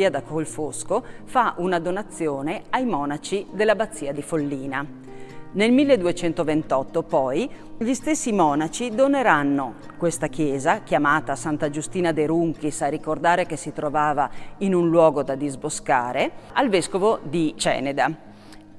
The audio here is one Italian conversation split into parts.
da Colfosco fa una donazione ai monaci dell'abbazia di Follina. Nel 1228 poi gli stessi monaci doneranno questa chiesa, chiamata Santa Giustina de Runchis, a ricordare che si trovava in un luogo da disboscare, al vescovo di Ceneda.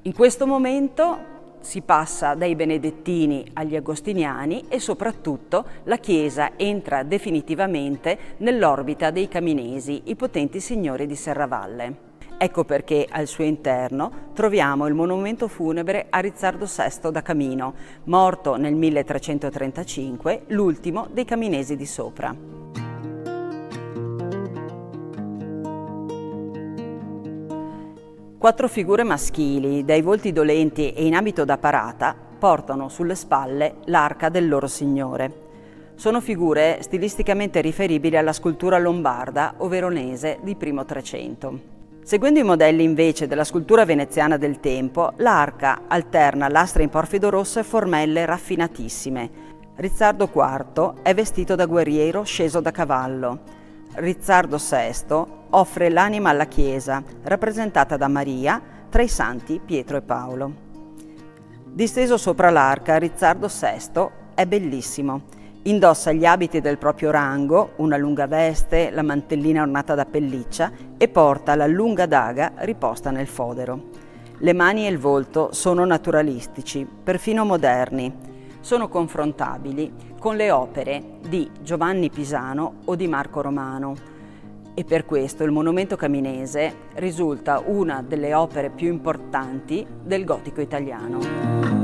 In questo momento si passa dai benedettini agli agostiniani e soprattutto la chiesa entra definitivamente nell'orbita dei Caminesi, i potenti signori di Serravalle. Ecco perché al suo interno troviamo il monumento funebre a Rizzardo VI da Camino, morto nel 1335, l'ultimo dei Caminesi di Sopra. Quattro figure maschili, dai volti dolenti e in abito da parata, portano sulle spalle l'arca del loro Signore. Sono figure stilisticamente riferibili alla scultura lombarda o veronese di primo Trecento. Seguendo i modelli invece della scultura veneziana del tempo, l'arca alterna lastre in porfido rosso e formelle raffinatissime. Rizzardo IV è vestito da guerriero sceso da cavallo. Rizzardo VI offre l'anima alla Chiesa, rappresentata da Maria, tra i santi Pietro e Paolo. Disteso sopra l'arca, Rizzardo VI è bellissimo. Indossa gli abiti del proprio rango, una lunga veste, la mantellina ornata da pelliccia e porta la lunga daga riposta nel fodero. Le mani e il volto sono naturalistici, perfino moderni. Sono confrontabili con le opere di Giovanni Pisano o di Marco Romano e per questo il monumento caminese risulta una delle opere più importanti del gotico italiano.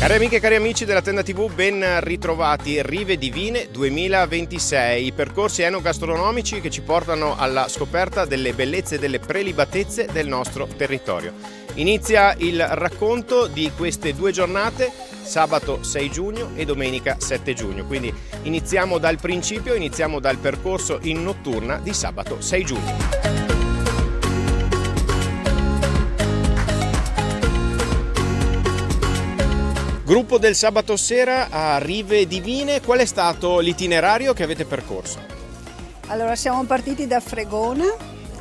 Cari amiche e cari amici della Tenda TV, ben ritrovati. Rive Divine 2026, i percorsi enogastronomici che ci portano alla scoperta delle bellezze e delle prelibatezze del nostro territorio. Inizia il racconto di queste 2 giornate sabato 6 giugno e domenica 7 giugno. Quindi iniziamo dal principio, iniziamo dal percorso in notturna di sabato 6 giugno. Gruppo del sabato sera a Rive Divine, qual è stato l'itinerario che avete percorso? Allora, siamo partiti da Fregona,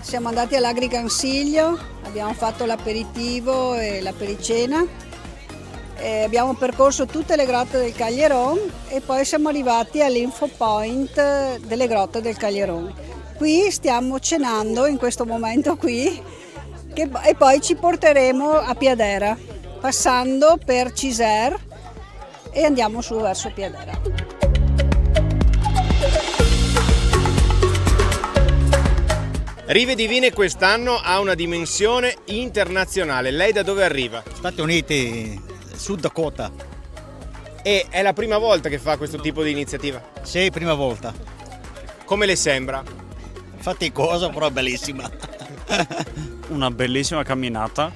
siamo andati all'Agrigansiglio, abbiamo fatto l'aperitivo e l'apericena, e abbiamo percorso tutte le grotte del Caglieron e poi siamo arrivati all'Info Point delle grotte del Caglieron. Qui stiamo cenando in questo momento qui e poi ci porteremo a Piadera, passando per Ciser e andiamo su verso Piadera. Rive Divine quest'anno ha una dimensione internazionale. Lei da dove arriva? Stati Uniti, Sud Dakota. E è la prima volta che fa questo tipo di iniziativa? Sì, prima volta. Come le sembra? Faticosa, però bellissima. Una bellissima camminata.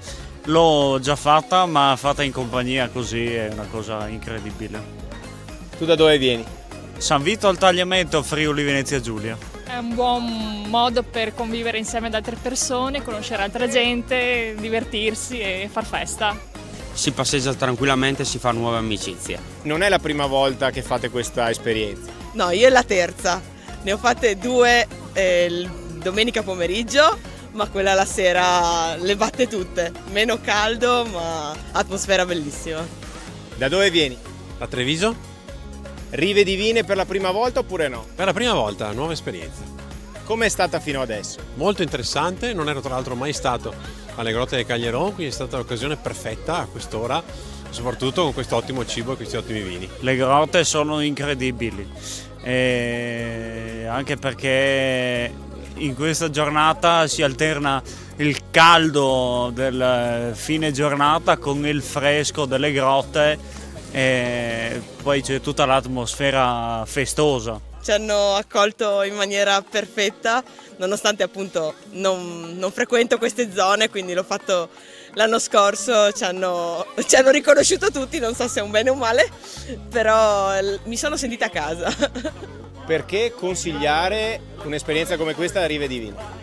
L'ho già fatta, ma fatta in compagnia così è una cosa incredibile. Tu da dove vieni? San Vito al Tagliamento, Friuli Venezia Giulia. È un buon modo per convivere insieme ad altre persone, conoscere altra gente, divertirsi e far festa. Si passeggia tranquillamente e si fa nuove amicizie. Non è la prima volta che fate questa esperienza? No, io è la terza. Ne ho fatte 2 domenica pomeriggio, ma quella la sera le batte tutte. Meno caldo, ma atmosfera bellissima. Da dove vieni? Da Treviso? Rive Divine per la prima volta oppure no? Per la prima volta, nuova esperienza. Come è stata fino adesso? Molto interessante, non ero tra l'altro mai stato alle grotte del Caglieron, quindi è stata l'occasione perfetta a quest'ora, soprattutto con questo ottimo cibo e questi ottimi vini. Le grotte sono incredibili, anche perché in questa giornata si alterna il caldo del fine giornata con il fresco delle grotte e poi c'è tutta l'atmosfera festosa. Ci hanno accolto in maniera perfetta, nonostante appunto non frequento queste zone, quindi l'ho fatto l'anno scorso, ci hanno riconosciuto tutti, non so se è un bene o un male, però mi sono sentita a casa. Perché consigliare un'esperienza come questa a Rive Divine?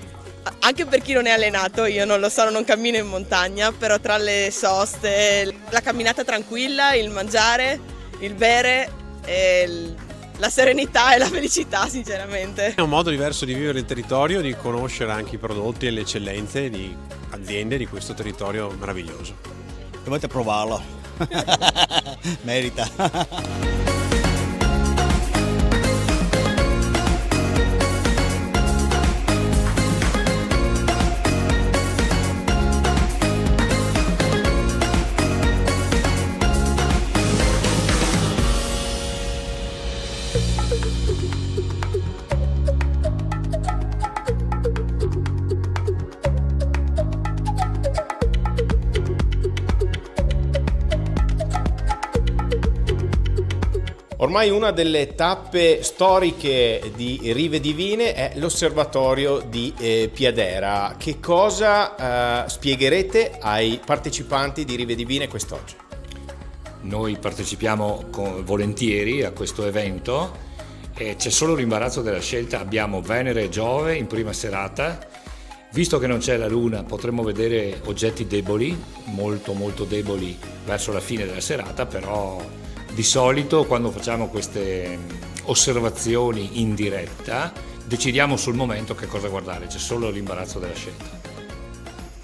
Anche per chi non è allenato, io non lo so, non cammino in montagna, però tra le soste, la camminata tranquilla, il mangiare, il bere e la serenità e la felicità, sinceramente. È un modo diverso di vivere il territorio, di conoscere anche i prodotti e le eccellenze di aziende di questo territorio meraviglioso. Dovete provarlo. Merita. Ormai una delle tappe storiche di Rive Divine è l'osservatorio di Piadera. Che cosa spiegherete ai partecipanti di Rive Divine quest'oggi? Noi partecipiamo volentieri a questo evento e c'è solo l'imbarazzo della scelta. Abbiamo Venere e Giove in prima serata. Visto che non c'è la Luna, potremmo vedere oggetti deboli, molto molto deboli verso la fine della serata, però di solito quando facciamo queste osservazioni in diretta decidiamo sul momento che cosa guardare, c'è solo l'imbarazzo della scelta.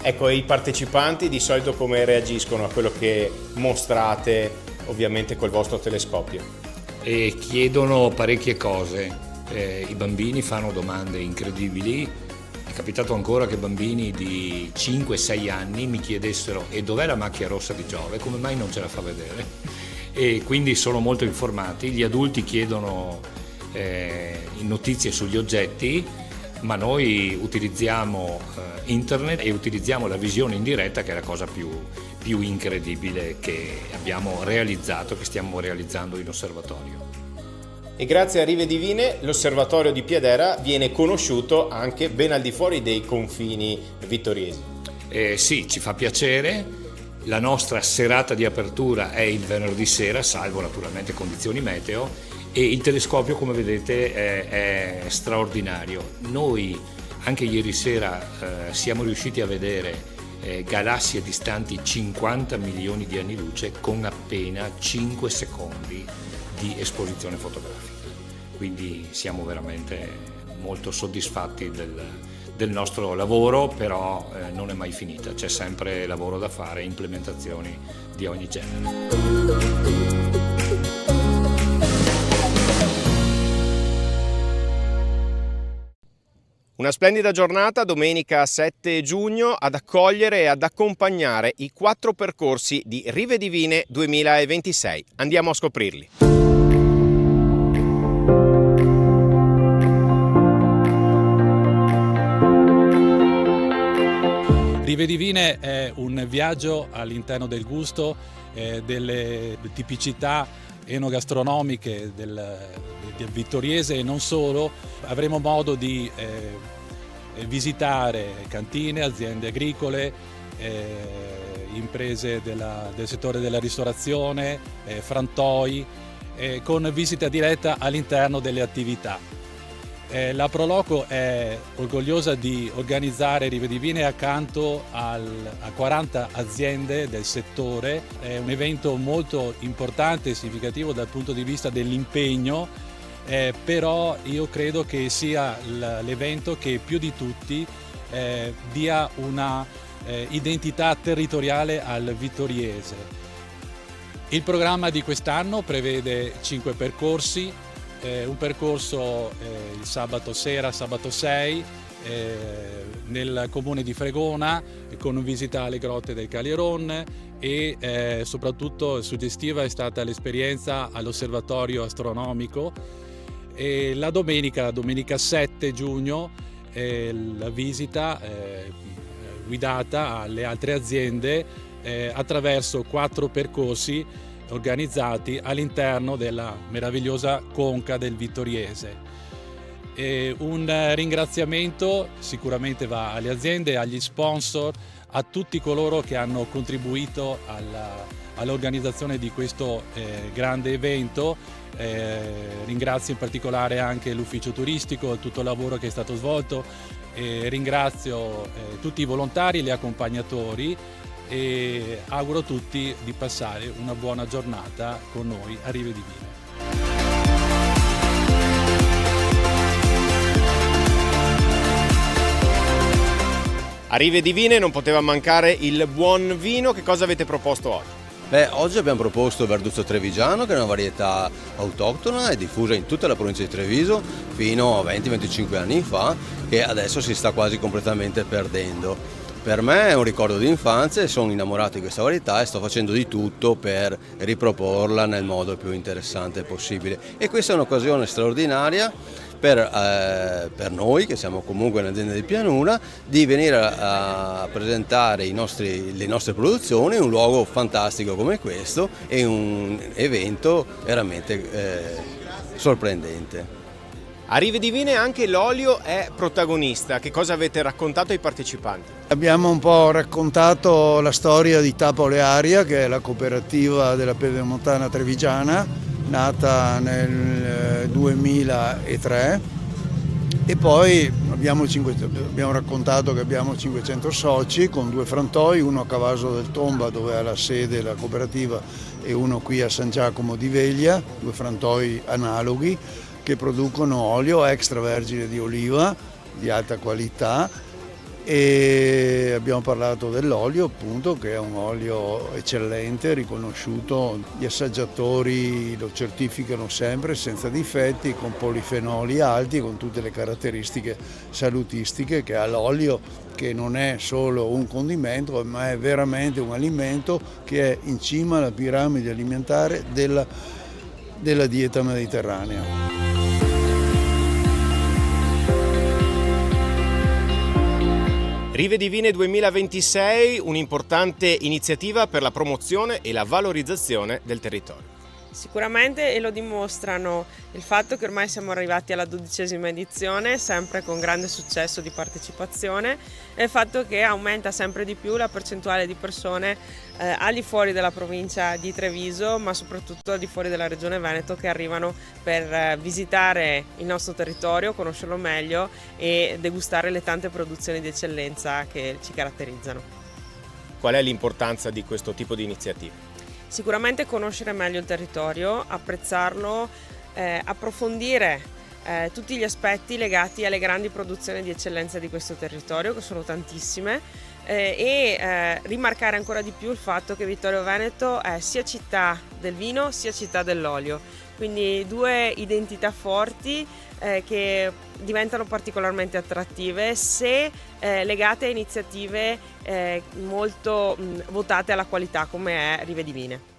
Ecco, i partecipanti di solito come reagiscono a quello che mostrate ovviamente col vostro telescopio? E chiedono parecchie cose, i bambini fanno domande incredibili. È capitato ancora che bambini di 5-6 anni mi chiedessero: e dov'è la macchia rossa di Giove? Come mai non ce la fa vedere? E quindi sono molto informati. Gli adulti chiedono notizie sugli oggetti, ma noi utilizziamo internet e utilizziamo la visione in diretta, che è la cosa più incredibile che abbiamo realizzato, che stiamo realizzando in osservatorio. E grazie a Rive Divine l'osservatorio di Piadera viene conosciuto anche ben al di fuori dei confini vittoriesi. Sì, ci fa piacere. La nostra serata di apertura è il venerdì sera, salvo naturalmente condizioni meteo, e il telescopio, come vedete, è straordinario. Noi anche ieri sera siamo riusciti a vedere galassie distanti 50 milioni di anni luce con appena 5 secondi di esposizione fotografica. Quindi siamo veramente molto soddisfatti del nostro lavoro, però non è mai finita, c'è sempre lavoro da fare, implementazioni di ogni genere. Una splendida giornata domenica 7 giugno ad accogliere e ad accompagnare i 4 percorsi di Rive Divine 2026. Andiamo a scoprirli. Rive Divine è un viaggio all'interno del gusto, delle tipicità enogastronomiche del vittoriese e non solo. Avremo modo di visitare cantine, aziende agricole, imprese del settore della ristorazione, frantoi, con visita diretta all'interno delle attività. La Proloco è orgogliosa di organizzare Rive Divine accanto a 40 aziende del settore. È un evento molto importante e significativo dal punto di vista dell'impegno, però io credo che sia l'evento che più di tutti dia una identità territoriale al vittoriese. Il programma di quest'anno prevede 5 percorsi. Un percorso il sabato sera, sabato 6, nel comune di Fregona, con visita alle grotte del Calieron e soprattutto suggestiva è stata l'esperienza all'osservatorio astronomico. E la domenica 7 giugno, la visita guidata alle altre aziende attraverso 4 percorsi organizzati all'interno della meravigliosa conca del Vittoriese. Un ringraziamento sicuramente va alle aziende, agli sponsor, a tutti coloro che hanno contribuito all'organizzazione di questo grande evento. Ringrazio in particolare anche l'ufficio turistico, tutto il lavoro che è stato svolto. Ringrazio tutti i volontari, gli accompagnatori, e auguro a tutti di passare una buona giornata con noi a Rive Divine. A Rive Divine non poteva mancare il buon vino. Che cosa avete proposto oggi? Oggi abbiamo proposto Verduzzo Trevigiano, che è una varietà autoctona e diffusa in tutta la provincia di Treviso fino a 20-25 anni fa, che adesso si sta quasi completamente perdendo. Per me è un ricordo di infanzia e sono innamorato di questa varietà e sto facendo di tutto per riproporla nel modo più interessante possibile. E questa è un'occasione straordinaria per noi, che siamo comunque un'azienda di pianura, di venire a presentare le nostre produzioni in un luogo fantastico come questo e un evento veramente sorprendente. A Rive Divine anche l'olio è protagonista. Che cosa avete raccontato ai partecipanti? Abbiamo un po' raccontato la storia di Tapa Olearia, che è la cooperativa della Pedemontana Trevigiana, nata nel 2003, e poi abbiamo raccontato che abbiamo 500 soci con 2 frantoi, uno a Cavaso del Tomba, dove è la sede della cooperativa, e uno qui a San Giacomo di Veglia, 2 frantoi analoghi che producono olio extravergine di oliva di alta qualità. E abbiamo parlato dell'olio, appunto, che è un olio eccellente, riconosciuto, gli assaggiatori lo certificano sempre senza difetti, con polifenoli alti, con tutte le caratteristiche salutistiche che ha l'olio, che non è solo un condimento, ma è veramente un alimento che è in cima alla piramide alimentare della dieta mediterranea. Rive Divine 2026, un'importante iniziativa per la promozione e la valorizzazione del territorio. Sicuramente, e lo dimostrano il fatto che ormai siamo arrivati alla 12ª edizione, sempre con grande successo di partecipazione, e il fatto che aumenta sempre di più la percentuale di persone al di fuori della provincia di Treviso, ma soprattutto al di fuori della regione Veneto, che arrivano per visitare il nostro territorio, conoscerlo meglio e degustare le tante produzioni di eccellenza che ci caratterizzano. Qual è l'importanza di questo tipo di iniziative? Sicuramente conoscere meglio il territorio, apprezzarlo, approfondire tutti gli aspetti legati alle grandi produzioni di eccellenza di questo territorio, che sono tantissime, e rimarcare ancora di più il fatto che Vittorio Veneto è sia città del vino sia città dell'olio, quindi due identità forti che diventano particolarmente attrattive se legate a iniziative molto votate alla qualità, come è Rive Divine.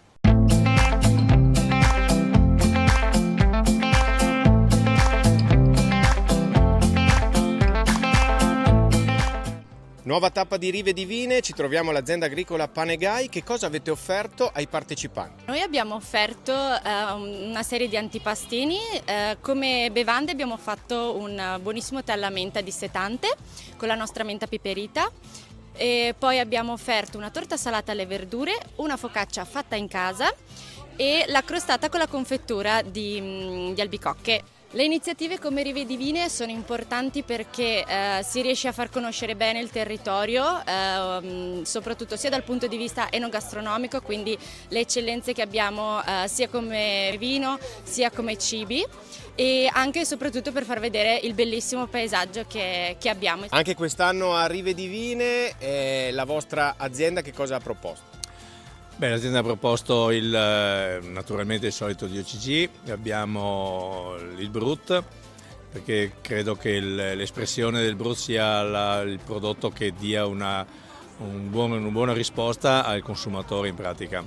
Nuova tappa di Rive Divine, ci troviamo all'azienda agricola Panegai. Che cosa avete offerto ai partecipanti? Noi abbiamo offerto una serie di antipastini, come bevande abbiamo fatto un buonissimo tè alla menta dissetante con la nostra menta piperita, e poi abbiamo offerto una torta salata alle verdure, una focaccia fatta in casa e la crostata con la confettura di albicocche. Le iniziative come Rive Divine sono importanti perché si riesce a far conoscere bene il territorio, soprattutto sia dal punto di vista enogastronomico, quindi le eccellenze che abbiamo sia come vino sia come cibi, e anche e soprattutto per far vedere il bellissimo paesaggio che abbiamo. Anche quest'anno a Rive Divine la vostra azienda che cosa ha proposto? Beh, l'azienda ha proposto naturalmente il solito DOCG, abbiamo il Brut, perché credo che l'espressione del Brut sia il prodotto che dia una buona risposta al consumatore in pratica.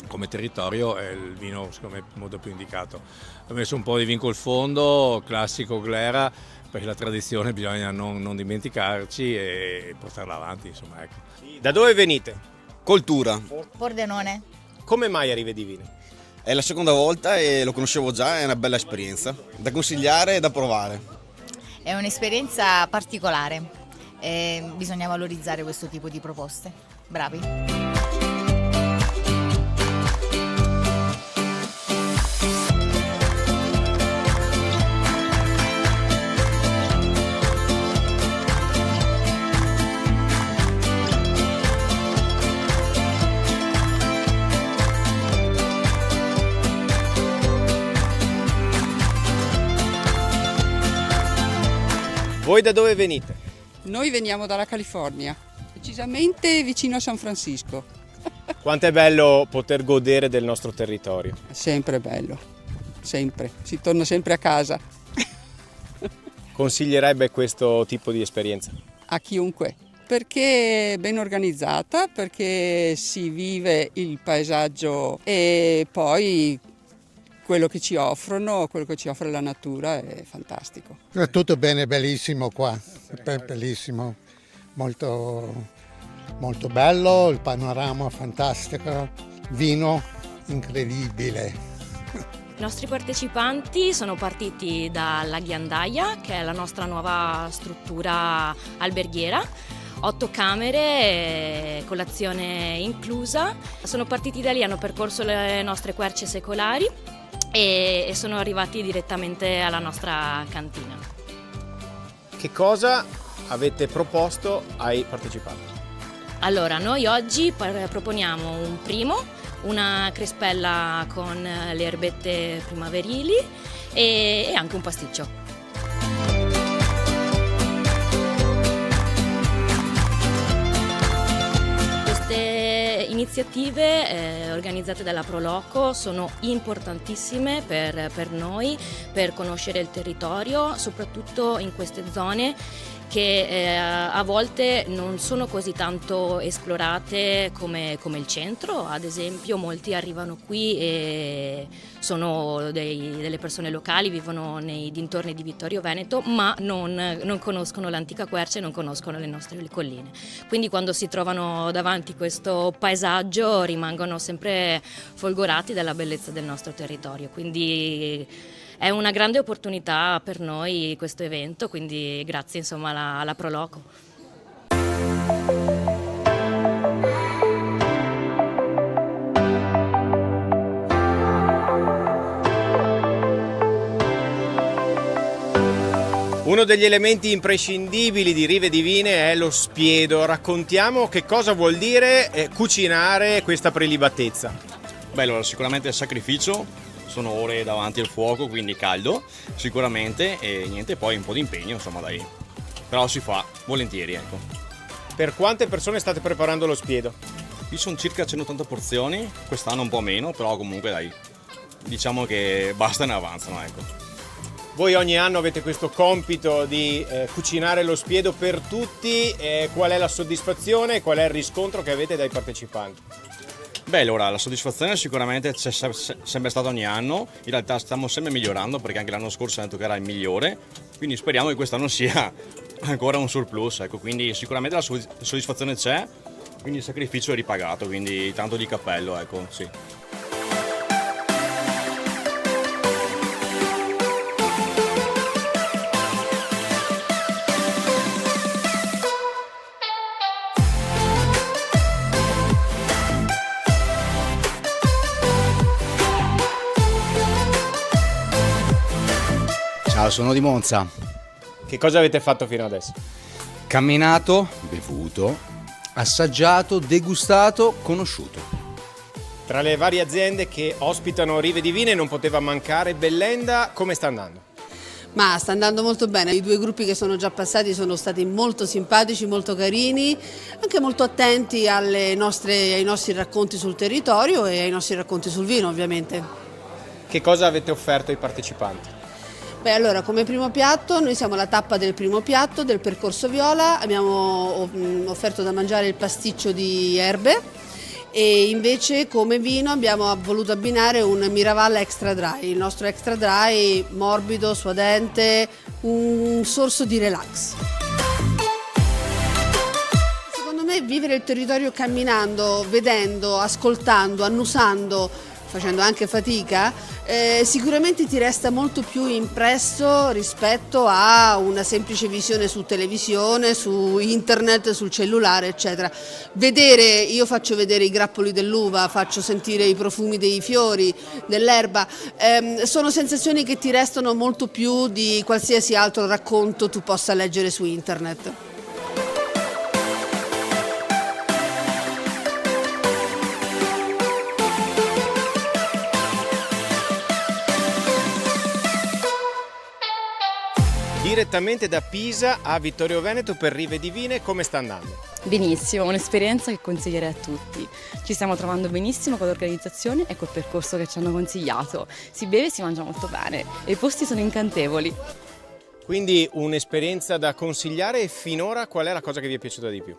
Come territorio è il vino secondo me molto più indicato. Ho messo un po' di vin col fondo, classico Glera, perché la tradizione bisogna non dimenticarci e portarla avanti, insomma, ecco. Da dove venite? Coltura. Pordenone. Come mai a Rive Divine? È la seconda volta e lo conoscevo già, è una bella esperienza, da consigliare e da provare. È un'esperienza particolare e bisogna valorizzare questo tipo di proposte. Bravi. Voi da dove venite? Noi veniamo dalla California, precisamente vicino a San Francisco. Quanto è bello poter godere del nostro territorio. È sempre bello, sempre, si torna sempre a casa. Consiglierebbe questo tipo di esperienza? A chiunque, perché è ben organizzata, perché si vive il paesaggio e poi quello che ci offrono, quello che ci offre la natura è fantastico. È tutto bene, bellissimo qua, bellissimo, molto bello, il panorama fantastico, vino incredibile. I nostri partecipanti sono partiti dalla Ghiandaia, che è la nostra nuova struttura alberghiera, 8 camere, colazione inclusa. Sono partiti da lì, hanno percorso le nostre querce secolari e sono arrivati direttamente alla nostra cantina. Che cosa avete proposto ai partecipanti? Allora, noi oggi proponiamo un primo, una crespella con le erbette primaverili e anche un pasticcio. Queste iniziative organizzate dalla Proloco sono importantissime per noi, per conoscere il territorio, soprattutto in queste zone che a volte non sono così tanto esplorate come il centro. Ad esempio, molti arrivano qui e sono delle persone locali, vivono nei dintorni di Vittorio Veneto, ma non conoscono l'antica Quercia e non conoscono le nostre colline. Quindi quando si trovano davanti questo paesaggio rimangono sempre folgorati dalla bellezza del nostro territorio. Quindi è una grande opportunità per noi questo evento, quindi grazie insomma alla Proloco. Uno degli elementi imprescindibili di Rive Divine è lo spiedo. Raccontiamo che cosa vuol dire cucinare questa prelibatezza. Beh, allora sicuramente il sacrificio, sono ore davanti al fuoco, quindi caldo sicuramente, e niente, poi un po' di impegno, insomma, dai. Però si fa volentieri, ecco. Per quante persone state preparando lo spiedo? Qui sono circa 180 porzioni, quest'anno un po' meno, però comunque dai, diciamo che basta e ne avanzano, ecco. Voi ogni anno avete questo compito di cucinare lo spiedo per tutti. Qual è la soddisfazione e qual è il riscontro che avete dai partecipanti? Beh, allora la soddisfazione sicuramente c'è sempre stata ogni anno, in realtà stiamo sempre migliorando perché anche l'anno scorso hanno detto che era il migliore, quindi speriamo che quest'anno sia ancora un surplus, ecco, quindi sicuramente la soddisfazione c'è, quindi il sacrificio è ripagato, quindi tanto di cappello, ecco, sì. Ciao, sono di Monza. Che cosa avete fatto fino adesso? Camminato, bevuto, assaggiato, degustato, conosciuto. Tra le varie aziende che ospitano Rive Divine non poteva mancare Bellenda. Come sta andando? Ma sta andando molto bene, i due gruppi che sono già passati sono stati molto simpatici, molto carini, anche molto attenti ai nostri racconti sul territorio e ai nostri racconti sul vino, ovviamente. Che cosa avete offerto ai partecipanti? Beh, allora, come primo piatto, noi siamo la tappa del primo piatto del percorso Viola, abbiamo offerto da mangiare il pasticcio di erbe e invece come vino abbiamo voluto abbinare un Miraval Extra Dry, il nostro Extra Dry morbido, suadente, un sorso di relax. Secondo me vivere il territorio camminando, vedendo, ascoltando, annusando, facendo anche fatica, sicuramente ti resta molto più impresso rispetto a una semplice visione su televisione, su internet, sul cellulare, eccetera. Io faccio vedere i grappoli dell'uva, faccio sentire i profumi dei fiori, dell'erba, sono sensazioni che ti restano molto più di qualsiasi altro racconto tu possa leggere su internet. Direttamente da Pisa a Vittorio Veneto per Rive Divine, come sta andando? Benissimo, un'esperienza che consiglierei a tutti. Ci stiamo trovando benissimo con l'organizzazione e col percorso che ci hanno consigliato. Si beve e si mangia molto bene e i posti sono incantevoli. Quindi un'esperienza da consigliare, e finora qual è la cosa che vi è piaciuta di più?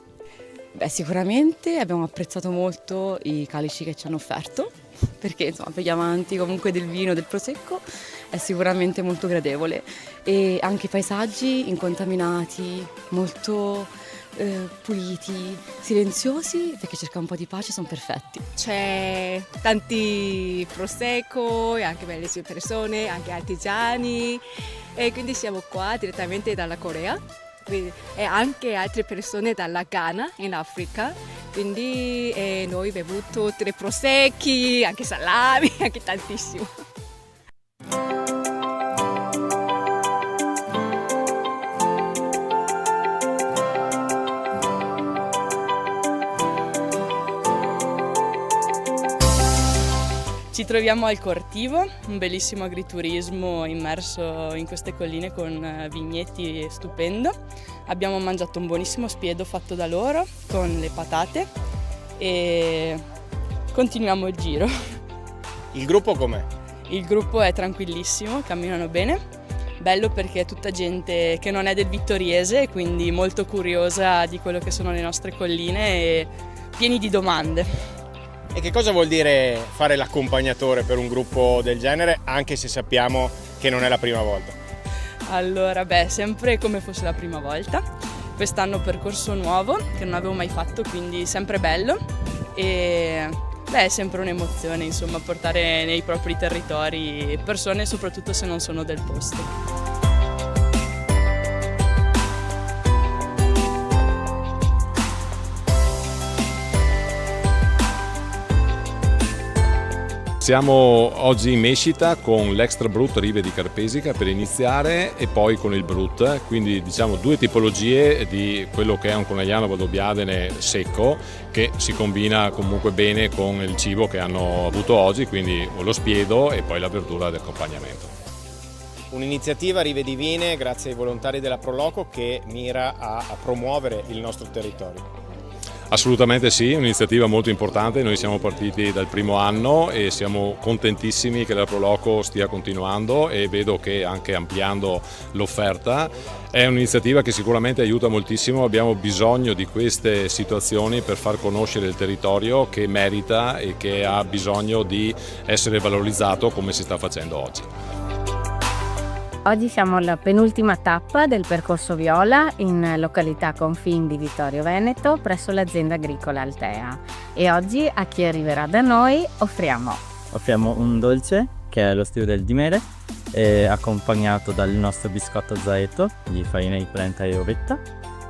Beh, sicuramente abbiamo apprezzato molto i calici che ci hanno offerto, perché insomma per gli amanti comunque del vino, del prosecco, è sicuramente molto gradevole, e anche i paesaggi incontaminati, molto puliti, silenziosi, perché cerca un po' di pace, sono perfetti. C'è tanti prosecco e anche bellissime persone, anche artigiani, e quindi siamo qua direttamente dalla Corea e anche altre persone dalla Ghana in Africa, quindi noi abbiamo bevuto 3 prosecchi, anche salami, anche tantissimo. Ci troviamo al Cortivo, un bellissimo agriturismo immerso in queste colline con vigneti stupendo. Abbiamo mangiato un buonissimo spiedo fatto da loro con le patate e continuiamo il giro. Il gruppo com'è? Il gruppo è tranquillissimo, camminano bene bello perché è tutta gente che non è del vittoriese, quindi molto curiosa di quello che sono le nostre colline e pieni di domande. E che cosa vuol dire fare l'accompagnatore per un gruppo del genere, anche se sappiamo che non è la prima volta? Allora, sempre come fosse la prima volta. Quest'anno percorso nuovo che non avevo mai fatto, quindi sempre bello e è sempre un'emozione, insomma, portare nei propri territori persone, soprattutto se non sono del posto. Siamo oggi in Mescita con l'Extra Brut Rive di Carpesica per iniziare e poi con il Brut, quindi diciamo due tipologie di quello che è un conegliano valdobbiadene secco che si combina comunque bene con il cibo che hanno avuto oggi, quindi lo spiedo e poi la verdura di accompagnamento. Un'iniziativa Rive Divine grazie ai volontari della Proloco che mira a promuovere il nostro territorio. Assolutamente sì, un'iniziativa molto importante, noi siamo partiti dal primo anno e siamo contentissimi che la Proloco stia continuando e vedo che anche ampliando l'offerta è un'iniziativa che sicuramente aiuta moltissimo, abbiamo bisogno di queste situazioni per far conoscere il territorio che merita e che ha bisogno di essere valorizzato come si sta facendo oggi. Oggi siamo alla penultima tappa del percorso Viola in località Confin di Vittorio Veneto presso l'azienda agricola Altea e oggi a chi arriverà da noi offriamo un dolce che è lo stile del dimere accompagnato dal nostro biscotto zaetto di farina di polenta e ovetta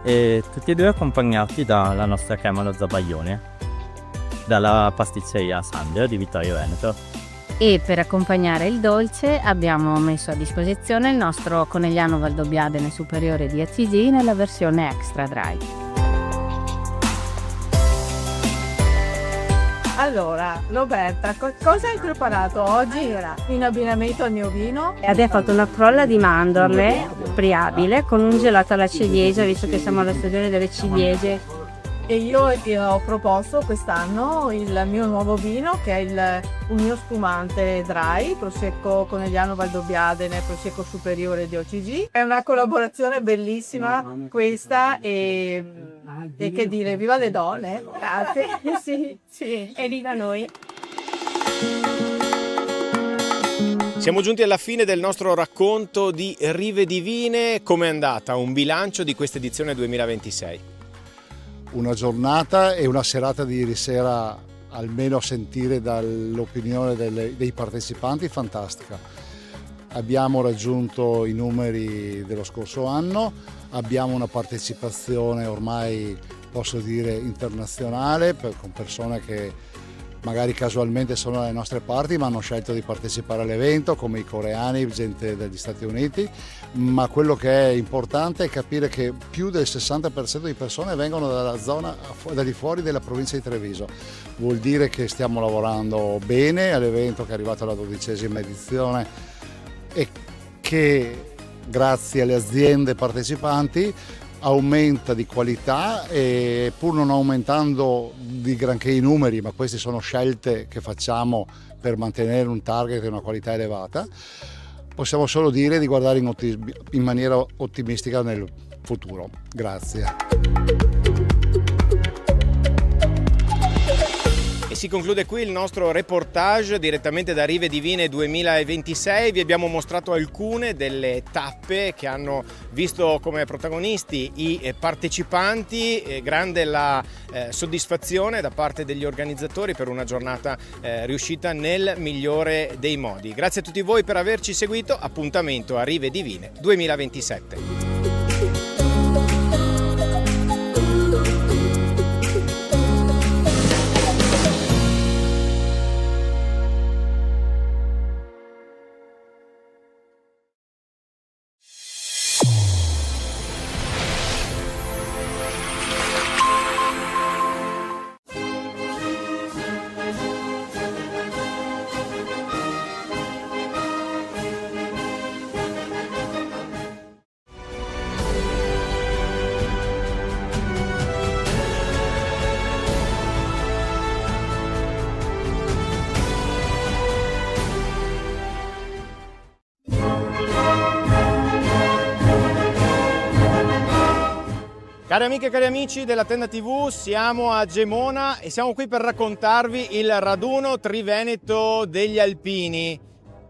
e tutti e due accompagnati dalla nostra crema allo zabaglione dalla pasticceria Sandro di Vittorio Veneto. E per accompagnare il dolce abbiamo messo a disposizione il nostro conegliano valdobbiadene superiore di ACG nella versione extra dry. Allora, Roberta, cosa hai preparato oggi in abbinamento al mio vino? Abbiamo fatto una frolla di mandorle friabile con un gelato alla ciliegia, visto che siamo alla stagione delle ciliegie. E io ti ho proposto quest'anno il mio nuovo vino che è un mio spumante dry, Prosecco Conegliano Valdobbiadene, Prosecco Superiore di OCG. È una collaborazione bellissima questa e che dire, viva le donne! Grazie! sì, e viva noi! Siamo giunti alla fine del nostro racconto di Rive Divine. Com'è andata? Un bilancio di questa edizione 2026. Una giornata e una serata di ieri sera, almeno a sentire dall'opinione dei partecipanti, fantastica. Abbiamo raggiunto i numeri dello scorso anno, abbiamo una partecipazione ormai, posso dire, internazionale, con persone che magari casualmente sono dalle nostre parti ma hanno scelto di partecipare all'evento, come i coreani, gente degli Stati Uniti, ma quello che è importante è capire che più del 60% di persone vengono dalla zona da di fuori della provincia di Treviso. Vuol dire che stiamo lavorando bene all'evento che è arrivato alla 12ª edizione e che grazie alle aziende partecipanti aumenta di qualità e pur non aumentando di granché i numeri, ma queste sono scelte che facciamo per mantenere un target e una qualità elevata, possiamo solo dire di guardare in maniera ottimistica nel futuro. Grazie. Si conclude qui il nostro reportage direttamente da Rive Divine 2026. Vi abbiamo mostrato alcune delle tappe che hanno visto come protagonisti i partecipanti. Grande la soddisfazione da parte degli organizzatori per una giornata riuscita nel migliore dei modi. Grazie a tutti voi per averci seguito. Appuntamento a Rive Divine 2027. Cari amiche e cari amici della Tenda TV, siamo a Gemona e siamo qui per raccontarvi il raduno Triveneto degli Alpini.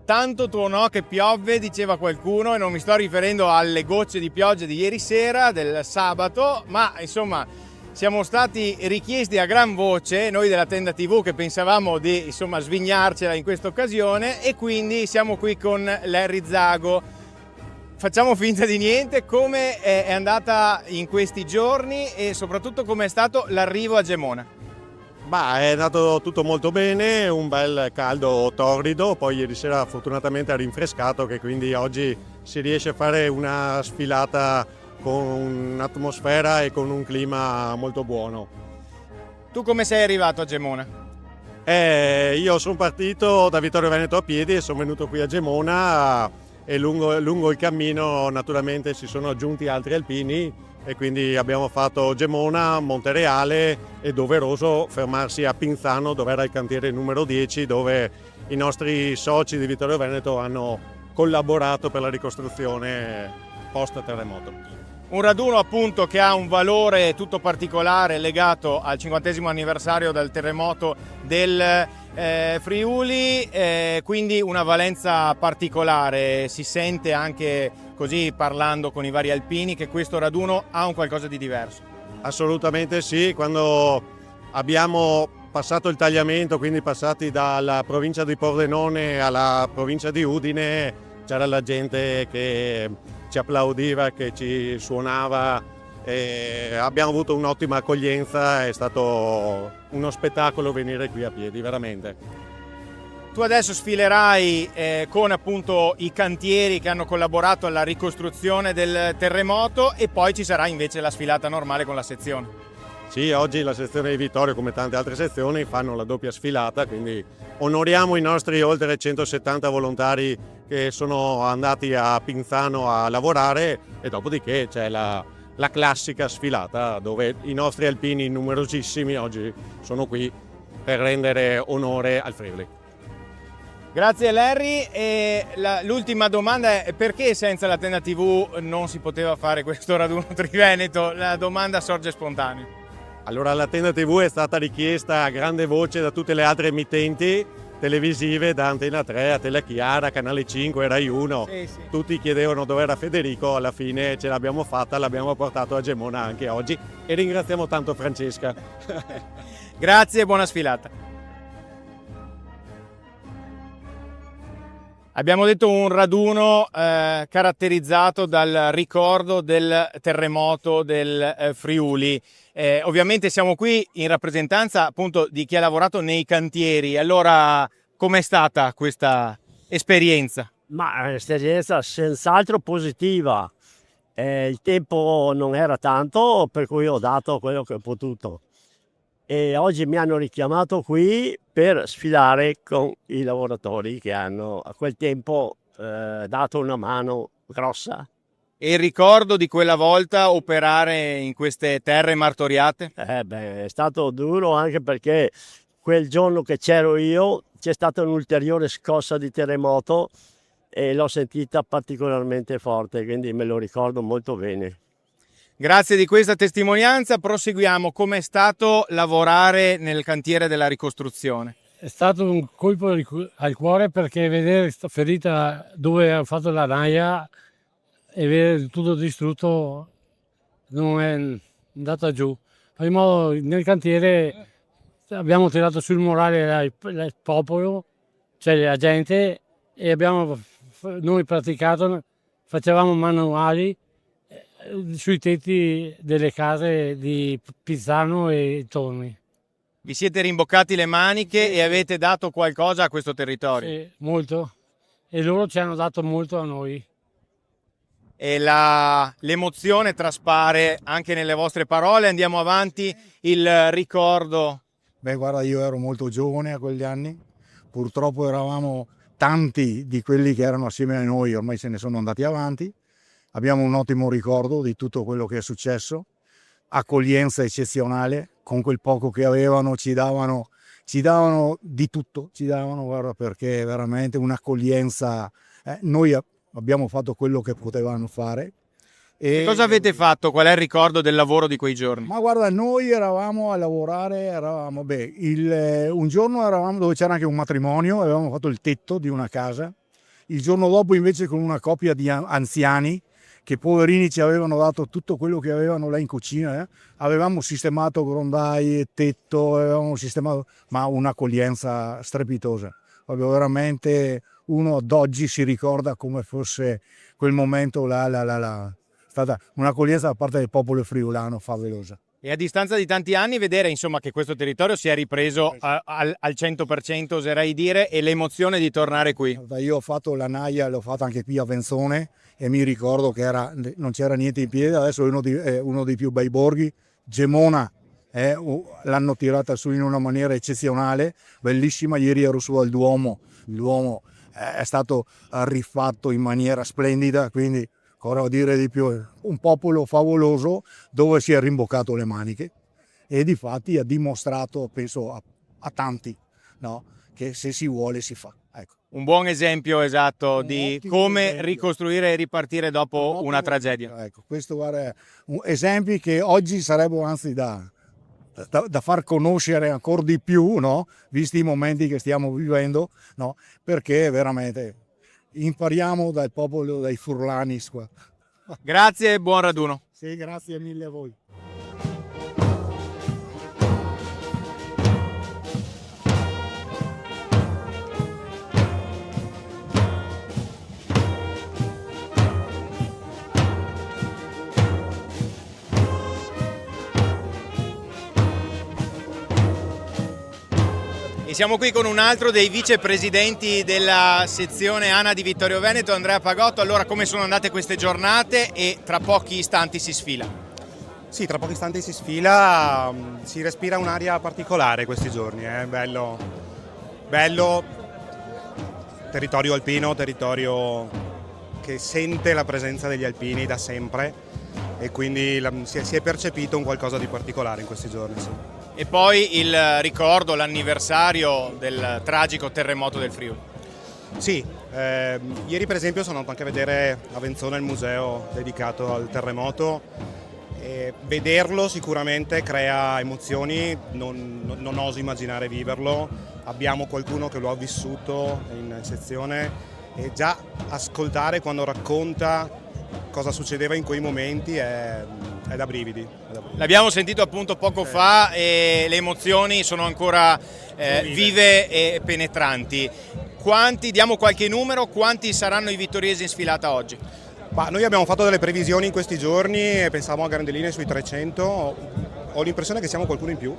Tanto tuonò che piove, diceva qualcuno, e non mi sto riferendo alle gocce di pioggia di ieri sera, del sabato, ma insomma siamo stati richiesti a gran voce, noi della Tenda TV, che pensavamo di svignarcela in questa occasione, e quindi siamo qui con Larry Zago. Facciamo finta di niente. Come è andata in questi giorni e soprattutto come è stato l'arrivo a Gemona? È andato tutto molto bene, un bel caldo torrido, poi ieri sera fortunatamente ha rinfrescato, che quindi oggi si riesce a fare una sfilata con un'atmosfera e con un clima molto buono. Tu come sei arrivato a Gemona? Io sono partito da Vittorio Veneto a piedi e sono venuto qui a Gemona, e lungo il cammino naturalmente si sono aggiunti altri alpini e quindi abbiamo fatto Gemona, Montereale, e doveroso fermarsi a Pinzano, dove era il cantiere numero 10, dove i nostri soci di Vittorio Veneto hanno collaborato per la ricostruzione post terremoto. Un raduno appunto che ha un valore tutto particolare legato al 50° anniversario del terremoto del Friuli, quindi una valenza particolare. Si sente anche così, parlando con i vari alpini, che questo raduno ha un qualcosa di diverso. Assolutamente sì, quando abbiamo passato il tagliamento, quindi passati dalla provincia di Pordenone alla provincia di Udine, c'era la gente che ci applaudiva, che ci suonava, e abbiamo avuto un'ottima accoglienza, è stato uno spettacolo venire qui a piedi, veramente. Tu adesso sfilerai con appunto i cantieri che hanno collaborato alla ricostruzione del terremoto, e poi ci sarà invece la sfilata normale con la sezione. Sì, oggi la sezione di Vittorio, come tante altre sezioni, fanno la doppia sfilata, quindi onoriamo i nostri oltre 170 volontari che sono andati a Pinzano a lavorare, e dopodiché c'è la classica sfilata dove i nostri alpini numerosissimi oggi sono qui per rendere onore al Friuli. Grazie Larry, e l'ultima domanda è: perché senza la Tenda TV non si poteva fare questo raduno Triveneto? La domanda sorge spontanea. Allora, la Tenda TV è stata richiesta a grande voce da tutte le altre emittenti televisive, da Antena 3 a Telechiara, Canale 5, Rai 1. Sì. Tutti chiedevano dove era Federico, alla fine ce l'abbiamo fatta, l'abbiamo portato a Gemona anche oggi, e ringraziamo tanto Francesca. Grazie e buona sfilata. Abbiamo detto un raduno caratterizzato dal ricordo del terremoto del Friuli. Ovviamente siamo qui in rappresentanza appunto di chi ha lavorato nei cantieri. Allora, com'è stata questa esperienza? Un'esperienza senz'altro positiva. Il tempo non era tanto, per cui ho dato quello che ho potuto. E oggi mi hanno richiamato qui per sfilare con i lavoratori che hanno a quel tempo dato una mano grossa. E il ricordo di quella volta operare in queste terre martoriate? È stato duro, anche perché quel giorno che c'ero io c'è stata un'ulteriore scossa di terremoto e l'ho sentita particolarmente forte, quindi me lo ricordo molto bene. Grazie di questa testimonianza. Proseguiamo. Com'è stato lavorare nel cantiere della ricostruzione? È stato un colpo al cuore, perché vedere questa ferita dove hanno fatto la naia e vedere tutto distrutto non è andata giù. In modo, nel cantiere abbiamo tirato sul morale al popolo, cioè la gente, e abbiamo noi praticato, facevamo manuali sui tetti delle case di Pinzano e intorni. Vi siete rimboccati le maniche e avete dato qualcosa a questo territorio? Sì, molto. E loro ci hanno dato molto a noi. E l'emozione traspare anche nelle vostre parole. Andiamo avanti. Il ricordo. Guarda, io ero molto giovane a quegli anni. Purtroppo eravamo tanti di quelli che erano assieme a noi, ormai se ne sono andati avanti. Abbiamo un ottimo ricordo di tutto quello che è successo, accoglienza eccezionale, con quel poco che avevano ci davano di tutto, guarda, perché veramente un'accoglienza, noi abbiamo fatto quello che potevano fare, E cosa avete fatto? Qual è il ricordo del lavoro di quei giorni? Ma guarda, noi eravamo a lavorare, un giorno eravamo dove c'era anche un matrimonio, avevamo fatto il tetto di una casa, il giorno dopo invece con una coppia di anziani che poverini ci avevano dato tutto quello che avevano là in cucina, avevamo sistemato grondai, tetto, avevamo sistemato, ma un'accoglienza strepitosa. Proprio veramente uno ad oggi si ricorda come fosse quel momento là. È stata un'accoglienza da parte del popolo friulano favolosa. E a distanza di tanti anni vedere insomma che questo territorio si è ripreso al 100%, oserei dire, e l'emozione di tornare qui. Io ho fatto la Naia, l'ho fatta anche qui a Venzone e mi ricordo che non c'era niente in piedi, adesso è uno dei più bei borghi. Gemona l'hanno tirata su in una maniera eccezionale, bellissima. Ieri ero su al Duomo, il Duomo è stato rifatto in maniera splendida, quindi cosa dire di più, un popolo favoloso dove si è rimboccato le maniche e difatti ha dimostrato, penso a tanti, no? Che se si vuole si fa. Ecco. Un buon esempio esatto di come ricostruire e ripartire dopo una tragedia. Ecco, questo guarda, esempi che oggi sarebbero anzi da far conoscere ancora di più, no? Visti i momenti che stiamo vivendo, no? Perché veramente impariamo dal popolo, dai furlani qua. Grazie e buon raduno. Sì, grazie mille a voi. E siamo qui con un altro dei vicepresidenti della sezione ANA di Vittorio Veneto, Andrea Pagotto. Allora, come sono andate queste giornate e tra pochi istanti si sfila? Sì, tra pochi istanti si sfila, si respira un'aria particolare questi giorni, bello, territorio alpino, territorio che sente la presenza degli alpini da sempre e quindi si è percepito un qualcosa di particolare in questi giorni. Sì. E poi il ricordo, l'anniversario del tragico terremoto del Friuli. Sì, ieri per esempio sono andato anche a vedere a Venzone il museo dedicato al terremoto e vederlo sicuramente crea emozioni, non oso immaginare viverlo. Abbiamo qualcuno che lo ha vissuto in sezione e già ascoltare quando racconta cosa succedeva in quei momenti è da brividi. L'abbiamo sentito appunto poco fa e le emozioni sono ancora vive e penetranti. Diamo qualche numero, quanti saranno i vittoriesi in sfilata oggi? Noi abbiamo fatto delle previsioni in questi giorni e pensavamo a grandi linee sui 300, ho l'impressione che siamo qualcuno in più,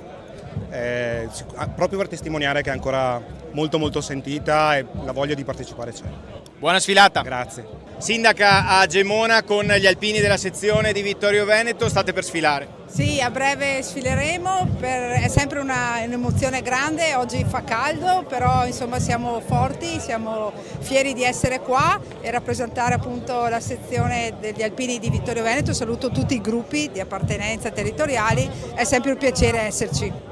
proprio per testimoniare che è ancora molto sentita e la voglia di partecipare c'è. Buona sfilata. Grazie. Sindaca a Gemona con gli alpini della sezione di Vittorio Veneto, state per sfilare. Sì, a breve sfileremo, è sempre un'emozione grande, oggi fa caldo, però insomma siamo forti, siamo fieri di essere qua e rappresentare appunto la sezione degli alpini di Vittorio Veneto. Saluto tutti i gruppi di appartenenza territoriali, è sempre un piacere esserci.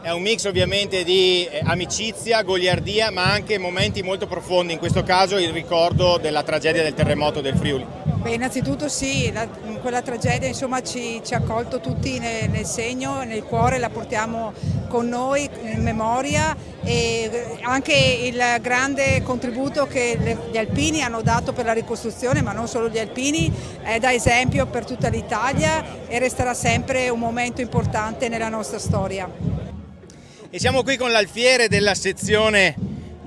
È un mix ovviamente di amicizia, goliardia, ma anche momenti molto profondi, in questo caso il ricordo della tragedia del terremoto del Friuli. Beh, innanzitutto sì, quella tragedia insomma ci ha accolto tutti nel segno, nel cuore, la portiamo con noi in memoria e anche il grande contributo che gli alpini hanno dato per la ricostruzione, ma non solo gli alpini, è da esempio per tutta l'Italia e resterà sempre un momento importante nella nostra storia. E siamo qui con l'alfiere della sezione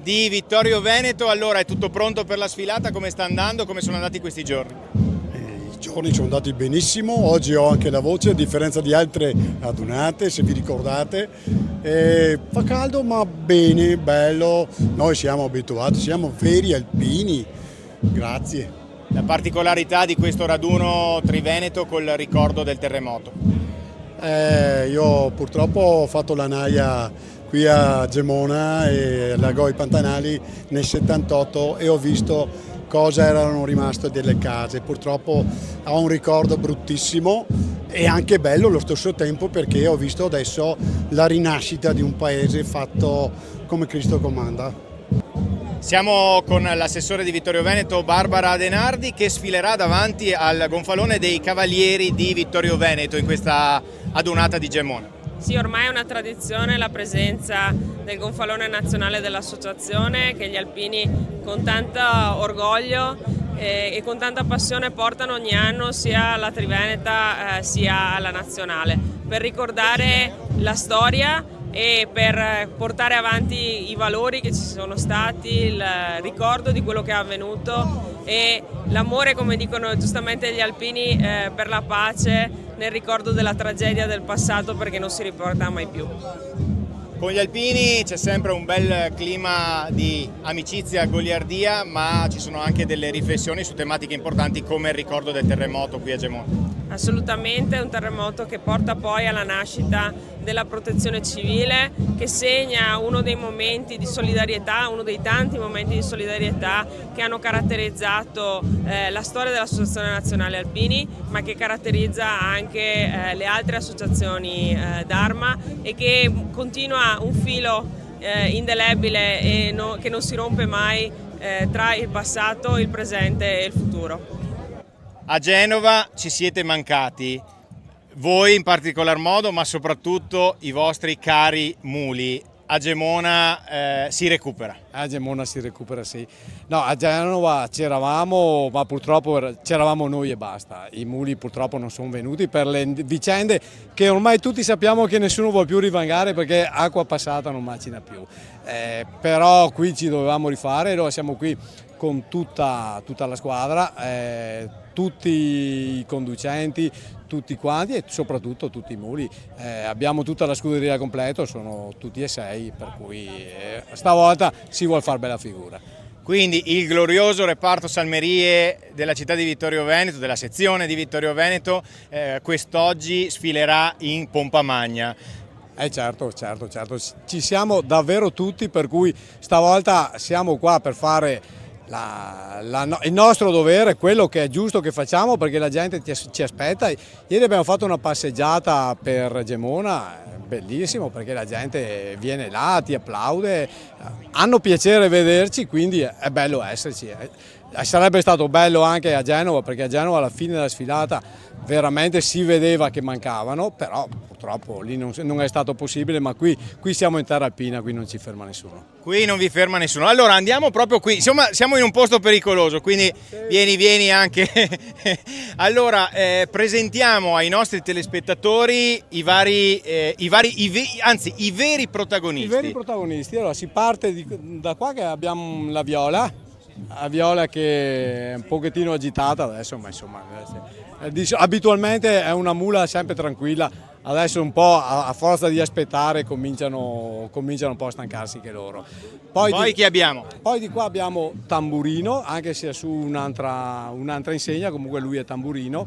di Vittorio Veneto. Allora, è tutto pronto per la sfilata? Come sta andando? Come sono andati questi giorni? I giorni sono andati benissimo, oggi ho anche la voce, a differenza di altre radunate, se vi ricordate. Fa caldo ma bene, bello, noi siamo abituati, siamo veri alpini, grazie. La particolarità di questo raduno Triveneto col ricordo del terremoto? Io purtroppo ho fatto la Naia qui a Gemona e a Lagoi Pantanali nel 78 e ho visto cosa erano rimaste delle case. Purtroppo ho un ricordo bruttissimo e anche bello allo stesso tempo perché ho visto adesso la rinascita di un paese fatto come Cristo comanda. Siamo con l'assessore di Vittorio Veneto Barbara Denardi, che sfilerà davanti al gonfalone dei cavalieri di Vittorio Veneto in questa adunata di Gemona. Sì, ormai è una tradizione la presenza del gonfalone nazionale dell'associazione, che gli alpini con tanto orgoglio e con tanta passione portano ogni anno sia alla Triveneta sia alla nazionale, per ricordare la storia e per portare avanti i valori che ci sono stati, il ricordo di quello che è avvenuto e l'amore, come dicono giustamente gli alpini, per la pace nel ricordo della tragedia del passato, perché non si riporta mai più. Con gli alpini c'è sempre un bel clima di amicizia, goliardia, ma ci sono anche delle riflessioni su tematiche importanti come il ricordo del terremoto qui a Gemona. Assolutamente, è un terremoto che porta poi alla nascita della protezione civile, che segna uno dei momenti di solidarietà, uno dei tanti momenti di solidarietà che hanno caratterizzato la storia dell'Associazione Nazionale Alpini, ma che caratterizza anche le altre associazioni d'Arma e che continua un filo indelebile e che non si rompe mai tra il passato, il presente e il futuro. A Genova ci siete mancati, voi in particolar modo, ma soprattutto i vostri cari muli. A Gemona si recupera. A Gemona si recupera, sì. No, a Genova c'eravamo, ma purtroppo c'eravamo noi e basta. I muli purtroppo non sono venuti per le vicende che ormai tutti sappiamo che nessuno vuole più rivangare, perché acqua passata non macina più. Però qui ci dovevamo rifare, allora siamo qui con tutta la squadra, tutti i conducenti, tutti quanti e soprattutto tutti i muli. Abbiamo tutta la scuderia completa, sono tutti e 6, per cui stavolta si vuol fare bella figura. Quindi il glorioso reparto Salmerie della città di Vittorio Veneto, della sezione di Vittorio Veneto, quest'oggi sfilerà in pompa magna. Certo, ci siamo davvero tutti, per cui stavolta siamo qua per fare il nostro dovere, quello che è giusto che facciamo, perché la gente ci aspetta. Ieri abbiamo fatto una passeggiata per Gemona, bellissimo, perché la gente viene là, ti applaude, hanno piacere vederci, quindi è bello esserci. Sarebbe stato bello anche a Genova, perché a Genova alla fine della sfilata veramente si vedeva che mancavano, però purtroppo lì non è stato possibile, ma qui siamo in terra alpina, qui non ci ferma nessuno. Qui non vi ferma nessuno. Allora andiamo proprio qui, insomma siamo in un posto pericoloso, quindi vieni anche. Allora presentiamo ai nostri telespettatori i veri protagonisti. I veri protagonisti, allora si parte da qua, che abbiamo la Viola che è un pochettino agitata adesso, ma insomma abitualmente è una mula sempre tranquilla, adesso un po' a forza di aspettare cominciano un po' a stancarsi che loro. Poi chi abbiamo? Poi di qua abbiamo Tamburino, anche se è su un'altra insegna, comunque lui è Tamburino.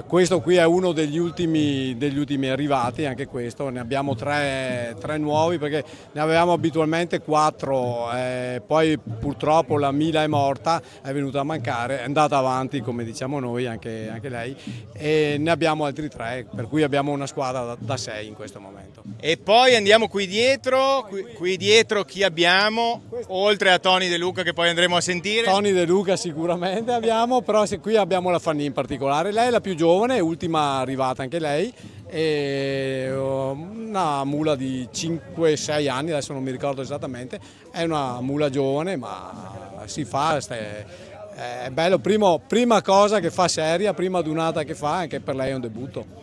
Questo qui è uno degli ultimi arrivati, anche questo, ne abbiamo tre nuovi, perché ne avevamo abitualmente 4, poi purtroppo la Mila è morta, è venuta a mancare, è andata avanti come diciamo noi, anche lei, e ne abbiamo altri 3, per cui abbiamo una squadra da 6 in questo momento. E poi andiamo qui dietro chi abbiamo? Oltre a Tony De Luca, che poi andremo a sentire. Tony De Luca sicuramente abbiamo, però qui abbiamo la Fanny in particolare, lei è la più giovane, ultima arrivata anche lei, e una mula di 5-6 anni, adesso non mi ricordo esattamente, è una mula giovane, ma si fa, è bello, prima cosa che fa seria, prima adunata che fa, anche per lei è un debutto.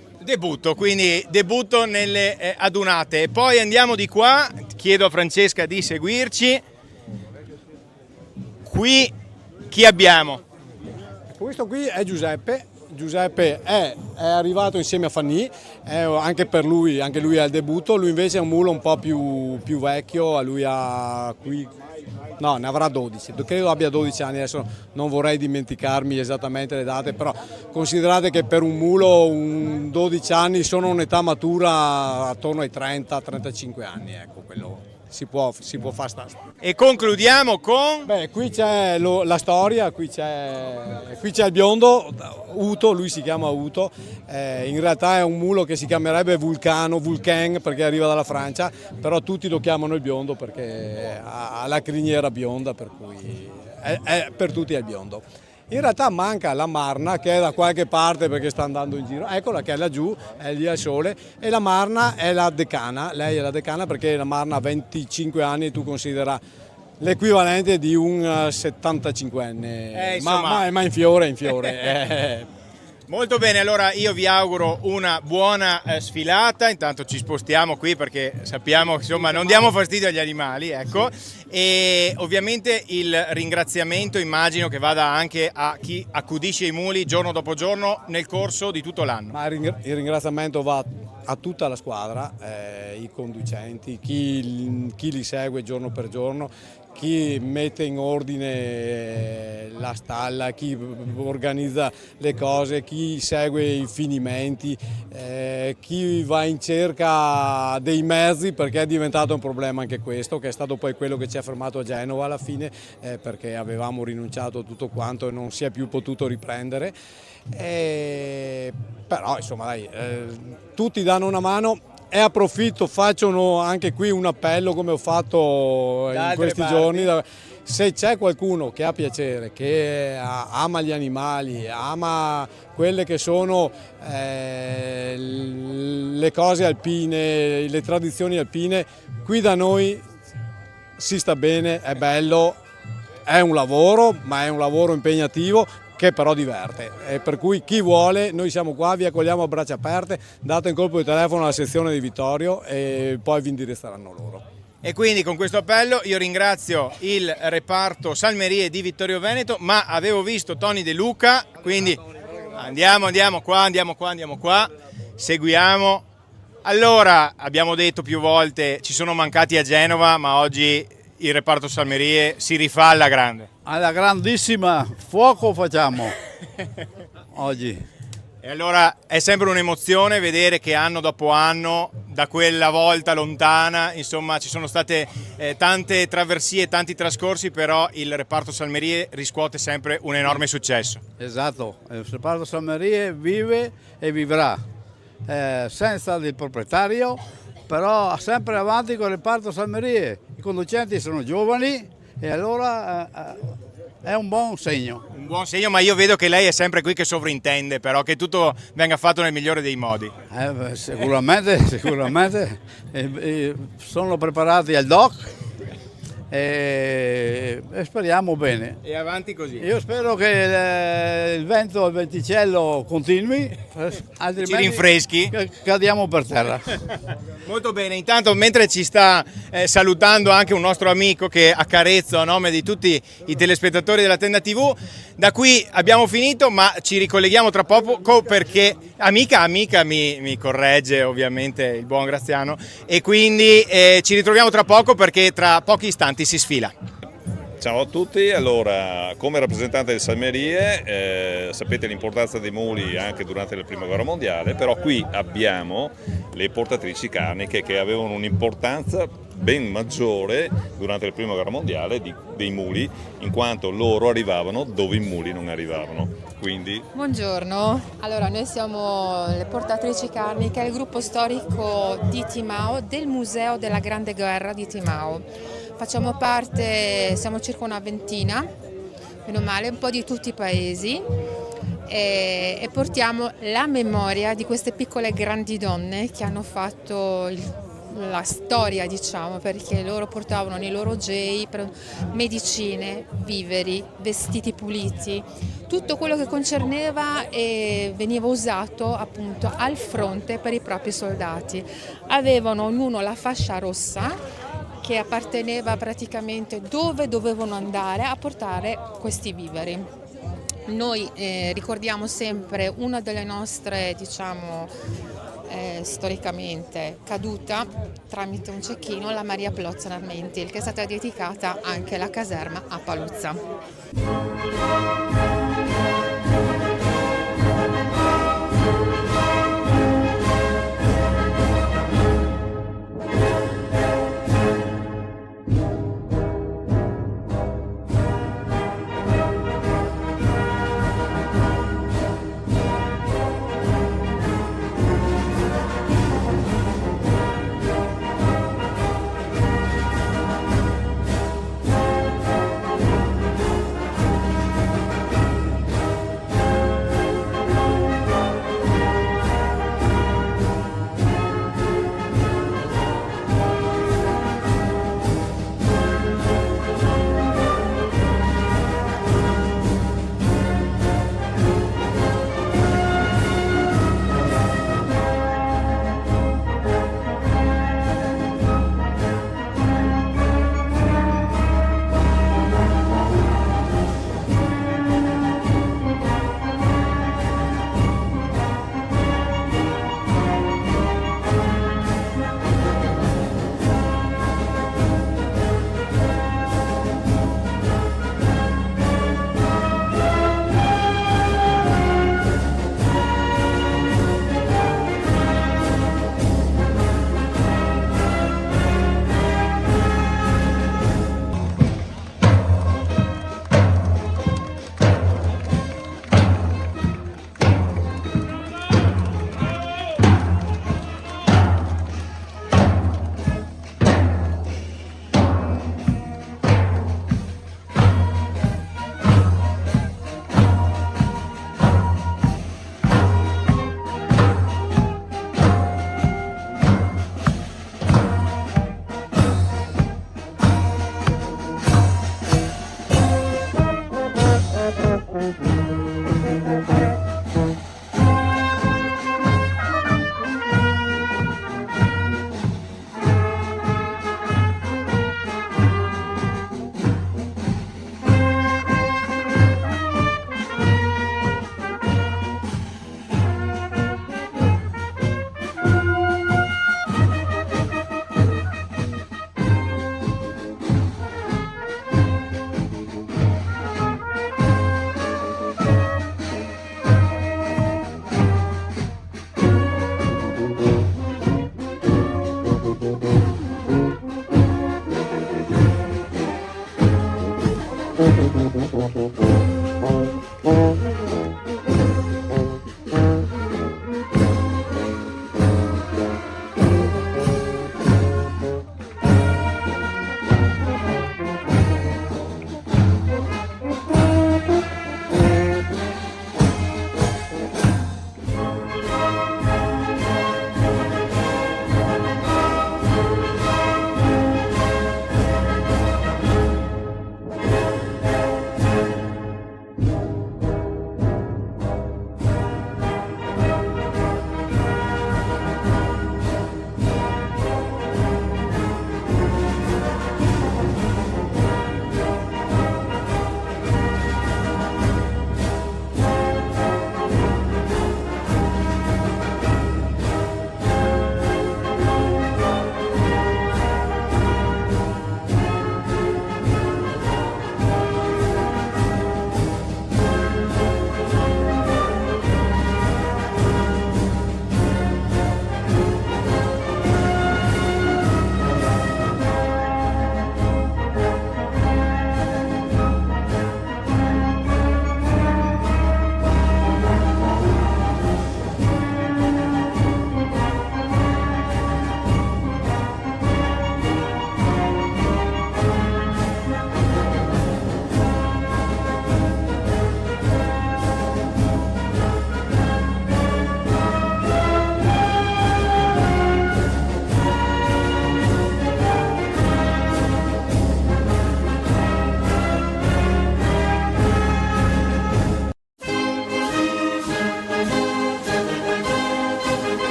Quindi debutto nelle adunate. E poi andiamo di qua, chiedo a Francesca di seguirci. Qui chi abbiamo? Questo qui è Giuseppe. Giuseppe è arrivato insieme a Fanny, anche lui è al debutto, lui invece è un mulo un po' più vecchio, lui ha qui, no, ne avrà 12, credo abbia 12 anni, adesso non vorrei dimenticarmi esattamente le date, però considerate che per un mulo 12 anni sono un'età matura attorno ai 30-35 anni, ecco quello. si può fare sta. E concludiamo con... Beh, qui c'è la storia, qui c'è il biondo, Uto, lui si chiama Uto, in realtà è un mulo che si chiamerebbe Vulcan perché arriva dalla Francia, però tutti lo chiamano il biondo perché ha la criniera bionda, per cui per tutti è il biondo. In realtà manca la Marna che è da qualche parte perché sta andando in giro, eccola che è laggiù, è lì al sole, e la Marna è la decana, lei è la decana perché la Marna ha 25 anni e tu considera l'equivalente di un 75enne, ma in fiore. Molto bene, allora io vi auguro una buona sfilata, intanto ci spostiamo qui perché sappiamo che insomma non diamo fastidio agli animali, ecco, e ovviamente il ringraziamento immagino che vada anche a chi accudisce i muli giorno dopo giorno nel corso di tutto l'anno. Ma il ringraziamento va a tutta la squadra, i conducenti, chi li segue giorno per giorno, chi mette in ordine la stalla, chi organizza le cose, chi segue i finimenti, chi va in cerca dei mezzi, perché è diventato un problema anche questo, che è stato poi quello che ci ha fermato a Genova alla fine, perché avevamo rinunciato a tutto quanto e non si è più potuto riprendere. Però insomma dai, tutti danno una mano. E approfitto, faccio anche qui un appello come ho fatto in questi giorni. Se c'è qualcuno che ha piacere, che ama gli animali, ama quelle che sono le cose alpine, le tradizioni alpine, qui da noi si sta bene, è bello, è un lavoro, ma è un lavoro impegnativo, che però diverte, e per cui chi vuole noi siamo qua, vi accogliamo a braccia aperte, date un colpo di telefono alla sezione di Vittorio e poi vi indirizzeranno loro. E quindi con questo appello io ringrazio il reparto Salmerie di Vittorio Veneto, ma avevo visto Tony De Luca, quindi andiamo qua, seguiamo. Allora, abbiamo detto più volte, ci sono mancati a Genova, ma oggi il reparto Salmerie si rifà alla grande. Alla grandissima, fuoco facciamo oggi. E allora è sempre un'emozione vedere che anno dopo anno, da quella volta lontana, insomma ci sono state tante traversie, tanti trascorsi, però il reparto Salmerie riscuote sempre un enorme successo. Esatto, il reparto Salmerie vive e vivrà, senza il proprietario, però sempre avanti con il reparto Salmerie. I conducenti sono giovani e allora è un buon segno. Un buon segno, ma io vedo che lei è sempre qui che sovrintende, però che tutto venga fatto nel migliore dei modi. Sicuramente. Sono preparati al doc e speriamo bene. E avanti così. Io spero che il vento al venticello continui, altrimenti ci rinfreschi. Cadiamo per terra. Molto bene, intanto mentre ci sta salutando anche un nostro amico che accarezzo a nome di tutti i telespettatori della Tenda TV, da qui abbiamo finito, ma ci ricolleghiamo tra poco perché amica mi corregge ovviamente il buon Graziano, e quindi ci ritroviamo tra poco perché tra pochi istanti si sfila. Ciao a tutti, allora come rappresentante del Salmerie sapete l'importanza dei muli anche durante la Prima Guerra Mondiale, però qui abbiamo le portatrici carniche che avevano un'importanza ben maggiore durante la Prima Guerra Mondiale dei muli, in quanto loro arrivavano dove i muli non arrivavano. Quindi... Buongiorno, allora noi siamo le portatrici carniche, il gruppo storico di Timao, del Museo della Grande Guerra di Timao. Facciamo parte, siamo circa una ventina, meno male, un po' di tutti i paesi, e portiamo la memoria di queste piccole grandi donne che hanno fatto la storia, diciamo, perché loro portavano nei loro gei medicine, viveri, vestiti puliti, tutto quello che concerneva e veniva usato appunto al fronte per i propri soldati. Avevano ognuno la fascia rossa che apparteneva praticamente dove dovevano andare a portare questi viveri. Noi ricordiamo sempre una delle nostre, diciamo, storicamente caduta tramite un cecchino, la Maria Plozza Armentil, che è stata dedicata anche alla caserma a Paluzza.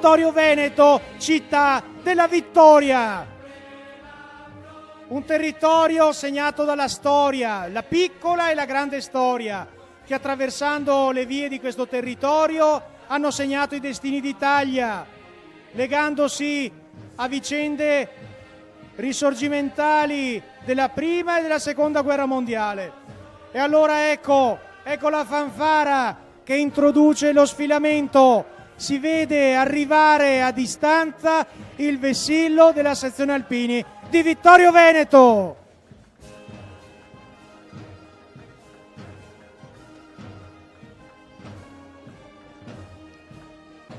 Vittorio Veneto, città della vittoria. Un territorio segnato dalla storia, la piccola e la grande storia, che attraversando le vie di questo territorio hanno segnato i destini d'Italia, legandosi a vicende risorgimentali della prima e della seconda guerra mondiale. E allora ecco la fanfara che introduce lo sfilamento. Si vede arrivare a distanza il vessillo della sezione alpini di Vittorio Veneto.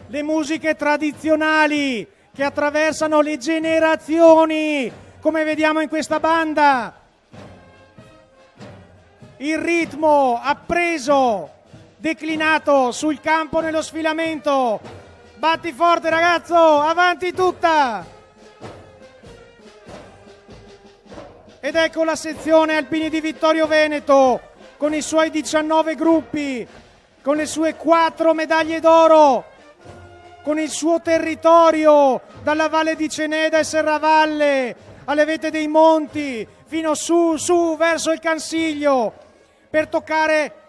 Le musiche tradizionali che attraversano le generazioni, come vediamo in questa banda. Il ritmo appreso, declinato sul campo nello sfilamento. Batti forte ragazzo, avanti tutta! Ed ecco la sezione alpini di Vittorio Veneto con i suoi 19 gruppi, con le sue 4 medaglie d'oro, con il suo territorio dalla Valle di Ceneda e Serravalle alle vette dei monti fino su verso il Cansiglio per toccare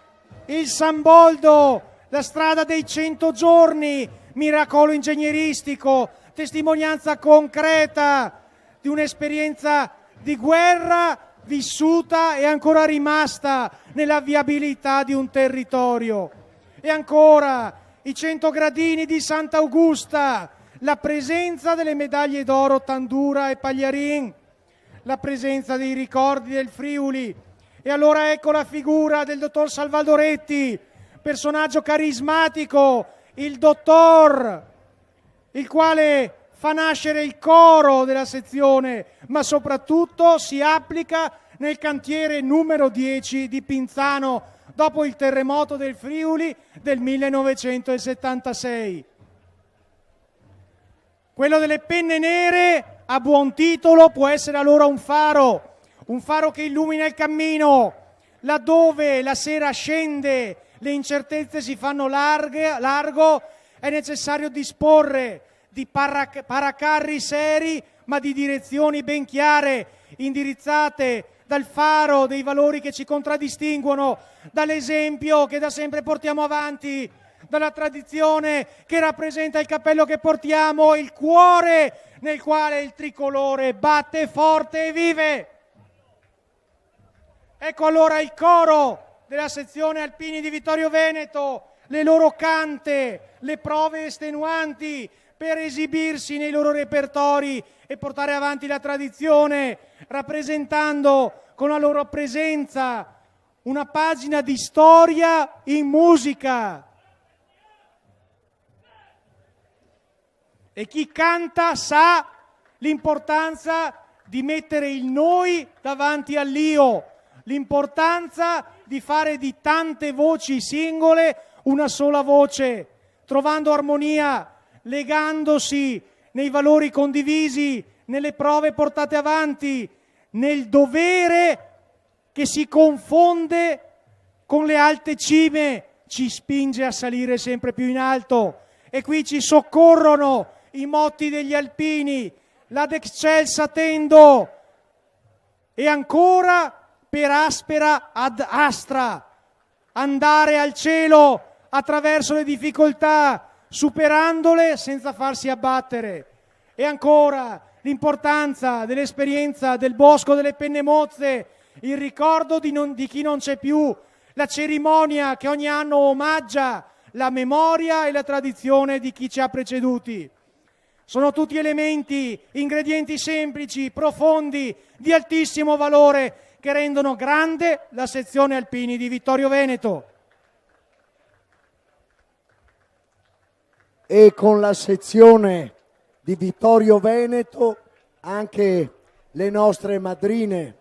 il San Boldo, la strada dei 100 giorni, miracolo ingegneristico, testimonianza concreta di un'esperienza di guerra vissuta e ancora rimasta nella viabilità di un territorio. E ancora i 100 gradini di Sant'Augusta, la presenza delle medaglie d'oro Tandura e Pagliarin, la presenza dei ricordi del Friuli. E allora ecco la figura del dottor Salvaldoretti, personaggio carismatico, il dottor, il quale fa nascere il coro della sezione, ma soprattutto si applica nel cantiere numero 10 di Pinzano, dopo il terremoto del Friuli del 1976. Quello delle penne nere, a buon titolo, può essere allora un faro che illumina il cammino, laddove la sera scende, le incertezze si fanno largo, è necessario disporre di paracarri seri, ma di direzioni ben chiare, indirizzate dal faro dei valori che ci contraddistinguono, dall'esempio che da sempre portiamo avanti, dalla tradizione che rappresenta il cappello che portiamo, il cuore nel quale il tricolore batte forte e vive. Ecco allora il coro della sezione alpini di Vittorio Veneto, le loro cante, le prove estenuanti per esibirsi nei loro repertori e portare avanti la tradizione, rappresentando con la loro presenza una pagina di storia in musica. E chi canta sa l'importanza di mettere il noi davanti all'io, l'importanza di fare di tante voci singole una sola voce, trovando armonia, legandosi nei valori condivisi, nelle prove portate avanti, nel dovere che si confonde con le alte cime, ci spinge a salire sempre più in alto. E qui ci soccorrono i motti degli alpini, l'ad excelsa tendo, e ancora per aspera ad astra, andare al cielo attraverso le difficoltà, superandole senza farsi abbattere. E ancora l'importanza dell'esperienza del Bosco delle Penne Mozze, il ricordo di chi non c'è più, la cerimonia che ogni anno omaggia la memoria e la tradizione di chi ci ha preceduti. Sono tutti elementi, ingredienti semplici, profondi, di altissimo valore, che rendono grande la sezione alpini di Vittorio Veneto. E con la sezione di Vittorio Veneto anche le nostre madrine,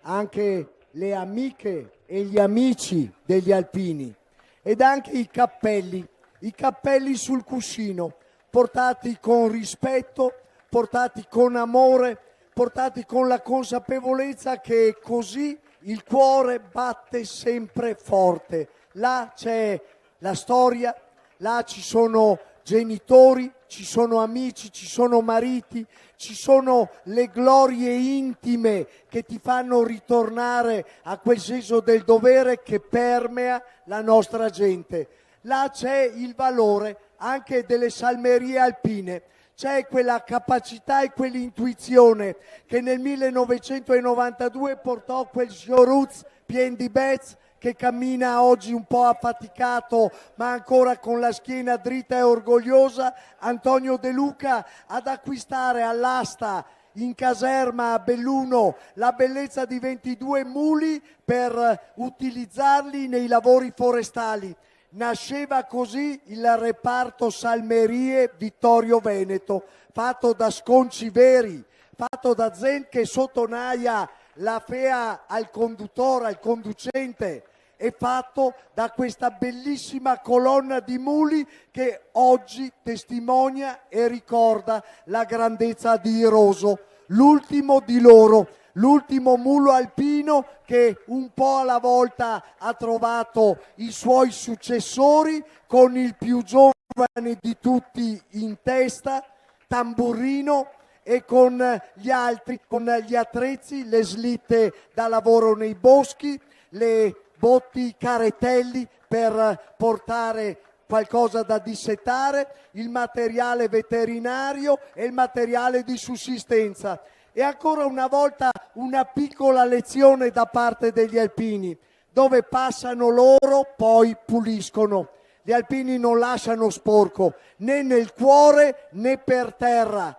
anche le amiche e gli amici degli alpini, ed anche i cappelli sul cuscino, portati con rispetto, portati con amore, portati con la consapevolezza che così il cuore batte sempre forte. Là c'è la storia, là ci sono genitori, ci sono amici, ci sono mariti, ci sono le glorie intime che ti fanno ritornare a quel senso del dovere che permea la nostra gente. Là c'è il valore anche delle salmerie alpine, c'è quella capacità e quell'intuizione che nel 1992 portò quel Gioruz Pien di Bez, che cammina oggi un po' affaticato ma ancora con la schiena dritta e orgogliosa, Antonio De Luca, ad acquistare all'asta in caserma a Belluno la bellezza di 22 muli per utilizzarli nei lavori forestali. Nasceva così il reparto Salmerie Vittorio Veneto, fatto da sconci veri, fatto da gente che sotto naia la fea al conduttore, al conducente, è fatto da questa bellissima colonna di muli che oggi testimonia e ricorda la grandezza di Iroso, l'ultimo di loro, l'ultimo mulo alpino che un po' alla volta ha trovato i suoi successori, con il più giovane di tutti in testa, tamburrino, e con gli altri, con gli attrezzi, le slitte da lavoro nei boschi, le botti caretelli per portare qualcosa da dissettare, il materiale veterinario e il materiale di sussistenza. E ancora una volta una piccola lezione da parte degli alpini: dove passano loro poi puliscono. Gli alpini non lasciano sporco né nel cuore né per terra.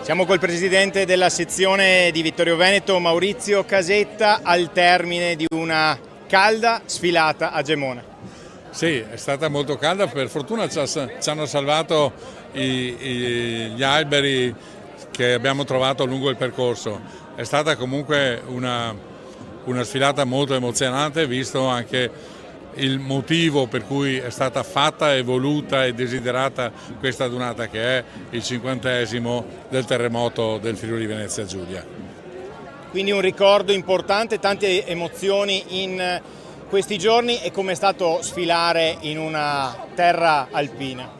Siamo col presidente della sezione di Vittorio Veneto, Maurizio Casetta, al termine di una calda sfilata a Gemona. Sì, è stata molto calda, per fortuna ci hanno salvato gli alberi che abbiamo trovato lungo il percorso. È stata comunque una sfilata molto emozionante, visto anche il motivo per cui è stata fatta e voluta e desiderata questa adunata, che è il 50° del terremoto del Friuli Venezia Giulia. Quindi un ricordo importante, tante emozioni in questi giorni. E come è stato sfilare in una terra alpina?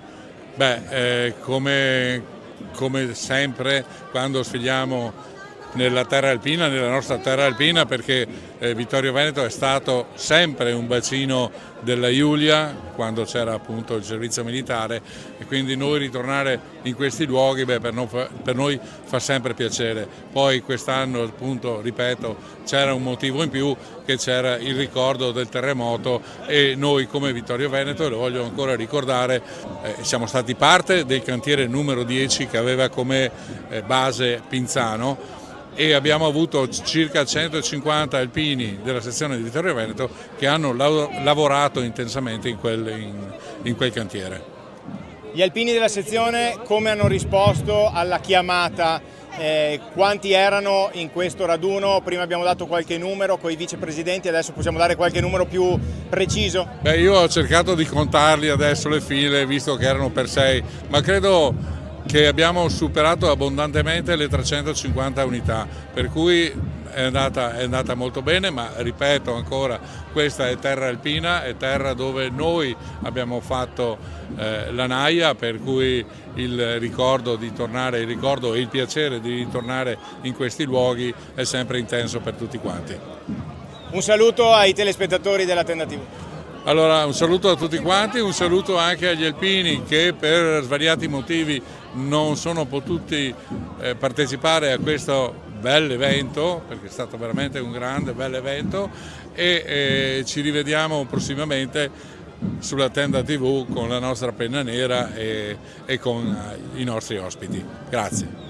Beh, come sempre quando sfiliamo nella terra alpina, nella nostra terra alpina, perché Vittorio Veneto è stato sempre un bacino della Giulia quando c'era appunto il servizio militare, e quindi noi ritornare in questi luoghi per noi fa sempre piacere. Poi quest'anno, appunto, ripeto, c'era un motivo in più, che c'era il ricordo del terremoto, e noi come Vittorio Veneto, lo voglio ancora ricordare, siamo stati parte del cantiere numero 10 che aveva come base Pinzano, e abbiamo avuto circa 150 alpini della sezione di Vittorio Veneto che hanno lavorato intensamente in quel cantiere. Gli alpini della sezione come hanno risposto alla chiamata? Quanti erano in questo raduno? Prima abbiamo dato qualche numero con i vicepresidenti, adesso possiamo dare qualche numero più preciso? Beh, io ho cercato di contarli adesso le file, visto che erano per 6, ma credo che abbiamo superato abbondantemente le 350 unità, per cui è andata molto bene, ma ripeto ancora, questa è terra alpina, è terra dove noi abbiamo fatto la naia, per cui il ricordo e il piacere di ritornare in questi luoghi è sempre intenso per tutti quanti. Un saluto ai telespettatori della Tenda TV. Allora, un saluto a tutti quanti, un saluto anche agli alpini che per svariati motivi non sono potuti partecipare a questo bel evento, perché è stato veramente un grande bel evento, e ci rivediamo prossimamente sulla Tenda TV con la nostra penna nera e con i nostri ospiti. Grazie.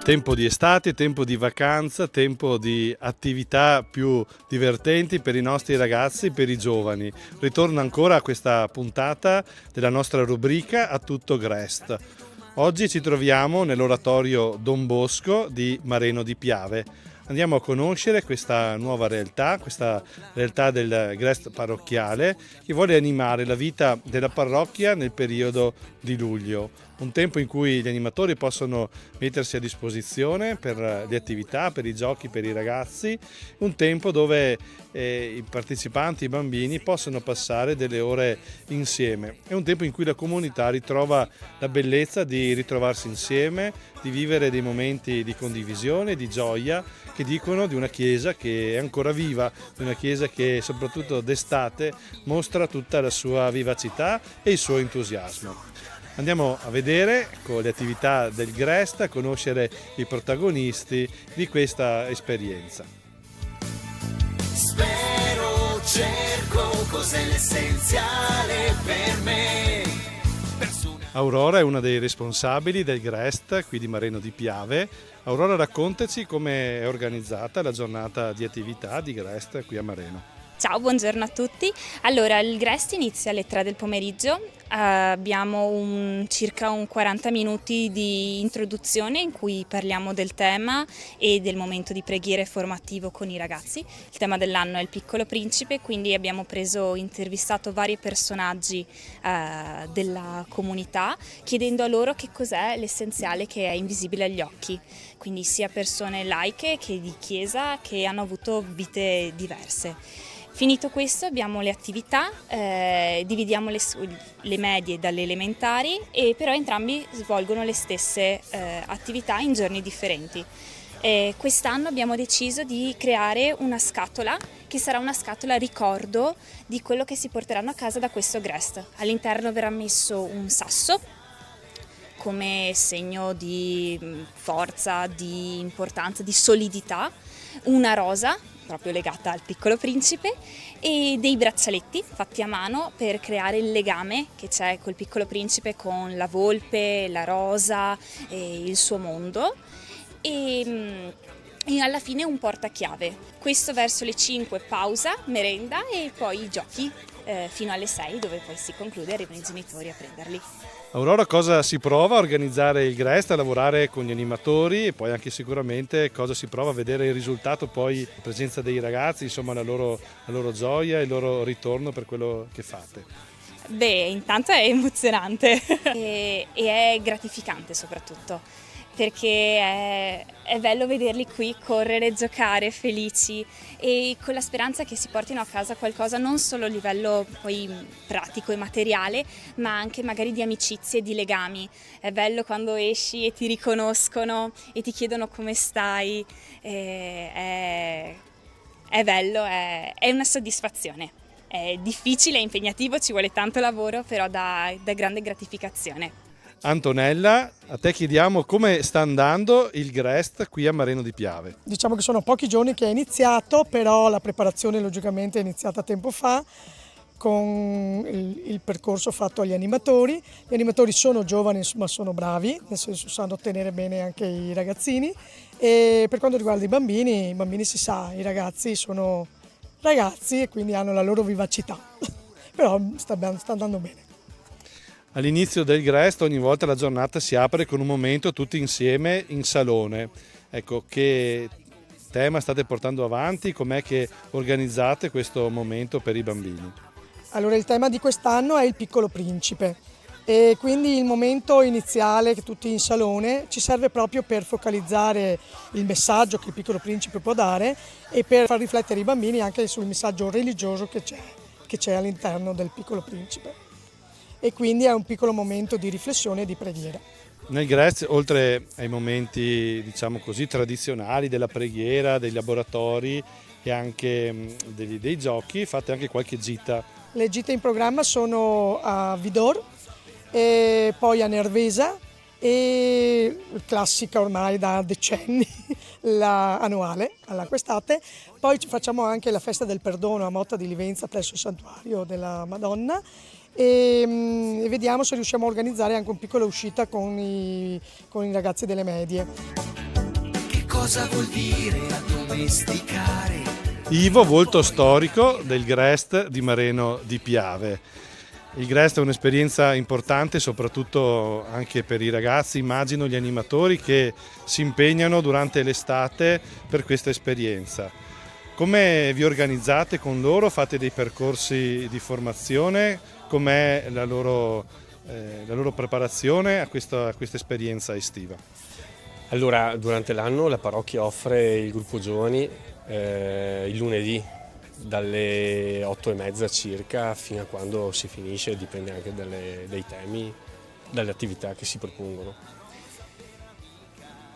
Tempo di estate, tempo di vacanza, tempo di attività più divertenti per i nostri ragazzi, per i giovani. Ritorno ancora a questa puntata della nostra rubrica A Tutto Grest. Oggi ci troviamo nell'oratorio Don Bosco di Mareno di Piave. Andiamo a conoscere questa nuova realtà, questa realtà del Grest parrocchiale che vuole animare la vita della parrocchia nel periodo di luglio. Un tempo in cui gli animatori possono mettersi a disposizione per le attività, per i giochi, per i ragazzi, un tempo dove i partecipanti, i bambini possono passare delle ore insieme. È un tempo in cui la comunità ritrova la bellezza di ritrovarsi insieme, di vivere dei momenti di condivisione, di gioia, che dicono di una chiesa che è ancora viva, di una chiesa che soprattutto d'estate mostra tutta la sua vivacità e il suo entusiasmo. Andiamo a vedere con le attività del Grest, a conoscere i protagonisti di questa esperienza. Spero, cerco, cos'è l'essenziale per me. Aurora è una dei responsabili del Grest qui di Mareno di Piave. Aurora, raccontaci come è organizzata la giornata di attività di Grest qui a Mareno. Ciao, buongiorno a tutti. Allora, il Grest inizia alle 3 del pomeriggio, abbiamo circa 40 minuti di introduzione in cui parliamo del tema e del momento di preghiera formativo con i ragazzi. Il tema dell'anno è il Piccolo Principe, quindi abbiamo intervistato vari personaggi della comunità chiedendo a loro che cos'è l'essenziale che è invisibile agli occhi, quindi sia persone laiche che di chiesa che hanno avuto vite diverse. Finito questo abbiamo le attività, dividiamo le medie dalle elementari e però entrambi svolgono le stesse attività in giorni differenti. Quest'anno abbiamo deciso di creare una scatola che sarà una scatola ricordo di quello che si porteranno a casa da questo Grest. All'interno verrà messo un sasso come segno di forza, di importanza, di solidità, una rosa proprio legata al Piccolo Principe e dei braccialetti fatti a mano per creare il legame che c'è col Piccolo Principe con la volpe, la rosa e il suo mondo e alla fine un portachiave. Questo verso le 5 pausa, merenda e poi i giochi fino alle 6 dove poi si conclude e arrivano i genitori a prenderli. Aurora, cosa si prova a organizzare il Grest, a lavorare con gli animatori e poi anche sicuramente cosa si prova a vedere il risultato, poi la presenza dei ragazzi, insomma la loro gioia e il loro ritorno per quello che fate? Beh, intanto è emozionante e è gratificante soprattutto perché è bello vederli qui correre, giocare, felici e con la speranza che si portino a casa qualcosa non solo a livello poi pratico e materiale, ma anche magari di amicizie e di legami. È bello quando esci e ti riconoscono e ti chiedono come stai, è bello, è una soddisfazione. È difficile, è impegnativo, ci vuole tanto lavoro, però dà grande gratificazione. Antonella, a te chiediamo come sta andando il Grest qui a Mareno di Piave. Diciamo che sono pochi giorni che è iniziato, però la preparazione logicamente è iniziata tempo fa con il percorso fatto agli animatori. Gli animatori sono giovani ma sono bravi, nel senso sanno tenere bene anche i ragazzini e per quanto riguarda i bambini si sa, i ragazzi sono ragazzi e quindi hanno la loro vivacità, però sta andando bene. All'inizio del Grest ogni volta la giornata si apre con un momento tutti insieme in salone. Ecco, che tema state portando avanti? Com'è che organizzate questo momento per i bambini? Allora il tema di quest'anno è il Piccolo Principe e quindi il momento iniziale che tutti in salone ci serve proprio per focalizzare il messaggio che il Piccolo Principe può dare e per far riflettere i bambini anche sul messaggio religioso che c'è all'interno del Piccolo Principe. E quindi è un piccolo momento di riflessione e di preghiera. Nel Grest, oltre ai momenti diciamo così tradizionali della preghiera, dei laboratori e anche dei giochi, fate anche qualche gita. Le gite in programma sono a Vidor, e poi a Nervesa e classica ormai da decenni, annuale all'Acquestate. Poi facciamo anche la festa del perdono a Motta di Livenza presso il santuario della Madonna e vediamo se riusciamo a organizzare anche una piccola uscita con i ragazzi delle medie. cosa vuol dire addomesticare. Ivo, volto storico del Grest di Mareno di Piave. Il Grest è un'esperienza importante soprattutto anche per i ragazzi, immagino gli animatori che si impegnano durante l'estate per questa esperienza. Come vi organizzate con loro? Fate dei percorsi di formazione? Com'è la loro preparazione a questa esperienza estiva? Allora, durante l'anno la parrocchia offre il gruppo giovani il lunedì dalle 8:30 circa fino a quando si finisce, dipende anche dai temi, dalle attività che si propongono.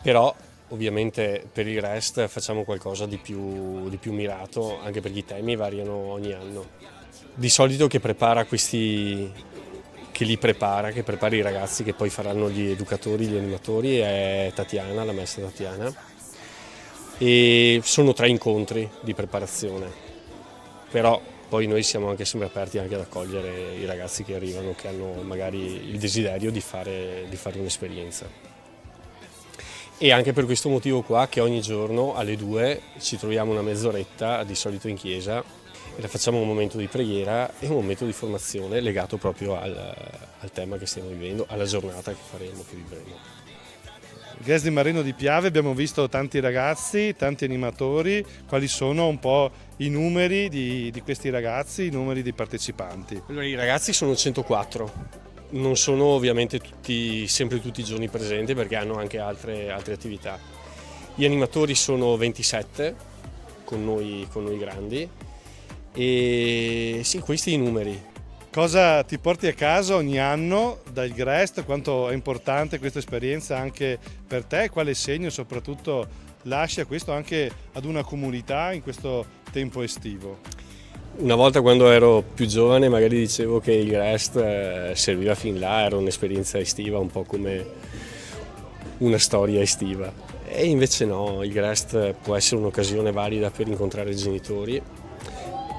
Però ovviamente per il Grest facciamo qualcosa di più mirato, anche perché i temi variano ogni anno. Di solito che prepara i ragazzi che poi faranno gli educatori, gli animatori, è Tatiana, la maestra Tatiana, e sono 3 incontri di preparazione, però poi noi siamo anche sempre aperti anche ad accogliere i ragazzi che arrivano, che hanno magari il desiderio di fare un'esperienza. E anche per questo motivo qua che ogni giorno alle 2 ci troviamo una mezz'oretta, di solito in chiesa, e facciamo un momento di preghiera e un momento di formazione legato proprio al tema che stiamo vivendo, alla giornata che vivremo. Il Grest di Mareno di Piave, abbiamo visto tanti ragazzi, tanti animatori. Quali sono un po' i numeri di questi ragazzi, i numeri dei partecipanti? Allora, i ragazzi sono 104, non sono ovviamente sempre tutti i giorni presenti perché hanno anche altre attività. Gli animatori sono 27 con noi grandi. E sì, questi i numeri. Cosa ti porti a casa ogni anno dal Grest? Quanto è importante questa esperienza anche per te? Quale segno soprattutto lascia questo anche ad una comunità in questo tempo estivo? Una volta quando ero più giovane magari dicevo che il Grest serviva fin là, era un'esperienza estiva, un po' come una storia estiva. E invece no, il Grest può essere un'occasione valida per incontrare genitori,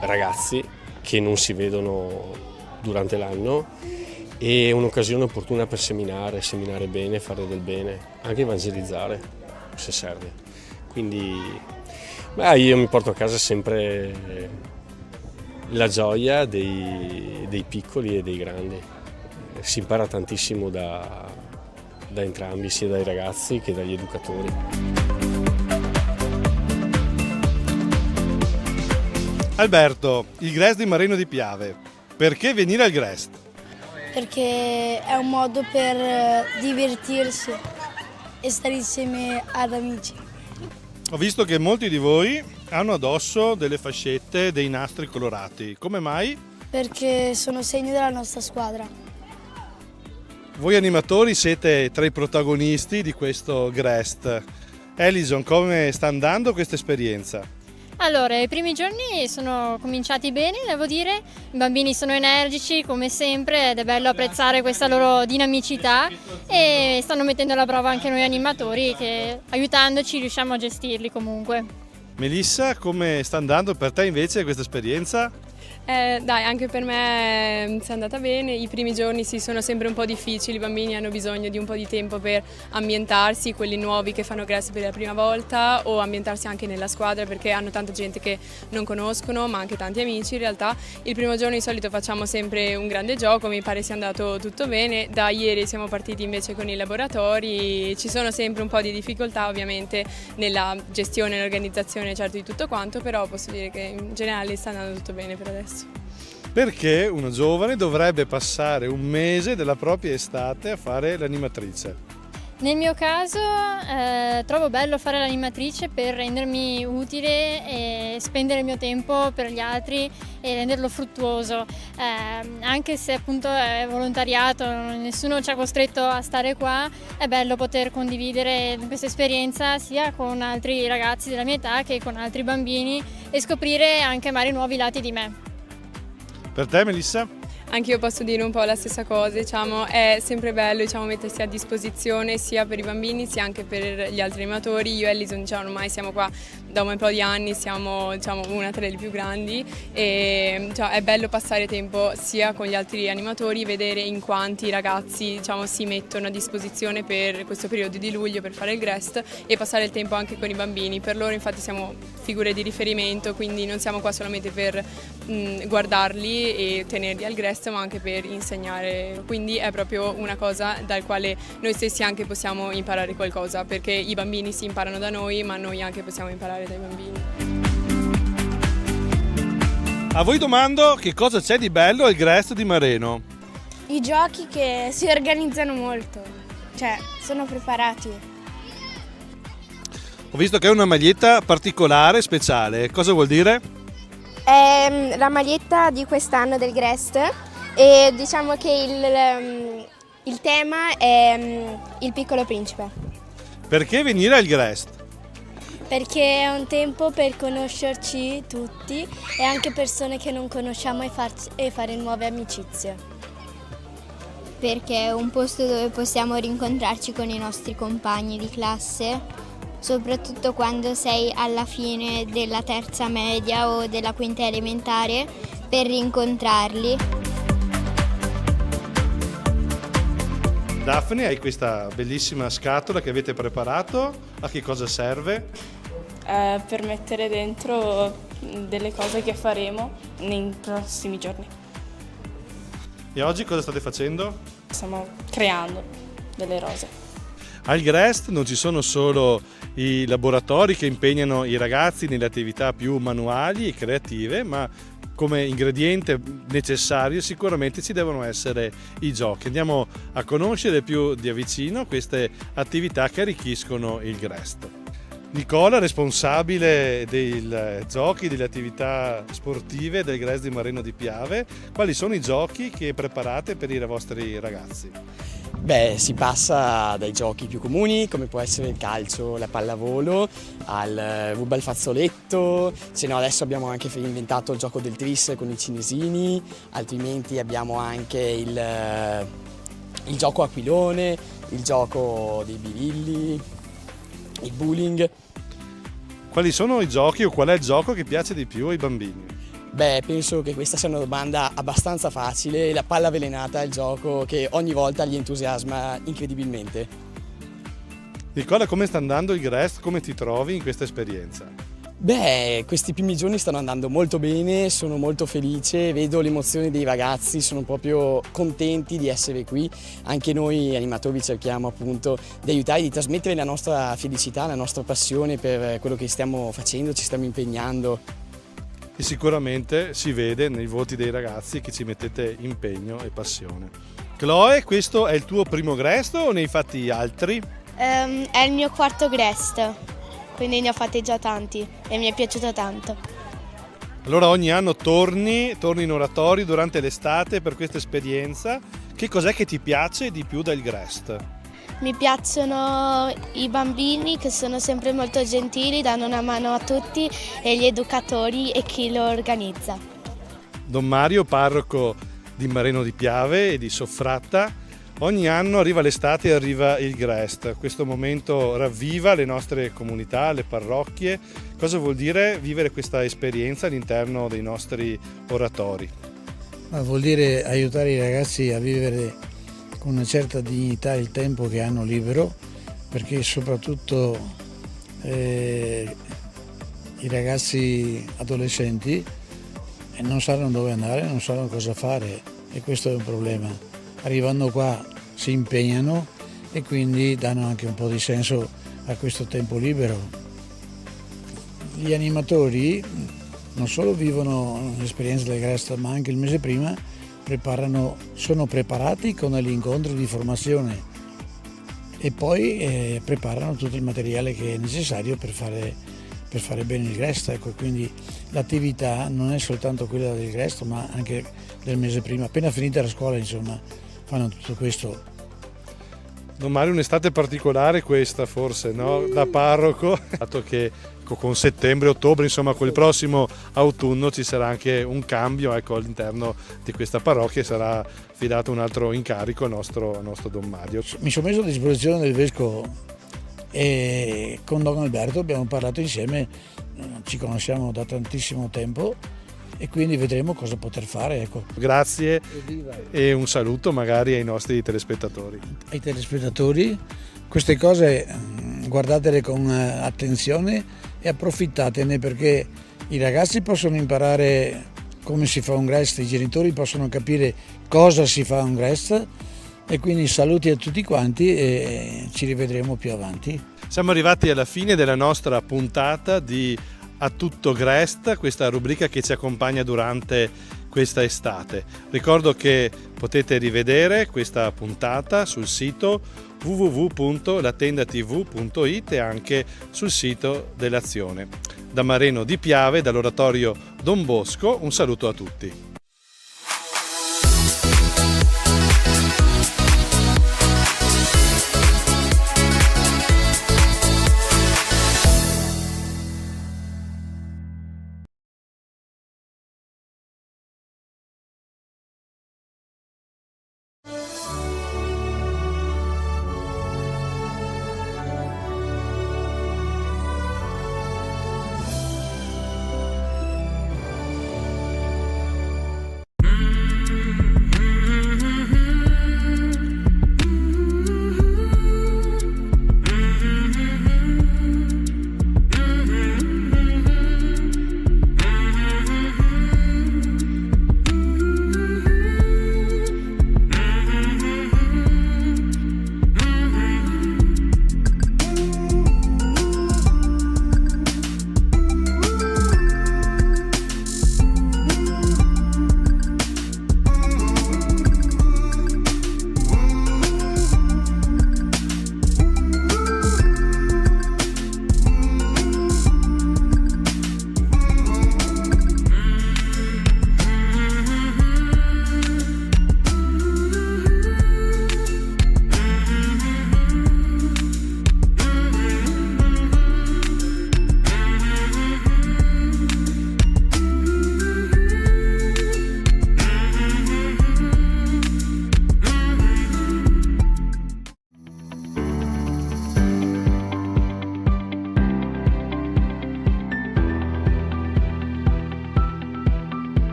ragazzi che non si vedono durante l'anno, e un'occasione opportuna per seminare bene, fare del bene, anche evangelizzare se serve. Quindi io mi porto a casa sempre la gioia dei piccoli e dei grandi. Si impara tantissimo da entrambi, sia dai ragazzi che dagli educatori. Alberto, il Grest di Mareno di Piave, perché venire al Grest? Perché è un modo per divertirsi e stare insieme ad amici. Ho visto che molti di voi hanno addosso delle fascette, dei nastri colorati. Come mai? Perché sono segno della nostra squadra. Voi animatori siete tra i protagonisti di questo Grest. Alison, come sta andando questa esperienza? Allora, i primi giorni sono cominciati bene, devo dire, i bambini sono energici come sempre ed è bello apprezzare questa loro dinamicità e stanno mettendo alla prova anche noi animatori che aiutandoci riusciamo a gestirli comunque. Melissa, come sta andando per te invece questa esperienza? Dai, anche per me è andata bene. I primi giorni sì, sono sempre un po' difficili, i bambini hanno bisogno di un po' di tempo per ambientarsi, quelli nuovi che fanno Grest per la prima volta, o ambientarsi anche nella squadra perché hanno tanta gente che non conoscono, ma anche tanti amici in realtà. Il primo giorno di solito facciamo sempre un grande gioco, mi pare sia andato tutto bene. Da ieri siamo partiti invece con i laboratori, ci sono sempre un po' di difficoltà ovviamente nella gestione e l'organizzazione certo di tutto quanto, però posso dire che in generale sta andando tutto bene per adesso. Perché una giovane dovrebbe passare un mese della propria estate a fare l'animatrice? Nel mio caso trovo bello fare l'animatrice per rendermi utile e spendere il mio tempo per gli altri e renderlo fruttuoso, anche se appunto è volontariato, nessuno ci ha costretto a stare qua, è bello poter condividere questa esperienza sia con altri ragazzi della mia età che con altri bambini e scoprire anche magari nuovi lati di me. Per te, Melissa? Anche io posso dire un po' la stessa cosa, diciamo, è sempre bello mettersi a disposizione sia per i bambini sia anche per gli altri animatori. Io e Alison ormai siamo qua da un po' di anni siamo una tra le più grandi e è bello passare tempo sia con gli altri animatori, vedere in quanti i ragazzi si mettono a disposizione per questo periodo di luglio per fare il GREST e passare il tempo anche con i bambini. Per loro infatti siamo figure di riferimento, quindi non siamo qua solamente per guardarli e tenerli al GREST, ma anche per insegnare, quindi è proprio una cosa dal quale noi stessi anche possiamo imparare qualcosa, perché i bambini si imparano da noi, ma noi anche possiamo imparare dai bambini. A voi domando che cosa c'è di bello al GREST di Mareno. I giochi che si organizzano molto, sono preparati. Ho visto che è una maglietta particolare, speciale. Cosa vuol dire? È la maglietta di quest'anno del GREST e diciamo che il tema è il Piccolo Principe. Perché venire al GREST? Perché è un tempo per conoscerci tutti e anche persone che non conosciamo e fare nuove amicizie. Perché è un posto dove possiamo rincontrarci con i nostri compagni di classe, soprattutto quando sei alla fine della terza media o della quinta elementare, per rincontrarli. Daphne, hai questa bellissima scatola che avete preparato, a che cosa serve? Per mettere dentro delle cose che faremo nei prossimi giorni. E oggi cosa state facendo? Stiamo creando delle rose. Al GREST non ci sono solo i laboratori che impegnano i ragazzi nelle attività più manuali e creative, ma come ingrediente necessario sicuramente ci devono essere i giochi. Andiamo a conoscere più da vicino queste attività che arricchiscono il GREST. Nicola, responsabile dei giochi, delle attività sportive del GREST di Mareno di Piave, quali sono i giochi che preparate per i vostri ragazzi? Beh, si passa dai giochi più comuni, come può essere il calcio, la pallavolo, al rubba al fazzoletto, se no adesso abbiamo anche inventato il gioco del tris con i cinesini, altrimenti abbiamo anche il gioco aquilone, il gioco dei birilli, il bowling. Quali sono i giochi o qual è il gioco che piace di più ai bambini? Beh, penso che questa sia una domanda abbastanza facile. La palla avvelenata è il gioco che ogni volta li entusiasma incredibilmente. Nicola, come sta andando il GREST? Come ti trovi in questa esperienza? Beh, questi primi giorni stanno andando molto bene, sono molto felice, vedo l'emozione dei ragazzi, sono proprio contenti di essere qui. Anche noi animatori cerchiamo appunto di aiutare, di trasmettere la nostra felicità, la nostra passione per quello che stiamo facendo, ci stiamo impegnando. E sicuramente si vede nei voti dei ragazzi che ci mettete impegno e passione. Chloe, questo è il tuo primo GREST o ne hai fatti altri? È il mio quarto GREST, quindi ne ho fatti già tanti e mi è piaciuto tanto. Allora ogni anno torni in oratorio durante l'estate per questa esperienza. Che cos'è che ti piace di più del GREST? Mi piacciono i bambini che sono sempre molto gentili, danno una mano a tutti e gli educatori e chi lo organizza. Don Mario, parroco di Mareno di Piave e di Soffratta, ogni anno arriva l'estate e arriva il GREST. Questo momento ravviva le nostre comunità, le parrocchie. Cosa vuol dire vivere questa esperienza all'interno dei nostri oratori? Vuol dire aiutare i ragazzi a vivere con una certa dignità il tempo che hanno libero, perché soprattutto i ragazzi adolescenti non sanno dove andare, non sanno cosa fare e questo è un problema. Arrivando qua si impegnano e quindi danno anche un po' di senso a questo tempo libero. Gli animatori non solo vivono l'esperienza del GREST ma anche il mese prima sono preparati con l'incontro di formazione e poi preparano tutto il materiale che è necessario per fare bene il GREST. Ecco, quindi l'attività non è soltanto quella del GREST ma anche del mese prima. Appena finita la scuola, insomma, fanno tutto questo. Don Mario, un'estate particolare questa forse, no? Da parroco, dato che con settembre, ottobre, insomma col prossimo autunno ci sarà anche un cambio, ecco, all'interno di questa parrocchia e sarà affidato un altro incarico al nostro Don Mario. Mi sono messo a disposizione del Vescovo e con Don Alberto abbiamo parlato insieme ci conosciamo da tantissimo tempo e quindi vedremo cosa poter fare. Ecco. Grazie e un saluto magari ai nostri telespettatori. Ai telespettatori, queste cose guardatele con attenzione e approfittatene, perché i ragazzi possono imparare come si fa un GREST, i genitori possono capire cosa si fa un GREST, e quindi saluti a tutti quanti e ci rivedremo più avanti. Siamo arrivati alla fine della nostra puntata di A Tutto GREST, questa rubrica che ci accompagna durante questa estate. Ricordo che potete rivedere questa puntata sul sito www.latendatv.it e anche sul sito dell'Azione. Da Mareno di Piave, dall'oratorio Don Bosco, un saluto a tutti.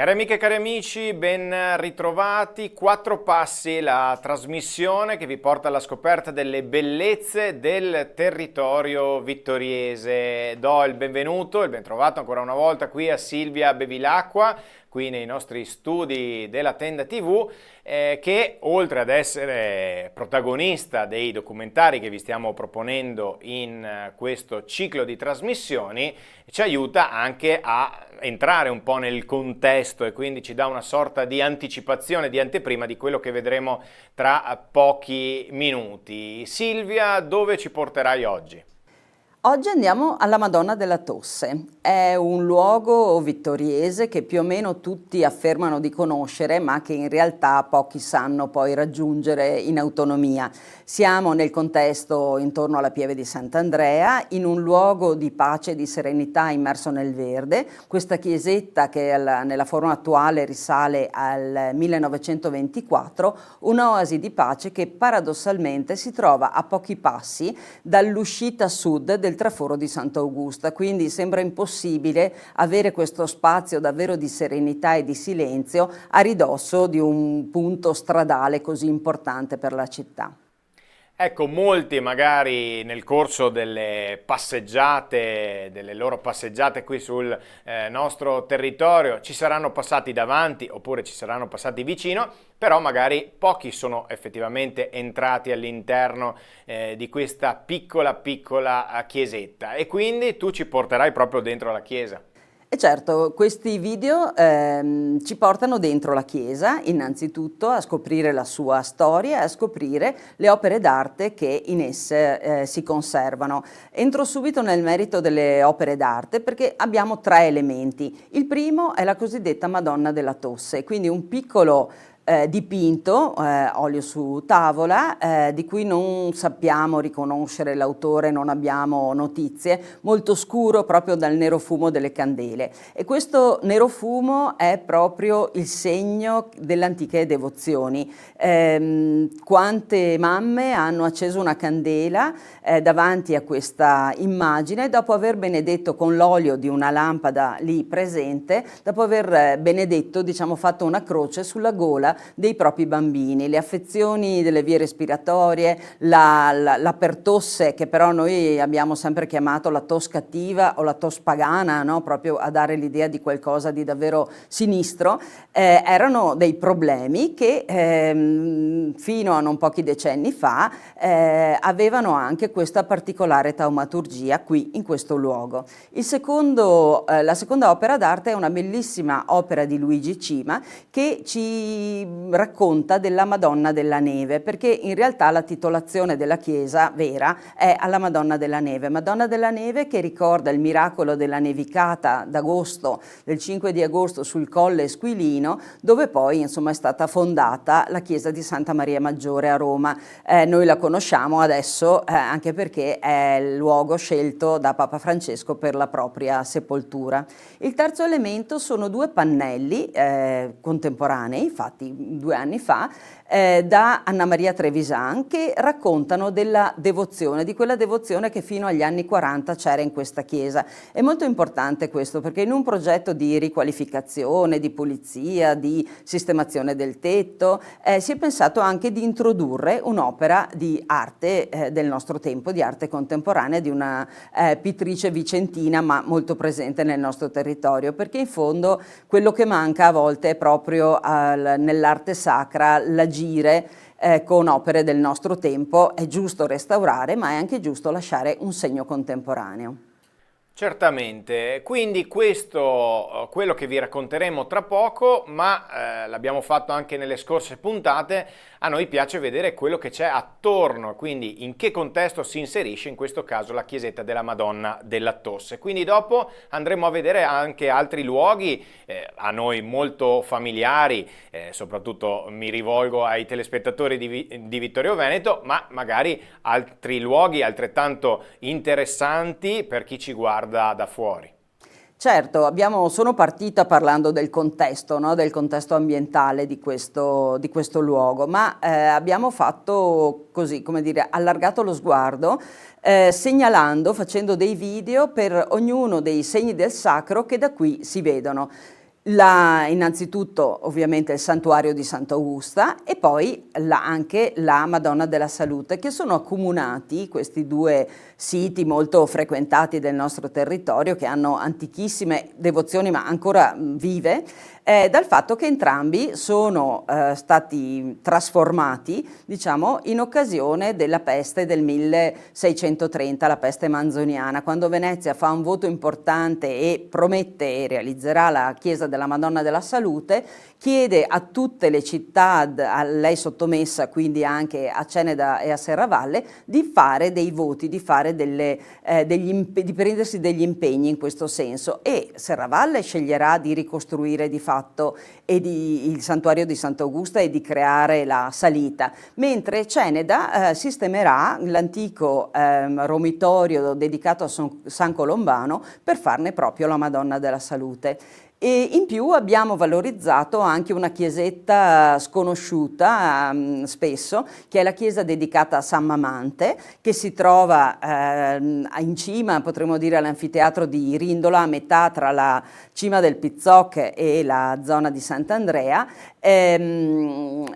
Cari amiche e cari amici, ben ritrovati. Quattro passi, la trasmissione che vi porta alla scoperta delle bellezze del territorio vittoriese. Do il benvenuto, il ben trovato ancora una volta qui a Silvia Bevilacqua, qui nei nostri studi della Tenda TV, che oltre ad essere protagonista dei documentari che vi stiamo proponendo in questo ciclo di trasmissioni, ci aiuta anche a entrare un po' nel contesto e quindi ci dà una sorta di anticipazione, di anteprima di quello che vedremo tra pochi minuti. Silvia, dove ci porterai oggi? Oggi andiamo alla Madonna della Tosse. È un luogo vittoriese che più o meno tutti affermano di conoscere, ma che in realtà pochi sanno poi raggiungere in autonomia. Siamo nel contesto intorno alla Pieve di Sant'Andrea, in un luogo di pace e di serenità immerso nel verde. Questa chiesetta, che nella forma attuale risale al 1924, un'oasi di pace che paradossalmente si trova a pochi passi dall'uscita sud del traforo di Sant'Augusta, quindi sembra impossibile avere questo spazio davvero di serenità e di silenzio a ridosso di un punto stradale così importante per la città. Ecco, molti magari nel corso delle passeggiate, delle loro passeggiate qui sul nostro territorio, ci saranno passati davanti oppure ci saranno passati vicino, però magari pochi sono effettivamente entrati all'interno di questa piccola chiesetta, e quindi tu ci porterai proprio dentro la chiesa. E certo, questi video ci portano dentro la chiesa, innanzitutto a scoprire la sua storia e a scoprire le opere d'arte che in esse si conservano. Entro subito nel merito delle opere d'arte perché abbiamo tre elementi. Il primo è la cosiddetta Madonna della Tosse, quindi un piccolo dipinto, olio su tavola, di cui non sappiamo riconoscere l'autore, non abbiamo notizie, molto scuro proprio dal nero fumo delle candele. E questo nero fumo è proprio il segno delle antiche devozioni. Quante mamme hanno acceso una candela davanti a questa immagine dopo aver benedetto con l'olio di una lampada lì presente, dopo aver benedetto, diciamo, fatto una croce sulla gola dei propri bambini. Le affezioni delle vie respiratorie, la pertosse, che però noi abbiamo sempre chiamato la tos cattiva o la tos pagana, no? Proprio a dare l'idea di qualcosa di davvero sinistro, erano dei problemi che fino a non pochi decenni fa avevano anche questa particolare taumaturgia qui in questo luogo. La seconda opera d'arte è una bellissima opera di Luigi Cima che ci racconta della Madonna della Neve, perché in realtà la titolazione della chiesa vera è alla Madonna della Neve che ricorda il miracolo della nevicata d'agosto, del 5 di agosto sul Colle Esquilino, dove poi insomma è stata fondata la chiesa di Santa Maria Maggiore a Roma. Noi la conosciamo adesso anche perché è il luogo scelto da Papa Francesco per la propria sepoltura. Il terzo elemento sono due pannelli contemporanei, fatti 2 anni fa, da Anna Maria Trevisan, che raccontano della devozione, di quella devozione che fino agli anni 40 c'era in questa chiesa. È molto importante questo perché in un progetto di riqualificazione, di pulizia, di sistemazione del tetto, si è pensato anche di introdurre un'opera di arte del nostro tempo, di arte contemporanea, di una pittrice vicentina ma molto presente nel nostro territorio, perché in fondo quello che manca a volte è proprio nell'arte sacra l'agire con opere del nostro tempo. È giusto restaurare, ma è anche giusto lasciare un segno contemporaneo. Certamente, quindi questo quello che vi racconteremo tra poco, ma l'abbiamo fatto anche nelle scorse puntate. A noi piace vedere quello che c'è attorno, quindi in che contesto si inserisce in questo caso la chiesetta della Madonna della Tosse. Quindi dopo andremo a vedere anche altri luoghi a noi molto familiari, soprattutto mi rivolgo ai telespettatori di Vittorio Veneto, ma magari altri luoghi altrettanto interessanti per chi ci guarda da fuori. Certo, sono partita parlando del contesto, no? Del contesto ambientale di questo luogo, ma abbiamo fatto così, come dire, allargato lo sguardo, segnalando, facendo dei video per ognuno dei segni del sacro che da qui si vedono. Innanzitutto ovviamente il santuario di Sant'Augusta e poi anche la Madonna della Salute, che sono accomunati, questi due siti molto frequentati del nostro territorio, che hanno antichissime devozioni ma ancora vive, dal fatto che entrambi sono stati trasformati, diciamo, in occasione della peste del 1630, la peste manzoniana, quando Venezia fa un voto importante e promette e realizzerà la chiesa della Madonna della Salute, chiede a tutte le città a lei sottomessa, quindi anche a Ceneda e a Serravalle, di fare dei voti, di fare di prendersi degli impegni in questo senso, e Serravalle sceglierà di ricostruire di fatto il santuario di Sant'Augusta e di creare la salita, mentre Ceneda sistemerà l'antico romitorio dedicato a San Colombano per farne proprio la Madonna della Salute. E in più abbiamo valorizzato anche una chiesetta sconosciuta spesso, che è la chiesa dedicata a San Mamante, che si trova in cima, potremmo dire, all'anfiteatro di Rindola, a metà tra la cima del Pizzoc e la zona di Sant'Andrea,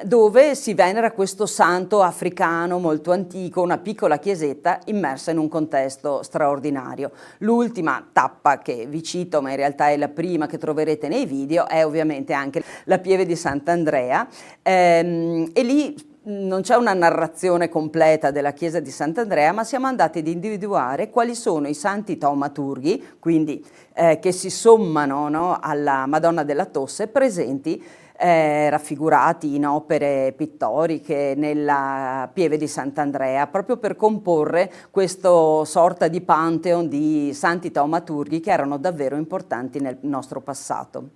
dove si venera questo santo africano molto antico, una piccola chiesetta immersa in un contesto straordinario. L'ultima tappa che vi cito, ma in realtà è la prima che troverete nei video, è ovviamente anche la Pieve di Sant'Andrea, e lì non c'è una narrazione completa della chiesa di Sant'Andrea, ma siamo andati ad individuare quali sono i santi taumaturghi, quindi che si sommano, no, alla Madonna della Tosse, presenti raffigurati in opere pittoriche nella Pieve di Sant'Andrea, proprio per comporre questo sorta di pantheon di santi taumaturghi che erano davvero importanti nel nostro passato.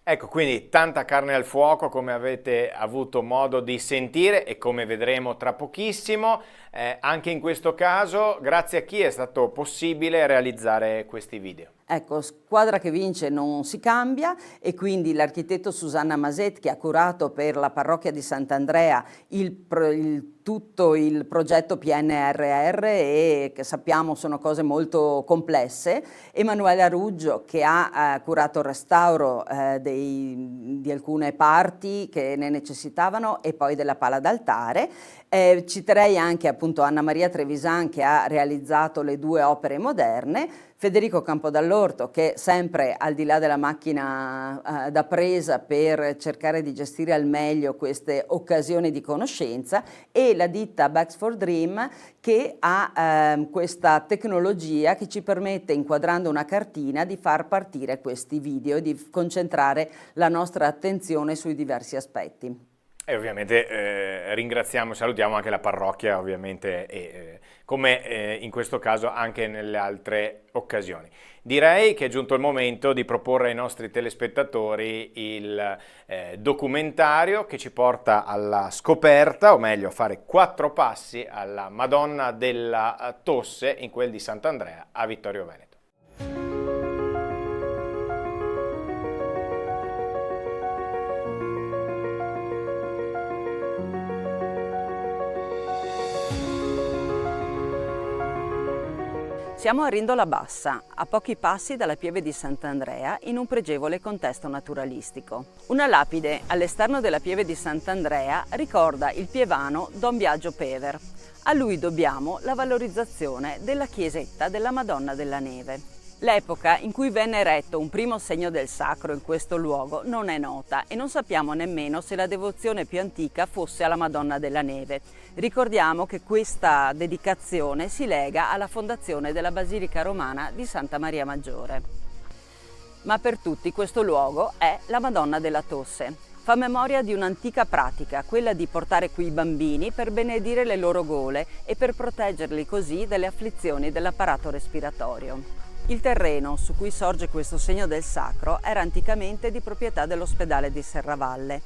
Ecco, quindi tanta carne al fuoco, come avete avuto modo di sentire e come vedremo tra pochissimo. Anche in questo caso, grazie a chi è stato possibile realizzare questi video? Ecco, squadra che vince non si cambia, e quindi l'architetto Susanna Maset, che ha curato per la parrocchia di Sant'Andrea tutto il progetto PNRR, e che sappiamo sono cose molto complesse, Emanuele Aruggio, che ha curato il restauro di alcune parti che ne necessitavano, e poi della pala d'altare. Citerei anche appunto Anna Maria Trevisan, che ha realizzato le 2 opere moderne, Federico Campodall'Orto, che sempre al di là della macchina da presa per cercare di gestire al meglio queste occasioni di conoscenza, e la ditta Bags for Dream, che ha questa tecnologia che ci permette, inquadrando una cartina, di far partire questi video e di concentrare la nostra attenzione sui diversi aspetti. E ovviamente ringraziamo e salutiamo anche la parrocchia, ovviamente, come in questo caso anche nelle altre occasioni. Direi che è giunto il momento di proporre ai nostri telespettatori il documentario che ci porta alla scoperta, o meglio a fare 4 passi alla Madonna della Tosse in quel di Sant'Andrea a Vittorio Veneto. Siamo a Rindola Bassa, a pochi passi dalla Pieve di Sant'Andrea, in un pregevole contesto naturalistico. Una lapide all'esterno della Pieve di Sant'Andrea ricorda il pievano Don Biagio Pever. A lui dobbiamo la valorizzazione della chiesetta della Madonna della Neve. L'epoca in cui venne eretto un primo segno del sacro in questo luogo non è nota, e non sappiamo nemmeno se la devozione più antica fosse alla Madonna della Neve. Ricordiamo che questa dedicazione si lega alla fondazione della Basilica Romana di Santa Maria Maggiore. Ma per tutti questo luogo è la Madonna della Tosse. Fa memoria di un'antica pratica, quella di portare qui i bambini per benedire le loro gole e per proteggerli così dalle afflizioni dell'apparato respiratorio. Il terreno su cui sorge questo segno del sacro era anticamente di proprietà dell'ospedale di Serravalle.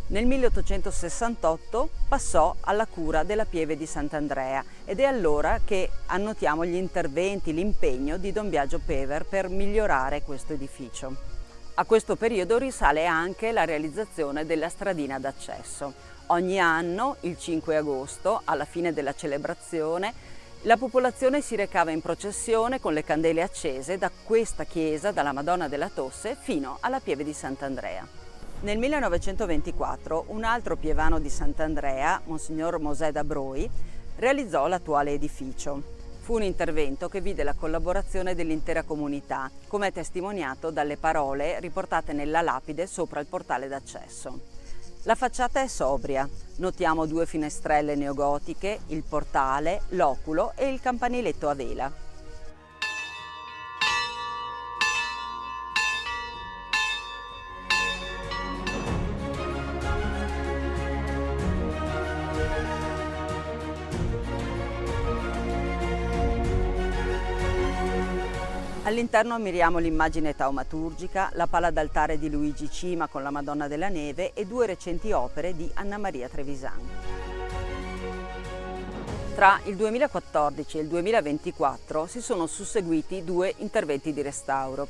Nel 1868 passò alla cura della Pieve di Sant'Andrea, ed è allora che annotiamo gli interventi, l'impegno di Don Biagio Pever per migliorare questo edificio. A questo periodo risale anche la realizzazione della stradina d'accesso. Ogni anno, il 5 agosto, alla fine della celebrazione, la popolazione si recava in processione con le candele accese da questa chiesa, dalla Madonna della Tosse, fino alla Pieve di Sant'Andrea. Nel 1924 un altro pievano di Sant'Andrea, Monsignor Mosè da Broi, realizzò l'attuale edificio. Fu un intervento che vide la collaborazione dell'intera comunità, come è testimoniato dalle parole riportate nella lapide sopra il portale d'accesso. La facciata è sobria, notiamo 2 finestrelle neogotiche, il portale, l'oculo e il campaniletto a vela. All'interno ammiriamo l'immagine taumaturgica, la pala d'altare di Luigi Cima con la Madonna della Neve e 2 recenti opere di Anna Maria Trevisan. Tra il 2014 e il 2024 si sono susseguiti 2 interventi di restauro.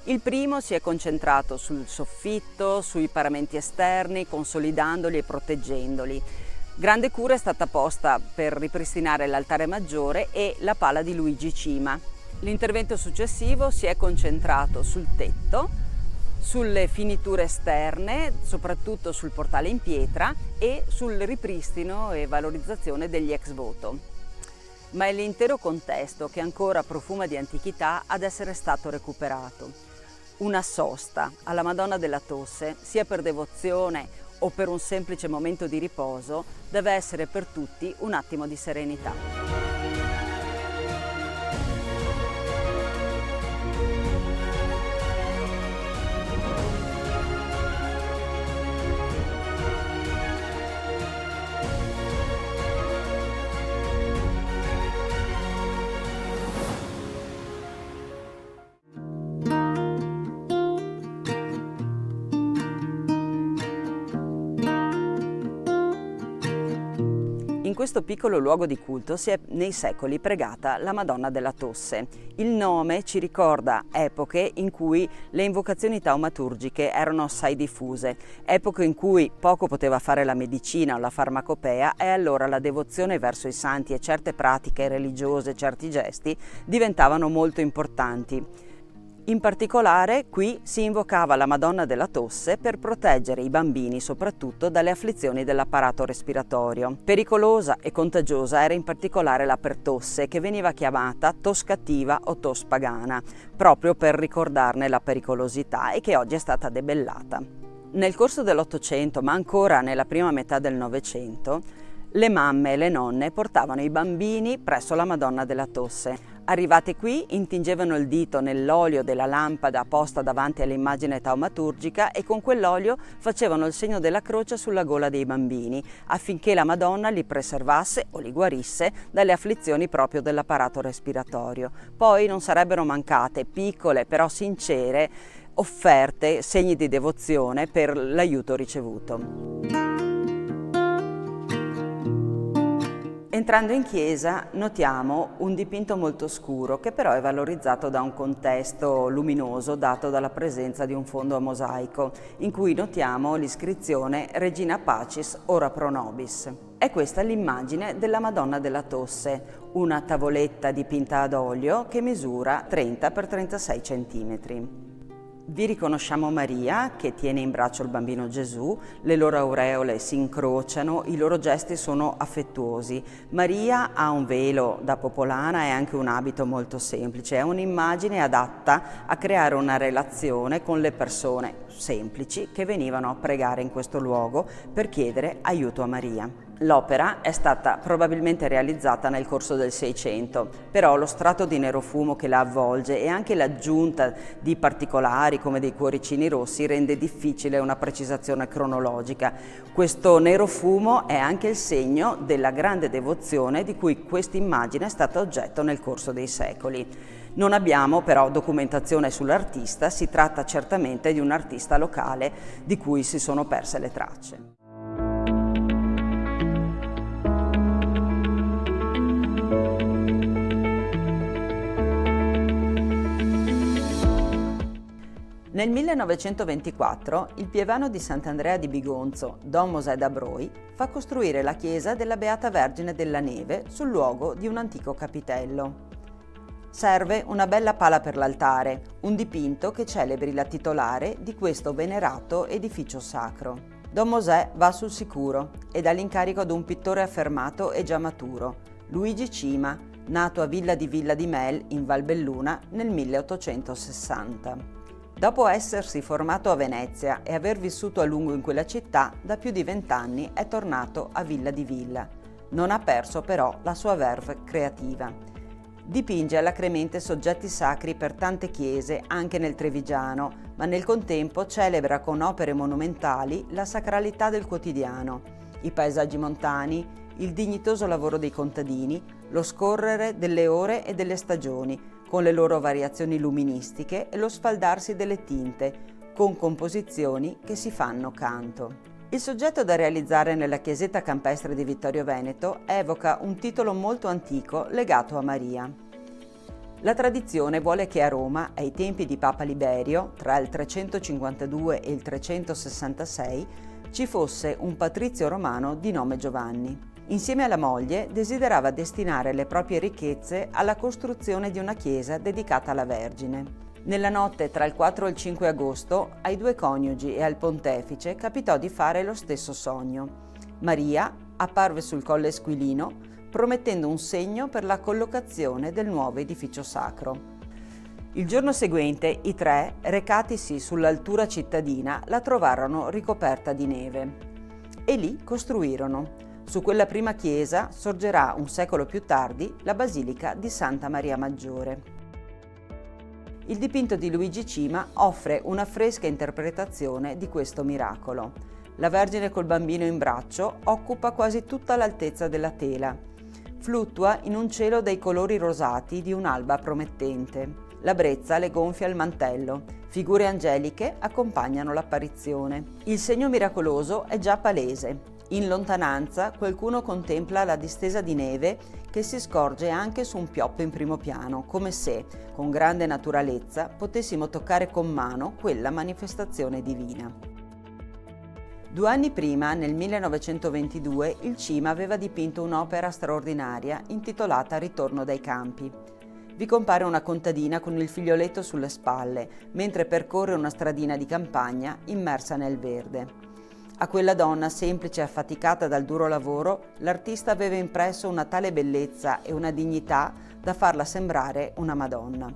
Il primo si è concentrato sul soffitto, sui paramenti esterni, consolidandoli e proteggendoli. Grande cura è stata posta per ripristinare l'altare maggiore e la pala di Luigi Cima. L'intervento successivo si è concentrato sul tetto, sulle finiture esterne, soprattutto sul portale in pietra e sul ripristino e valorizzazione degli ex voto. Ma è l'intero contesto che ancora profuma di antichità ad essere stato recuperato. Una sosta alla Madonna della Tosse, sia per devozione o per un semplice momento di riposo, deve essere per tutti un attimo di serenità. In questo piccolo luogo di culto si è nei secoli pregata la Madonna della Tosse. Il nome ci ricorda epoche in cui le invocazioni taumaturgiche erano assai diffuse, epoche in cui poco poteva fare la medicina o la farmacopea e allora la devozione verso i santi e certe pratiche religiose, certi gesti diventavano molto importanti. In particolare qui si invocava la Madonna della Tosse per proteggere i bambini soprattutto dalle afflizioni dell'apparato respiratorio. Pericolosa e contagiosa era in particolare la pertosse, che veniva chiamata tos cattiva o tos pagana, proprio per ricordarne la pericolosità e che oggi è stata debellata. Nel corso dell'Ottocento, ma ancora nella prima metà del Novecento, le mamme e le nonne portavano i bambini presso la Madonna della Tosse. Arrivate qui, intingevano il dito nell'olio della lampada posta davanti all'immagine taumaturgica e con quell'olio facevano il segno della croce sulla gola dei bambini, affinché la Madonna li preservasse o li guarisse dalle afflizioni proprio dell'apparato respiratorio. Poi non sarebbero mancate piccole però sincere offerte, segni di devozione per l'aiuto ricevuto. Entrando in chiesa notiamo un dipinto molto scuro che però è valorizzato da un contesto luminoso dato dalla presenza di un fondo a mosaico in cui notiamo l'iscrizione Regina Pacis ora pro nobis. È questa l'immagine della Madonna della Tosse, una tavoletta dipinta ad olio che misura 30 x 36 cm. Vi riconosciamo Maria che tiene in braccio il bambino Gesù, le loro aureole si incrociano, i loro gesti sono affettuosi. Maria ha un velo da popolana e anche un abito molto semplice, è un'immagine adatta a creare una relazione con le persone semplici che venivano a pregare in questo luogo per chiedere aiuto a Maria. L'opera è stata probabilmente realizzata nel corso del Seicento, però lo strato di nero fumo che la avvolge e anche l'aggiunta di particolari come dei cuoricini rossi rende difficile una precisazione cronologica. Questo nero fumo è anche il segno della grande devozione di cui questa immagine è stata oggetto nel corso dei secoli. Non abbiamo però documentazione sull'artista, si tratta certamente di un artista locale di cui si sono perse le tracce. Nel 1924 il pievano di Sant'Andrea di Bigonzo, Don Mosè da Broi, fa costruire la chiesa della Beata Vergine della Neve sul luogo di un antico capitello. Serve una bella pala per l'altare, un dipinto che celebri la titolare di questo venerato edificio sacro. Don Mosè va sul sicuro e dà l'incarico ad un pittore affermato e già maturo, Luigi Cima, nato a Villa di Mel in Valbelluna nel 1860. Dopo essersi formato a Venezia e aver vissuto a lungo in quella città, da più di 20 anni è tornato a Villa. Non ha perso però la sua verve creativa. Dipinge alacremente soggetti sacri per tante chiese, anche nel Trevigiano, ma nel contempo celebra con opere monumentali la sacralità del quotidiano, i paesaggi montani, il dignitoso lavoro dei contadini, lo scorrere delle ore e delle stagioni, con le loro variazioni luministiche e lo sfaldarsi delle tinte, con composizioni che si fanno canto. Il soggetto da realizzare nella chiesetta campestre di Vittorio Veneto evoca un titolo molto antico legato a Maria. La tradizione vuole che a Roma, ai tempi di Papa Liberio, tra il 352 e il 366, ci fosse un patrizio romano di nome Giovanni. Insieme alla moglie desiderava destinare le proprie ricchezze alla costruzione di una chiesa dedicata alla Vergine. Nella notte tra il 4 e il 5 agosto ai due coniugi e al pontefice capitò di fare lo stesso sogno. Maria apparve sul Colle Esquilino promettendo un segno per la collocazione del nuovo edificio sacro. Il giorno seguente i tre, recatisi sull'altura cittadina, la trovarono ricoperta di neve e lì costruirono. Su quella prima chiesa sorgerà un secolo più tardi la Basilica di Santa Maria Maggiore. Il dipinto di Luigi Cima offre una fresca interpretazione di questo miracolo. La Vergine col bambino in braccio occupa quasi tutta l'altezza della tela. Fluttua in un cielo dai colori rosati di un'alba promettente. La brezza le gonfia il mantello. Figure angeliche accompagnano l'apparizione. Il segno miracoloso è già palese. In lontananza qualcuno contempla la distesa di neve che si scorge anche su un pioppo in primo piano, come se, con grande naturalezza, potessimo toccare con mano quella manifestazione divina. 2 anni prima, nel 1922, il Cima aveva dipinto un'opera straordinaria intitolata Ritorno dai campi. Vi compare una contadina con il figlioletto sulle spalle, mentre percorre una stradina di campagna immersa nel verde. A quella donna semplice e affaticata dal duro lavoro, l'artista aveva impresso una tale bellezza e una dignità da farla sembrare una Madonna.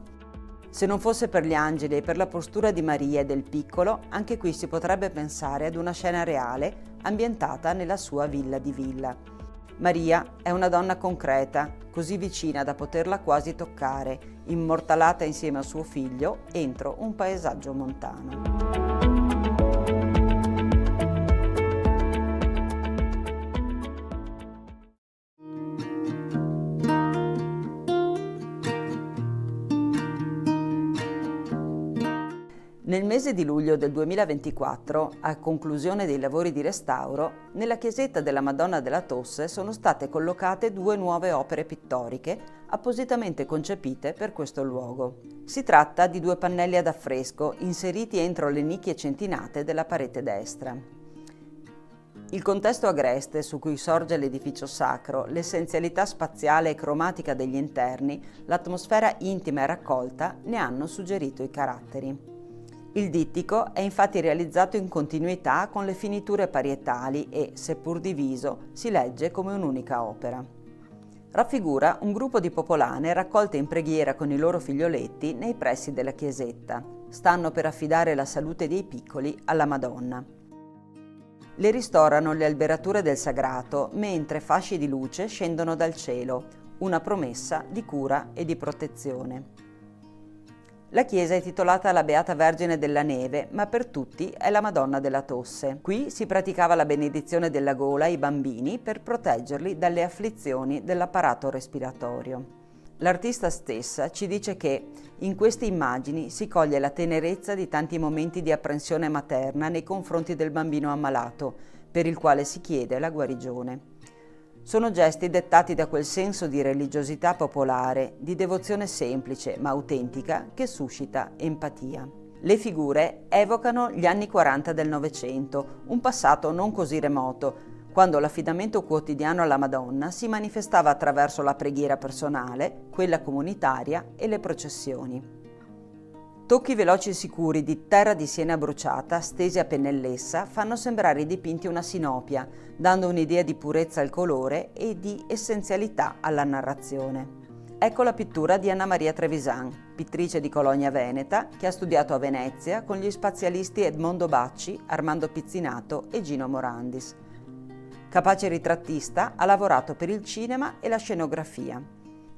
Se non fosse per gli angeli e per la postura di Maria e del piccolo, anche qui si potrebbe pensare ad una scena reale ambientata nella sua Villa. Maria è una donna concreta, così vicina da poterla quasi toccare, immortalata insieme a suo figlio entro un paesaggio montano. Nel mese di luglio del 2024, a conclusione dei lavori di restauro, nella chiesetta della Madonna della Tosse sono state collocate 2 nuove opere pittoriche appositamente concepite per questo luogo. Si tratta di 2 pannelli ad affresco inseriti entro le nicchie centinate della parete destra. Il contesto agreste su cui sorge l'edificio sacro, l'essenzialità spaziale e cromatica degli interni, l'atmosfera intima e raccolta ne hanno suggerito i caratteri. Il dittico è infatti realizzato in continuità con le finiture parietali e, seppur diviso, si legge come un'unica opera. Raffigura un gruppo di popolane raccolte in preghiera con i loro figlioletti nei pressi della chiesetta. Stanno per affidare la salute dei piccoli alla Madonna. Le ristorano le alberature del sagrato, mentre fasci di luce scendono dal cielo, una promessa di cura e di protezione. La chiesa è titolata alla Beata Vergine della Neve, ma per tutti è la Madonna della Tosse. Qui si praticava la benedizione della gola ai bambini per proteggerli dalle afflizioni dell'apparato respiratorio. L'artista stessa ci dice che in queste immagini si coglie la tenerezza di tanti momenti di apprensione materna nei confronti del bambino ammalato, per il quale si chiede la guarigione. Sono gesti dettati da quel senso di religiosità popolare, di devozione semplice ma autentica che suscita empatia. Le figure evocano gli anni 40 del Novecento, un passato non così remoto, quando l'affidamento quotidiano alla Madonna si manifestava attraverso la preghiera personale, quella comunitaria e le processioni. Tocchi veloci e sicuri di terra di siena bruciata, stesi a pennellessa, fanno sembrare i dipinti una sinopia, dando un'idea di purezza al colore e di essenzialità alla narrazione. Ecco la pittura di Anna Maria Trevisan, pittrice di Colonia Veneta, che ha studiato a Venezia con gli spazialisti Edmondo Bacci, Armando Pizzinato e Gino Morandis. Capace ritrattista, ha lavorato per il cinema e la scenografia.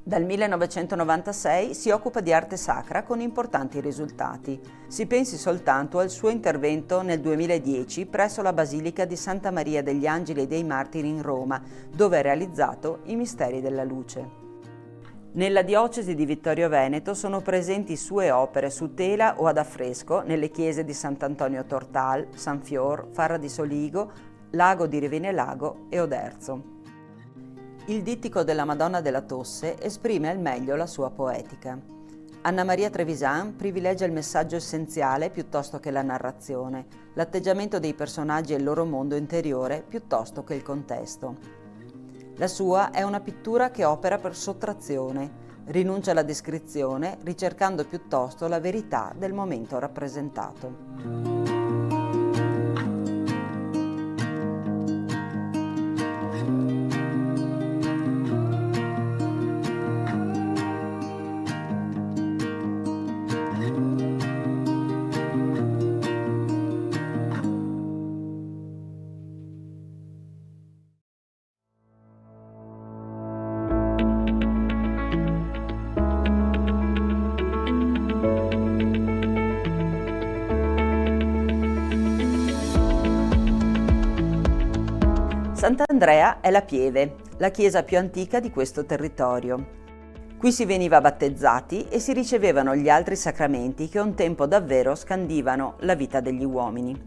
Dal 1996 si occupa di arte sacra con importanti risultati. Si pensi soltanto al suo intervento nel 2010 presso la Basilica di Santa Maria degli Angeli e dei Martiri in Roma, dove ha realizzato i Misteri della Luce. Nella diocesi di Vittorio Veneto sono presenti sue opere su tela o ad affresco nelle chiese di Sant'Antonio Tortal, San Fior, Farra di Soligo, Lago di Rivinelago e Oderzo. Il dittico della Madonna della Tosse esprime al meglio la sua poetica. Anna Maria Trevisan privilegia il messaggio essenziale piuttosto che la narrazione, l'atteggiamento dei personaggi e il loro mondo interiore piuttosto che il contesto. La sua è una pittura che opera per sottrazione, rinuncia alla descrizione, ricercando piuttosto la verità del momento rappresentato. Sant'Andrea è la Pieve, la chiesa più antica di questo territorio. Qui si veniva battezzati e si ricevevano gli altri sacramenti che un tempo davvero scandivano la vita degli uomini.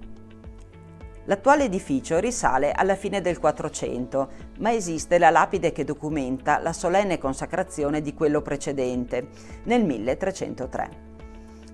L'attuale edificio risale alla fine del 400, ma esiste la lapide che documenta la solenne consacrazione di quello precedente, nel 1303.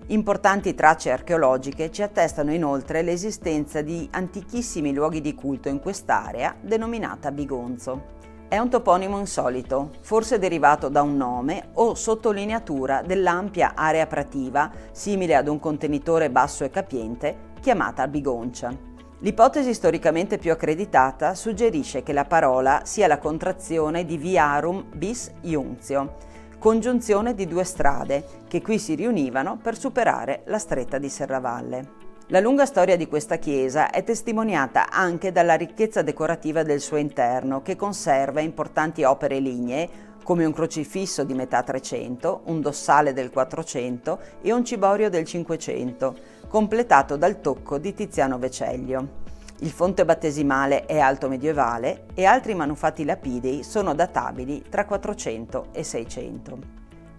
Importanti tracce archeologiche ci attestano inoltre l'esistenza di antichissimi luoghi di culto in quest'area denominata Bigonzo. È un toponimo insolito, forse derivato da un nome o sottolineatura dell'ampia area prativa, simile ad un contenitore basso e capiente, chiamata Bigoncia. L'ipotesi storicamente più accreditata suggerisce che la parola sia la contrazione di Viarum bis Iunzio, congiunzione di due strade che qui si riunivano per superare la stretta di Serravalle. La lunga storia di questa chiesa è testimoniata anche dalla ricchezza decorativa del suo interno, che conserva importanti opere lignee come un crocifisso di metà 300, un dossale del 400 e un ciborio del 500, completato dal tocco di Tiziano Veceglio. Il fonte battesimale è alto medievale e altri manufatti lapidei sono databili tra 400 e 600.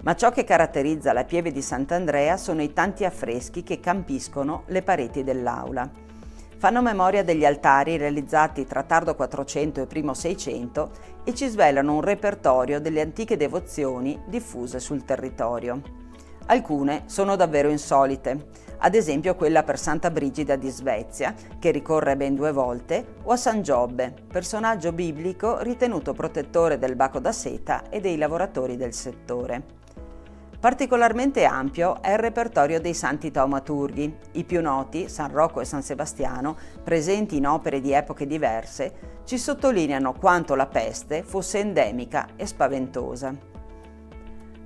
Ma ciò che caratterizza la Pieve di Sant'Andrea sono i tanti affreschi che campiscono le pareti dell'aula. Fanno memoria degli altari realizzati tra tardo 400 e primo 600 e ci svelano un repertorio delle antiche devozioni diffuse sul territorio. Alcune sono davvero insolite, ad esempio quella per Santa Brigida di Svezia, che ricorre ben 2 volte, o a San Giobbe, personaggio biblico ritenuto protettore del baco da seta e dei lavoratori del settore. Particolarmente ampio è il repertorio dei santi taumaturghi. I più noti, San Rocco e San Sebastiano, presenti in opere di epoche diverse, ci sottolineano quanto la peste fosse endemica e spaventosa.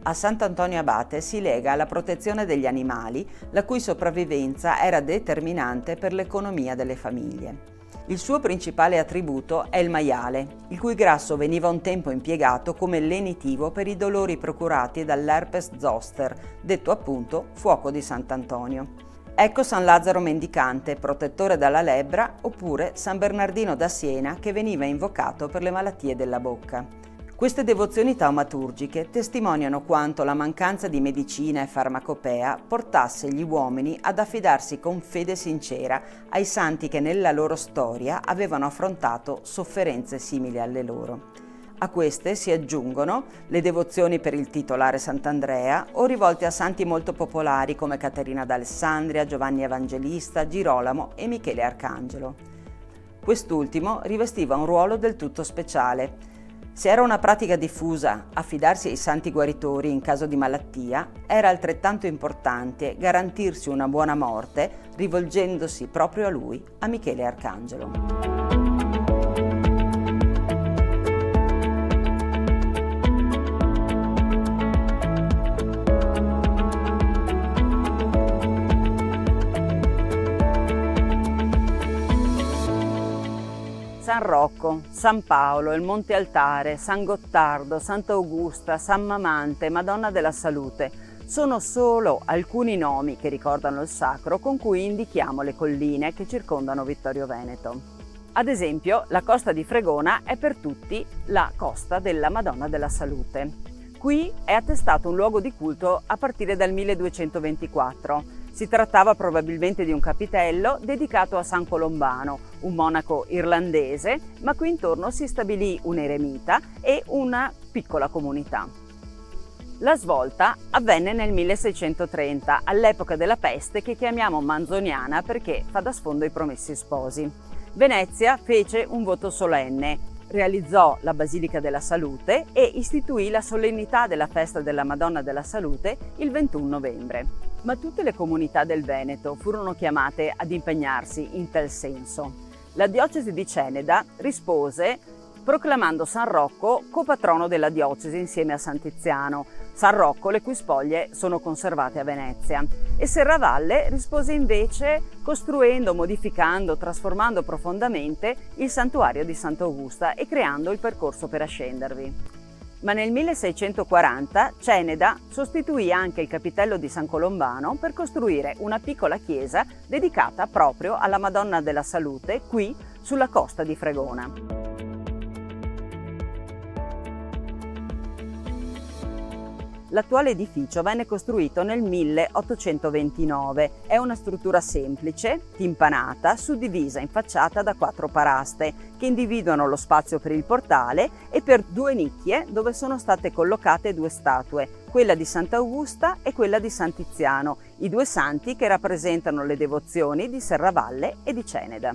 A Sant'Antonio Abate si lega alla protezione degli animali, la cui sopravvivenza era determinante per l'economia delle famiglie. Il suo principale attributo è il maiale, il cui grasso veniva un tempo impiegato come lenitivo per i dolori procurati dall'herpes zoster, detto appunto fuoco di Sant'Antonio. Ecco San Lazzaro Mendicante, protettore dalla lebbra, oppure San Bernardino da Siena, che veniva invocato per le malattie della bocca. Queste devozioni taumaturgiche testimoniano quanto la mancanza di medicina e farmacopea portasse gli uomini ad affidarsi con fede sincera ai santi che nella loro storia avevano affrontato sofferenze simili alle loro. A queste si aggiungono le devozioni per il titolare Sant'Andrea o rivolte a santi molto popolari come Caterina d'Alessandria, Giovanni Evangelista, Girolamo e Michele Arcangelo. Quest'ultimo rivestiva un ruolo del tutto speciale. Se era una pratica diffusa affidarsi ai santi guaritori in caso di malattia, era altrettanto importante garantirsi una buona morte rivolgendosi proprio a lui, a Michele Arcangelo. Rocco, San Paolo, il Monte Altare, San Gottardo, Santa Augusta, San Mamante, Madonna della Salute sono solo alcuni nomi che ricordano il sacro con cui indichiamo le colline che circondano Vittorio Veneto. Ad esempio, la costa di Fregona è per tutti la costa della Madonna della Salute. Qui è attestato un luogo di culto a partire dal 1224. Si trattava probabilmente di un capitello dedicato a San Colombano, un monaco irlandese, ma qui intorno si stabilì un eremita e una piccola comunità. La svolta avvenne nel 1630, all'epoca della peste che chiamiamo manzoniana perché fa da sfondo ai Promessi Sposi. Venezia fece un voto solenne, realizzò la Basilica della Salute e istituì la solennità della festa della Madonna della Salute il 21 novembre. Ma tutte le comunità del Veneto furono chiamate ad impegnarsi in tal senso. La diocesi di Ceneda rispose proclamando San Rocco copatrono della diocesi insieme a San Tiziano, San Rocco le cui spoglie sono conservate a Venezia, e Serravalle rispose invece costruendo, modificando, trasformando profondamente il santuario di Sant'Augusta e creando il percorso per ascendervi. Ma nel 1640 Ceneda sostituì anche il capitello di San Colombano per costruire una piccola chiesa dedicata proprio alla Madonna della Salute qui sulla costa di Fregona. L'attuale edificio venne costruito nel 1829. È una struttura semplice, timpanata, suddivisa in facciata da 4 paraste che individuano lo spazio per il portale e per 2 nicchie dove sono state collocate 2 statue, quella di Sant'Augusta e quella di San Tiziano, i 2 santi che rappresentano le devozioni di Serravalle e di Ceneda.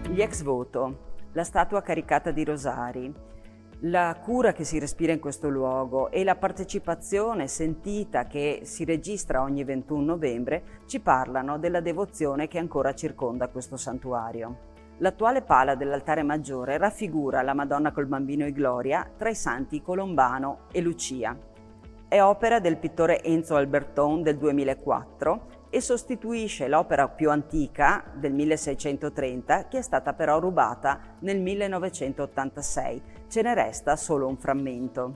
Gli ex voto, la statua caricata di rosari, la cura che si respira in questo luogo e la partecipazione sentita che si registra ogni 21 novembre ci parlano della devozione che ancora circonda questo santuario. L'attuale pala dell'altare maggiore raffigura la Madonna col Bambino e Gloria tra i santi Colombano e Lucia. È opera del pittore Enzo Alberton del 2004 e sostituisce l'opera più antica del 1630 che è stata però rubata nel 1986. Ce ne resta solo un frammento.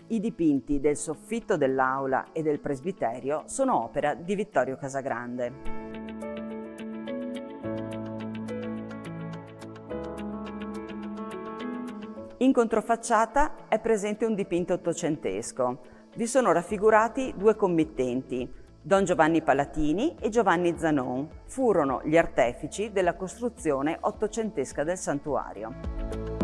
I dipinti del soffitto dell'aula e del presbiterio sono opera di Vittorio Casagrande. In controfacciata è presente un dipinto ottocentesco. Vi sono raffigurati 2 committenti, Don Giovanni Palatini e Giovanni Zanon. Furono gli artefici della costruzione ottocentesca del santuario.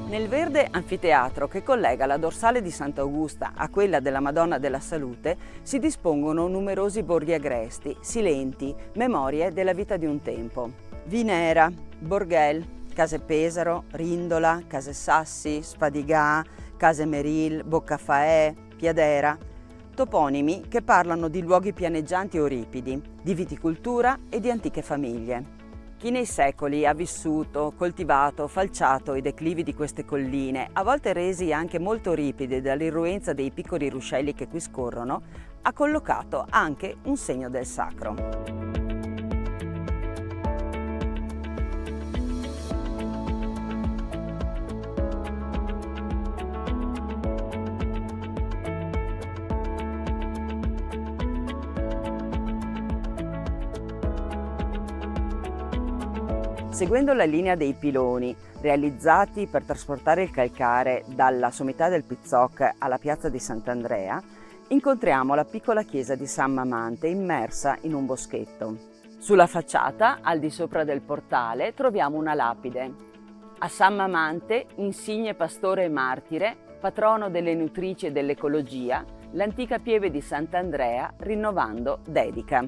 Nel verde anfiteatro che collega la dorsale di Sant'Augusta a quella della Madonna della Salute si dispongono numerosi borghi agresti, silenti, memorie della vita di un tempo. Vinera, Borghel, Case Pesaro, Rindola, Case Sassi, Spadigà, Case Meril, Boccafaè, Piadera, toponimi che parlano di luoghi pianeggianti o ripidi, di viticoltura e di antiche famiglie. Chi nei secoli ha vissuto, coltivato, falciato i declivi di queste colline, a volte resi anche molto ripidi dall'irruenza dei piccoli ruscelli che qui scorrono, ha collocato anche un segno del sacro. Seguendo la linea dei piloni realizzati per trasportare il calcare dalla sommità del Pizzoc alla piazza di Sant'Andrea, incontriamo la piccola chiesa di San Mamante immersa in un boschetto. Sulla facciata, al di sopra del portale, troviamo una lapide. A San Mamante, insigne pastore e martire, patrono delle nutrici e dell'ecologia, l'antica pieve di Sant'Andrea, rinnovando, dedica.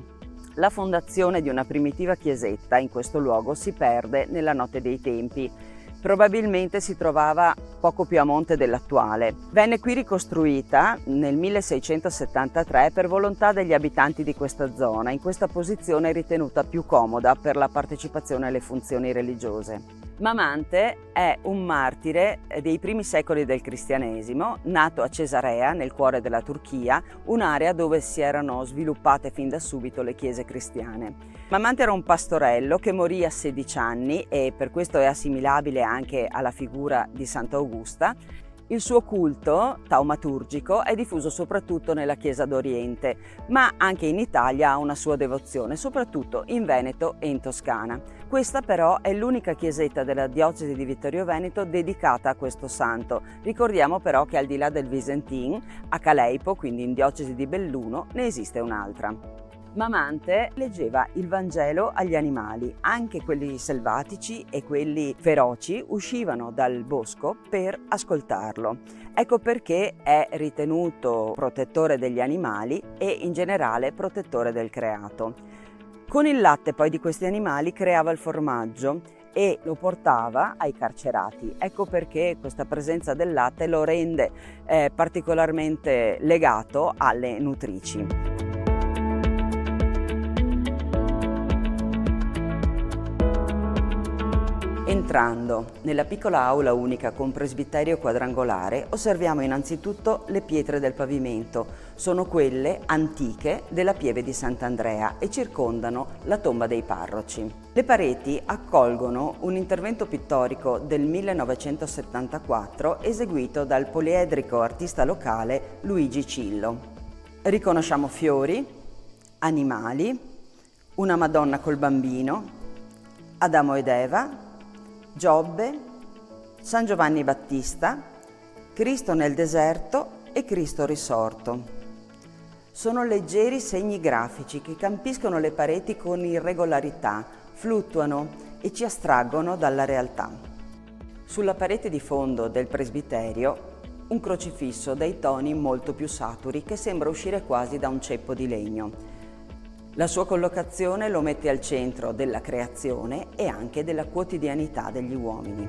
La fondazione di una primitiva chiesetta in questo luogo si perde nella notte dei tempi. Probabilmente si trovava poco più a monte dell'attuale. Venne qui ricostruita nel 1673 per volontà degli abitanti di questa zona, in questa posizione ritenuta più comoda per la partecipazione alle funzioni religiose. Mamante è un martire dei primi secoli del cristianesimo, nato a Cesarea, nel cuore della Turchia, un'area dove si erano sviluppate fin da subito le chiese cristiane. Mamante era un pastorello che morì a 16 anni e per questo è assimilabile anche alla figura di Sant'Augusta. Il suo culto taumaturgico è diffuso soprattutto nella Chiesa d'Oriente, ma anche in Italia ha una sua devozione, soprattutto in Veneto e in Toscana. Questa però è l'unica chiesetta della diocesi di Vittorio Veneto dedicata a questo santo. Ricordiamo però che al di là del Visentin, a Caleipo, quindi in diocesi di Belluno, ne esiste un'altra. Mamante leggeva il Vangelo agli animali, anche quelli selvatici e quelli feroci uscivano dal bosco per ascoltarlo. Ecco perché è ritenuto protettore degli animali e in generale protettore del creato. Con il latte poi di questi animali creava il formaggio e lo portava ai carcerati. Ecco perché questa presenza del latte lo rende particolarmente legato alle nutrici. Entrando nella piccola aula unica con presbiterio quadrangolare, osserviamo innanzitutto le pietre del pavimento. Sono quelle antiche della pieve di Sant'Andrea e circondano la tomba dei parroci. Le pareti accolgono un intervento pittorico del 1974 eseguito dal poliedrico artista locale Luigi Cillo. Riconosciamo fiori, animali, una Madonna col bambino, Adamo ed Eva, Giobbe, San Giovanni Battista, Cristo nel deserto e Cristo risorto. Sono leggeri segni grafici che campiscono le pareti con irregolarità, fluttuano e ci astraggono dalla realtà. Sulla parete di fondo del presbiterio un crocifisso dai toni molto più saturi che sembra uscire quasi da un ceppo di legno. La sua collocazione lo mette al centro della creazione e anche della quotidianità degli uomini.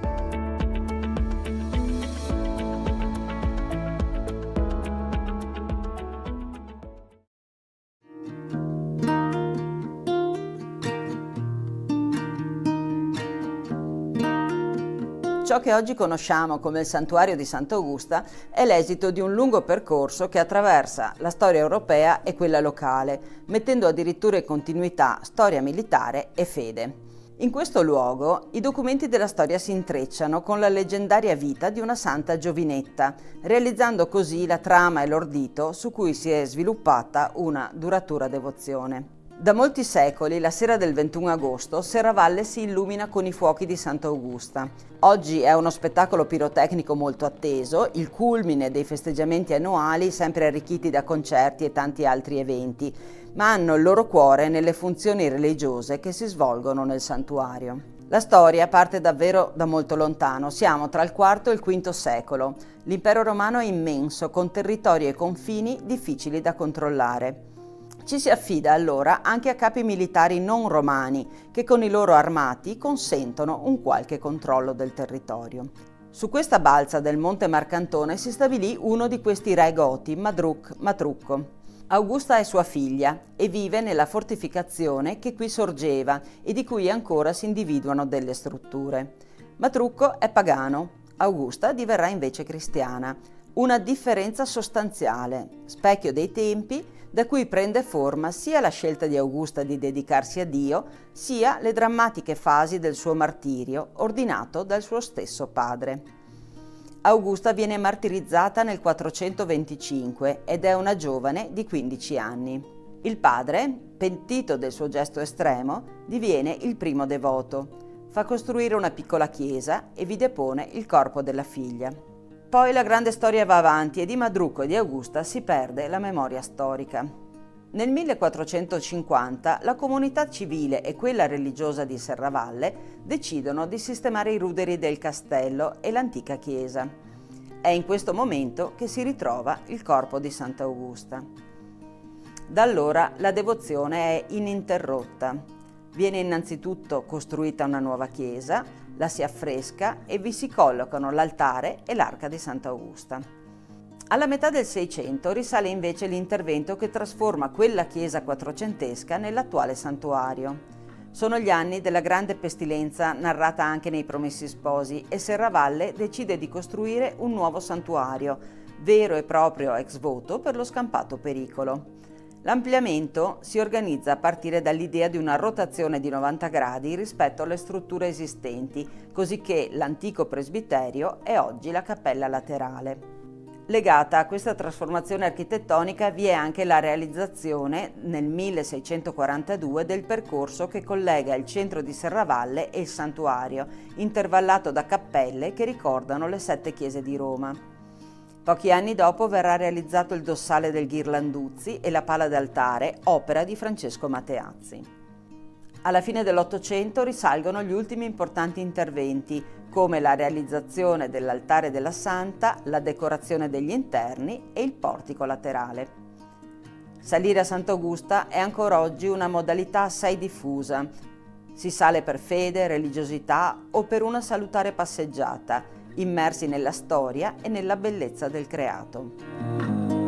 Ciò che oggi conosciamo come il santuario di Sant'Augusta è l'esito di un lungo percorso che attraversa la storia europea e quella locale, mettendo addirittura in continuità storia militare e fede. In questo luogo i documenti della storia si intrecciano con la leggendaria vita di una santa giovinetta, realizzando così la trama e l'ordito su cui si è sviluppata una duratura devozione. Da molti secoli, la sera del 21 agosto, Serravalle si illumina con i fuochi di Sant'Augusta. Oggi è uno spettacolo pirotecnico molto atteso, il culmine dei festeggiamenti annuali, sempre arricchiti da concerti e tanti altri eventi, ma hanno il loro cuore nelle funzioni religiose che si svolgono nel santuario. La storia parte davvero da molto lontano, siamo tra il IV e il V secolo. L'impero romano è immenso, con territori e confini difficili da controllare. Ci si affida allora anche a capi militari non romani che con i loro armati consentono un qualche controllo del territorio. Su questa balza del Monte Marcantone si stabilì uno di questi re goti, Matrucco. Augusta è sua figlia e vive nella fortificazione che qui sorgeva e di cui ancora si individuano delle strutture. Matrucco è pagano, Augusta diverrà invece cristiana. Una differenza sostanziale, specchio dei tempi, da cui prende forma sia la scelta di Augusta di dedicarsi a Dio, sia le drammatiche fasi del suo martirio, ordinato dal suo stesso padre. Augusta viene martirizzata nel 425 ed è una giovane di 15 anni. Il padre, pentito del suo gesto estremo, diviene il primo devoto. Fa costruire una piccola chiesa e vi depone il corpo della figlia. Poi la grande storia va avanti e di Matrucco e di Augusta si perde la memoria storica. Nel 1450 la comunità civile e quella religiosa di Serravalle decidono di sistemare i ruderi del castello e l'antica chiesa. È in questo momento che si ritrova il corpo di Sant'Augusta. Da allora la devozione è ininterrotta. Viene innanzitutto costruita una nuova chiesa, la si affresca e vi si collocano l'altare e l'arca di Sant'Augusta. Alla metà del Seicento risale invece l'intervento che trasforma quella chiesa quattrocentesca nell'attuale santuario. Sono gli anni della grande pestilenza narrata anche nei Promessi Sposi e Serravalle decide di costruire un nuovo santuario, vero e proprio ex voto per lo scampato pericolo. L'ampliamento si organizza a partire dall'idea di una rotazione di 90 gradi rispetto alle strutture esistenti, così che l'antico presbiterio è oggi la cappella laterale. Legata a questa trasformazione architettonica vi è anche la realizzazione nel 1642 del percorso che collega il centro di Serravalle e il santuario, intervallato da cappelle che ricordano le 7 chiese di Roma. Pochi anni dopo verrà realizzato il dossale del Ghirlanduzzi e la pala d'altare, opera di Francesco Mateazzi. Alla fine dell'Ottocento risalgono gli ultimi importanti interventi, come la realizzazione dell'altare della Santa, la decorazione degli interni e il portico laterale. Salire a Sant'Augusta è ancora oggi una modalità assai diffusa. Si sale per fede, religiosità o per una salutare passeggiata, immersi nella storia e nella bellezza del creato.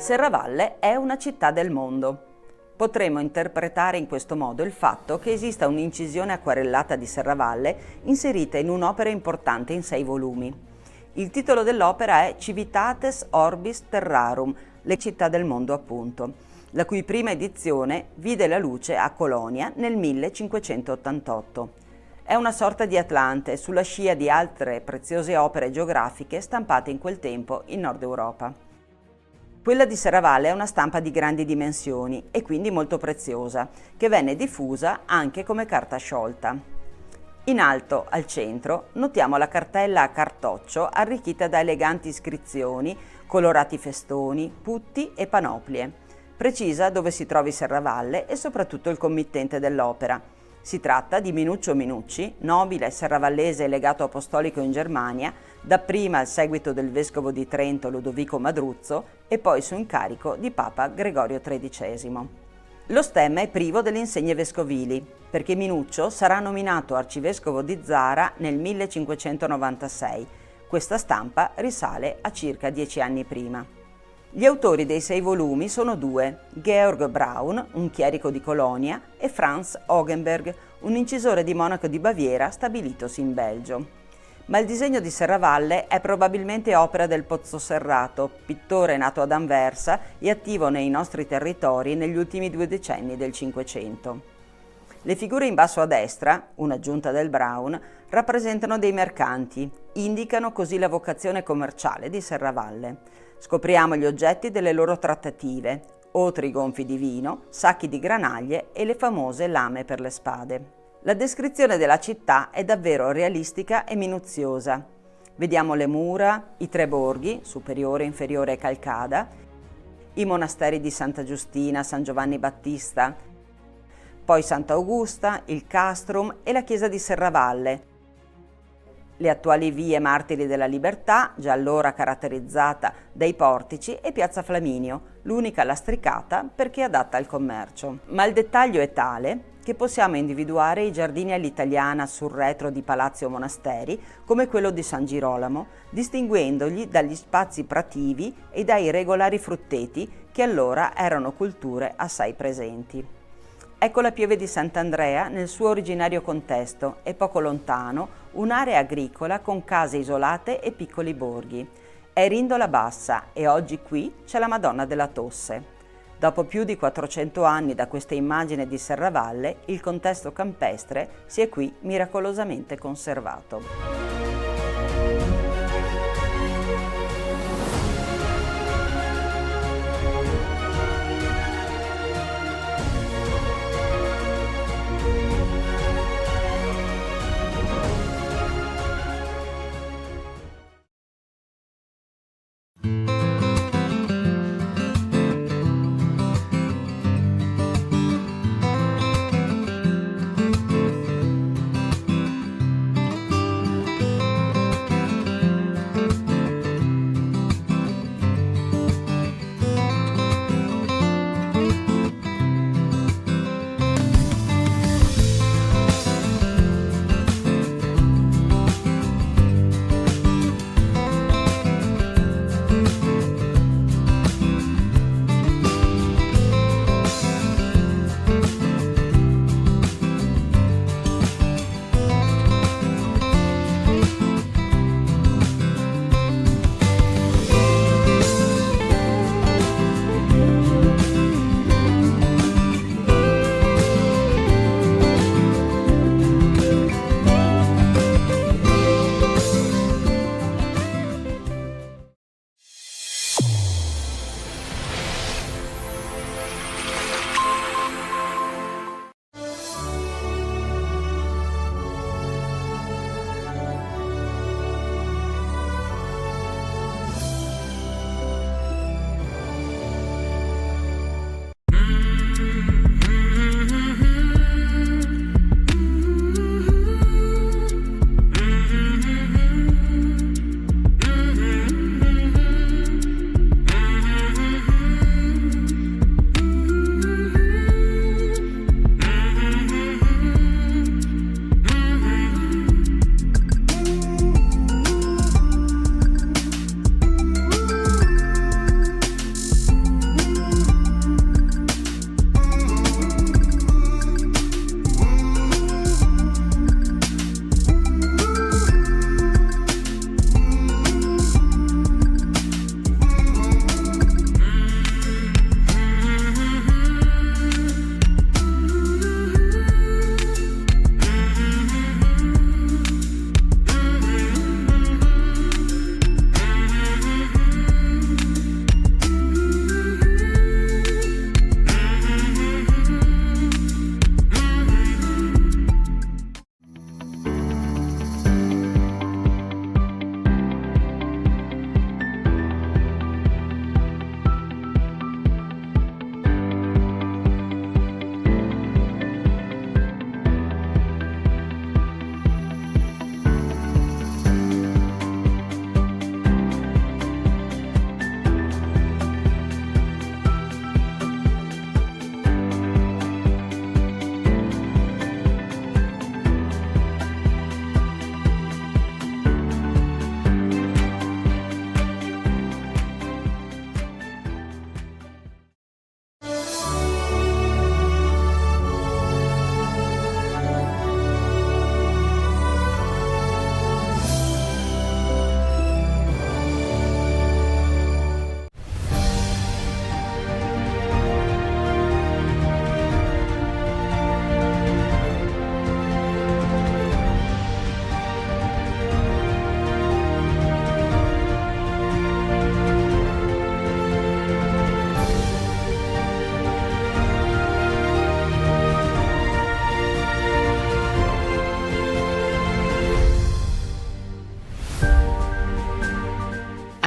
Serravalle è una città del mondo. Potremmo interpretare in questo modo il fatto che esista un'incisione acquarellata di Serravalle inserita in un'opera importante in 6 volumi. Il titolo dell'opera è Civitates Orbis Terrarum, le città del mondo appunto, la cui prima edizione vide la luce a Colonia nel 1588. È una sorta di Atlante sulla scia di altre preziose opere geografiche stampate in quel tempo in Nord Europa. Quella di Serravalle è una stampa di grandi dimensioni e quindi molto preziosa, che venne diffusa anche come carta sciolta. In alto, al centro, notiamo la cartella a cartoccio arricchita da eleganti iscrizioni, colorati festoni, putti e panoplie. Precisa dove si trovi Serravalle e soprattutto il committente dell'opera. Si tratta di Minuccio Minucci, nobile serravallese legato apostolico in Germania, dapprima al seguito del vescovo di Trento Ludovico Madruzzo e poi su incarico di Papa Gregorio XIII. Lo stemma è privo delle insegne vescovili, perché Minuccio sarà nominato arcivescovo di Zara nel 1596. Questa stampa risale a circa 10 anni prima. Gli autori dei 6 volumi sono 2, Georg Braun, un chierico di Colonia, e Franz Hogenberg, un incisore di Monaco di Baviera stabilitosi in Belgio. Ma il disegno di Serravalle è probabilmente opera del Pozzoserrato, pittore nato ad Anversa e attivo nei nostri territori negli ultimi 2 decenni del Cinquecento. Le figure in basso a destra, un'aggiunta del Braun, rappresentano dei mercanti, indicano così la vocazione commerciale di Serravalle. Scopriamo gli oggetti delle loro trattative, otri gonfi di vino, sacchi di granaglie e le famose lame per le spade. La descrizione della città è davvero realistica e minuziosa. Vediamo le mura, i 3 borghi, superiore, inferiore e Calcada, i monasteri di Santa Giustina, San Giovanni Battista, poi Sant'Augusta, il Castrum e la chiesa di Serravalle, le attuali vie Martiri della Libertà, già allora caratterizzata dai portici, e piazza Flaminio, l'unica lastricata perché adatta al commercio. Ma il dettaglio è tale che possiamo individuare i giardini all'italiana sul retro di palazzi o monasteri, come quello di San Girolamo, distinguendogli dagli spazi prativi e dai regolari frutteti che allora erano culture assai presenti. Ecco la pieve di Sant'Andrea nel suo originario contesto e poco lontano un'area agricola con case isolate e piccoli borghi. È Rindola Bassa e oggi qui c'è la Madonna della Tosse. Dopo più di 400 anni da questa immagine di Serravalle, il contesto campestre si è qui miracolosamente conservato.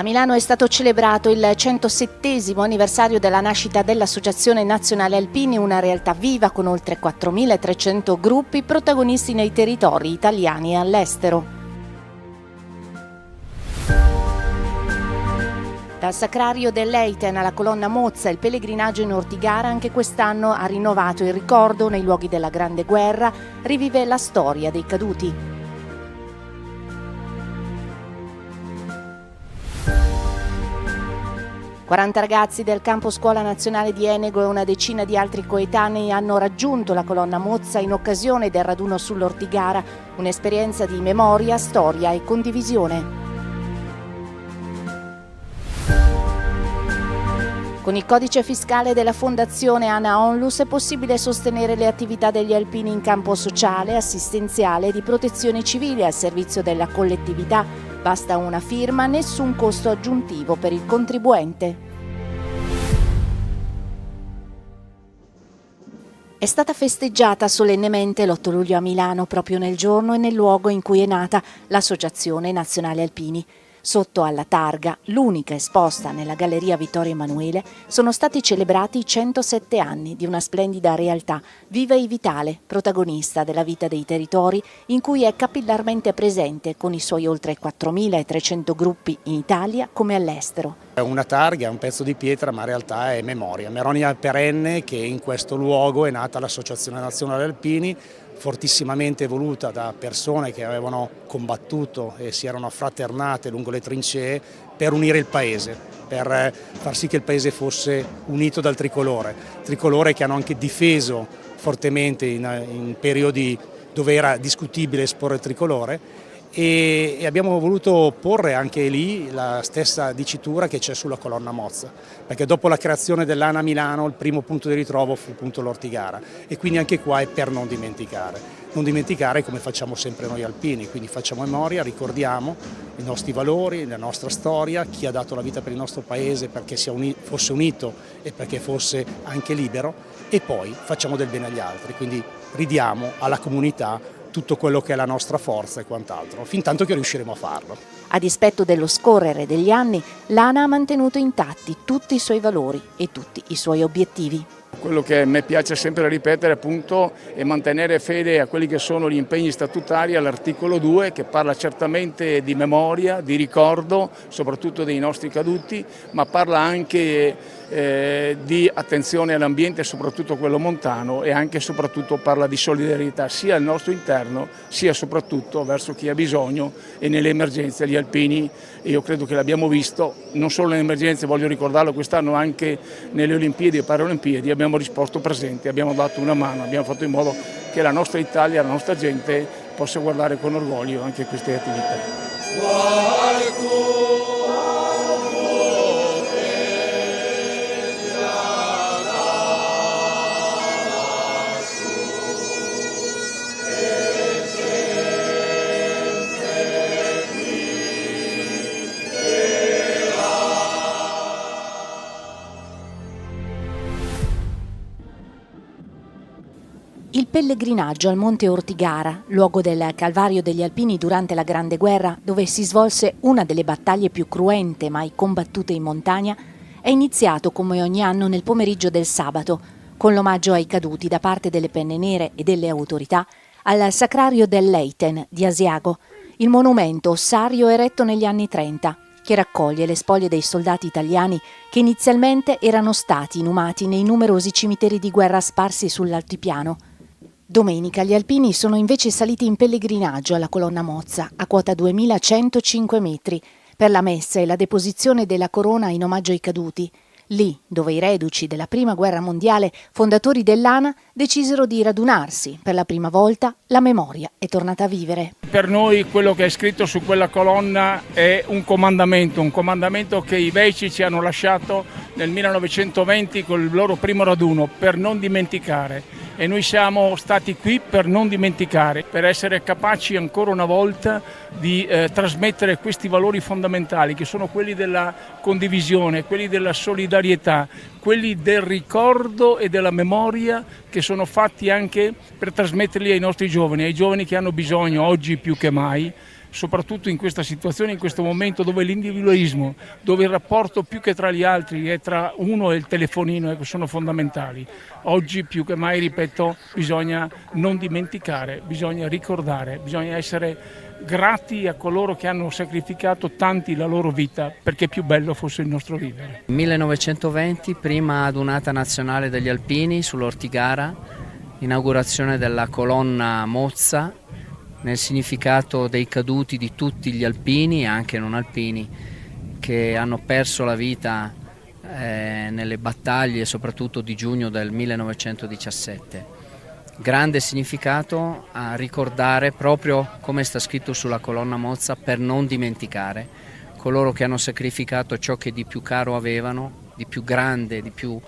A Milano è stato celebrato il 107° anniversario della nascita dell'Associazione Nazionale Alpini, una realtà viva con oltre 4.300 gruppi protagonisti nei territori italiani e all'estero. Dal Sacrario dell'Eiten alla Colonna Mozza, il pellegrinaggio in Ortigara anche quest'anno ha rinnovato il ricordo nei luoghi della Grande Guerra, rivive la storia dei caduti. 40 ragazzi del campo scuola nazionale di Enego e una decina di altri coetanei hanno raggiunto la Colonna Mozza in occasione del raduno sull'Ortigara, un'esperienza di memoria, storia e condivisione. Con il codice fiscale della Fondazione Ana Onlus è possibile sostenere le attività degli alpini in campo sociale, assistenziale e di protezione civile al servizio della collettività. Basta una firma, nessun costo aggiuntivo per il contribuente. È stata festeggiata solennemente l'8 luglio a Milano, proprio nel giorno e nel luogo in cui è nata l'Associazione Nazionale Alpini. Sotto alla targa, l'unica esposta nella Galleria Vittorio Emanuele, sono stati celebrati i 107 anni di una splendida realtà, viva e vitale, protagonista della vita dei territori, in cui è capillarmente presente con i suoi oltre 4.300 gruppi in Italia come all'estero. È una targa, è un pezzo di pietra, ma in realtà è memoria perenne che in questo luogo è nata l'Associazione Nazionale Alpini, fortissimamente voluta da persone che avevano combattuto e si erano affraternate lungo le trincee per unire il paese, per far sì che il paese fosse unito dal tricolore che hanno anche difeso fortemente in periodi dove era discutibile esporre il tricolore. E abbiamo voluto porre anche lì la stessa dicitura che c'è sulla Colonna Mozza, perché dopo la creazione dell'ANA Milano il primo punto di ritrovo fu appunto l'Ortigara e quindi anche qua è per non dimenticare come facciamo sempre noi alpini, quindi facciamo memoria, ricordiamo i nostri valori, la nostra storia, chi ha dato la vita per il nostro paese perché fosse unito e perché fosse anche libero e poi facciamo del bene agli altri, quindi ridiamo alla comunità tutto quello che è la nostra forza e quant'altro, fin tanto che riusciremo a farlo. A dispetto dello scorrere degli anni, l'ANA ha mantenuto intatti tutti i suoi valori e tutti i suoi obiettivi. Quello che a me piace sempre ripetere appunto è mantenere fede a quelli che sono gli impegni statutari all'articolo 2 che parla certamente di memoria, di ricordo, soprattutto dei nostri caduti, ma parla anche di attenzione all'ambiente, soprattutto quello montano, e anche e soprattutto parla di solidarietà sia al nostro interno sia soprattutto verso chi ha bisogno e nelle emergenze gli alpini, io credo che l'abbiamo visto non solo nelle emergenze, voglio ricordarlo quest'anno anche nelle Olimpiadi e Paralimpiadi, abbiamo risposto presenti, abbiamo dato una mano, abbiamo fatto in modo che la nostra Italia, la nostra gente possa guardare con orgoglio anche queste attività. Il pellegrinaggio al Monte Ortigara, luogo del Calvario degli Alpini durante la Grande Guerra, dove si svolse una delle battaglie più cruente mai combattute in montagna, è iniziato come ogni anno nel pomeriggio del sabato, con l'omaggio ai caduti da parte delle Penne Nere e delle autorità al Sacrario dell'Eiten di Asiago, il monumento ossario eretto negli anni 30, che raccoglie le spoglie dei soldati italiani che inizialmente erano stati inumati nei numerosi cimiteri di guerra sparsi sull'altipiano. Domenica gli alpini sono invece saliti in pellegrinaggio alla Colonna Mozza, a quota 2105 metri, per la messa e la deposizione della corona in omaggio ai caduti, lì dove i reduci della Prima Guerra Mondiale, fondatori dell'ANA, decisero di radunarsi. Per la prima volta la memoria è tornata a vivere. Per noi quello che è scritto su quella colonna è un comandamento che i Veici ci hanno lasciato nel 1920 con il loro primo raduno, per non dimenticare. E noi siamo stati qui per non dimenticare, per essere capaci ancora una volta di trasmettere questi valori fondamentali che sono quelli della condivisione, quelli della solidarietà, quelli del ricordo e della memoria, che sono fatti anche per trasmetterli ai nostri giovani, ai giovani che hanno bisogno oggi più che mai soprattutto in questa situazione, in questo momento dove l'individualismo, dove il rapporto più che tra gli altri è tra uno e il telefonino, sono fondamentali. Oggi più che mai, ripeto, bisogna non dimenticare, bisogna ricordare, bisogna essere grati a coloro che hanno sacrificato tanti la loro vita perché più bello fosse il nostro vivere. 1920, prima adunata nazionale degli alpini sull'Ortigara, inaugurazione della colonna Mozza, nel significato dei caduti di tutti gli alpini e anche non alpini che hanno perso la vita nelle battaglie soprattutto di giugno del 1917. Grande significato a ricordare, proprio come sta scritto sulla colonna Mozza, per non dimenticare coloro che hanno sacrificato ciò che di più caro avevano, di più grande, di più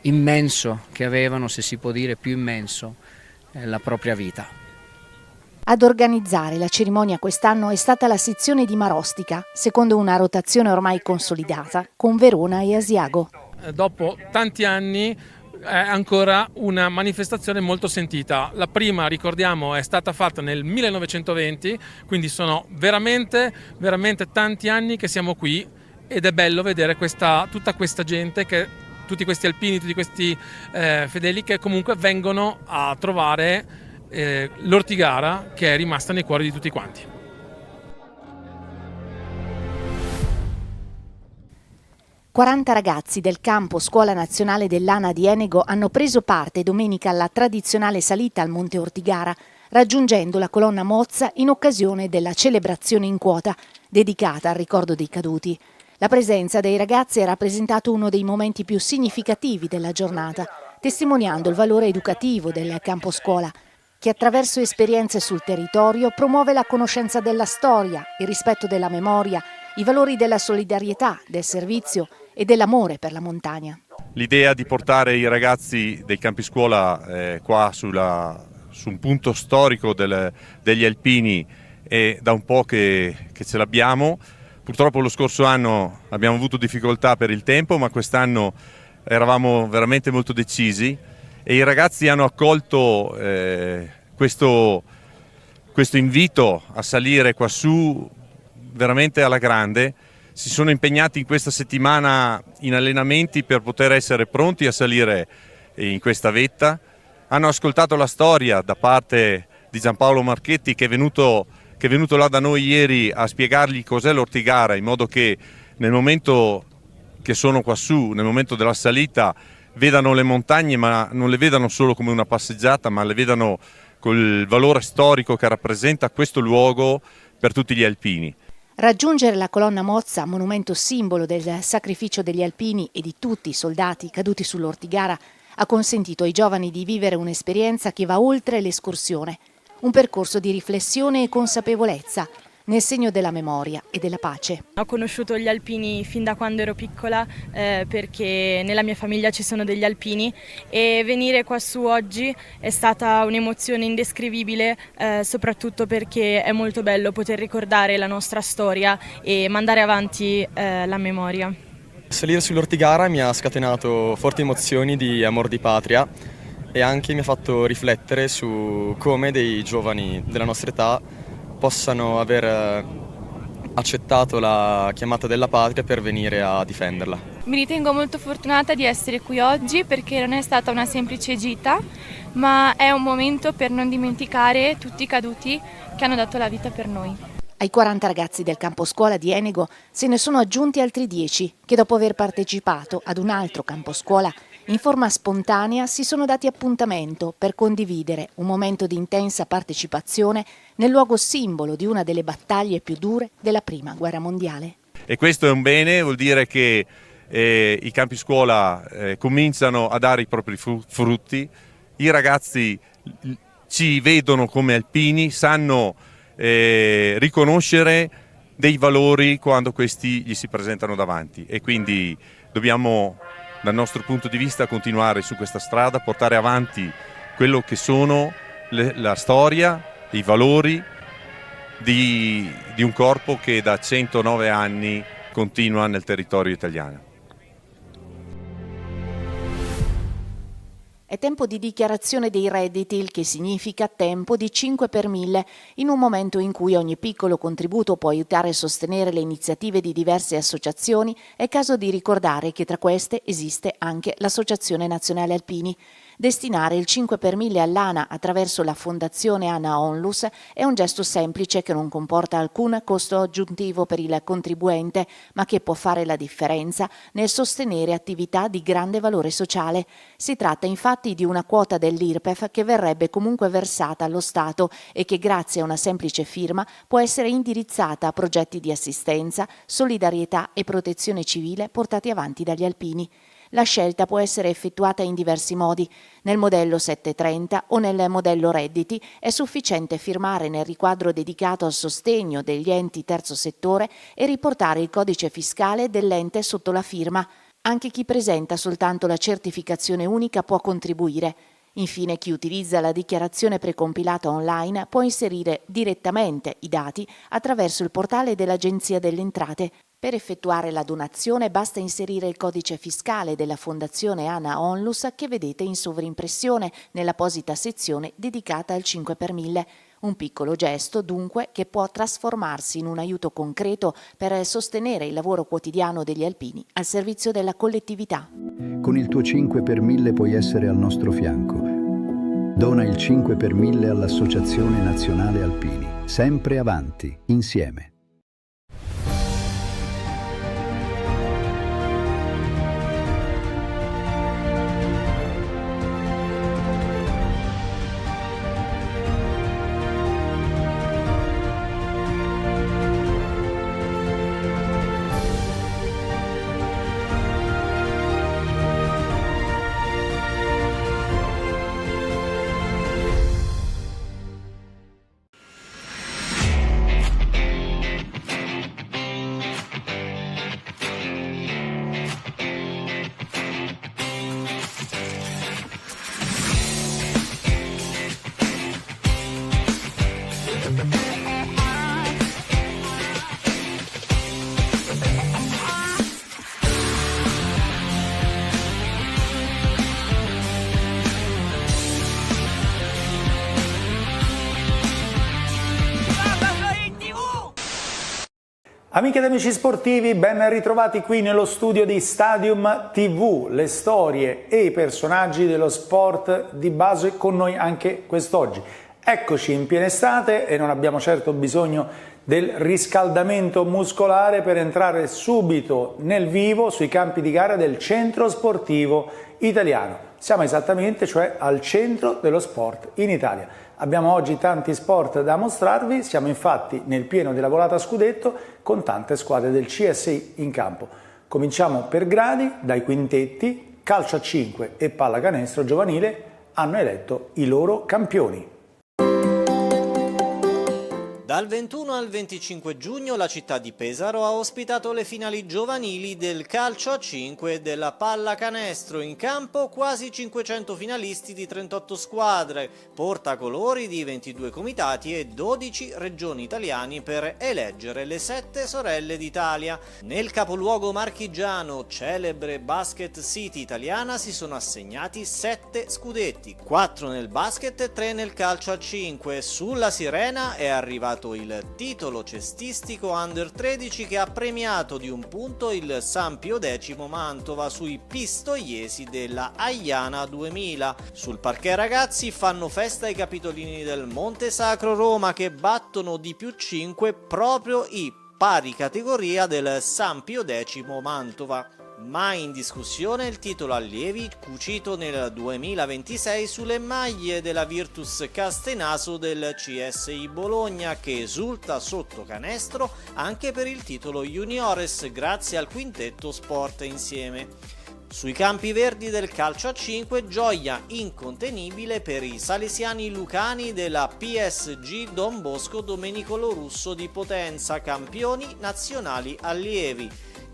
immenso che avevano, se si può dire più immenso, la propria vita. Ad organizzare la cerimonia quest'anno è stata la sezione di Marostica, secondo una rotazione ormai consolidata con Verona e Asiago. Dopo tanti anni è ancora una manifestazione molto sentita. La prima, ricordiamo, è stata fatta nel 1920, quindi sono veramente tanti anni che siamo qui ed è bello vedere tutta questa gente, tutti questi alpini, tutti questi fedeli che comunque vengono a trovare l'Ortigara, che è rimasta nei cuori di tutti quanti. «40 ragazzi del campo Scuola Nazionale dell'ANA di Enego hanno preso parte domenica alla tradizionale salita al Monte Ortigara, raggiungendo la colonna Mozza in occasione della celebrazione in quota dedicata al ricordo dei caduti. La presenza dei ragazzi ha rappresentato uno dei momenti più significativi della giornata, testimoniando il valore educativo del campo scuola, che attraverso esperienze sul territorio promuove la conoscenza della storia, il rispetto della memoria, i valori della solidarietà, del servizio e dell'amore per la montagna. L'idea di portare i ragazzi dei campi scuola qua su un punto storico degli alpini è da un po' che ce l'abbiamo. Purtroppo lo scorso anno abbiamo avuto difficoltà per il tempo, ma quest'anno eravamo veramente molto decisi e i ragazzi hanno accolto questo invito a salire qua su veramente alla grande. Si sono impegnati in questa settimana in allenamenti per poter essere pronti a salire in questa vetta. Hanno ascoltato la storia da parte di Giampaolo Marchetti, che è venuto là da noi ieri a spiegargli cos'è l'Ortigara, in modo che nel momento che sono qua su, nel momento della salita, vedano le montagne, ma non le vedano solo come una passeggiata, ma le vedano col valore storico che rappresenta questo luogo per tutti gli alpini. Raggiungere la colonna Mozza, monumento simbolo del sacrificio degli alpini e di tutti i soldati caduti sull'Ortigara, ha consentito ai giovani di vivere un'esperienza che va oltre l'escursione, un percorso di riflessione e consapevolezza nel segno della memoria e della pace. Ho conosciuto gli alpini fin da quando ero piccola perché nella mia famiglia ci sono degli alpini e venire qua su oggi è stata un'emozione indescrivibile, soprattutto perché è molto bello poter ricordare la nostra storia e mandare avanti la memoria. Salire sull'Ortigara mi ha scatenato forti emozioni di amor di patria e anche mi ha fatto riflettere su come dei giovani della nostra età possano aver accettato la chiamata della patria per venire a difenderla. Mi ritengo molto fortunata di essere qui oggi perché non è stata una semplice gita, ma è un momento per non dimenticare tutti i caduti che hanno dato la vita per noi. Ai 40 ragazzi del campo scuola di Enego se ne sono aggiunti altri 10 che dopo aver partecipato ad un altro campo scuola in forma spontanea si sono dati appuntamento per condividere un momento di intensa partecipazione nel luogo simbolo di una delle battaglie più dure della Prima Guerra Mondiale. E questo è un bene, vuol dire che i campi scuola cominciano a dare i propri frutti, i ragazzi ci vedono come alpini, sanno riconoscere dei valori quando questi gli si presentano davanti e quindi dobbiamo dal nostro punto di vista continuare su questa strada, portare avanti quello che sono la storia, i valori di un corpo che da 109 anni continua nel territorio italiano. È tempo di dichiarazione dei redditi, il che significa tempo di 5 per 1000, in un momento in cui ogni piccolo contributo può aiutare a sostenere le iniziative di diverse associazioni. È caso di ricordare che tra queste esiste anche l'Associazione Nazionale Alpini. Destinare il 5 per 1000 all'ANA attraverso la Fondazione ANA Onlus è un gesto semplice che non comporta alcun costo aggiuntivo per il contribuente, ma che può fare la differenza nel sostenere attività di grande valore sociale. Si tratta infatti di una quota dell'IRPEF che verrebbe comunque versata allo Stato e che grazie a una semplice firma può essere indirizzata a progetti di assistenza, solidarietà e protezione civile portati avanti dagli alpini. La scelta può essere effettuata in diversi modi. Nel modello 730 o nel modello redditi è sufficiente firmare nel riquadro dedicato al sostegno degli enti terzo settore e riportare il codice fiscale dell'ente sotto la firma. Anche chi presenta soltanto la certificazione unica può contribuire. Infine, chi utilizza la dichiarazione precompilata online può inserire direttamente i dati attraverso il portale dell'Agenzia delle Entrate. Per effettuare la donazione basta inserire il codice fiscale della Fondazione ANA Onlus che vedete in sovrimpressione nell'apposita sezione dedicata al 5 per 1000. Un piccolo gesto, dunque, che può trasformarsi in un aiuto concreto per sostenere il lavoro quotidiano degli alpini al servizio della collettività. Con il tuo 5 per 1000 puoi essere al nostro fianco. Dona il 5 per 1000 all'Associazione Nazionale Alpini. Sempre avanti, insieme. Amiche ed amici sportivi, ben ritrovati qui nello studio di Stadium TV, le storie e i personaggi dello sport di base con noi anche quest'oggi. Eccoci in piena estate e non abbiamo certo bisogno del riscaldamento muscolare per entrare subito nel vivo sui campi di gara del centro sportivo italiano. Siamo esattamente, cioè, al centro dello sport in Italia. Abbiamo oggi tanti sport da mostrarvi, siamo infatti nel pieno della volata a scudetto con tante squadre del CSI in campo. Cominciamo per gradi, dai quintetti, calcio a 5 e pallacanestro giovanile hanno eletto i loro campioni. Dal 21 al 25 giugno la città di Pesaro ha ospitato le finali giovanili del calcio a 5 e della pallacanestro. In campo quasi 500 finalisti di 38 squadre, portacolori di 22 comitati e 12 regioni italiani per eleggere le 7 sorelle d'Italia. Nel capoluogo marchigiano, celebre Basket City italiana, si sono assegnati 7 scudetti, 4 nel basket e 3 nel calcio a 5. Sulla Sirena è arrivato il titolo cestistico Under 13 che ha premiato di un punto il San Pio X Mantova sui pistoiesi della Aiana 2000. Sul parquet ragazzi fanno festa i capitolini del Monte Sacro Roma che battono di +5 proprio i pari categoria del San Pio X Mantova. Mai in discussione il titolo allievi cucito nel 2026 sulle maglie della Virtus Castenaso del CSI Bologna che esulta sotto canestro anche per il titolo Juniores grazie al quintetto Sport Insieme. Sui campi verdi del calcio a 5 gioia incontenibile per i salesiani lucani della PSG Don Bosco Domenicolo Russo di Potenza, campioni nazionali allievi.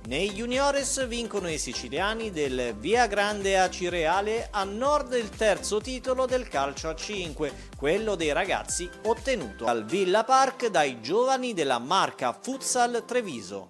Nei juniores vincono i siciliani del Via Grande Acireale a nord il terzo titolo del calcio a 5, quello dei ragazzi ottenuto al Villa Park dai giovani della Marca Futsal Treviso.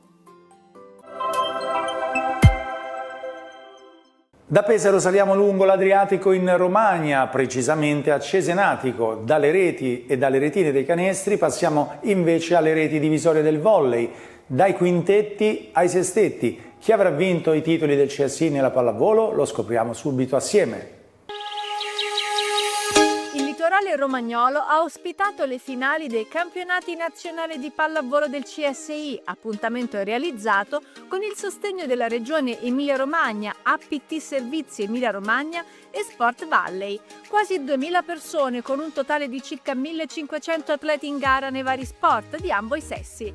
Da Pesaro saliamo lungo l'Adriatico in Romagna, precisamente a Cesenatico. Dalle reti e dalle retine dei canestri passiamo invece alle reti divisorie del volley, dai quintetti ai sestetti. Chi avrà vinto i titoli del CSI nella pallavolo lo scopriamo subito assieme. Il litorale romagnolo ha ospitato le finali dei campionati nazionali di pallavolo del CSI, appuntamento realizzato con il sostegno della Regione Emilia-Romagna, APT Servizi Emilia-Romagna e Sport Valley. Quasi 2000 persone con un totale di circa 1500 atleti in gara nei vari sport di ambo i sessi.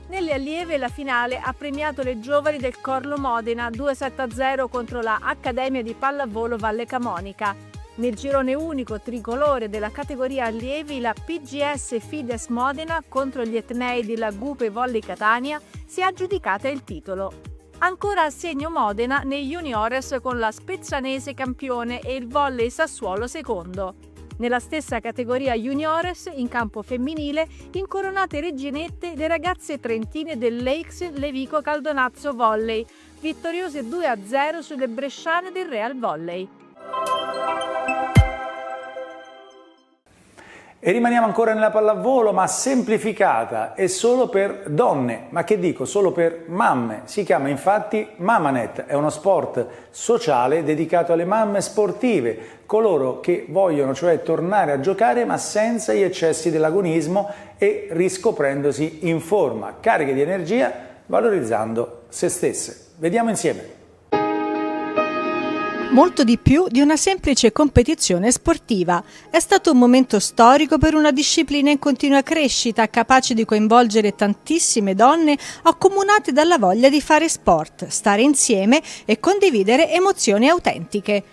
Nelle allieve la finale ha premiato le giovani del Corlo Modena 2-7-0 contro la Accademia di Pallavolo Valle Camonica. Nel girone unico tricolore della categoria allievi la PGS Fides Modena contro gli etnei di Lagupe Volley Catania si è aggiudicata il titolo. Ancora assegno Modena nei juniores con la Spezzanese campione e il Volley Sassuolo secondo. Nella stessa categoria juniores, in campo femminile, incoronate reginette le ragazze trentine del Lakes Levico Caldonazzo Volley, vittoriose 2-0 sulle bresciane del Real Volley. E rimaniamo ancora nella pallavolo, ma semplificata e solo per donne, ma che dico, solo per mamme. Si chiama infatti Mamanet, è uno sport sociale dedicato alle mamme sportive, coloro che vogliono cioè tornare a giocare ma senza gli eccessi dell'agonismo e riscoprendosi in forma, cariche di energia, valorizzando se stesse. Vediamo insieme. Molto di più di una semplice competizione sportiva. È stato un momento storico per una disciplina in continua crescita, capace di coinvolgere tantissime donne accomunate dalla voglia di fare sport, stare insieme e condividere emozioni autentiche.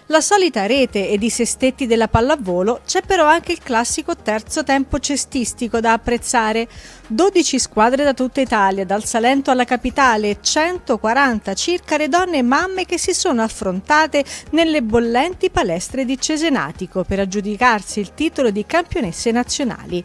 La solita rete ed i sestetti della pallavolo, c'è però anche il classico terzo tempo cestistico da apprezzare. 12 squadre da tutta Italia, dal Salento alla capitale, e 140 circa le donne e mamme che si sono affrontate nelle bollenti palestre di Cesenatico per aggiudicarsi il titolo di campionesse nazionali.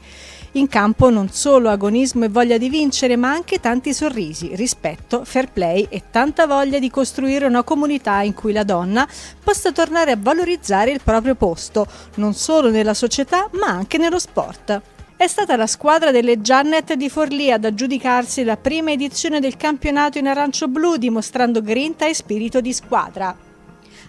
In campo non solo agonismo e voglia di vincere, ma anche tanti sorrisi, rispetto, fair play e tanta voglia di costruire una comunità in cui la donna possa tornare a valorizzare il proprio posto, non solo nella società ma anche nello sport. È stata la squadra delle Giannet di Forlì ad aggiudicarsi la prima edizione del campionato in arancio-blu, dimostrando grinta e spirito di squadra.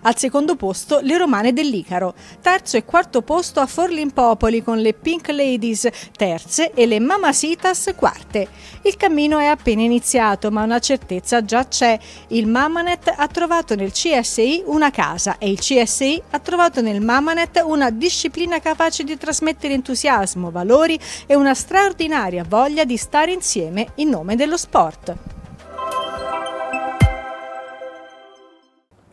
Al secondo posto le romane dell'Icaro, terzo e quarto posto a Forlimpopoli con le Pink Ladies terze e le Mamasitas quarte. Il cammino è appena iniziato, ma una certezza già c'è. Il Mamanet ha trovato nel CSI una casa e il CSI ha trovato nel Mamanet una disciplina capace di trasmettere entusiasmo, valori e una straordinaria voglia di stare insieme in nome dello sport.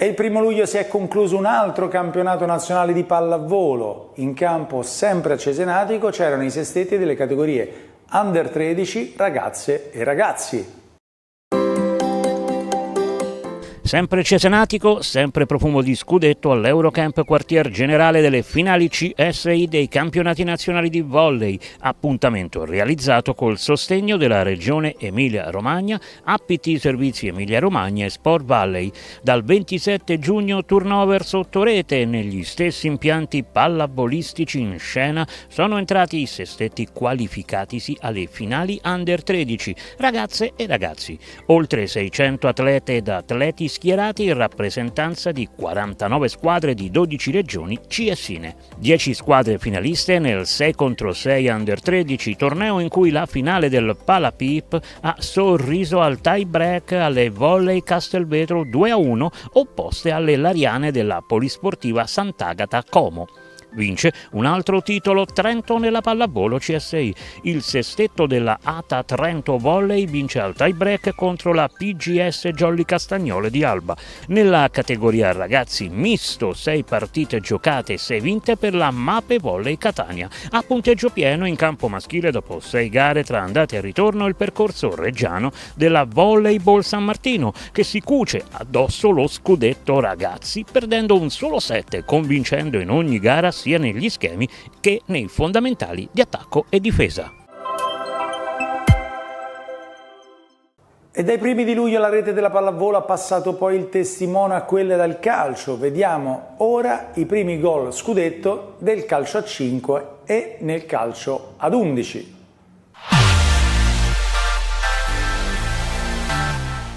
E il 1 luglio si è concluso un altro campionato nazionale di pallavolo. In campo, sempre a Cesenatico, c'erano i sestetti delle categorie Under 13, ragazze e ragazzi. Sempre Cesenatico, sempre profumo di scudetto all'Eurocamp quartier generale delle finali CSI dei campionati nazionali di volley, appuntamento realizzato col sostegno della Regione Emilia-Romagna, APT Servizi Emilia-Romagna e Sport Valley. Dal 27 giugno turnover sotto rete, negli stessi impianti pallavolistici in scena sono entrati i sestetti qualificatisi alle finali Under 13, ragazze e ragazzi. Oltre 600 atlete ed atleti schierati in rappresentanza di 49 squadre di 12 regioni CSine. 10 squadre finaliste nel 6 contro 6 Under 13, torneo in cui la finale del Palapip ha sorriso al tie break alle Volley Castelvetro 2-1 opposte alle Lariane della Polisportiva Sant'Agata Como. Vince un altro titolo Trento nella pallavolo CSI. Il sestetto della ATA Trento Volley vince al tie break contro la PGS Jolly Castagnole di Alba. Nella categoria ragazzi misto 6 partite giocate e 6 vinte per la Mape Volley Catania. A punteggio pieno in campo maschile dopo 6 gare tra andate e ritorno il percorso reggiano della Volleyball San Martino che si cuce addosso lo scudetto ragazzi perdendo un solo set, convincendo in ogni gara sia negli schemi che nei fondamentali di attacco e difesa. E dai primi di luglio la rete della pallavolo ha passato poi il testimone a quella del calcio. Vediamo ora i primi gol scudetto del calcio a 5 e nel calcio ad 11.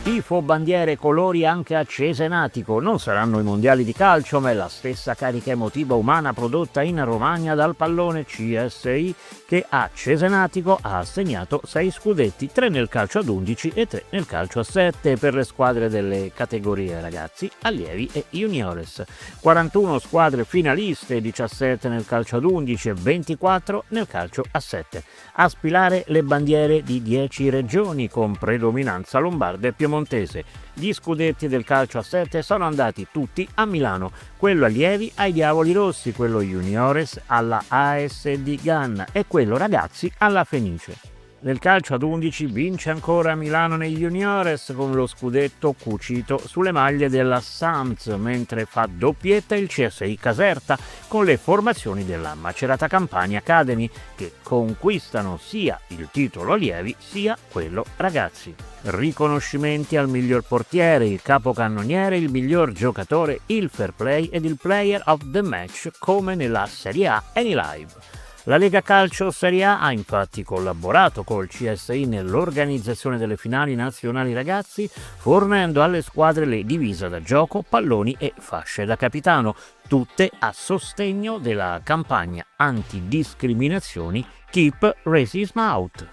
Tifo, bandiere, colori anche a Cesenatico. Non saranno i mondiali di calcio, ma è la stessa carica emotiva umana prodotta in Romagna dal pallone CSI che a Cesenatico ha assegnato 6 scudetti, 3 nel calcio ad 11 e 3 nel calcio a 7 per le squadre delle categorie ragazzi, allievi e juniores. 41 squadre finaliste, 17 nel calcio ad 11 e 24 nel calcio a 7. A spilare le bandiere di 10 regioni con predominanza lombarda e piemontese. Gli scudetti del calcio a 7 sono andati tutti a Milano, quello allievi ai Diavoli Rossi, quello juniores alla ASD Ganna e quello ragazzi alla Fenice. Nel calcio ad 11 vince ancora Milano nei juniores con lo scudetto cucito sulle maglie della Sams, mentre fa doppietta il CSI Caserta con le formazioni della Macerata Campania Academy che conquistano sia il titolo allievi sia quello ragazzi. Riconoscimenti al miglior portiere, il capocannoniere, il miglior giocatore, il fair play ed il player of the match come nella Serie A Anylive. La Lega Calcio Serie A ha infatti collaborato col CSI nell'organizzazione delle finali nazionali ragazzi, fornendo alle squadre le divise da gioco, palloni e fasce da capitano, tutte a sostegno della campagna antidiscriminazioni Keep Racism Out.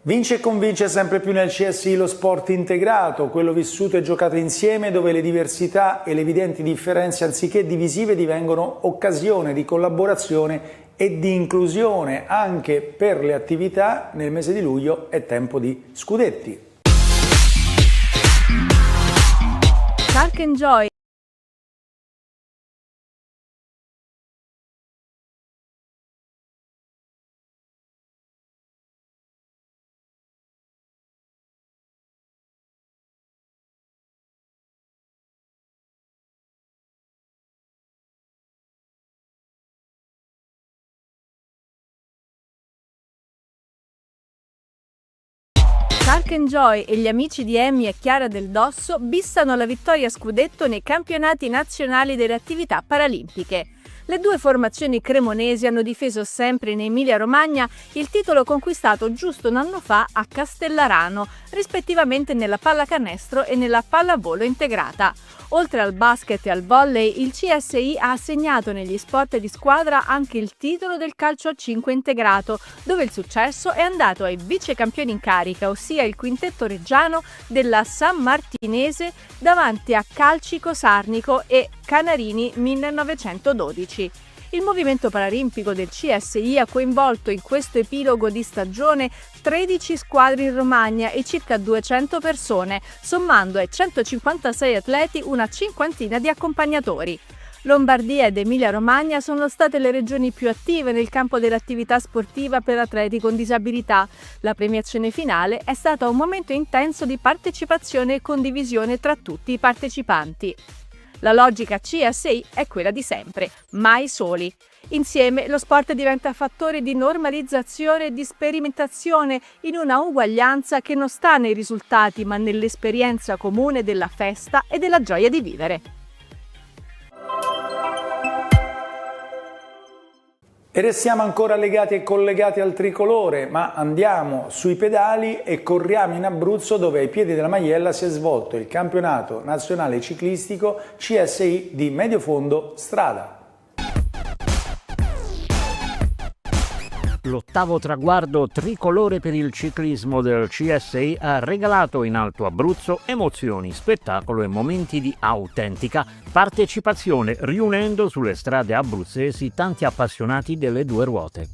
Vince e convince sempre più nel CSI lo sport integrato, quello vissuto e giocato insieme, dove le diversità e le evidenti differenze anziché divisive divengono occasione di collaborazione e di inclusione. Anche per le attività nel mese di luglio è tempo di scudetti. Shark and Joy. Shark and Joy e gli amici di Emmy e Chiara Del Dosso bissano la vittoria a scudetto nei campionati nazionali delle attività paralimpiche. Le due formazioni cremonesi hanno difeso sempre in Emilia-Romagna il titolo conquistato giusto un anno fa a Castellarano, rispettivamente nella pallacanestro e nella pallavolo integrata. Oltre al basket e al volley, il CSI ha assegnato negli sport di squadra anche il titolo del calcio a 5 integrato, dove il successo è andato ai vice campioni in carica, ossia il quintetto reggiano della San Martinese davanti a Calcico Sarnico e Canarini 1912. Il movimento paralimpico del CSI ha coinvolto in questo epilogo di stagione 13 squadre in Romagna e circa 200 persone, sommando ai 156 atleti una cinquantina di accompagnatori. Lombardia ed Emilia-Romagna sono state le regioni più attive nel campo dell'attività sportiva per atleti con disabilità. La premiazione finale è stata un momento intenso di partecipazione e condivisione tra tutti i partecipanti. La logica CSI è quella di sempre, mai soli. Insieme lo sport diventa fattore di normalizzazione e di sperimentazione in una uguaglianza che non sta nei risultati ma nell'esperienza comune della festa e della gioia di vivere. E restiamo ancora legati e collegati al tricolore, ma andiamo sui pedali e corriamo in Abruzzo, dove ai piedi della Maiella si è svolto il campionato nazionale ciclistico CSI di Mediofondo Strada. L'ottavo traguardo tricolore per il ciclismo del CSI ha regalato in Alto Abruzzo emozioni, spettacolo e momenti di autentica partecipazione, riunendo sulle strade abruzzesi tanti appassionati delle due ruote.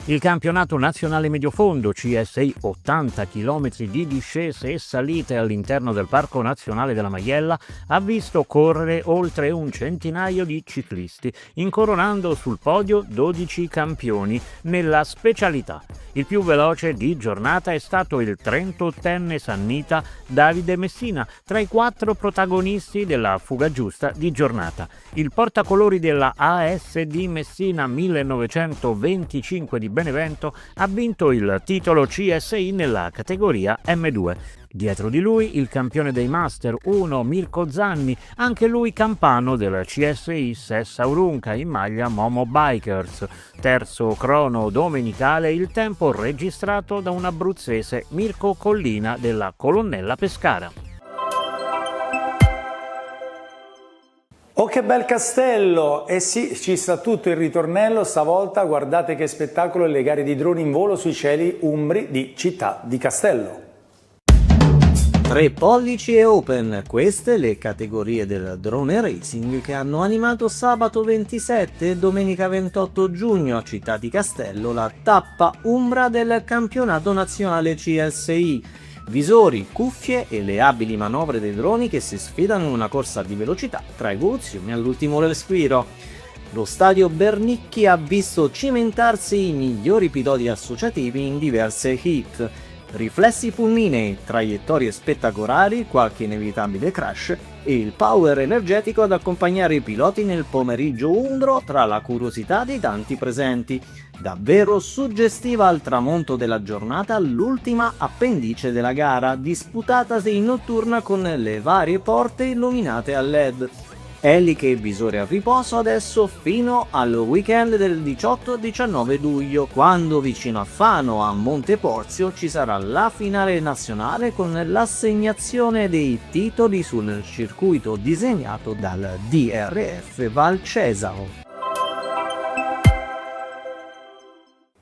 Il campionato nazionale mediofondo CSI 80 km di discese e salite all'interno del Parco Nazionale della Maiella ha visto correre oltre un centinaio di ciclisti, incoronando sul podio 12 campioni nella specialità. Il più veloce di giornata è stato il 38enne sannita Davide Messina, tra i 4 protagonisti della fuga giusta di giornata. Il portacolori della ASD Messina 1925 di Benevento, ha vinto il titolo CSI nella categoria M2. Dietro di lui il campione dei Master 1 Mirko Zanni, anche lui campano del CSI Sessa Urunca in maglia Momo Bikers. Terzo crono domenicale il tempo registrato da un abruzzese Mirko Collina della Colonnella Pescara. Oh che bel castello! Eh sì, ci sta tutto il ritornello, stavolta guardate che spettacolo, le gare di droni in volo sui cieli umbri di Città di Castello. 3 pollici e open, queste le categorie del drone racing che hanno animato sabato 27 e domenica 28 giugno a Città di Castello la tappa umbra del campionato nazionale CSI. Visori, cuffie e le abili manovre dei droni che si sfidano in una corsa di velocità tra evoluzioni all'ultimo respiro. Lo stadio Bernicchi ha visto cimentarsi i migliori piloti associativi in diverse heat. Riflessi fulminei, traiettorie spettacolari, qualche inevitabile crash e il power energetico ad accompagnare i piloti nel pomeriggio umbro tra la curiosità dei tanti presenti. Davvero suggestiva al tramonto della giornata l'ultima appendice della gara, disputatasi in notturna con le varie porte illuminate a LED. Eliche e visore a riposo adesso fino al weekend del 18-19 luglio, quando vicino a Fano, a Monteporzio, ci sarà la finale nazionale con l'assegnazione dei titoli sul circuito disegnato dal DRF Val Cesaro.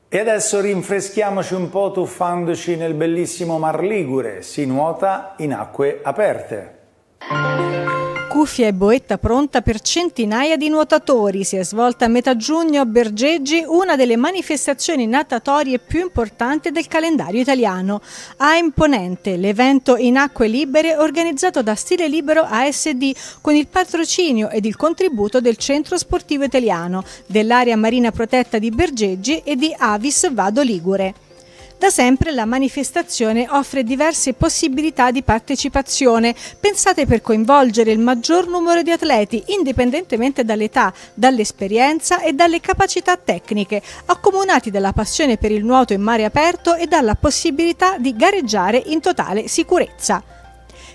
E adesso rinfreschiamoci un po' tuffandoci nel bellissimo Mar Ligure, si nuota in acque aperte. Cuffia e boetta pronta per centinaia di nuotatori. Si è svolta a metà giugno a Bergeggi una delle manifestazioni natatorie più importanti del calendario italiano. A Imponente, l'evento in acque libere organizzato da Stile Libero ASD con il patrocinio ed il contributo del Centro Sportivo Italiano, dell'area marina protetta di Bergeggi e di Avis Vado Ligure. Da sempre la manifestazione offre diverse possibilità di partecipazione, pensate per coinvolgere il maggior numero di atleti, indipendentemente dall'età, dall'esperienza e dalle capacità tecniche, accomunati dalla passione per il nuoto in mare aperto e dalla possibilità di gareggiare in totale sicurezza.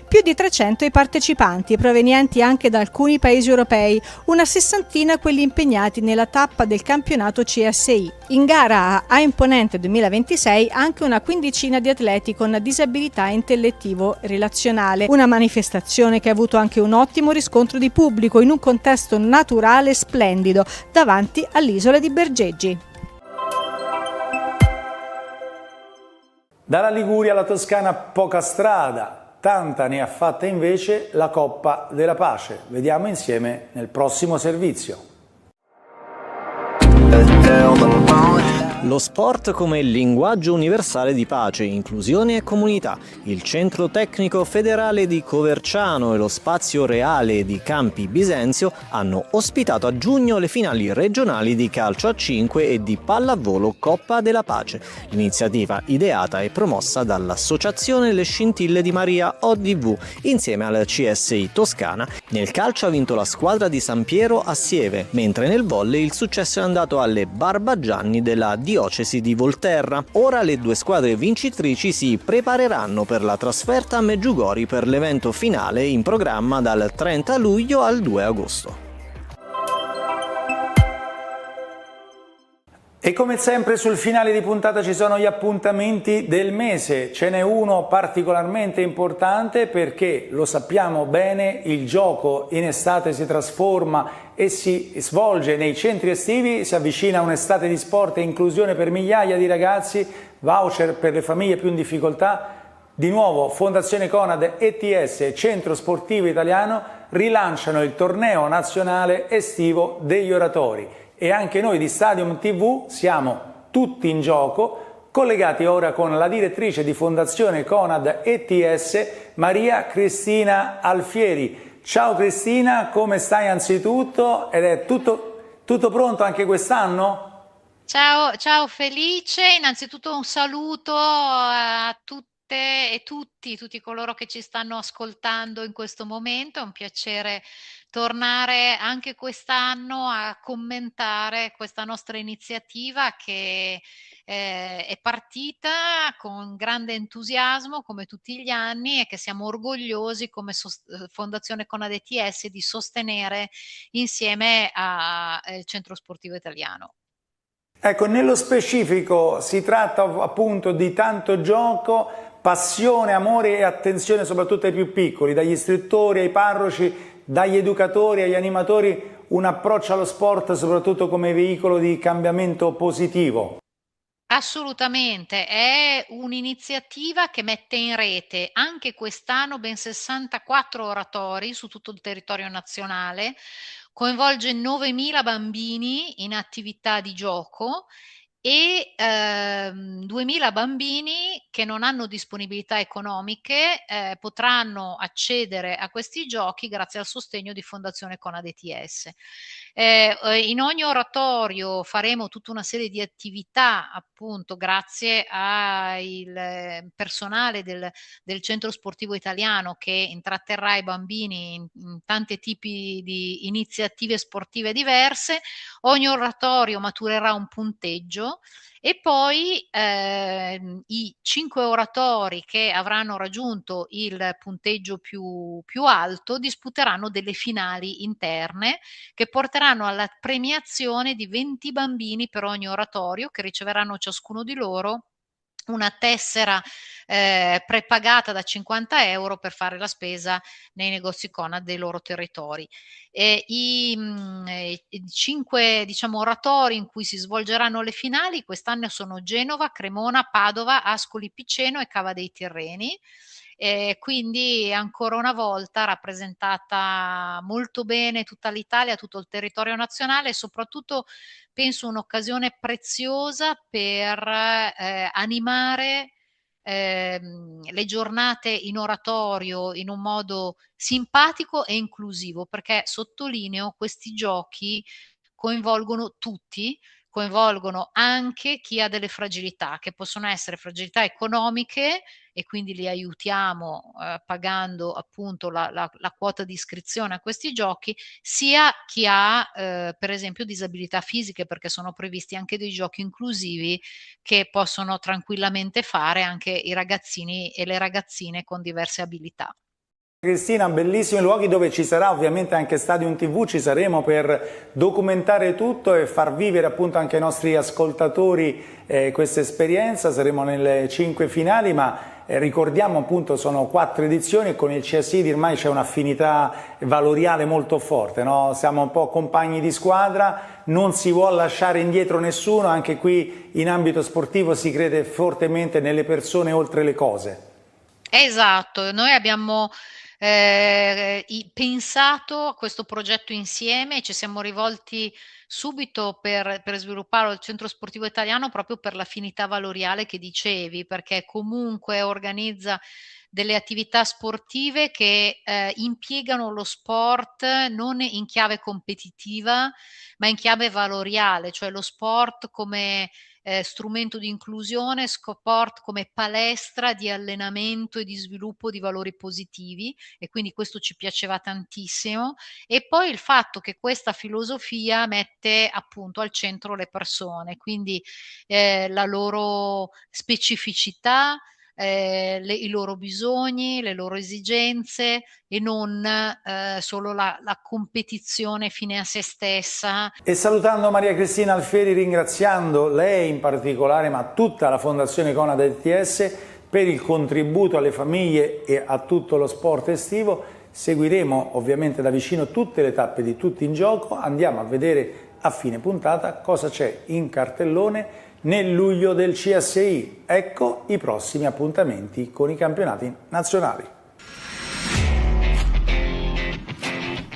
Più di 300 i partecipanti, provenienti anche da alcuni paesi europei, una sessantina quelli impegnati nella tappa del campionato CSI. In gara a Imponente 2026 anche una quindicina di atleti con disabilità intellettivo-relazionale, una manifestazione che ha avuto anche un ottimo riscontro di pubblico in un contesto naturale e splendido, davanti all'isola di Bergeggi. Dalla Liguria alla Toscana poca strada. Tanta ne ha fatta invece la Coppa della Pace. Vediamo insieme nel prossimo servizio. Lo sport come linguaggio universale di pace, inclusione e comunità. Il Centro Tecnico Federale di Coverciano e lo Spazio Reale di Campi Bisenzio hanno ospitato a giugno le finali regionali di calcio a 5 e di pallavolo Coppa della Pace. L'iniziativa ideata e promossa dall'Associazione Le Scintille di Maria ODV insieme al CSI Toscana. Nel calcio ha vinto la squadra di San Piero a Sieve, mentre nel volley il successo è andato alle Barbagianni della diocesi di Volterra. Ora le due squadre vincitrici si prepareranno per la trasferta a Meggiugori per l'evento finale in programma dal 30 luglio al 2 agosto. E come sempre sul finale di puntata ci sono gli appuntamenti del mese. Ce n'è uno particolarmente importante perché, lo sappiamo bene, il gioco in estate si trasforma e si svolge nei centri estivi, si avvicina un'estate di sport e inclusione per migliaia di ragazzi, voucher per le famiglie più in difficoltà. Di nuovo Fondazione Conad, ETS e Centro Sportivo Italiano rilanciano il torneo nazionale estivo degli oratori. E anche noi di Stadium TV siamo tutti in gioco, collegati ora con la direttrice di Fondazione Conad ETS, Maria Cristina Alfieri. Ciao Cristina, come stai anzitutto? Ed è tutto pronto anche quest'anno? Ciao Felice, innanzitutto un saluto a tutte e tutti coloro che ci stanno ascoltando in questo momento, è un piacere tornare anche quest'anno a commentare questa nostra iniziativa che è partita con grande entusiasmo come tutti gli anni e che siamo orgogliosi come Fondazione Conad ETS di sostenere insieme al Centro Sportivo Italiano. Ecco, nello specifico si tratta appunto di tanto gioco, passione, amore e attenzione soprattutto ai più piccoli, dagli istruttori ai parroci, dagli educatori agli animatori, un approccio allo sport soprattutto come veicolo di cambiamento positivo. Assolutamente, è un'iniziativa che mette in rete anche quest'anno ben 64 oratori su tutto il territorio nazionale, coinvolge 9.000 bambini in attività di gioco e 2.000 bambini che non hanno disponibilità economiche potranno accedere a questi giochi grazie al sostegno di Fondazione Conad ETS. In ogni oratorio faremo tutta una serie di attività appunto grazie al personale del Centro Sportivo Italiano che intratterrà i bambini in tanti tipi di iniziative sportive diverse. Ogni oratorio maturerà un punteggio e poi i 5 oratori che avranno raggiunto il punteggio più alto disputeranno delle finali interne che porteranno alla premiazione di 20 bambini per ogni oratorio che riceveranno ciascuno di loro una tessera prepagata da 50 euro per fare la spesa nei negozi Conad dei loro territori. I 5 oratori in cui si svolgeranno le finali quest'anno sono Genova, Cremona, Padova, Ascoli Piceno e Cava dei Tirreni. Quindi ancora una volta rappresentata molto bene tutta l'Italia, tutto il territorio nazionale e soprattutto penso un'occasione preziosa per animare le giornate in oratorio in un modo simpatico e inclusivo, perché sottolineo questi giochi coinvolgono tutti, coinvolgono anche chi ha delle fragilità, che possono essere fragilità economiche e quindi li aiutiamo pagando appunto la quota di iscrizione a questi giochi, sia chi ha per esempio disabilità fisiche, perché sono previsti anche dei giochi inclusivi che possono tranquillamente fare anche i ragazzini e le ragazzine con diverse abilità. Cristina, bellissimi luoghi dove ci sarà ovviamente anche Stadium TV, ci saremo per documentare tutto e far vivere appunto anche ai nostri ascoltatori questa esperienza. Saremo nelle 5 finali, ma ricordiamo appunto sono 4 edizioni e con il CSI ormai c'è un'affinità valoriale molto forte, no? Siamo un po' compagni di squadra, non si vuole lasciare indietro nessuno, anche qui in ambito sportivo si crede fortemente nelle persone oltre le cose. Esatto, noi abbiamo pensato a questo progetto insieme e ci siamo rivolti subito per svilupparlo al Centro Sportivo Italiano proprio per l'affinità valoriale che dicevi, perché comunque organizza delle attività sportive che impiegano lo sport non in chiave competitiva ma in chiave valoriale, cioè lo sport come strumento di inclusione, sport come palestra di allenamento e di sviluppo di valori positivi, e quindi questo ci piaceva tantissimo. E poi il fatto che questa filosofia mette appunto al centro le persone, quindi la loro specificità, i loro bisogni, le loro esigenze e non solo la competizione fine a se stessa. E salutando Maria Cristina Alfieri, ringraziando lei in particolare ma tutta la Fondazione Conad ETS per il contributo alle famiglie e a tutto lo sport estivo, seguiremo ovviamente da vicino tutte le tappe di Tutti in Gioco, andiamo a vedere a fine puntata cosa c'è in cartellone nel luglio del CSI. Ecco i prossimi appuntamenti con i campionati nazionali.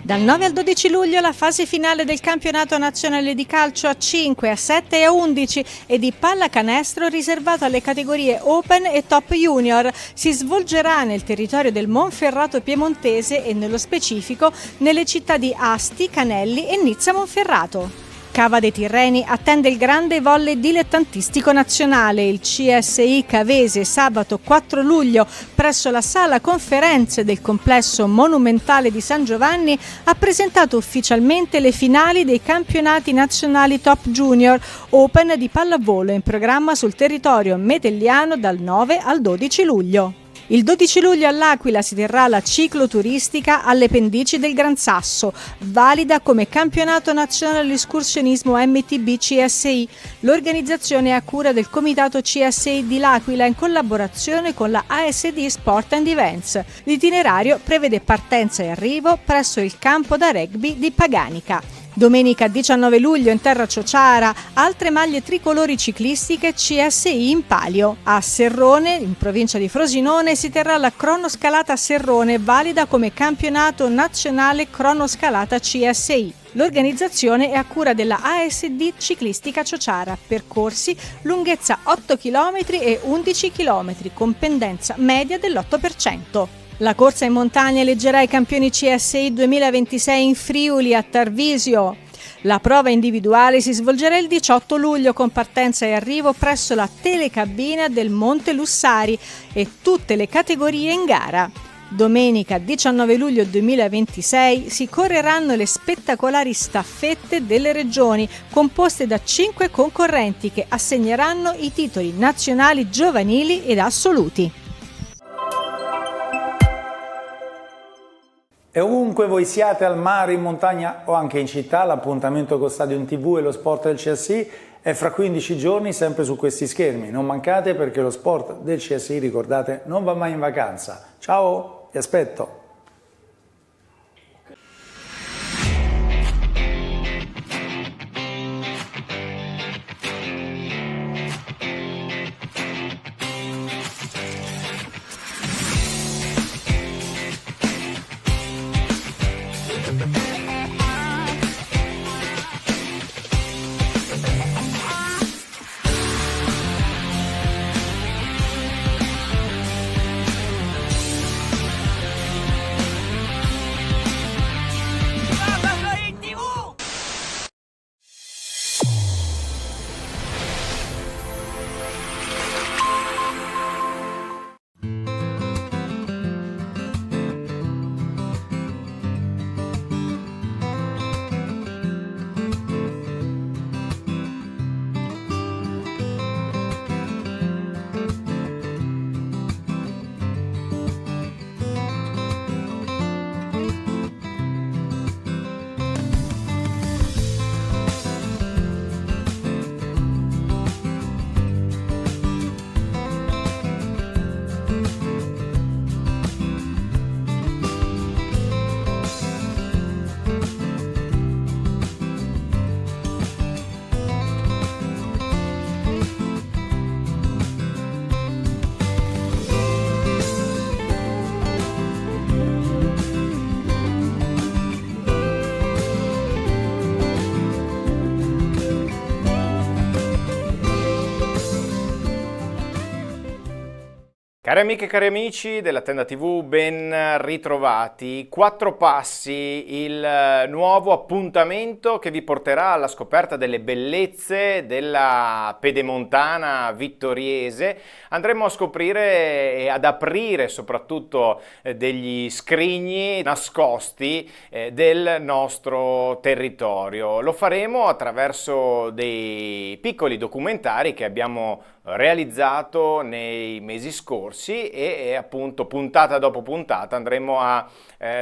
Dal 9 al 12 luglio la fase finale del campionato nazionale di calcio a 5, a 7 e a 11 e di pallacanestro riservato alle categorie Open e Top Junior si svolgerà nel territorio del Monferrato piemontese e nello specifico nelle città di Asti, Canelli e Nizza Monferrato. Cava dei Tirreni attende il grande volley dilettantistico nazionale. Il CSI Cavese sabato 4 luglio presso la sala conferenze del complesso monumentale di San Giovanni ha presentato ufficialmente le finali dei campionati nazionali Top Junior Open di pallavolo in programma sul territorio metelliano dal 9 al 12 luglio. Il 12 luglio all'Aquila si terrà la cicloturistica alle pendici del Gran Sasso, valida come campionato nazionale all'escursionismo MTB CSI. L'organizzazione è a cura del comitato CSI di L'Aquila in collaborazione con la ASD Sport and Events. L'itinerario prevede partenza e arrivo presso il campo da rugby di Paganica. Domenica 19 luglio in terra ciociara, altre maglie tricolori ciclistiche CSI in palio. A Serrone, in provincia di Frosinone, si terrà la cronoscalata Serrone, valida come campionato nazionale cronoscalata CSI. L'organizzazione è a cura della ASD Ciclistica Ciociara, percorsi lunghezza 8 km e 11 km con pendenza media dell'8%. La corsa in montagna eleggerà i campioni CSI 2026 in Friuli a Tarvisio. La prova individuale si svolgerà il 18 luglio con partenza e arrivo presso la telecabina del Monte Lussari e tutte le categorie in gara. Domenica 19 luglio 2026 si correranno le spettacolari staffette delle regioni, composte da 5 concorrenti che assegneranno i titoli nazionali giovanili ed assoluti. E ovunque voi siate, al mare, in montagna o anche in città, l'appuntamento con Stadium TV e lo sport del CSI è fra 15 giorni sempre su questi schermi. Non mancate, perché lo sport del CSI, ricordate, non va mai in vacanza. Ciao, vi aspetto! Cari amiche e cari amici della Tenda TV, ben ritrovati. 4 Passi, il nuovo appuntamento che vi porterà alla scoperta delle bellezze della pedemontana vittoriese. Andremo a scoprire e ad aprire soprattutto degli scrigni nascosti del nostro territorio. Lo faremo attraverso dei piccoli documentari che abbiamo realizzato nei mesi scorsi e appunto puntata dopo puntata andremo a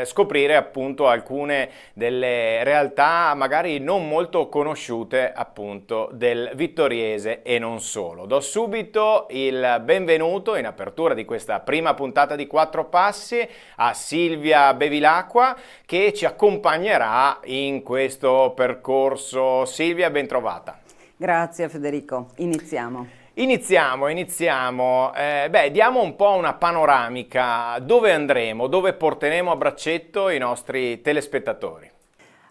scoprire appunto alcune delle realtà magari non molto conosciute appunto del vittoriese e non solo. Do subito il benvenuto in apertura di questa prima puntata di 4 Passi a Silvia Bevilacqua, che ci accompagnerà in questo percorso. Silvia, ben trovata. Grazie Federico, iniziamo. Iniziamo. Diamo un po' una panoramica. Dove andremo? Dove porteremo a braccetto i nostri telespettatori?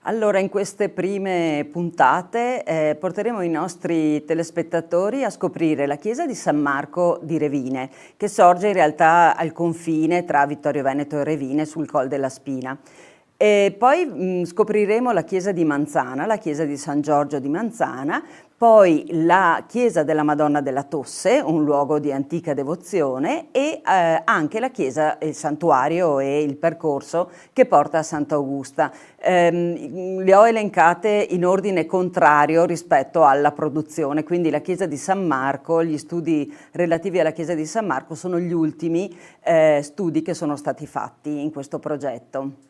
Allora, in queste prime puntate porteremo i nostri telespettatori a scoprire la chiesa di San Marco di Revine, che sorge in realtà al confine tra Vittorio Veneto e Revine sul Col della Spina. E poi scopriremo la chiesa di Manzana, la chiesa di San Giorgio di Manzana, poi la chiesa della Madonna della Tosse, un luogo di antica devozione, e anche la chiesa, il santuario e il percorso che porta a Sant'Augusta. Le ho elencate in ordine contrario rispetto alla produzione, quindi la chiesa di San Marco, gli studi relativi alla chiesa di San Marco sono gli ultimi studi che sono stati fatti in questo progetto.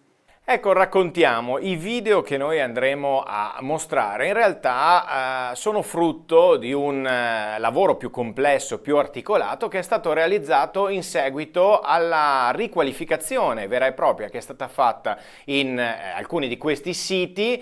Ecco, raccontiamo, i video che noi andremo a mostrare in realtà sono frutto di un lavoro più complesso, più articolato, che è stato realizzato in seguito alla riqualificazione vera e propria che è stata fatta in alcuni di questi siti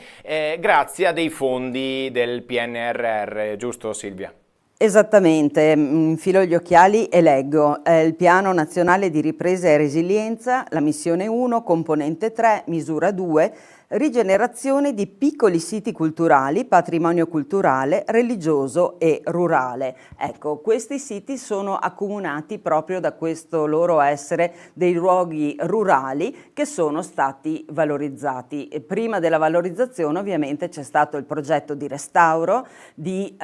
grazie a dei fondi del PNRR, giusto Silvia? Esattamente, infilo gli occhiali e leggo. Il Piano Nazionale di Ripresa e Resilienza, la missione 1, componente 3, misura 2, rigenerazione di piccoli siti culturali, patrimonio culturale, religioso e rurale. Ecco, questi siti sono accomunati proprio da questo loro essere dei luoghi rurali che sono stati valorizzati. E prima della valorizzazione ovviamente c'è stato il progetto di restauro, di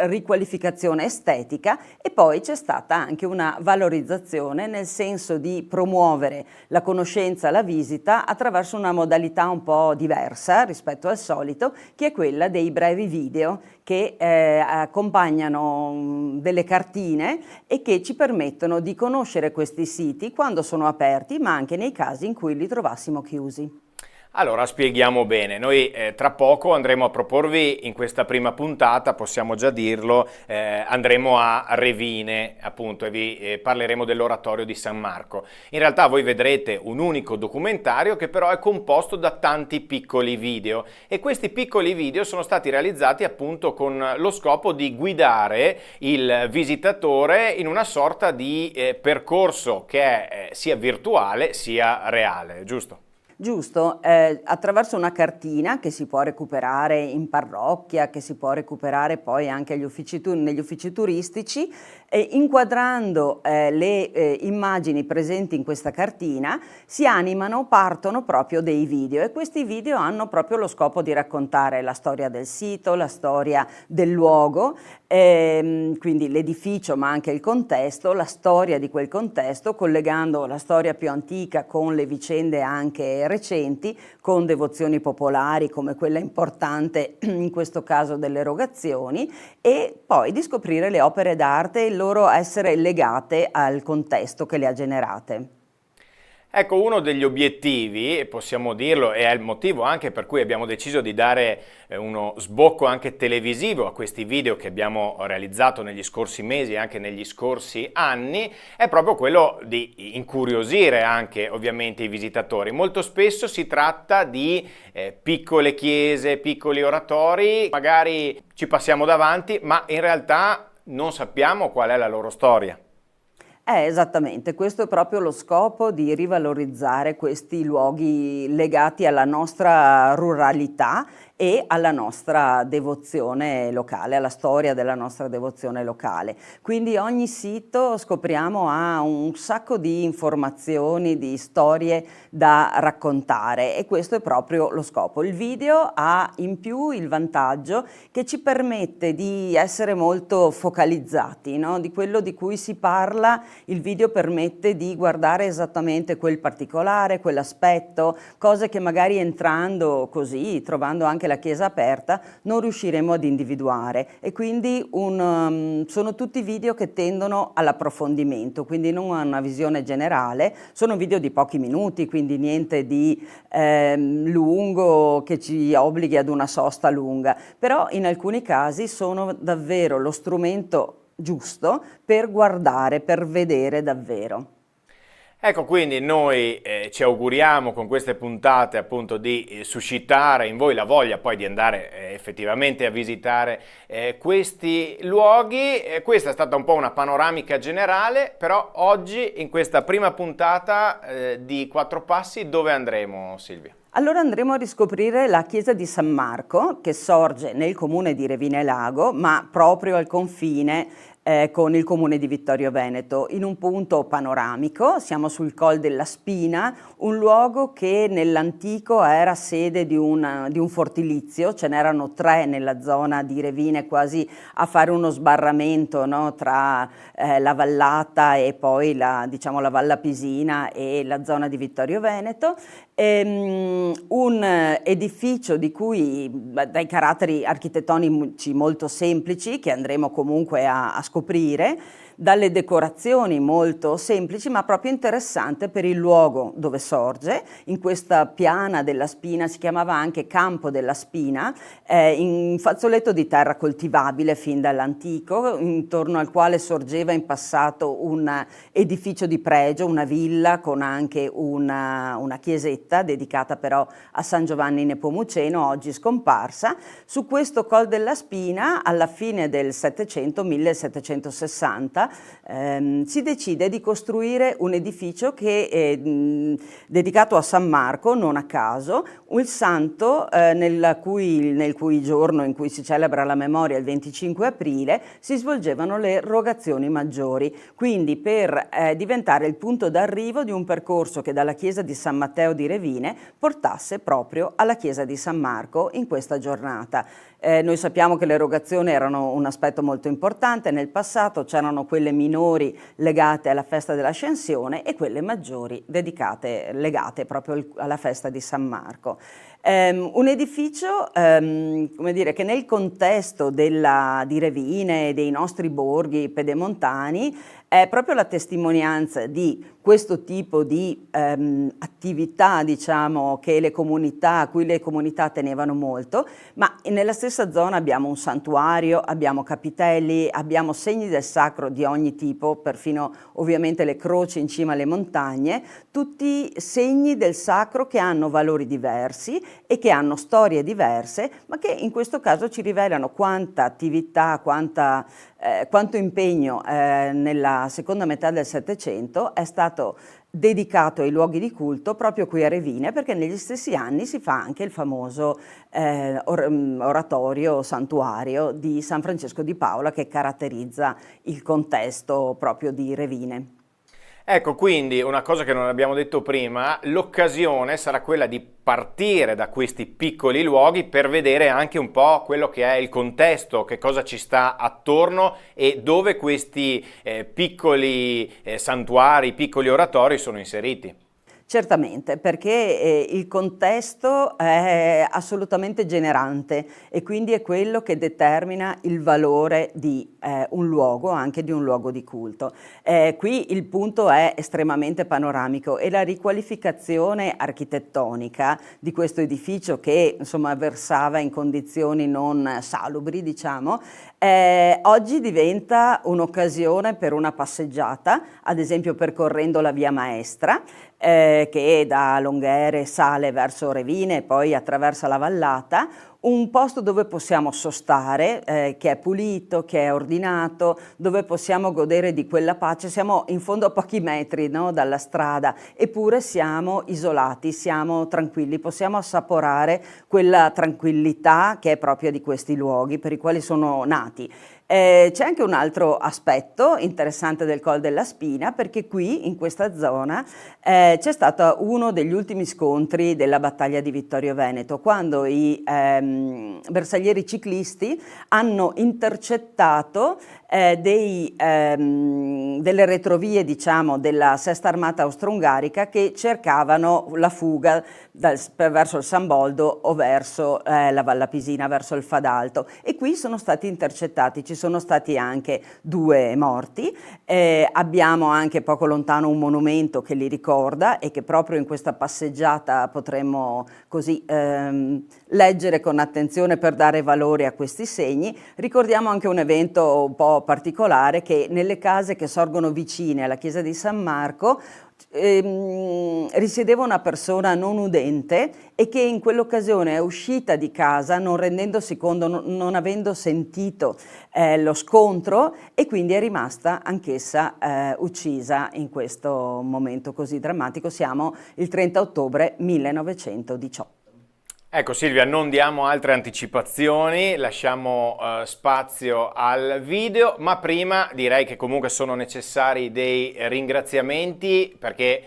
riqualificazione estetica, e poi c'è stata anche una valorizzazione nel senso di promuovere la conoscenza, la visita attraverso una modalità un po' diversa rispetto al solito, che è quella dei brevi video che accompagnano delle cartine e che ci permettono di conoscere questi siti quando sono aperti, ma anche nei casi in cui li trovassimo chiusi. Allora spieghiamo bene, noi tra poco andremo a proporvi in questa prima puntata, possiamo già dirlo, andremo a Revine appunto e vi parleremo dell'oratorio di San Marco. In realtà voi vedrete un unico documentario che però è composto da tanti piccoli video, e questi piccoli video sono stati realizzati appunto con lo scopo di guidare il visitatore in una sorta di percorso che è sia virtuale sia reale, giusto? Giusto, attraverso una cartina che si può recuperare in parrocchia, che si può recuperare poi anche negli uffici turistici, inquadrando le immagini presenti in questa cartina si partono proprio dei video, e questi video hanno proprio lo scopo di raccontare la storia del sito, la storia del luogo, quindi l'edificio ma anche il contesto, la storia di quel contesto, collegando la storia più antica con le vicende anche recenti, con devozioni popolari come quella importante in questo caso delle erogazioni, e poi di scoprire le opere d'arte e il loro essere legate al contesto che le ha generate. Ecco, uno degli obiettivi, possiamo dirlo, e è il motivo anche per cui abbiamo deciso di dare uno sbocco anche televisivo a questi video che abbiamo realizzato negli scorsi mesi e anche negli scorsi anni, è proprio quello di incuriosire anche ovviamente i visitatori. Molto spesso si tratta di piccole chiese, piccoli oratori, magari ci passiamo davanti, ma in realtà non sappiamo qual è la loro storia. Esattamente, questo è proprio lo scopo di rivalorizzare questi luoghi legati alla nostra ruralità e alla nostra devozione locale, alla storia della nostra devozione locale. Quindi ogni sito, scopriamo, ha un sacco di informazioni, di storie da raccontare, e questo è proprio lo scopo. Il video ha in più il vantaggio che ci permette di essere molto focalizzati, no? Di quello di cui si parla. Il video permette di guardare esattamente quel particolare, quell'aspetto, cose che magari entrando così, trovando anche la chiesa aperta, non riusciremo ad individuare, e quindi sono tutti video che tendono all'approfondimento, quindi non a una visione generale. Sono video di pochi minuti, quindi niente di lungo che ci obblighi ad una sosta lunga, però in alcuni casi sono davvero lo strumento giusto per guardare, per vedere davvero. Ecco, quindi noi ci auguriamo con queste puntate appunto di suscitare in voi la voglia poi di andare effettivamente a visitare questi luoghi. Questa è stata un po' una panoramica generale, però oggi in questa prima puntata di Quattro Passi dove andremo, Silvia? Allora andremo a riscoprire la chiesa di San Marco, che sorge nel comune di Revine Lago, ma proprio al confine con il comune di Vittorio Veneto, in un punto panoramico. Siamo sul Col della Spina, un luogo che nell'antico era sede di un fortilizio. Ce n'erano 3 nella zona di Revine, quasi a fare uno sbarramento, no, tra la vallata e poi la Valla Pisina e la zona di Vittorio Veneto. Un edificio di cui, dai caratteri architettonici molto semplici, che andremo comunque a scoprire, dalle decorazioni molto semplici, ma proprio interessante per il luogo dove sorge. In questa piana della Spina, si chiamava anche Campo della Spina, in fazzoletto di terra coltivabile fin dall'antico, intorno al quale sorgeva in passato un edificio di pregio, una villa con anche una chiesetta dedicata però a San Giovanni Nepomuceno, oggi scomparsa. Su questo Col della Spina, alla fine del 1760, si decide di costruire un edificio che è dedicato a San Marco, non a caso, il santo nel cui giorno in cui si celebra la memoria, il 25 aprile, si svolgevano le rogazioni maggiori, quindi per diventare il punto d'arrivo di un percorso che dalla chiesa di San Matteo di Revine portasse proprio alla chiesa di San Marco in questa giornata. Noi sappiamo che le erogazioni erano un aspetto molto importante nel passato, c'erano quelle minori legate alla festa dell'Ascensione e quelle maggiori legate proprio alla festa di San Marco. Un edificio come dire, che nel contesto di Revine e dei nostri borghi pedemontani è proprio la testimonianza di questo tipo di attività, diciamo, a cui le comunità tenevano molto, ma nella stessa zona abbiamo un santuario, abbiamo capitelli, abbiamo segni del sacro di ogni tipo, perfino ovviamente le croci in cima alle montagne, tutti segni del sacro che hanno valori diversi e che hanno storie diverse, ma che in questo caso ci rivelano quanta attività, quanto impegno nella seconda metà del Settecento è stato dedicato ai luoghi di culto proprio qui a Revine, perché negli stessi anni si fa anche il famoso oratorio santuario di San Francesco di Paola, che caratterizza il contesto proprio di Revine. Ecco, quindi una cosa che non abbiamo detto prima, l'occasione sarà quella di partire da questi piccoli luoghi per vedere anche un po' quello che è il contesto, che cosa ci sta attorno e dove questi piccoli santuari, piccoli oratori sono inseriti. Certamente, perché il contesto è assolutamente generante e quindi è quello che determina il valore di un luogo, anche di un luogo di culto. Qui il punto è estremamente panoramico e la riqualificazione architettonica di questo edificio, che insomma versava in condizioni non salubri, diciamo, oggi diventa un'occasione per una passeggiata, ad esempio percorrendo la Via Maestra, che da Longhere sale verso Revine e poi attraversa la vallata, un posto dove possiamo sostare, che è pulito, che è ordinato, dove possiamo godere di quella pace. Siamo in fondo a pochi metri, no, dalla strada, eppure siamo isolati, siamo tranquilli, possiamo assaporare quella tranquillità che è propria di questi luoghi per i quali sono nati. C'è anche un altro aspetto interessante del Col della Spina, perché qui in questa zona c'è stato uno degli ultimi scontri della battaglia di Vittorio Veneto, quando i bersaglieri ciclisti hanno intercettato delle retrovie, diciamo, della Sesta Armata Austro-Ungarica che cercavano la fuga verso il San Boldo o verso la Valla Pisina, verso il Fadalto, e qui sono stati intercettati. Ci sono stati anche 2 morti, abbiamo anche poco lontano un monumento che li ricorda e che proprio in questa passeggiata potremmo così leggere con attenzione per dare valore a questi segni. Ricordiamo anche un evento un po' particolare, che nelle case che sorgono vicine alla chiesa di San Marco risiedeva una persona non udente e che in quell'occasione è uscita di casa non rendendosi conto, non avendo sentito lo scontro, e quindi è rimasta anch'essa uccisa in questo momento così drammatico. Siamo il 30 ottobre 1918. Ecco Silvia, non diamo altre anticipazioni, lasciamo spazio al video, ma prima direi che comunque sono necessari dei ringraziamenti perché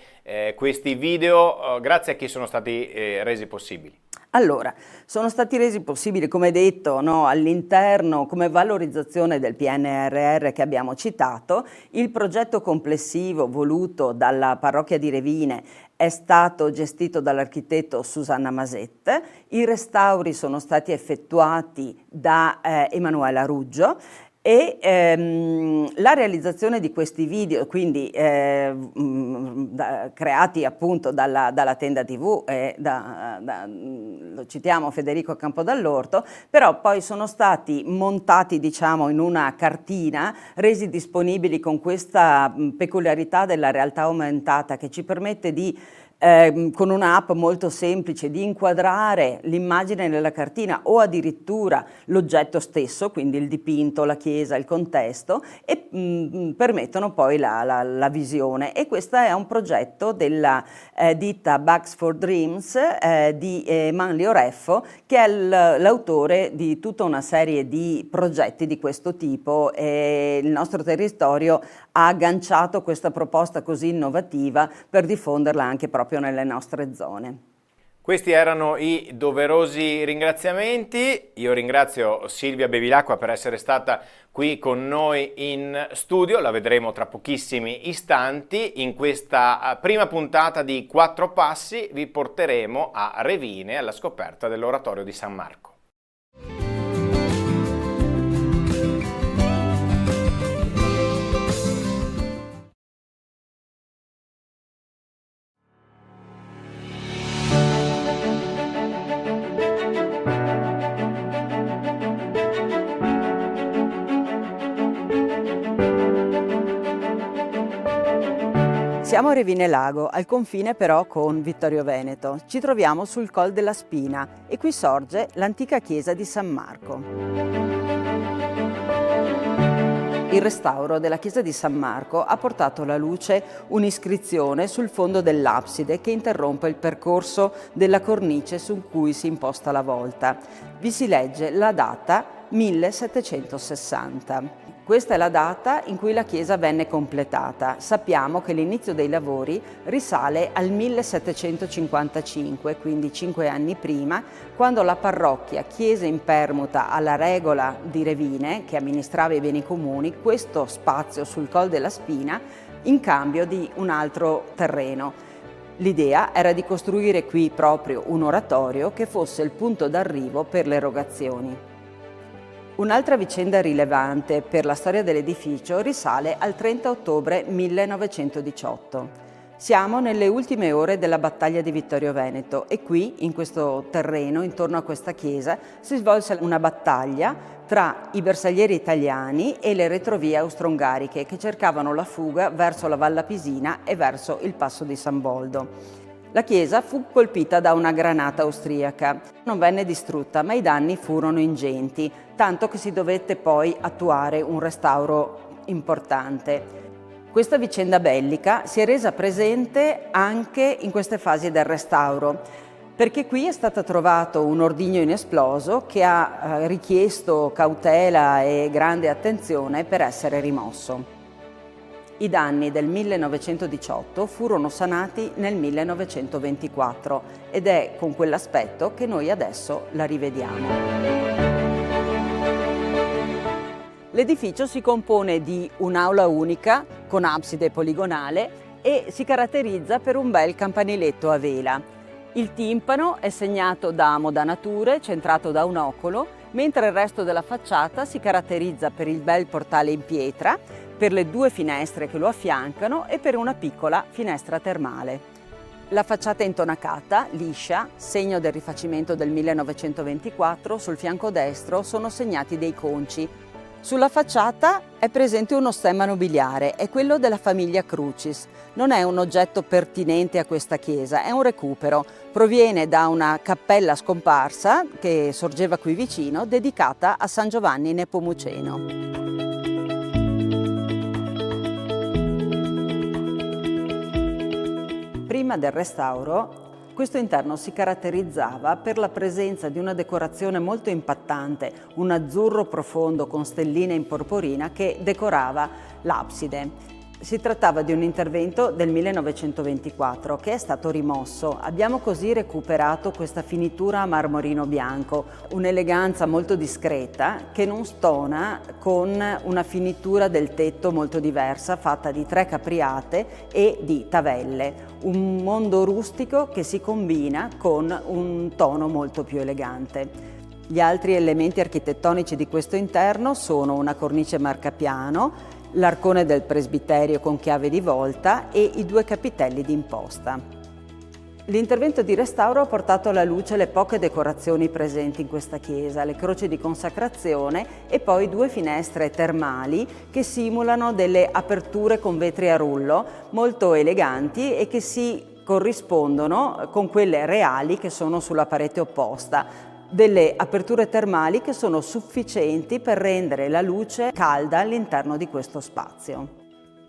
questi video grazie a chi sono stati resi possibili. Allora, sono stati resi possibili, come detto, no, all'interno, come valorizzazione del PNRR che abbiamo citato, il progetto complessivo voluto dalla parrocchia di Revine è stato gestito dall'architetto Susanna Masette, i restauri sono stati effettuati da Emanuela Ruggio e la realizzazione di questi video, quindi creati appunto dalla Tenda TV e lo citiamo Federico Campodall'Orto, però poi sono stati montati diciamo in una cartina, resi disponibili con questa peculiarità della realtà aumentata che ci permette di con un'app molto semplice di inquadrare l'immagine nella cartina o addirittura l'oggetto stesso, quindi il dipinto, la chiesa, il contesto e permettono poi la visione. E questo è un progetto della ditta Bags for Dreams di Manlio Reffo, che è l'autore di tutta una serie di progetti di questo tipo e il nostro territorio ha agganciato questa proposta così innovativa per diffonderla anche proprio nelle nostre zone. Questi erano i doverosi ringraziamenti. Io ringrazio Silvia Bevilacqua per essere stata qui con noi in studio, la vedremo tra pochissimi istanti. In questa prima puntata di 4 Passi vi porteremo a Revine alla scoperta dell'oratorio di San Marco. Siamo a Revine Lago, al confine però con Vittorio Veneto. Ci troviamo sul Col della Spina e qui sorge l'antica chiesa di San Marco. Il restauro della chiesa di San Marco ha portato alla luce un'iscrizione sul fondo dell'abside che interrompe il percorso della cornice su cui si imposta la volta. Vi si legge la data 1760. Questa è la data in cui la chiesa venne completata. Sappiamo che l'inizio dei lavori risale al 1755, quindi 5 anni prima, quando la parrocchia chiese in permuta alla regola di Revine, che amministrava i beni comuni, questo spazio sul Col della Spina in cambio di un altro terreno. L'idea era di costruire qui proprio un oratorio che fosse il punto d'arrivo per le erogazioni. Un'altra vicenda rilevante per la storia dell'edificio risale al 30 ottobre 1918. Siamo nelle ultime ore della battaglia di Vittorio Veneto e qui, in questo terreno, intorno a questa chiesa, si svolse una battaglia tra i bersaglieri italiani e le retrovie austro-ungariche che cercavano la fuga verso la Valla Pisina e verso il passo di San Boldo. La chiesa fu colpita da una granata austriaca. Non venne distrutta, ma i danni furono ingenti, tanto che si dovette poi attuare un restauro importante. Questa vicenda bellica si è resa presente anche in queste fasi del restauro, perché qui è stato trovato un ordigno inesploso che ha richiesto cautela e grande attenzione per essere rimosso. I danni del 1918 furono sanati nel 1924 ed è con quell'aspetto che noi adesso la rivediamo. L'edificio si compone di un'aula unica con abside poligonale e si caratterizza per un bel campaniletto a vela. Il timpano è segnato da modanature centrato da un ocolo, mentre il resto della facciata si caratterizza per il bel portale in pietra, per le 2 finestre che lo affiancano e per una piccola finestra termale. La facciata è intonacata, liscia, segno del rifacimento del 1924, sul fianco destro sono segnati dei conci. Sulla facciata è presente uno stemma nobiliare, è quello della famiglia Crucis. Non è un oggetto pertinente a questa chiesa, è un recupero. Proviene da una cappella scomparsa che sorgeva qui vicino, dedicata a San Giovanni Nepomuceno. Prima del restauro, Questo interno si caratterizzava per la presenza di una decorazione molto impattante, un azzurro profondo con stelline in porporina che decorava l'abside. Si trattava di un intervento del 1924 che è stato rimosso. Abbiamo così recuperato questa finitura a marmorino bianco, un'eleganza molto discreta che non stona con una finitura del tetto molto diversa, fatta di 3 capriate e di tavelle. Un mondo rustico che si combina con un tono molto più elegante. Gli altri elementi architettonici di questo interno sono una cornice marcapiano, l'arcone del presbiterio con chiave di volta e i 2 capitelli d'imposta. L'intervento di restauro ha portato alla luce le poche decorazioni presenti in questa chiesa, le croci di consacrazione e poi 2 finestre termali che simulano delle aperture con vetri a rullo molto eleganti e che si corrispondono con quelle reali che sono sulla parete opposta. Delle aperture termali che sono sufficienti per rendere la luce calda all'interno di questo spazio.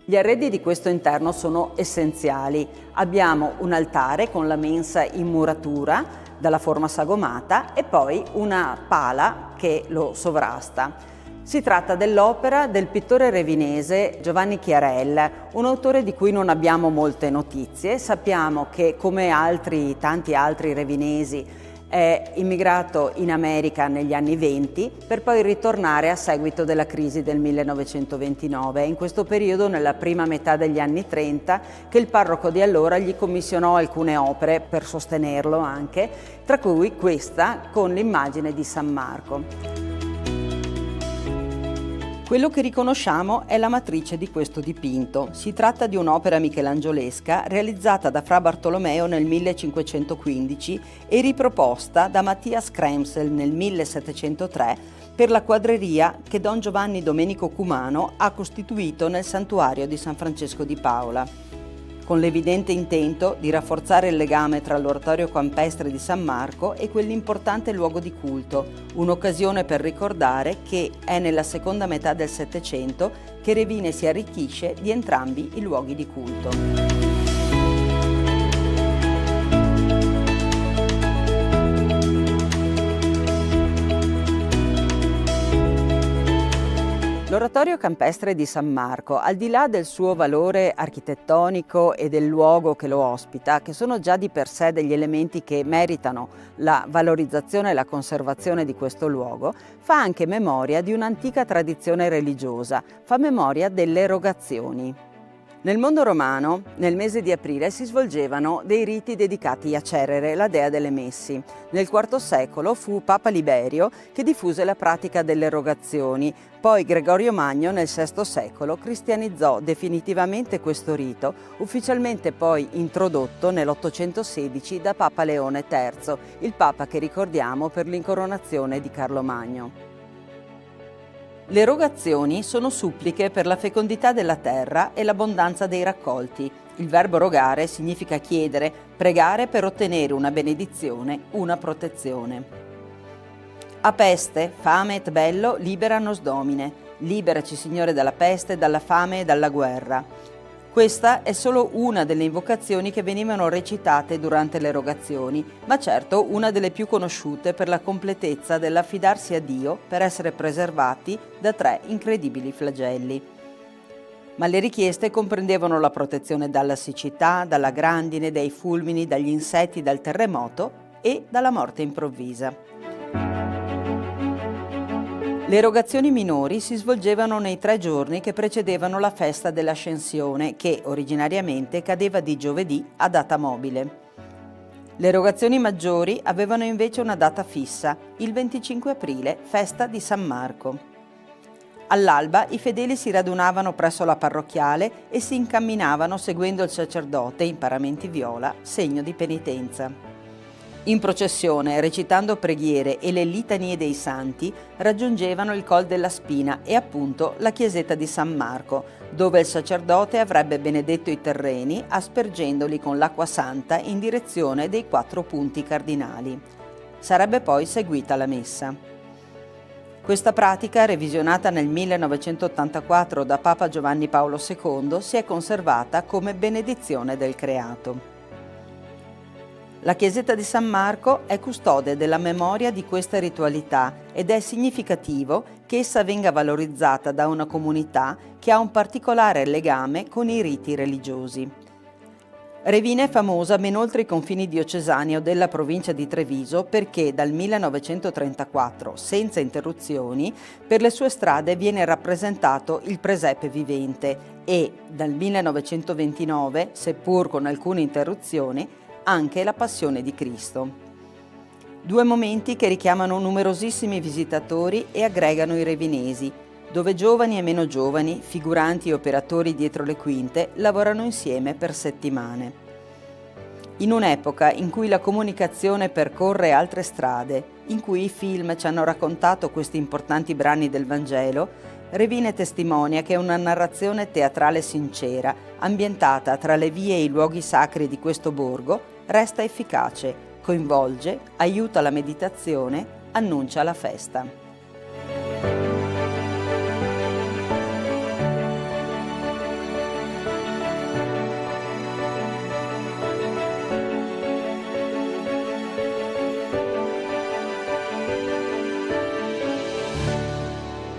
Gli arredi di questo interno sono essenziali. Abbiamo un altare con la mensa in muratura dalla forma sagomata e poi una pala che lo sovrasta. Si tratta dell'opera del pittore revinese Giovanni Chiarel, un autore di cui non abbiamo molte notizie. Sappiamo che, come tanti altri revinesi, è immigrato in America negli anni 20 per poi ritornare a seguito della crisi del 1929. È in questo periodo, nella prima metà degli anni 30, che il parroco di allora gli commissionò alcune opere per sostenerlo anche, tra cui questa con l'immagine di San Marco. Quello che riconosciamo è la matrice di questo dipinto. Si tratta di un'opera michelangiolesca realizzata da Fra Bartolomeo nel 1515 e riproposta da Mattias Kremsel nel 1703 per la quadreria che Don Giovanni Domenico Cumano ha costituito nel santuario di San Francesco di Paola, con l'evidente intento di rafforzare il legame tra l'oratorio campestre di San Marco e quell'importante luogo di culto, un'occasione per ricordare che è nella seconda metà del Settecento che Revine si arricchisce di entrambi i luoghi di culto. L'oratorio campestre di San Marco, al di là del suo valore architettonico e del luogo che lo ospita, che sono già di per sé degli elementi che meritano la valorizzazione e la conservazione di questo luogo, fa anche memoria di un'antica tradizione religiosa, fa memoria delle rogazioni. Nel mondo romano, nel mese di aprile, si svolgevano dei riti dedicati a Cerere, la dea delle messi. Nel IV secolo fu Papa Liberio che diffuse la pratica delle rogazioni. Poi Gregorio Magno, nel VI secolo, cristianizzò definitivamente questo rito, ufficialmente poi introdotto nell'816 da Papa Leone III, il Papa che ricordiamo per l'incoronazione di Carlo Magno. Le rogazioni sono suppliche per la fecondità della terra e l'abbondanza dei raccolti. Il verbo rogare significa chiedere, pregare per ottenere una benedizione, una protezione. A peste, fame et bello, libera nos Domine. Liberaci, Signore, dalla peste, dalla fame e dalla guerra. Questa è solo una delle invocazioni che venivano recitate durante le rogazioni, ma certo una delle più conosciute per la completezza dell'affidarsi a Dio per essere preservati da 3 incredibili flagelli. Ma le richieste comprendevano la protezione dalla siccità, dalla grandine, dai fulmini, dagli insetti, dal terremoto e dalla morte improvvisa. Le erogazioni minori si svolgevano nei 3 giorni che precedevano la festa dell'Ascensione, che originariamente cadeva di giovedì a data mobile. Le erogazioni maggiori avevano invece una data fissa, il 25 aprile, festa di San Marco. All'alba i fedeli si radunavano presso la parrocchiale e si incamminavano seguendo il sacerdote in paramenti viola, segno di penitenza. In processione, recitando preghiere e le litanie dei santi, raggiungevano il Col della Spina e appunto la chiesetta di San Marco, dove il sacerdote avrebbe benedetto i terreni aspergendoli con l'acqua santa in direzione dei 4 punti cardinali. Sarebbe poi seguita la messa. Questa pratica, revisionata nel 1984 da Papa Giovanni Paolo II, si è conservata come benedizione del creato. La chiesetta di San Marco è custode della memoria di questa ritualità ed è significativo che essa venga valorizzata da una comunità che ha un particolare legame con i riti religiosi. Revine è famosa ben oltre i confini diocesani o della provincia di Treviso perché dal 1934, senza interruzioni, per le sue strade viene rappresentato il presepe vivente e dal 1929, seppur con alcune interruzioni, anche la Passione di Cristo. Due momenti che richiamano numerosissimi visitatori e aggregano i revinesi, dove giovani e meno giovani, figuranti e operatori dietro le quinte, lavorano insieme per settimane. In un'epoca in cui la comunicazione percorre altre strade, in cui i film ci hanno raccontato questi importanti brani del Vangelo, Revine testimonia che una narrazione teatrale sincera, ambientata tra le vie e i luoghi sacri di questo borgo, resta efficace, coinvolge, aiuta la meditazione, annuncia la festa.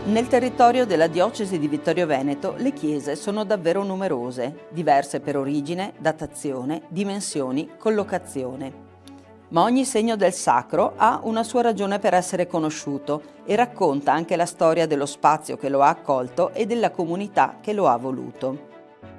Nel territorio della diocesi di Vittorio Veneto le chiese sono davvero numerose, diverse per origine, datazione, dimensioni, collocazione. Ma ogni segno del sacro ha una sua ragione per essere conosciuto e racconta anche la storia dello spazio che lo ha accolto e della comunità che lo ha voluto.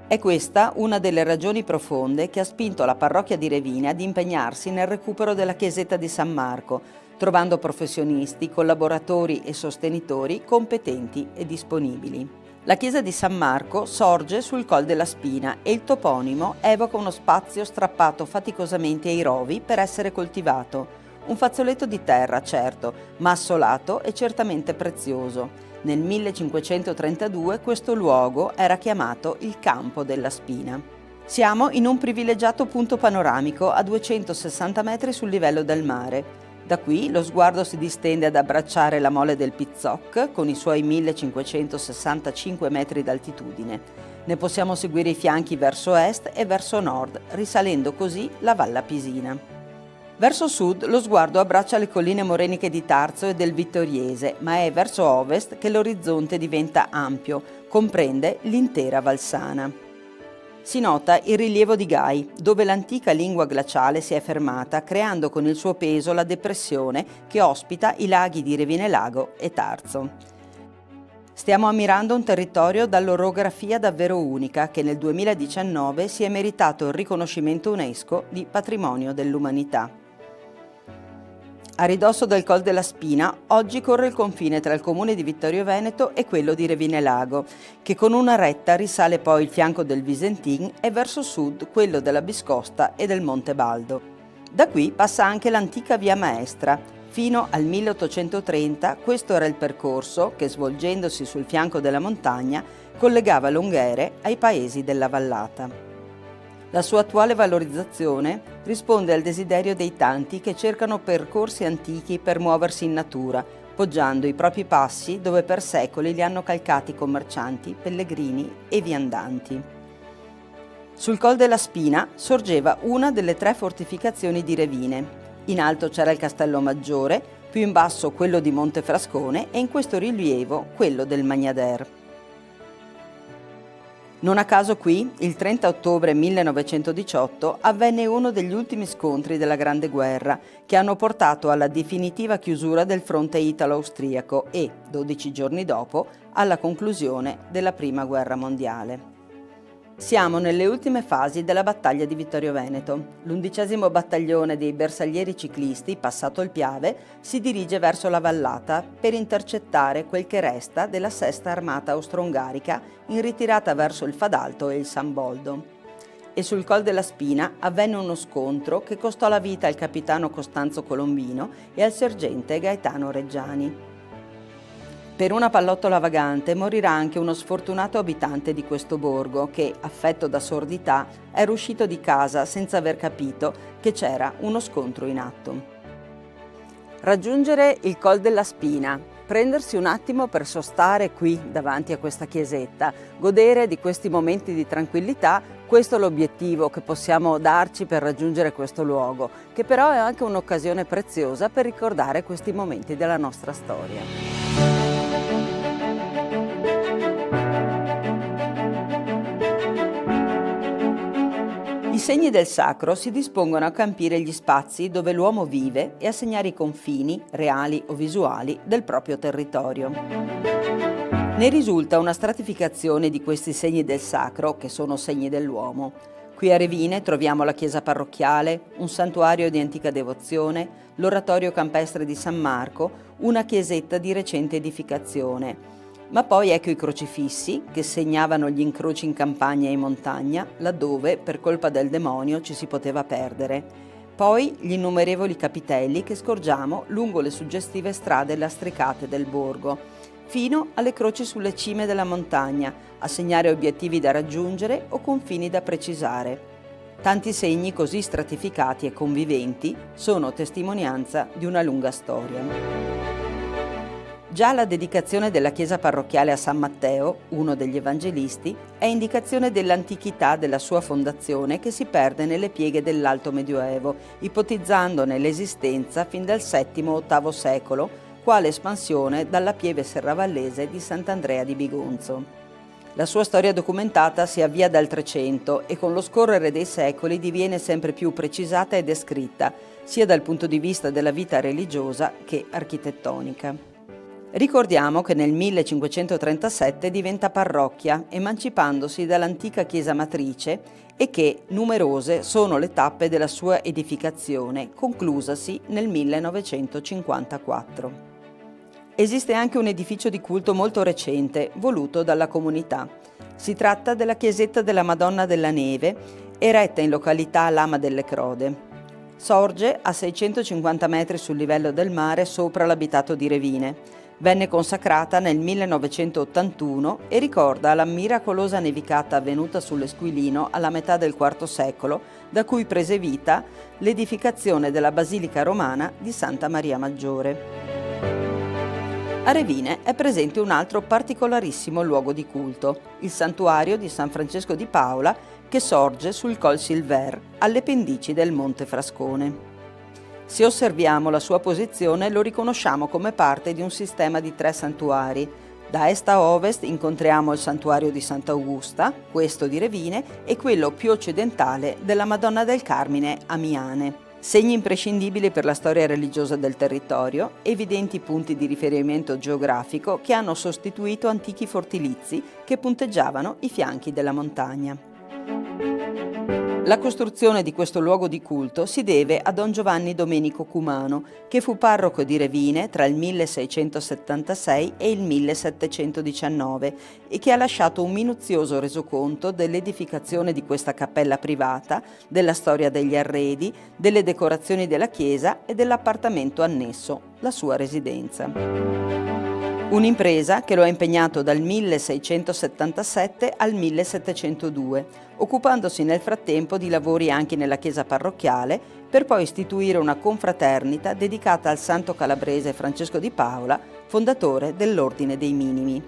È questa una delle ragioni profonde che ha spinto la parrocchia di Revine ad impegnarsi nel recupero della chiesetta di San Marco, trovando professionisti, collaboratori e sostenitori competenti e disponibili. La chiesa di San Marco sorge sul Col della Spina e il toponimo evoca uno spazio strappato faticosamente ai rovi per essere coltivato. Un fazzoletto di terra, certo, ma assolato e certamente prezioso. Nel 1532 questo luogo era chiamato il Campo della Spina. Siamo in un privilegiato punto panoramico a 260 metri sul livello del mare. Da qui lo sguardo si distende ad abbracciare la mole del Pizzoc con i suoi 1565 metri d'altitudine. Ne possiamo seguire i fianchi verso est e verso nord, risalendo così la Valla Pisina. Verso sud lo sguardo abbraccia le colline moreniche di Tarzo e del Vittoriese, ma è verso ovest che l'orizzonte diventa ampio, comprende l'intera Valsana. Si nota il rilievo di Gai, dove l'antica lingua glaciale si è fermata, creando con il suo peso la depressione che ospita i laghi di Revine Lago e Tarzo. Stiamo ammirando un territorio dall'orografia davvero unica che nel 2019 si è meritato il riconoscimento UNESCO di Patrimonio dell'Umanità. A ridosso del Col della Spina, oggi corre il confine tra il comune di Vittorio Veneto e quello di Revine Lago, che con una retta risale poi il fianco del Visentin e verso sud quello della Biscosta e del Monte Baldo. Da qui passa anche l'antica Via Maestra. Fino al 1830 questo era il percorso che, svolgendosi sul fianco della montagna, collegava l'Unghere ai paesi della vallata. La sua attuale valorizzazione risponde al desiderio dei tanti che cercano percorsi antichi per muoversi in natura, poggiando i propri passi dove per secoli li hanno calcati commercianti, pellegrini e viandanti. Sul Col della Spina sorgeva una delle 3 fortificazioni di Revine. In alto c'era il Castello Maggiore, più in basso quello di Montefrascone e in questo rilievo quello del Magnader. Non a caso qui, il 30 ottobre 1918, avvenne uno degli ultimi scontri della Grande Guerra, che hanno portato alla definitiva chiusura del fronte italo-austriaco e, 12 giorni dopo, alla conclusione della Prima Guerra Mondiale. Siamo nelle ultime fasi della battaglia di Vittorio Veneto. L'11° battaglione dei bersaglieri ciclisti, passato il Piave, si dirige verso la vallata per intercettare quel che resta della 6ª armata austro-ungarica in ritirata verso il Fadalto e il San Boldo. E sul Col della Spina avvenne uno scontro che costò la vita al capitano Costanzo Colombino e al sergente Gaetano Reggiani. Per una pallottola vagante morirà anche uno sfortunato abitante di questo borgo che, affetto da sordità, era uscito di casa senza aver capito che c'era uno scontro in atto. Raggiungere il Col della Spina, prendersi un attimo per sostare qui davanti a questa chiesetta, godere di questi momenti di tranquillità. Questo è l'obiettivo che possiamo darci per raggiungere questo luogo, che però è anche un'occasione preziosa per ricordare questi momenti della nostra storia. I segni del sacro si dispongono a campire gli spazi dove l'uomo vive e a segnare i confini, reali o visuali, del proprio territorio. Ne risulta una stratificazione di questi segni del sacro, che sono segni dell'uomo. Qui a Revine troviamo la chiesa parrocchiale, un santuario di antica devozione, l'oratorio campestre di San Marco, una chiesetta di recente edificazione. Ma poi ecco i crocifissi che segnavano gli incroci in campagna e in montagna, laddove per colpa del demonio ci si poteva perdere. Poi gli innumerevoli capitelli che scorgiamo lungo le suggestive strade lastricate del borgo, fino alle croci sulle cime della montagna, a segnare obiettivi da raggiungere o confini da precisare. Tanti segni così stratificati e conviventi sono testimonianza di una lunga storia. Già la dedicazione della chiesa parrocchiale a San Matteo, uno degli evangelisti, è indicazione dell'antichità della sua fondazione che si perde nelle pieghe dell'Alto Medioevo, ipotizzandone l'esistenza fin dal VII-VIII secolo, quale espansione dalla pieve serravallese di Sant'Andrea di Bigonzo. La sua storia documentata si avvia dal 300 e con lo scorrere dei secoli diviene sempre più precisata e descritta, sia dal punto di vista della vita religiosa che architettonica. Ricordiamo che nel 1537 diventa parrocchia, emancipandosi dall'antica chiesa matrice, e che numerose sono le tappe della sua edificazione, conclusasi nel 1954. Esiste anche un edificio di culto molto recente, voluto dalla comunità. Si tratta della chiesetta della Madonna della Neve, eretta in località Lama delle Crode. Sorge a 650 metri sul livello del mare sopra l'abitato di Revine. Venne consacrata nel 1981 e ricorda la miracolosa nevicata avvenuta sull'Esquilino alla metà del IV secolo, da cui prese vita l'edificazione della Basilica Romana di Santa Maria Maggiore. A Revine è presente un altro particolarissimo luogo di culto, il santuario di San Francesco di Paola, che sorge sul Col Silver, alle pendici del Monte Frascone. Se osserviamo la sua posizione lo riconosciamo come parte di un sistema di 3 santuari. Da est a ovest incontriamo il santuario di Sant'Augusta, questo di Revine, e quello più occidentale della Madonna del Carmine a Miane. Segni imprescindibili per la storia religiosa del territorio, evidenti punti di riferimento geografico che hanno sostituito antichi fortilizi che punteggiavano i fianchi della montagna. La costruzione di questo luogo di culto si deve a Don Giovanni Domenico Cumano, che fu parroco di Revine tra il 1676 e il 1719 e che ha lasciato un minuzioso resoconto dell'edificazione di questa cappella privata, della storia degli arredi, delle decorazioni della chiesa e dell'appartamento annesso, la sua residenza. Un'impresa che lo ha impegnato dal 1677 al 1702, occupandosi nel frattempo di lavori anche nella chiesa parrocchiale, per poi istituire una confraternita dedicata al santo calabrese Francesco di Paola, fondatore dell'Ordine dei Minimi.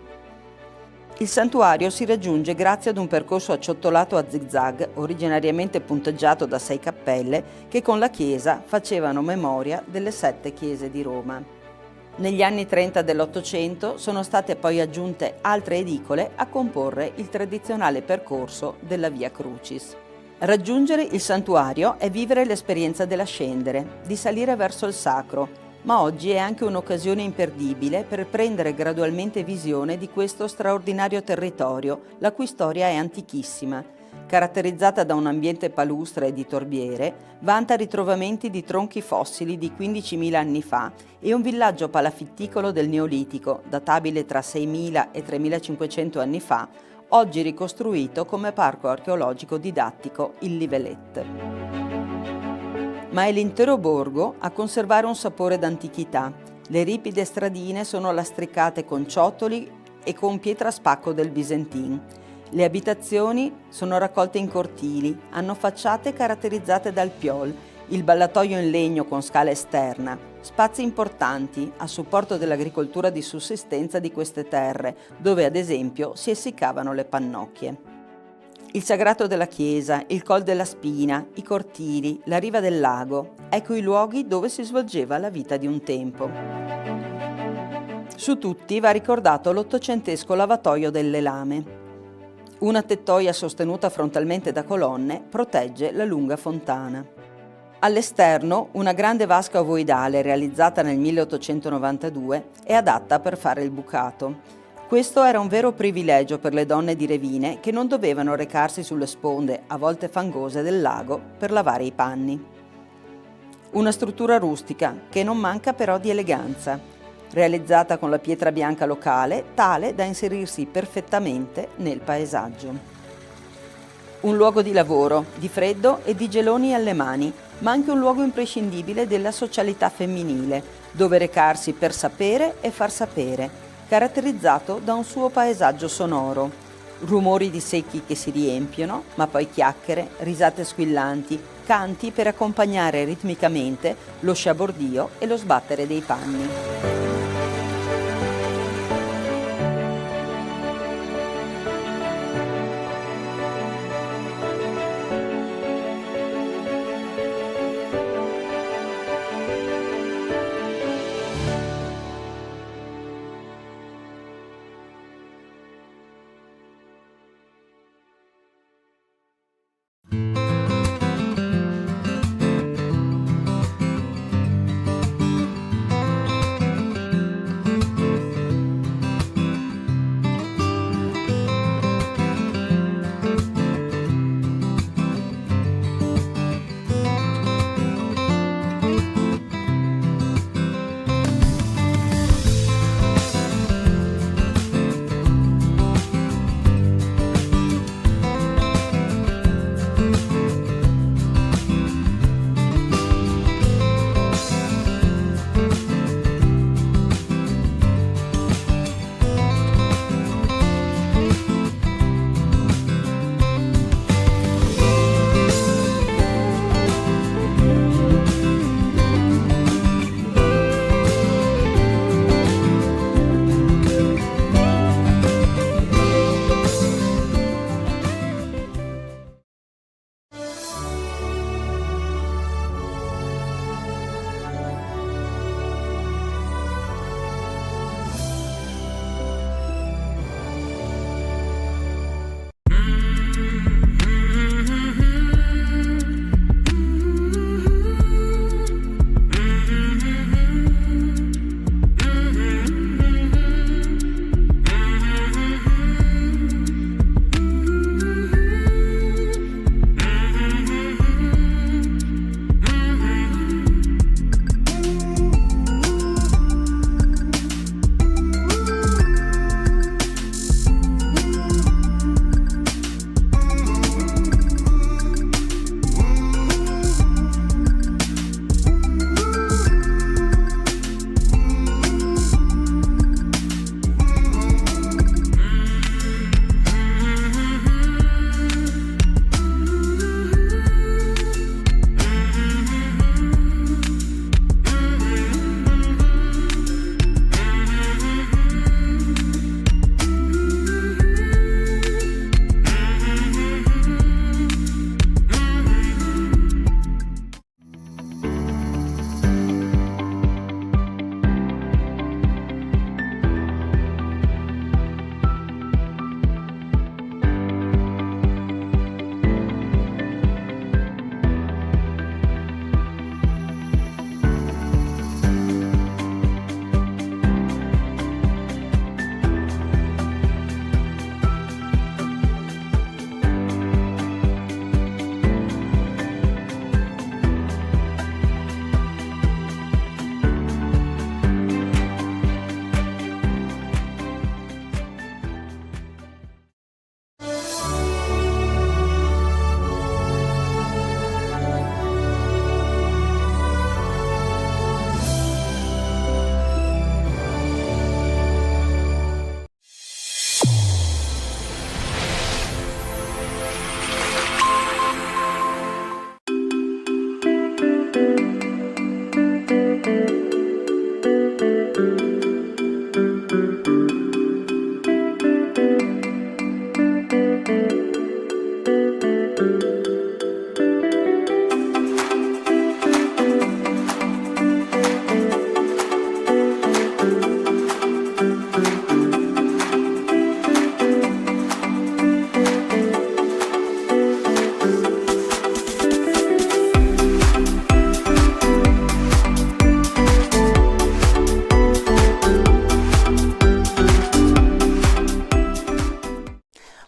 Il santuario si raggiunge grazie ad un percorso acciottolato a zigzag, originariamente punteggiato da 6 cappelle, che con la chiesa facevano memoria delle 7 chiese di Roma. Negli anni 30 dell'Ottocento sono state poi aggiunte altre edicole a comporre il tradizionale percorso della Via Crucis. Raggiungere il santuario è vivere l'esperienza della scendere, di salire verso il sacro, ma oggi è anche un'occasione imperdibile per prendere gradualmente visione di questo straordinario territorio, la cui storia è antichissima. Caratterizzata da un ambiente palustre e di torbiere, vanta ritrovamenti di tronchi fossili di 15.000 anni fa e un villaggio palafitticolo del Neolitico, databile tra 6.000 e 3.500 anni fa, oggi ricostruito come parco archeologico didattico Il Livelet. Ma è l'intero borgo a conservare un sapore d'antichità. Le ripide stradine sono lastricate con ciottoli e con pietra a spacco del Visentin. Le abitazioni sono raccolte in cortili, hanno facciate caratterizzate dal piol, il ballatoio in legno con scala esterna. spazi importanti a supporto dell'agricoltura di sussistenza di queste terre, dove ad esempio si essiccavano le pannocchie. Il sagrato della chiesa, il Col della Spina, i cortili, la riva del lago, ecco i luoghi dove si svolgeva la vita di un tempo. Su tutti va ricordato l'ottocentesco lavatoio delle Lame. Una tettoia sostenuta frontalmente da colonne protegge la lunga fontana. All'esterno, una grande vasca ovoidale realizzata nel 1892 è adatta per fare il bucato. Questo era un vero privilegio per le donne di Revine che non dovevano recarsi sulle sponde, a volte fangose, del lago per lavare i panni. Una struttura rustica che non manca però di eleganza, realizzata con la pietra bianca locale, tale da inserirsi perfettamente nel paesaggio. Un luogo di lavoro, di freddo e di geloni alle mani, ma anche un luogo imprescindibile della socialità femminile, dove recarsi per sapere e far sapere, caratterizzato da un suo paesaggio sonoro, rumori di secchi che si riempiono, ma poi chiacchiere, risate squillanti, canti per accompagnare ritmicamente lo sciabordio e lo sbattere dei panni.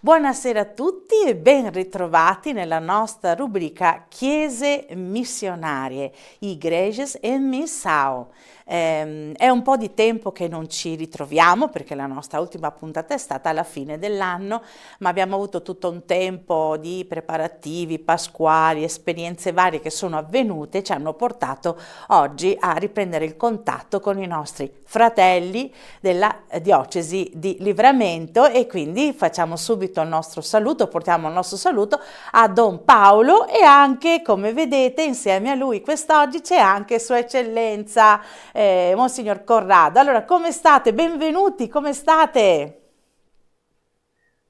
Buonasera a tutti e ben ritrovati nella nostra rubrica Chiese missionarie, Igrejas em Missão. È un po' di tempo che non ci ritroviamo perché la nostra ultima puntata è stata alla fine dell'anno, ma abbiamo avuto tutto un tempo di preparativi pasquali, esperienze varie che sono avvenute e ci hanno portato oggi a riprendere il contatto con i nostri fratelli della diocesi di Livramento e quindi facciamo subito il nostro saluto, portiamo il nostro saluto a Don Paolo e anche, come vedete, insieme a lui quest'oggi c'è anche Sua Eccellenza Monsignor Corrado. Allora, come state? Benvenuti, come state?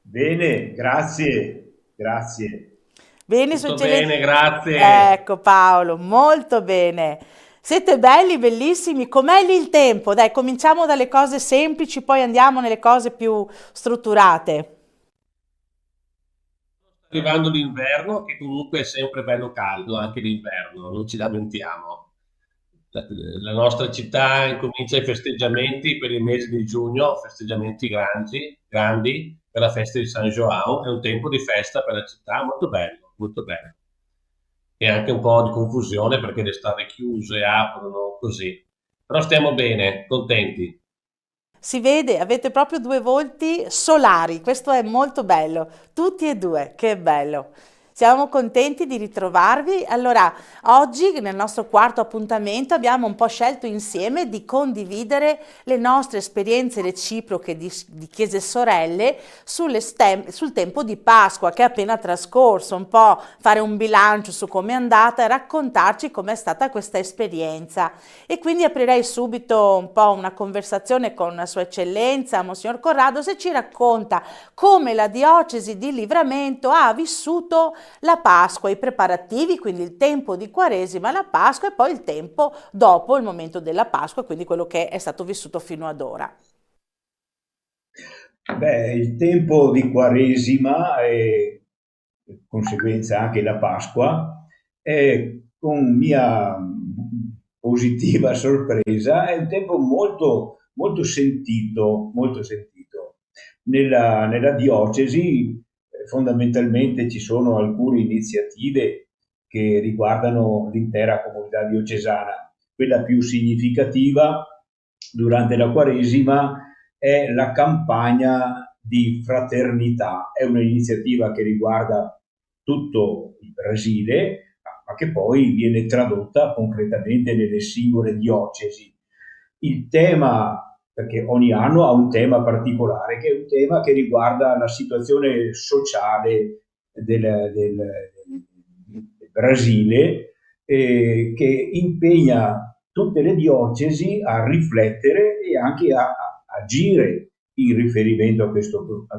Bene, grazie. Bene, Tutto Sua Eccellenza? bene, grazie. Ecco Paolo, molto bene. Siete belli, bellissimi. Com'è lì il tempo? Dai, cominciamo dalle cose semplici, poi andiamo nelle cose più strutturate. Arrivando l'inverno, che comunque è sempre bello caldo, anche l'inverno, non ci lamentiamo. La nostra città incomincia i festeggiamenti per il mese di giugno, festeggiamenti grandi per la festa di San João. È un tempo di festa per la città, molto bello, molto bello. E anche un po' di confusione perché le strade chiuse, aprono, così. Però stiamo bene, contenti. Si vede, avete proprio due volti solari, questo è molto bello, tutti e due, che bello. Siamo contenti di ritrovarvi. Allora, oggi nel nostro quarto appuntamento abbiamo un po' scelto insieme di condividere le nostre esperienze reciproche di chiese sorelle sul tempo di Pasqua che è appena trascorso, un po' fare un bilancio su come è andata e raccontarci com'è stata questa esperienza. E quindi aprirei subito un po' una conversazione con Sua Eccellenza, Monsignor Corrado, se ci racconta come la diocesi di Livramento ha vissuto la Pasqua, i preparativi, quindi il tempo di Quaresima, la Pasqua e poi il tempo dopo il momento della Pasqua, quindi quello che è stato vissuto fino ad ora. Beh, il tempo di Quaresima e conseguenza anche la Pasqua è, con mia positiva sorpresa, è un tempo molto, molto sentito, molto sentito. Nella diocesi fondamentalmente ci sono alcune iniziative che riguardano l'intera comunità diocesana. Quella più significativa durante la Quaresima è la campagna di fraternità. È un'iniziativa che riguarda tutto il Brasile, ma che poi viene tradotta concretamente nelle singole diocesi. Il tema, perché ogni anno ha un tema particolare, che è un tema che riguarda la situazione sociale del Brasile, che impegna tutte le diocesi a riflettere e anche a agire in riferimento a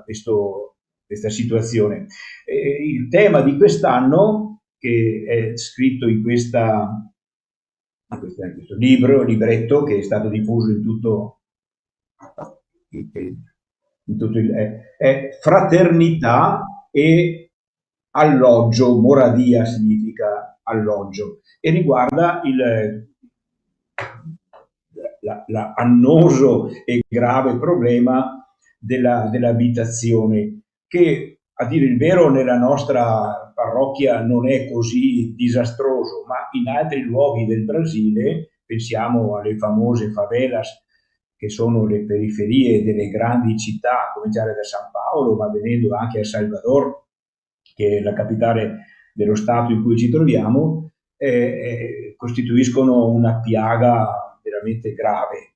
questa situazione. Il tema di quest'anno, che è scritto in questo libretto che è stato diffuso in tutto è fraternità e alloggio. Moradia significa alloggio e riguarda l'annoso e grave problema dell'abitazione, che a dire il vero nella nostra parrocchia non è così disastroso, ma in altri luoghi del Brasile, pensiamo alle famose favelas che sono le periferie delle grandi città, a cominciare da San Paolo, ma venendo anche a Salvador, che è la capitale dello Stato in cui ci troviamo, costituiscono una piaga veramente grave.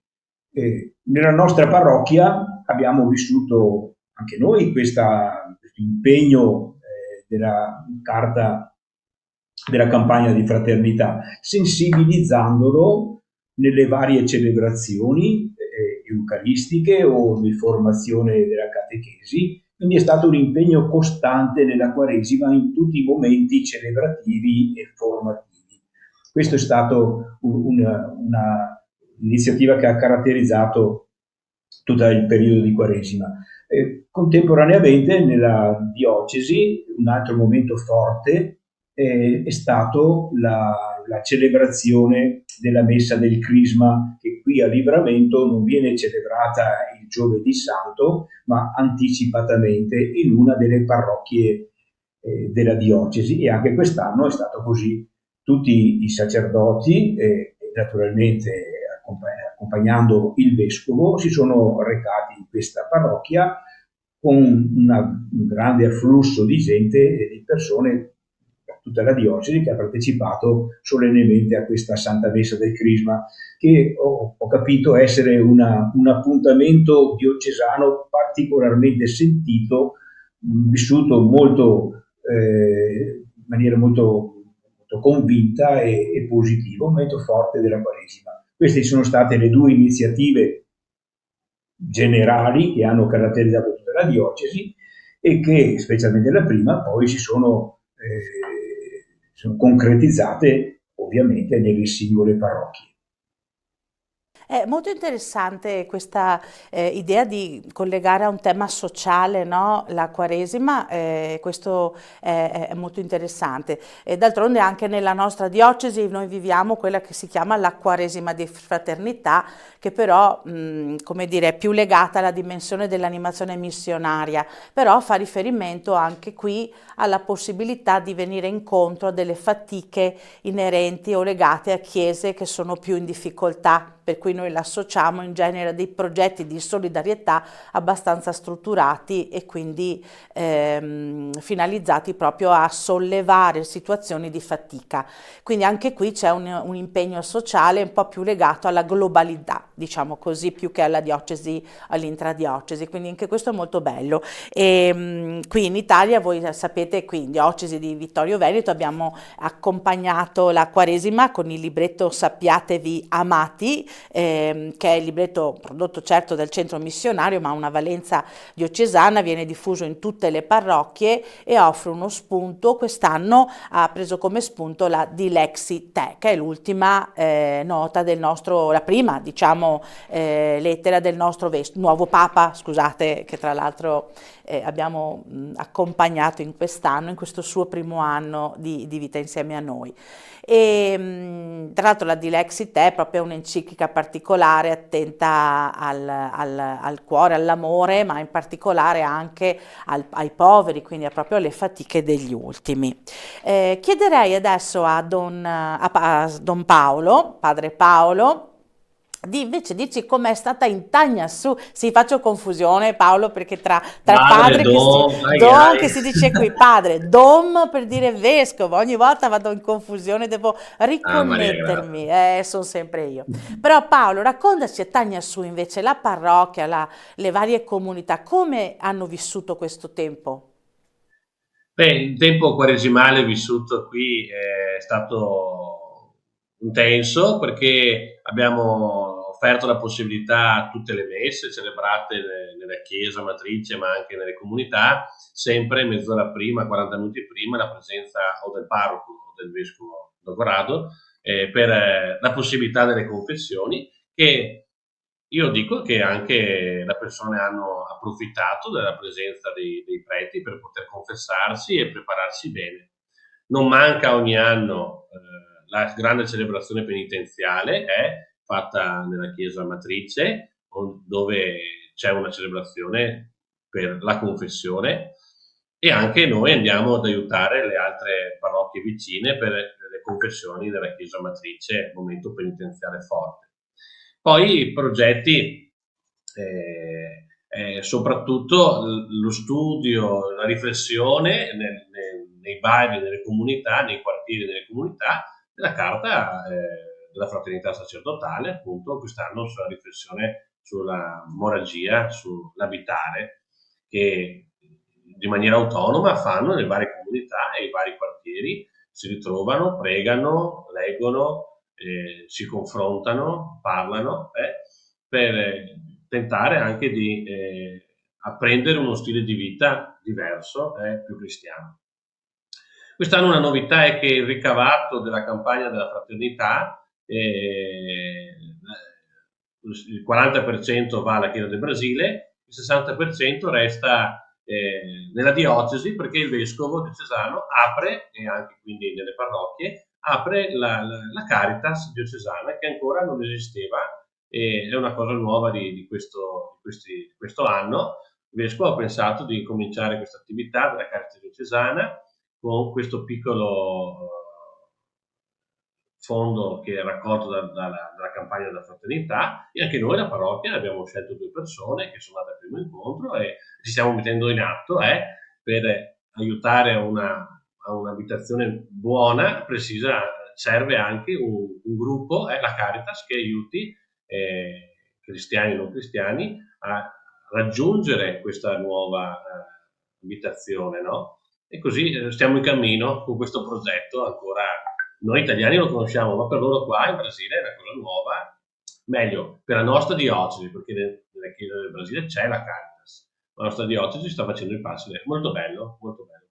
Nella nostra parrocchia abbiamo vissuto anche noi questo impegno della carta della campagna di fraternità, sensibilizzandolo nelle varie celebrazioni eucaristiche o di formazione della catechesi. Quindi è stato un impegno costante nella Quaresima in tutti i momenti celebrativi e formativi. Questo è stato un'iniziativa che ha caratterizzato tutto il periodo di Quaresima. Contemporaneamente nella diocesi un altro momento forte è stato la celebrazione della messa del Crisma, che qui a Livramento non viene celebrata il giovedì santo, ma anticipatamente in una delle parrocchie della diocesi, e anche quest'anno è stato così. Tutti i sacerdoti, naturalmente accompagnando il vescovo, si sono recati in questa parrocchia con un grande afflusso di gente e di persone da tutta la diocesi che ha partecipato solennemente a questa Santa Messa del Crisma, che ho capito essere un appuntamento diocesano particolarmente sentito, vissuto in maniera molto convinta e positiva, un momento forte della Quaresima. Queste sono state le due iniziative generali che hanno caratterizzato tutta la diocesi e che, specialmente la prima, poi si sono concretizzate ovviamente nelle singole parrocchie. È molto interessante questa idea di collegare a un tema sociale, no? La Quaresima, questo è molto interessante. E d'altronde anche nella nostra diocesi noi viviamo quella che si chiama la Quaresima di fraternità, che però, come dire, è più legata alla dimensione dell'animazione missionaria, però fa riferimento anche qui alla possibilità di venire incontro a delle fatiche inerenti o legate a chiese che sono più in difficoltà, per cui noi l'associamo in genere a dei progetti di solidarietà abbastanza strutturati e quindi finalizzati proprio a sollevare situazioni di fatica. Quindi anche qui c'è un impegno sociale un po' più legato alla globalità, diciamo così, più che alla diocesi, all'intradiocesi, quindi anche questo è molto bello. E qui in Italia, voi sapete, qui in diocesi di Vittorio Veneto abbiamo accompagnato la Quaresima con il libretto Sappiatevi amati, che è il libretto prodotto certo dal centro missionario ma ha una valenza diocesana, viene diffuso in tutte le parrocchie e offre uno spunto. Quest'anno ha preso come spunto la Dilexi Te, che è l'ultima nota del nostro, la prima diciamo lettera del nostro nuovo Papa, scusate, che tra l'altro abbiamo accompagnato in quest'anno, in questo suo primo anno di vita insieme a noi. E tra l'altro la Dilexi Te è proprio un'enciclica particolare, attenta al cuore, all'amore, ma in particolare anche ai poveri, quindi proprio alle fatiche degli ultimi. Chiederei adesso a Don Paolo, padre Paolo, di invece dirci com'è stata in Tagnassù. Sì, faccio confusione, Paolo, perché tra padre che si dice qui padre, dom per dire vescovo, ogni volta vado in confusione, devo riconnettermi, sono sempre io. Però Paolo, raccontaci a Tagnassù invece la parrocchia, le varie comunità, come hanno vissuto questo tempo? Beh, il tempo quaresimale vissuto qui è stato intenso perché abbiamo offerto la possibilità a tutte le messe celebrate nella chiesa matrice ma anche nelle comunità, sempre mezz'ora prima, 40 minuti prima, la presenza o del parroco o del vescovo Dogorado per la possibilità delle confessioni, che io dico che anche le persone hanno approfittato della presenza dei preti per poter confessarsi e prepararsi bene. Non manca ogni anno la grande celebrazione penitenziale, è fatta nella chiesa matrice, dove c'è una celebrazione per la confessione, e anche noi andiamo ad aiutare le altre parrocchie vicine per le confessioni della chiesa matrice, momento penitenziale forte. Poi i progetti, soprattutto lo studio, la riflessione nei vari, nelle comunità, nei quartieri delle comunità, della carta della fraternità sacerdotale, appunto quest'anno sulla riflessione sulla moragia, sull'abitare, che di maniera autonoma fanno le varie comunità e i vari quartieri, si ritrovano, pregano, leggono, si confrontano, parlano, per tentare anche di apprendere uno stile di vita diverso, più cristiano. Quest'anno una novità è che il ricavato della campagna della fraternità, il 40% va alla Chiesa del Brasile, il 60% resta nella diocesi, perché il vescovo diocesano apre, e anche quindi nelle parrocchie, apre la Caritas diocesana, che ancora non esisteva e è una cosa nuova di questo anno. Il Vescovo ha pensato di cominciare questa attività della Caritas diocesana con questo piccolo fondo che è raccolto dalla campagna della fraternità, e anche noi la parrocchia abbiamo scelto 2 persone che sono andate al primo incontro e ci stiamo mettendo in atto per aiutare a un'abitazione buona, precisa, serve anche un gruppo, la Caritas, che aiuti cristiani e non cristiani a raggiungere questa nuova abitazione, no? E così stiamo in cammino con questo progetto. Ancora noi italiani lo conosciamo, ma per loro qua in Brasile è una cosa nuova, meglio per la nostra diocesi, perché nella Chiesa del Brasile c'è la Caritas, la nostra diocesi sta facendo i passi, molto bello questo momento.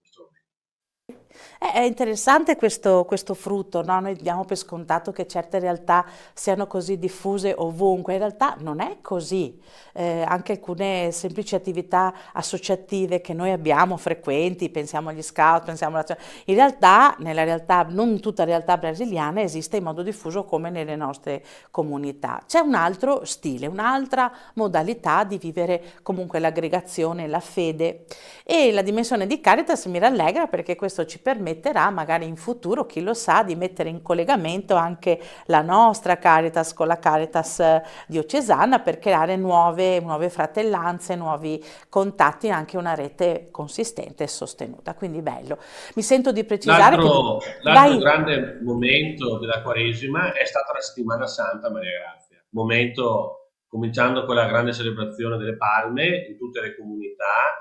È interessante questo frutto, no? Noi diamo per scontato che certe realtà siano così diffuse ovunque, in realtà non è così. Anche alcune semplici attività associative che noi abbiamo frequenti, pensiamo agli scout, pensiamo in realtà, nella realtà, non tutta la realtà brasiliana esiste in modo diffuso come nelle nostre comunità. C'è un altro stile, un'altra modalità di vivere comunque l'aggregazione, la fede, e la dimensione di Caritas mi rallegra perché questo ci permetterà magari in futuro, chi lo sa, di mettere in collegamento anche la nostra Caritas con la Caritas diocesana per creare nuove fratellanze, nuovi contatti, anche una rete consistente e sostenuta. Quindi bello. Mi sento di precisare L'altro vai. grande momento della Quaresima è stata la Settimana Santa Maria Grazia, momento cominciando con la grande celebrazione delle Palme in tutte le comunità.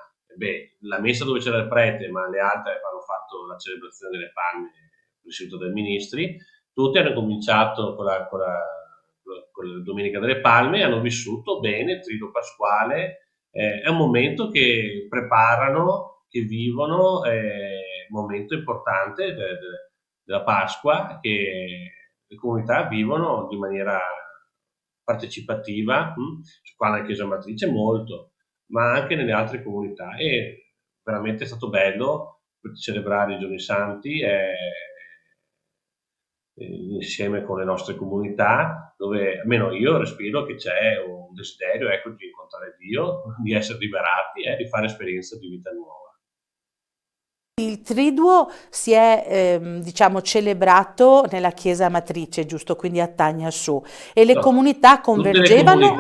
La messa dove c'era il prete, ma le altre hanno fatto la celebrazione delle Palme presieduto dai ministri. Tutti hanno cominciato con la Domenica delle Palme e hanno vissuto bene il Triduo Pasquale. È un momento che preparano, che vivono, un momento importante della Pasqua, che le comunità vivono di maniera partecipativa, qua nella Chiesa Matrice molto, ma anche nelle altre comunità, e veramente è stato bello celebrare i giorni santi insieme con le nostre comunità, dove almeno io respiro che c'è un desiderio, di incontrare Dio, di essere liberati e di fare esperienza di vita nuova. Il Triduo si è celebrato nella Chiesa Matrice, giusto? Quindi a Tagna Su, e le comunità convergevano.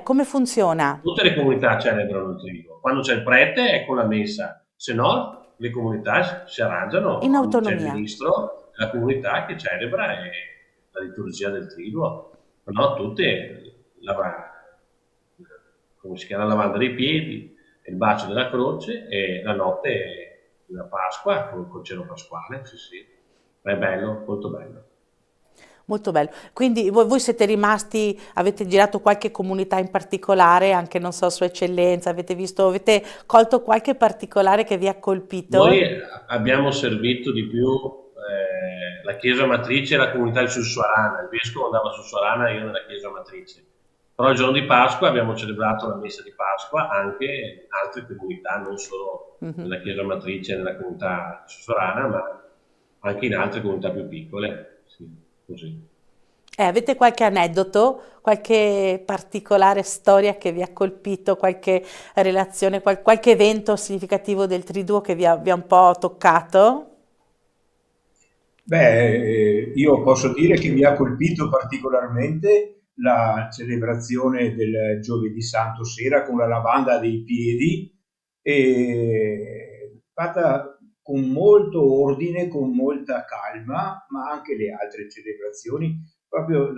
Come funziona? Tutte le comunità celebrano il Triduo. Quando c'è il prete è con la messa, se no le comunità si arrangiano in autonomia. C'è il ministro, la comunità che celebra la liturgia del Triduo. No, tutte come si chiama, la lavanda dei piedi, il bacio della croce e la notte della Pasqua col cielo pasquale, sì. È bello, molto bello. Molto bello. Quindi voi siete rimasti, avete girato qualche comunità in particolare, anche non so, Sua Eccellenza, avete colto qualche particolare che vi ha colpito? Noi abbiamo servito di più la Chiesa Matrice e la comunità di Sussuarana. Il Vescovo andava a Sussuarana e io nella Chiesa Matrice. Però il giorno di Pasqua abbiamo celebrato la messa di Pasqua anche in altre comunità, non solo nella Chiesa Matrice e nella comunità sussurana, ma anche in altre comunità più piccole. Sì, così. Avete qualche aneddoto, qualche particolare storia che vi ha colpito, qualche relazione, qualche evento significativo del Triduo che vi ha un po' toccato? Io posso dire che mi ha colpito particolarmente la celebrazione del Giovedì Santo sera con la lavanda dei piedi, fatta con molto ordine, con molta calma, ma anche le altre celebrazioni, proprio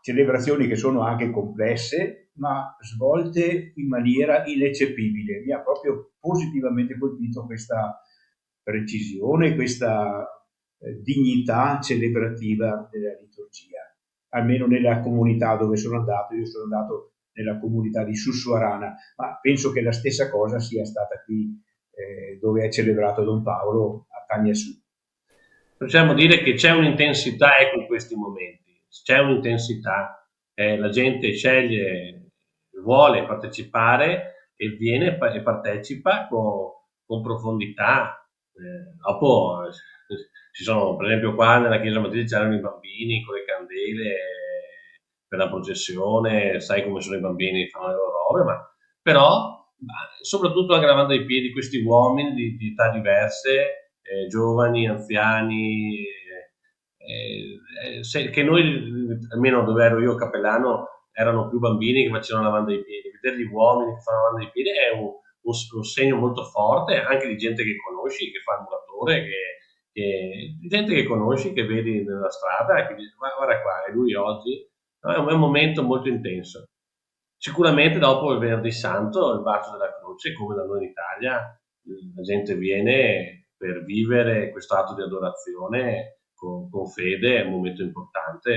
celebrazioni che sono anche complesse, ma svolte in maniera ineccepibile. Mi ha proprio positivamente colpito questa precisione, questa dignità celebrativa della liturgia, almeno nella comunità dove sono andato. Io sono andato nella comunità di Sussuarana, ma penso che la stessa cosa sia stata qui dove è celebrato Don Paolo a Tagna Su. Possiamo dire che c'è un'intensità in questi momenti, c'è un'intensità, la gente sceglie, vuole partecipare e viene e partecipa con profondità. Dopo ci sono, per esempio qua nella Chiesa Matrice c'erano i bambini con le candele, per la processione, sai come sono i bambini, fanno le loro robe, però soprattutto anche lavando i piedi questi uomini di età diverse, giovani, anziani, che noi, almeno dove ero io cappellano, erano più bambini che facevano lavando i piedi. Vedere gli uomini che fanno lavando i piedi è un segno molto forte, anche di gente che conosci, che fa il muratore, gente che conosci, che vedi nella strada e che dici, guarda qua, è lui oggi. No, è un momento molto intenso. Sicuramente dopo il Venerdì Santo, il bacio della croce, come da noi in Italia, la gente viene per vivere questo atto di adorazione con fede, è un momento importante,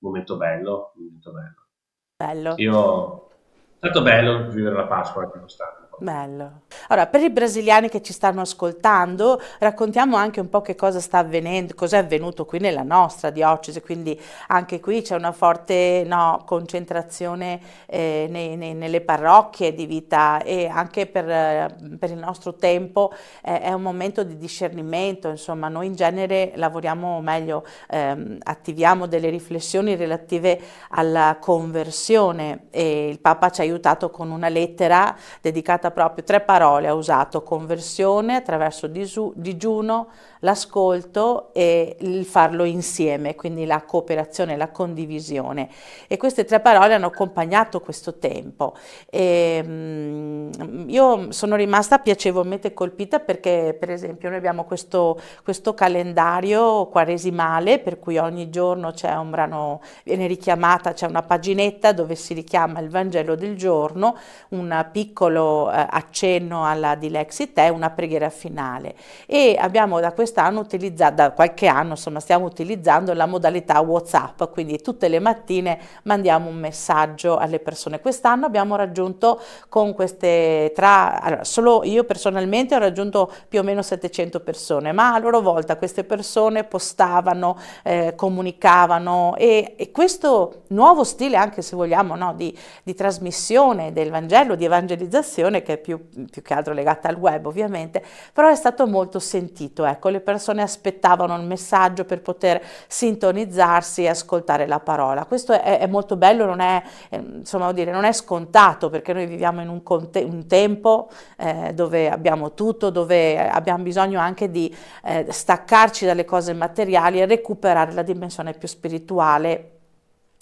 un momento bello, un momento bello. Bello. È stato bello vivere la Pasqua anche quest'anno. Bello. Allora, per i brasiliani che ci stanno ascoltando, raccontiamo anche un po' che cosa sta avvenendo, cosa è avvenuto qui nella nostra diocesi, quindi anche qui c'è una forte concentrazione nelle parrocchie di vita, e anche per il nostro tempo è un momento di discernimento. Insomma, noi in genere lavoriamo meglio, attiviamo delle riflessioni relative alla conversione, e il Papa ci ha aiutato con una lettera dedicata proprio 3 parole, ha usato: conversione attraverso digiuno, l'ascolto e il farlo insieme, quindi la cooperazione, la condivisione. E queste 3 parole hanno accompagnato questo tempo. Io sono rimasta piacevolmente colpita perché, per esempio, noi abbiamo questo calendario quaresimale per cui ogni giorno c'è un brano, viene richiamata, c'è una paginetta dove si richiama il Vangelo del giorno, un piccolo accenno alla Dilexit e una preghiera finale. E abbiamo da quest'anno utilizzato, da qualche anno insomma, stiamo utilizzando la modalità WhatsApp, quindi tutte le mattine mandiamo un messaggio alle persone. Quest'anno abbiamo raggiunto con queste allora, solo io personalmente ho raggiunto più o meno 700 persone, ma a loro volta queste persone postavano, comunicavano, e questo nuovo stile, anche se vogliamo, no, di trasmissione del Vangelo, di evangelizzazione, che è più che altro legata al web ovviamente, però è stato molto sentito. Ecco, le persone aspettavano il messaggio per poter sintonizzarsi e ascoltare la parola. Questo è molto bello, non è, insomma, non è scontato, perché noi viviamo in un tempo dove abbiamo tutto, dove abbiamo bisogno anche di staccarci dalle cose materiali e recuperare la dimensione più spirituale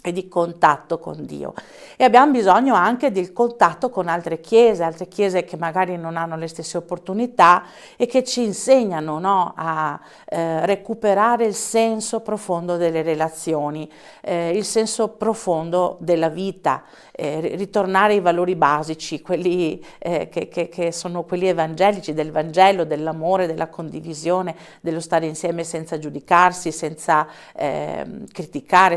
e di contatto con Dio. E abbiamo bisogno anche del contatto con altre chiese che magari non hanno le stesse opportunità e che ci insegnano, no, a recuperare il senso profondo delle relazioni, il senso profondo della vita, ritornare ai valori basici, quelli che sono quelli evangelici, del Vangelo, dell'amore, della condivisione, dello stare insieme senza giudicarsi, senza criticare,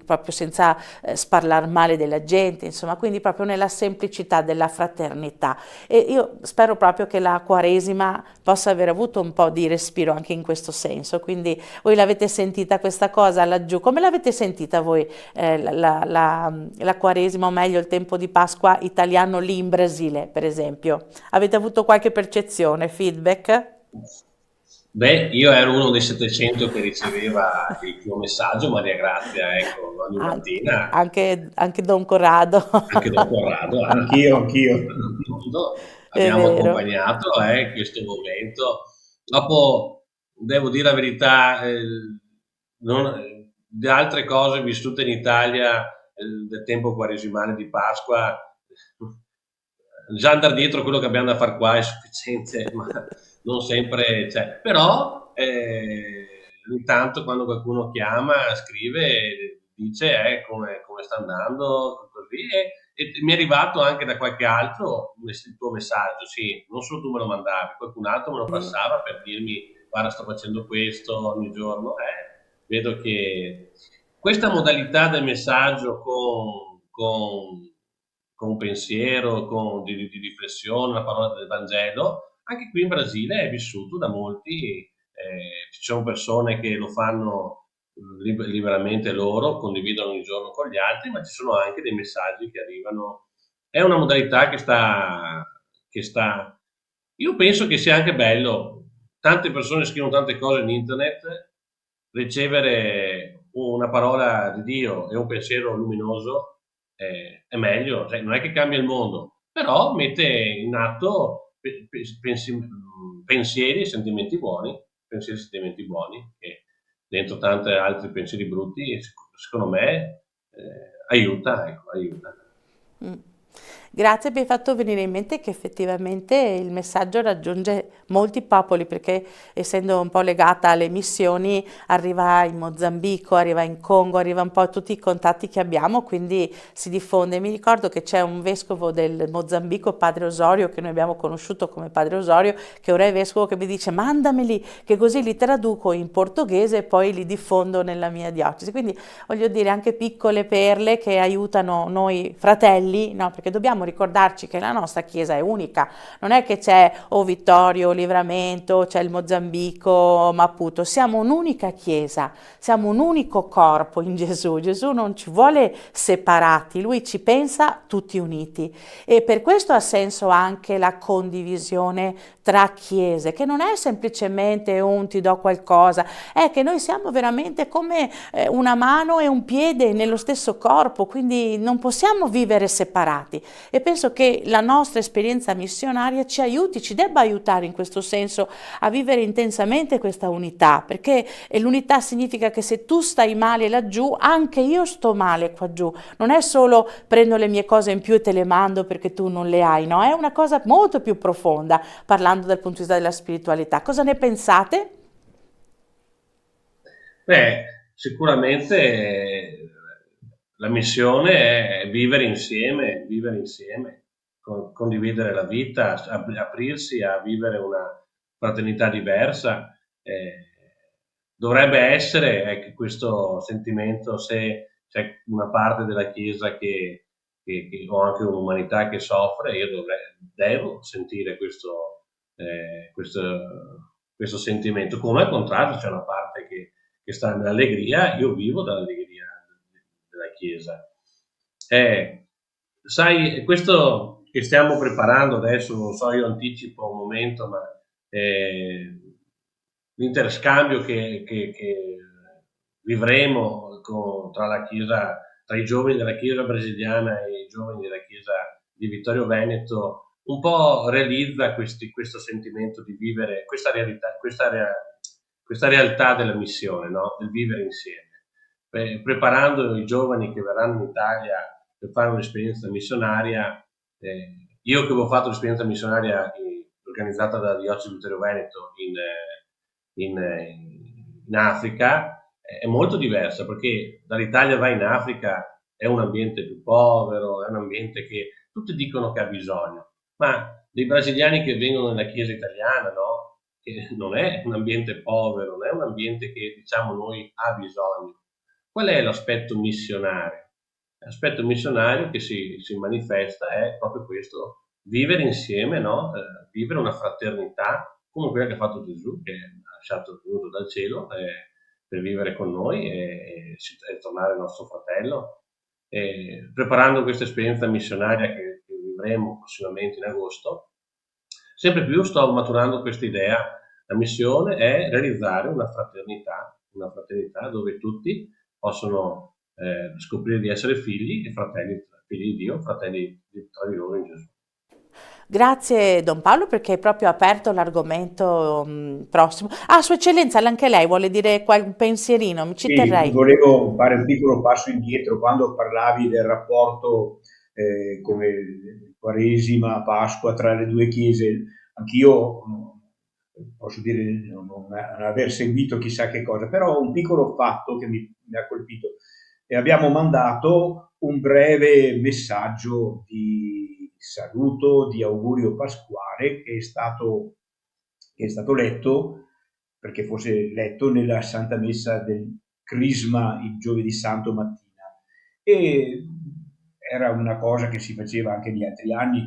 proprio senza sparlar male della gente, insomma, quindi proprio nella semplicità della fraternità. E io spero proprio che la Quaresima possa aver avuto un po' di respiro anche in questo senso. Quindi voi l'avete sentita questa cosa laggiù? Come l'avete sentita voi la Quaresima, o meglio il tempo di Pasqua italiano lì in Brasile, per esempio? Avete avuto qualche percezione, feedback? Beh, io ero uno dei 700 che riceveva il tuo messaggio, Maria Grazia, ecco, ogni mattina. Anche Don Corrado. Anche Don Corrado. Anch'io. Abbiamo accompagnato questo momento. Dopo, devo dire la verità, di altre cose vissute in Italia del tempo quaresimale di Pasqua, già andare dietro quello che abbiamo da fare qua è sufficiente, ma non sempre c'è. Però ogni tanto quando qualcuno chiama, scrive, dice come sta andando, così, e mi è arrivato anche da qualche altro il tuo messaggio, sì, non solo tu me lo mandavi, qualcun altro me lo passava per dirmi: guarda, sto facendo questo ogni giorno. Vedo che questa modalità del messaggio con pensiero, di riflessione, la parola del Vangelo, anche qui in Brasile è vissuto da molti. Ci sono persone che lo fanno liberamente loro, condividono ogni giorno con gli altri, ma ci sono anche dei messaggi che arrivano. È una modalità che sta. Io penso che sia anche bello. Tante persone scrivono tante cose in internet, ricevere una parola di Dio e un pensiero luminoso è meglio, cioè, non è che cambia il mondo, però mette in atto pensieri e sentimenti buoni, che dentro tanti altri pensieri brutti, secondo me, aiuta, ecco, aiuta. Mm. Grazie, mi hai fatto venire in mente che effettivamente il messaggio raggiunge molti popoli, perché essendo un po' legata alle missioni arriva in Mozambico, arriva in Congo, arriva un po' a tutti i contatti che abbiamo, quindi si diffonde. Mi ricordo che c'è un vescovo del Mozambico, Padre Osorio, che noi abbiamo conosciuto come Padre Osorio, che ora è vescovo, che mi dice mandameli, che così li traduco in portoghese e poi li diffondo nella mia diocesi. Quindi voglio dire anche piccole perle che aiutano noi fratelli, no? Perché dobbiamo ricordarci che la nostra Chiesa è unica, non è che c'è o Vittorio, o Livramento, c'è il Mozambico, o Maputo, siamo un'unica Chiesa, siamo un unico corpo in Gesù. Gesù non ci vuole separati, Lui ci pensa tutti uniti, e per questo ha senso anche la condivisione tra chiese, che non è semplicemente un ti do qualcosa, è che noi siamo veramente come una mano e un piede nello stesso corpo, quindi non possiamo vivere separati, e penso che la nostra esperienza missionaria ci aiuti, ci debba aiutare in questo senso a vivere intensamente questa unità, perché l'unità significa che se tu stai male laggiù, anche io sto male qua giù, non è solo prendo le mie cose in più e te le mando perché tu non le hai, no, è una cosa molto più profonda, parlando dal punto di vista della spiritualità. Cosa ne pensate? Beh, sicuramente la missione è vivere insieme, condividere la vita, aprirsi a vivere una fraternità diversa. Dovrebbe essere, ecco, questo sentimento, se c'è una parte della Chiesa o anche un'umanità che soffre, io devo sentire questo sentimento. Come al contrario c'è una parte che sta nell'allegria, io vivo dall'allegria della Chiesa. Sai, questo che stiamo preparando adesso, non so, io anticipo un momento, ma l'interscambio che vivremo tra i giovani della Chiesa brasiliana e i giovani della Chiesa di Vittorio Veneto un po' realizza questo sentimento di vivere questa realtà della missione, no? Del vivere insieme, preparando i giovani che verranno in Italia per fare un'esperienza missionaria. Io che avevo fatto l'esperienza missionaria organizzata dalla Diocesi di Vittorio Veneto in Africa, è molto diversa, perché dall'Italia vai in Africa, è un ambiente più povero, è un ambiente che tutti dicono che ha bisogno, ma dei brasiliani che vengono nella Chiesa italiana, no? Che non è un ambiente povero, non è un ambiente che diciamo noi ha bisogno. Qual è l'aspetto missionario? L'aspetto missionario che si manifesta è proprio questo, vivere insieme, no? Vivere una fraternità come quella che ha fatto Gesù, che ha lasciato venuto dal cielo per vivere con noi e tornare il nostro fratello. Preparando questa esperienza missionaria che vivremo prossimamente in agosto, sempre più sto maturando questa idea. La missione è realizzare una fraternità dove tutti possono scoprire di essere figli e fratelli, figli di Dio, fratelli tra di loro in Gesù. Grazie Don Paolo, perché hai proprio aperto l'argomento prossimo. Sua Eccellenza, anche lei vuole dire qualche pensierino, ci terrei. Volevo fare un piccolo passo indietro quando parlavi del rapporto come Quaresima, Pasqua tra le due chiese. Anch'io posso dire non aver seguito chissà che cosa, però un piccolo fatto che mi ha colpito. Abbiamo mandato un breve messaggio di saluto, di augurio pasquale che è stato letto, perché fosse letto nella Santa Messa del Crisma il giovedì santo mattina, e era una cosa che si faceva anche negli altri anni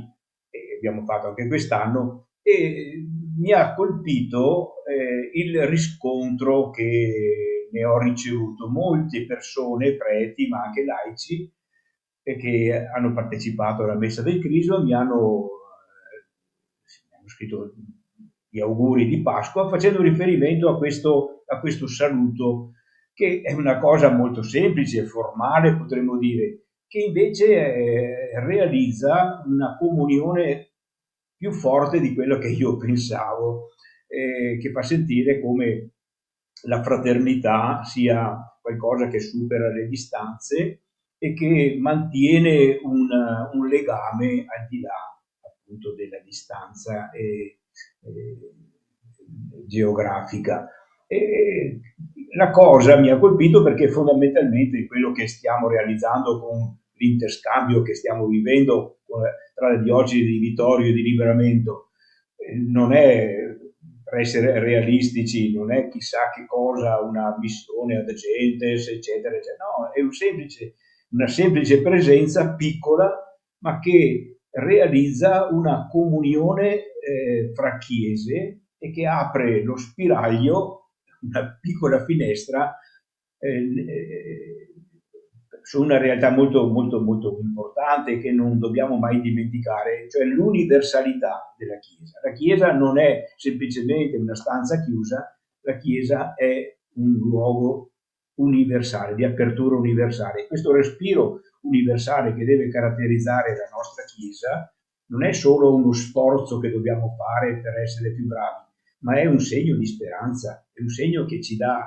e abbiamo fatto anche quest'anno, e mi ha colpito il riscontro che ne ho ricevuto. Molte persone, preti ma anche laici, che hanno partecipato alla Messa del Crisma mi hanno scritto gli auguri di Pasqua facendo riferimento a questo saluto che è una cosa molto semplice, formale, potremmo dire, che invece realizza una comunione più forte di quello che io pensavo, che fa sentire come la fraternità sia qualcosa che supera le distanze e che mantiene un legame al di là appunto della distanza geografica. E la cosa mi ha colpito perché fondamentalmente quello che stiamo realizzando con l'interscambio che stiamo vivendo tra la diocesi di Vittorio e di Liberamento non è, per essere realistici, non è chissà che cosa, una missione ad agentes, eccetera, eccetera. No, è una semplice presenza piccola, ma che realizza una comunione fra chiese e che apre lo spiraglio, una piccola finestra su una realtà molto, molto, molto importante che non dobbiamo mai dimenticare, cioè l'universalità della Chiesa. La Chiesa non è semplicemente una stanza chiusa, la Chiesa è un luogo universale, di apertura universale. Questo respiro universale che deve caratterizzare la nostra Chiesa non è solo uno sforzo che dobbiamo fare per essere più bravi, ma è un segno di speranza, è un segno che ci dà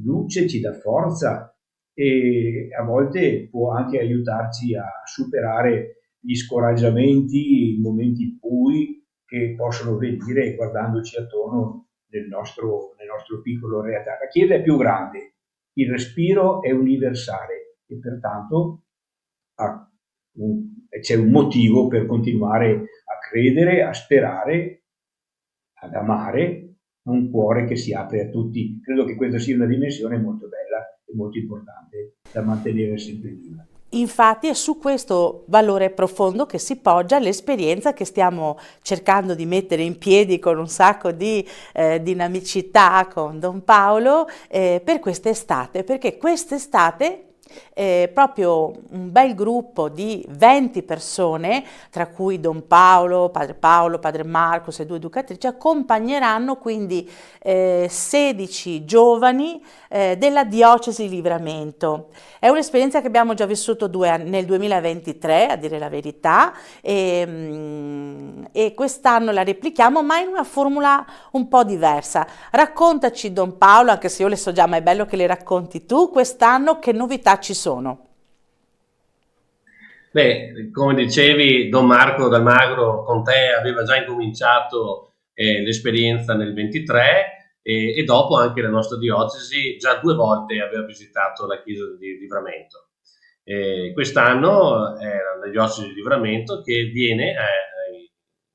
luce, ci dà forza e a volte può anche aiutarci a superare gli scoraggiamenti, i momenti bui che possono venire guardandoci attorno nel nostro piccolo realtà. La Chiesa è più grande, il respiro è universale e pertanto c'è un motivo per continuare a credere, a sperare, ad amare, un cuore che si apre a tutti. Credo che questa sia una dimensione molto bella e molto importante da mantenere sempre viva. Infatti è su questo valore profondo che si poggia l'esperienza che stiamo cercando di mettere in piedi con un sacco di dinamicità con Don Paolo per quest'estate, perché quest'estate proprio un bel gruppo di 20 persone, tra cui Don Paolo, Padre Marcos e 2 educatrici, accompagneranno quindi 16 giovani della diocesi di Livramento. È un'esperienza che abbiamo già vissuto nel 2023, a dire la verità, e quest'anno la replichiamo, ma in una formula un po' diversa. Raccontaci, Don Paolo, anche se io le so già, ma è bello che le racconti tu, quest'anno che novità ci sono? Beh, come dicevi, Don Marco d'Almagro con te aveva già incominciato l'esperienza nel 23 e dopo anche la nostra diocesi già 2 volte aveva visitato la chiesa di Livramento. Quest'anno è la diocesi di Livramento che viene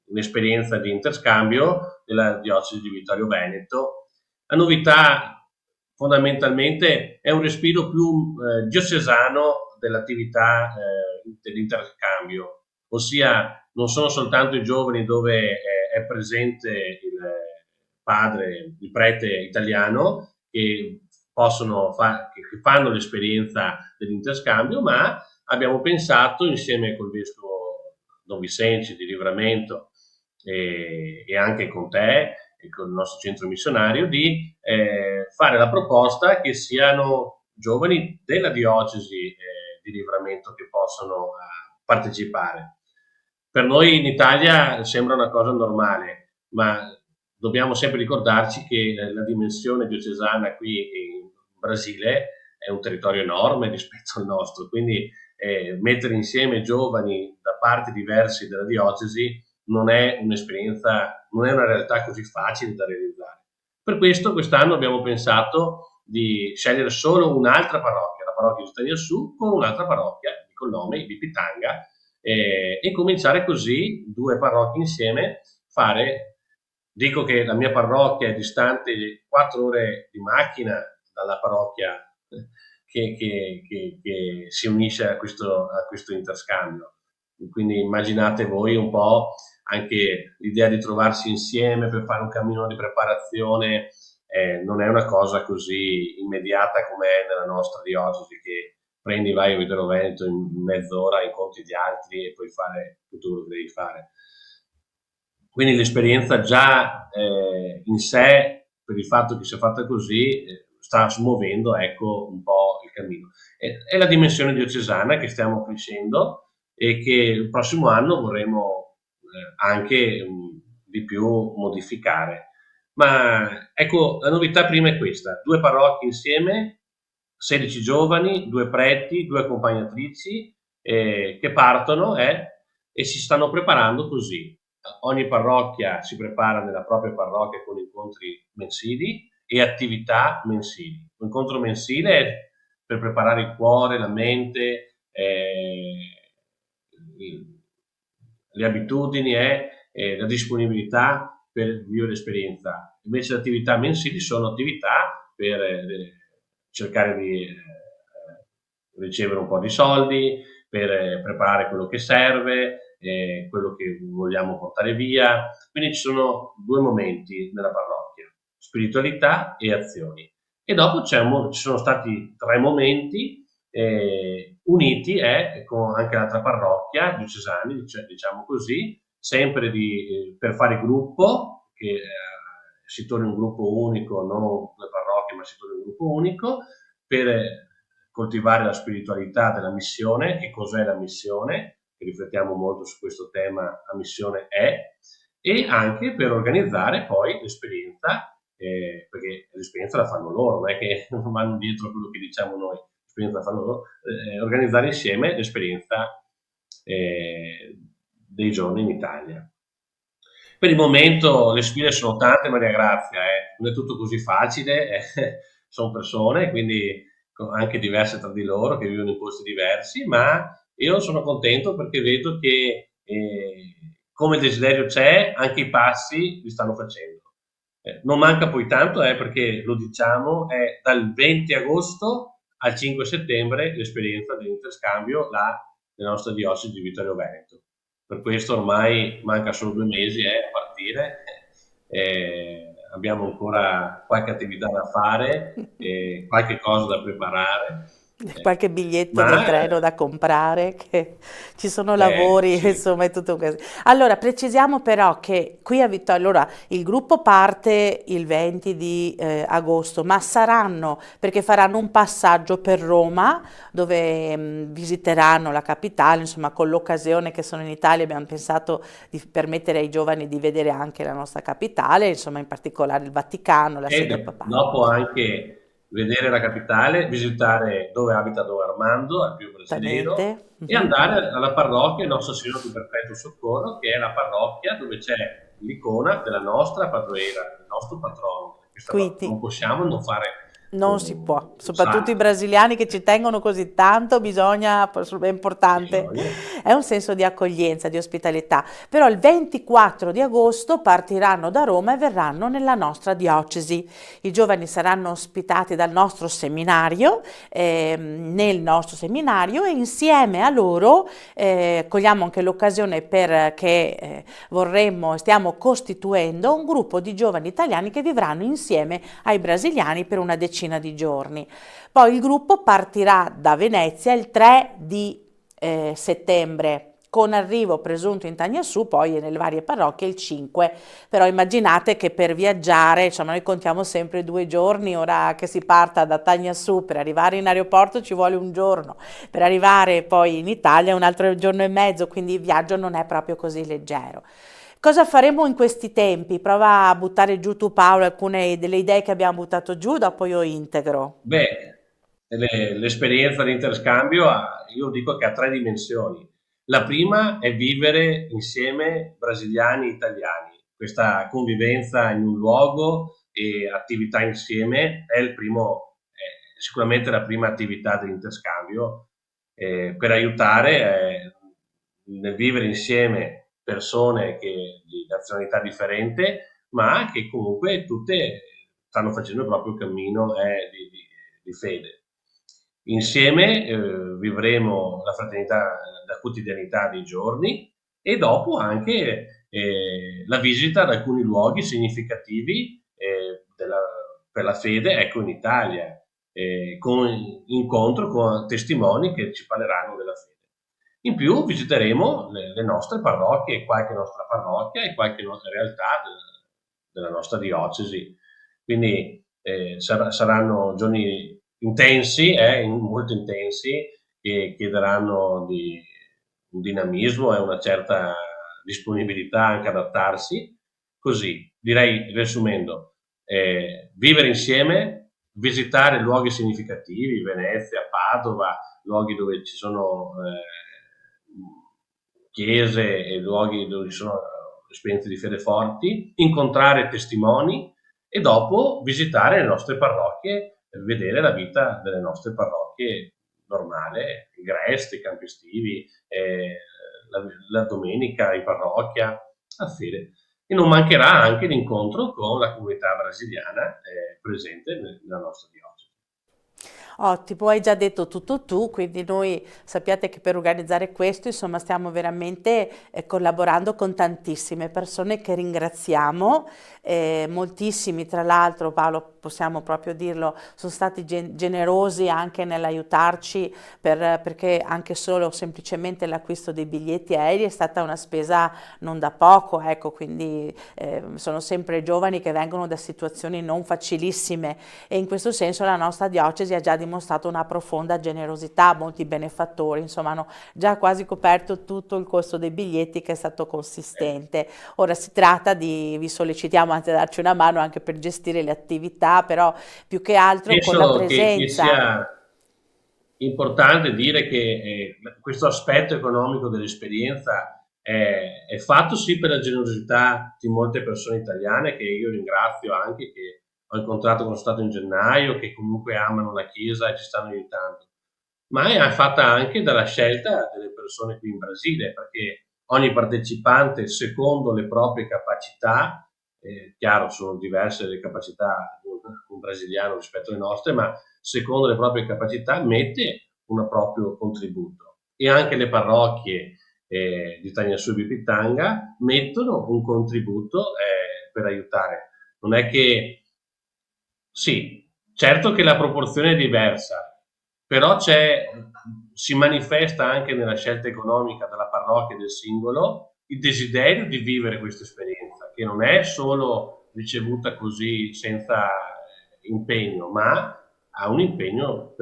un'esperienza di interscambio della diocesi di Vittorio Veneto. La novità fondamentalmente è un respiro più diocesano dell'attività dell'interscambio, ossia non sono soltanto i giovani dove è presente il padre, il prete italiano che che fanno l'esperienza dell'interscambio, ma abbiamo pensato insieme col vescovo Don Vicenzi di Livramento e anche con te e con il nostro centro missionario di fare la proposta che siano giovani della diocesi di Livramento che possono partecipare. Per noi in Italia sembra una cosa normale, ma dobbiamo sempre ricordarci che la dimensione diocesana qui in Brasile è un territorio enorme rispetto al nostro, quindi mettere insieme giovani da parti diverse della diocesi non è un'esperienza, non è una realtà così facile da realizzare. Per questo quest'anno abbiamo pensato di scegliere solo un'altra parrocchia, la parrocchia di Staniassù, con un'altra parrocchia di cognome di Pitanga, e cominciare così 2 parrocchie insieme, dico che la mia parrocchia è distante 4 ore di macchina dalla parrocchia che si unisce a questo interscambio. Quindi immaginate voi un po' anche l'idea di trovarsi insieme per fare un cammino di preparazione, non è una cosa così immediata come è nella nostra diocesi, che prendi, vai a Vittorio Veneto in mezz'ora, incontri gli altri e puoi fare tutto quello che devi fare. Quindi l'esperienza già in sé, per il fatto che sia fatta così, sta smuovendo, ecco, un po' il cammino. È la dimensione diocesana che stiamo crescendo e che il prossimo anno vorremmo anche di più modificare. Ma ecco, la novità prima è questa: 2 parrocchie insieme, 16 giovani, 2 preti, 2 accompagnatrici che partono e si stanno preparando così. Ogni parrocchia si prepara nella propria parrocchia con incontri mensili e attività mensili. L'incontro mensile è per preparare il cuore, la mente, le abitudini e la disponibilità per vivere l'esperienza. Invece le attività mensili sono attività per cercare di ricevere un po' di soldi, per preparare quello che serve, quello che vogliamo portare via. Quindi ci sono 2 momenti nella parrocchia: spiritualità e azioni. E dopo ci sono stati 3 momenti uniti con anche l'altra parrocchia, diocesani, diciamo così, sempre per fare gruppo, che si torni un gruppo unico, non 2 parrocchie, ma si torni un gruppo unico, per coltivare la spiritualità della missione. Che cos'è la missione? Riflettiamo molto su questo tema, la missione e anche per organizzare poi l'esperienza, perché l'esperienza la fanno loro, non è che vanno dietro a quello che diciamo noi, l'esperienza la fanno loro, organizzare insieme l'esperienza dei giorni in Italia. Per il momento le sfide sono tante, Maria Grazia, non è tutto così facile, sono persone, quindi anche diverse tra di loro, che vivono in posti diversi, ma io sono contento perché vedo che come il desiderio c'è, anche i passi li stanno facendo. Non manca poi tanto, perché lo diciamo, è dal 20 agosto al 5 settembre l'esperienza dell'interscambio nella nostra diocesi di Vittorio Veneto. Per questo ormai manca solo 2 mesi a partire. Abbiamo ancora qualche attività da fare, qualche cosa da preparare. Qualche biglietto del treno da comprare, che ci sono lavori, sì. insomma, è tutto così. Allora, precisiamo però che qui a Vittorio, allora, il gruppo parte il 20 di agosto, ma perché faranno un passaggio per Roma, dove visiteranno la capitale, insomma, con l'occasione che sono in Italia abbiamo pensato di permettere ai giovani di vedere anche la nostra capitale, insomma, in particolare il Vaticano, la sede papale. Dopo anche vedere la capitale, visitare dove abita Don Armando, al più brasileiro, e andare alla parrocchia Nostra Signora del Perpetuo Soccorro, che è la parrocchia dove c'è l'icona della nostra padroera, del nostro patrono. Quindi non possiamo non fare. Non si può, soprattutto i brasiliani che ci tengono così tanto, è importante, è un senso di accoglienza, di ospitalità. Però il 24 di agosto partiranno da Roma e verranno nella nostra diocesi. I giovani saranno ospitati dal nostro seminario, nel nostro seminario, e insieme a loro cogliamo anche l'occasione perché stiamo costituendo un gruppo di giovani italiani che vivranno insieme ai brasiliani per una decina di giorni. Poi il gruppo partirà da Venezia il 3 di settembre, con arrivo presunto in Tagnassù, poi nelle varie parrocchie il 5. Però immaginate che per viaggiare, insomma, noi contiamo sempre 2 giorni, ora che si parta da Tagnassù per arrivare in aeroporto ci vuole 1 giorno, per arrivare poi in Italia un altro giorno e mezzo, quindi il viaggio non è proprio così leggero. Cosa faremo in questi tempi? Prova a buttare giù tu, Paolo, alcune delle idee che abbiamo buttato giù, dopo io integro. L'esperienza di interscambio io dico che ha 3 dimensioni. La prima è vivere insieme brasiliani e italiani. Questa convivenza in un luogo e attività insieme è sicuramente la prima attività dell'interscambio per aiutare nel vivere insieme persone di nazionalità differente, ma che comunque tutte stanno facendo il proprio cammino di fede. Insieme vivremo la fraternità, la quotidianità dei giorni, e dopo anche la visita ad alcuni luoghi significativi per la fede, ecco, in Italia, con incontro con testimoni che ci parleranno della fede. In più visiteremo le nostre parrocchie, qualche nostra parrocchia e qualche realtà della nostra diocesi. Quindi saranno giorni intensi, molto intensi, che chiederanno di un dinamismo e una certa disponibilità anche ad adattarsi. Così, direi, riassumendo, vivere insieme, visitare luoghi significativi, Venezia, Padova, luoghi dove ci sono chiese e luoghi dove ci sono esperienze di fede forti, incontrare testimoni e dopo visitare le nostre parrocchie, vedere la vita delle nostre parrocchie normale, i Gresti, i campi estivi, la domenica in parrocchia, a fede. E non mancherà anche l'incontro con la comunità brasiliana presente nella nostra diocesi. Ottimo, hai già detto tutto tu, quindi noi sappiate che per organizzare questo, insomma, stiamo veramente collaborando con tantissime persone che ringraziamo, moltissimi tra l'altro, Paolo, possiamo proprio dirlo, sono stati generosi anche nell'aiutarci perché anche solo semplicemente l'acquisto dei biglietti aerei è stata una spesa non da poco, ecco, quindi sono sempre giovani che vengono da situazioni non facilissime e in questo senso la nostra diocesi ha già dimostrato una profonda generosità, molti benefattori, insomma hanno già quasi coperto tutto il costo dei biglietti che è stato consistente. Ora si tratta vi sollecitiamo anzi a darci una mano anche per gestire le attività, però più che altro con la Penso che presenza. sia importante dire che questo aspetto economico dell'esperienza è fatto sì per la generosità di molte persone italiane, che io ringrazio anche, che ho incontrato quando sono stato in gennaio, che comunque amano la Chiesa e ci stanno aiutando, ma è fatta anche dalla scelta delle persone qui in Brasile, perché ogni partecipante, secondo le proprie capacità, chiaro sono diverse le capacità di un brasiliano rispetto alle nostre, ma secondo le proprie capacità mette un proprio contributo. E anche le parrocchie di Tagnassubi Pitanga mettono un contributo per aiutare. Non è che sì, certo che la proporzione è diversa, però si manifesta anche nella scelta economica della parrocchia e del singolo il desiderio di vivere questa esperienza, che non è solo ricevuta così senza impegno, ma ha un impegno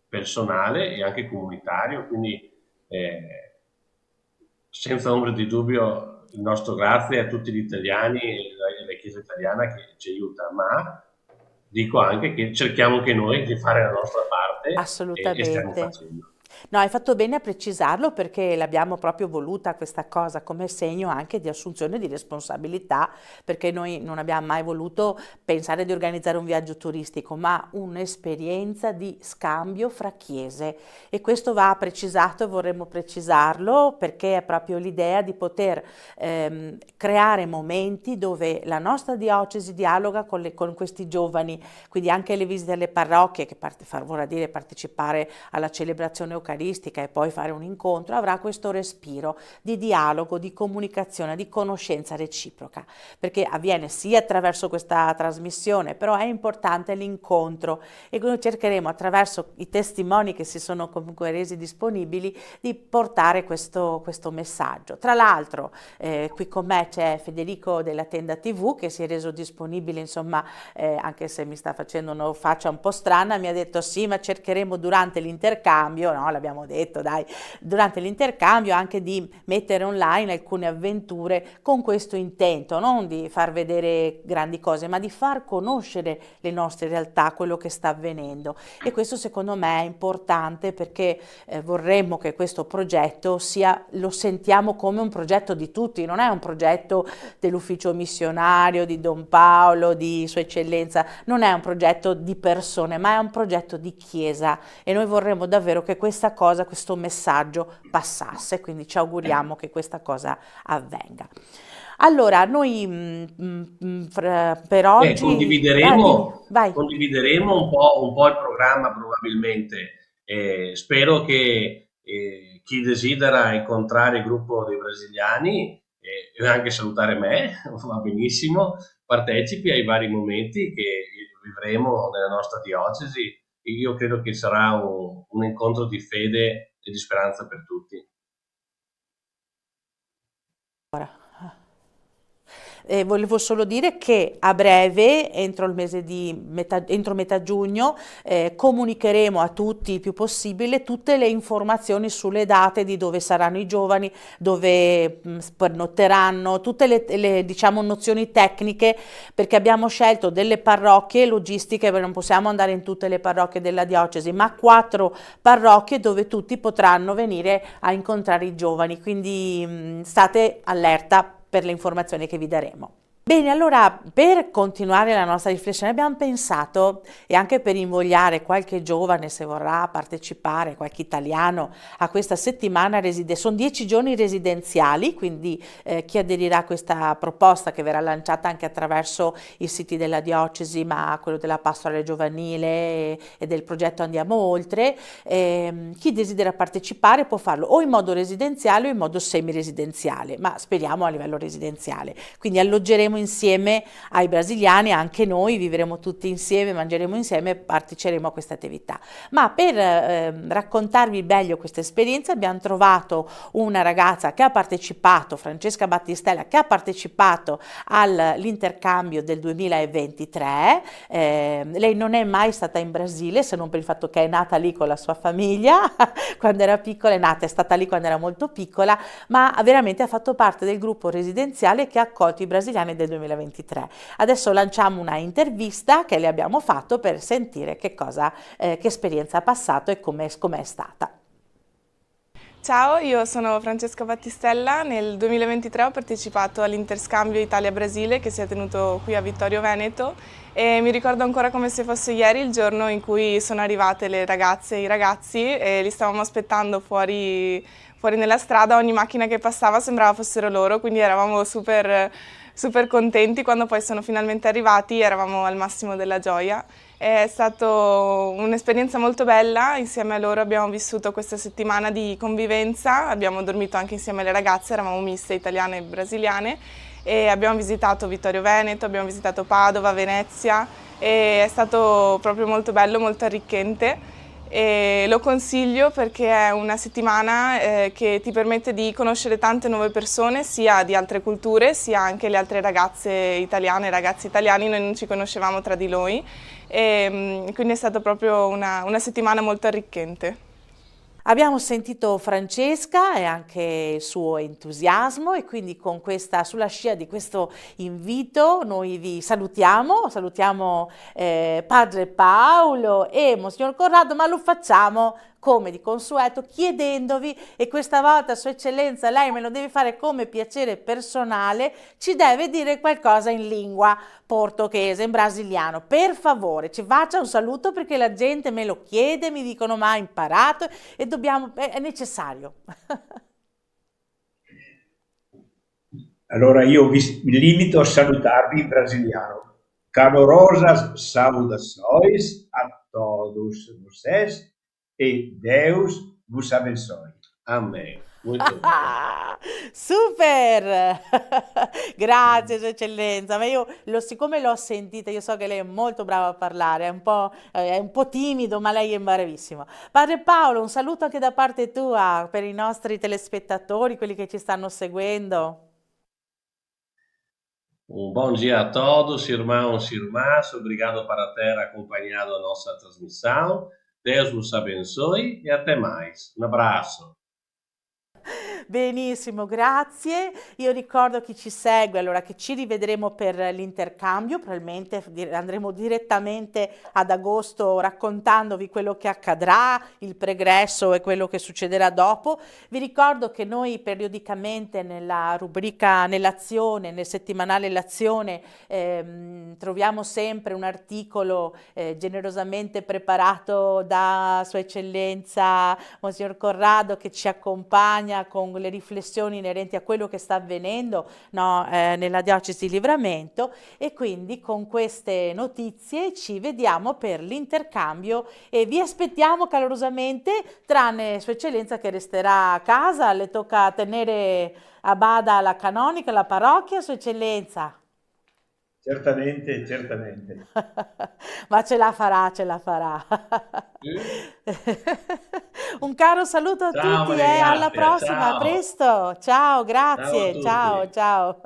personale e anche comunitario, quindi senza ombra di dubbio il nostro grazie a tutti gli italiani e alla Chiesa italiana che ci aiuta, ma dico anche che cerchiamo anche noi di fare la nostra parte e stiamo Assolutamente. facendo. No, hai fatto bene a precisarlo perché l'abbiamo proprio voluta questa cosa come segno anche di assunzione di responsabilità, perché noi non abbiamo mai voluto pensare di organizzare un viaggio turistico, ma un'esperienza di scambio fra chiese e questo va precisato e vorremmo precisarlo perché è proprio l'idea di poter creare momenti dove la nostra diocesi dialoga con questi giovani, quindi anche le visite alle parrocchie, che vorrà dire partecipare alla celebrazione eucaristica e poi fare un incontro, avrà questo respiro di dialogo, di comunicazione, di conoscenza reciproca, perché avviene sia attraverso questa trasmissione, però è importante l'incontro e noi cercheremo attraverso i testimoni che si sono comunque resi disponibili di portare questo messaggio. Tra l'altro qui con me c'è Federico della Tenda TV che si è reso disponibile, insomma, anche se mi sta facendo una faccia un po' strana, mi ha detto sì, ma cercheremo durante l'intercambio, no, l'abbiamo detto, dai, durante l'intercambio anche di mettere online alcune avventure con questo intento, non di far vedere grandi cose, ma di far conoscere le nostre realtà, quello che sta avvenendo. E questo secondo me è importante perché vorremmo che questo progetto lo sentiamo come un progetto di tutti, non è un progetto dell'ufficio missionario, di Don Paolo, di Sua Eccellenza, non è un progetto di persone, ma è un progetto di Chiesa e noi vorremmo davvero che questa cosa, questo messaggio passasse, quindi ci auguriamo che questa cosa avvenga. Allora, noi per oggi... condivideremo vai. Condivideremo un po' il programma probabilmente. Spero che chi desidera incontrare il gruppo dei brasiliani e anche salutare me, va benissimo, partecipi ai vari momenti che vivremo nella nostra diocesi. Io credo che sarà un incontro di fede e di speranza per tutti. volevo solo dire che a breve, entro metà giugno, comunicheremo a tutti il più possibile tutte le informazioni sulle date di dove saranno i giovani, dove pernotteranno, tutte le diciamo nozioni tecniche, perché abbiamo scelto delle parrocchie logistiche, perché non possiamo andare in tutte le parrocchie della diocesi, ma 4 parrocchie dove tutti potranno venire a incontrare i giovani, quindi state allerta per le informazioni che vi daremo. Bene, allora per continuare la nostra riflessione abbiamo pensato, e anche per invogliare qualche giovane se vorrà partecipare, qualche italiano, a questa settimana sono 10 giorni residenziali, quindi chi aderirà a questa proposta che verrà lanciata anche attraverso i siti della diocesi, ma quello della pastorale giovanile e del progetto Andiamo Oltre, chi desidera partecipare può farlo o in modo residenziale o in modo semi-residenziale, ma speriamo a livello residenziale, quindi alloggeremo insieme ai brasiliani, anche noi vivremo tutti insieme, mangeremo insieme e parteciperemo a questa attività. Ma per raccontarvi meglio questa esperienza abbiamo trovato una ragazza che ha partecipato, Francesca Battistella, che ha partecipato all'intercambio del 2023. Lei non è mai stata in Brasile, se non per il fatto che è nata lì con la sua famiglia quando era piccola, è stata lì quando era molto piccola, ma veramente ha fatto parte del gruppo residenziale che ha accolto i brasiliani del 2023. Adesso lanciamo una intervista che le abbiamo fatto per sentire che esperienza ha passato e com'è stata. Ciao, io sono Francesca Battistella. Nel 2023 ho partecipato all'interscambio Italia-Brasile che si è tenuto qui a Vittorio Veneto e mi ricordo ancora come se fosse ieri il giorno in cui sono arrivate le ragazze e i ragazzi e li stavamo aspettando fuori nella strada. Ogni macchina che passava sembrava fossero loro, quindi eravamo super contenti. Quando poi sono finalmente arrivati eravamo al massimo della gioia. È stata un'esperienza molto bella, insieme a loro abbiamo vissuto questa settimana di convivenza, abbiamo dormito anche insieme alle ragazze, eravamo miste italiane e brasiliane e abbiamo visitato Vittorio Veneto, abbiamo visitato Padova, Venezia e è stato proprio molto bello, molto arricchente. E lo consiglio perché è una settimana che ti permette di conoscere tante nuove persone, sia di altre culture, sia anche le altre ragazze italiane, ragazzi italiani, noi non ci conoscevamo tra di noi e quindi è stata proprio una settimana molto arricchente. Abbiamo sentito Francesca e anche il suo entusiasmo e quindi sulla scia di questo invito noi vi salutiamo Padre Paolo e Monsignor Corrado, ma lo facciamo come di consueto chiedendovi, e questa volta Sua Eccellenza lei me lo deve fare come piacere personale, ci deve dire qualcosa in lingua portoghese, in brasiliano, per favore ci faccia un saluto perché la gente me lo chiede, mi dicono ma ha imparato e è necessario. Allora io mi limito a salutarvi in brasiliano. Calorosas saudações a todos vocês e Deus vos abençoe. Amen. Molto bene. Super! Grazie Sua Eccellenza, ma siccome l'ho sentita, io so che lei è molto brava a parlare, è un po' timido, ma lei è bravissimo. Padre Paolo, un saluto anche da parte tua per i nostri telespettatori, quelli che ci stanno seguendo. Bom dia a todos, irmãos e irmãs. Obrigado para ter acompanhado a nossa transmissão. Deus vos abençoe e até mais. Un abbraccio. Benissimo, grazie. Io ricordo chi ci segue allora che ci rivedremo per l'intercambio, probabilmente andremo direttamente ad agosto raccontandovi quello che accadrà, il pregresso e quello che succederà dopo. Vi ricordo che noi periodicamente nella rubrica Nell'azione, nel settimanale L'Azione, troviamo sempre un articolo generosamente preparato da Sua Eccellenza Monsignor Corrado che ci accompagna con le riflessioni inerenti a quello che sta avvenendo nella diocesi di Livramento, e quindi con queste notizie ci vediamo per l'intercambio e vi aspettiamo calorosamente, tranne Sua Eccellenza che resterà a casa, le tocca tenere a bada la canonica, la parrocchia, Sua Eccellenza. Certamente, certamente. Ma ce la farà. Un caro saluto a tutti e alla prossima, a presto. Ciao, grazie. Ciao.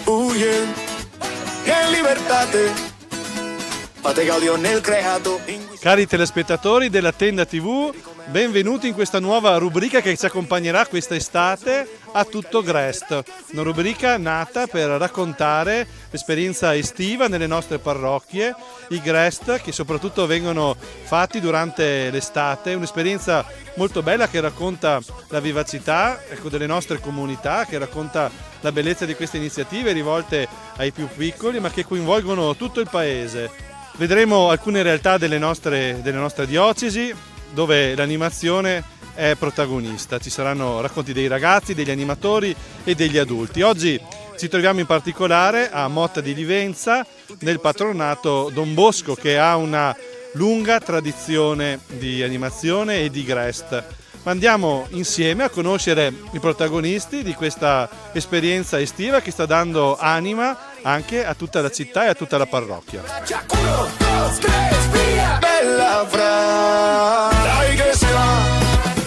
Huyen en libertate, fate gaudio nel creato. Cari telespettatori della Tenda TV, benvenuti in questa nuova rubrica che ci accompagnerà quest'estate a tutto Grest. Una rubrica nata per raccontare l'esperienza estiva nelle nostre parrocchie, i Grest che soprattutto vengono fatti durante l'estate, un'esperienza molto bella che racconta la vivacità delle nostre comunità, che racconta la bellezza di queste iniziative rivolte ai più piccoli ma che coinvolgono tutto il paese. Vedremo alcune realtà delle nostre diocesi dove l'animazione è protagonista. Ci saranno racconti dei ragazzi, degli animatori e degli adulti. Oggi ci troviamo in particolare a Motta di Livenza nel patronato Don Bosco, che ha una lunga tradizione di animazione e di Grest. Ma andiamo insieme a conoscere i protagonisti di questa esperienza estiva che sta dando anima anche a tutta la città e a tutta la parrocchia. Bella fra, dai che se va,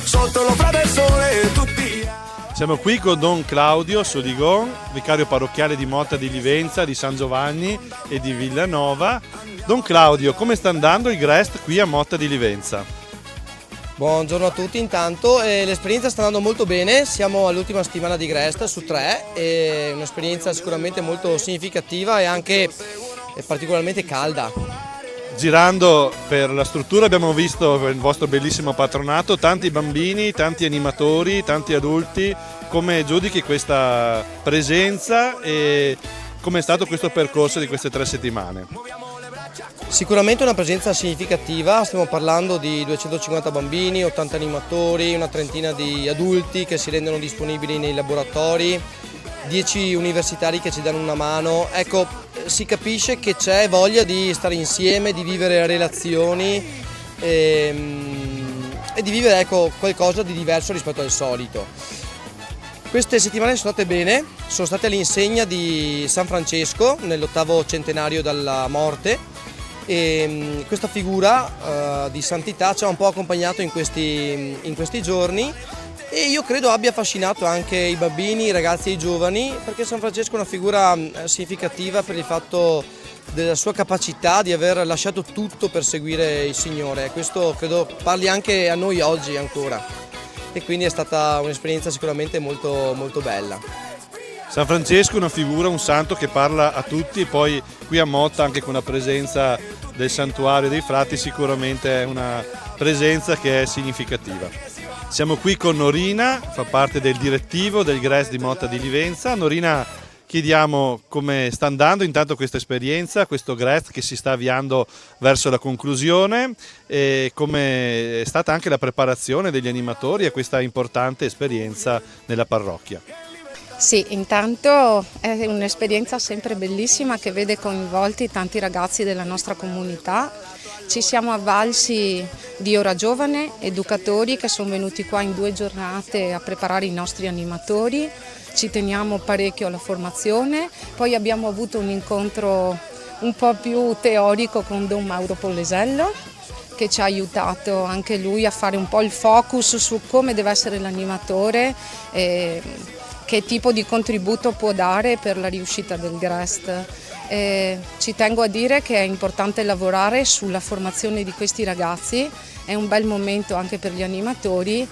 sotto l'ombra del sole tutti. Siamo qui con Don Claudio Sodigon, vicario parrocchiale di Motta di Livenza, di San Giovanni e di Villanova. Don Claudio, come sta andando il Grest qui a Motta di Livenza? Buongiorno a tutti intanto, l'esperienza sta andando molto bene, siamo all'ultima settimana di Grest su 3, è un'esperienza sicuramente molto significativa e anche particolarmente calda. Girando per la struttura abbiamo visto il vostro bellissimo patronato, tanti bambini, tanti animatori, tanti adulti. Come giudichi questa presenza e come è stato questo percorso di queste 3 settimane? Sicuramente una presenza significativa, stiamo parlando di 250 bambini, 80 animatori, una trentina di adulti che si rendono disponibili nei laboratori, 10 universitari che ci danno una mano. Ecco, si capisce che c'è voglia di stare insieme, di vivere relazioni e di vivere qualcosa di diverso rispetto al solito. Queste settimane sono state bene, sono state all'insegna di San Francesco nell'8° centenario dalla morte. E questa figura di santità ci ha un po' accompagnato in questi giorni e io credo abbia affascinato anche i bambini, i ragazzi e i giovani, perché San Francesco è una figura significativa per il fatto della sua capacità di aver lasciato tutto per seguire il Signore. Questo credo parli anche a noi oggi ancora e quindi è stata un'esperienza sicuramente molto, molto bella. San Francesco è una figura, un santo che parla a tutti e poi qui a Motta anche con la presenza del santuario dei frati sicuramente è una presenza che è significativa. Siamo qui con Norina, fa parte del direttivo del Grest di Motta di Livenza. Norina, chiediamo come sta andando intanto questa esperienza, questo Grest che si sta avviando verso la conclusione e come è stata anche la preparazione degli animatori a questa importante esperienza nella parrocchia. Sì, intanto è un'esperienza sempre bellissima che vede coinvolti tanti ragazzi della nostra comunità. Ci siamo avvalsi di Ora Giovane, educatori che sono venuti qua in 2 giornate a preparare i nostri animatori. Ci teniamo parecchio alla formazione. Poi abbiamo avuto un incontro un po' più teorico con Don Mauro Pollesello, che ci ha aiutato anche lui a fare un po' il focus su come deve essere l'animatore, che tipo di contributo può dare per la riuscita del Grest. Ci tengo a dire che è importante lavorare sulla formazione di questi ragazzi, è un bel momento anche per gli animatori.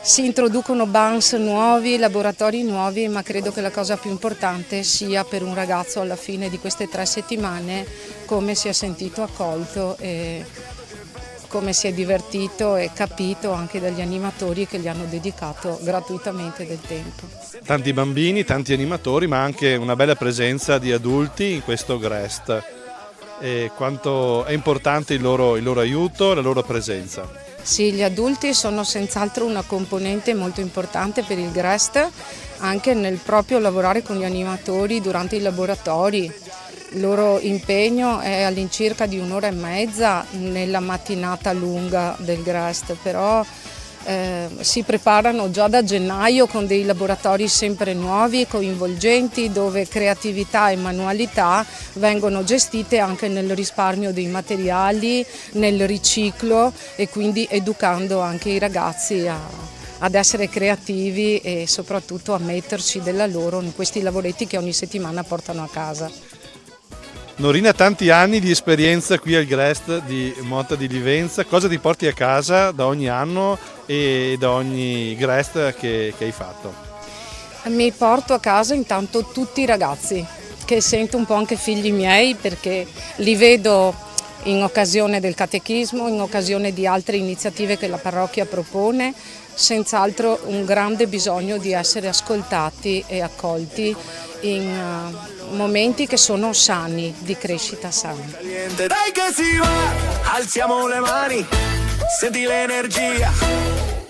si introducono bans nuovi, laboratori nuovi, ma credo che la cosa più importante sia per un ragazzo alla fine di queste 3 settimane come si è sentito accolto e come si è divertito e capito anche dagli animatori che gli hanno dedicato gratuitamente del tempo. Tanti bambini, tanti animatori, ma anche una bella presenza di adulti in questo GREST. E quanto è importante il loro aiuto, la loro presenza. Sì, gli adulti sono senz'altro una componente molto importante per il GREST, anche nel proprio lavorare con gli animatori durante i laboratori. Il loro impegno è all'incirca di 1 ora e mezza nella mattinata lunga del GREST, però si preparano già da gennaio con dei laboratori sempre nuovi, coinvolgenti, dove creatività e manualità vengono gestite anche nel risparmio dei materiali, nel riciclo e quindi educando anche i ragazzi ad essere creativi e soprattutto a metterci della loro in questi lavoretti che ogni settimana portano a casa. Norina, tanti anni di esperienza qui al GREST di Motta di Livenza, cosa ti porti a casa da ogni anno e da ogni GREST che hai fatto? Mi porto a casa intanto tutti i ragazzi, che sento un po' anche figli miei, perché li vedo in occasione del catechismo, in occasione di altre iniziative che la parrocchia propone, senz'altro un grande bisogno di essere ascoltati e accolti in momenti che sono sani, di crescita sana. Dai che si va, alziamo le mani, senti l'energia,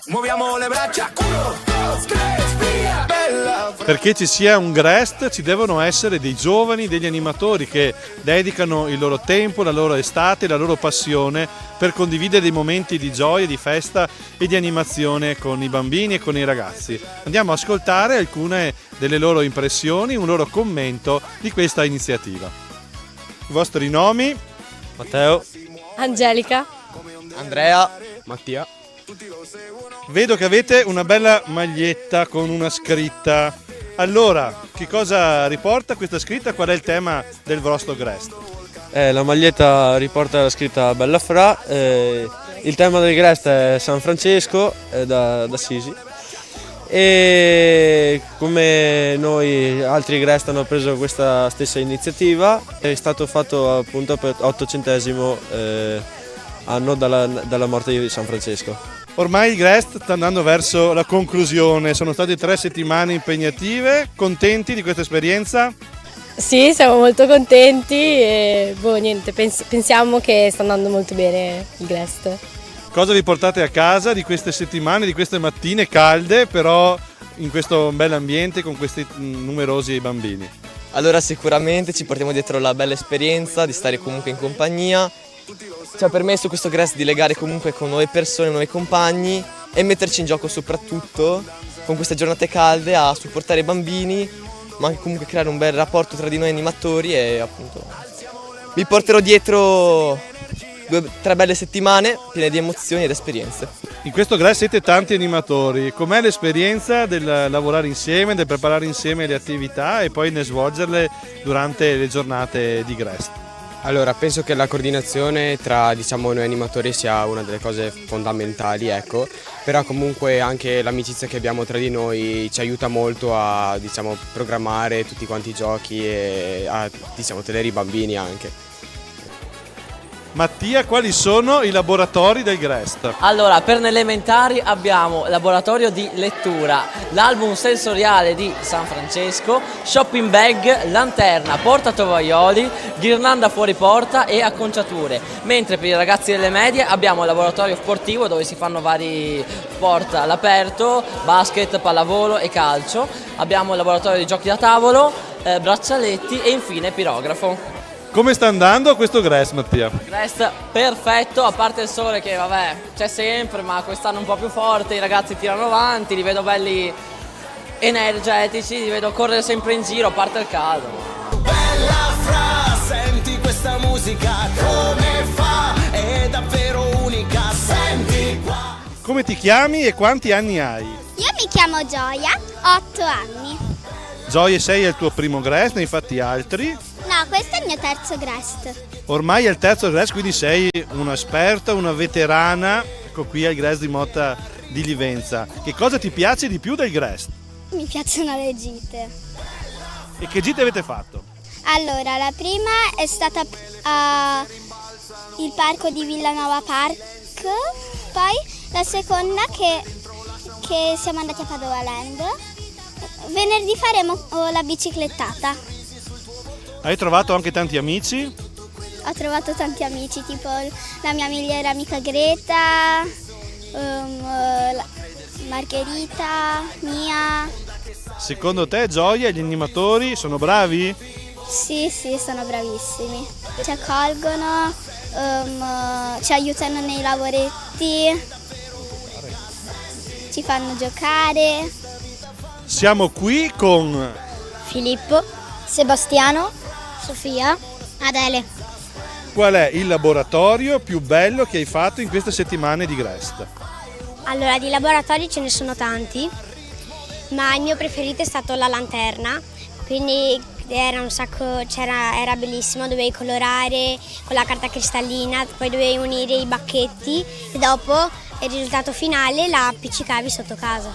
muoviamo le braccia, 1, 2, 3, spia, bella. Perché ci sia un GREST ci devono essere dei giovani, degli animatori che dedicano il loro tempo, la loro estate, la loro passione per condividere dei momenti di gioia, di festa e di animazione con i bambini e con i ragazzi. Andiamo a ascoltare alcune delle loro impressioni, un loro commento di questa iniziativa. I vostri nomi? Matteo, Angelica, Andrea, Mattia. Vedo che avete una bella maglietta con una scritta. Allora, che cosa riporta questa scritta? Qual è il tema del vostro GREST? La maglietta riporta la scritta Bella Fra. Il tema del GREST è San Francesco d'Assisi. E come noi altri GREST hanno preso questa stessa iniziativa, è stato fatto appunto per 800° anno dalla morte di San Francesco. Ormai il GREST sta andando verso la conclusione, sono state 3 settimane impegnative, contenti di questa esperienza? sì, siamo molto contenti e niente, pensiamo che sta andando molto bene il GREST. Cosa vi portate a casa di queste settimane, di queste mattine calde, però in questo bell'ambiente con questi numerosi bambini? Allora sicuramente ci portiamo dietro la bella esperienza di stare comunque in compagnia. Ci ha permesso questo GREST di legare comunque con nuove persone, nuovi compagni e metterci in gioco soprattutto con queste giornate calde a supportare i bambini, ma anche comunque creare un bel rapporto tra di noi animatori e appunto mi porterò dietro 3 belle settimane piene di emozioni ed esperienze. In questo GREST siete tanti animatori, com'è l'esperienza del lavorare insieme, del preparare insieme le attività e poi ne svolgerle durante le giornate di GREST? Allora, penso che la coordinazione tra noi animatori sia una delle cose fondamentali, ecco, però comunque anche l'amicizia che abbiamo tra di noi ci aiuta molto a programmare tutti quanti i giochi e a tenere i bambini anche. Mattia, quali sono i laboratori del GREST? Allora, per le elementari abbiamo laboratorio di lettura, l'album sensoriale di San Francesco, shopping bag, lanterna, portatovaglioli, ghirlanda fuori porta e acconciature. Mentre per i ragazzi delle medie abbiamo il laboratorio sportivo dove si fanno vari sport all'aperto, basket, pallavolo e calcio. Abbiamo il laboratorio di giochi da tavolo, braccialetti e infine pirografo. Come sta andando questo GREST, Mattia? GREST perfetto, a parte il sole che c'è sempre, ma quest'anno un po' più forte, i ragazzi tirano avanti, li vedo belli energetici, li vedo correre sempre in giro, a parte il caldo. Bella Fra, senti questa musica, come fa, è davvero unica, senti qua. Come ti chiami e quanti anni hai? Io mi chiamo Gioia, 8 anni. Gioia, sei al tuo primo GREST, ne hai fatti altri? No, questo è il mio terzo GREST. Ormai è il terzo GREST, quindi sei un'esperta, una veterana, qui al GREST di Motta di Livenza. Che cosa ti piace di più del GREST? Mi piacciono le gite. E che gite avete fatto? Allora, la prima è stata il parco di Villanova Park, poi la seconda che siamo andati a Padova Land. Venerdì faremo la biciclettata. Hai trovato anche tanti amici? Ho trovato tanti amici, tipo la mia migliore amica Greta, Margherita, Mia. Secondo te, Gioia, gli animatori sono bravi? Sì, sono bravissimi. Ci accolgono, ci aiutano nei lavoretti, ci fanno giocare. Siamo qui con Filippo, Sebastiano, Sofia, Adele. qual è il laboratorio più bello che hai fatto in queste settimane di GREST? Allora, di laboratori ce ne sono tanti, ma il mio preferito è stato la lanterna, quindi era bellissimo, dovevi colorare con la carta cristallina, poi dovevi unire i bacchetti e dopo il risultato finale la appiccicavi sotto casa.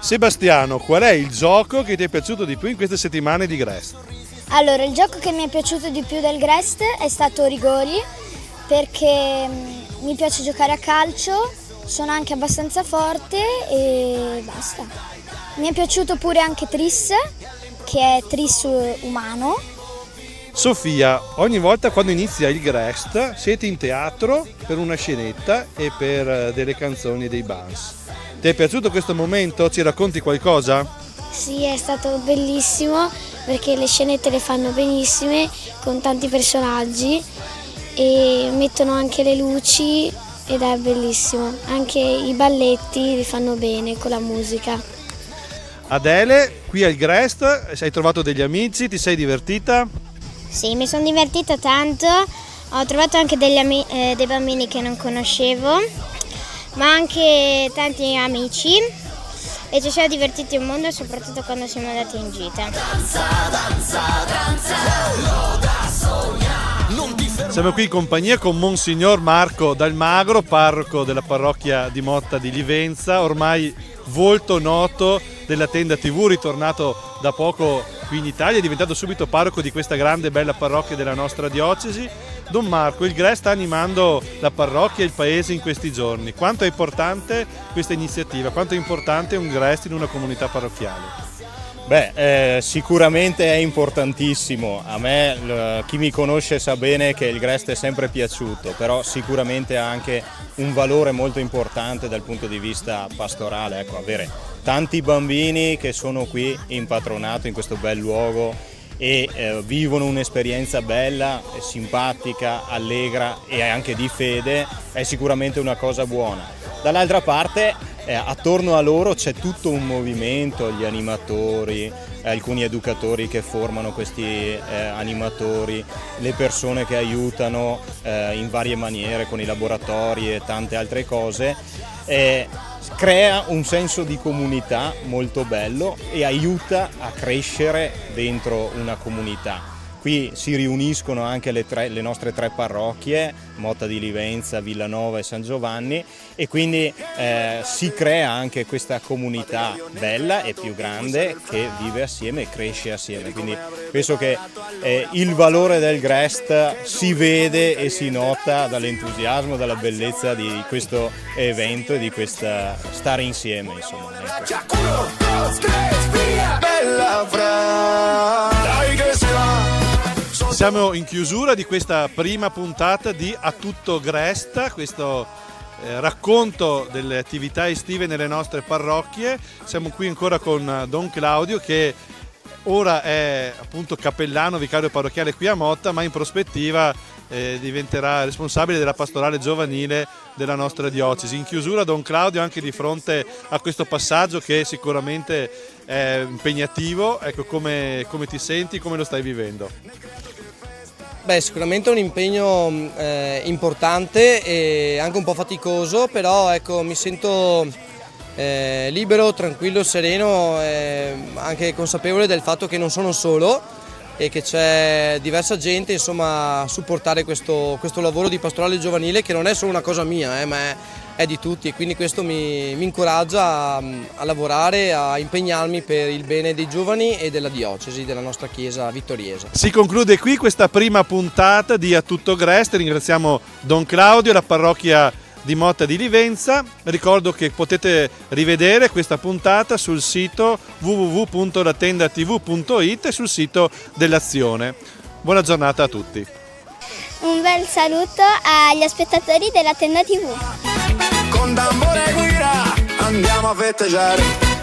Sebastiano, qual è il gioco che ti è piaciuto di più in queste settimane di GREST? Allora, il gioco che mi è piaciuto di più del GREST è stato Rigori, perché mi piace giocare a calcio, sono anche abbastanza forte e basta. Mi è piaciuto pure anche Tris, che è Tris umano. Sofia, ogni volta quando inizia il GREST siete in teatro per una scenetta e per delle canzoni dei Buns. Ti è piaciuto questo momento? Ci racconti qualcosa? Sì, è stato bellissimo perché le scenette le fanno benissime con tanti personaggi e mettono anche le luci ed è bellissimo. Anche i balletti li fanno bene con la musica. Adele, qui al GREST hai trovato degli amici, ti sei divertita? Sì, mi sono divertita tanto, ho trovato anche dei bambini che non conoscevo, ma anche tanti amici e ci siamo divertiti un mondo, soprattutto quando siamo andati in gita. Siamo qui in compagnia con Monsignor Marco Dalmagro, parroco della parrocchia di Motta di Livenza, ormai volto noto della Tenda TV, ritornato da poco qui in Italia, è diventato subito parroco di questa grande e bella parrocchia della nostra diocesi. Don Marco, il GREST sta animando la parrocchia e il paese in questi giorni. Quanto è importante questa iniziativa? Quanto è importante un GREST in una comunità parrocchiale? Sicuramente è importantissimo. A me, chi mi conosce sa bene che il GREST è sempre piaciuto, però sicuramente ha anche un valore molto importante dal punto di vista pastorale. Ecco, avere tanti bambini che sono qui in patronato, in questo bel luogo, e vivono un'esperienza bella, simpatica, allegra e anche di fede, è sicuramente una cosa buona. Dall'altra parte attorno a loro c'è tutto un movimento, gli animatori, alcuni educatori che formano questi animatori, le persone che aiutano in varie maniere con i laboratori e tante altre cose. Crea un senso di comunità molto bello e aiuta a crescere dentro una comunità. Qui si riuniscono anche le nostre tre parrocchie, Motta di Livenza, Villanova e San Giovanni, e quindi si crea anche questa comunità bella e più grande che vive assieme e cresce assieme. Quindi penso che il valore del GREST si vede e si nota dall'entusiasmo, dalla bellezza di questo evento e di questa stare insieme, insomma. Siamo in chiusura di questa prima puntata di A Tutto GREST, questo racconto delle attività estive nelle nostre parrocchie. Siamo qui ancora con Don Claudio, che ora è appunto cappellano, vicario parrocchiale qui a Motta, ma in prospettiva diventerà responsabile della pastorale giovanile della nostra diocesi. In chiusura, Don Claudio, anche di fronte a questo passaggio che sicuramente è impegnativo, ecco, come ti senti, come lo stai vivendo? Sicuramente è un impegno importante e anche un po' faticoso, però ecco, mi sento libero, tranquillo, sereno, anche consapevole del fatto che non sono solo e che c'è diversa gente, insomma, a supportare questo lavoro di pastorale giovanile, che non è solo una cosa mia, ma è di tutti, e quindi questo mi incoraggia a lavorare, a impegnarmi per il bene dei giovani e della diocesi, della nostra chiesa vittoriese. Si conclude qui questa prima puntata di A Tutto Grest. Ringraziamo Don Claudio, la parrocchia di Motta di Livenza. Ricordo che potete rivedere questa puntata sul sito www.latendatv.it e sul sito dell'Azione. Buona giornata a tutti. Un bel saluto agli spettatori della Tenda TV. Con tambore e guida andiamo a festeggiare.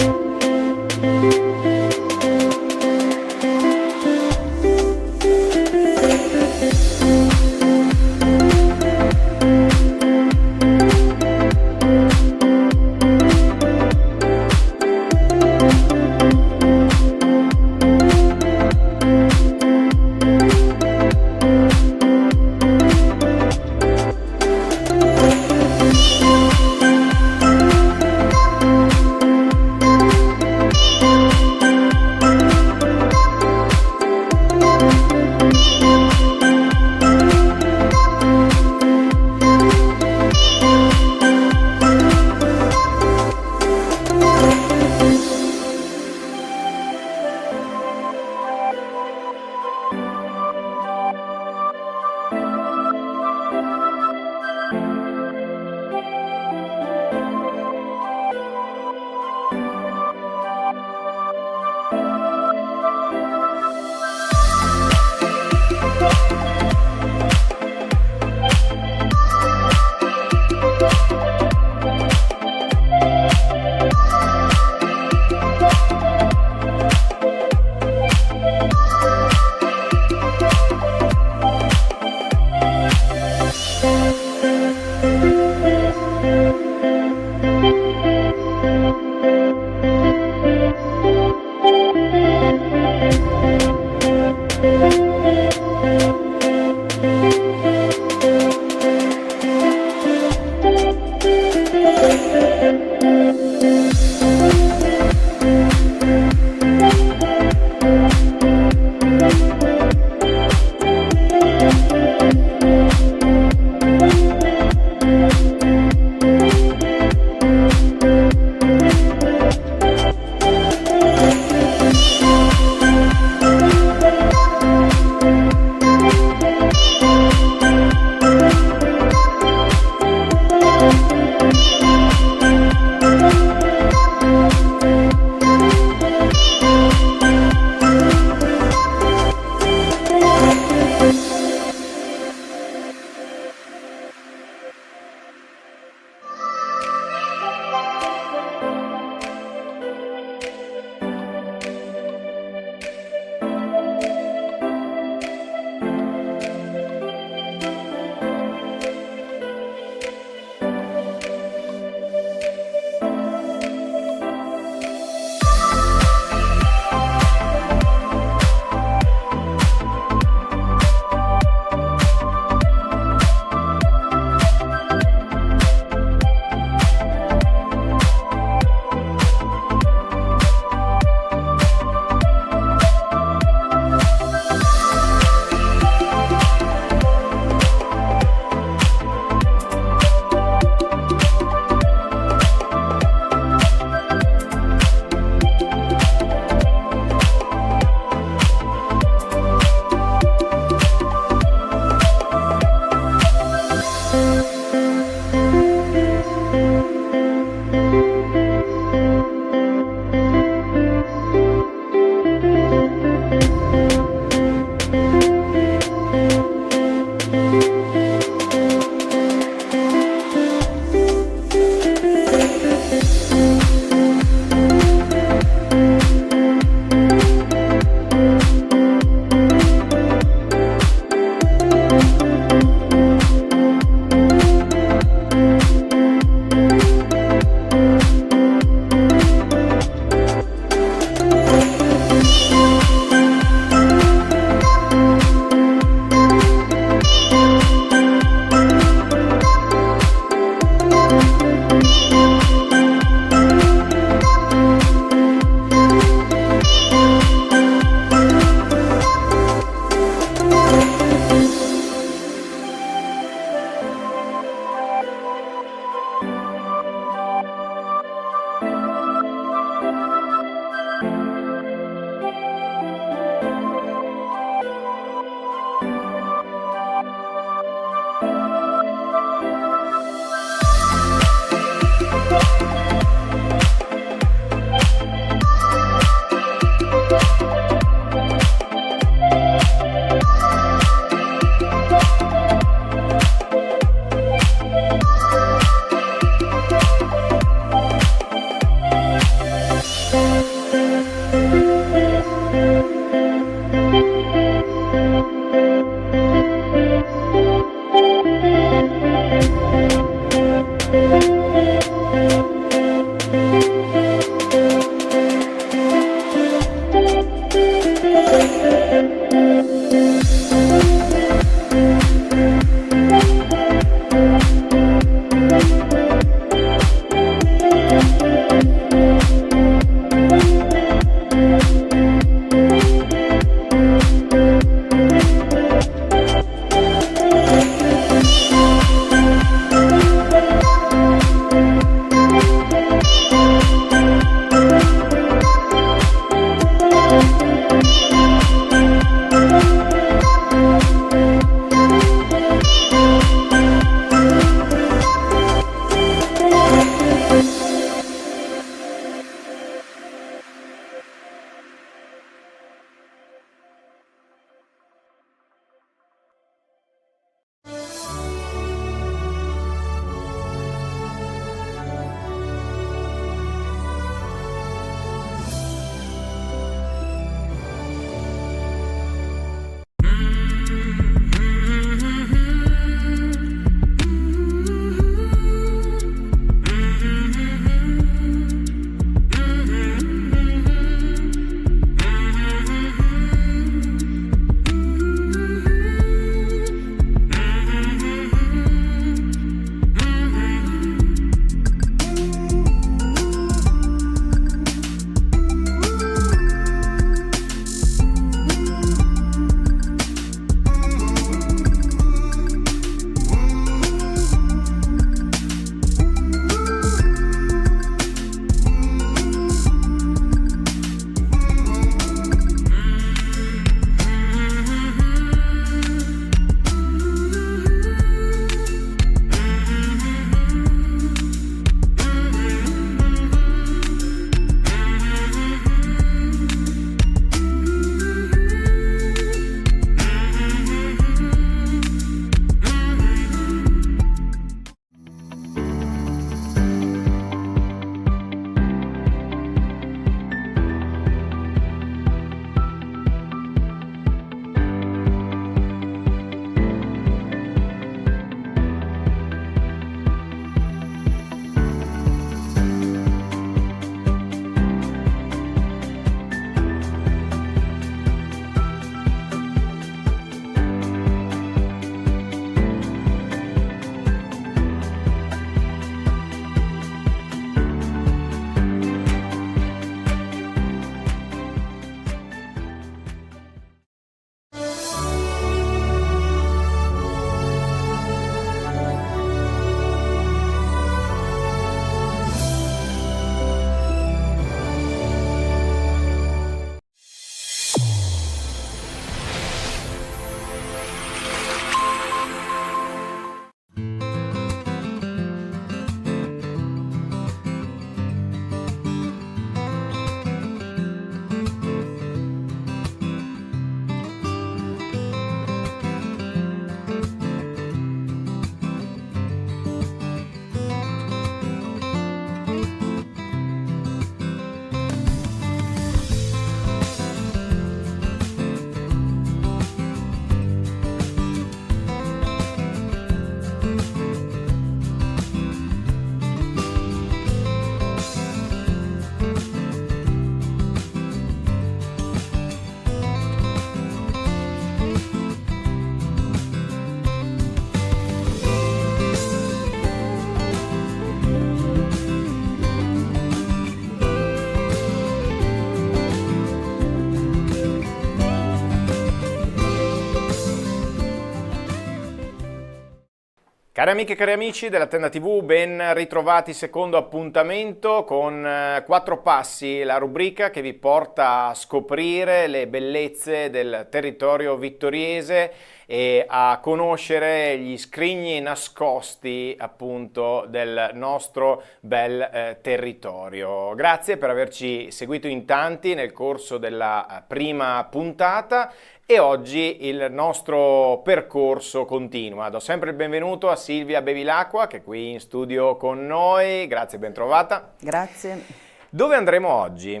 Cari amiche e cari amici della Tenda TV, ben ritrovati, secondo appuntamento con 4 passi, la rubrica che vi porta a scoprire le bellezze del territorio vittoriese e a conoscere gli scrigni nascosti appunto del nostro bel territorio. Grazie per averci seguito in tanti nel corso della prima puntata. E oggi il nostro percorso continua. Do sempre il benvenuto a Silvia Bevilacqua, che è qui in studio con noi. Grazie, ben trovata. Grazie. Dove andremo oggi?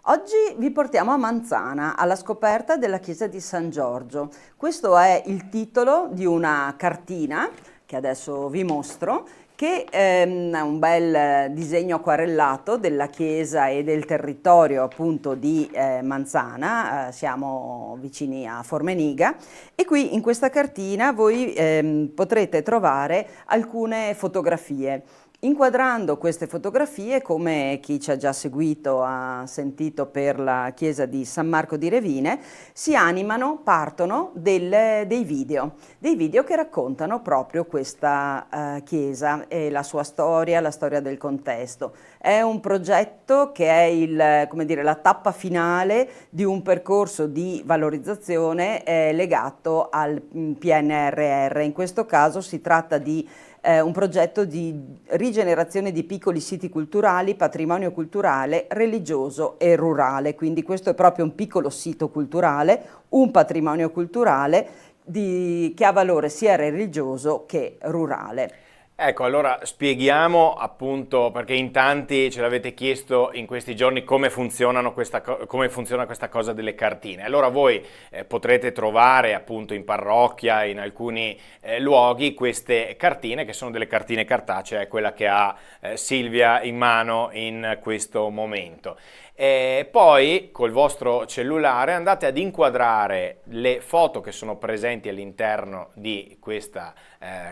Oggi vi portiamo a Manzana, alla scoperta della chiesa di San Giorgio. Questo è il titolo di una cartina, che adesso vi mostro, che è un bel disegno acquarellato della chiesa e del territorio appunto di Manzana, siamo vicini a Formeniga, e qui in questa cartina voi potrete trovare alcune fotografie. Inquadrando queste fotografie, come chi ci ha già seguito ha sentito per la chiesa di San Marco di Revine, si animano, partono dei video che raccontano proprio questa chiesa e la sua storia, la storia del contesto. È un progetto che è come dire, la tappa finale di un percorso di valorizzazione legato al PNRR. In questo caso si tratta di un progetto di rigenerazione di piccoli siti culturali, patrimonio culturale, religioso e rurale. Quindi questo è proprio un piccolo sito culturale, un patrimonio culturale che ha valore sia religioso che rurale. Ecco, allora spieghiamo appunto, perché in tanti ce l'avete chiesto in questi giorni, come funziona questa cosa delle cartine. Allora voi potrete trovare appunto in parrocchia, in alcuni luoghi, queste cartine che sono delle cartine cartacee, quella che ha Silvia in mano in questo momento. Poi col vostro cellulare andate ad inquadrare le foto che sono presenti all'interno di questa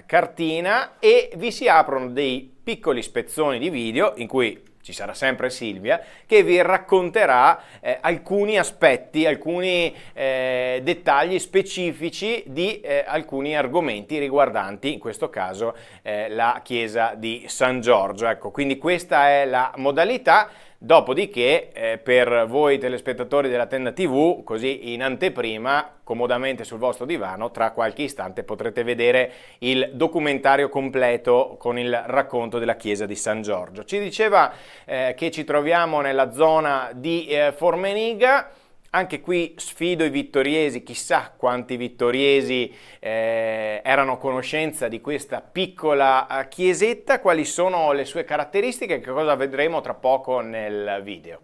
cartina e vi si aprono dei piccoli spezzoni di video in cui ci sarà sempre Silvia che vi racconterà alcuni aspetti, alcuni dettagli specifici di alcuni argomenti riguardanti in questo caso la chiesa di San Giorgio. Ecco, quindi questa è la modalità. Dopodiché per voi telespettatori della Tenda TV, così in anteprima, comodamente sul vostro divano, tra qualche istante potrete vedere il documentario completo con il racconto della chiesa di San Giorgio. Ci diceva che ci troviamo nella zona di Formeniga. Anche qui sfido i vittoriesi, chissà quanti vittoriesi erano a conoscenza di questa piccola chiesetta, quali sono le sue caratteristiche, che cosa vedremo tra poco nel video.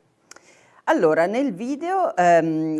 Allora, nel video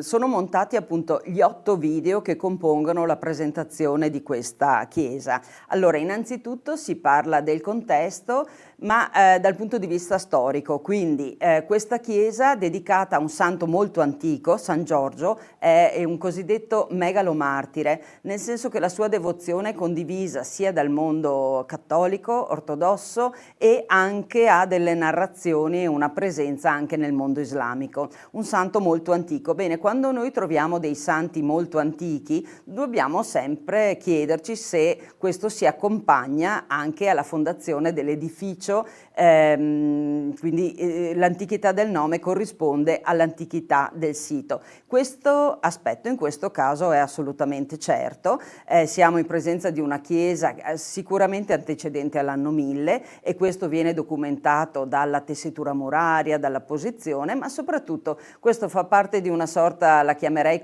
sono montati appunto gli 8 video che compongono la presentazione di questa chiesa. Allora, innanzitutto si parla del contesto, ma dal punto di vista storico, quindi questa chiesa dedicata a un santo molto antico, San Giorgio, è un cosiddetto megalomartire, nel senso che la sua devozione è condivisa sia dal mondo cattolico, ortodosso, e anche ha delle narrazioni e una presenza anche nel mondo islamico. Un santo molto antico. Bene, quando noi troviamo dei santi molto antichi, dobbiamo sempre chiederci se questo si accompagna anche alla fondazione dell'edificio, quindi l'antichità del nome corrisponde all'antichità del sito. Questo aspetto in questo caso è assolutamente certo. Siamo in presenza di una chiesa sicuramente antecedente all'anno 1000 e questo viene documentato dalla tessitura muraria, dalla posizione, ma soprattutto questo fa parte di una sorta, la chiamerei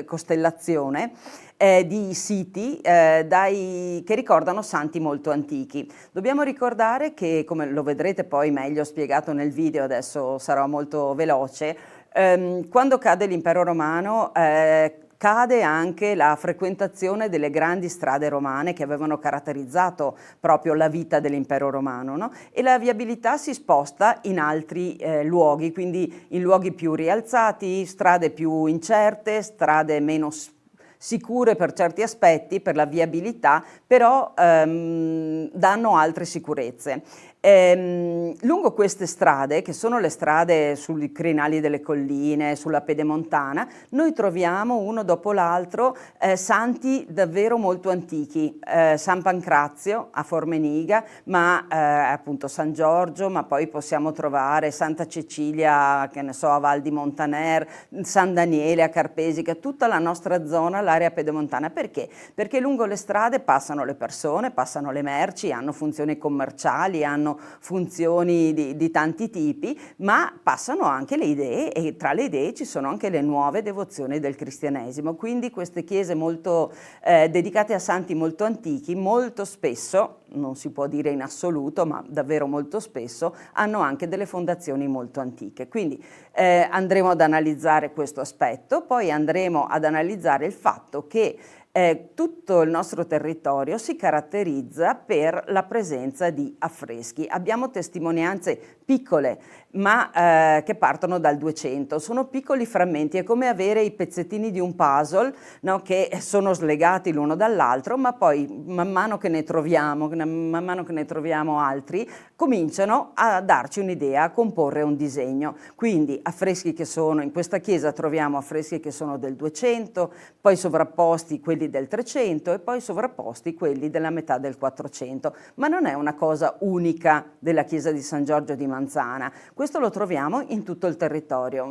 costellazione, di siti che ricordano santi molto antichi. Dobbiamo ricordare che, come lo vedrete poi meglio spiegato nel video, adesso sarò molto veloce, quando cade l'impero romano cade anche la frequentazione delle grandi strade romane che avevano caratterizzato proprio la vita dell'impero romano, no? E la viabilità si sposta in altri luoghi, quindi in luoghi più rialzati, strade più incerte, strade meno sicure per certi aspetti, per la viabilità, però danno altre sicurezze. Lungo queste strade, che sono le strade sui crinali delle colline, sulla pedemontana, noi troviamo uno dopo l'altro santi davvero molto antichi, San Pancrazio a Formeniga, ma appunto San Giorgio, ma poi possiamo trovare Santa Cecilia, che ne so, a Val di Montaner, San Daniele a Carpesica, tutta la nostra zona, l'area pedemontana. Perché? Perché lungo le strade passano le persone, passano le merci, hanno funzioni commerciali, hanno funzioni di tanti tipi, ma passano anche le idee, e tra le idee ci sono anche le nuove devozioni del cristianesimo. Quindi queste chiese molto dedicate a santi molto antichi, molto spesso, non si può dire in assoluto, ma davvero molto spesso, hanno anche delle fondazioni molto antiche. Quindi andremo ad analizzare questo aspetto, poi andremo ad analizzare il fatto che tutto il nostro territorio si caratterizza per la presenza di affreschi. Abbiamo testimonianze piccole, ma che partono dal 200. Sono piccoli frammenti, è come avere i pezzettini di un puzzle, no, che sono slegati l'uno dall'altro, ma poi man mano che ne troviamo altri, cominciano a darci un'idea, a comporre un disegno. Quindi affreschi che sono, in questa chiesa troviamo affreschi che sono del 200, poi sovrapposti quelli del 300 e poi sovrapposti quelli della metà del 400. Ma non è una cosa unica della chiesa di San Giorgio di Manzana, questo lo troviamo in tutto il territorio.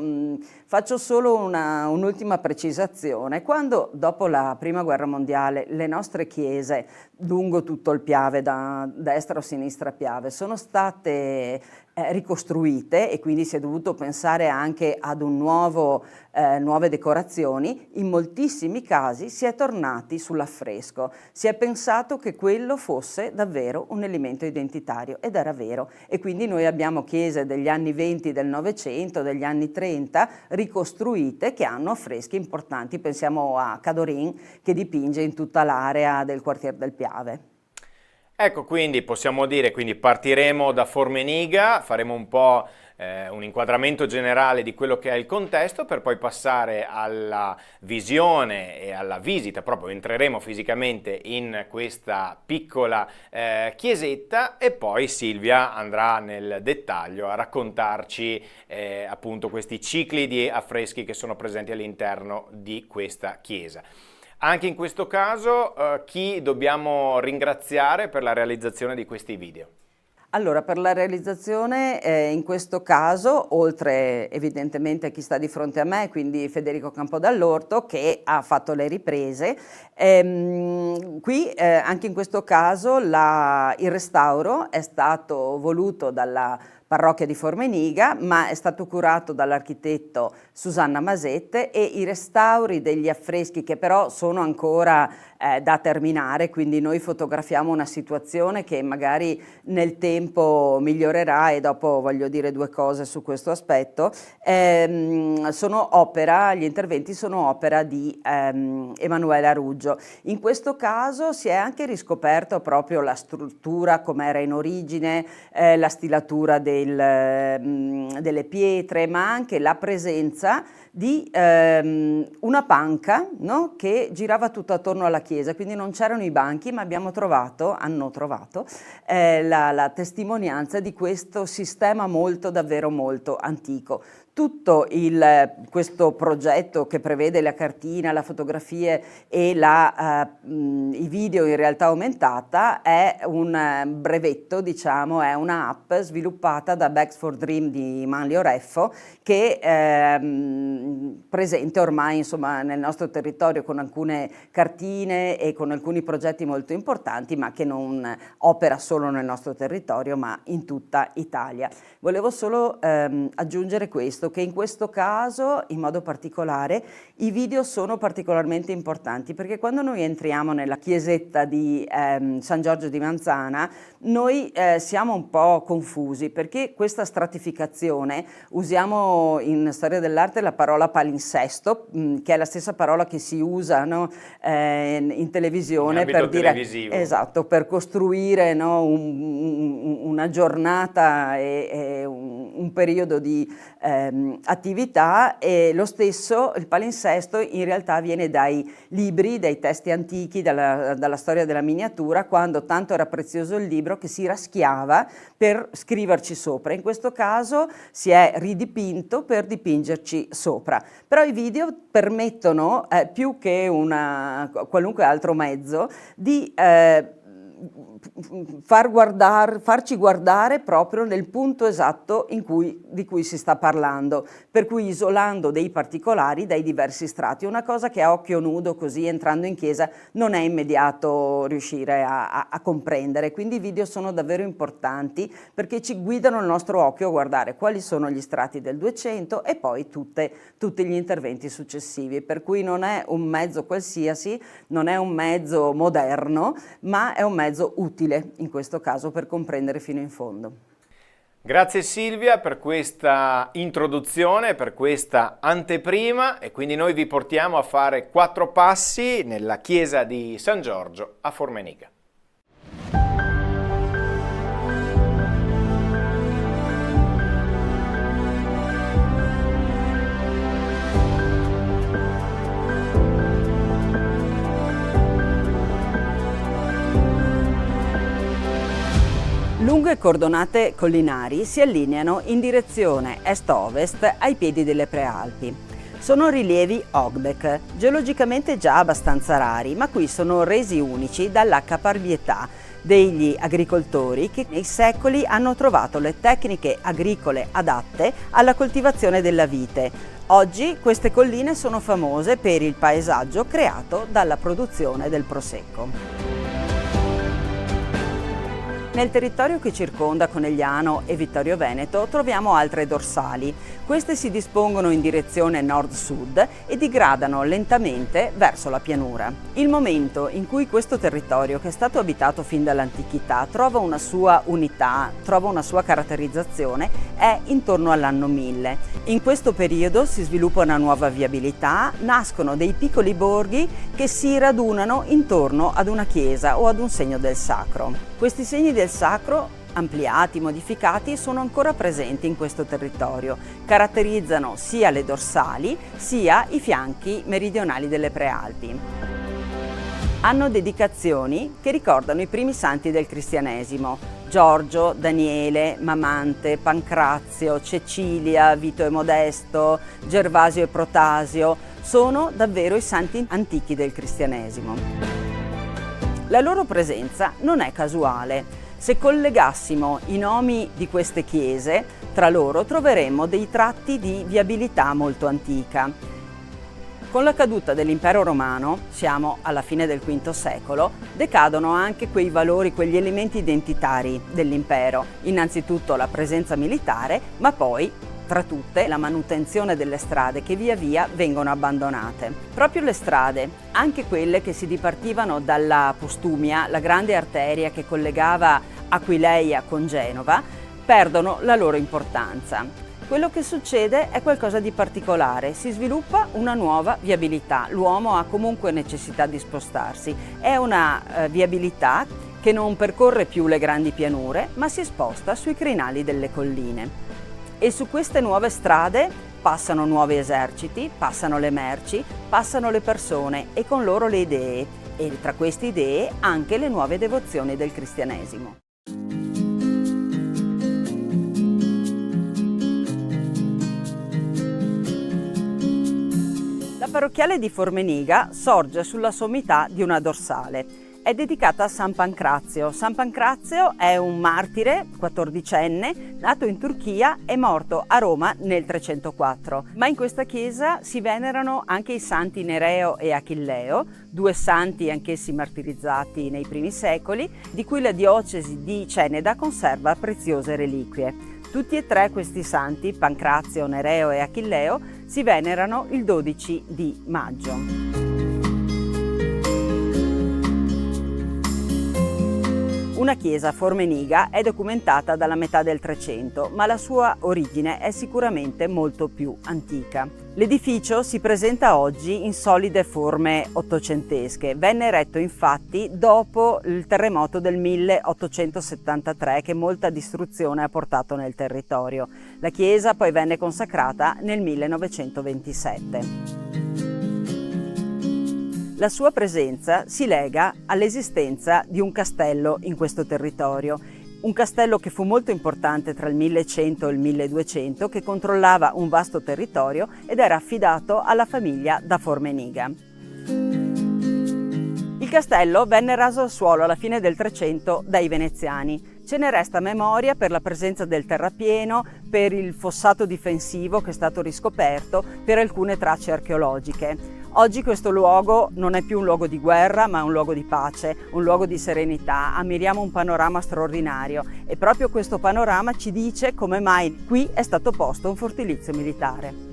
Faccio solo un'ultima precisazione. Quando dopo la Prima Guerra Mondiale le nostre chiese lungo tutto il Piave, da destra o sinistra Piave, sono state ricostruite e quindi si è dovuto pensare anche ad nuove decorazioni, in moltissimi casi si è tornati sull'affresco. Si è pensato che quello fosse davvero un elemento identitario, ed era vero. E quindi noi abbiamo chiese degli anni 20 del Novecento, degli anni 30, ricostruite, che hanno affreschi importanti. Pensiamo a Cadorin, che dipinge in tutta l'area del quartier del Piave. Ecco, quindi possiamo dire, quindi partiremo da Formeniga, faremo un po' un inquadramento generale di quello che è il contesto, per poi passare alla visione e alla visita, proprio entreremo fisicamente in questa piccola chiesetta, e poi Silvia andrà nel dettaglio a raccontarci appunto questi cicli di affreschi che sono presenti all'interno di questa chiesa. Anche in questo caso chi dobbiamo ringraziare per la realizzazione di questi video? Allora, per la realizzazione in questo caso, oltre evidentemente a chi sta di fronte a me, quindi Federico Campodall'Orto, che ha fatto le riprese, qui anche in questo caso il restauro è stato voluto dalla parrocchia di Formeniga, ma è stato curato dall'architetto Susanna Masette, e i restauri degli affreschi, che però sono ancora da terminare, quindi noi fotografiamo una situazione che magari nel tempo migliorerà, e dopo voglio dire due cose su questo aspetto. Gli interventi sono opera di Emanuela Ruggio. In questo caso si è anche riscoperto proprio la struttura come era in origine, la stilatura delle pietre, ma anche la presenza di una panca, no? Che girava tutto attorno alla chiesa, quindi non c'erano i banchi, ma hanno trovato la testimonianza di questo sistema davvero molto antico. Tutto questo progetto, che prevede la cartina, le fotografie e i video in realtà aumentata, è un brevetto, diciamo, è una app sviluppata da Bags for Dream di Manlio Reffo, che è presente ormai, insomma, nel nostro territorio con alcune cartine e con alcuni progetti molto importanti, ma che non opera solo nel nostro territorio, ma in tutta Italia. Volevo solo aggiungere questo, che in questo caso, in modo particolare, i video sono particolarmente importanti, perché quando noi entriamo nella chiesetta di San Giorgio di Manzana, noi siamo un po' confusi, perché questa stratificazione, usiamo in storia dell'arte la parola palinsesto, che è la stessa parola che si usa, no, in televisione per dire, esatto, per costruire, no, una giornata e un periodo di attività, e lo stesso il palinsesto in realtà viene dai libri, dai testi antichi, dalla storia della miniatura, quando tanto era prezioso il libro che si raschiava per scriverci sopra. In questo caso si è ridipinto per dipingerci sopra. Però i video permettono, più che qualunque altro mezzo, di farci guardare proprio nel punto esatto di cui si sta parlando, per cui isolando dei particolari dai diversi strati, una cosa che a occhio nudo, così entrando in chiesa, non è immediato riuscire a comprendere. Quindi i video sono davvero importanti perché ci guidano il nostro occhio a guardare quali sono gli strati del 200 e poi tutti gli interventi successivi, per cui non è un mezzo qualsiasi, non è un mezzo moderno, ma è un mezzo utile in questo caso per comprendere fino in fondo. Grazie Silvia per questa introduzione, per questa anteprima, e quindi noi vi portiamo a fare 4 passi nella chiesa di San Giorgio a Formenica. Lunghe cordonate collinari si allineano in direzione est-ovest ai piedi delle prealpi. Sono rilievi Hogbeck, geologicamente già abbastanza rari, ma qui sono resi unici dalla caparbietà degli agricoltori che nei secoli hanno trovato le tecniche agricole adatte alla coltivazione della vite. Oggi queste colline sono famose per il paesaggio creato dalla produzione del prosecco. Nel territorio che circonda Conegliano e Vittorio Veneto troviamo altre dorsali. Queste si dispongono in direzione nord-sud e digradano lentamente verso la pianura. Il momento in cui questo territorio, che è stato abitato fin dall'antichità, trova una sua unità, trova una sua caratterizzazione, è intorno all'anno 1000. In questo periodo si sviluppa una nuova viabilità, nascono dei piccoli borghi che si radunano intorno ad una chiesa o ad un segno del sacro. Questi segni del sacro, ampliati, modificati, sono ancora presenti in questo territorio, caratterizzano sia le dorsali sia i fianchi meridionali delle prealpi. Hanno dedicazioni che ricordano i primi santi del cristianesimo: Giorgio, Daniele, Mamante, Pancrazio, Cecilia, Vito e Modesto, Gervasio e Protasio. Sono davvero i santi antichi del cristianesimo. La loro presenza non è casuale. Se collegassimo i nomi di queste chiese tra loro, troveremmo dei tratti di viabilità molto antica. Con la caduta dell'impero romano, siamo alla fine del V secolo, decadono anche quei valori, quegli elementi identitari dell'impero. Innanzitutto la presenza militare, ma poi, tra tutte, la manutenzione delle strade che via via vengono abbandonate. Proprio le strade, anche quelle che si dipartivano dalla Postumia, la grande arteria che collegava Aquileia con Genova, perdono la loro importanza. Quello che succede è qualcosa di particolare, si sviluppa una nuova viabilità, l'uomo ha comunque necessità di spostarsi, è una viabilità che non percorre più le grandi pianure, ma si sposta sui crinali delle colline. E su queste nuove strade passano nuovi eserciti, passano le merci, passano le persone e con loro le idee, e tra queste idee anche le nuove devozioni del cristianesimo. La parrocchiale di Formeniga sorge sulla sommità di una dorsale. È dedicata a San Pancrazio. San Pancrazio è un martire, 14enne, nato in Turchia e morto a Roma nel 304. Ma in questa chiesa si venerano anche i santi Nereo e Achilleo, 2 santi anch'essi martirizzati nei primi secoli, di cui la diocesi di Ceneda conserva preziose reliquie. Tutti e 3 questi santi, Pancrazio, Nereo e Achilleo, si venerano il 12 di Una chiesa a Formeniga è documentata dalla metà del 300, ma la sua origine è sicuramente molto più antica. L'edificio si presenta oggi in solide forme ottocentesche. Venne eretto infatti dopo il terremoto del 1873 che molta distruzione ha portato nel territorio. La chiesa poi venne consacrata nel 1927. La sua presenza si lega all'esistenza di un castello in questo territorio, un castello che fu molto importante tra il 1100 e il 1200, che controllava un vasto territorio ed era affidato alla famiglia da Formeniga. Il castello venne raso al suolo alla fine del 300 dai veneziani. Ce ne resta memoria per la presenza del terrapieno, per il fossato difensivo che è stato riscoperto, per alcune tracce archeologiche. Oggi questo luogo non è più un luogo di guerra, ma è un luogo di pace, un luogo di serenità. Ammiriamo un panorama straordinario e proprio questo panorama ci dice come mai qui è stato posto un fortilizio militare.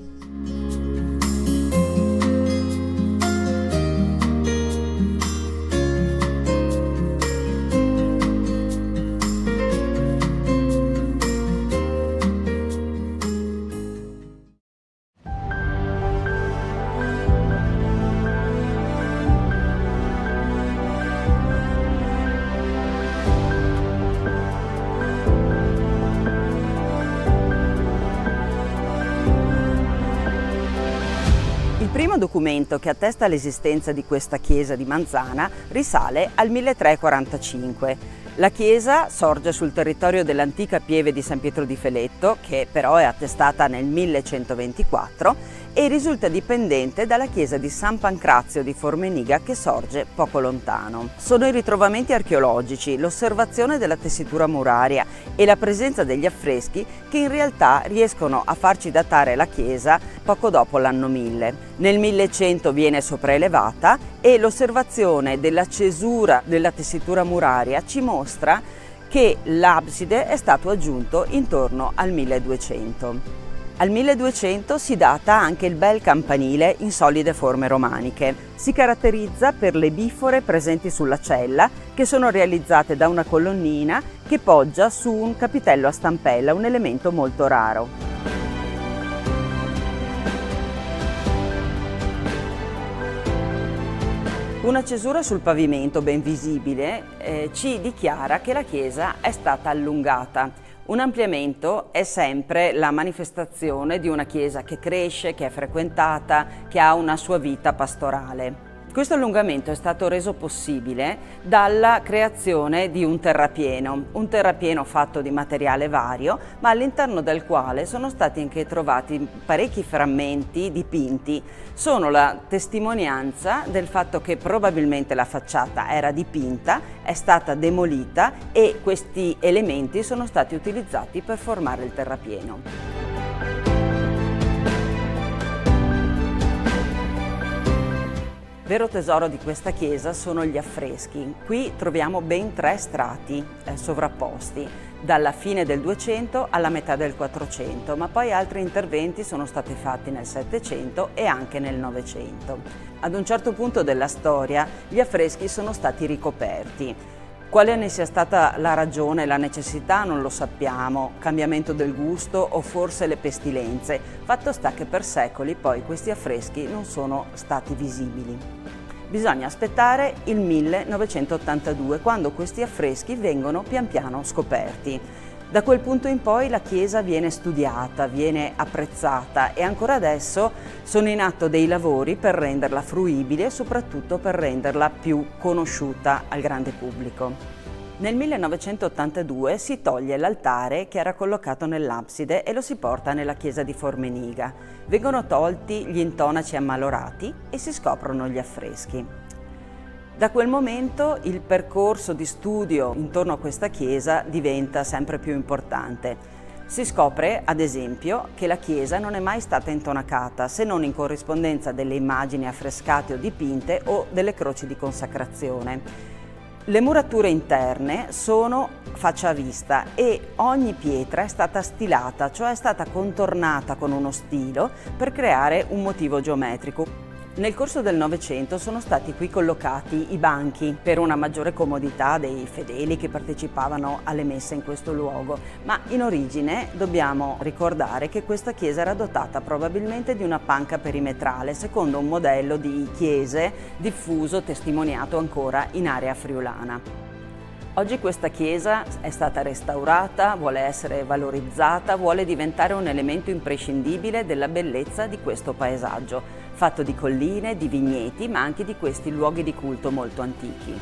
Il primo documento che attesta l'esistenza di questa chiesa di Manzana risale al 1345. La chiesa sorge sul territorio dell'antica pieve di San Pietro di Feletto, che però è attestata nel 1124, e risulta dipendente dalla chiesa di San Pancrazio di Formeniga, che sorge poco lontano. Sono i ritrovamenti archeologici, l'osservazione della tessitura muraria e la presenza degli affreschi che in realtà riescono a farci datare la chiesa poco dopo l'anno 1000. Nel 1100 viene sopraelevata e l'osservazione della cesura della tessitura muraria ci mostra che l'abside è stato aggiunto intorno al 1200. Al 1200 si data anche il bel campanile in solide forme romaniche. Si caratterizza per le bifore presenti sulla cella, che sono realizzate da una colonnina che poggia su un capitello a stampella, un elemento molto raro. Una cesura sul pavimento ben visibile ci dichiara che la chiesa è stata allungata. Un ampliamento è sempre la manifestazione di una chiesa che cresce, che è frequentata, che ha una sua vita pastorale. Questo allungamento è stato reso possibile dalla creazione di un terrapieno fatto di materiale vario, ma all'interno del quale sono stati anche trovati parecchi frammenti dipinti. Sono la testimonianza del fatto che probabilmente la facciata era dipinta, è stata demolita e questi elementi sono stati utilizzati per formare il terrapieno. Vero tesoro di questa chiesa sono gli affreschi. Qui troviamo ben 3 strati sovrapposti, dalla fine del 200 alla metà del 400, ma poi altri interventi sono stati fatti nel 700 e anche nel 900. Ad un certo punto della storia gli affreschi sono stati ricoperti. Quale ne sia stata la ragione, la necessità, non lo sappiamo, cambiamento del gusto o forse le pestilenze. Fatto sta che per secoli poi questi affreschi non sono stati visibili. Bisogna aspettare il 1982, quando questi affreschi vengono pian piano scoperti. Da quel punto in poi la chiesa viene studiata, viene apprezzata e ancora adesso sono in atto dei lavori per renderla fruibile e soprattutto per renderla più conosciuta al grande pubblico. Nel 1982 si toglie l'altare che era collocato nell'abside e lo si porta nella chiesa di Formeniga. Vengono tolti gli intonaci ammalorati e si scoprono gli affreschi. Da quel momento il percorso di studio intorno a questa chiesa diventa sempre più importante. Si scopre, ad esempio, che la chiesa non è mai stata intonacata, se non in corrispondenza delle immagini affrescate o dipinte o delle croci di consacrazione. Le murature interne sono faccia a vista e ogni pietra è stata stilata, cioè è stata contornata con uno stilo per creare un motivo geometrico. Nel corso del Novecento sono stati qui collocati i banchi per una maggiore comodità dei fedeli che partecipavano alle messe in questo luogo, ma in origine dobbiamo ricordare che questa chiesa era dotata probabilmente di una panca perimetrale, secondo un modello di chiese diffuso, testimoniato ancora in area friulana. Oggi questa chiesa è stata restaurata, vuole essere valorizzata, vuole diventare un elemento imprescindibile della bellezza di questo paesaggio, fatto di colline, di vigneti, ma anche di questi luoghi di culto molto antichi.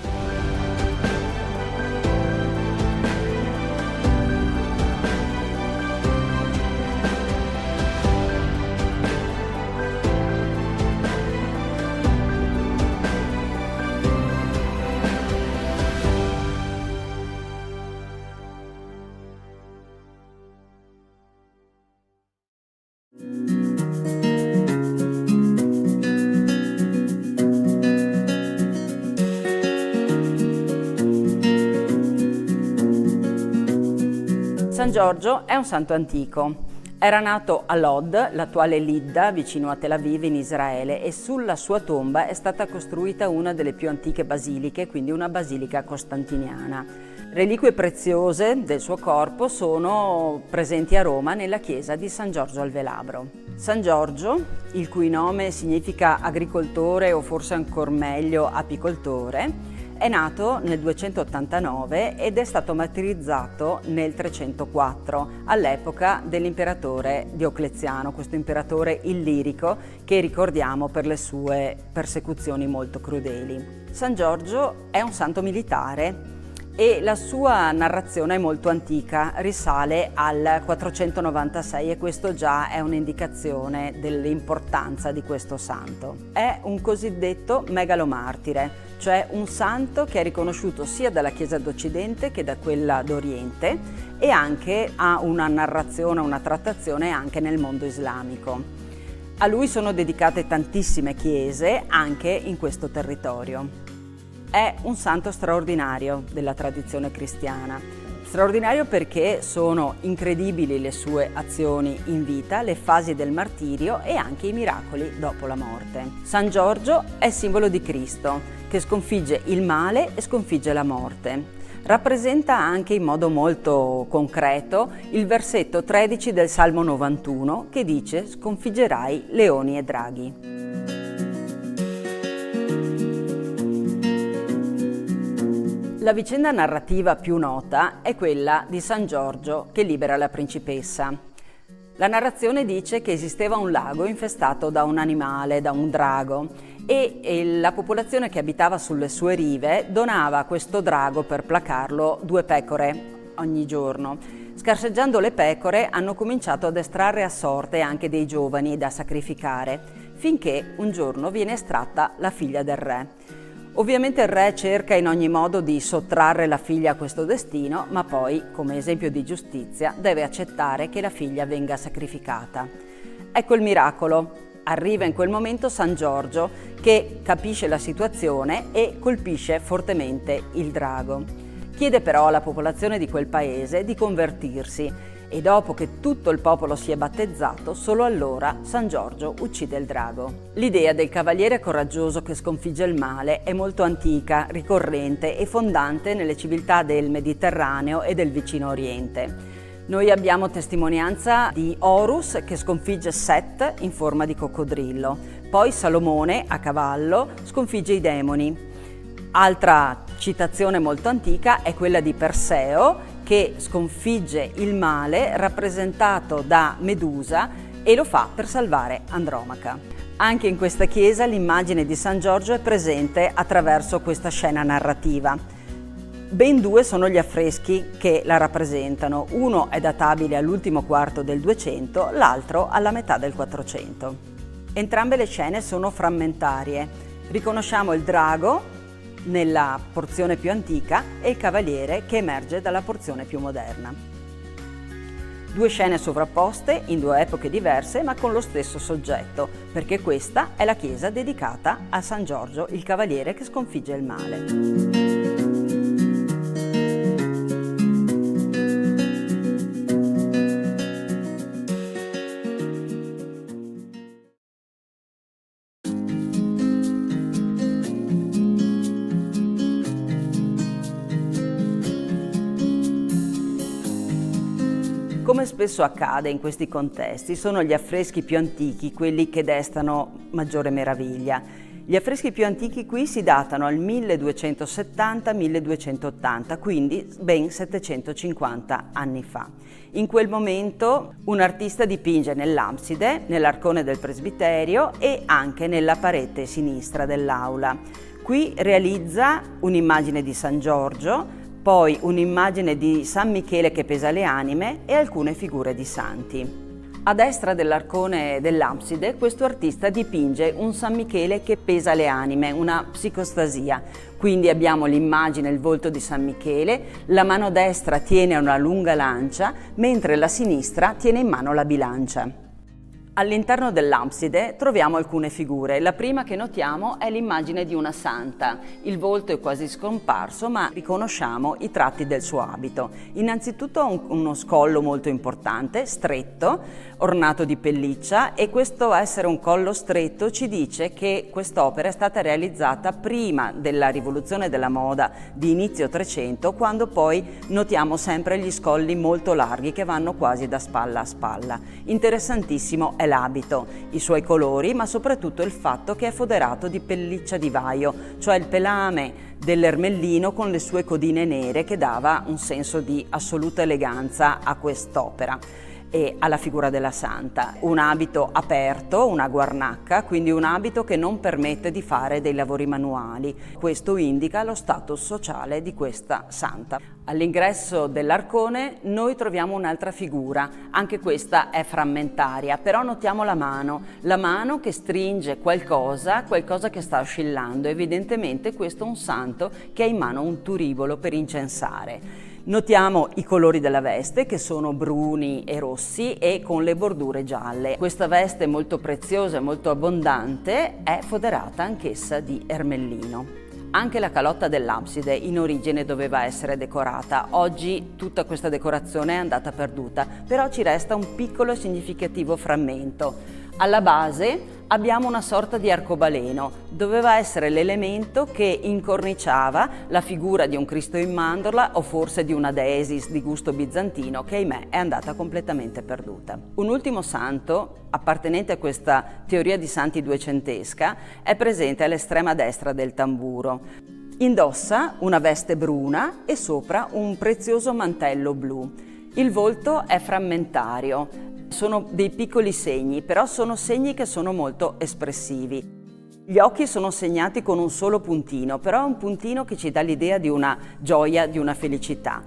San Giorgio è un santo antico. Era nato a Lod, l'attuale Lidda, vicino a Tel Aviv in Israele, e sulla sua tomba è stata costruita una delle più antiche basiliche, quindi una basilica costantiniana. Reliquie preziose del suo corpo sono presenti a Roma nella chiesa di San Giorgio al Velabro. San Giorgio, il cui nome significa agricoltore o forse ancor meglio apicoltore, è nato nel 289 ed è stato martirizzato nel 304, all'epoca dell'imperatore Diocleziano, questo imperatore illirico che ricordiamo per le sue persecuzioni molto crudeli. San Giorgio è un santo militare e la sua narrazione è molto antica, risale al 496 e questo già è un'indicazione dell'importanza di questo santo. È un cosiddetto megalomartire, cioè un santo che è riconosciuto sia dalla Chiesa d'Occidente che da quella d'Oriente e anche ha una narrazione, una trattazione anche nel mondo islamico. A lui sono dedicate tantissime chiese anche in questo territorio. È un santo straordinario della tradizione cristiana. Straordinario perché sono incredibili le sue azioni in vita, le fasi del martirio e anche i miracoli dopo la morte. San Giorgio è simbolo di Cristo, che sconfigge il male e sconfigge la morte. Rappresenta anche in modo molto concreto il versetto 13 del Salmo 91 che dice: sconfiggerai leoni e draghi. La vicenda narrativa più nota è quella di San Giorgio che libera la principessa. La narrazione dice che esisteva un lago infestato da un animale, da un drago, e la popolazione che abitava sulle sue rive donava a questo drago, per placarlo, 2 pecore ogni giorno. Scarseggiando le pecore hanno cominciato ad estrarre a sorte anche dei giovani da sacrificare, finché un giorno viene estratta la figlia del re. Ovviamente il re cerca in ogni modo di sottrarre la figlia a questo destino, ma poi, come esempio di giustizia, deve accettare che la figlia venga sacrificata. Ecco il miracolo. Arriva in quel momento San Giorgio che capisce la situazione e colpisce fortemente il drago. Chiede però alla popolazione di quel paese di convertirsi e dopo che tutto il popolo si è battezzato, solo allora San Giorgio uccide il drago. L'idea del cavaliere coraggioso che sconfigge il male è molto antica, ricorrente e fondante nelle civiltà del Mediterraneo e del vicino Oriente. Noi abbiamo testimonianza di Horus che sconfigge Set in forma di coccodrillo, poi Salomone a cavallo sconfigge i demoni. Altra citazione molto antica è quella di Perseo che sconfigge il male rappresentato da Medusa e lo fa per salvare Andromaca. Anche in questa chiesa l'immagine di San Giorgio è presente attraverso questa scena narrativa. Ben 2 sono gli affreschi che la rappresentano, uno è databile all'ultimo quarto del 200, l'altro alla metà del 400. Entrambe le scene sono frammentarie. Riconosciamo il drago nella porzione più antica e il cavaliere che emerge dalla porzione più moderna. 2 scene sovrapposte in 2 epoche diverse ma con lo stesso soggetto, perché questa è la chiesa dedicata a San Giorgio, il cavaliere che sconfigge il male. Come spesso accade in questi contesti, sono gli affreschi più antichi quelli che destano maggiore meraviglia. Gli affreschi più antichi qui si datano al 1270-1280, quindi ben 750 anni fa. In quel momento un artista dipinge nell'abside, nell'arcone del presbiterio e anche nella parete sinistra dell'aula. Qui realizza un'immagine di San Giorgio, poi un'immagine di San Michele che pesa le anime e alcune figure di santi. A destra dell'arcone dell'abside questo artista dipinge un San Michele che pesa le anime, una psicostasia. Quindi abbiamo l'immagine, il volto di San Michele, la mano destra tiene una lunga lancia, mentre la sinistra tiene in mano la bilancia. All'interno dell'abside troviamo alcune figure. La prima che notiamo è l'immagine di una santa. Il volto è quasi scomparso, ma riconosciamo i tratti del suo abito. Innanzitutto ha uno scollo molto importante, stretto, ornato di pelliccia, e questo essere un collo stretto ci dice che quest'opera è stata realizzata prima della rivoluzione della moda di inizio 300, quando poi notiamo sempre gli scolli molto larghi che vanno quasi da spalla a spalla. Interessantissimo è l'abito, i suoi colori, ma soprattutto il fatto che è foderato di pelliccia di vaio, cioè il pelame dell'ermellino con le sue codine nere, che dava un senso di assoluta eleganza a quest'opera e alla figura della santa. Un abito aperto, una guarnacca, quindi un abito che non permette di fare dei lavori manuali. Questo indica lo status sociale di questa santa. All'ingresso dell'arcone noi troviamo un'altra figura, anche questa è frammentaria, però notiamo la mano che stringe qualcosa che sta oscillando. Evidentemente questo è un santo che ha in mano un turibolo per incensare. Notiamo i colori della veste, che sono bruni e rossi e con le bordure gialle. Questa veste molto preziosa e molto abbondante è foderata anch'essa di ermellino. Anche la calotta dell'abside in origine doveva essere decorata. Oggi tutta questa decorazione è andata perduta, però ci resta un piccolo e significativo frammento. Alla base abbiamo una sorta di arcobaleno, doveva essere l'elemento che incorniciava la figura di un Cristo in mandorla o forse di una Deesis di gusto bizantino, che ahimè è andata completamente perduta. Un ultimo santo, appartenente a questa teoria di santi duecentesca, è presente all'estrema destra del tamburo. Indossa una veste bruna e sopra un prezioso mantello blu. Il volto è frammentario. Sono dei piccoli segni, però sono segni che sono molto espressivi. Gli occhi sono segnati con un solo puntino, però è un puntino che ci dà l'idea di una gioia, di una felicità.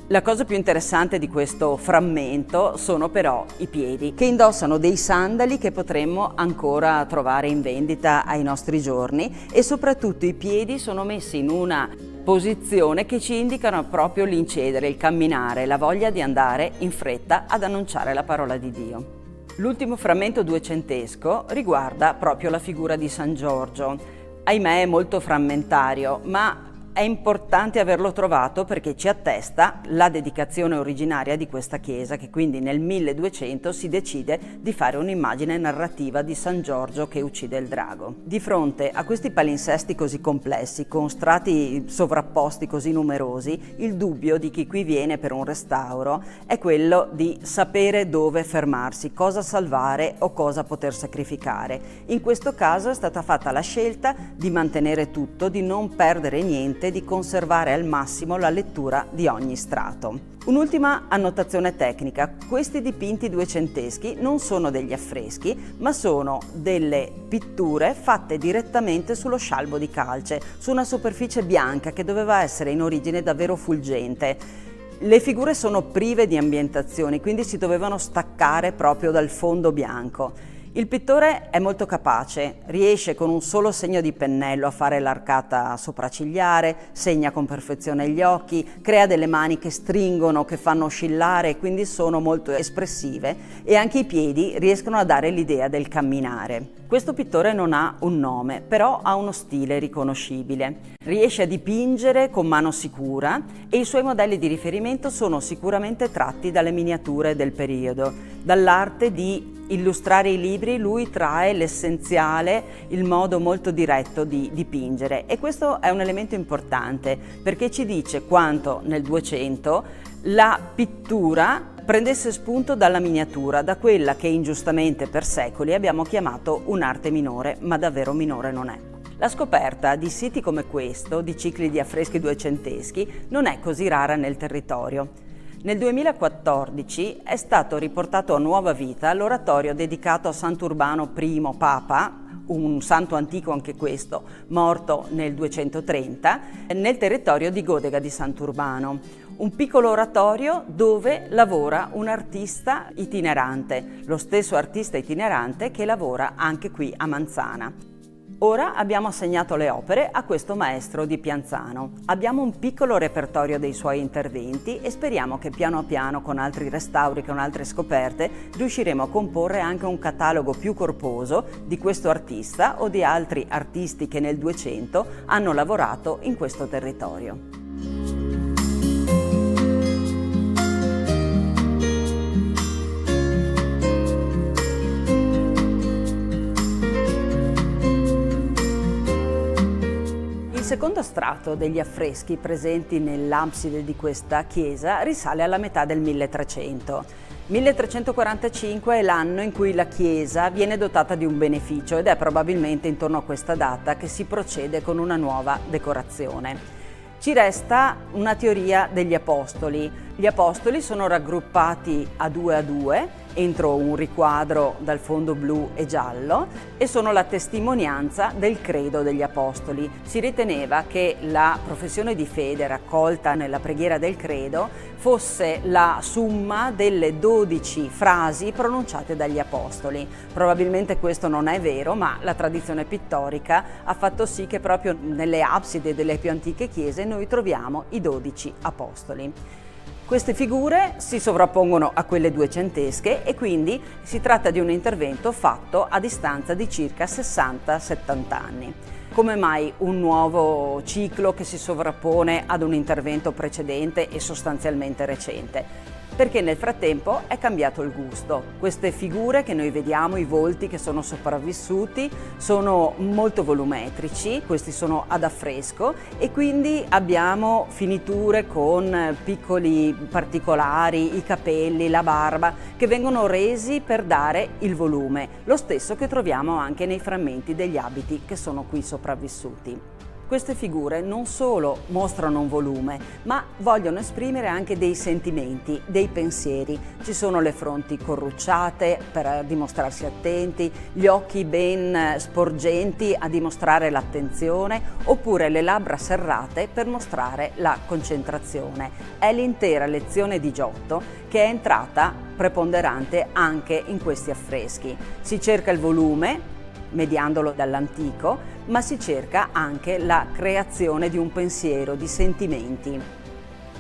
La cosa più interessante di questo frammento sono però i piedi, che indossano dei sandali che potremmo ancora trovare in vendita ai nostri giorni, e soprattutto i piedi sono messi in una posizione che ci indicano proprio l'incedere, il camminare, la voglia di andare in fretta ad annunciare la parola di Dio. L'ultimo frammento duecentesco riguarda proprio la figura di San Giorgio. Ahimè è molto frammentario, ma è importante averlo trovato perché ci attesta la dedicazione originaria di questa chiesa, che quindi nel 1200 si decide di fare un'immagine narrativa di San Giorgio che uccide il drago. Di fronte a questi palinsesti così complessi, con strati sovrapposti così numerosi, il dubbio di chi qui viene per un restauro è quello di sapere dove fermarsi, cosa salvare o cosa poter sacrificare. In questo caso è stata fatta la scelta di mantenere tutto, di non perdere niente, di conservare al massimo la lettura di ogni strato. Un'ultima annotazione tecnica: questi dipinti duecenteschi non sono degli affreschi, ma sono delle pitture fatte direttamente sullo scialbo di calce, su una superficie bianca che doveva essere in origine davvero fulgente. Le figure sono prive di ambientazioni, quindi si dovevano staccare proprio dal fondo bianco. Il pittore è molto capace, riesce con un solo segno di pennello a fare l'arcata sopraccigliare, segna con perfezione gli occhi, crea delle mani che stringono, che fanno oscillare, quindi sono molto espressive, e anche i piedi riescono a dare l'idea del camminare. Questo pittore non ha un nome, però ha uno stile riconoscibile. Riesce a dipingere con mano sicura e i suoi modelli di riferimento sono sicuramente tratti dalle miniature del periodo, dall'arte di illustrare i libri. Lui trae l'essenziale, il modo molto diretto di dipingere, e questo è un elemento importante perché ci dice quanto nel 200 la pittura prendesse spunto dalla miniatura, da quella che ingiustamente per secoli abbiamo chiamato un'arte minore, ma davvero minore non è. La scoperta di siti come questo, di cicli di affreschi duecenteschi, non è così rara nel territorio. Nel 2014 è stato riportato a nuova vita l'oratorio dedicato a Sant'Urbano I Papa, un santo antico anche questo, morto nel 230, nel territorio di Godega di Sant'Urbano. Un piccolo oratorio dove lavora un artista itinerante, lo stesso artista itinerante che lavora anche qui a Manzana. Ora abbiamo assegnato le opere a questo maestro di Pianzano. Abbiamo un piccolo repertorio dei suoi interventi e speriamo che piano a piano, con altri restauri, con altre scoperte, riusciremo a comporre anche un catalogo più corposo di questo artista o di altri artisti che nel 200 hanno lavorato in questo territorio. Il secondo strato degli affreschi presenti nell'abside di questa chiesa risale alla metà del 1300. 1345 è l'anno in cui la chiesa viene dotata di un beneficio ed è probabilmente intorno a questa data che si procede con una nuova decorazione. Ci resta una teoria degli apostoli. Gli apostoli sono raggruppati a due entro un riquadro dal fondo blu e giallo e sono la testimonianza del credo degli apostoli. Si riteneva che la professione di fede raccolta nella preghiera del credo fosse la somma delle 12 frasi pronunciate dagli apostoli. Probabilmente questo non è vero, ma la tradizione pittorica ha fatto sì che proprio nelle abside delle più antiche chiese noi troviamo i 12 apostoli. Queste figure si sovrappongono a quelle duecentesche e quindi si tratta di un intervento fatto a distanza di circa 60-70 anni. Come mai un nuovo ciclo che si sovrappone ad un intervento precedente e sostanzialmente recente? Perché nel frattempo è cambiato il gusto. Queste figure che noi vediamo, i volti che sono sopravvissuti, sono molto volumetrici, questi sono ad affresco e quindi abbiamo finiture con piccoli particolari, i capelli, la barba, che vengono resi per dare il volume, lo stesso che troviamo anche nei frammenti degli abiti che sono qui sopravvissuti. Queste figure non solo mostrano un volume, ma vogliono esprimere anche dei sentimenti, dei pensieri. Ci sono le fronti corrucciate per dimostrarsi attenti, gli occhi ben sporgenti a dimostrare l'attenzione, oppure le labbra serrate per mostrare la concentrazione. È l'intera lezione di Giotto che è entrata preponderante anche in questi affreschi. Si cerca il volume, mediandolo dall'antico, ma si cerca anche la creazione di un pensiero, di sentimenti.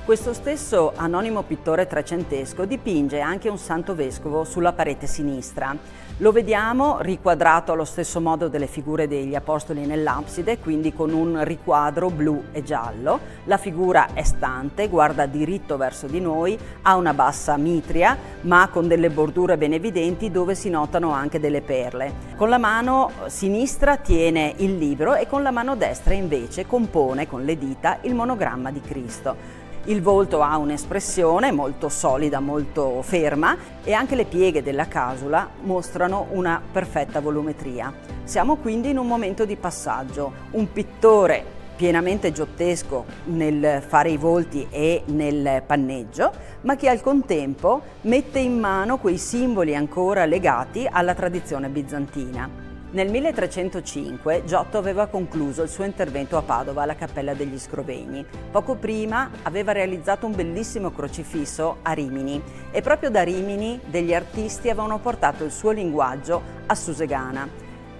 Questo stesso anonimo pittore trecentesco dipinge anche un santo vescovo sulla parete sinistra. Lo vediamo riquadrato allo stesso modo delle figure degli apostoli nell'abside, quindi con un riquadro blu e giallo. La figura è stante, guarda diritto verso di noi, ha una bassa mitria, ma con delle bordure ben evidenti dove si notano anche delle perle. Con la mano sinistra tiene il libro e con la mano destra invece compone con le dita il monogramma di Cristo. Il volto ha un'espressione molto solida, molto ferma e anche le pieghe della casula mostrano una perfetta volumetria. Siamo quindi in un momento di passaggio. Un pittore pienamente giottesco nel fare i volti e nel panneggio, ma che al contempo mette in mano quei simboli ancora legati alla tradizione bizantina. Nel 1305 Giotto aveva concluso il suo intervento a Padova alla Cappella degli Scrovegni. Poco prima aveva realizzato un bellissimo crocifisso a Rimini e proprio da Rimini degli artisti avevano portato il suo linguaggio a Susegana.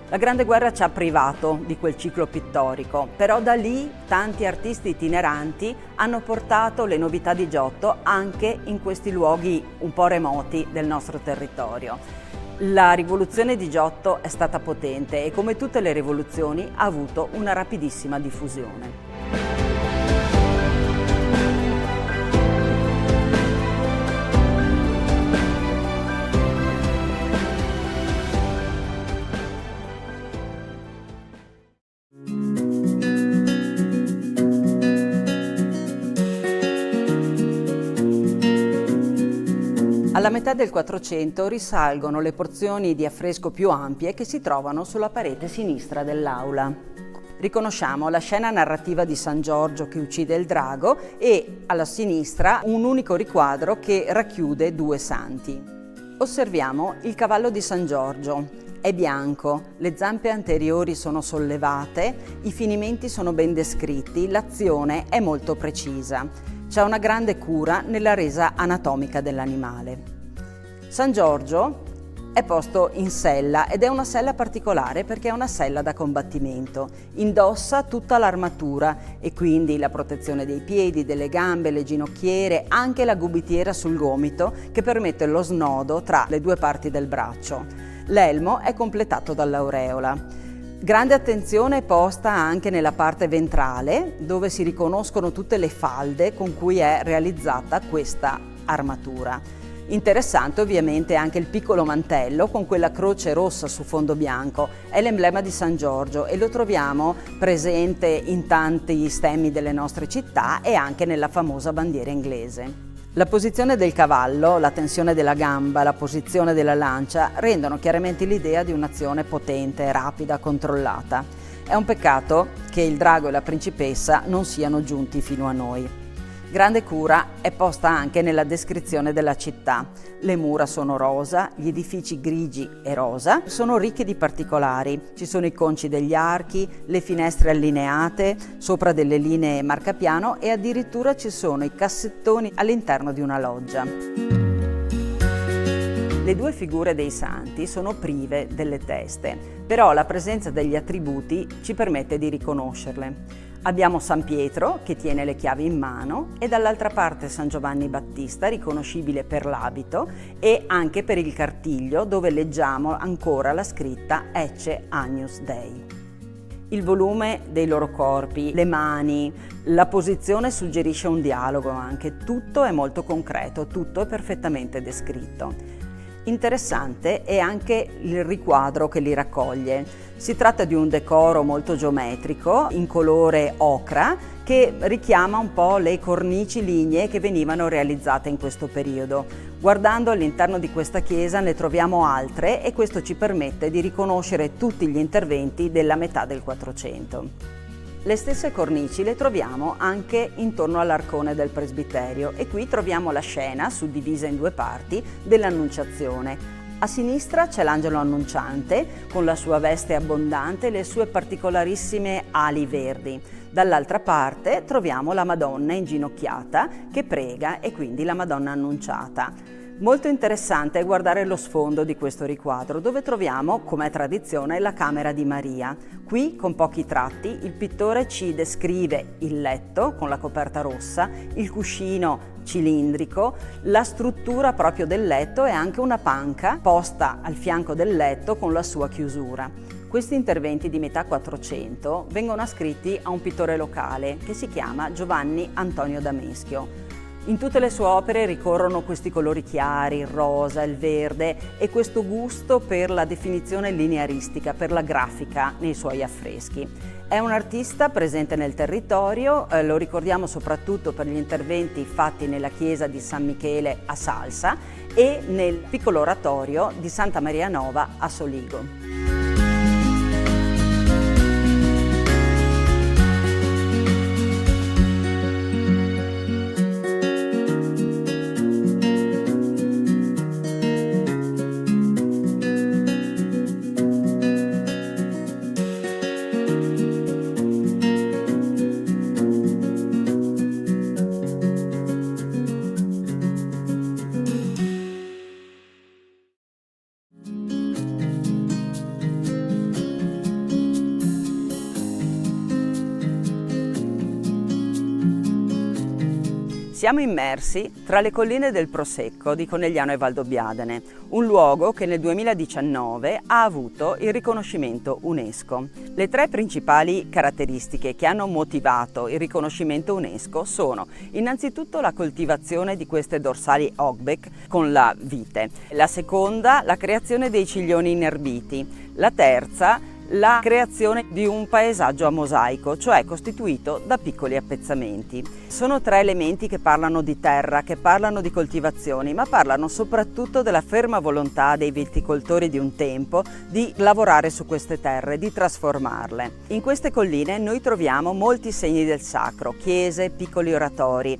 La Grande Guerra ci ha privato di quel ciclo pittorico, però da lì tanti artisti itineranti hanno portato le novità di Giotto anche in questi luoghi un po' remoti del nostro territorio. La rivoluzione di Giotto è stata potente e come tutte le rivoluzioni ha avuto una rapidissima diffusione. Alla metà del 400 risalgono le porzioni di affresco più ampie che si trovano sulla parete sinistra dell'aula. Riconosciamo la scena narrativa di San Giorgio che uccide il drago e alla sinistra un unico riquadro che racchiude 2 santi. Osserviamo il cavallo di San Giorgio. È bianco, le zampe anteriori sono sollevate, i finimenti sono ben descritti, l'azione è molto precisa. C'è una grande cura nella resa anatomica dell'animale. San Giorgio è posto in sella ed è una sella particolare perché è una sella da combattimento. Indossa tutta l'armatura e quindi la protezione dei piedi, delle gambe, le ginocchiere, anche la gubitiera sul gomito che permette lo snodo tra le 2 parti del braccio. L'elmo è completato dall'aureola. Grande attenzione è posta anche nella parte ventrale, dove si riconoscono tutte le falde con cui è realizzata questa armatura. Interessante ovviamente anche il piccolo mantello con quella croce rossa su fondo bianco, è l'emblema di San Giorgio e lo troviamo presente in tanti stemmi delle nostre città e anche nella famosa bandiera inglese. La posizione del cavallo, la tensione della gamba, la posizione della lancia rendono chiaramente l'idea di un'azione potente, rapida, controllata. È un peccato che il drago e la principessa non siano giunti fino a noi. Grande cura è posta anche nella descrizione della città. Le mura sono rosa, gli edifici grigi e rosa, sono ricchi di particolari. Ci sono i conci degli archi, le finestre allineate sopra delle linee marcapiano e addirittura ci sono i cassettoni all'interno di una loggia. Le 2 figure dei santi sono prive delle teste, però la presenza degli attributi ci permette di riconoscerle. Abbiamo San Pietro che tiene le chiavi in mano e dall'altra parte San Giovanni Battista, riconoscibile per l'abito e anche per il cartiglio dove leggiamo ancora la scritta Ecce Agnus Dei. Il volume dei loro corpi, le mani, la posizione suggerisce un dialogo anche, tutto è molto concreto, tutto è perfettamente descritto. Interessante è anche il riquadro che li raccoglie. Si tratta di un decoro molto geometrico in colore ocra che richiama un po' le cornici lignee che venivano realizzate in questo periodo. Guardando all'interno di questa chiesa ne troviamo altre e questo ci permette di riconoscere tutti gli interventi della metà del 400. Le stesse cornici le troviamo anche intorno all'arcone del presbiterio e qui troviamo la scena, suddivisa in 2 parti, dell'Annunciazione. A sinistra c'è l'angelo annunciante con la sua veste abbondante e le sue particolarissime ali verdi. Dall'altra parte troviamo la Madonna inginocchiata che prega e quindi la Madonna annunciata. Molto interessante è guardare lo sfondo di questo riquadro dove troviamo, come è tradizione, la camera di Maria. Qui, con pochi tratti, il pittore ci descrive il letto con la coperta rossa, il cuscino cilindrico, la struttura proprio del letto e anche una panca posta al fianco del letto con la sua chiusura. Questi interventi di metà 400 vengono ascritti a un pittore locale che si chiama Giovanni Antonio da Meschio. In tutte le sue opere ricorrono questi colori chiari, il rosa, il verde e questo gusto per la definizione linearistica, per la grafica nei suoi affreschi. È un artista presente nel territorio, lo ricordiamo soprattutto per gli interventi fatti nella chiesa di San Michele a Salsa e nel piccolo oratorio di Santa Maria Nova a Soligo. Siamo immersi tra le colline del Prosecco di Conegliano e Valdobbiadene, un luogo che nel 2019 ha avuto il riconoscimento UNESCO. Le 3 principali caratteristiche che hanno motivato il riconoscimento UNESCO sono innanzitutto la coltivazione di queste dorsali hogback con la vite, la seconda la creazione dei ciglioni inerbiti, la terza la creazione di un paesaggio a mosaico, cioè costituito da piccoli appezzamenti. Sono 3 elementi che parlano di terra, che parlano di coltivazioni, ma parlano soprattutto della ferma volontà dei viticoltori di un tempo di lavorare su queste terre, di trasformarle. In queste colline noi troviamo molti segni del sacro, chiese, piccoli oratori.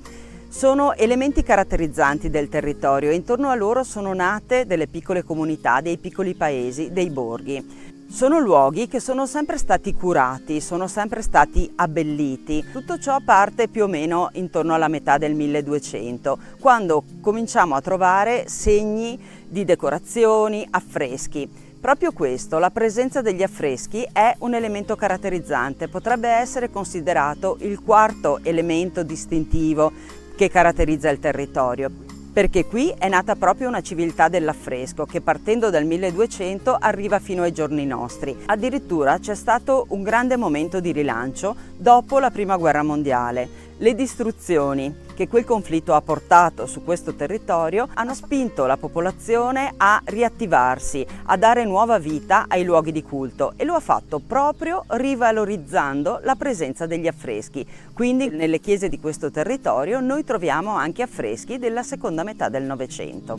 Sono elementi caratterizzanti del territorio e intorno a loro sono nate delle piccole comunità, dei piccoli paesi, dei borghi. Sono luoghi che sono sempre stati curati, sono sempre stati abbelliti. Tutto ciò parte più o meno intorno alla metà del 1200, quando cominciamo a trovare segni di decorazioni, affreschi. Proprio questo, la presenza degli affreschi, è un elemento caratterizzante, potrebbe essere considerato il 4º elemento distintivo che caratterizza il territorio, perché qui è nata proprio una civiltà dell'affresco che partendo dal 1200 arriva fino ai giorni nostri. Addirittura c'è stato un grande momento di rilancio dopo la Prima Guerra Mondiale. Le distruzioni che quel conflitto ha portato su questo territorio hanno spinto la popolazione a riattivarsi, a dare nuova vita ai luoghi di culto e lo ha fatto proprio rivalorizzando la presenza degli affreschi. Quindi nelle chiese di questo territorio noi troviamo anche affreschi della seconda metà del Novecento.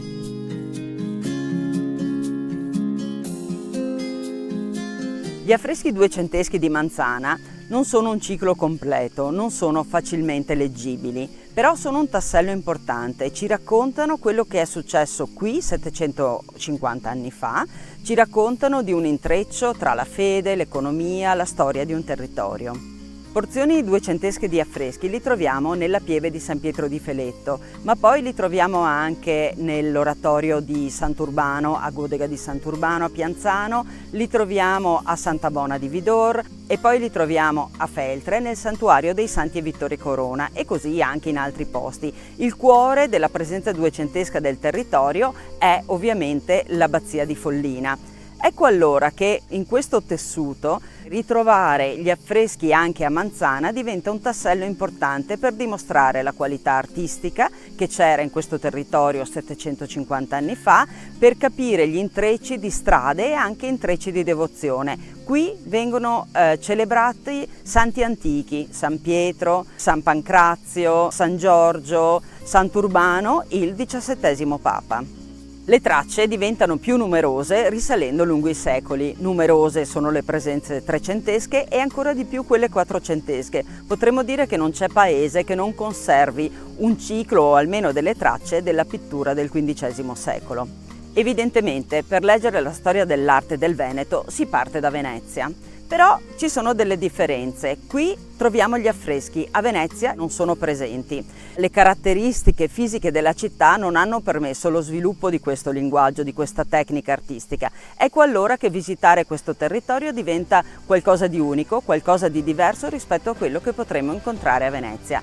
Gli affreschi duecenteschi di Manzana non sono un ciclo completo, non sono facilmente leggibili, però sono un tassello importante, ci raccontano quello che è successo qui 750 anni fa, ci raccontano di un intreccio tra la fede, l'economia, la storia di un territorio. Porzioni duecentesche di affreschi li troviamo nella pieve di San Pietro di Feletto, ma poi li troviamo anche nell'oratorio di Sant'Urbano, a Godega di Sant'Urbano, a Pianzano, li troviamo a Santa Bona di Vidor e poi li troviamo a Feltre nel santuario dei Santi e Vittore Corona e così anche in altri posti. Il cuore della presenza duecentesca del territorio è ovviamente l'abbazia di Follina. Ecco allora che in questo tessuto ritrovare gli affreschi anche a Manzana diventa un tassello importante per dimostrare la qualità artistica che c'era in questo territorio 750 anni fa, per capire gli intrecci di strade e anche intrecci di devozione. Qui vengono celebrati santi antichi, San Pietro, San Pancrazio, San Giorgio, Sant'Urbano, il XVII Papa. Le tracce diventano più numerose risalendo lungo i secoli. Numerose sono le presenze trecentesche e ancora di più quelle quattrocentesche. Potremmo dire che non c'è paese che non conservi un ciclo o almeno delle tracce della pittura del XV secolo. Evidentemente, per leggere la storia dell'arte del Veneto si parte da Venezia. Però ci sono delle differenze. Qui troviamo gli affreschi, a Venezia non sono presenti. Le caratteristiche fisiche della città non hanno permesso lo sviluppo di questo linguaggio, di questa tecnica artistica. Ecco allora che visitare questo territorio diventa qualcosa di unico, qualcosa di diverso rispetto a quello che potremo incontrare a Venezia.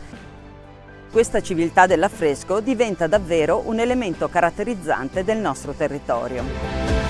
Questa civiltà dell'affresco diventa davvero un elemento caratterizzante del nostro territorio.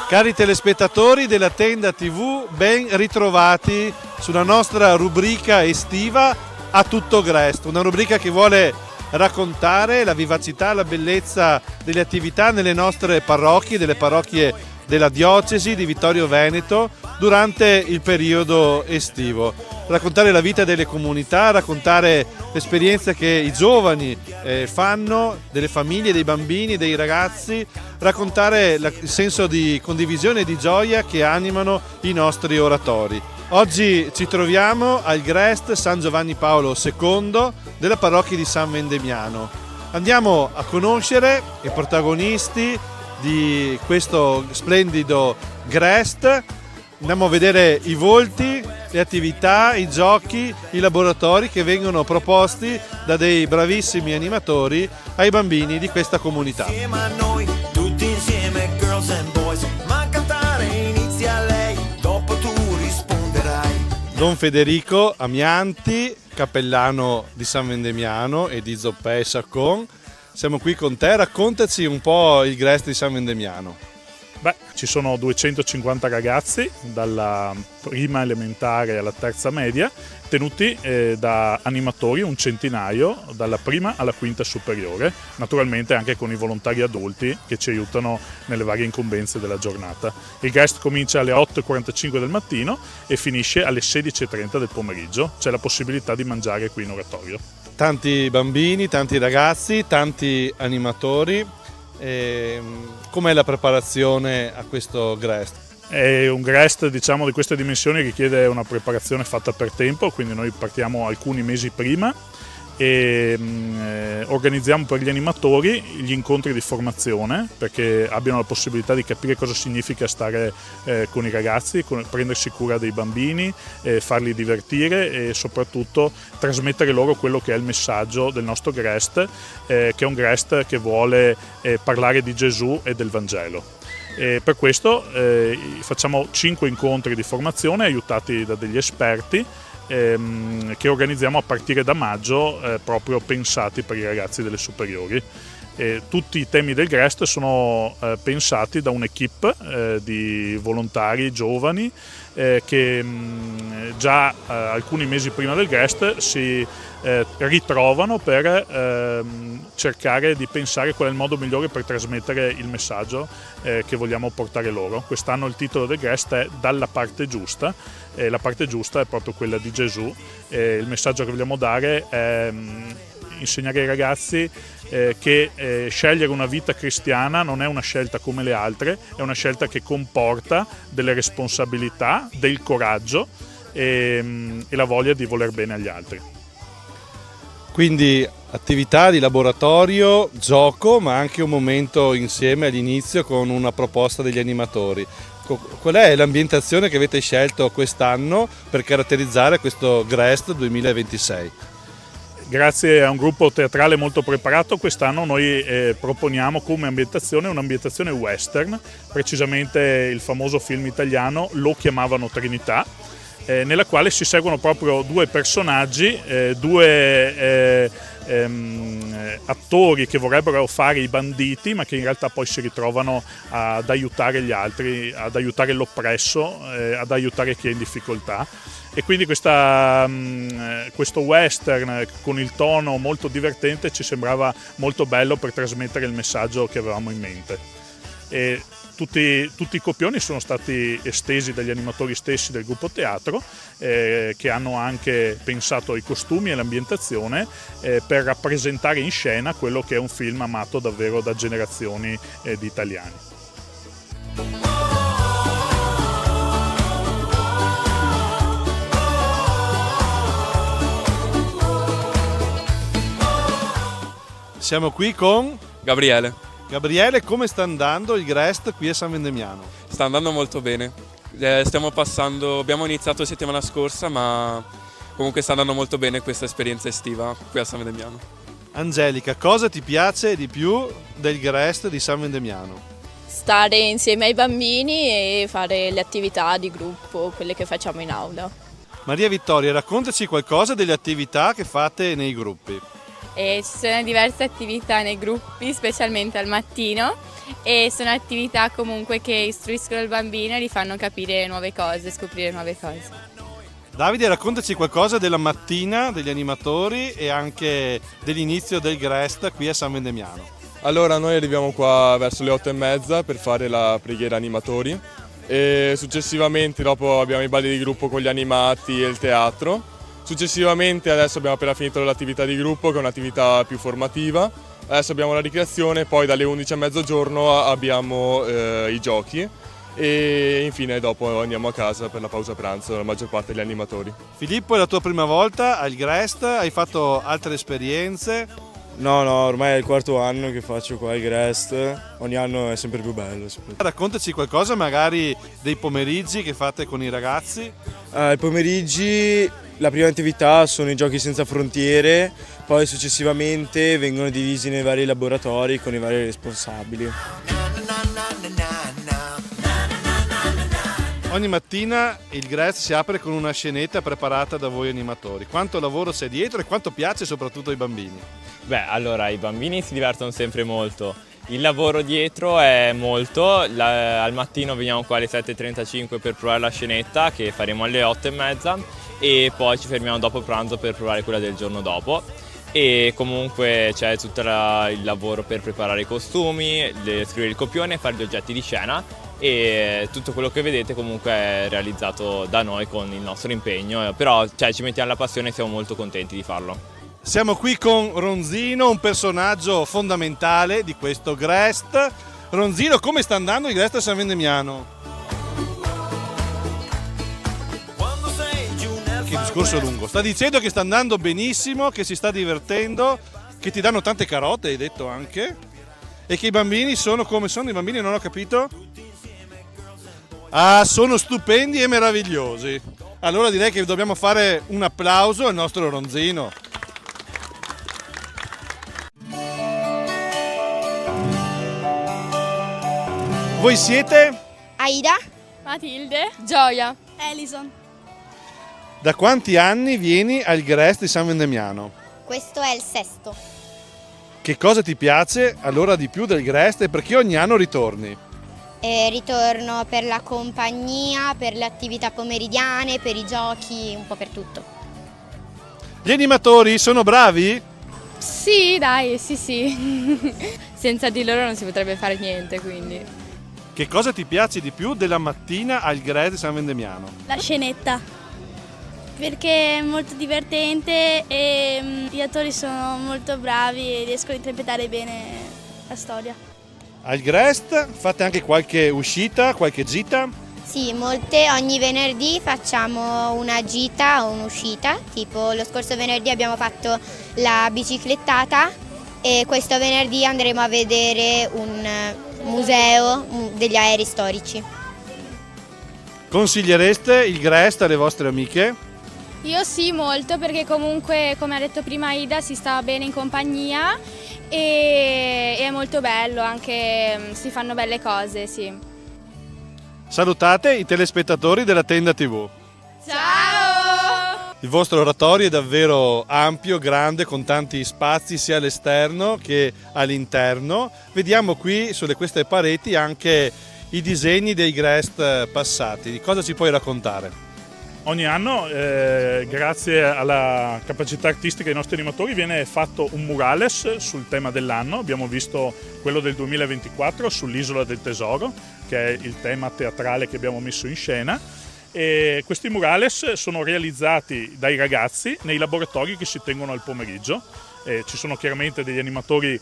Cari telespettatori della Tenda TV, ben ritrovati sulla nostra rubrica estiva A Tutto Grest, una rubrica che vuole raccontare la vivacità, la bellezza delle attività nelle nostre parrocchie, delle parrocchie della diocesi di Vittorio Veneto durante il periodo estivo. Raccontare la vita delle comunità, raccontare l'esperienza che i giovani fanno, delle famiglie, dei bambini, dei ragazzi, raccontare il senso di condivisione e di gioia che animano i nostri oratori. Oggi ci troviamo al Grest San Giovanni Paolo II della parrocchia di San Vendemiano. Andiamo a conoscere i protagonisti di questo splendido Grest, andiamo a vedere i volti, le attività, i giochi, i laboratori che vengono proposti da dei bravissimi animatori ai bambini di questa comunità. Insieme a noi, tutti insieme, girls and boys, ma cantare inizia lei, dopo tu risponderai. Don Federico Amianti, cappellano di San Vendemiano e di Zoppè e Saccon, siamo qui con te, raccontaci un po' il Grest di San Vendemiano. Beh, ci sono 250 ragazzi dalla prima elementare alla terza media, tenuti da animatori, un centinaio, dalla prima alla quinta superiore, naturalmente anche con i volontari adulti che ci aiutano nelle varie incombenze della giornata. Il Grest comincia alle 8:45 del mattino e finisce alle 16:30 del pomeriggio, c'è la possibilità di mangiare qui in oratorio. Tanti bambini, tanti ragazzi, tanti animatori. Com'è la preparazione a questo Grest? È un Grest, diciamo, di queste dimensioni richiede una preparazione fatta per tempo, quindi noi partiamo alcuni mesi prima e organizziamo per gli animatori gli incontri di formazione perché abbiano la possibilità di capire cosa significa stare con i ragazzi, prendersi cura dei bambini, farli divertire e soprattutto trasmettere loro quello che è il messaggio del nostro Grest, che è un Grest che vuole parlare di Gesù e del Vangelo. Per questo facciamo 5 incontri di formazione aiutati da degli esperti che organizziamo a partire da maggio, proprio pensati per i ragazzi delle superiori. Tutti i temi del Grest sono pensati da un'equipe di volontari giovani che già alcuni mesi prima del Grest si ritrovano per cercare di pensare qual è il modo migliore per trasmettere il messaggio che vogliamo portare loro. Quest'anno il titolo del Grest è Dalla parte giusta, e la parte giusta è proprio quella di Gesù. Il messaggio che vogliamo dare è insegnare ai ragazzi che scegliere una vita cristiana non è una scelta come le altre, è una scelta che comporta delle responsabilità, del coraggio e la voglia di voler bene agli altri. Quindi attività di laboratorio, gioco, ma anche un momento insieme all'inizio con una proposta degli animatori. Qual è l'ambientazione che avete scelto quest'anno per caratterizzare questo Grest 2026? Grazie a un gruppo teatrale molto preparato, quest'anno noi proponiamo come ambientazione un'ambientazione western, precisamente il famoso film italiano Lo chiamavano Trinità, nella quale si seguono proprio due personaggi, due attori che vorrebbero fare i banditi ma che in realtà poi si ritrovano ad aiutare gli altri, ad aiutare l'oppresso, ad aiutare chi è in difficoltà. E quindi questo western con il tono molto divertente ci sembrava molto bello per trasmettere il messaggio che avevamo in mente. E tutti i copioni sono stati estesi dagli animatori stessi del gruppo teatro, che hanno anche pensato ai costumi e all'ambientazione per rappresentare in scena quello che è un film amato davvero da generazioni di italiani. Siamo qui con Gabriele. Gabriele, come sta andando il Grest qui a San Vendemiano? Sta andando molto bene. Abbiamo iniziato settimana scorsa, ma comunque sta andando molto bene questa esperienza estiva qui a San Vendemiano. Angelica, cosa ti piace di più del Grest di San Vendemiano? Stare insieme ai bambini e fare le attività di gruppo, quelle che facciamo in aula. Maria Vittoria, raccontaci qualcosa delle attività che fate nei gruppi. e ci sono diverse attività nei gruppi, specialmente al mattino, e sono attività comunque che istruiscono il bambino e gli fanno capire nuove cose, scoprire nuove cose. Davide, raccontaci qualcosa della mattina degli animatori e anche dell'inizio del GREST qui a San Vendemiano. Allora, noi arriviamo qua verso le 8:30 per fare la preghiera animatori e successivamente dopo abbiamo i balli di gruppo con gli animati e il teatro. Successivamente adesso abbiamo appena finito l'attività di gruppo che è un'attività più formativa. Adesso abbiamo la ricreazione, poi dalle 11 a mezzogiorno abbiamo i giochi e infine dopo andiamo a casa per la pausa pranzo, la maggior parte degli animatori. Filippo, è la tua prima volta al GREST? Hai fatto altre esperienze? No, ormai è il 4º anno che faccio qua al GREST, ogni anno è sempre più bello. Raccontaci qualcosa magari dei pomeriggi che fate con i ragazzi. I pomeriggi, la prima attività sono i giochi senza frontiere, poi successivamente vengono divisi nei vari laboratori con i vari responsabili. Ogni mattina il GREST si apre con una scenetta preparata da voi animatori. Quanto lavoro c'è dietro e quanto piace soprattutto ai bambini? Beh, allora i bambini si divertono sempre molto. Il lavoro dietro è molto, al mattino veniamo qua alle 7:35 per provare la scenetta che faremo alle 8:30 e poi ci fermiamo dopo pranzo per provare quella del giorno dopo. E comunque c'è tutto il lavoro per preparare i costumi, scrivere il copione, fare gli oggetti di scena e tutto quello che vedete comunque è realizzato da noi con il nostro impegno, però ci mettiamo la passione e siamo molto contenti di farlo. Siamo qui con Ronzino, un personaggio fondamentale di questo GREST. Ronzino, come sta andando il GREST a San Vendemiano? Che discorso lungo. Sta dicendo che sta andando benissimo, che si sta divertendo, che ti danno tante carote, hai detto anche, e che i bambini sono come sono i bambini, non ho capito? Ah, sono stupendi e meravigliosi. Allora direi che dobbiamo fare un applauso al nostro Ronzino. Voi siete? Aida, Matilde, Gioia, Elison. Da quanti anni vieni al GREST di San Vendemiano? Questo è il 6º. Che cosa ti piace allora di più del GREST e perché ogni anno ritorni? Ritorno per la compagnia, per le attività pomeridiane, per i giochi, un po' per tutto. Gli animatori sono bravi? Sì, dai, sì. Senza di loro non si potrebbe fare niente, quindi. Che cosa ti piace di più della mattina al GREST di San Vendemiano? La scenetta, perché è molto divertente e gli attori sono molto bravi e riescono a interpretare bene la storia. Al GREST fate anche qualche uscita, qualche gita? Sì, molte. Ogni venerdì facciamo una gita o un'uscita, tipo lo scorso venerdì abbiamo fatto la biciclettata e questo venerdì andremo a vedere un museo degli aerei storici. Consigliereste il GREST alle vostre amiche? Io sì, molto, perché comunque, come ha detto prima Ida, si sta bene in compagnia e è molto bello, anche si fanno belle cose, sì. Salutate i telespettatori della Tenda TV. Ciao! Il vostro oratorio è davvero ampio, grande, con tanti spazi sia all'esterno che all'interno. Vediamo qui su queste pareti anche i disegni dei GREST passati. Di cosa ci puoi raccontare? Ogni anno, grazie alla capacità artistica dei nostri animatori, viene fatto un murales sul tema dell'anno. Abbiamo visto quello del 2024 sull'Isola del Tesoro, che è il tema teatrale che abbiamo messo in scena. E questi murales sono realizzati dai ragazzi nei laboratori che si tengono al pomeriggio. Ci sono chiaramente degli animatori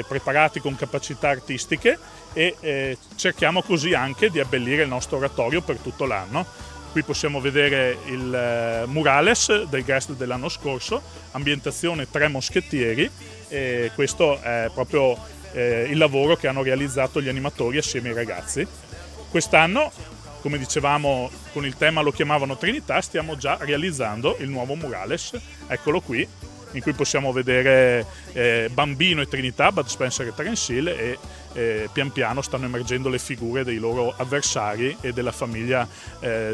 preparati con capacità artistiche e cerchiamo così anche di abbellire il nostro oratorio per tutto l'anno. Qui possiamo vedere il murales del GREST dell'anno scorso, ambientazione Tre Moschettieri, e questo è proprio il lavoro che hanno realizzato gli animatori assieme ai ragazzi. Quest'anno, come dicevamo, con il tema lo chiamavano Trinità, stiamo già realizzando il nuovo murales, eccolo qui, in cui possiamo vedere Bambino e Trinità, Bud Spencer e Terence Hill, e pian piano stanno emergendo le figure dei loro avversari e della famiglia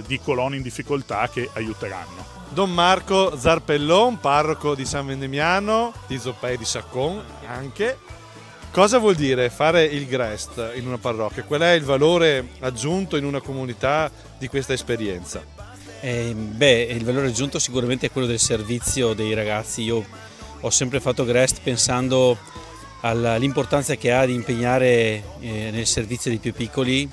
di coloni in difficoltà che aiuteranno. Don Marco Zarpellon, parroco di San Vendemiano, di Zoppè e di Saccon anche. Cosa vuol dire fare il GREST in una parrocchia? Qual è il valore aggiunto in una comunità di questa esperienza? Il valore aggiunto sicuramente è quello del servizio dei ragazzi. Io ho sempre fatto GREST pensando all'importanza che ha di impegnare nel servizio dei più piccoli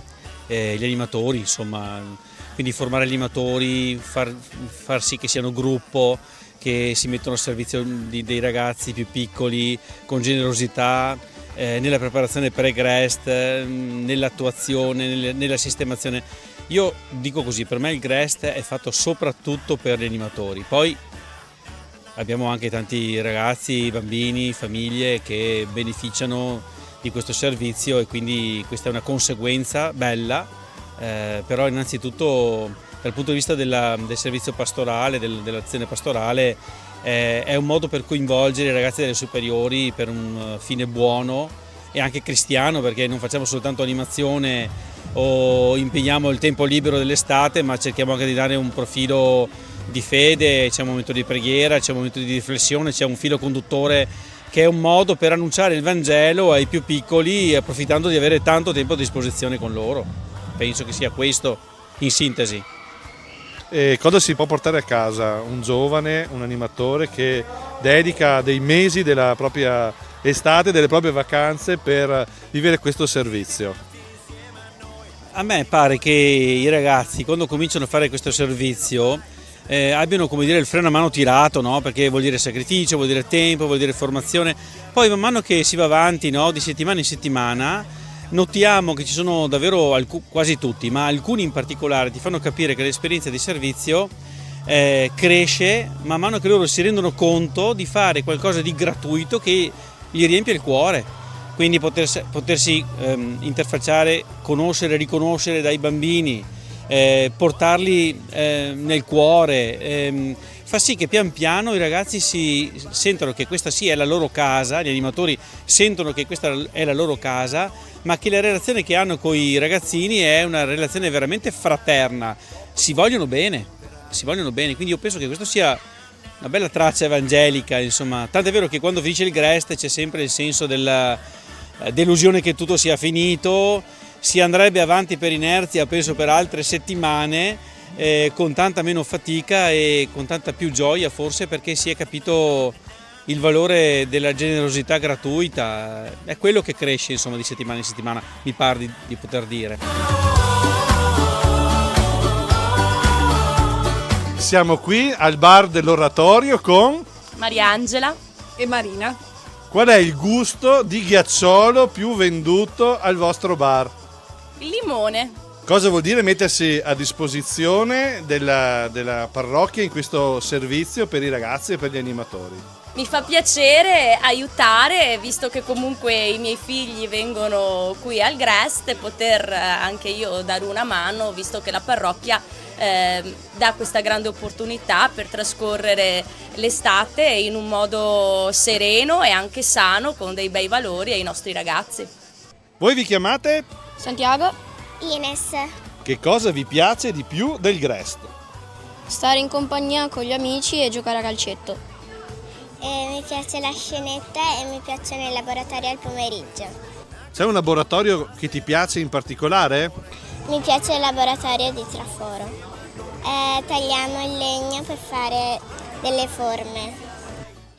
gli animatori, insomma. Quindi formare gli animatori, far sì che siano gruppo, che si mettono al servizio dei ragazzi più piccoli, con generosità, nella preparazione pre-GREST, nell'attuazione, nella sistemazione. Io dico così, per me il GREST è fatto soprattutto per gli animatori. Poi abbiamo anche tanti ragazzi, bambini, famiglie che beneficiano di questo servizio e quindi questa è una conseguenza bella. Però innanzitutto dal punto di vista del servizio pastorale, dell'azione pastorale, è un modo per coinvolgere i ragazzi delle superiori per un fine buono e anche cristiano, perché non facciamo soltanto animazione o impegniamo il tempo libero dell'estate, ma cerchiamo anche di dare un profilo di fede, c'è un momento di preghiera, c'è un momento di riflessione, c'è un filo conduttore che è un modo per annunciare il Vangelo ai più piccoli, approfittando di avere tanto tempo a disposizione con loro. Penso che sia questo in sintesi. E cosa si può portare a casa un giovane, un animatore che dedica dei mesi della propria estate, delle proprie vacanze per vivere questo servizio? A me pare che i ragazzi quando cominciano a fare questo servizio abbiano, come dire, il freno a mano tirato, no? Perché vuol dire sacrificio, vuol dire tempo, vuol dire formazione. Poi man mano che si va avanti, no? Di settimana in settimana, notiamo che ci sono davvero quasi tutti, ma alcuni in particolare ti fanno capire che l'esperienza di servizio cresce man mano che loro si rendono conto di fare qualcosa di gratuito che gli riempie il cuore. Quindi potersi interfacciare, conoscere, riconoscere dai bambini, portarli nel cuore, fa sì che pian piano i ragazzi si sentono che questa sì è la loro casa, gli animatori sentono che questa è la loro casa, ma che la relazione che hanno con i ragazzini è una relazione veramente fraterna, si vogliono bene, quindi io penso che questo sia una bella traccia evangelica, insomma, tant'è vero che quando finisce il GREST c'è sempre il senso della delusione che tutto sia finito, si andrebbe avanti per inerzia, penso per altre settimane, con tanta meno fatica e con tanta più gioia forse, perché si è capito il valore della generosità gratuita, è quello che cresce, insomma, di settimana in settimana, mi pare di poter dire. Siamo qui al bar dell'Oratorio con Mariangela e Marina. Qual è il gusto di ghiacciolo più venduto al vostro bar? Il limone. Cosa vuol dire mettersi a disposizione della parrocchia in questo servizio per i ragazzi e per gli animatori? Mi fa piacere aiutare, visto che comunque i miei figli vengono qui al GREST, poter anche io dare una mano, visto che la parrocchia dà questa grande opportunità per trascorrere l'estate in un modo sereno e anche sano, con dei bei valori ai nostri ragazzi. Voi vi chiamate? Santiago. Ines. Che cosa vi piace di più del GREST? Stare in compagnia con gli amici e giocare a calcetto. Mi piace la scenetta e mi piacciono i laboratori al pomeriggio. C'è un laboratorio che ti piace in particolare? Mi piace il laboratorio di traforo. Tagliamo il legno per fare delle forme.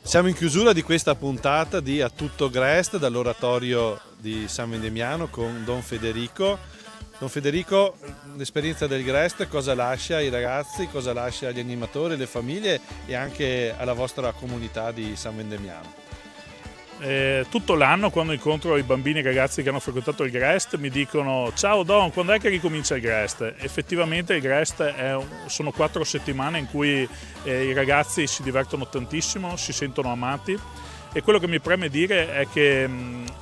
Siamo in chiusura di questa puntata di A Tutto GREST dall'Oratorio di San Vendemiano con Don Federico. Don Federico, l'esperienza del GREST cosa lascia ai ragazzi, cosa lascia agli animatori, alle famiglie e anche alla vostra comunità di San Vendemiano? Tutto l'anno, quando incontro i bambini e i ragazzi che hanno frequentato il GREST, mi dicono: ciao Don, quando è che ricomincia il GREST? Effettivamente il GREST sono 4 settimane in cui i ragazzi si divertono tantissimo, si sentono amati, E quello che mi preme dire è che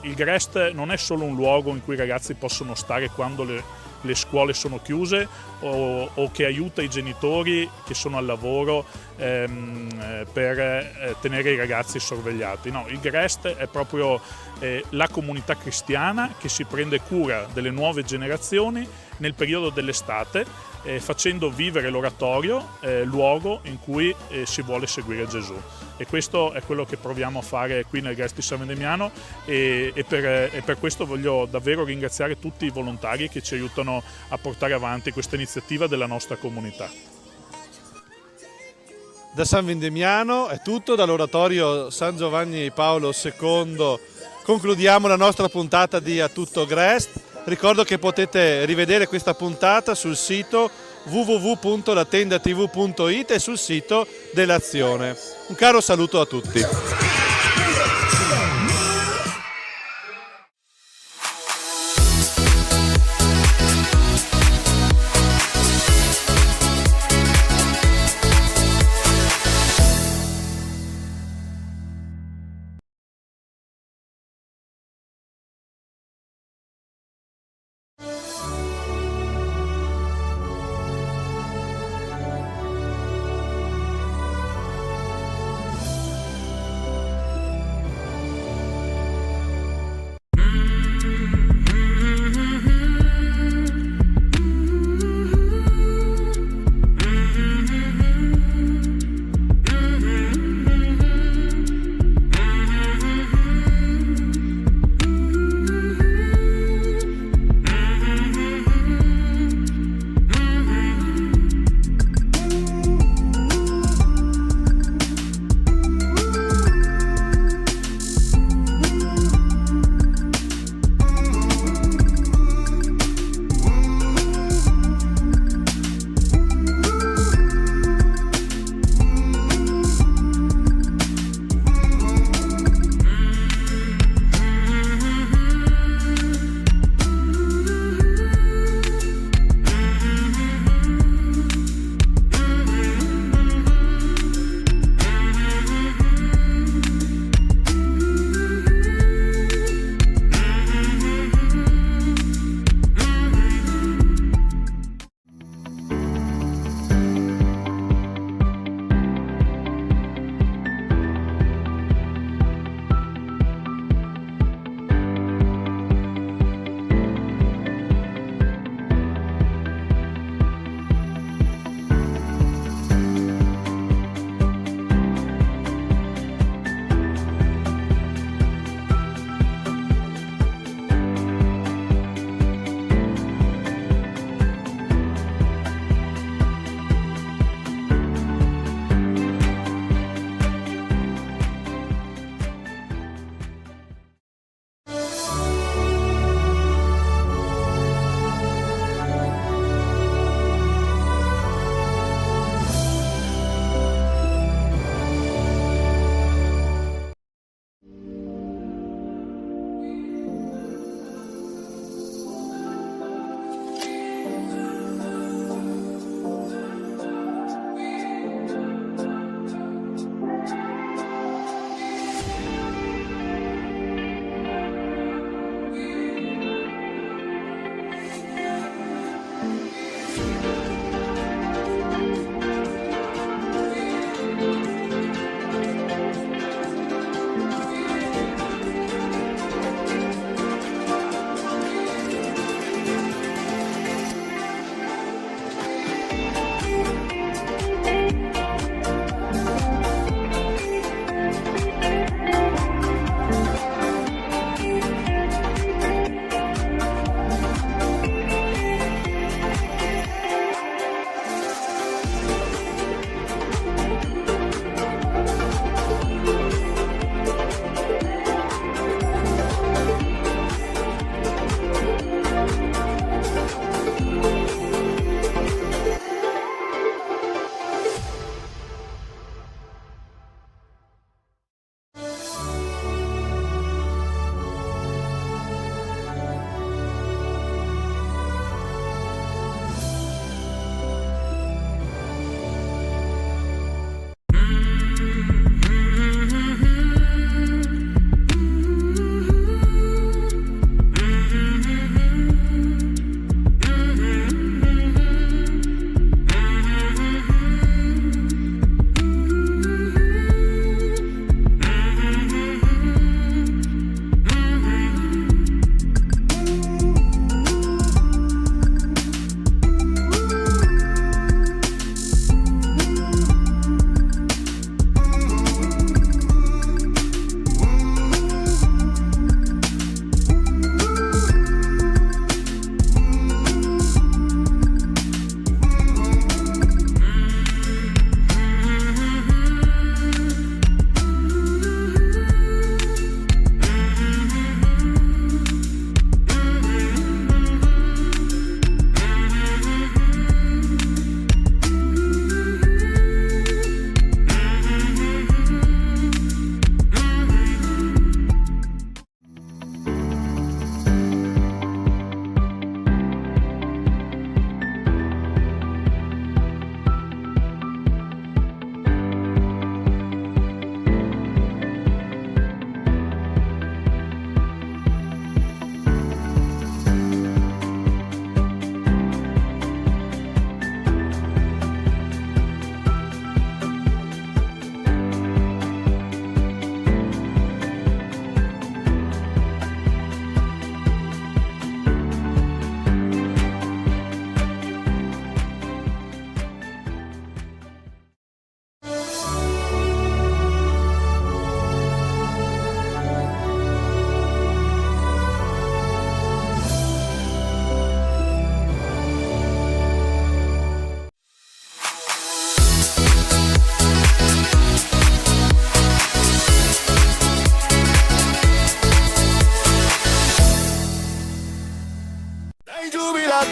il GREST non è solo un luogo in cui i ragazzi possono stare quando le scuole sono chiuse o che aiuta i genitori che sono al lavoro per tenere i ragazzi sorvegliati. No, il GREST è proprio la comunità cristiana che si prende cura delle nuove generazioni nel periodo dell'estate, facendo vivere l'oratorio, luogo in cui si vuole seguire Gesù. E questo è quello che proviamo a fare qui nel GREST di San Vendemiano e per questo voglio davvero ringraziare tutti i volontari che ci aiutano a portare avanti questa iniziativa della nostra comunità. Da San Vendemiano è tutto, dall'oratorio San Giovanni Paolo II concludiamo la nostra puntata di A Tutto GREST. Ricordo che potete rivedere questa puntata sul sito www.latendatv.it e sul sito dell'Azione. Un caro saluto a tutti.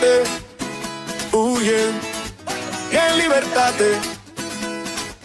yeah. E in libertate,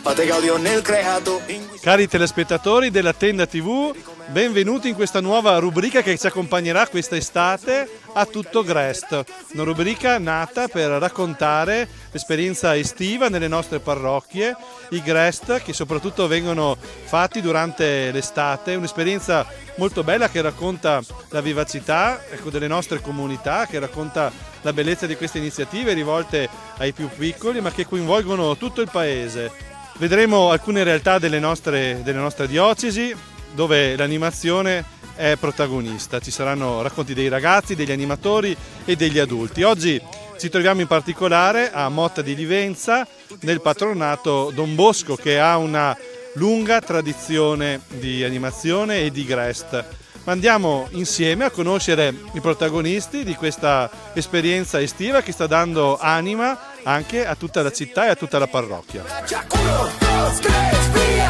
fate gaudio nel creato. Cari telespettatori della Tenda TV, benvenuti in questa nuova rubrica che ci accompagnerà quest'estate a tutto Grest. Una rubrica nata per raccontare l'esperienza estiva nelle nostre parrocchie, i Grest che soprattutto vengono fatti durante l'estate, un'esperienza molto bella che racconta la vivacità delle nostre comunità, che racconta la bellezza di queste iniziative rivolte ai più piccoli ma che coinvolgono tutto il paese. Vedremo alcune realtà delle nostre diocesi dove l'animazione è protagonista. Ci saranno racconti dei ragazzi, degli animatori e degli adulti. Oggi ci troviamo in particolare a Motta di Livenza nel patronato Don Bosco, che ha una lunga tradizione di animazione e di Grest. Ma andiamo insieme a conoscere i protagonisti di questa esperienza estiva che sta dando anima anche a tutta la città e a tutta la parrocchia.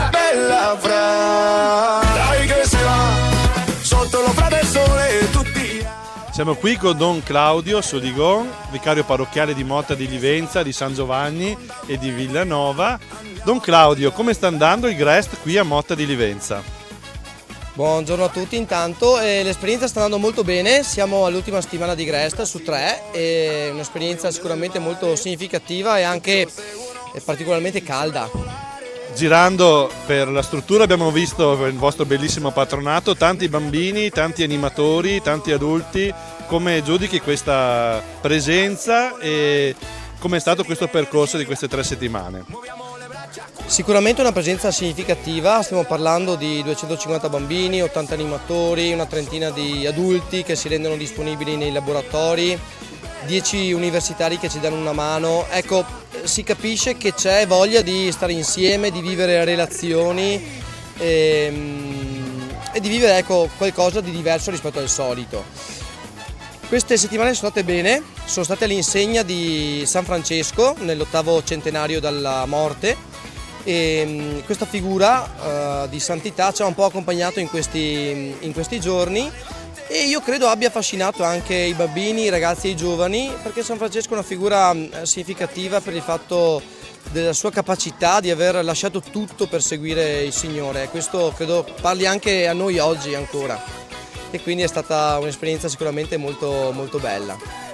Bella fra, dai che si va, sotto l'ombra del sole tutti. Siamo qui con Don Claudio Sodigon, vicario parrocchiale di Motta di Livenza, di San Giovanni e di Villanova. Don Claudio, come sta andando il Grest qui a Motta di Livenza? Buongiorno a tutti intanto, l'esperienza sta andando molto bene, siamo all'ultima settimana di Grest su 3, è un'esperienza sicuramente molto significativa e anche particolarmente calda. Girando per la struttura abbiamo visto il vostro bellissimo patronato, tanti bambini, tanti animatori, tanti adulti. Come giudichi questa presenza e come è stato questo percorso di queste 3 settimane? Sicuramente una presenza significativa, stiamo parlando di 250 bambini, 80 animatori, una trentina di adulti che si rendono disponibili nei laboratori, 10 universitari che ci danno una mano. Ecco, si capisce che c'è voglia di stare insieme, di vivere relazioni e di vivere qualcosa di diverso rispetto al solito. Queste settimane sono state bene, sono state all'insegna di San Francesco nell'8° centenario dalla morte. E questa figura di santità ci ha un po' accompagnato in questi giorni e io credo abbia affascinato anche i bambini, i ragazzi e i giovani, perché San Francesco è una figura significativa per il fatto della sua capacità di aver lasciato tutto per seguire il Signore. Questo credo parli anche a noi oggi ancora e quindi è stata un'esperienza sicuramente molto, molto bella.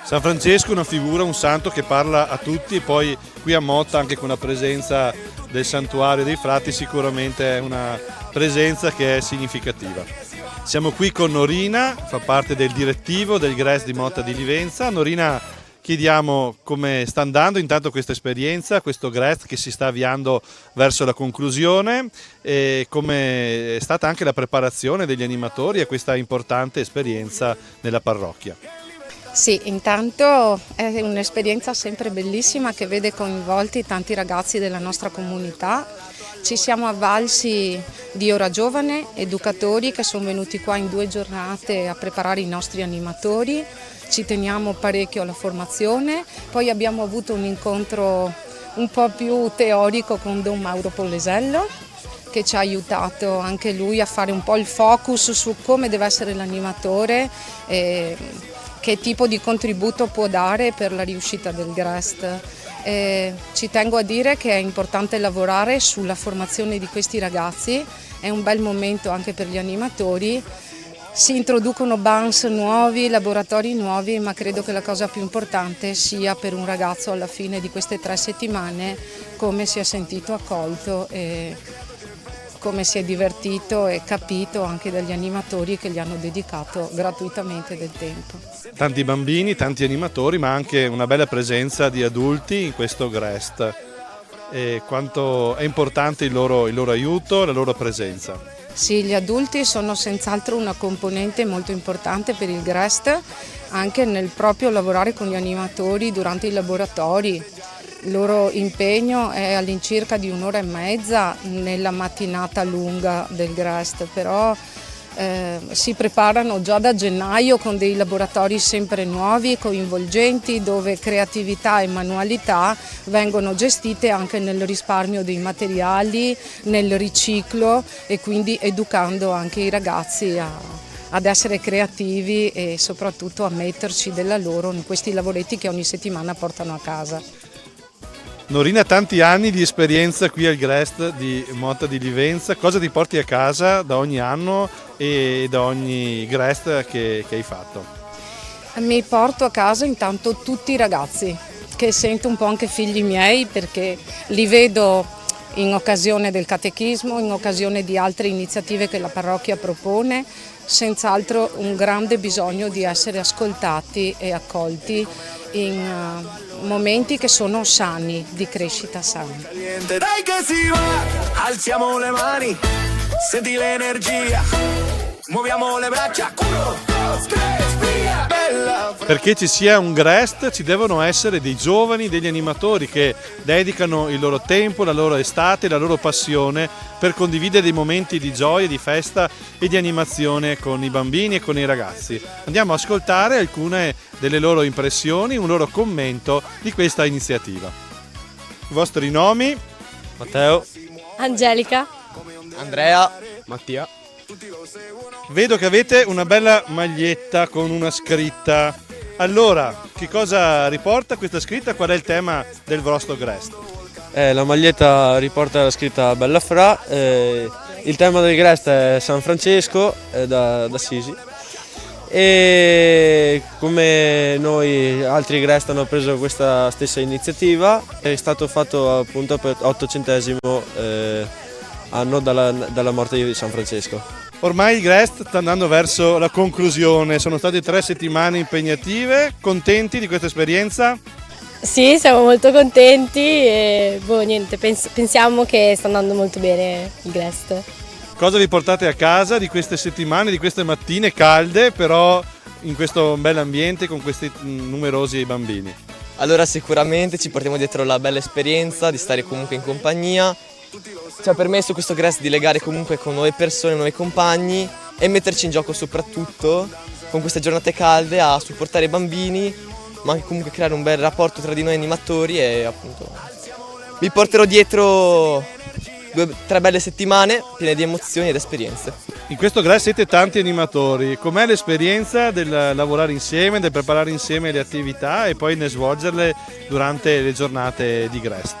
San Francesco è una figura, un santo che parla a tutti, poi qui a Motta anche con la presenza del santuario dei frati sicuramente è una presenza che è significativa. Siamo qui con Norina, fa parte del direttivo del Grest di Motta di Livenza. Norina, chiediamo come sta andando intanto questa esperienza, questo Grest che si sta avviando verso la conclusione e come è stata anche la preparazione degli animatori a questa importante esperienza nella parrocchia. Sì, intanto è un'esperienza sempre bellissima che vede coinvolti tanti ragazzi della nostra comunità. Ci siamo avvalsi di Ora Giovane, educatori che sono venuti qua in 2 giornate a preparare i nostri animatori. Ci teniamo parecchio alla formazione, poi abbiamo avuto un incontro un po' più teorico con Don Mauro Pollesello, che ci ha aiutato anche lui a fare un po' il focus su come deve essere l'animatore e che tipo di contributo può dare per la riuscita del Grest. Ci tengo a dire che è importante lavorare sulla formazione di questi ragazzi, è un bel momento anche per gli animatori. Si introducono bans nuovi, laboratori nuovi, ma credo che la cosa più importante sia per un ragazzo alla fine di queste 3 settimane come si è sentito accolto e come si è divertito e capito anche dagli animatori che gli hanno dedicato gratuitamente del tempo. Tanti bambini, tanti animatori, ma anche una bella presenza di adulti in questo Grest. E quanto è importante il loro aiuto, la loro presenza. Sì, gli adulti sono senz'altro una componente molto importante per il Grest, anche nel proprio lavorare con gli animatori durante i laboratori. Il loro impegno è all'incirca di 1 ora e mezza nella mattinata lunga del Grest, però si preparano già da gennaio con dei laboratori sempre nuovi, coinvolgenti, dove creatività e manualità vengono gestite anche nel risparmio dei materiali, nel riciclo e quindi educando anche i ragazzi a ad essere creativi e soprattutto a metterci della loro in questi lavoretti che ogni settimana portano a casa. Norina, tanti anni di esperienza qui al Grest di Motta di Livenza, cosa ti porti a casa da ogni anno e da ogni Grest che hai fatto? Mi porto a casa intanto tutti i ragazzi, che sento un po' anche figli miei, perché li vedo in occasione del catechismo, in occasione di altre iniziative che la parrocchia propone, senz'altro un grande bisogno di essere ascoltati e accolti in momenti che sono sani, di crescita sana. Dai che si va, alziamo le mani, senti l'energia, muoviamo le braccia, culo, respira, bella. Perché ci sia un Grest ci devono essere dei giovani, degli animatori che dedicano il loro tempo, la loro estate, la loro passione per condividere dei momenti di gioia, di festa e di animazione con i bambini e con i ragazzi. Andiamo a ascoltare alcune delle loro impressioni, un loro commento di questa iniziativa. I vostri nomi? Matteo, Angelica, Andrea, Mattia. Vedo che avete una bella maglietta con una scritta. Allora, che cosa riporta questa scritta? Qual è il tema del vostro Grest? La maglietta riporta la scritta Bella Fra, il tema del Grest è San Francesco d'Assisi e come noi altri Grest hanno preso questa stessa iniziativa, è stato fatto appunto per 800° anno dalla morte di San Francesco. Ormai il Grest sta andando verso la conclusione, sono state 3 settimane impegnative, contenti di questa esperienza? sì, siamo molto contenti e niente, pensiamo che sta andando molto bene il Grest. Cosa vi portate a casa di queste settimane, di queste mattine calde, però in questo bel ambiente con questi numerosi bambini? Allora sicuramente ci portiamo dietro la bella esperienza di stare comunque in compagnia. Ci ha permesso questo Grest di legare comunque con nuove persone, nuovi compagni e metterci in gioco soprattutto con queste giornate calde a supportare i bambini, ma anche comunque creare un bel rapporto tra di noi animatori e appunto mi porterò dietro 2-3 belle settimane piene di emozioni ed esperienze. In questo Grest siete tanti animatori, com'è l'esperienza del lavorare insieme, del preparare insieme le attività e poi ne svolgerle durante le giornate di Grest?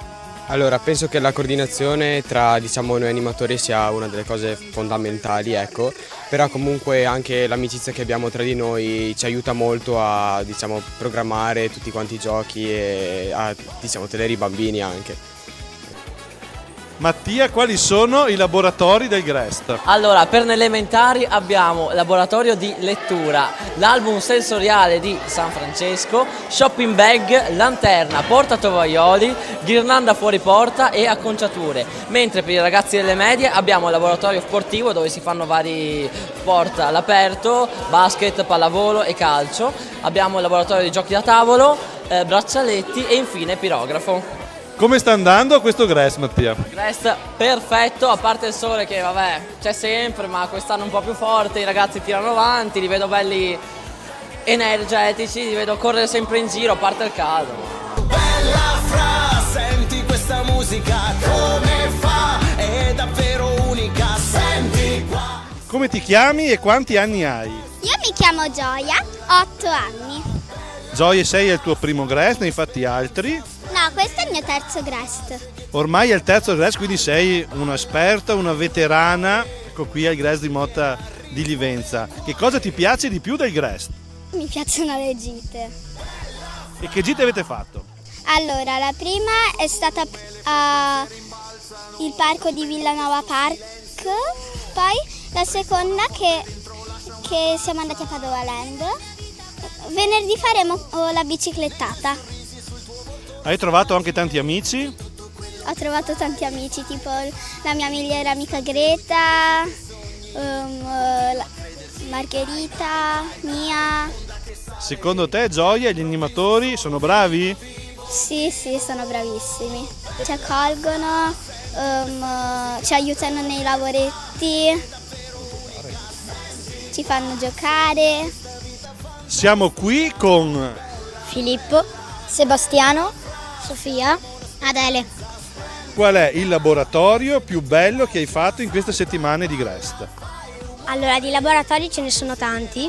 Allora, penso che la coordinazione tra noi animatori sia una delle cose fondamentali, ecco, però comunque anche l'amicizia che abbiamo tra di noi ci aiuta molto a programmare tutti quanti i giochi e a tenere i bambini anche. Mattia, quali sono i laboratori del Grest? Allora, per le elementari abbiamo laboratorio di lettura, l'album sensoriale di San Francesco, shopping bag, lanterna, portatovaglioli, ghirlanda fuori porta e acconciature. Mentre per i ragazzi delle medie abbiamo il laboratorio sportivo dove si fanno vari sport all'aperto, basket, pallavolo e calcio. Abbiamo il laboratorio di giochi da tavolo, braccialetti e infine pirografo. Come sta andando questo Grest, Mattia? Grest perfetto, a parte il sole che vabbè c'è sempre, ma quest'anno un po' più forte, i ragazzi tirano avanti, li vedo belli energetici, li vedo correre sempre in giro, a parte il caldo. Bella Fra, senti questa musica come fa, è davvero unica, senti qua. Come ti chiami e quanti anni hai? Io mi chiamo Gioia, 8 anni. Gioia, sei al tuo primo Grest, ne hai fatti altri? No, questo è il mio terzo Grest. Ormai è il terzo Grest, quindi sei un'esperta, una veterana, ecco qui al Grest di Motta di Livenza. Che cosa ti piace di più del Grest? Mi piacciono le gite. E che gite avete fatto? Allora, la prima è stata il parco di Villanova Park, poi la seconda che siamo andati a Padova Land. Venerdì faremo la biciclettata. Hai trovato anche tanti amici? Ho trovato tanti amici, tipo la mia migliore amica Greta, Margherita, Mia. Secondo te, Gioia, gli animatori sono bravi? Sì, sono bravissimi. Ci accolgono, ci aiutano nei lavoretti, ci fanno giocare. Siamo qui con Filippo, Sebastiano, Sofia, Adele. Qual è il laboratorio più bello che hai fatto in queste settimane di Grest? Allora, di laboratori ce ne sono tanti,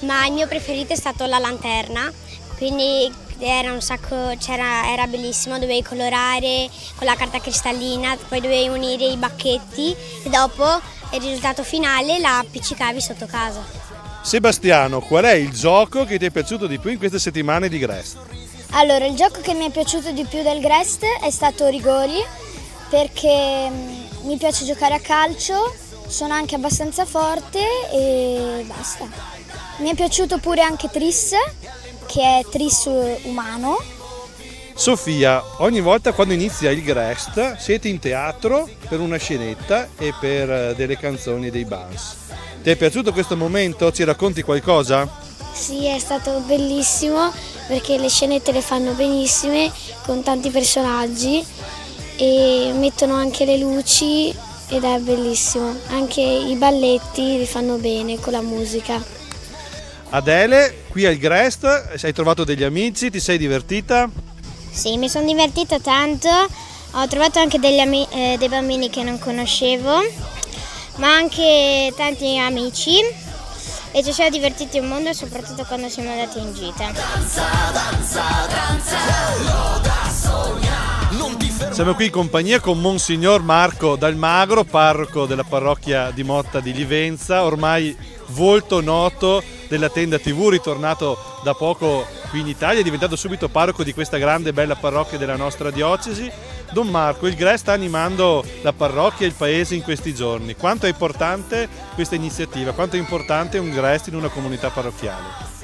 ma il mio preferito è stato la lanterna, quindi era bellissimo, dovevi colorare con la carta cristallina, poi dovevi unire i bacchetti e dopo il risultato finale la appiccicavi sotto casa. Sebastiano, qual è il gioco che ti è piaciuto di più in queste settimane di Grest? Allora, il gioco che mi è piaciuto di più del Grest è stato Rigori, perché mi piace giocare a calcio, sono anche abbastanza forte e basta. Mi è piaciuto pure anche Tris, che è Tris umano. Sofia, ogni volta quando inizia il Grest siete in teatro per una scenetta e per delle canzoni dei Buns. Ti è piaciuto questo momento? Ci racconti qualcosa? Sì, è stato bellissimo perché le scenette le fanno benissime con tanti personaggi e mettono anche le luci ed è bellissimo. Anche i balletti li fanno bene con la musica. Adele, qui al Grest hai trovato degli amici, ti sei divertita? Sì, mi sono divertita tanto, ho trovato anche dei bambini che non conoscevo, ma anche tanti amici e ci siamo divertiti un mondo, soprattutto quando siamo andati in gita. Siamo qui in compagnia con Monsignor Marco Dalmagro, parroco della parrocchia di Motta di Livenza, ormai volto noto della Tenda TV, ritornato da poco qui in Italia, è diventato subito parroco di questa grande e bella parrocchia della nostra diocesi. Don Marco, il Grest sta animando la parrocchia e il paese in questi giorni. Quanto è importante questa iniziativa? Quanto è importante un Grest in una comunità parrocchiale?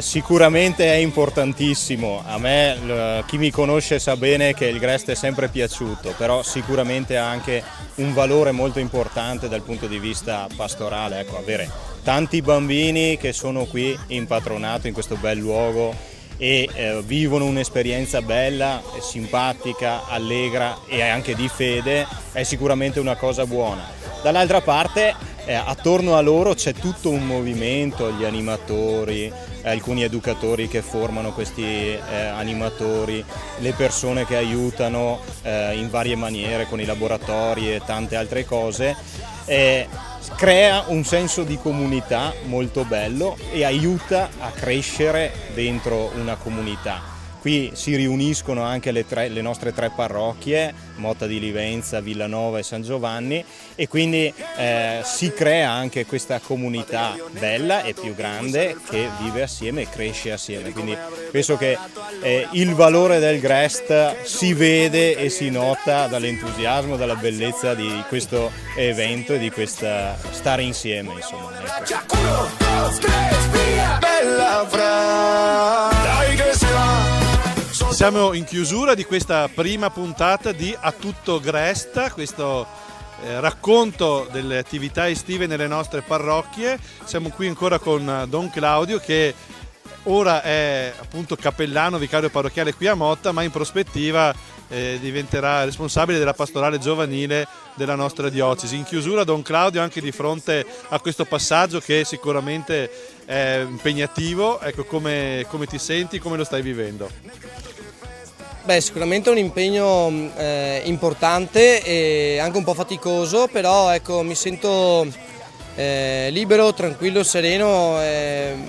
Sicuramente è importantissimo. A me, chi mi conosce sa bene che il Grest è sempre piaciuto, però sicuramente ha anche un valore molto importante dal punto di vista pastorale. Ecco, avere tanti bambini che sono qui in patronato in questo bel luogo e vivono un'esperienza bella, simpatica, allegra e anche di fede è sicuramente una cosa buona. Dall'altra parte attorno a loro c'è tutto un movimento, gli animatori, alcuni educatori che formano questi animatori, le persone che aiutano in varie maniere con i laboratori e tante altre cose. Crea un senso di comunità molto bello e aiuta a crescere dentro una comunità. Qui si riuniscono anche le nostre 3 parrocchie, Motta di Livenza, Villanova e San Giovanni, e quindi si crea anche questa comunità bella e più grande che vive assieme e cresce assieme. Quindi penso che il valore del Grest si vede e si nota dall'entusiasmo, dalla bellezza di questo evento e di questa stare insieme, insomma. Siamo in chiusura di questa prima puntata di A Tutto Grest, questo racconto delle attività estive nelle nostre parrocchie. Siamo qui ancora con Don Claudio, che ora è appunto cappellano vicario parrocchiale qui a Motta, ma in prospettiva diventerà responsabile della pastorale giovanile della nostra diocesi. In chiusura, Don Claudio, anche di fronte a questo passaggio che sicuramente è impegnativo, ecco, come ti senti, come lo stai vivendo? Sicuramente è un impegno importante e anche un po' faticoso, però ecco, mi sento libero, tranquillo, sereno,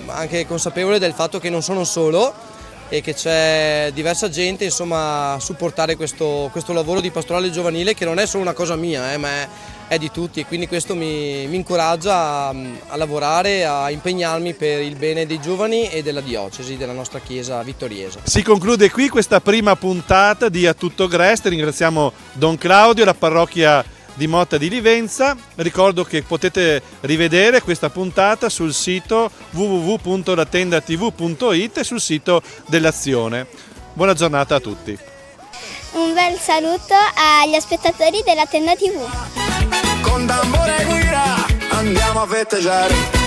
anche consapevole del fatto che non sono solo e che c'è diversa gente, insomma, a supportare questo lavoro di pastorale giovanile, che non è solo una cosa mia, ma è di tutti, e quindi questo mi incoraggia a lavorare, a impegnarmi per il bene dei giovani e della diocesi, della nostra chiesa vittoriese. Si conclude qui questa prima puntata di A Tutto Grest. Ringraziamo Don Claudio, la parrocchia di Motta di Livenza. Ricordo che potete rivedere questa puntata sul sito www.latendatv.it e sul sito dell'Azione. Buona giornata a tutti. Un bel saluto agli spettatori della Tenda TV. Con tambore e guida andiamo a festeggiare.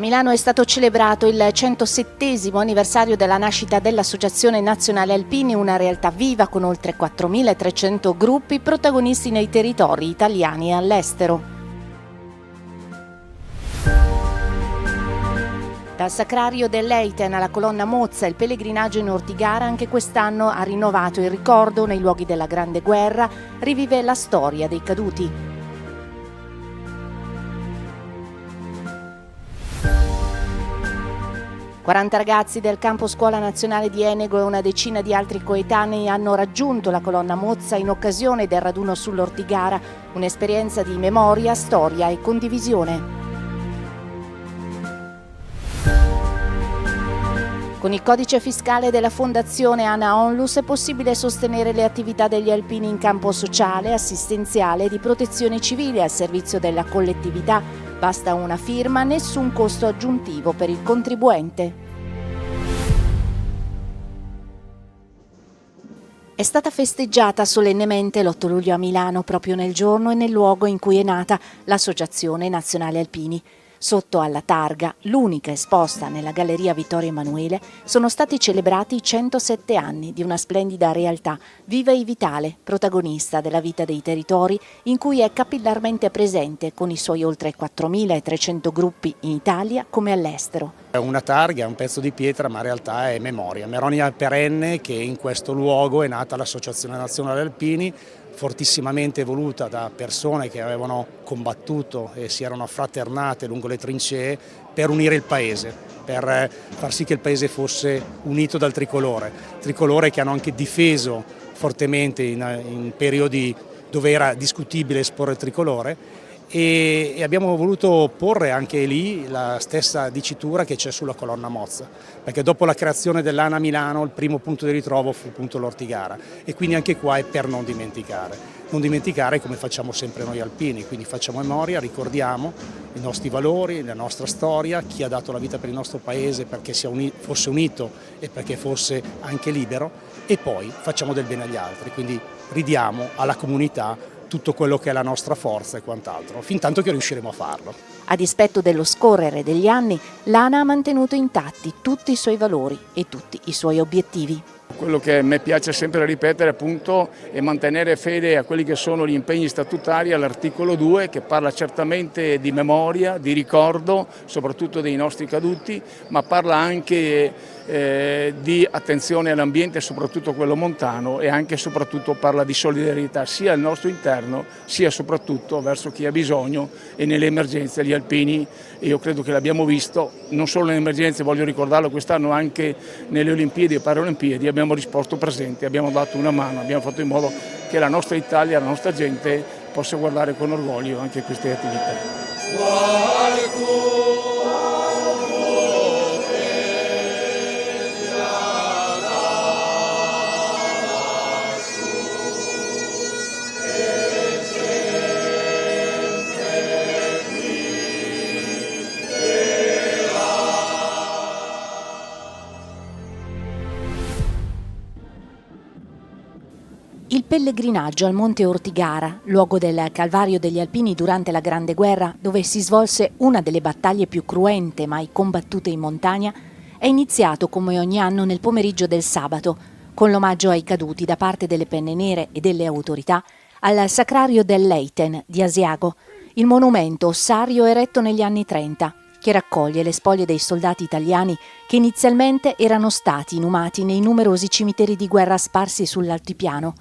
A Milano è stato celebrato il 107° anniversario della nascita dell'Associazione Nazionale Alpini, una realtà viva con oltre 4.300 gruppi protagonisti nei territori italiani e all'estero. Dal Sacrario dell'Eiten alla Colonna Mozza, il pellegrinaggio in Ortigara anche quest'anno ha rinnovato il ricordo nei luoghi della Grande Guerra, rivive la storia dei caduti. «40 ragazzi del campo Scuola Nazionale di Enego e una decina di altri coetanei hanno raggiunto la Colonna Mozza in occasione del raduno sull'Ortigara, un'esperienza di memoria, storia e condivisione». Con il codice fiscale della Fondazione Ana Onlus è possibile sostenere le attività degli alpini in campo sociale, assistenziale e di protezione civile al servizio della collettività. Basta una firma, nessun costo aggiuntivo per il contribuente. È stata festeggiata solennemente l'8 luglio a Milano, proprio nel giorno e nel luogo in cui è nata l'Associazione Nazionale Alpini. Sotto alla targa, l'unica esposta nella Galleria Vittorio Emanuele, sono stati celebrati i 107 anni di una splendida realtà, viva e vitale, protagonista della vita dei territori, in cui è capillarmente presente con i suoi oltre 4.300 gruppi in Italia come all'estero. È una targa, è un pezzo di pietra, ma in realtà è memoria perenne che in questo luogo è nata l'Associazione Nazionale Alpini, fortissimamente voluta da persone che avevano combattuto e si erano affraternate lungo le trincee per unire il paese, per far sì che il paese fosse unito dal tricolore che hanno anche difeso fortemente in periodi dove era discutibile esporre il tricolore. E abbiamo voluto porre anche lì la stessa dicitura che c'è sulla Colonna Mozza, perché dopo la creazione dell'ANA Milano il primo punto di ritrovo fu appunto l'Ortigara e quindi anche qua è per non dimenticare come facciamo sempre noi alpini, quindi facciamo memoria, ricordiamo i nostri valori, la nostra storia, chi ha dato la vita per il nostro paese perché fosse unito e perché fosse anche libero e poi facciamo del bene agli altri, quindi ridiamo alla comunità tutto quello che è la nostra forza e quant'altro, fin tanto che riusciremo a farlo. A dispetto dello scorrere degli anni, l'ANA ha mantenuto intatti tutti i suoi valori e tutti i suoi obiettivi. Quello che a me piace sempre ripetere appunto è mantenere fede a quelli che sono gli impegni statutari all'articolo 2 che parla certamente di memoria, di ricordo, soprattutto dei nostri caduti, ma parla anche di attenzione all'ambiente, soprattutto quello montano e anche e soprattutto parla di solidarietà sia al nostro interno sia soprattutto verso chi ha bisogno e nelle emergenze gli alpini, io credo che l'abbiamo visto non solo nelle emergenze, voglio ricordarlo quest'anno anche nelle Olimpiadi e Paralimpiadi abbiamo risposto presenti, abbiamo dato una mano, abbiamo fatto in modo che la nostra Italia, la nostra gente possa guardare con orgoglio anche queste attività. Il pellegrinaggio al Monte Ortigara, luogo del Calvario degli Alpini durante la Grande Guerra, dove si svolse una delle battaglie più cruente mai combattute in montagna, è iniziato come ogni anno nel pomeriggio del sabato, con l'omaggio ai caduti da parte delle Penne Nere e delle autorità al Sacrario dell'Eiten di Asiago, il monumento ossario eretto negli anni 30, che raccoglie le spoglie dei soldati italiani che inizialmente erano stati inumati nei numerosi cimiteri di guerra sparsi sull'altipiano.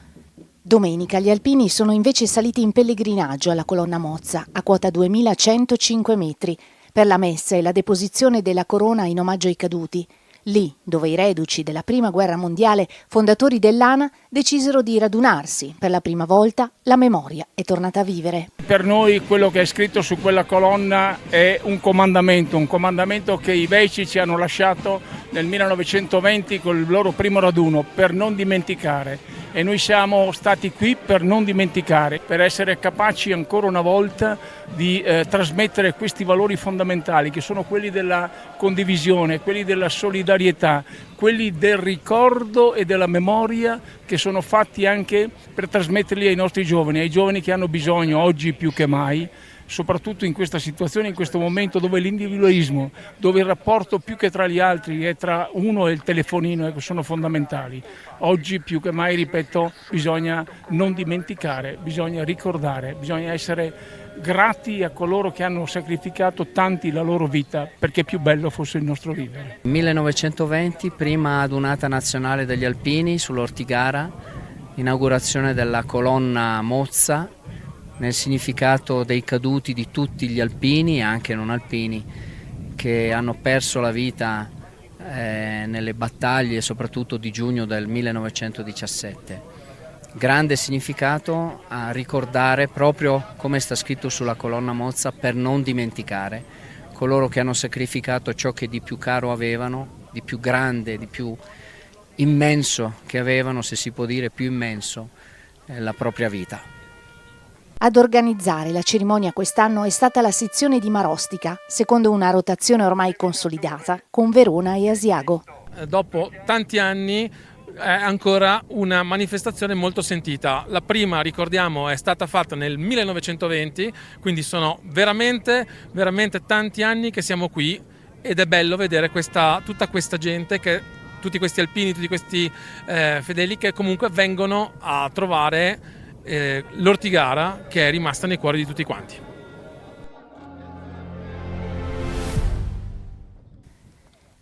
Domenica gli alpini sono invece saliti in pellegrinaggio alla Colonna Mozza, a quota 2105 metri, per la messa e la deposizione della corona in omaggio ai caduti, lì dove i reduci della Prima Guerra Mondiale, fondatori dell'ANA, decisero di radunarsi. Per la prima volta la memoria è tornata a vivere. Per noi quello che è scritto su quella colonna è un comandamento che i Veici ci hanno lasciato nel 1920 col loro primo raduno, per non dimenticare. E noi siamo stati qui per non dimenticare, per essere capaci ancora una volta di trasmettere questi valori fondamentali che sono quelli della condivisione, quelli della solidarietà, quelli del ricordo e della memoria, che sono fatti anche per trasmetterli ai nostri giovani, ai giovani che hanno bisogno oggi più che mai soprattutto in questa situazione, in questo momento dove l'individualismo, dove il rapporto più che tra gli altri è tra uno e il telefonino, ecco, sono fondamentali. Oggi più che mai, ripeto, bisogna non dimenticare, bisogna ricordare, bisogna essere grati a coloro che hanno sacrificato tanti la loro vita perché più bello fosse il nostro vivere. 1920, prima adunata nazionale degli alpini sull'Ortigara, inaugurazione della colonna Mozza, nel significato dei caduti di tutti gli alpini e anche non alpini che hanno perso la vita nelle battaglie soprattutto di giugno del 1917. Grande significato a ricordare, proprio come sta scritto sulla colonna Mozza, per non dimenticare coloro che hanno sacrificato ciò che di più caro avevano, di più grande, di più immenso che avevano, se si può dire più immenso, la propria vita. Ad organizzare la cerimonia quest'anno è stata la sezione di Marostica, secondo una rotazione ormai consolidata, con Verona e Asiago. Dopo tanti anni è ancora una manifestazione molto sentita. La prima, ricordiamo, è stata fatta nel 1920, quindi sono veramente tanti anni che siamo qui ed è bello vedere tutta questa gente, tutti questi alpini, tutti questi fedeli che comunque vengono a trovare l'Ortigara, che è rimasta nei cuori di tutti quanti.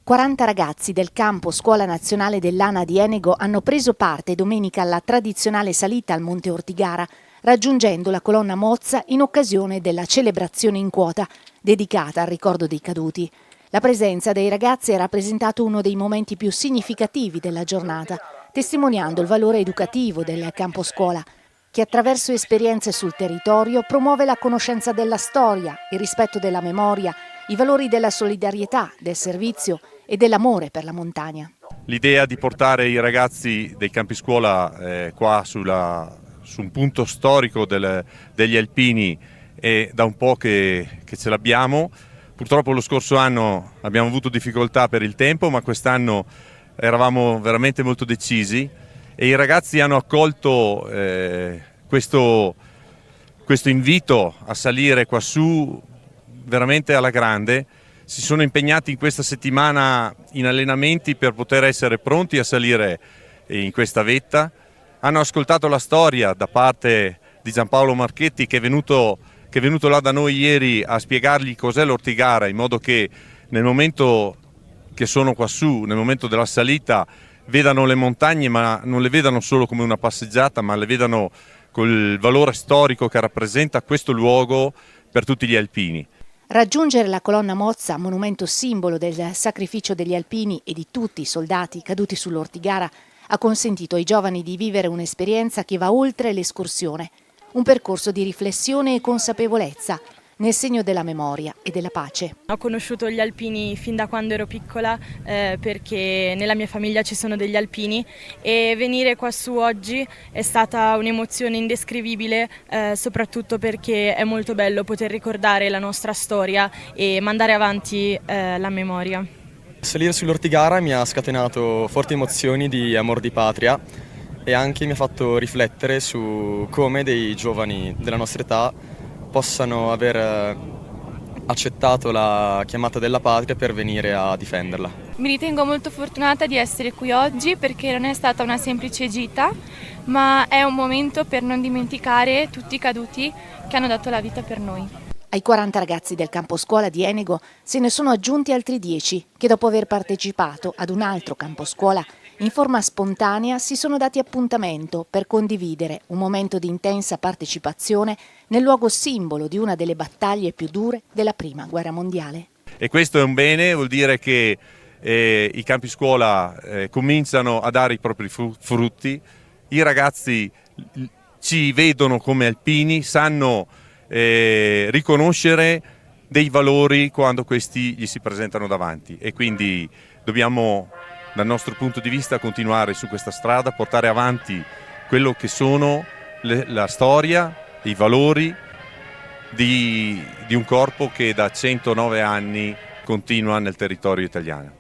«40 ragazzi del campo Scuola Nazionale dell'ANA di Enego hanno preso parte domenica alla tradizionale salita al Monte Ortigara, raggiungendo la colonna Mozza in occasione della celebrazione in quota dedicata al ricordo dei caduti. La presenza dei ragazzi ha rappresentato uno dei momenti più significativi della giornata, testimoniando il valore educativo del campo scuola, che attraverso esperienze sul territorio promuove la conoscenza della storia, il rispetto della memoria, i valori della solidarietà, del servizio e dell'amore per la montagna. L'idea di portare i ragazzi dei campi scuola qua su un punto storico degli alpini è da un po' che ce l'abbiamo. Purtroppo lo scorso anno abbiamo avuto difficoltà per il tempo, ma quest'anno eravamo veramente molto decisi e i ragazzi hanno accolto questo invito a salire qua su veramente alla grande. Si sono impegnati in questa settimana in allenamenti per poter essere pronti a salire in questa vetta. Hanno ascoltato la storia da parte di Giampaolo Marchetti, che è venuto là da noi ieri a spiegargli cos'è l'Ortigara, in modo che nel momento che sono qua su, nel momento della salita, vedano le montagne, ma non le vedano solo come una passeggiata, ma le vedano col valore storico che rappresenta questo luogo per tutti gli alpini. Raggiungere la colonna Mozza, monumento simbolo del sacrificio degli alpini e di tutti i soldati caduti sull'Ortigara, ha consentito ai giovani di vivere un'esperienza che va oltre l'escursione, un percorso di riflessione e consapevolezza nel segno della memoria e della pace. Ho conosciuto gli alpini fin da quando ero piccola perché nella mia famiglia ci sono degli alpini e venire qua su oggi è stata un'emozione indescrivibile, soprattutto perché è molto bello poter ricordare la nostra storia e mandare avanti la memoria. Salire sull'Ortigara mi ha scatenato forti emozioni di amor di patria e anche mi ha fatto riflettere su come dei giovani della nostra età possano aver accettato la chiamata della patria per venire a difenderla. Mi ritengo molto fortunata di essere qui oggi perché non è stata una semplice gita, ma è un momento per non dimenticare tutti i caduti che hanno dato la vita per noi. Ai 40 ragazzi del campo scuola di Enego se ne sono aggiunti altri 10 che dopo aver partecipato ad un altro campo scuola in forma spontanea si sono dati appuntamento per condividere un momento di intensa partecipazione nel luogo simbolo di una delle battaglie più dure della Prima Guerra Mondiale. E questo è un bene, vuol dire che i campi scuola cominciano a dare i propri frutti, i ragazzi ci vedono come alpini, sanno riconoscere dei valori quando questi gli si presentano davanti e quindi dobbiamo dal nostro punto di vista continuare su questa strada, portare avanti quello che sono la storia, i valori di un corpo che da 109 anni continua nel territorio italiano.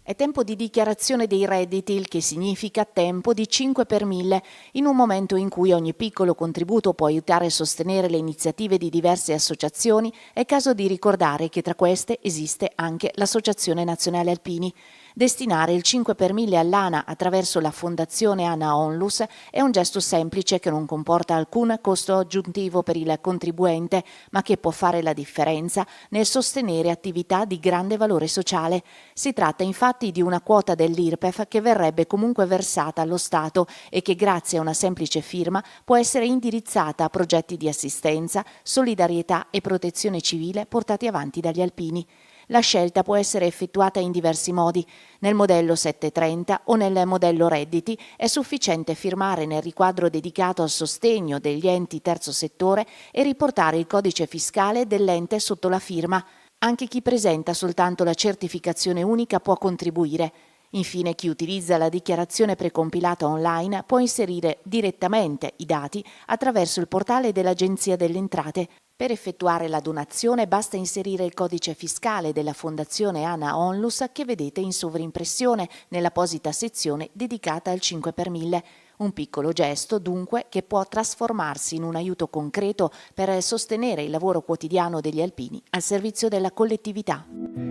È tempo di dichiarazione dei redditi, il che significa tempo di 5 per 1000, in un momento in cui ogni piccolo contributo può aiutare a sostenere le iniziative di diverse associazioni. È caso di ricordare che tra queste esiste anche l'Associazione Nazionale Alpini. Destinare il 5 per 1000 all'ANA attraverso la Fondazione ANA Onlus è un gesto semplice che non comporta alcun costo aggiuntivo per il contribuente, ma che può fare la differenza nel sostenere attività di grande valore sociale. Si tratta infatti di una quota dell'IRPEF che verrebbe comunque versata allo Stato e che grazie a una semplice firma può essere indirizzata a progetti di assistenza, solidarietà e protezione civile portati avanti dagli alpini. La scelta può essere effettuata in diversi modi. Nel modello 730 o nel modello redditi è sufficiente firmare nel riquadro dedicato al sostegno degli enti terzo settore e riportare il codice fiscale dell'ente sotto la firma. Anche chi presenta soltanto la certificazione unica può contribuire. Infine, chi utilizza la dichiarazione precompilata online può inserire direttamente i dati attraverso il portale dell'Agenzia delle Entrate. Per effettuare la donazione basta inserire il codice fiscale della Fondazione ANA Onlus che vedete in sovrimpressione nell'apposita sezione dedicata al 5 per 1000. Un piccolo gesto, dunque, che può trasformarsi in un aiuto concreto per sostenere il lavoro quotidiano degli alpini al servizio della collettività.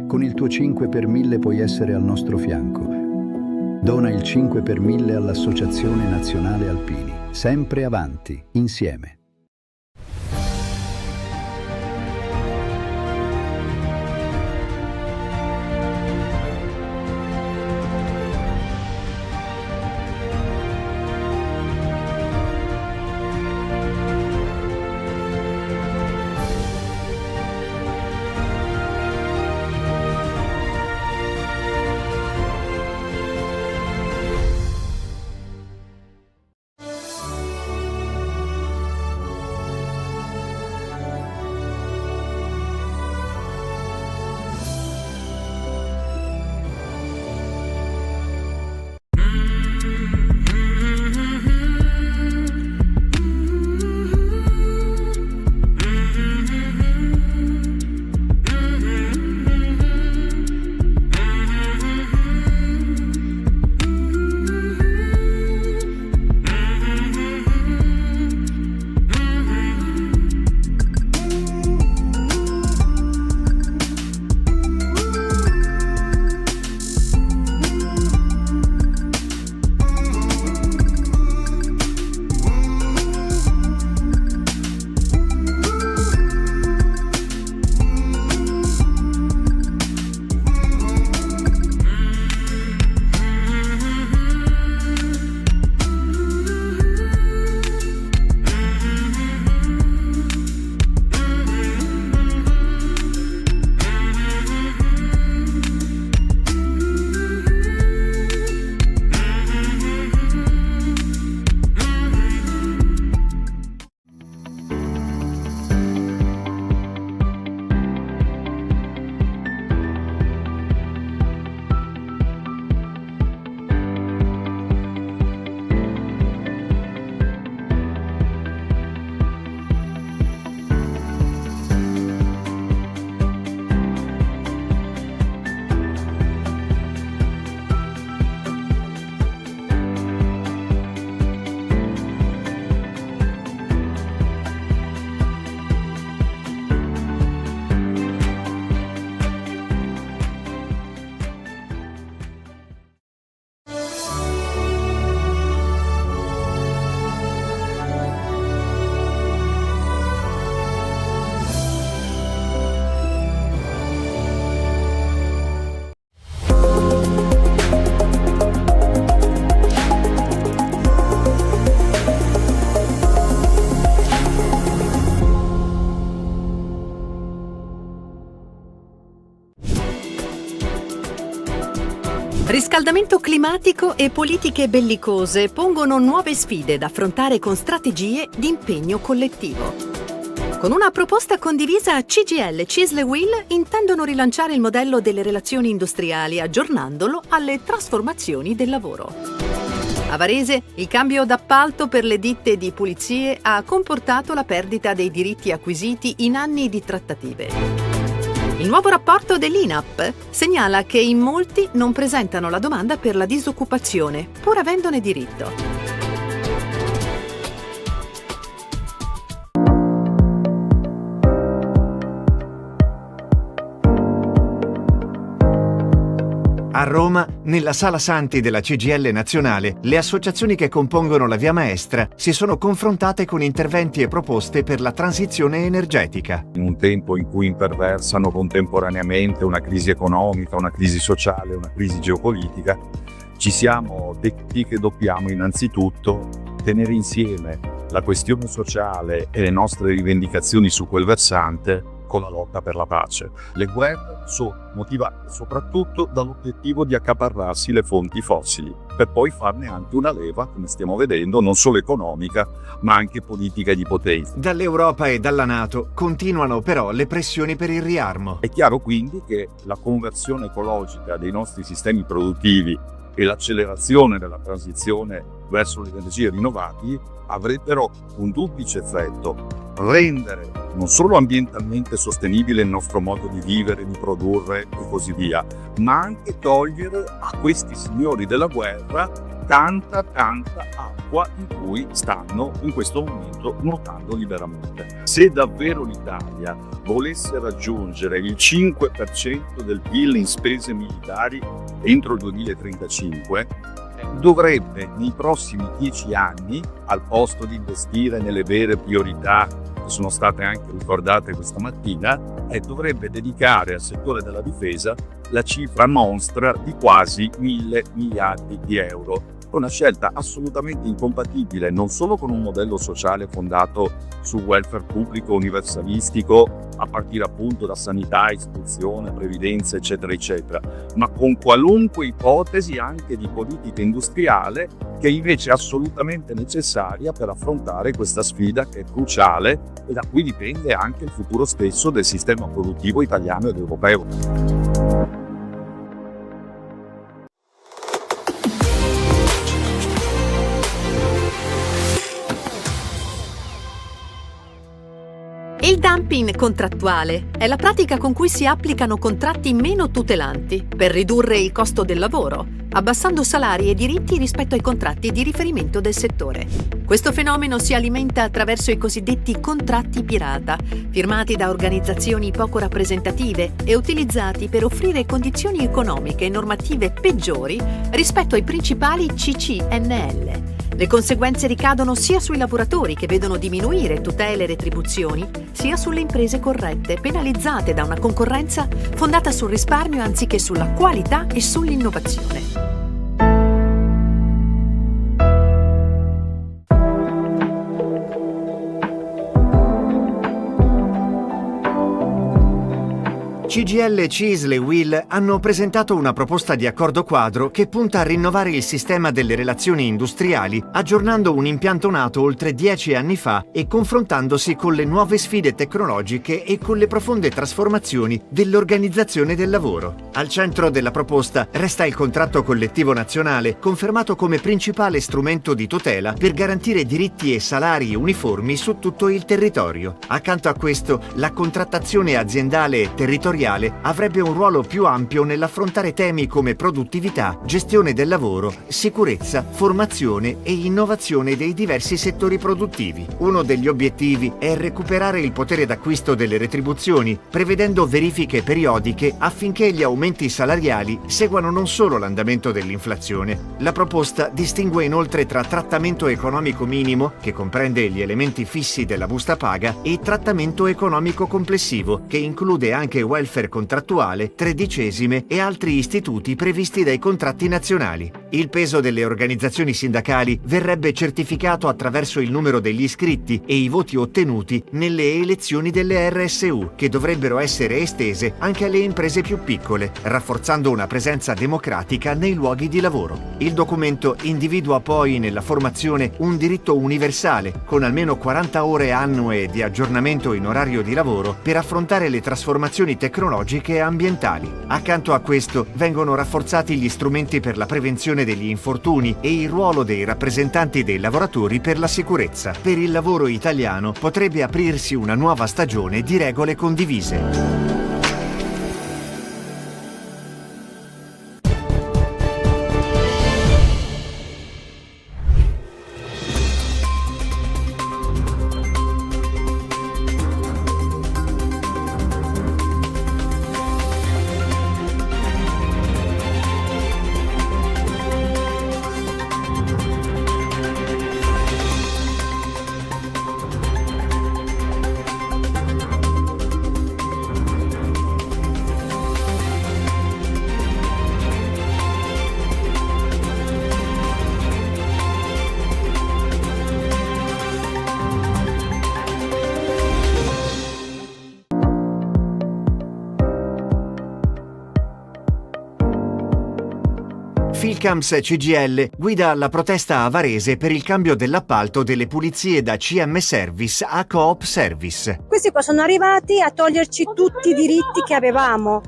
Con il tuo 5 per 1000 puoi essere al nostro fianco. Dona il 5 per 1000 all'Associazione Nazionale Alpini. Sempre avanti, insieme. Riscaldamento climatico e politiche bellicose pongono nuove sfide da affrontare con strategie di impegno collettivo. Con una proposta condivisa, CGIL e CISL-UIL intendono rilanciare il modello delle relazioni industriali, aggiornandolo alle trasformazioni del lavoro. A Varese, il cambio d'appalto per le ditte di pulizie ha comportato la perdita dei diritti acquisiti in anni di trattative. Il nuovo rapporto dell'INAP segnala che in molti non presentano la domanda per la disoccupazione, pur avendone diritto. A Roma, nella Sala Santi della CGIL nazionale, le associazioni che compongono la Via Maestra si sono confrontate con interventi e proposte per la transizione energetica. In un tempo in cui imperversano contemporaneamente una crisi economica, una crisi sociale, una crisi geopolitica, ci siamo detti che dobbiamo innanzitutto tenere insieme la questione sociale e le nostre rivendicazioni su quel versante con la lotta per la pace. Le guerre sono motivate soprattutto dall'obiettivo di accaparrarsi le fonti fossili, per poi farne anche una leva, come stiamo vedendo, non solo economica, ma anche politica e di potenza. Dall'Europa e dalla NATO continuano però le pressioni per il riarmo. È chiaro quindi che la conversione ecologica dei nostri sistemi produttivi e l'accelerazione della transizione verso le energie rinnovabili avrebbero un duplice effetto: rendere non solo ambientalmente sostenibile il nostro modo di vivere, di produrre e così via, ma anche togliere a questi signori della guerra tanta acqua in cui stanno in questo momento nuotando liberamente. Se davvero l'Italia volesse raggiungere il 5% del PIL in spese militari entro il 2035, dovrebbe nei prossimi 10 anni, al posto di investire nelle vere priorità che sono state anche ricordate questa mattina, dovrebbe dedicare al settore della difesa la cifra monstra di quasi 1.000 miliardi di euro. Una scelta assolutamente incompatibile non solo con un modello sociale fondato su welfare pubblico universalistico, a partire appunto da sanità, istruzione, previdenza, eccetera, eccetera, ma con qualunque ipotesi anche di politica industriale che invece è assolutamente necessaria per affrontare questa sfida che è cruciale e da cui dipende anche il futuro stesso del sistema produttivo italiano ed europeo. Il dumping contrattuale è la pratica con cui si applicano contratti meno tutelanti per ridurre il costo del lavoro, abbassando salari e diritti rispetto ai contratti di riferimento del settore. Questo fenomeno si alimenta attraverso i cosiddetti contratti pirata, firmati da organizzazioni poco rappresentative e utilizzati per offrire condizioni economiche e normative peggiori rispetto ai principali CCNL. Le conseguenze ricadono sia sui lavoratori, che vedono diminuire tutele e retribuzioni, sia sulle imprese corrette, penalizzate da una concorrenza fondata sul risparmio anziché sulla qualità e sull'innovazione. CGIL, CISL e UIL hanno presentato una proposta di accordo quadro che punta a rinnovare il sistema delle relazioni industriali, aggiornando un impianto nato oltre 10 anni fa e confrontandosi con le nuove sfide tecnologiche e con le profonde trasformazioni dell'organizzazione del lavoro. Al centro della proposta resta il contratto collettivo nazionale, confermato come principale strumento di tutela per garantire diritti e salari uniformi su tutto il territorio. Accanto a questo, la contrattazione aziendale e territoriale avrebbe un ruolo più ampio nell'affrontare temi come produttività, gestione del lavoro, sicurezza, formazione e innovazione dei diversi settori produttivi. Uno degli obiettivi è recuperare il potere d'acquisto delle retribuzioni, prevedendo verifiche periodiche affinché gli aumenti salariali seguano non solo l'andamento dell'inflazione. La proposta distingue inoltre tra trattamento economico minimo, che comprende gli elementi fissi della busta paga, e trattamento economico complessivo, che include anche welfare contrattuale, tredicesime e altri istituti previsti dai contratti nazionali. Il peso delle organizzazioni sindacali verrebbe certificato attraverso il numero degli iscritti e i voti ottenuti nelle elezioni delle RSU, che dovrebbero essere estese anche alle imprese più piccole, rafforzando una presenza democratica nei luoghi di lavoro. Il documento individua poi nella formazione un diritto universale, con almeno 40 ore annue di aggiornamento in orario di lavoro per affrontare le trasformazioni tecnologiche e ambientali. Accanto a questo vengono rafforzati gli strumenti per la prevenzione degli infortuni e il ruolo dei rappresentanti dei lavoratori per la sicurezza. Per il lavoro italiano potrebbe aprirsi una nuova stagione di regole condivise. Filcams CGIL guida la protesta a Varese per il cambio dell'appalto delle pulizie da CM Service a Coop Service. Questi qua sono arrivati a toglierci tutti i diritti che avevamo,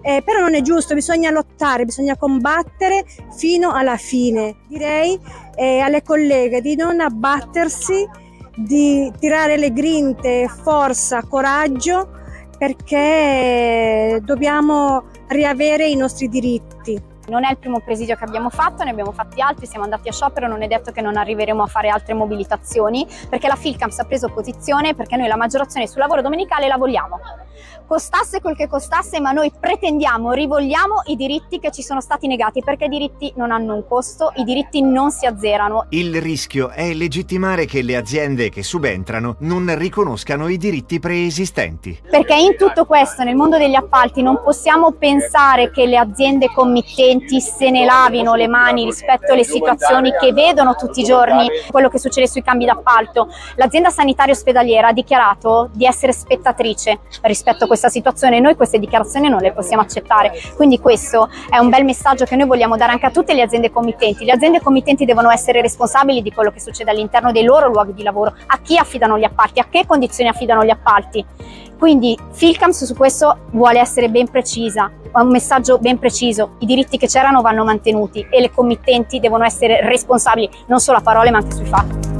però non è giusto, bisogna lottare, bisogna combattere fino alla fine. Direi alle colleghe di non abbattersi, di tirare le grinte, forza, coraggio, perché dobbiamo riavere i nostri diritti. Non è il primo presidio che abbiamo fatto, ne abbiamo fatti altri, siamo andati a sciopero, non è detto che non arriveremo a fare altre mobilitazioni, perché la Filcams ha preso posizione, perché noi la maggiorazione sul lavoro domenicale la vogliamo. Costasse quel che costasse, ma noi pretendiamo, rivogliamo i diritti che ci sono stati negati, perché i diritti non hanno un costo, i diritti non si azzerano. Il rischio è legittimare che le aziende che subentrano non riconoscano i diritti preesistenti. Perché in tutto questo, nel mondo degli appalti, non possiamo pensare che le aziende committenti se ne lavino le mani rispetto alle situazioni che vedono tutti i giorni, quello che succede sui cambi d'appalto. L'azienda sanitaria ospedaliera ha dichiarato di essere spettatrice rispetto a questa situazione, noi queste dichiarazioni non le possiamo accettare, quindi questo è un bel messaggio che noi vogliamo dare anche a tutte le aziende committenti. Le aziende committenti devono essere responsabili di quello che succede all'interno dei loro luoghi di lavoro, a chi affidano gli appalti, a che condizioni affidano gli appalti. Quindi Filcams su questo vuole essere ben precisa, ha un messaggio ben preciso: i diritti che c'erano vanno mantenuti e le committenti devono essere responsabili non solo a parole ma anche sui fatti.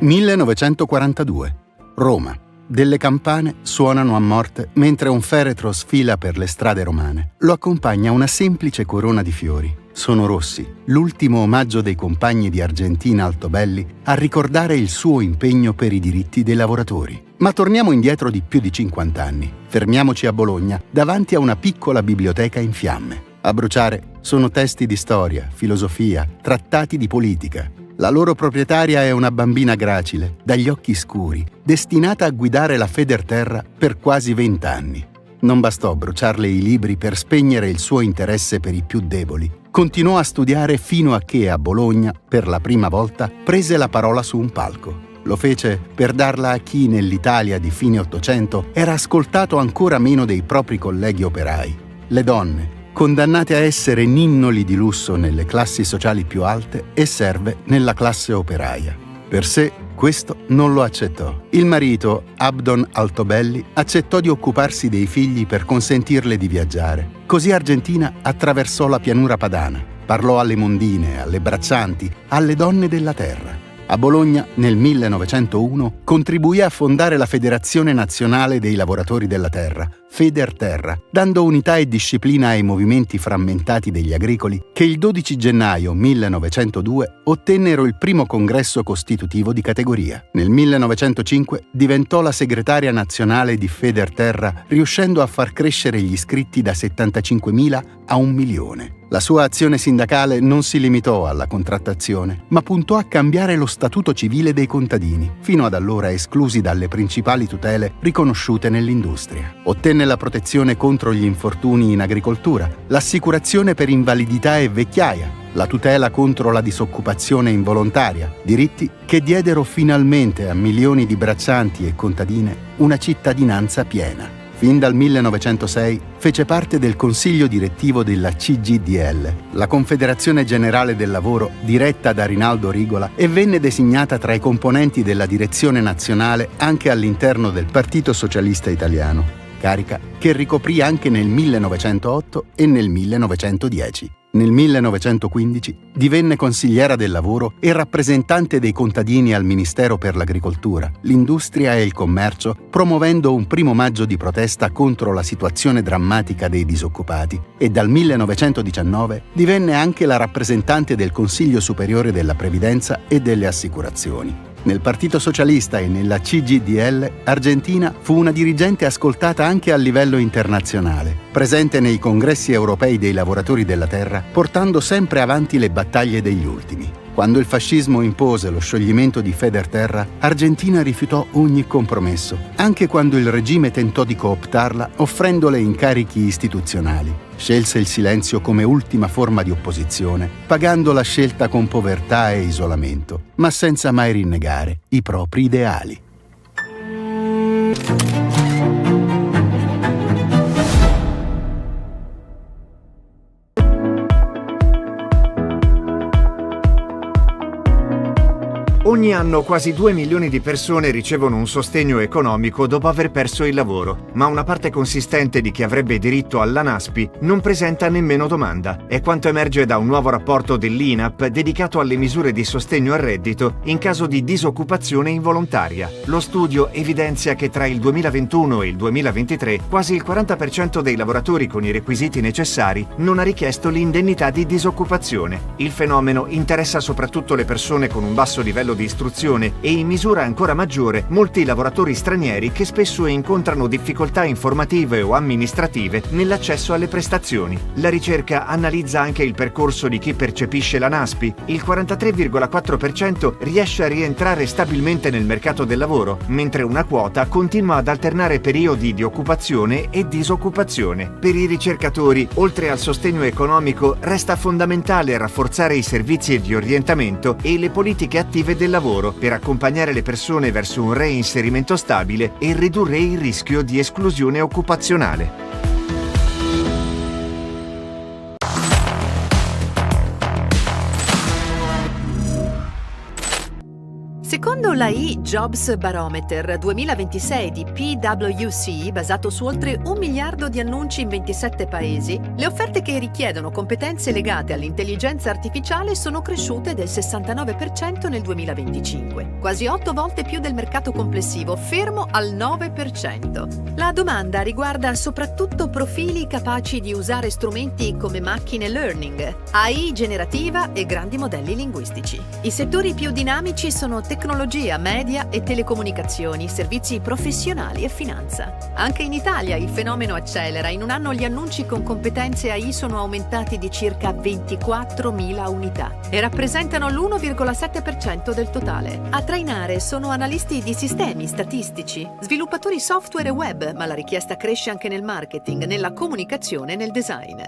(1942) Roma. Delle campane suonano a morte mentre un feretro sfila per le strade romane. Lo accompagna una semplice corona di fiori. Sono rossi, l'ultimo omaggio dei compagni di Argentina Altobelli a ricordare il suo impegno per i diritti dei lavoratori. Ma torniamo indietro di più di 50 anni. Fermiamoci a Bologna, davanti a una piccola biblioteca in fiamme. A bruciare sono testi di storia, filosofia, trattati di politica. La loro proprietaria è una bambina gracile, dagli occhi scuri, destinata a guidare la Federterra per quasi 20 anni. Non bastò bruciarle i libri per spegnere il suo interesse per i più deboli. Continuò a studiare fino a che a Bologna, per la prima volta, prese la parola su un palco. Lo fece per darla a chi nell'Italia di fine Ottocento era ascoltato ancora meno dei propri colleghi operai: le donne, condannate a essere ninnoli di lusso nelle classi sociali più alte e serve nella classe operaia. Per sé questo non lo accettò. Il marito, Abdon Altobelli, accettò di occuparsi dei figli per consentirle di viaggiare. Così Argentina attraversò la pianura padana, parlò alle mondine, alle braccianti, alle donne della terra. A Bologna, nel 1901, contribuì a fondare la Federazione Nazionale dei Lavoratori della Terra, Federterra, dando unità e disciplina ai movimenti frammentati degli agricoli che il 12 gennaio 1902 ottennero il primo congresso costitutivo di categoria. Nel 1905 diventò la segretaria nazionale di Federterra, riuscendo a far crescere gli iscritti da 75.000 a 1 milione. La sua azione sindacale non si limitò alla contrattazione, ma puntò a cambiare lo statuto civile dei contadini, fino ad allora esclusi dalle principali tutele riconosciute nell'industria. Ottenne la protezione contro gli infortuni in agricoltura, l'assicurazione per invalidità e vecchiaia, la tutela contro la disoccupazione involontaria, diritti che diedero finalmente a milioni di braccianti e contadine una cittadinanza piena. Fin dal 1906 fece parte del consiglio direttivo della CGIL, la Confederazione Generale del Lavoro diretta da Rinaldo Rigola, e venne designata tra i componenti della direzione nazionale anche all'interno del Partito Socialista Italiano, carica che ricoprì anche nel 1908 e nel 1910. Nel 1915 divenne consigliera del lavoro e rappresentante dei contadini al Ministero per l'Agricoltura, l'Industria e il Commercio, promuovendo un 1° maggio di protesta contro la situazione drammatica dei disoccupati, e dal 1919 divenne anche la rappresentante del Consiglio Superiore della Previdenza e delle Assicurazioni. Nel Partito Socialista e nella CGIL, Argentina fu una dirigente ascoltata anche a livello internazionale, presente nei congressi europei dei lavoratori della terra, portando sempre avanti le battaglie degli ultimi. Quando il fascismo impose lo scioglimento di Federterra, Argentina rifiutò ogni compromesso, anche quando il regime tentò di cooptarla offrendole incarichi istituzionali. Scelse il silenzio come ultima forma di opposizione, pagando la scelta con povertà e isolamento, ma senza mai rinnegare i propri ideali. Ogni anno quasi 2 milioni di persone ricevono un sostegno economico dopo aver perso il lavoro, ma una parte consistente di chi avrebbe diritto alla NASPI non presenta nemmeno domanda. È quanto emerge da un nuovo rapporto dell'INAP dedicato alle misure di sostegno al reddito in caso di disoccupazione involontaria. Lo studio evidenzia che tra il 2021 e il 2023 quasi il 40% dei lavoratori con i requisiti necessari non ha richiesto l'indennità di disoccupazione. Il fenomeno interessa soprattutto le persone con un basso livello di istruzione e in misura ancora maggiore molti lavoratori stranieri che spesso incontrano difficoltà informative o amministrative nell'accesso alle prestazioni. La ricerca analizza anche il percorso di chi percepisce la NASPI. Il 43,4% riesce a rientrare stabilmente nel mercato del lavoro, mentre una quota continua ad alternare periodi di occupazione e disoccupazione. Per i ricercatori, oltre al sostegno economico, resta fondamentale rafforzare i servizi di orientamento e le politiche attive del lavoro per accompagnare le persone verso un reinserimento stabile e ridurre il rischio di esclusione occupazionale. Secondo la e-Jobs Barometer 2026 di PwC, basato su oltre 1 miliardo di annunci in 27 paesi, le offerte che richiedono competenze legate all'intelligenza artificiale sono cresciute del 69% nel 2025, quasi 8 volte più del mercato complessivo, fermo al 9%. La domanda riguarda soprattutto profili capaci di usare strumenti come macchine learning, AI generativa e grandi modelli linguistici. I settori più dinamici sono tecnologia, media e telecomunicazioni, servizi professionali e finanza. Anche in Italia il fenomeno accelera. In un anno gli annunci con competenze AI sono aumentati di circa 24.000 unità e rappresentano l'1,7% del totale. A trainare sono analisti di sistemi, statistici, sviluppatori software e web, ma la richiesta cresce anche nel marketing, nella comunicazione e nel design.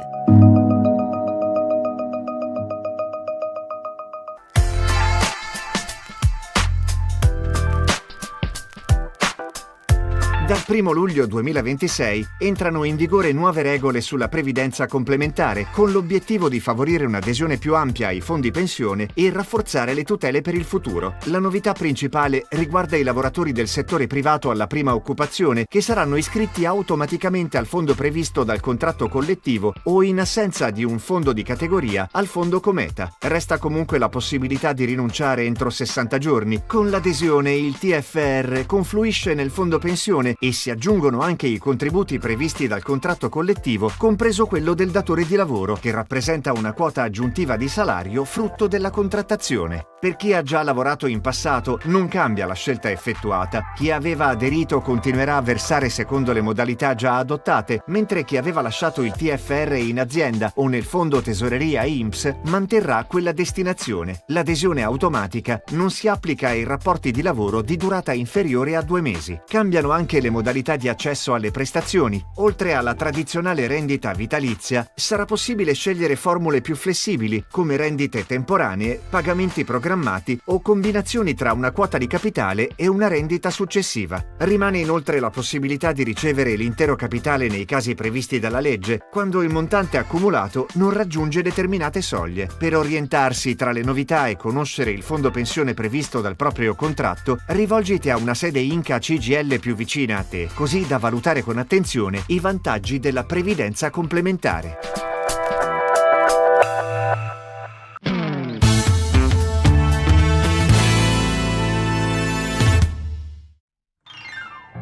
Dal 1 luglio 2026 entrano in vigore nuove regole sulla previdenza complementare con l'obiettivo di favorire un'adesione più ampia ai fondi pensione e rafforzare le tutele per il futuro. La novità principale riguarda i lavoratori del settore privato alla prima occupazione che saranno iscritti automaticamente al fondo previsto dal contratto collettivo o, in assenza di un fondo di categoria, al fondo Cometa. Resta comunque la possibilità di rinunciare entro 60 giorni. Con l'adesione il TFR confluisce nel fondo pensione e si aggiungono anche i contributi previsti dal contratto collettivo, compreso quello del datore di lavoro, che rappresenta una quota aggiuntiva di salario frutto della contrattazione. Per chi ha già lavorato in passato non cambia la scelta effettuata. Chi aveva aderito continuerà a versare secondo le modalità già adottate, mentre chi aveva lasciato il TFR in azienda o nel fondo tesoreria INPS manterrà quella destinazione. L'adesione automatica non si applica ai rapporti di lavoro di durata inferiore a 2 mesi. Cambiano anche le modalità di accesso alle prestazioni. Oltre alla tradizionale rendita vitalizia, sarà possibile scegliere formule più flessibili, come rendite temporanee, pagamenti programmati o combinazioni tra una quota di capitale e una rendita successiva. Rimane inoltre la possibilità di ricevere l'intero capitale nei casi previsti dalla legge, quando il montante accumulato non raggiunge determinate soglie. Per orientarsi tra le novità e conoscere il fondo pensione previsto dal proprio contratto, rivolgiti a una sede Inca CGIL più vicina a te, così da valutare con attenzione i vantaggi della previdenza complementare.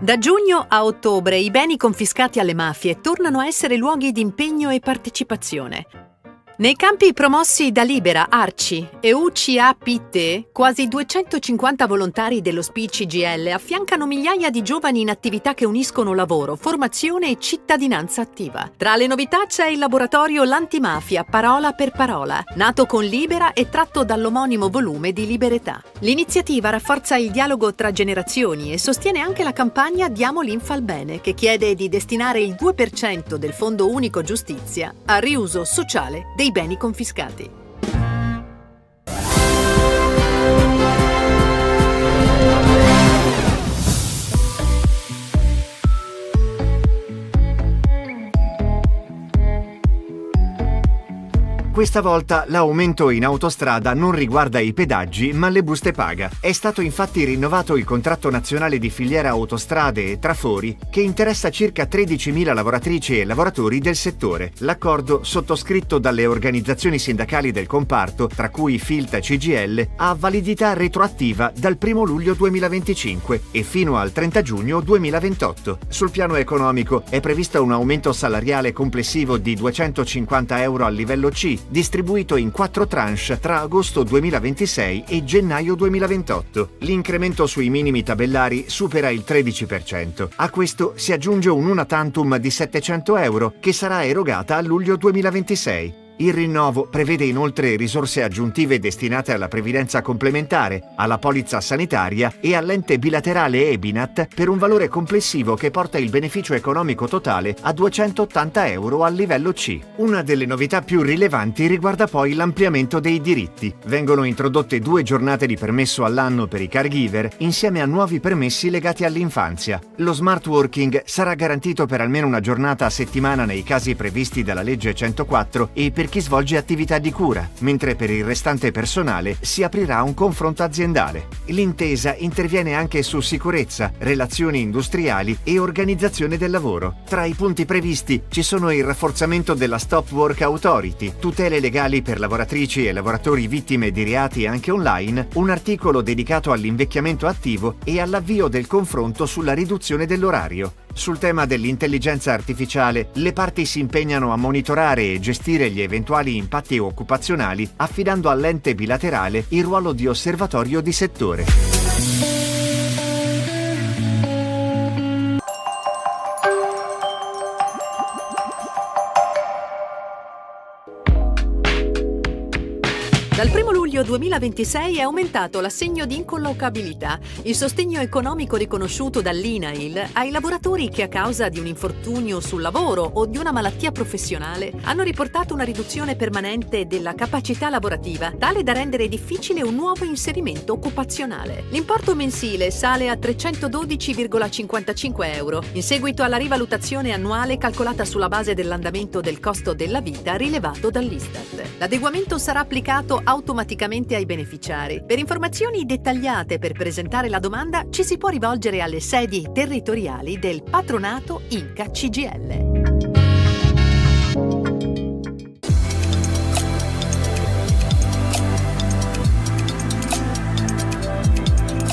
Da giugno a ottobre i beni confiscati alle mafie tornano a essere luoghi di impegno e partecipazione. Nei campi promossi da Libera, Arci e UCAPT, quasi 250 volontari dello SPI CGIL affiancano migliaia di giovani in attività che uniscono lavoro, formazione e cittadinanza attiva. Tra le novità c'è il laboratorio L'Antimafia, parola per parola, nato con Libera e tratto dall'omonimo volume di Liberetà. L'iniziativa rafforza il dialogo tra generazioni e sostiene anche la campagna Diamo Linfalbene, che chiede di destinare il 2% del Fondo Unico Giustizia al riuso sociale dei beni confiscati. Questa volta l'aumento in autostrada non riguarda i pedaggi ma le buste paga. È stato infatti rinnovato il contratto nazionale di filiera autostrade e trafori che interessa circa 13.000 lavoratrici e lavoratori del settore. L'accordo, sottoscritto dalle organizzazioni sindacali del comparto, tra cui Filta e CGIL, ha validità retroattiva dal 1 luglio 2025 e fino al 30 giugno 2028. Sul piano economico è previsto un aumento salariale complessivo di 250 euro al livello C, distribuito in 4 tranche tra agosto 2026 e gennaio 2028. L'incremento sui minimi tabellari supera il 13%. A questo si aggiunge un una tantum di 700 euro che sarà erogata a luglio 2026. Il rinnovo prevede inoltre risorse aggiuntive destinate alla previdenza complementare, alla polizza sanitaria e all'ente bilaterale Ebinat per un valore complessivo che porta il beneficio economico totale a 280 euro al livello C. Una delle novità più rilevanti riguarda poi l'ampliamento dei diritti. Vengono introdotte 2 giornate di permesso all'anno per i caregiver insieme a nuovi permessi legati all'infanzia. Lo smart working sarà garantito per almeno una giornata a settimana nei casi previsti dalla legge 104 e per chi svolge attività di cura, mentre per il restante personale si aprirà un confronto aziendale. L'intesa interviene anche su sicurezza, relazioni industriali e organizzazione del lavoro. Tra i punti previsti ci sono il rafforzamento della Stop Work Authority, tutele legali per lavoratrici e lavoratori vittime di reati anche online, un articolo dedicato all'invecchiamento attivo e all'avvio del confronto sulla riduzione dell'orario. Sul tema dell'intelligenza artificiale, le parti si impegnano a monitorare e gestire gli eventuali impatti occupazionali, affidando all'ente bilaterale il ruolo di osservatorio di settore. Dal 1 luglio 2026 è aumentato l'assegno di incollocabilità, il sostegno economico riconosciuto dall'INAIL ai lavoratori che a causa di un infortunio sul lavoro o di una malattia professionale hanno riportato una riduzione permanente della capacità lavorativa, tale da rendere difficile un nuovo inserimento occupazionale. L'importo mensile sale a 312,55 euro, in seguito alla rivalutazione annuale calcolata sulla base dell'andamento del costo della vita rilevato dall'Istat. L'adeguamento sarà applicato automaticamente ai beneficiari. Per informazioni dettagliate per presentare la domanda ci si può rivolgere alle sedi territoriali del patronato Inca CGIL.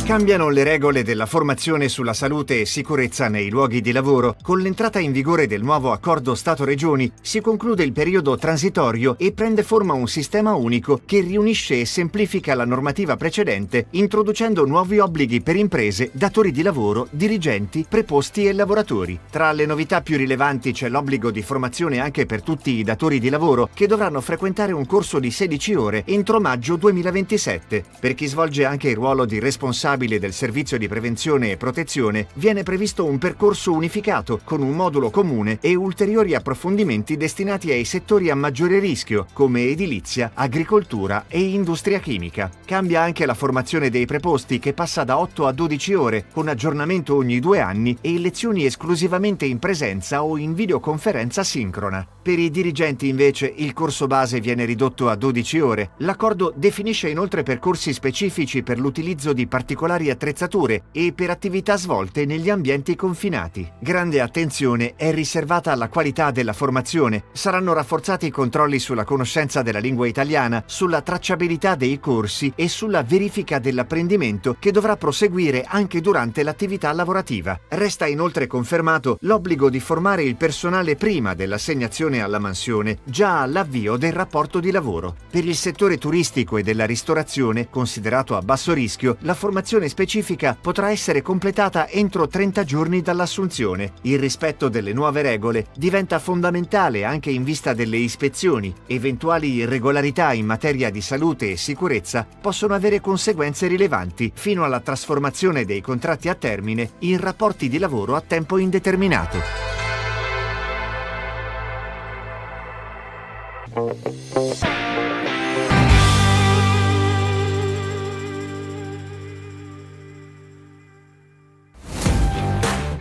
Cambiano le regole della formazione sulla salute e sicurezza nei luoghi di lavoro. Con l'entrata in vigore del nuovo accordo Stato-Regioni si conclude il periodo transitorio e prende forma un sistema unico che riunisce e semplifica la normativa precedente, introducendo nuovi obblighi per imprese, datori di lavoro, dirigenti, preposti e lavoratori. Tra le novità più rilevanti c'è l'obbligo di formazione anche per tutti i datori di lavoro che dovranno frequentare un corso di 16 ore entro maggio 2027. Per chi svolge anche il ruolo di responsabile del servizio di prevenzione e protezione viene previsto un percorso unificato con un modulo comune e ulteriori approfondimenti destinati ai settori a maggiore rischio come edilizia, agricoltura e industria chimica. Cambia anche la formazione dei preposti che passa da 8 a 12 ore con aggiornamento ogni 2 anni e lezioni esclusivamente in presenza o in videoconferenza sincrona. Per i dirigenti invece il corso base viene ridotto a 12 ore. L'accordo definisce inoltre percorsi specifici per l'utilizzo di particolari attrezzature e per attività svolte negli ambienti confinati. Grande attenzione è riservata alla qualità della formazione. Saranno rafforzati i controlli sulla conoscenza della lingua italiana, sulla tracciabilità dei corsi e sulla verifica dell'apprendimento che dovrà proseguire anche durante l'attività lavorativa. Resta inoltre confermato l'obbligo di formare il personale prima dell'assegnazione all'iscrizione alla mansione già all'avvio del rapporto di lavoro. Per il settore turistico e della ristorazione, considerato a basso rischio, la formazione specifica potrà essere completata entro 30 giorni dall'assunzione. Il rispetto delle nuove regole diventa fondamentale anche in vista delle ispezioni. Eventuali irregolarità in materia di salute e sicurezza possono avere conseguenze rilevanti fino alla trasformazione dei contratti a termine in rapporti di lavoro a tempo indeterminato.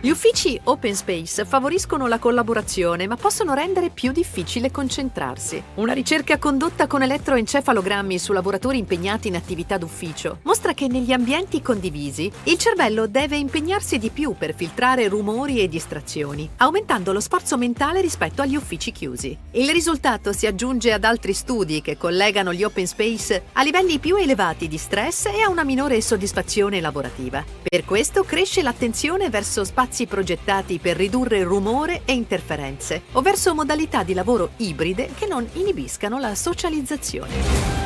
Gli uffici open space favoriscono la collaborazione, ma possono rendere più difficile concentrarsi. Una ricerca condotta con elettroencefalogrammi su lavoratori impegnati in attività d'ufficio mostra che negli ambienti condivisi il cervello deve impegnarsi di più per filtrare rumori e distrazioni, aumentando lo sforzo mentale rispetto agli uffici chiusi. Il risultato si aggiunge ad altri studi che collegano gli open space a livelli più elevati di stress e a una minore soddisfazione lavorativa. Per questo cresce l'attenzione verso spazi progettati per ridurre rumore e interferenze, o verso modalità di lavoro ibride che non inibiscano la socializzazione.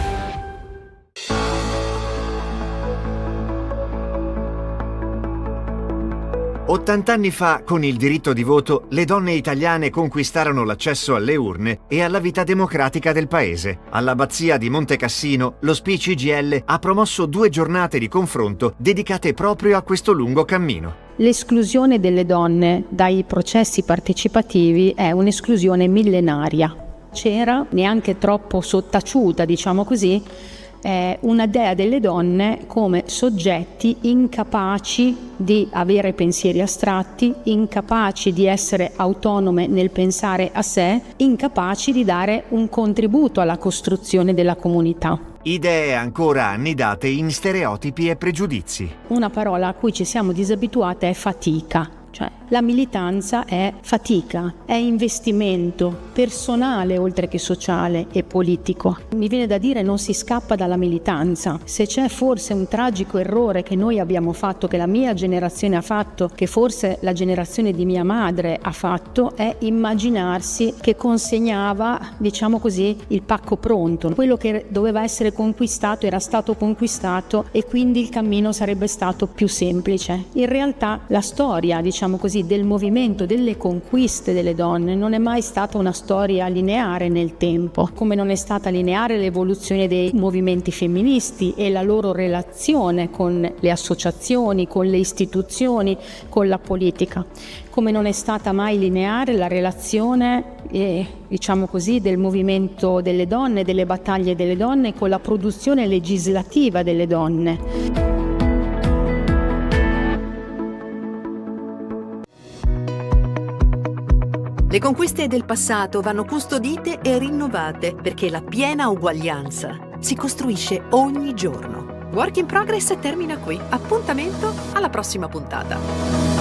Ottant'anni fa, con il diritto di voto, le donne italiane conquistarono l'accesso alle urne e alla vita democratica del paese. All'abbazia di Monte Cassino, lo CGIL ha promosso 2 giornate di confronto dedicate proprio a questo lungo cammino. L'esclusione delle donne dai processi partecipativi è un'esclusione millenaria. C'era, neanche troppo sottaciuta, diciamo così, una dea delle donne come soggetti incapaci di avere pensieri astratti, incapaci di essere autonome nel pensare a sé, incapaci di dare un contributo alla costruzione della comunità. Idee ancora annidate in stereotipi e pregiudizi. Una parola a cui ci siamo disabituate è fatica. Cioè, la militanza è fatica, è investimento personale oltre che sociale e politico. Mi viene da dire non si scappa dalla militanza. Se c'è forse un tragico errore che noi abbiamo fatto, che la mia generazione ha fatto, che forse la generazione di mia madre ha fatto, è immaginarsi che consegnava, diciamo così, il pacco pronto. Quello che doveva essere conquistato era stato conquistato e quindi il cammino sarebbe stato più semplice. In realtà la storia, diciamo così, del movimento, delle conquiste delle donne non è mai stata una storia lineare nel tempo, come non è stata lineare l'evoluzione dei movimenti femministi e la loro relazione con le associazioni, con le istituzioni, con la politica, come non è stata mai lineare la relazione, diciamo così, del movimento delle donne, delle battaglie delle donne con la produzione legislativa delle donne. Le conquiste del passato vanno custodite e rinnovate perché la piena uguaglianza si costruisce ogni giorno. Work in Progress termina qui. Appuntamento alla prossima puntata.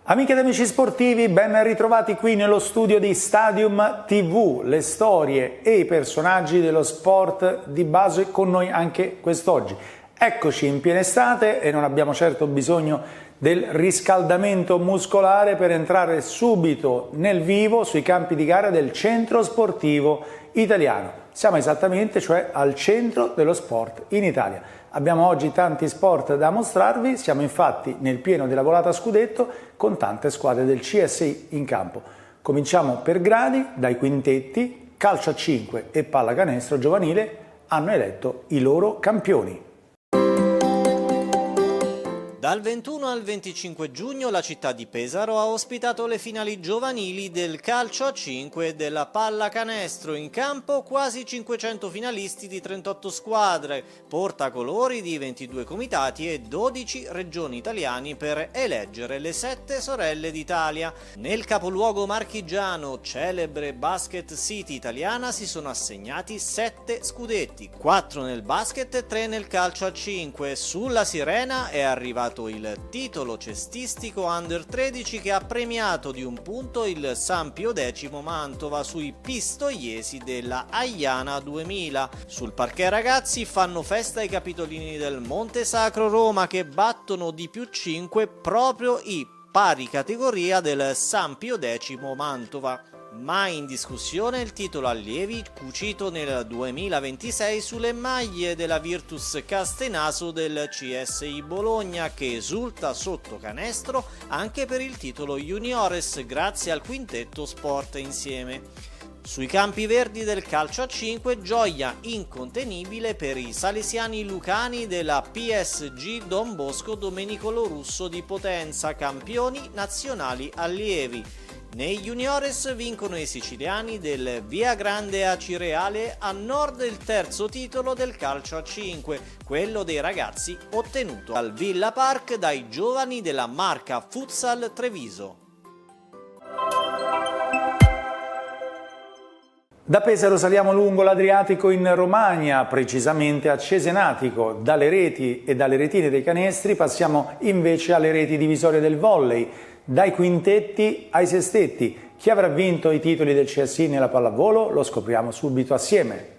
Amiche ed amici sportivi, ben ritrovati qui nello studio di Stadium TV, le storie e i personaggi dello sport di base con noi anche quest'oggi. Eccoci in piena estate e non abbiamo certo bisogno del riscaldamento muscolare per entrare subito nel vivo sui campi di gara del centro sportivo italiano. Siamo esattamente, cioè, al centro dello sport in Italia. Abbiamo oggi tanti sport da mostrarvi, siamo infatti nel pieno della volata a scudetto con tante squadre del CSI in campo. Cominciamo per gradi, dai quintetti, calcio a 5 e pallacanestro giovanile hanno eletto i loro campioni. Dal 21 al 25 giugno la città di Pesaro ha ospitato le finali giovanili del calcio a 5 e della pallacanestro. In campo quasi 500 finalisti di 38 squadre, portacolori di 22 comitati e 12 regioni italiani per eleggere le 7 sorelle d'Italia. Nel capoluogo marchigiano, celebre Basket City italiana, si sono assegnati 7 scudetti, 4 nel basket e 3 nel calcio a 5. Sulla Sirena è arrivato il titolo cestistico Under 13 che ha premiato di un punto il San Pio X Mantova sui pistoiesi della Aiana 2000. Sul parquet ragazzi fanno festa i capitolini del Monte Sacro Roma che battono di +5 proprio i pari categoria del San Pio X Mantova. Mai in discussione il titolo allievi cucito nel 2026 sulle maglie della Virtus Castenaso del CSI Bologna che esulta sotto canestro anche per il titolo juniores grazie al quintetto Sport Insieme. Sui campi verdi del calcio a 5 gioia incontenibile per i salesiani lucani della PSG Don Bosco Domenicolo Russo di Potenza, campioni nazionali allievi. Nei juniores vincono i siciliani del Via Grande Acireale a nord il terzo titolo del calcio a 5, quello dei ragazzi ottenuto al Villa Park dai giovani della Marca Futsal Treviso. Da Pesaro saliamo lungo l'Adriatico in Romagna, precisamente a Cesenatico. Dalle reti e dalle retine dei canestri passiamo invece alle reti divisorie del volley. Dai quintetti ai sestetti. Chi avrà vinto i titoli del CSI nella pallavolo lo scopriamo subito assieme.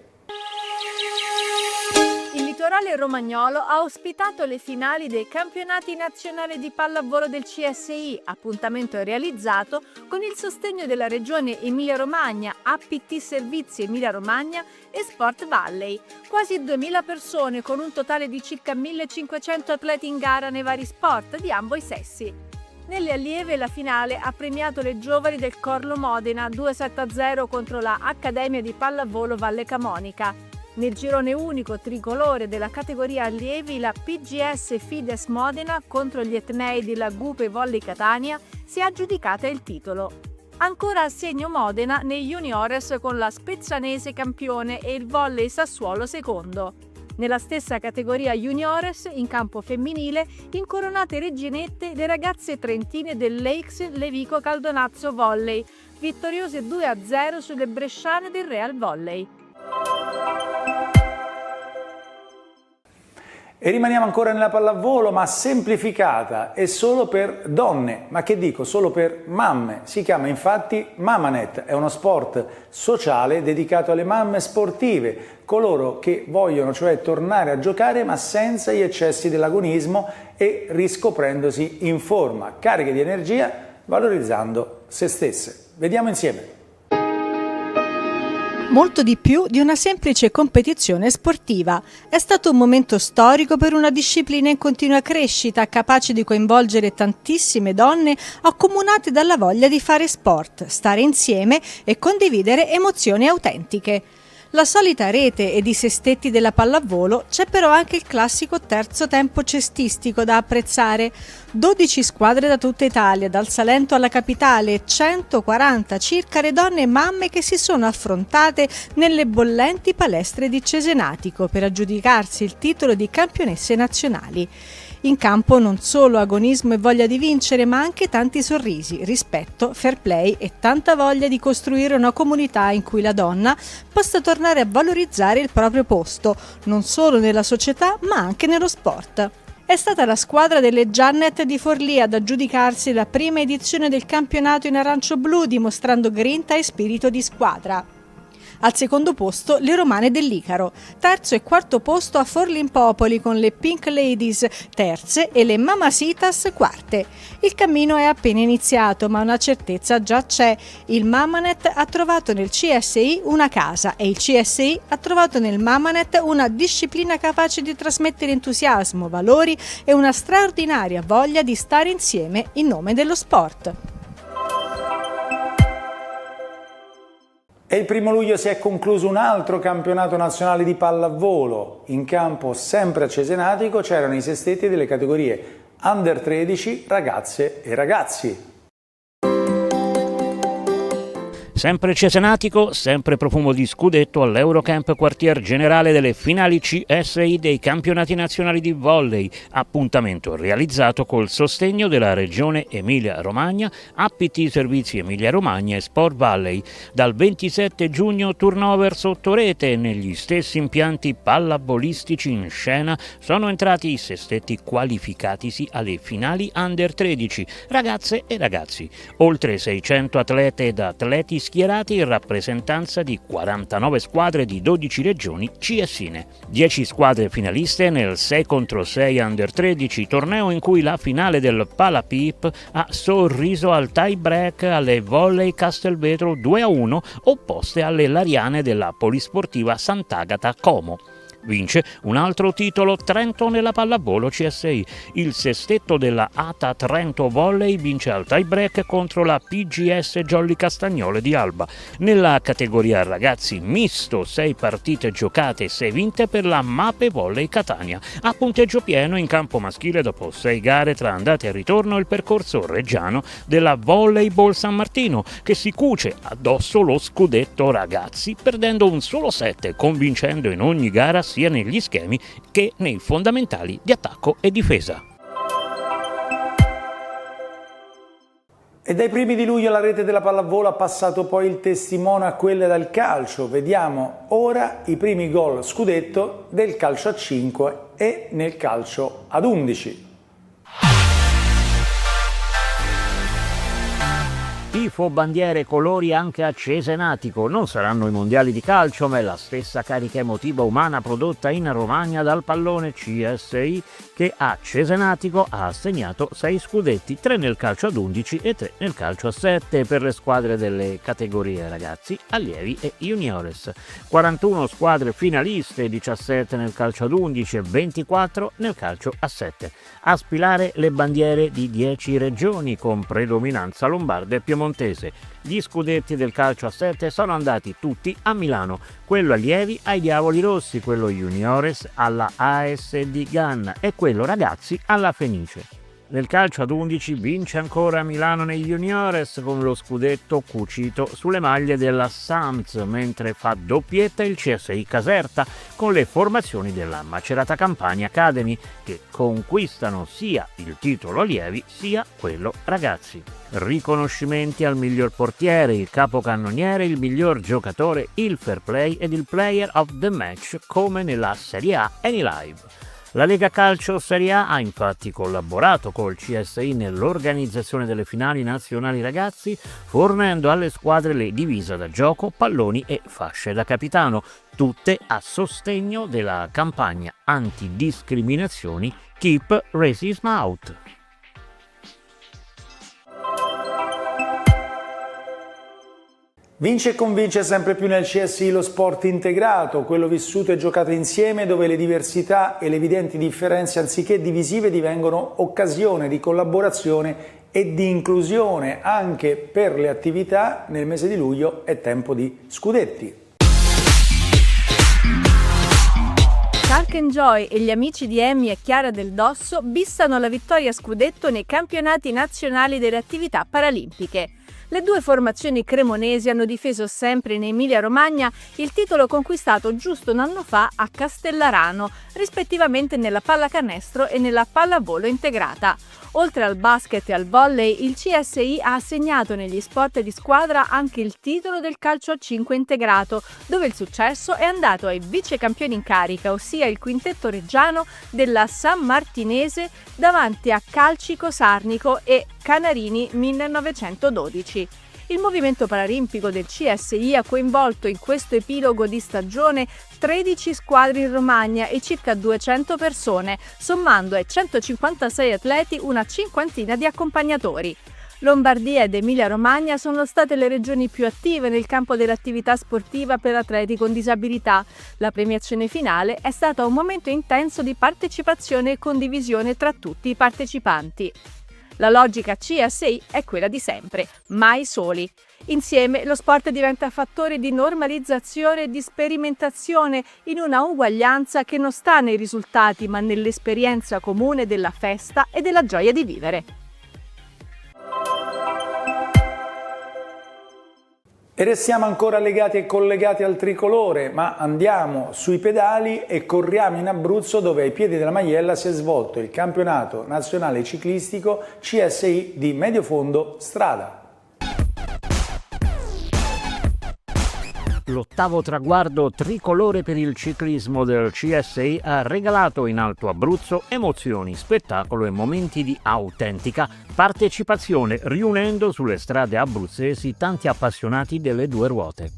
Il litorale romagnolo ha ospitato le finali dei campionati nazionali di pallavolo del CSI, appuntamento realizzato con il sostegno della Regione Emilia-Romagna, APT Servizi Emilia-Romagna e Sport Valley. Quasi 2000 persone con un totale di circa 1500 atleti in gara nei vari sport di ambo i sessi. Nelle allieve la finale ha premiato le giovani del Corlo Modena 2-7-0 contro la Accademia di Pallavolo Valle Camonica. Nel girone unico tricolore della categoria allievi la PGS Fides Modena contro gli etnei della Gupe Volley Catania si è aggiudicata il titolo. Ancora a segno Modena nei juniores con la Spezzanese campione e il Volley Sassuolo secondo. Nella stessa categoria juniores, in campo femminile, incoronate reginette le ragazze trentine del Lakes Levico Caldonazzo Volley, vittoriose 2-0 sulle bresciane del Real Volley. E rimaniamo ancora nella pallavolo, ma semplificata e solo per donne, ma che dico, solo per mamme. Si chiama infatti Mamanet, è uno sport sociale dedicato alle mamme sportive, coloro che vogliono cioè tornare a giocare ma senza gli eccessi dell'agonismo e riscoprendosi in forma, cariche di energia, valorizzando se stesse. Vediamo insieme. Molto di più di una semplice competizione sportiva. È stato un momento storico per una disciplina in continua crescita, capace di coinvolgere tantissime donne accomunate dalla voglia di fare sport, stare insieme e condividere emozioni autentiche. La solita rete ed i sestetti della pallavolo, c'è però anche il classico terzo tempo cestistico da apprezzare. 12 squadre da tutta Italia, dal Salento alla capitale, e 140 circa le donne e mamme che si sono affrontate nelle bollenti palestre di Cesenatico per aggiudicarsi il titolo di campionesse nazionali. In campo non solo agonismo e voglia di vincere, ma anche tanti sorrisi, rispetto, fair play e tanta voglia di costruire una comunità in cui la donna possa tornare a valorizzare il proprio posto, non solo nella società ma anche nello sport. È stata la squadra delle Giannet di Forlì ad aggiudicarsi la prima edizione del campionato in arancio-blu, dimostrando grinta e spirito di squadra. Al secondo posto le romane dell'Icaro, terzo e quarto posto a Forlimpopoli con le Pink Ladies terze e le Mamasitas quarte. Il cammino è appena iniziato, ma una certezza già c'è. Il Mamanet ha trovato nel CSI una casa e il CSI ha trovato nel Mamanet una disciplina capace di trasmettere entusiasmo, valori e una straordinaria voglia di stare insieme in nome dello sport. E il 1 luglio si è concluso un altro campionato nazionale di pallavolo. In campo, sempre a Cesenatico, c'erano i sestetti delle categorie Under 13, ragazze e ragazzi. Sempre Cesenatico, sempre profumo di scudetto all'Eurocamp quartier generale delle finali CSI dei campionati nazionali di volley, appuntamento realizzato col sostegno della Regione Emilia-Romagna, APT Servizi Emilia-Romagna e Sport Valley. Dal 27 giugno turnover sotto rete, negli stessi impianti pallavolistici in scena sono entrati i sestetti qualificatisi alle finali Under 13, ragazze e ragazzi. Oltre 600 atlete ed atleti schierati in rappresentanza di 49 squadre di 12 regioni CSine. 10 squadre finaliste nel 6 contro 6 Under 13, torneo in cui la finale del Palapip ha sorriso al tie break alle Volley Castelvetro 2-1 opposte alle Lariane della Polisportiva Sant'Agata Como. Vince un altro titolo Trento nella pallavolo CSI. Il sestetto della ATA Trento Volley vince al tie break contro la PGS Jolly Castagnole di Alba. Nella categoria ragazzi misto 6 partite giocate e 6 vinte per la Mape Volley Catania. A punteggio pieno in campo maschile dopo 6 gare tra andata e ritorno il percorso reggiano della Volleyball San Martino, che si cuce addosso lo scudetto ragazzi perdendo un solo set, convincendo in ogni gara sia negli schemi che nei fondamentali di attacco e difesa. E dai primi di luglio la rete della pallavolo ha passato poi il testimone a quelle del calcio. Vediamo ora i primi gol scudetto del calcio a 5 e nel calcio ad 11. Tifo, bandiere e colori anche a Cesenatico. Non saranno i mondiali di calcio, ma è la stessa carica emotiva umana prodotta in Romagna dal pallone CSI che a Cesenatico ha assegnato 6 scudetti, 3 nel calcio ad 11 e 3 nel calcio a 7 per le squadre delle categorie ragazzi, allievi e juniores. 41 squadre finaliste, 17 nel calcio ad 11 e 24 nel calcio a 7. A sfilare le bandiere di 10 regioni con predominanza lombarda e piemontese. Gli scudetti del calcio a 7 sono andati tutti a Milano, quello allievi ai Diavoli Rossi, quello juniores alla ASD Ganna e quello ragazzi alla Fenice. Nel calcio ad 11 vince ancora Milano nei juniores con lo scudetto cucito sulle maglie della Sams, mentre fa doppietta il CSI Caserta con le formazioni della Macerata Campania Academy, che conquistano sia il titolo allievi sia quello ragazzi. Riconoscimenti al miglior portiere, il capocannoniere, il miglior giocatore, il fair play ed il player of the match come nella Serie A Anylive. La Lega Calcio Serie A ha infatti collaborato col CSI nell'organizzazione delle finali nazionali ragazzi, fornendo alle squadre le divise da gioco, palloni e fasce da capitano, tutte a sostegno della campagna antidiscriminazioni Keep Racism Out. Vince e convince sempre più nel CSI lo sport integrato, quello vissuto e giocato insieme, dove le diversità e le evidenti differenze anziché divisive divengono occasione di collaborazione e di inclusione. Anche per le attività nel mese di luglio è tempo di scudetti. Shark Enjoy e gli amici di Emmy e Chiara Del Dosso bissano la vittoria a scudetto nei campionati nazionali delle attività paralimpiche. Le due formazioni cremonesi hanno difeso sempre in Emilia-Romagna il titolo conquistato giusto un anno fa a Castellarano, rispettivamente nella pallacanestro e nella pallavolo integrata. Oltre al basket e al volley, il CSI ha assegnato negli sport di squadra anche il titolo del calcio a 5 integrato, dove il successo è andato ai vicecampioni in carica, ossia sia il quintetto reggiano della San Martinese davanti a Calcico Sarnico e Canarini 1912. Il movimento paralimpico del CSI ha coinvolto in questo epilogo di stagione 13 squadre in Romagna e circa 200 persone, sommando ai 156 atleti una cinquantina di accompagnatori. Lombardia ed Emilia-Romagna sono state le regioni più attive nel campo dell'attività sportiva per atleti con disabilità. La premiazione finale è stata un momento intenso di partecipazione e condivisione tra tutti i partecipanti. La logica CSI è quella di sempre, mai soli. Insieme lo sport diventa fattore di normalizzazione e di sperimentazione in una uguaglianza che non sta nei risultati ma nell'esperienza comune della festa e della gioia di vivere. E restiamo ancora legati e collegati al tricolore, ma andiamo sui pedali e corriamo in Abruzzo, dove ai piedi della Maiella si è svolto il campionato nazionale ciclistico CSI di mediofondo strada. L'ottavo traguardo tricolore per il ciclismo del CSI ha regalato in Alto Abruzzo emozioni, spettacolo e momenti di autentica partecipazione, riunendo sulle strade abruzzesi tanti appassionati delle due ruote.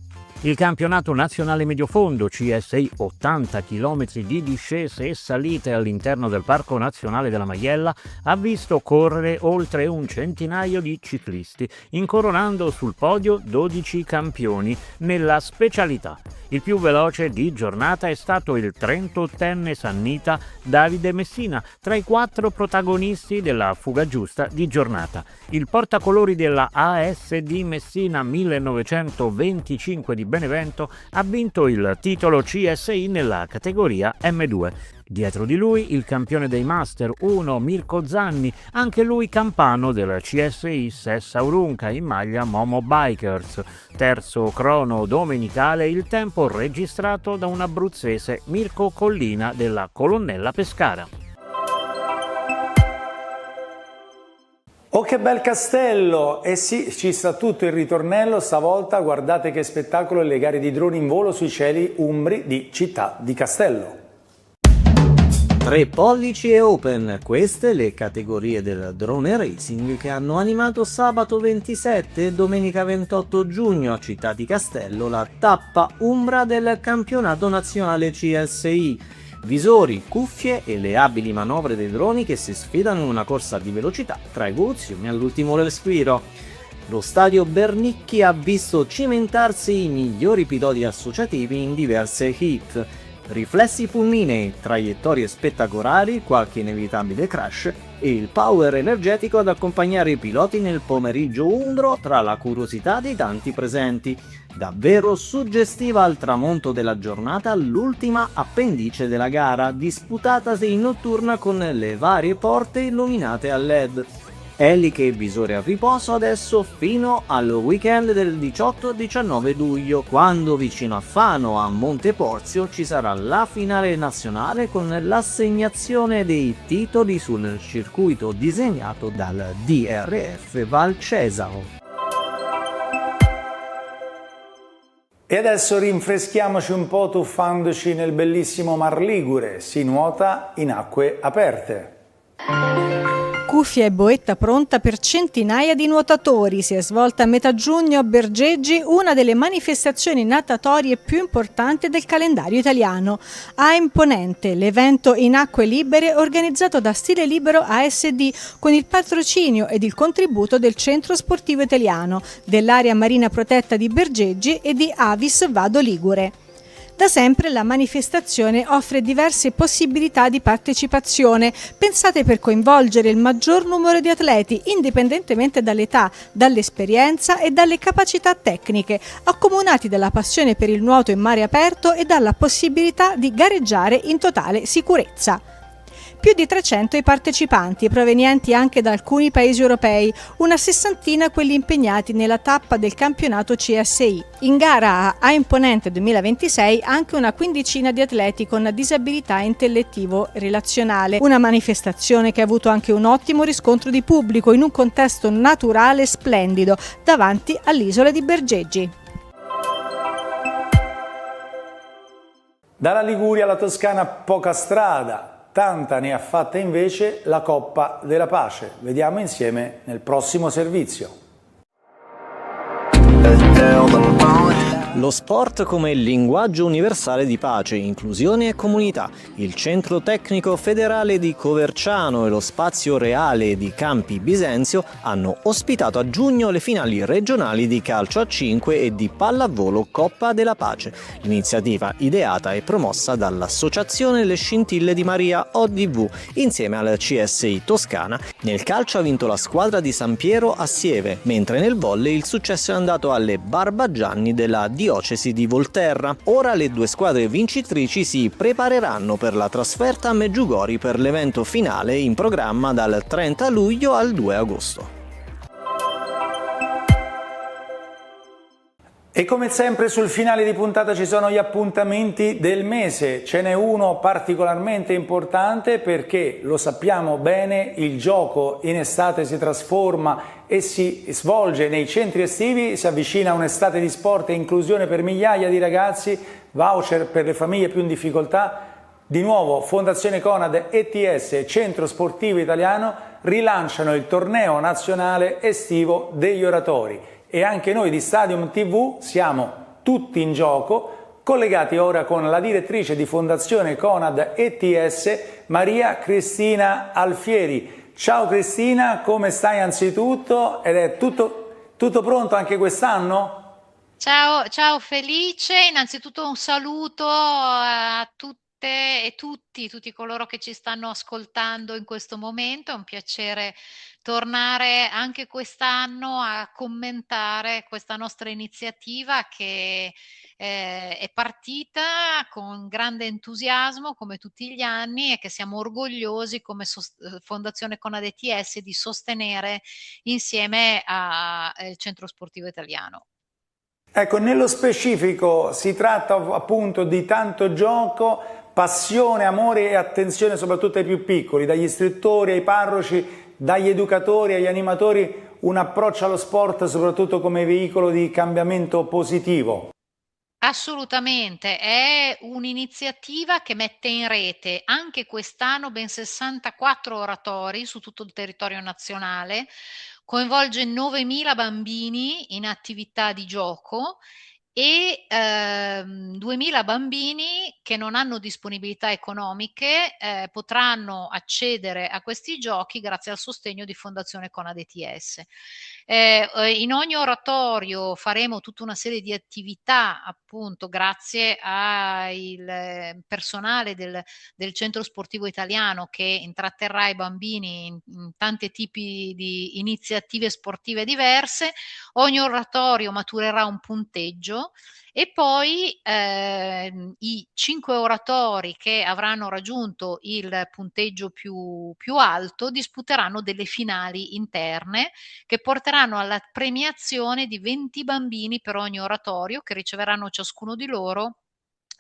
Il campionato nazionale mediofondo CSI 80 km di discese e salite all'interno del Parco Nazionale della Maiella ha visto correre oltre un centinaio di ciclisti, incoronando sul podio 12 campioni nella specialità. Il più veloce di giornata è stato il 38enne sannita Davide Messina, tra i 4 protagonisti della fuga giusta di giornata. Il portacolori della ASD Messina 1925 di Benevento ha vinto il titolo CSI nella categoria M2. Dietro di lui il campione dei Master 1 Mirko Zanni, anche lui campano del CSI Sessa Urunca in maglia Momo Bikers. Terzo crono domenicale il tempo registrato da un abruzzese Mirko Collina della Colonnella Pescara. Oh che bel castello! E sì, ci sta tutto il ritornello, stavolta guardate che spettacolo e le gare di droni in volo sui cieli umbri di Città di Castello. 3 pollici e open, queste le categorie del drone racing che hanno animato sabato 27 e domenica 28 giugno a Città di Castello la tappa umbra del campionato nazionale CSI. Visori, cuffie e le abili manovre dei droni che si sfidano in una corsa di velocità tra evoluzioni all'ultimo respiro. Lo stadio Bernicchi ha visto cimentarsi i migliori piloti associativi in diverse heat. Riflessi fulminei, traiettorie spettacolari, qualche inevitabile crash e il power energetico ad accompagnare i piloti nel pomeriggio umbro tra la curiosità dei tanti presenti. Davvero suggestiva al tramonto della giornata l'ultima appendice della gara, disputatasi in notturna con le varie porte illuminate a LED. Eliche e visore a riposo adesso fino al weekend del 18-19 luglio, quando vicino a Fano, a Monteporzio, ci sarà la finale nazionale con l'assegnazione dei titoli sul circuito disegnato dal DRF Val Cesaro. E adesso rinfreschiamoci un po' tuffandoci nel bellissimo Mar Ligure, si nuota in acque aperte. Cuffia e boetta pronta per centinaia di nuotatori. Si è svolta a metà giugno a Bergeggi una delle manifestazioni natatorie più importanti del calendario italiano. A Imponente, l'evento in acque libere organizzato da Stile Libero ASD con il patrocinio ed il contributo del Centro Sportivo Italiano, dell'area marina protetta di Bergeggi e di Avis Vado Ligure. Da sempre la manifestazione offre diverse possibilità di partecipazione, pensate per coinvolgere il maggior numero di atleti, indipendentemente dall'età, dall'esperienza e dalle capacità tecniche, accomunati dalla passione per il nuoto in mare aperto e dalla possibilità di gareggiare in totale sicurezza. Più di 300 i partecipanti, provenienti anche da alcuni paesi europei, una sessantina quelli impegnati nella tappa del campionato CSI. In gara a Imponente 2026 anche una quindicina di atleti con disabilità intellettivo-relazionale, una manifestazione che ha avuto anche un ottimo riscontro di pubblico in un contesto naturale e splendido, davanti all'isola di Bergeggi. Dalla Liguria alla Toscana poca strada, tanta ne ha fatta invece la Coppa della Pace. Vediamo insieme nel prossimo servizio. Lo sport come linguaggio universale di pace, inclusione e comunità. Il Centro Tecnico Federale di Coverciano e lo Spazio Reale di Campi Bisenzio hanno ospitato a giugno le finali regionali di calcio a 5 e di pallavolo Coppa della Pace. L'iniziativa ideata e promossa dall'Associazione Le Scintille di Maria ODV insieme al CSI Toscana. Nel calcio ha vinto la squadra di San Piero a Sieve, mentre nel volley il successo è andato alle Barbagianni della diocesi di Volterra. Ora le due squadre vincitrici si prepareranno per la trasferta a Meggiugori per l'evento finale in programma dal 30 luglio al 2 agosto. E come sempre sul finale di puntata ci sono gli appuntamenti del mese. Ce n'è uno particolarmente importante perché, lo sappiamo bene, il gioco in estate si trasforma e si svolge nei centri estivi, si avvicina un'estate di sport e inclusione per migliaia di ragazzi, voucher per le famiglie più in difficoltà. Di nuovo Fondazione Conad, ETS e Centro Sportivo Italiano rilanciano il torneo nazionale estivo degli oratori. E anche noi di Stadium TV siamo tutti in gioco, collegati ora con la direttrice di Fondazione Conad ETS, Maria Cristina Alfieri. Ciao Cristina, come stai anzitutto? Ed è tutto pronto anche quest'anno? Ciao Felice, innanzitutto un saluto a tutte e tutti coloro che ci stanno ascoltando in questo momento. È un piacere tornare anche quest'anno a commentare questa nostra iniziativa che è partita con grande entusiasmo come tutti gli anni e che siamo orgogliosi come Fondazione Conad ETS di sostenere insieme al Centro Sportivo Italiano. Ecco, nello specifico si tratta appunto di tanto gioco, passione, amore e attenzione soprattutto ai più piccoli, dagli istruttori ai parroci, dagli educatori agli animatori, un approccio allo sport soprattutto come veicolo di cambiamento positivo. Assolutamente, è un'iniziativa che mette in rete anche quest'anno ben 64 oratori su tutto il territorio nazionale, coinvolge 9.000 bambini in attività di gioco e 2.000 bambini che non hanno disponibilità economiche potranno accedere a questi giochi grazie al sostegno di Fondazione Conad ETS. In ogni oratorio faremo tutta una serie di attività appunto grazie al personale del Centro Sportivo Italiano che intratterrà i bambini in tanti tipi di iniziative sportive diverse. Ogni oratorio maturerà un punteggio e poi i 5 oratori che avranno raggiunto il punteggio più alto disputeranno delle finali interne che porteranno alla premiazione di 20 bambini per ogni oratorio che riceveranno ciascuno di loro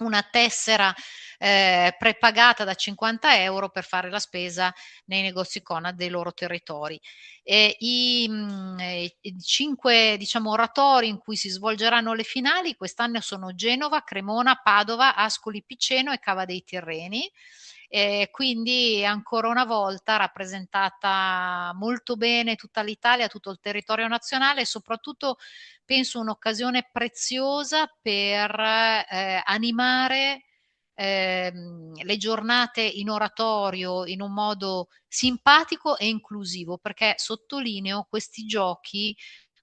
una tessera prepagata da 50 euro per fare la spesa nei negozi Conad dei loro territori. I 5 oratori in cui si svolgeranno le finali quest'anno sono Genova, Cremona, Padova, Ascoli Piceno e Cava dei Tirreni. Quindi ancora una volta rappresentata molto bene tutta l'Italia, tutto il territorio nazionale e soprattutto penso un'occasione preziosa per animare le giornate in oratorio in un modo simpatico e inclusivo, perché sottolineo questi giochi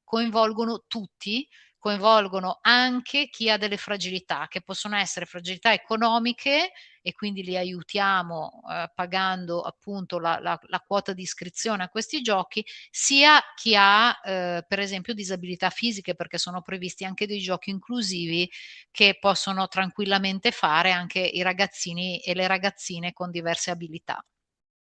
coinvolgono tutti, coinvolgono anche chi ha delle fragilità, che possono essere fragilità economiche e quindi li aiutiamo pagando appunto la quota di iscrizione a questi giochi, sia chi ha per esempio disabilità fisiche, perché sono previsti anche dei giochi inclusivi che possono tranquillamente fare anche i ragazzini e le ragazzine con diverse abilità.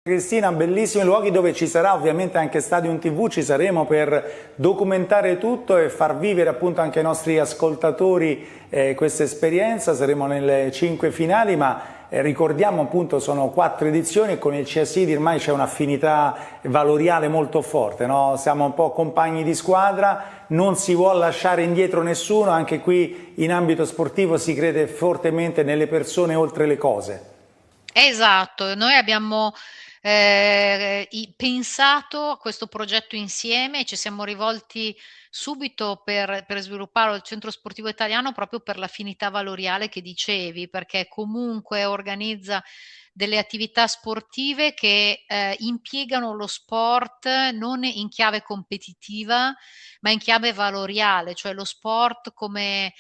Cristina, bellissimi luoghi dove ci sarà ovviamente anche Stadium TV, ci saremo per documentare tutto e far vivere appunto anche ai nostri ascoltatori questa esperienza. Saremo nelle 5 finali, ma ricordiamo appunto sono 4 edizioni e con il CSI ormai c'è un'affinità valoriale molto forte, no? Siamo un po' compagni di squadra, non si vuole lasciare indietro nessuno, anche qui in ambito sportivo si crede fortemente nelle persone oltre le cose. Esatto, noi abbiamo pensato a questo progetto insieme e ci siamo rivolti subito per sviluppare il centro sportivo italiano proprio per l'affinità valoriale che dicevi, perché comunque organizza delle attività sportive che impiegano lo sport non in chiave competitiva, ma in chiave valoriale, cioè lo sport come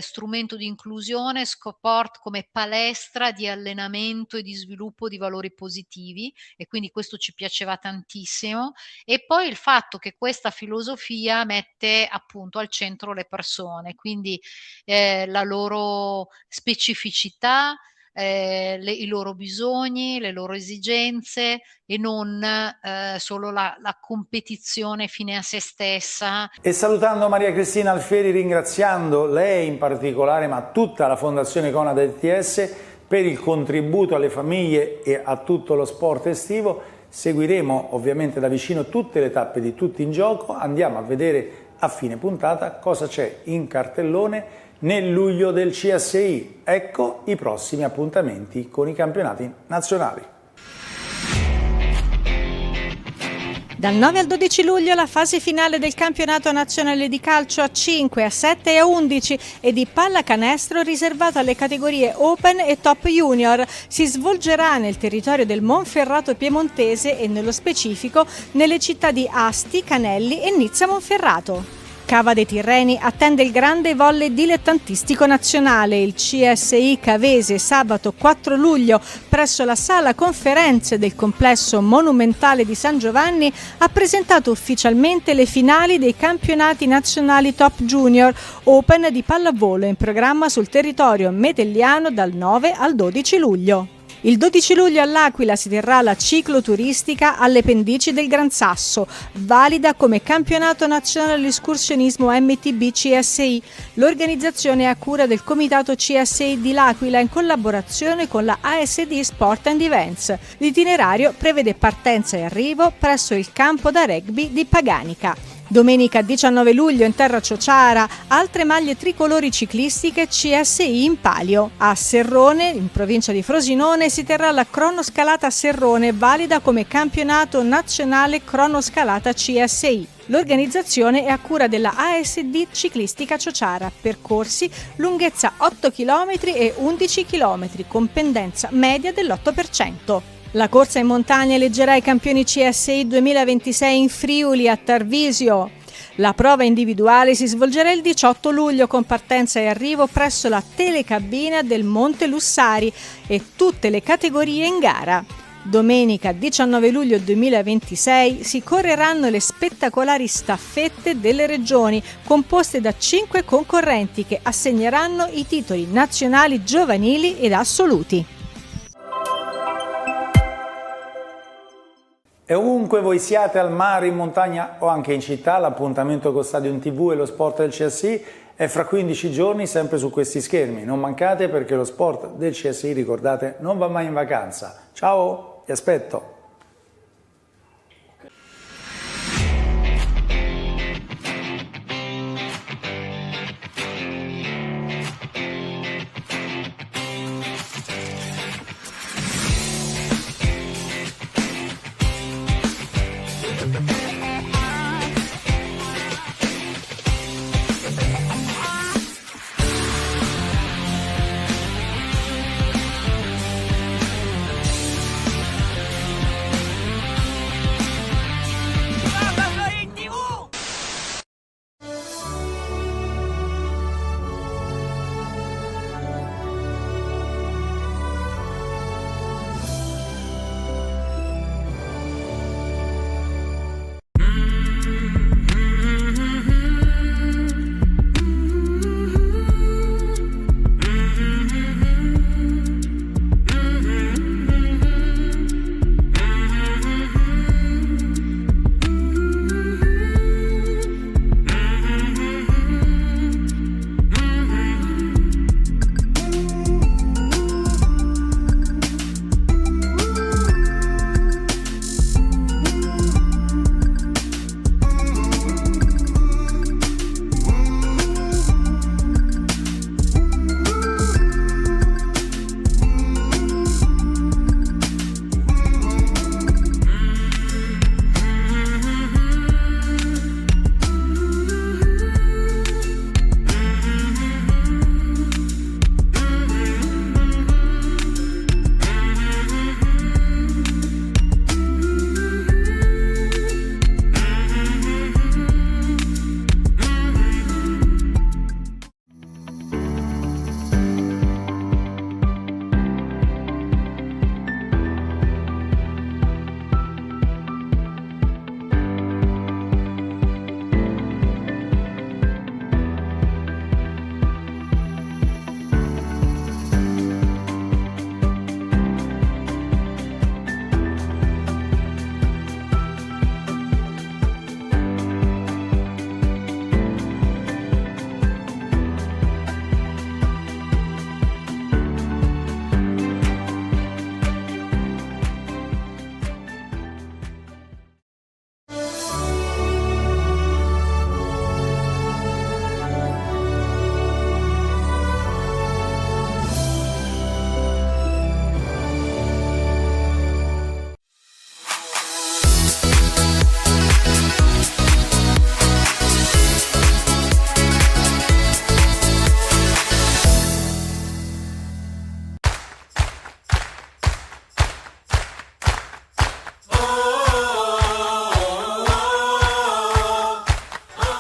strumento di inclusione, sport come palestra di allenamento e di sviluppo di valori positivi, e quindi questo ci piaceva tantissimo. E poi il fatto che questa filosofia mette appunto al centro le persone, quindi la loro specificità, i loro bisogni, le loro esigenze, e non solo la competizione fine a se stessa. E salutando Maria Cristina Alfieri, ringraziando lei in particolare, ma tutta la Fondazione Conad ETS per il contributo alle famiglie e a tutto lo sport estivo, seguiremo ovviamente da vicino tutte le tappe di Tutti in Gioco. Andiamo a vedere a fine puntata cosa c'è in cartellone nel luglio del CSI. Ecco i prossimi appuntamenti con i campionati nazionali. Dal 9 al 12 luglio la fase finale del campionato nazionale di calcio a 5, a 7 e a 11 e di pallacanestro riservato alle categorie Open e Top Junior si svolgerà nel territorio del Monferrato piemontese e nello specifico nelle città di Asti, Canelli e Nizza Monferrato. Cava dei Tirreni attende il grande volley dilettantistico nazionale, il CSI Cavese, sabato 4 luglio presso la sala conferenze del complesso monumentale di San Giovanni ha presentato ufficialmente le finali dei campionati nazionali Top Junior Open di pallavolo in programma sul territorio metelliano dal 9 al 12 luglio. Il 12 luglio all'Aquila si terrà la cicloturistica alle pendici del Gran Sasso, valida come campionato nazionale all'escursionismo MTB CSI. L'organizzazione è a cura del comitato CSI di L'Aquila in collaborazione con la ASD Sport and Events. L'itinerario prevede partenza e arrivo presso il campo da rugby di Paganica. Domenica 19 luglio in terra ciociara, altre maglie tricolori ciclistiche CSI in palio. A Serrone, in provincia di Frosinone, si terrà la cronoscalata Serrone, valida come campionato nazionale cronoscalata CSI. L'organizzazione è a cura della ASD Ciclistica Ciociara, percorsi lunghezza 8 km e 11 km con pendenza media dell'8%. La corsa in montagna eleggerà i campioni CSI 2026 in Friuli a Tarvisio. La prova individuale si svolgerà il 18 luglio con partenza e arrivo presso la telecabina del Monte Lussari e tutte le categorie in gara. Domenica 19 luglio 2026 si correranno le spettacolari staffette delle regioni, composte da 5 concorrenti che assegneranno i titoli nazionali giovanili ed assoluti. E ovunque voi siate, al mare, in montagna o anche in città, l'appuntamento con Stadium TV e lo sport del CSI è fra 15 giorni sempre su questi schermi. Non mancate, perché lo sport del CSI, ricordate, non va mai in vacanza. Ciao, vi aspetto!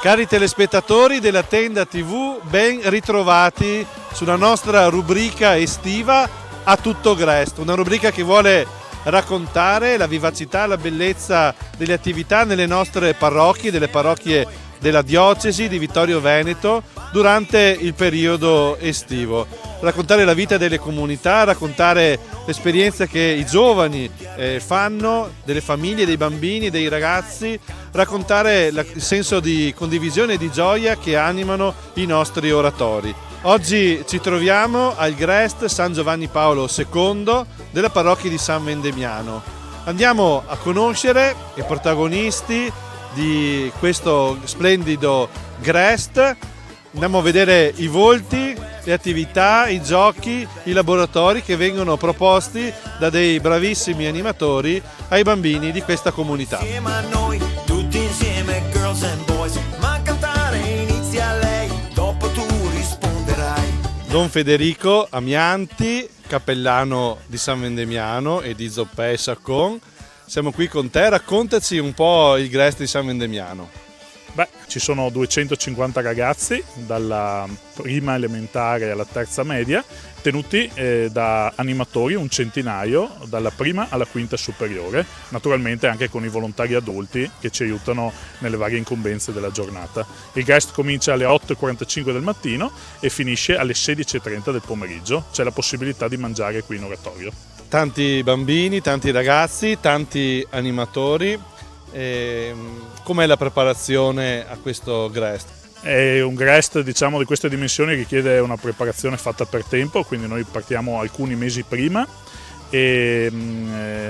Cari telespettatori della Tenda TV, ben ritrovati sulla nostra rubrica estiva A Tutto Grest, una rubrica che vuole raccontare la vivacità, la bellezza delle attività nelle nostre parrocchie, delle parrocchie della diocesi di Vittorio Veneto durante il periodo estivo. Raccontare la vita delle comunità, raccontare l'esperienza che i giovani fanno, delle famiglie, dei bambini, dei ragazzi, raccontare il senso di condivisione e di gioia che animano i nostri oratori. Oggi ci troviamo al Grest San Giovanni Paolo II della parrocchia di San Vendemiano. Andiamo a conoscere i protagonisti di questo splendido Grest, andiamo a vedere i volti, le attività, i giochi, i laboratori che vengono proposti da dei bravissimi animatori ai bambini di questa comunità. Insieme a noi, tutti insieme, girls and boys, ma cantare inizia lei, dopo tu risponderai. Don Federico Amianti, cappellano di San Vendemiano e di Zoppè e Saccon, siamo qui con te, raccontaci un po' il Grest di San Vendemiano. Beh, ci sono 250 ragazzi dalla prima elementare alla terza media, tenuti da animatori, un centinaio, dalla prima alla quinta superiore, naturalmente anche con i volontari adulti che ci aiutano nelle varie incombenze della giornata. Il Grest comincia alle 8:45 del mattino e finisce alle 16:30 del pomeriggio, c'è la possibilità di mangiare qui in oratorio. Tanti bambini, tanti ragazzi, tanti animatori. Com'è la preparazione a questo Grest? È un Grest, diciamo, di queste dimensioni richiede una preparazione fatta per tempo, quindi noi partiamo alcuni mesi prima e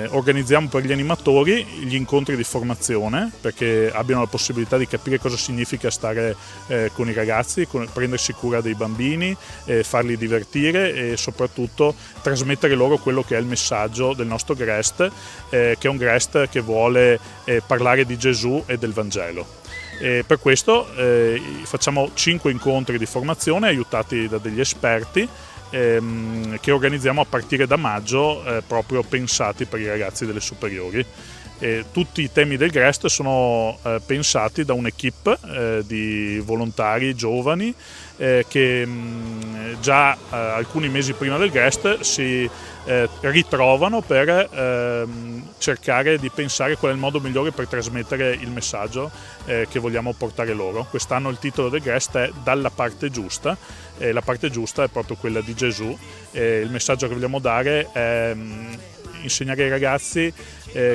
organizziamo per gli animatori gli incontri di formazione perché abbiano la possibilità di capire cosa significa stare con i ragazzi, prendersi cura dei bambini, farli divertire e soprattutto trasmettere loro quello che è il messaggio del nostro Grest, che è un Grest che vuole parlare di Gesù e del Vangelo. E per questo facciamo 5 incontri di formazione aiutati da degli esperti che organizziamo a partire da maggio, proprio pensati per i ragazzi delle superiori. Tutti i temi del Grest sono pensati da un'equipe di volontari giovani che già alcuni mesi prima del Grest si ritrovano per cercare di pensare qual è il modo migliore per trasmettere il messaggio che vogliamo portare loro. Quest'anno il titolo del Grest è Dalla parte giusta, e la parte giusta è proprio quella di Gesù. Il messaggio che vogliamo dare è insegnare ai ragazzi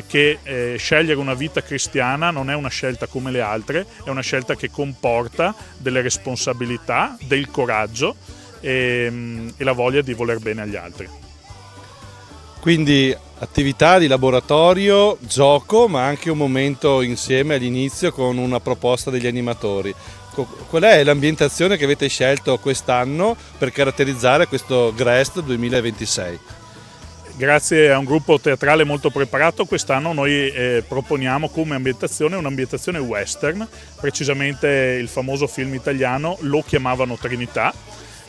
che scegliere una vita cristiana non è una scelta come le altre, è una scelta che comporta delle responsabilità, del coraggio e la voglia di voler bene agli altri. Quindi attività di laboratorio, gioco, ma anche un momento insieme all'inizio con una proposta degli animatori. Qual è l'ambientazione che avete scelto quest'anno per caratterizzare questo Grest 2026? Grazie a un gruppo teatrale molto preparato, quest'anno noi proponiamo come ambientazione un'ambientazione western, precisamente il famoso film italiano Lo chiamavano Trinità,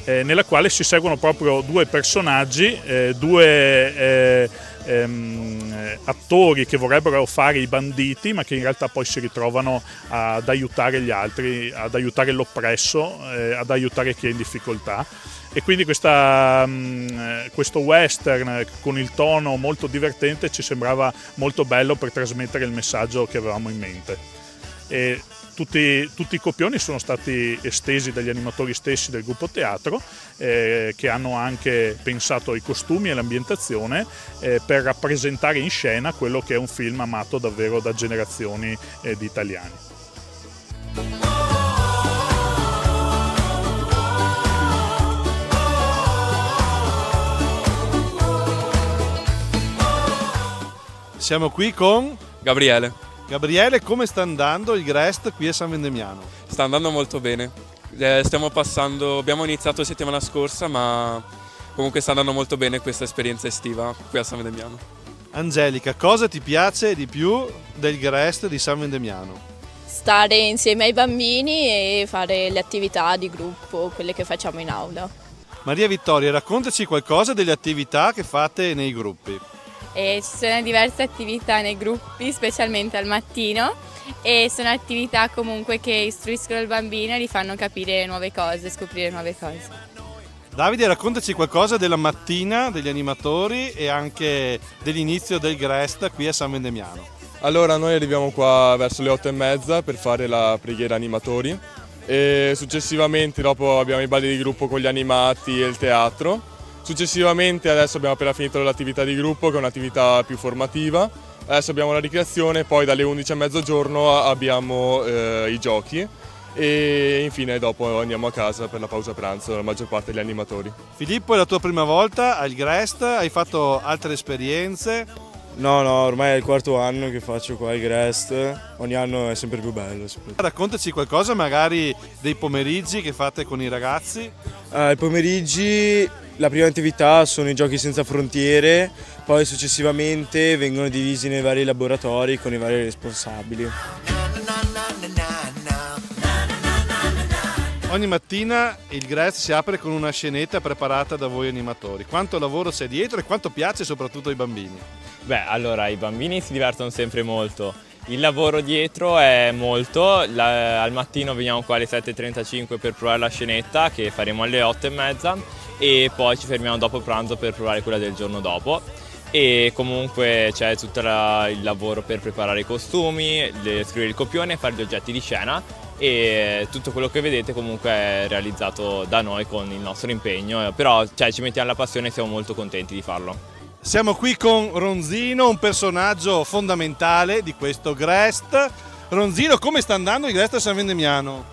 nella quale si seguono proprio due personaggi, due attori che vorrebbero fare i banditi ma che in realtà poi si ritrovano ad aiutare gli altri, ad aiutare l'oppresso, ad aiutare chi è in difficoltà. E quindi questo western con il tono molto divertente ci sembrava molto bello per trasmettere il messaggio che avevamo in mente. E tutti i copioni sono stati estesi dagli animatori stessi del gruppo teatro, che hanno anche pensato ai costumi e all'ambientazione per rappresentare in scena quello che è un film amato davvero da generazioni di italiani. Siamo qui con Gabriele. Gabriele, come sta andando il Grest qui a San Vendemiano? Sta andando molto bene. Abbiamo iniziato settimana scorsa, ma comunque sta andando molto bene questa esperienza estiva qui a San Vendemiano. Angelica, cosa ti piace di più del Grest di San Vendemiano? Stare insieme ai bambini e fare le attività di gruppo, quelle che facciamo in aula. Maria Vittoria, raccontaci qualcosa delle attività che fate nei gruppi. Ci sono diverse attività nei gruppi, specialmente al mattino, e sono attività comunque che istruiscono il bambino e gli fanno capire nuove cose, scoprire nuove cose. Davide, raccontaci qualcosa della mattina degli animatori e anche dell'inizio del GREST qui a San Vendemiano. Allora, noi arriviamo qua verso le 8:30 per fare la preghiera animatori e successivamente dopo abbiamo i balli di gruppo con gli animati e il teatro. Successivamente adesso abbiamo appena finito l'attività di gruppo che è un'attività più formativa. Adesso abbiamo la ricreazione, poi dalle 11 a mezzogiorno abbiamo i giochi. E infine dopo andiamo a casa per la pausa pranzo, la maggior parte degli animatori. Filippo, è la tua prima volta al GREST? Hai fatto altre esperienze? No, ormai è il 4º anno che faccio qua al GREST, ogni anno è sempre più bello. Raccontaci qualcosa magari dei pomeriggi che fate con i ragazzi. I pomeriggi, la prima attività sono i giochi senza frontiere, poi successivamente vengono divisi nei vari laboratori con i vari responsabili. Ogni mattina il GREST si apre con una scenetta preparata da voi animatori. Quanto lavoro c'è dietro e quanto piace soprattutto ai bambini? Beh, allora i bambini si divertono sempre molto. Il lavoro dietro è molto. Al mattino veniamo qua alle 7:35 per provare la scenetta che faremo alle 8:30 e poi ci fermiamo dopo pranzo per provare quella del giorno dopo. E comunque c'è tutto il lavoro per preparare i costumi, scrivere il copione e fare gli oggetti di scena. E tutto quello che vedete comunque è realizzato da noi con il nostro impegno, però ci mettiamo la passione e siamo molto contenti di farlo. Siamo qui con Ronzino, un personaggio fondamentale di questo GREST. Ronzino, come sta andando il GREST a San Vendemiano?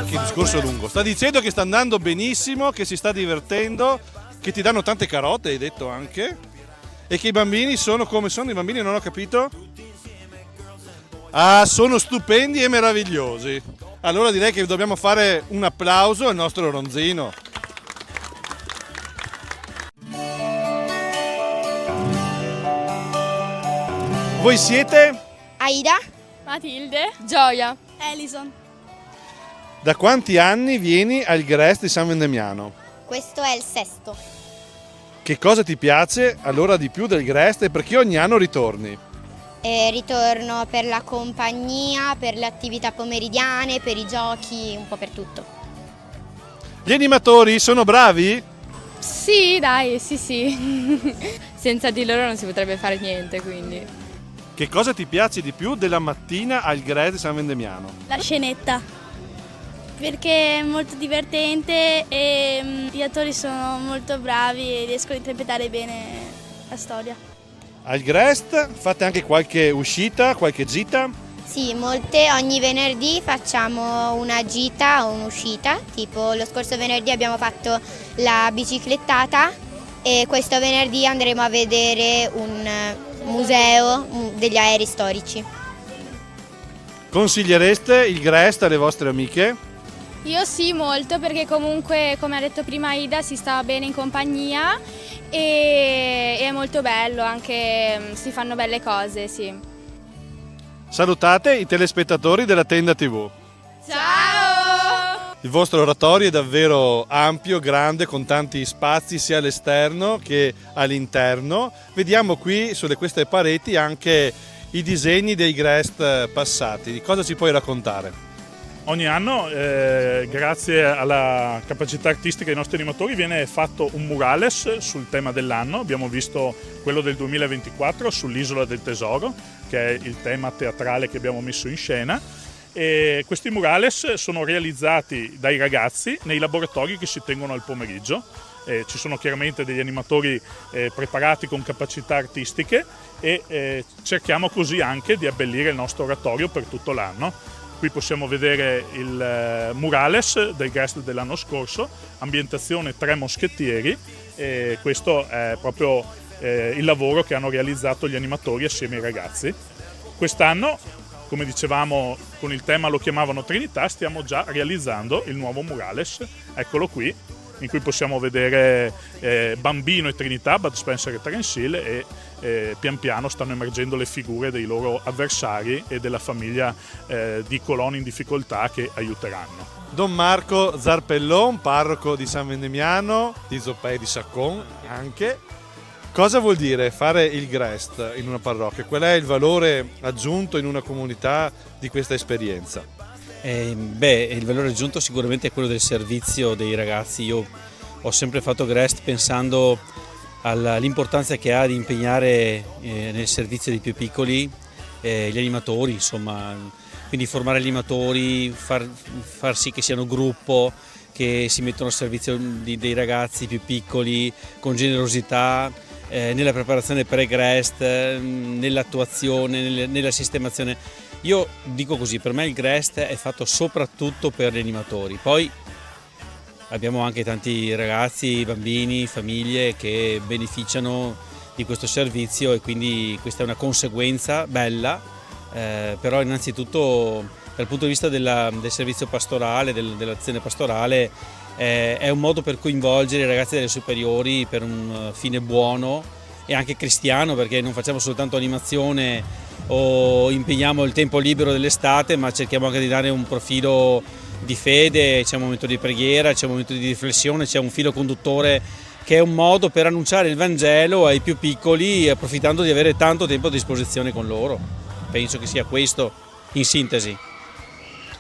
Che discorso lungo. Sta dicendo che sta andando benissimo, che si sta divertendo, che ti danno tante carote, hai detto anche, e che i bambini sono come sono i bambini, non ho capito? Ah, sono stupendi e meravigliosi. Allora direi che dobbiamo fare un applauso al nostro Ronzino. Voi siete? Aida, Matilde, Gioia, Elison. Da quanti anni vieni al GREST di San Vendemiano? Questo è il 6º. Che cosa ti piace allora di più del GREST e perché ogni anno ritorni? Ritorno per la compagnia, per le attività pomeridiane, per i giochi, un po' per tutto. Gli animatori sono bravi? Sì, dai, sì. Senza di loro non si potrebbe fare niente, quindi. Che cosa ti piace di più della mattina al GREST di San Vendemiano? La scenetta, perché è molto divertente e gli attori sono molto bravi e riescono a interpretare bene la storia. Al GREST fate anche qualche uscita, qualche gita? Sì, molte. Ogni venerdì facciamo una gita o un'uscita, tipo lo scorso venerdì abbiamo fatto la biciclettata e questo venerdì andremo a vedere un museo degli aerei storici. Consigliereste il GREST alle vostre amiche? Io sì, molto, perché comunque, come ha detto prima Ida, si sta bene in compagnia e è molto bello, anche si fanno belle cose, sì. Salutate i telespettatori della Tenda TV. Ciao! Il vostro oratorio è davvero ampio, grande, con tanti spazi sia all'esterno che all'interno. Vediamo qui sulle queste pareti anche i disegni dei GREST passati. Di cosa ci puoi raccontare? Ogni anno, grazie alla capacità artistica dei nostri animatori, viene fatto un murales sul tema dell'anno. Abbiamo visto quello del 2024 sull'Isola del Tesoro, che è il tema teatrale che abbiamo messo in scena. E questi murales sono realizzati dai ragazzi nei laboratori che si tengono al pomeriggio. Ci sono chiaramente degli animatori preparati con capacità artistiche e cerchiamo così anche di abbellire il nostro oratorio per tutto l'anno. Qui possiamo vedere il murales del GREST dell'anno scorso, ambientazione Tre Moschettieri, e questo è proprio il lavoro che hanno realizzato gli animatori assieme ai ragazzi. Quest'anno, come dicevamo, con il tema lo chiamavano Trinità, stiamo già realizzando il nuovo murales, eccolo qui, in cui possiamo vedere Bambino e Trinità, Bud Spencer e Terence Hill, e pian piano stanno emergendo le figure dei loro avversari e della famiglia di coloni in difficoltà che aiuteranno. Don Marco Zarpellon, parroco di San Vendemiano, di Zoppè di Saccon anche. Cosa vuol dire fare il GREST in una parrocchia? Qual è il valore aggiunto in una comunità di questa esperienza? Il valore aggiunto sicuramente è quello del servizio dei ragazzi. Io ho sempre fatto GREST pensando all'importanza che ha di impegnare nel servizio dei più piccoli gli animatori, insomma, quindi formare gli animatori, far sì che siano gruppo, che si mettono al servizio dei ragazzi più piccoli con generosità, nella preparazione pre-GREST, nell'attuazione, nella sistemazione. Io dico così, per me il GREST è fatto soprattutto per gli animatori, poi abbiamo anche tanti ragazzi, bambini, famiglie che beneficiano di questo servizio e quindi questa è una conseguenza bella, però innanzitutto dal punto di vista del servizio pastorale, dell'azione pastorale, è un modo per coinvolgere i ragazzi delle superiori per un fine buono e anche cristiano, perché non facciamo soltanto animazione o impegniamo il tempo libero dell'estate, ma cerchiamo anche di dare un profilo di fede, c'è un momento di preghiera, c'è un momento di riflessione, c'è un filo conduttore che è un modo per annunciare il Vangelo ai più piccoli, approfittando di avere tanto tempo a disposizione con loro. Penso che sia questo in sintesi.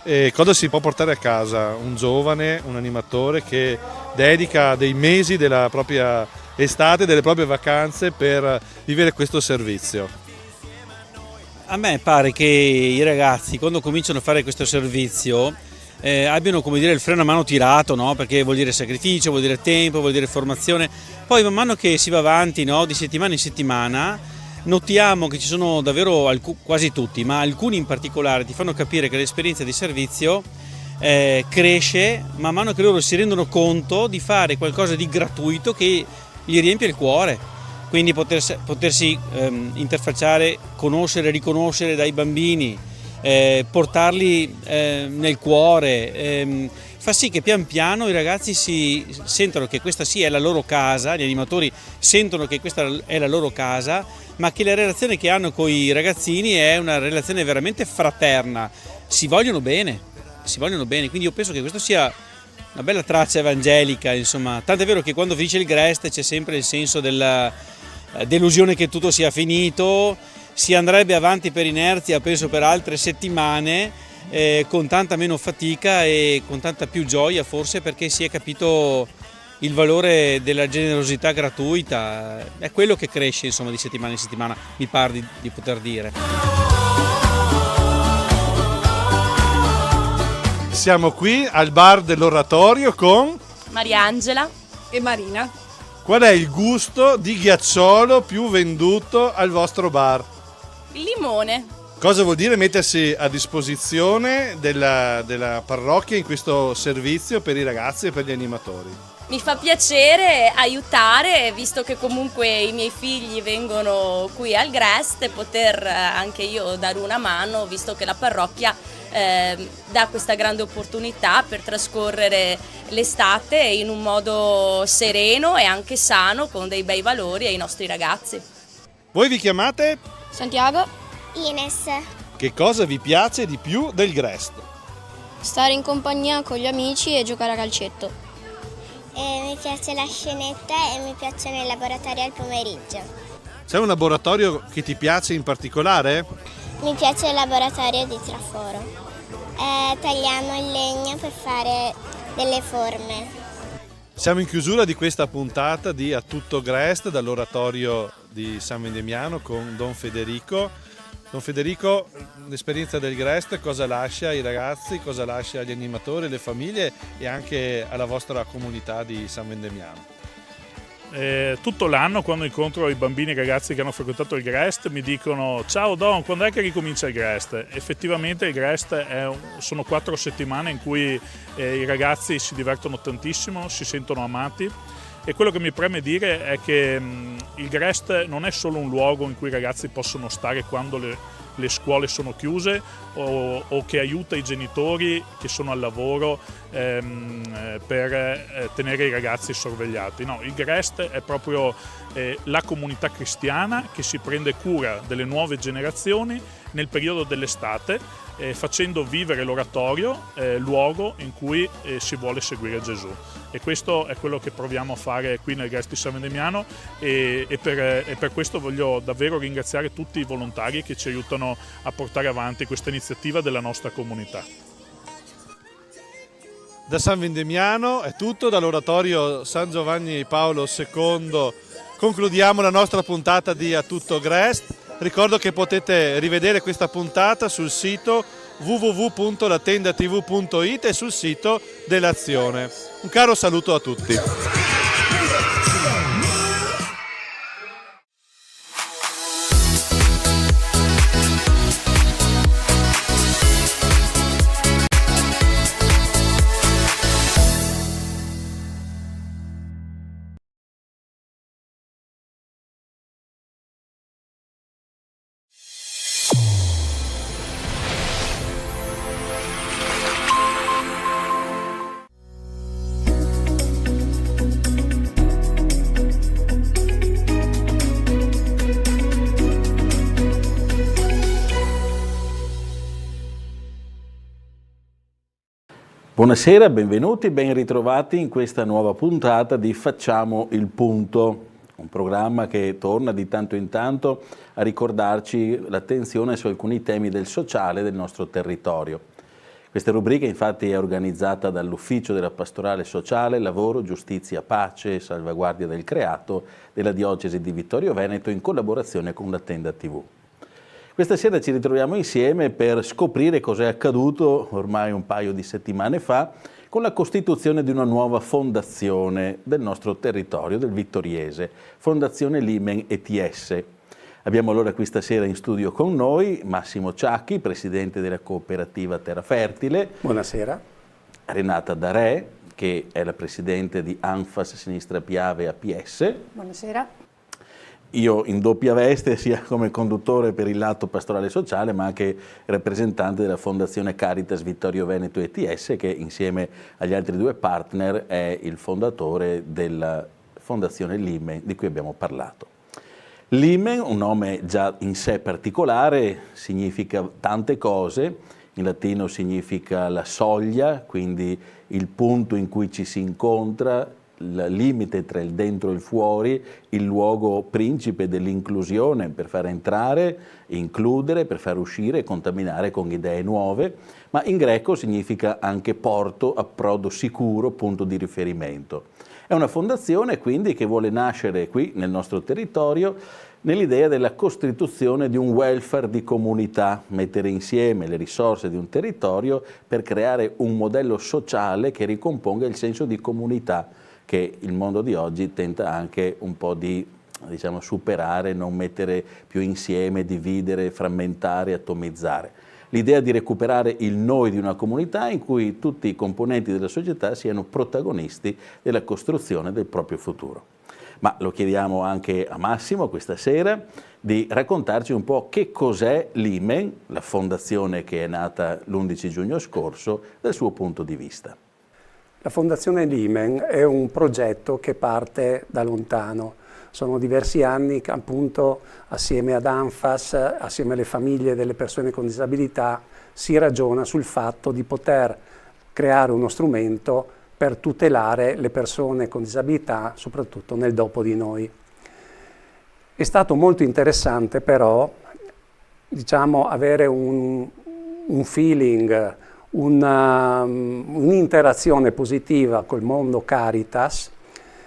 E cosa si può portare a casa un giovane, un animatore che dedica dei mesi della propria estate, delle proprie vacanze per vivere questo servizio? A me pare che i ragazzi quando cominciano a fare questo servizio abbiano, come dire, il freno a mano tirato, no? Perché vuol dire sacrificio, vuol dire tempo, vuol dire formazione. Poi man mano che si va avanti, no? Di settimana in settimana, notiamo che ci sono davvero quasi tutti, ma alcuni in particolare ti fanno capire che l'esperienza di servizio cresce man mano che loro si rendono conto di fare qualcosa di gratuito che gli riempie il cuore. Quindi potersi interfacciare, conoscere, riconoscere dai bambini, portarli nel cuore, fa sì che pian piano i ragazzi si sentono che questa sì è la loro casa, gli animatori sentono che questa è la loro casa, ma che la relazione che hanno con i ragazzini è una relazione veramente fraterna, si vogliono bene, quindi io penso che questo sia una bella traccia evangelica, insomma, tant'è vero che quando finisce il GREST c'è sempre il senso della delusione che tutto sia finito, si andrebbe avanti per inerzia, penso per altre settimane, con tanta meno fatica e con tanta più gioia forse, perché si è capito il valore della generosità gratuita, è quello che cresce, insomma, di settimana in settimana, mi pare di poter dire. Siamo qui al bar dell'Oratorio con Mariangela e Marina. Qual è il gusto di ghiacciolo più venduto al vostro bar? Il limone. Cosa vuol dire mettersi a disposizione della parrocchia in questo servizio per i ragazzi e per gli animatori? Mi fa piacere aiutare, visto che comunque i miei figli vengono qui al GREST, e poter anche io dare una mano, visto che la parrocchia dà questa grande opportunità per trascorrere l'estate in un modo sereno e anche sano, con dei bei valori ai nostri ragazzi. Voi vi chiamate? Santiago. Ines. Che cosa vi piace di più del GREST? Stare in compagnia con gli amici e giocare a calcetto. Mi piace la scenetta e mi piacciono i laboratori al pomeriggio. C'è un laboratorio che ti piace in particolare? Mi piace il laboratorio di traforo. Tagliamo il legno per fare delle forme. Siamo in chiusura di questa puntata di A Tutto GREST dall'Oratorio di San Vendemiano con Don Federico. Don Federico, l'esperienza del GREST cosa lascia ai ragazzi, cosa lascia agli animatori, alle famiglie e anche alla vostra comunità di San Vendemiano? Tutto l'anno, quando incontro i bambini e i ragazzi che hanno frequentato il GREST, mi dicono: ciao Don, quando è che ricomincia il GREST? Effettivamente il GREST sono 4 settimane in cui i ragazzi si divertono tantissimo, si sentono amati, e quello che mi preme dire è che il GREST non è solo un luogo in cui i ragazzi possono stare quando le scuole sono chiuse o che aiuta i genitori che sono al lavoro per tenere i ragazzi sorvegliati. No, il GREST è proprio la comunità cristiana che si prende cura delle nuove generazioni nel periodo dell'estate, facendo vivere l'oratorio, luogo in cui si vuole seguire Gesù. E questo è quello che proviamo a fare qui nel GREST di San Vendemiano e per questo voglio davvero ringraziare tutti i volontari che ci aiutano a portare avanti questa iniziativa della nostra comunità. Da San Vendemiano è tutto, dall'oratorio San Giovanni Paolo II concludiamo la nostra puntata di A Tutto GREST. Ricordo che potete rivedere questa puntata sul sito www.latendatv.it e sul sito dell'Azione. Un caro saluto a tutti. Buonasera, benvenuti, ben ritrovati in questa nuova puntata di Facciamo il Punto, un programma che torna di tanto in tanto a ricordarci l'attenzione su alcuni temi del sociale del nostro territorio. Questa rubrica infatti è organizzata dall'Ufficio della Pastorale Sociale, Lavoro, Giustizia, Pace e Salvaguardia del Creato della Diocesi di Vittorio Veneto in collaborazione con la Tenda TV. Questa sera ci ritroviamo insieme per scoprire cos'è accaduto ormai un paio di settimane fa con la costituzione di una nuova fondazione del nostro territorio, del Vittoriese, Fondazione Limen ETS. Abbiamo allora qui stasera in studio con noi Massimo Ciacchi, presidente della cooperativa Terra Fertile. Buonasera. Renata Darè, che è la presidente di ANFAS Sinistra Piave APS. Buonasera. Io in doppia veste, sia come conduttore per il lato pastorale sociale, ma anche rappresentante della Fondazione Caritas Vittorio Veneto ETS, che insieme agli altri due partner è il fondatore della Fondazione Limen, di cui abbiamo parlato. Limen, un nome già in sé particolare, significa tante cose. In latino significa la soglia, quindi il punto in cui ci si incontra, il limite tra il dentro e il fuori, il luogo principe dell'inclusione per far entrare, includere, per far uscire e contaminare con idee nuove, ma in greco significa anche porto, approdo sicuro, punto di riferimento. È una fondazione quindi che vuole nascere qui nel nostro territorio nell'idea della costituzione di un welfare di comunità, mettere insieme le risorse di un territorio per creare un modello sociale che ricomponga il senso di comunità che il mondo di oggi tenta anche un po' di superare, non mettere più insieme, dividere, frammentare, atomizzare. L'idea di recuperare il noi di una comunità in cui tutti i componenti della società siano protagonisti della costruzione del proprio futuro. Ma lo chiediamo anche a Massimo questa sera di raccontarci un po' che cos'è Limen, la fondazione che è nata l'11 giugno scorso, dal suo punto di vista. La Fondazione Limen è un progetto che parte da lontano. Sono diversi anni che appunto assieme ad ANFAS, assieme alle famiglie delle persone con disabilità, si ragiona sul fatto di poter creare uno strumento per tutelare le persone con disabilità, soprattutto nel dopo di noi. È stato molto interessante però, avere un feeling, un'interazione positiva col mondo Caritas,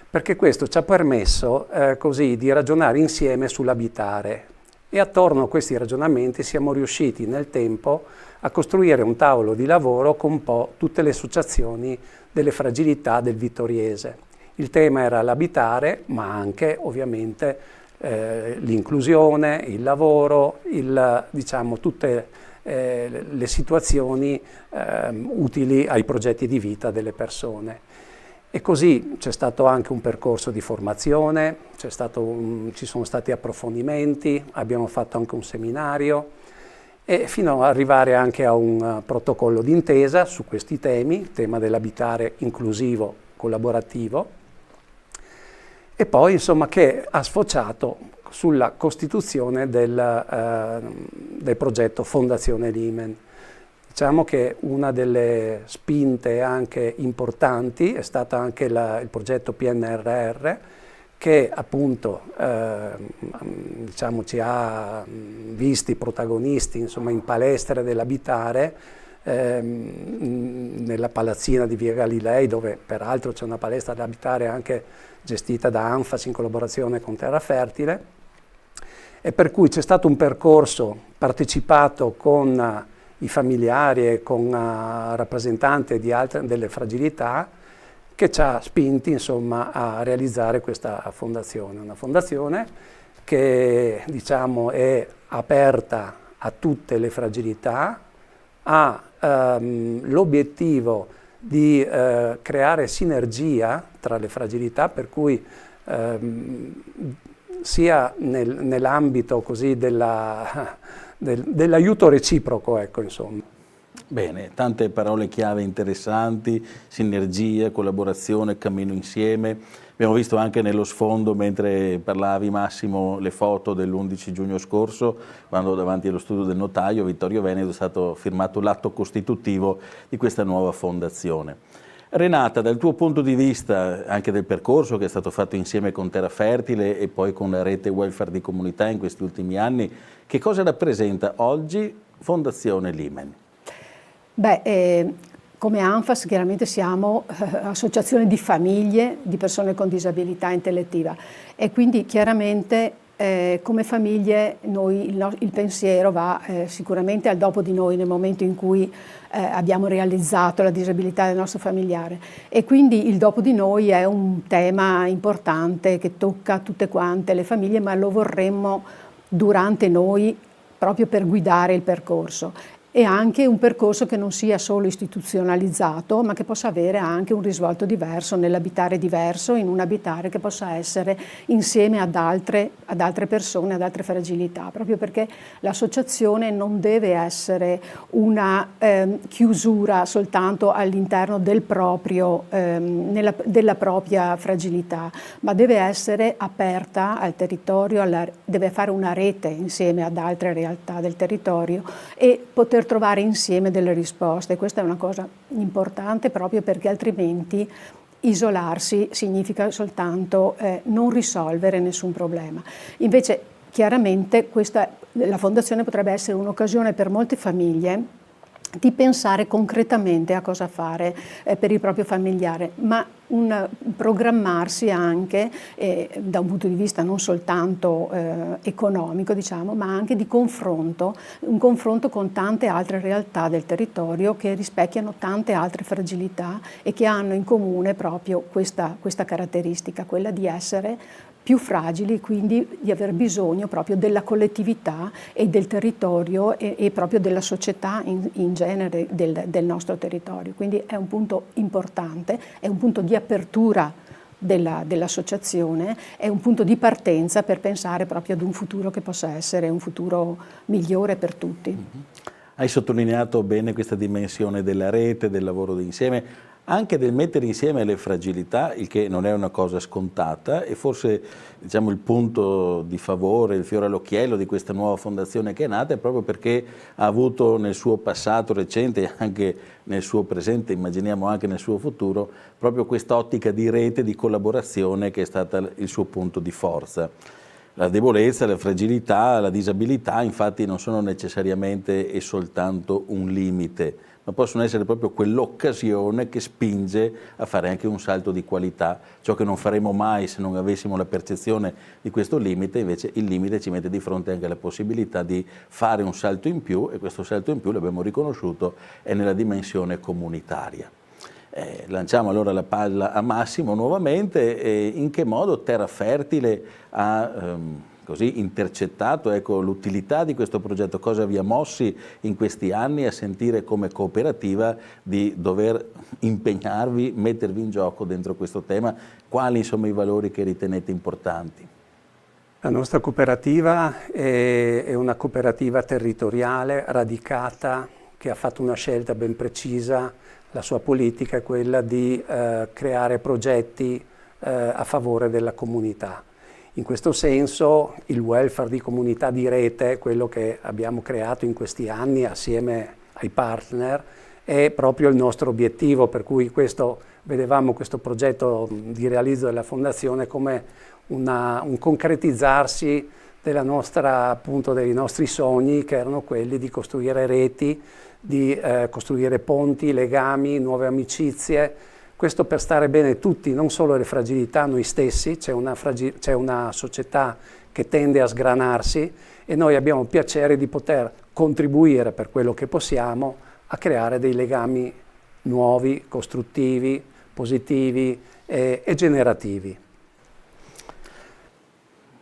perché questo ci ha permesso così di ragionare insieme sull'abitare e attorno a questi ragionamenti siamo riusciti nel tempo a costruire un tavolo di lavoro con un po' tutte le associazioni delle fragilità del Vittoriese. Il tema era l'abitare, ma anche ovviamente l'inclusione, il lavoro, tutte le situazioni utili ai progetti di vita delle persone. E così c'è stato anche un percorso di formazione, ci sono stati approfondimenti, abbiamo fatto anche un seminario e fino ad arrivare anche a un protocollo d'intesa su questi temi, il tema dell'abitare inclusivo, collaborativo, e poi insomma che ha sfociato sulla costituzione del progetto Fondazione Limen. Diciamo che una delle spinte anche importanti è stato anche il progetto PNRR, che appunto diciamo, ci ha visti protagonisti, insomma, in palestra dell'abitare, nella palazzina di Via Galilei, dove peraltro c'è una palestra dell'abitare anche gestita da Anfas in collaborazione con Terra Fertile, e per cui c'è stato un percorso partecipato con i familiari e con rappresentanti delle fragilità, che ci ha spinti, insomma, a realizzare questa fondazione. Una fondazione che, diciamo, è aperta a tutte le fragilità, ha l'obiettivo di creare sinergia tra le fragilità, per cui sia nell'ambito così dell'aiuto reciproco, ecco, insomma. Bene, tante parole chiave interessanti: sinergia, collaborazione, cammino insieme. Abbiamo visto anche nello sfondo, mentre parlavi Massimo, le foto dell'11 giugno scorso, quando davanti allo studio del notaio Vittorio Veneto è stato firmato l'atto costitutivo di questa nuova fondazione. Renata, dal tuo punto di vista, anche del percorso che è stato fatto insieme con Terra Fertile e poi con la rete welfare di comunità in questi ultimi anni, che cosa rappresenta oggi Fondazione Limen? Beh, come Anfas chiaramente siamo associazione di famiglie di persone con disabilità intellettiva, e quindi chiaramente come famiglie noi, il pensiero va sicuramente al dopo di noi, nel momento in cui abbiamo realizzato la disabilità del nostro familiare, e quindi il dopo di noi è un tema importante che tocca tutte quante le famiglie, ma lo vorremmo durante noi, proprio per guidare il percorso. E anche un percorso che non sia solo istituzionalizzato, ma che possa avere anche un risvolto diverso, nell'abitare diverso, in un abitare che possa essere insieme ad altre persone, ad altre fragilità, proprio perché l'associazione non deve essere una chiusura soltanto all'interno della propria fragilità, ma deve essere aperta al territorio, deve fare una rete insieme ad altre realtà del territorio e poter trovare insieme delle risposte. Questa è una cosa importante, proprio perché altrimenti isolarsi significa soltanto non risolvere nessun problema. Invece chiaramente la fondazione potrebbe essere un'occasione per molte famiglie di pensare concretamente a cosa fare per il proprio familiare, ma programmarsi anche da un punto di vista non soltanto economico, diciamo, ma anche di confronto, un confronto con tante altre realtà del territorio che rispecchiano tante altre fragilità e che hanno in comune proprio questa caratteristica, quella di essere più fragili, quindi di aver bisogno proprio della collettività e del territorio e proprio della società in genere del nostro territorio. Quindi è un punto importante, è un punto di apertura dell'associazione, è un punto di partenza per pensare proprio ad un futuro che possa essere un futuro migliore per tutti. Hai sottolineato bene questa dimensione della rete, del lavoro d'insieme, anche del mettere insieme le fragilità, il che non è una cosa scontata, e forse, diciamo, il punto di favore, il fiore all'occhiello di questa nuova fondazione che è nata è proprio perché ha avuto nel suo passato recente e anche nel suo presente, immaginiamo anche nel suo futuro, proprio questa ottica di rete, di collaborazione che è stata il suo punto di forza. La debolezza, la fragilità, la disabilità infatti non sono necessariamente e soltanto un limite, ma possono essere proprio quell'occasione che spinge a fare anche un salto di qualità, ciò che non faremo mai se non avessimo la percezione di questo limite. Invece il limite ci mette di fronte anche alla possibilità di fare un salto in più, e questo salto in più, l'abbiamo riconosciuto, è nella dimensione comunitaria. Lanciamo allora la palla a Massimo nuovamente. In che modo Terra Fertile ha così intercettato, ecco, l'utilità di questo progetto? Cosa vi ha mossi in questi anni a sentire come cooperativa di dover impegnarvi, mettervi in gioco dentro questo tema? Quali sono i valori che ritenete importanti? La nostra cooperativa è una cooperativa territoriale radicata, che ha fatto una scelta ben precisa. La sua politica è quella di creare progetti a favore della comunità. In questo senso il welfare di comunità di rete, quello che abbiamo creato in questi anni assieme ai partner, è proprio il nostro obiettivo, per cui vedevamo questo progetto di rializzo della Fondazione come un concretizzarsi dei nostri sogni, che erano quelli di costruire reti, di costruire ponti, legami, nuove amicizie. Questo per stare bene tutti, non solo le fragilità, noi stessi. C'è una società che tende a sgranarsi e noi abbiamo piacere di poter contribuire per quello che possiamo a creare dei legami nuovi, costruttivi, positivi e generativi.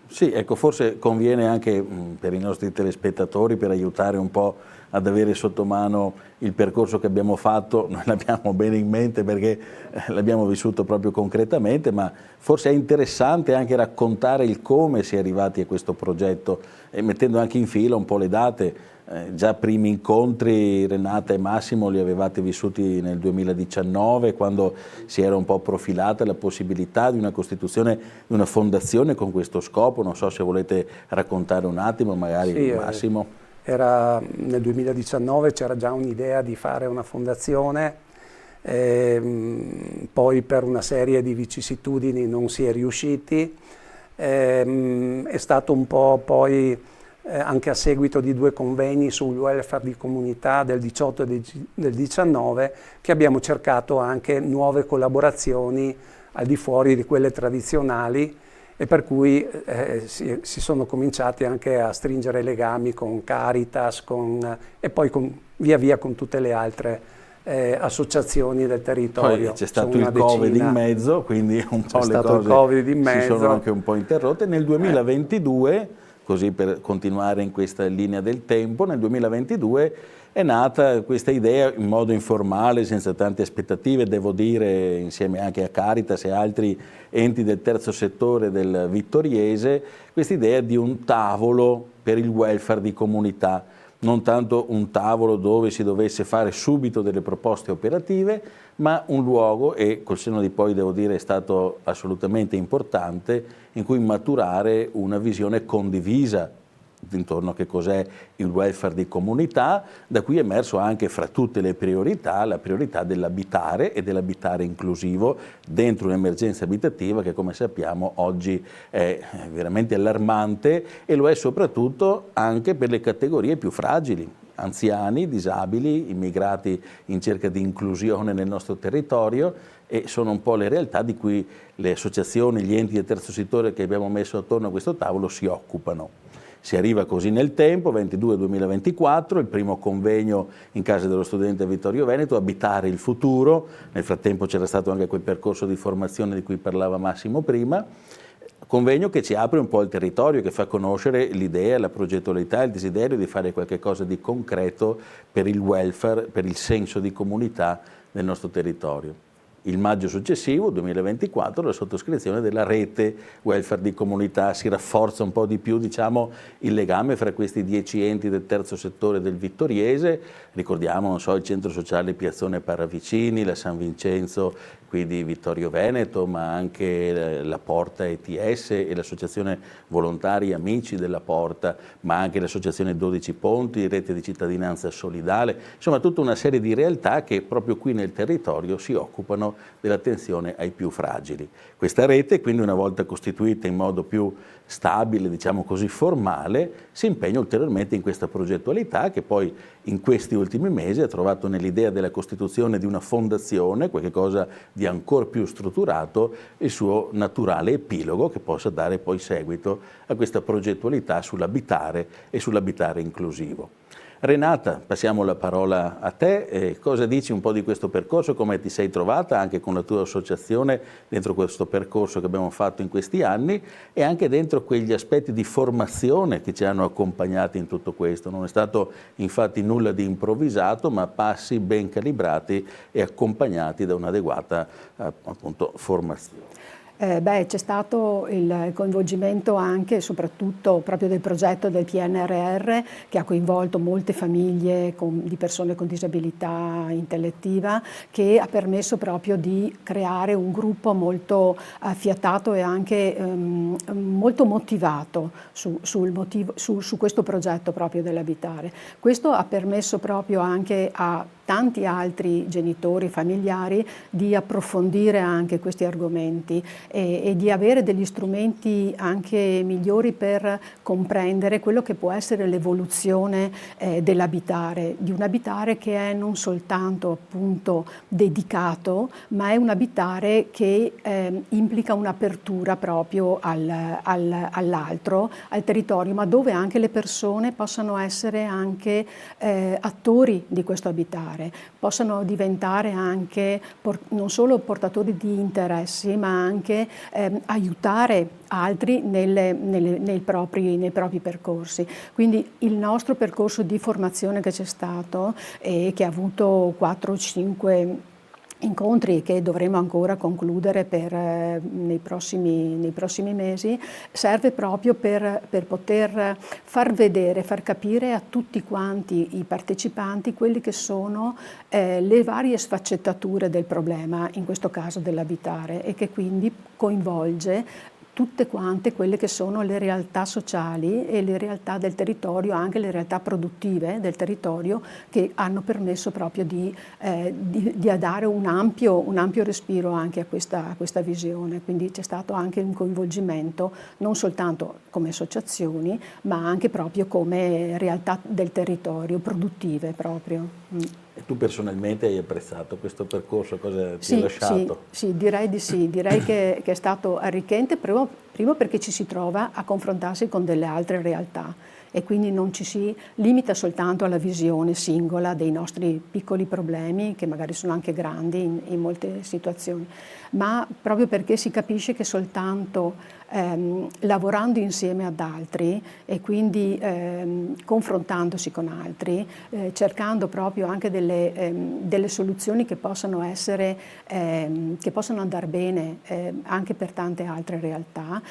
Sì, ecco, forse conviene anche per i nostri telespettatori, per aiutare un po' ad avere sotto mano il percorso che abbiamo fatto, noi l'abbiamo bene in mente perché l'abbiamo vissuto proprio concretamente, ma forse è interessante anche raccontare il come si è arrivati a questo progetto, e mettendo anche in fila un po' le date. Già primi incontri Renata e Massimo li avevate vissuti nel 2019, quando si era un po' profilata la possibilità di una costituzione di una fondazione con questo scopo. Non so se volete raccontare un attimo, magari sì, Massimo. Nel 2019 c'era già un'idea di fare una fondazione, poi per una serie di vicissitudini non si è riusciti, è stato un po' poi anche a seguito di 2 convegni sul welfare di comunità del 18 e del 19 che abbiamo cercato anche nuove collaborazioni al di fuori di quelle tradizionali, e per cui si sono cominciati anche a stringere legami con Caritas e poi via via con tutte le altre associazioni del territorio. Poi c'è stato il Covid in mezzo, quindi un po' le cose si sono anche un po' interrotte. Nel 2022, così per continuare in questa linea del tempo, nel 2022 è nata questa idea in modo informale, senza tante aspettative, devo dire, insieme anche a Caritas e altri enti del terzo settore del Vittoriese, questa idea di un tavolo per il welfare di comunità, non tanto un tavolo dove si dovesse fare subito delle proposte operative, ma un luogo, e col senno di poi devo dire è stato assolutamente importante, in cui maturare una visione condivisa intorno a che cos'è il welfare di comunità, da cui è emerso anche fra tutte le priorità la priorità dell'abitare e dell'abitare inclusivo dentro un'emergenza abitativa che, come sappiamo, oggi è veramente allarmante, e lo è soprattutto anche per le categorie più fragili: anziani, disabili, immigrati in cerca di inclusione nel nostro territorio, e sono un po' le realtà di cui le associazioni, gli enti del terzo settore che abbiamo messo attorno a questo tavolo si occupano. Si arriva così nel tempo, 22-2024, il primo convegno in Casa dello Studente a Vittorio Veneto, Abitare il futuro. Nel frattempo c'era stato anche quel percorso di formazione di cui parlava Massimo prima, convegno che ci apre un po' il territorio, che fa conoscere l'idea, la progettualità, il desiderio di fare qualche cosa di concreto per il welfare, per il senso di comunità nel nostro territorio. Il maggio successivo, 2024, la sottoscrizione della rete welfare di comunità. Si rafforza un po' di più, diciamo, il legame fra questi 10 enti del terzo settore del Vittoriese. Ricordiamo, non so, il centro sociale Piazzone Paravicini, la San Vincenzo qui di Vittorio Veneto, ma anche la Porta ETS e l'associazione Volontari Amici della Porta, ma anche l'associazione 12 Ponti, Rete di Cittadinanza Solidale, insomma tutta una serie di realtà che proprio qui nel territorio si occupano dell'attenzione ai più fragili. Questa rete, quindi, una volta costituita in modo più stabile, diciamo così formale, si impegna ulteriormente in questa progettualità, che poi in questi ultimi mesi ha trovato nell'idea della costituzione di una fondazione, qualcosa di ancora più strutturato, il suo naturale epilogo che possa dare poi seguito a questa progettualità sull'abitare e sull'abitare inclusivo. Renata, passiamo la parola a te. Cosa dici un po' di questo percorso, come ti sei trovata anche con la tua associazione dentro questo percorso che abbiamo fatto in questi anni, e anche dentro quegli aspetti di formazione che ci hanno accompagnati in tutto questo? Non è stato infatti nulla di improvvisato, ma passi ben calibrati e accompagnati da un'adeguata appunto formazione. C'è stato il coinvolgimento anche e soprattutto proprio del progetto del PNRR, che ha coinvolto molte famiglie di persone con disabilità intellettiva, che ha permesso proprio di creare un gruppo molto affiatato e anche molto motivato su questo progetto proprio dell'abitare. Questo ha permesso proprio anche a tanti altri genitori familiari di approfondire anche questi argomenti e di avere degli strumenti anche migliori per comprendere quello che può essere l'evoluzione dell'abitare, di un abitare che è non soltanto appunto dedicato, ma è un abitare che implica un'apertura proprio all'altro, al territorio, ma dove anche le persone possano essere anche attori di questo abitare, possano diventare anche non solo portatori di interessi, ma anche aiutare altri nei propri percorsi. Quindi il nostro percorso di formazione che c'è stato e che ha avuto 4 o 5 incontri che dovremo ancora concludere nei prossimi mesi, serve proprio per poter far vedere, far capire a tutti quanti i partecipanti quelli che sono le varie sfaccettature del problema, in questo caso dell'abitare, e che quindi coinvolge tutte quante quelle che sono le realtà sociali e le realtà del territorio, anche le realtà produttive del territorio, che hanno permesso proprio di dare un ampio respiro anche a questa visione. Quindi c'è stato anche un coinvolgimento non soltanto come associazioni, ma anche proprio come realtà del territorio, produttive proprio. E tu personalmente hai apprezzato questo percorso? Cosa ti ha lasciato? Sì, direi di sì, direi che è stato arricchente, primo perché ci si trova a confrontarsi con delle altre realtà e quindi non ci si limita soltanto alla visione singola dei nostri piccoli problemi, che magari sono anche grandi in molte situazioni, ma proprio perché si capisce che soltanto lavorando insieme ad altri e quindi confrontandosi con altri, cercando proprio anche delle soluzioni che possano essere, che possono andare bene anche per tante altre realtà,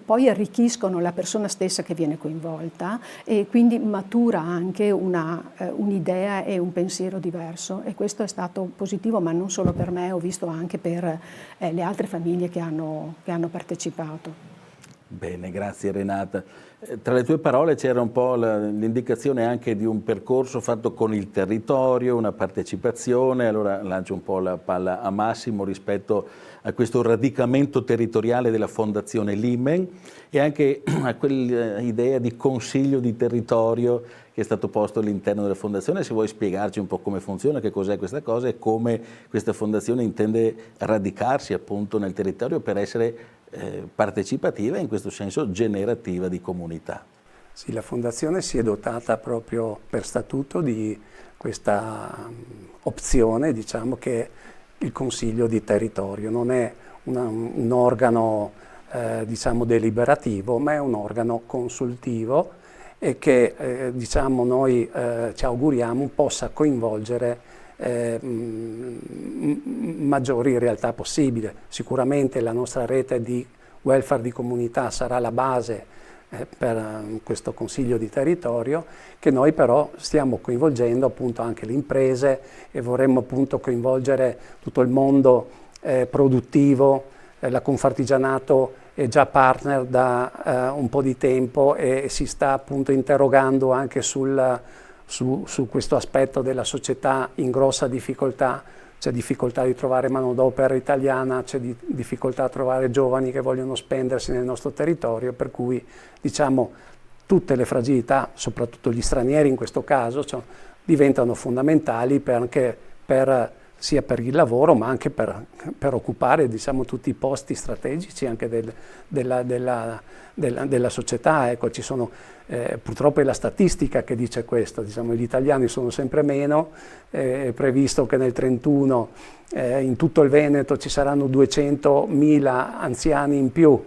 poi arricchiscono la persona stessa che viene coinvolta e quindi matura anche un'idea e un pensiero diverso, e questo è stato positivo, ma non solo per me, ho visto anche per le altre famiglie che hanno partecipato. Bene, grazie Renata. Tra le tue parole c'era un po' l'indicazione anche di un percorso fatto con il territorio, una partecipazione, allora lancio un po' la palla a Massimo rispetto a questo radicamento territoriale della Fondazione Limen e anche a quell'idea di consiglio di territorio che è stato posto all'interno della Fondazione. Se vuoi spiegarci un po' come funziona, che cos'è questa cosa e come questa Fondazione intende radicarsi appunto nel territorio per essere partecipativa e in questo senso generativa di comunità. Sì, la Fondazione si è dotata proprio per statuto di questa opzione, diciamo, che il Consiglio di Territorio non è un organo diciamo deliberativo, ma è un organo consultivo e che diciamo noi ci auguriamo possa coinvolgere maggiori realtà possibili. Sicuramente la nostra rete di welfare di comunità sarà la base per questo Consiglio di Territorio, che noi però stiamo coinvolgendo appunto anche le imprese e vorremmo appunto coinvolgere tutto il mondo produttivo. La Confartigianato è già partner da un po' di tempo e si sta appunto interrogando anche su questo aspetto della società in grossa difficoltà. C'è difficoltà di trovare manodopera italiana, c'è difficoltà a trovare giovani che vogliono spendersi nel nostro territorio, per cui diciamo tutte le fragilità, soprattutto gli stranieri in questo caso, diventano fondamentali sia per il lavoro ma anche per occupare diciamo, tutti i posti strategici anche della società. Ecco, ci sono, purtroppo è la statistica che dice questo, diciamo, gli italiani sono sempre meno, è previsto che nel 2031 in tutto il Veneto ci saranno 200.000 anziani in più,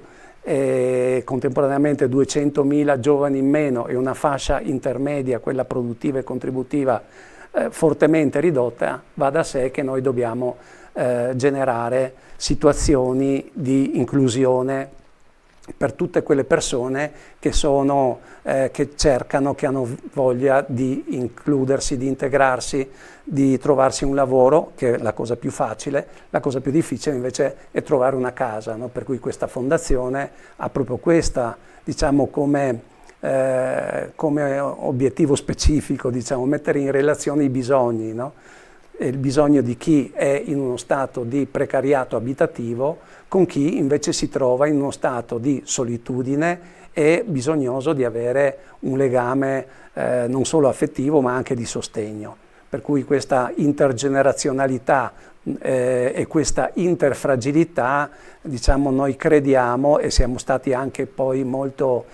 contemporaneamente 200.000 giovani in meno e una fascia intermedia, quella produttiva e contributiva, fortemente ridotta, va da sé che noi dobbiamo generare situazioni di inclusione per tutte quelle persone che cercano, che hanno voglia di includersi, di integrarsi, di trovarsi un lavoro, che è la cosa più facile. La cosa più difficile invece è trovare una casa, no? Per cui questa fondazione ha proprio questa, diciamo, come obiettivo specifico, diciamo, mettere in relazione i bisogni, no? Il bisogno di chi è in uno stato di precariato abitativo con chi invece si trova in uno stato di solitudine e bisognoso di avere un legame non solo affettivo ma anche di sostegno. Per cui questa intergenerazionalità e questa interfragilità, diciamo, noi crediamo e siamo stati anche poi molto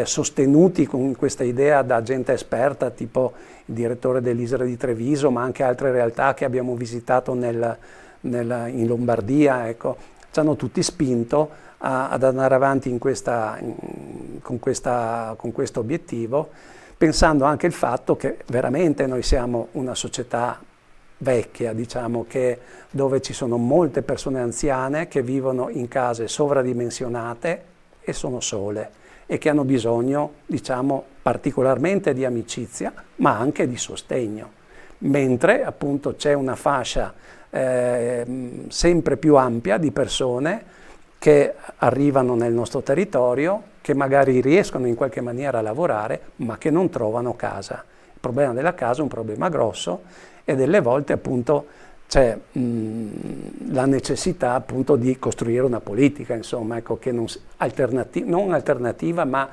sostenuti con questa idea da gente esperta, tipo il direttore dell'Isra di Treviso, ma anche altre realtà che abbiamo visitato in Lombardia, ecco, ci hanno tutti spinto ad andare avanti con questo obiettivo, pensando anche il fatto che veramente noi siamo una società vecchia, diciamo, dove ci sono molte persone anziane che vivono in case sovradimensionate e sono sole e che hanno bisogno, diciamo, particolarmente di amicizia, ma anche di sostegno. Mentre appunto c'è una fascia sempre più ampia di persone che arrivano nel nostro territorio, che magari riescono in qualche maniera a lavorare, ma che non trovano casa. Il problema della casa è un problema grosso e delle volte appunto c'è la necessità appunto di costruire una politica, insomma, ecco, che non alternativa, ma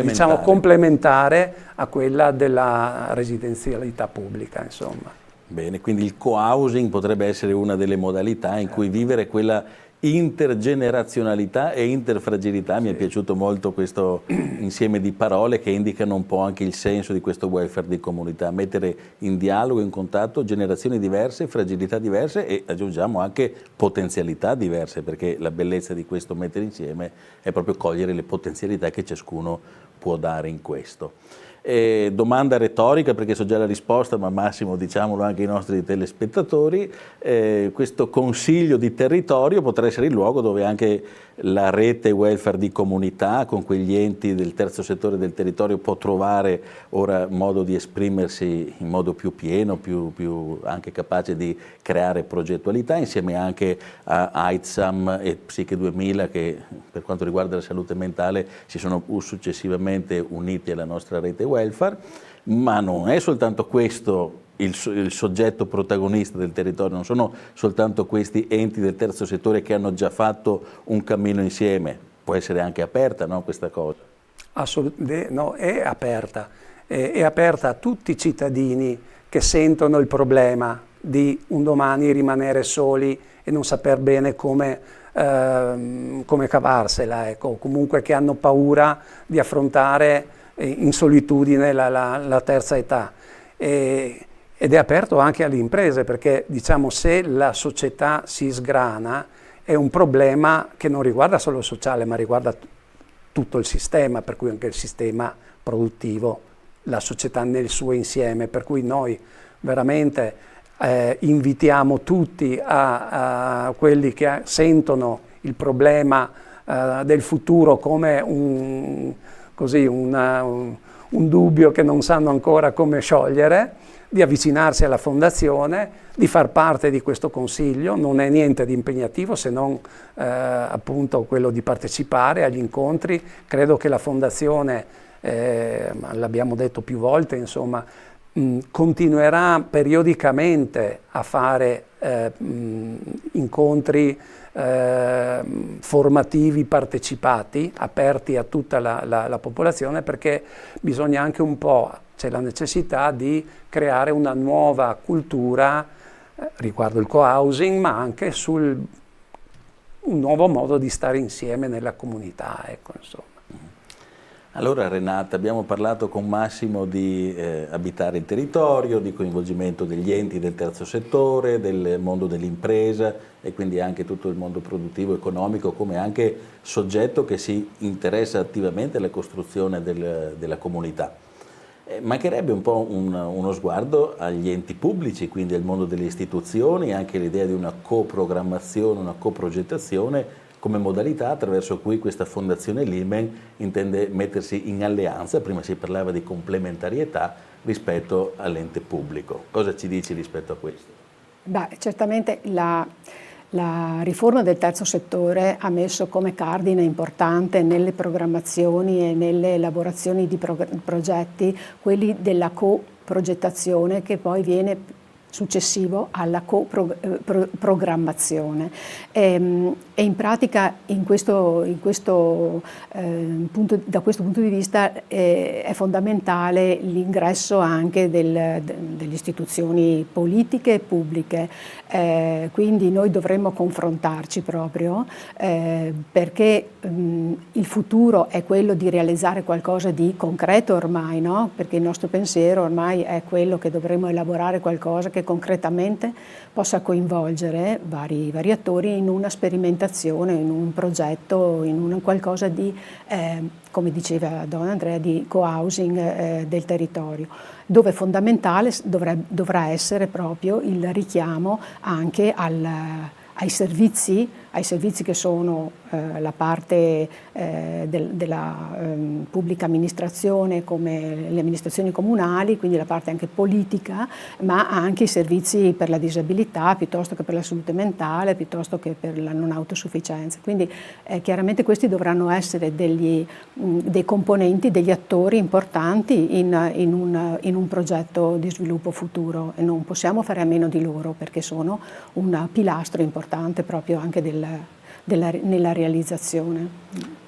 diciamo complementare a quella della residenzialità pubblica, insomma. Bene, quindi il co-housing potrebbe essere una delle modalità in cui vivere quella intergenerazionalità e interfragilità. Mi è piaciuto molto questo insieme di parole che indicano un po' anche il senso di questo welfare di comunità, mettere in dialogo, in contatto generazioni diverse, fragilità diverse e aggiungiamo anche potenzialità diverse, perché la bellezza di questo mettere insieme è proprio cogliere le potenzialità che ciascuno può dare in questo. Domanda retorica, perché so già la risposta, ma Massimo diciamolo anche ai nostri telespettatori, questo consiglio di territorio potrà essere il luogo dove anche la rete welfare di comunità con quegli enti del terzo settore del territorio può trovare ora modo di esprimersi in modo più pieno, più anche capace di creare progettualità, insieme anche a AITSAM e Psiche 2000 che per quanto riguarda la salute mentale si sono successivamente uniti alla nostra rete welfare, ma non è soltanto questo il soggetto protagonista del territorio, non sono soltanto questi enti del terzo settore che hanno già fatto un cammino insieme, può essere anche aperta, no, questa cosa? Assolutamente, no, è aperta a tutti i cittadini che sentono il problema di un domani rimanere soli e non saper bene come cavarsela, ecco, comunque che hanno paura di affrontare in solitudine la terza età. Ed è aperto anche alle imprese, perché diciamo se la società si sgrana è un problema che non riguarda solo il sociale, ma riguarda tutto il sistema, per cui anche il sistema produttivo, la società nel suo insieme, per cui noi veramente invitiamo tutti a quelli che sentono il problema del futuro come un dubbio che non sanno ancora come sciogliere, di avvicinarsi alla fondazione, di far parte di questo consiglio. Non è niente di impegnativo se non appunto quello di partecipare agli incontri. Credo che la fondazione, l'abbiamo detto più volte, insomma, continuerà periodicamente a fare incontri formativi partecipati, aperti a tutta la popolazione, perché bisogna anche un po', c'è la necessità di creare una nuova cultura riguardo il co-housing, ma anche un nuovo modo di stare insieme nella comunità, ecco, insomma. Allora Renata, abbiamo parlato con Massimo di abitare il territorio, di coinvolgimento degli enti del terzo settore, del mondo dell'impresa e quindi anche tutto il mondo produttivo e economico come anche soggetto che si interessa attivamente alla costruzione della comunità. Mancherebbe un po' uno sguardo agli enti pubblici, quindi al mondo delle istituzioni, anche l'idea di una coprogrammazione, una coprogettazione come modalità attraverso cui questa fondazione Limen intende mettersi in alleanza. Prima si parlava di complementarietà rispetto all'ente pubblico. Cosa ci dici rispetto a questo? Beh, certamente la riforma del terzo settore ha messo come cardine importante nelle programmazioni e nelle elaborazioni di progetti quelli della coprogettazione, che poi viene successivo alla coprogrammazione. E in pratica da questo punto di vista è fondamentale l'ingresso anche delle istituzioni politiche e pubbliche, quindi noi dovremmo confrontarci proprio perché il futuro è quello di realizzare qualcosa di concreto ormai, no? Perché il nostro pensiero ormai è quello che dovremmo elaborare qualcosa che concretamente possa coinvolgere vari attori in una sperimentazione, in un progetto, in un qualcosa di, come diceva Don Andrea, di co-housing del territorio, dove fondamentale dovrà essere proprio il richiamo anche ai servizi che sono la parte della pubblica amministrazione, come le amministrazioni comunali, quindi la parte anche politica, ma anche i servizi per la disabilità, piuttosto che per la salute mentale, piuttosto che per la non autosufficienza. Quindi chiaramente questi dovranno essere dei componenti, degli attori importanti in un progetto di sviluppo futuro, e non possiamo fare a meno di loro, perché sono un pilastro importante proprio anche nella realizzazione.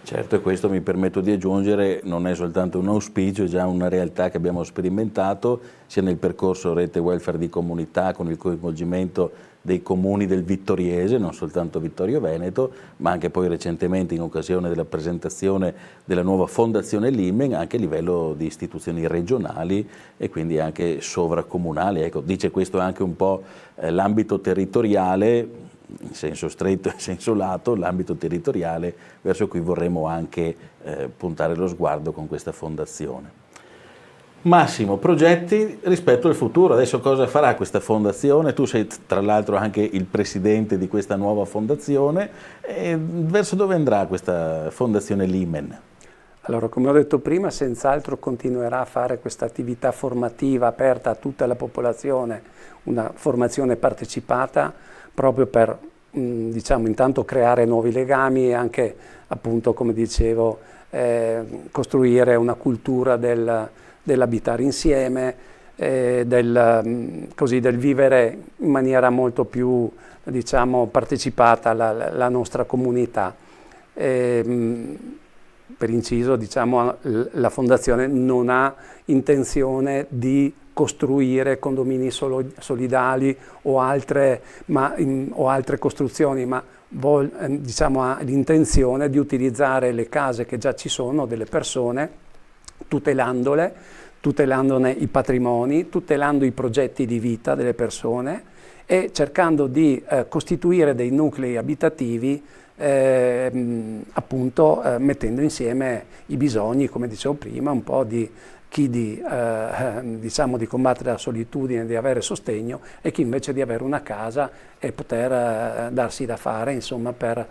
Certo, e questo mi permetto di aggiungere, non è soltanto un auspicio, è già una realtà che abbiamo sperimentato sia nel percorso Rete Welfare di Comunità, con il coinvolgimento dei comuni del Vittoriese, non soltanto Vittorio Veneto, ma anche poi recentemente in occasione della presentazione della nuova fondazione Limen, anche a livello di istituzioni regionali e quindi anche sovracomunali. Ecco, dice questo anche un po' l'ambito territoriale, in senso stretto e in senso lato, l'ambito territoriale verso cui vorremmo anche puntare lo sguardo con questa fondazione. Massimo, progetti rispetto al futuro, adesso cosa farà questa fondazione? Tu sei tra l'altro anche il presidente di questa nuova fondazione, e verso dove andrà questa fondazione Limen? Allora, come ho detto prima, senz'altro continuerà a fare questa attività formativa aperta a tutta la popolazione, una formazione partecipata, proprio per, diciamo, intanto creare nuovi legami e anche, appunto, come dicevo, costruire una cultura dell'abitare insieme, del vivere in maniera molto più, diciamo, partecipata alla nostra comunità. Per inciso, diciamo, la Fondazione non ha intenzione di costruire condomini solidali o altre costruzioni, ma diciamo, ha l'intenzione di utilizzare le case che già ci sono delle persone, tutelandone i patrimoni, tutelando i progetti di vita delle persone e cercando di costituire dei nuclei abitativi, appunto mettendo insieme i bisogni, come dicevo prima, un po' di chi diciamo di combattere la solitudine, di avere sostegno, e chi invece di avere una casa e poter darsi da fare, insomma, per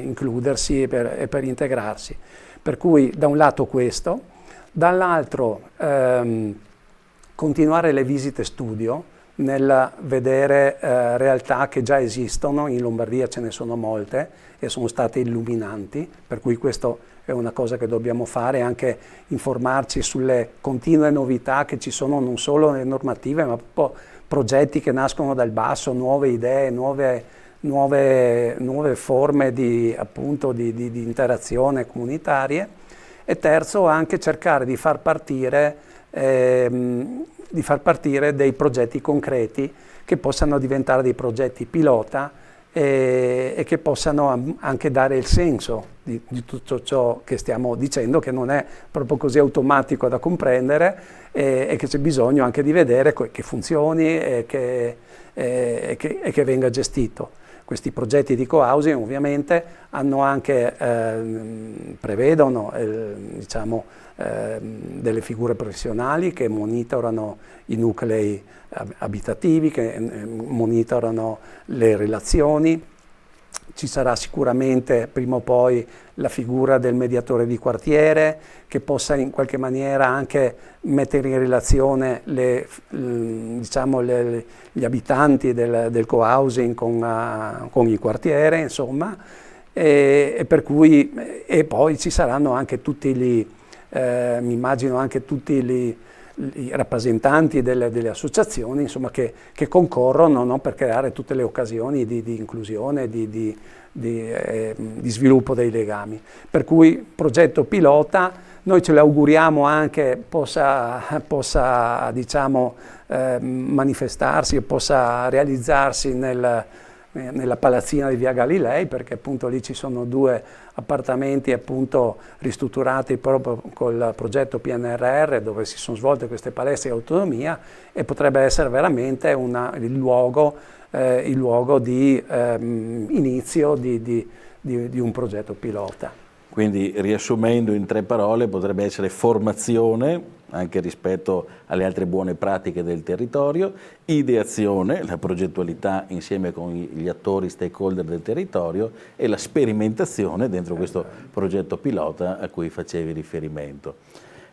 includersi e per integrarsi. Per cui da un lato questo, dall'altro continuare le visite studio nel vedere realtà che già esistono. In Lombardia ce ne sono molte e sono state illuminanti, per cui questo è una cosa che dobbiamo fare, anche informarci sulle continue novità che ci sono, non solo nelle normative, ma proprio progetti che nascono dal basso, nuove idee, nuove forme di interazione comunitarie. E terzo, anche cercare di far partire dei progetti concreti che possano diventare dei progetti pilota e che possano anche dare il senso di tutto ciò che stiamo dicendo, che non è proprio così automatico da comprendere e che c'è bisogno anche di vedere che funzioni e che venga gestito. Questi progetti di co-housing ovviamente hanno anche, prevedono delle figure professionali che monitorano i nuclei abitativi, che monitorano le relazioni. Ci sarà sicuramente prima o poi la figura del mediatore di quartiere che possa in qualche maniera anche mettere in relazione gli abitanti del co-housing con il quartiere, insomma, e poi ci saranno anche mi immagino anche tutti i rappresentanti delle associazioni, insomma, che concorrono, no, per creare tutte le occasioni di inclusione, di sviluppo dei legami. Per cui progetto pilota, noi ce l'auguriamo anche possa diciamo, manifestarsi e possa realizzarsi nella palazzina di via Galilei, perché appunto lì ci sono 2 appartamenti appunto ristrutturati proprio col progetto PNRR, dove si sono svolte queste palestre di autonomia, e potrebbe essere veramente il luogo di inizio di un progetto pilota. Quindi, riassumendo in 3 parole, potrebbe essere formazione, anche rispetto alle altre buone pratiche del territorio, ideazione, la progettualità insieme con gli attori stakeholder del territorio, e la sperimentazione dentro questo progetto pilota a cui facevi riferimento.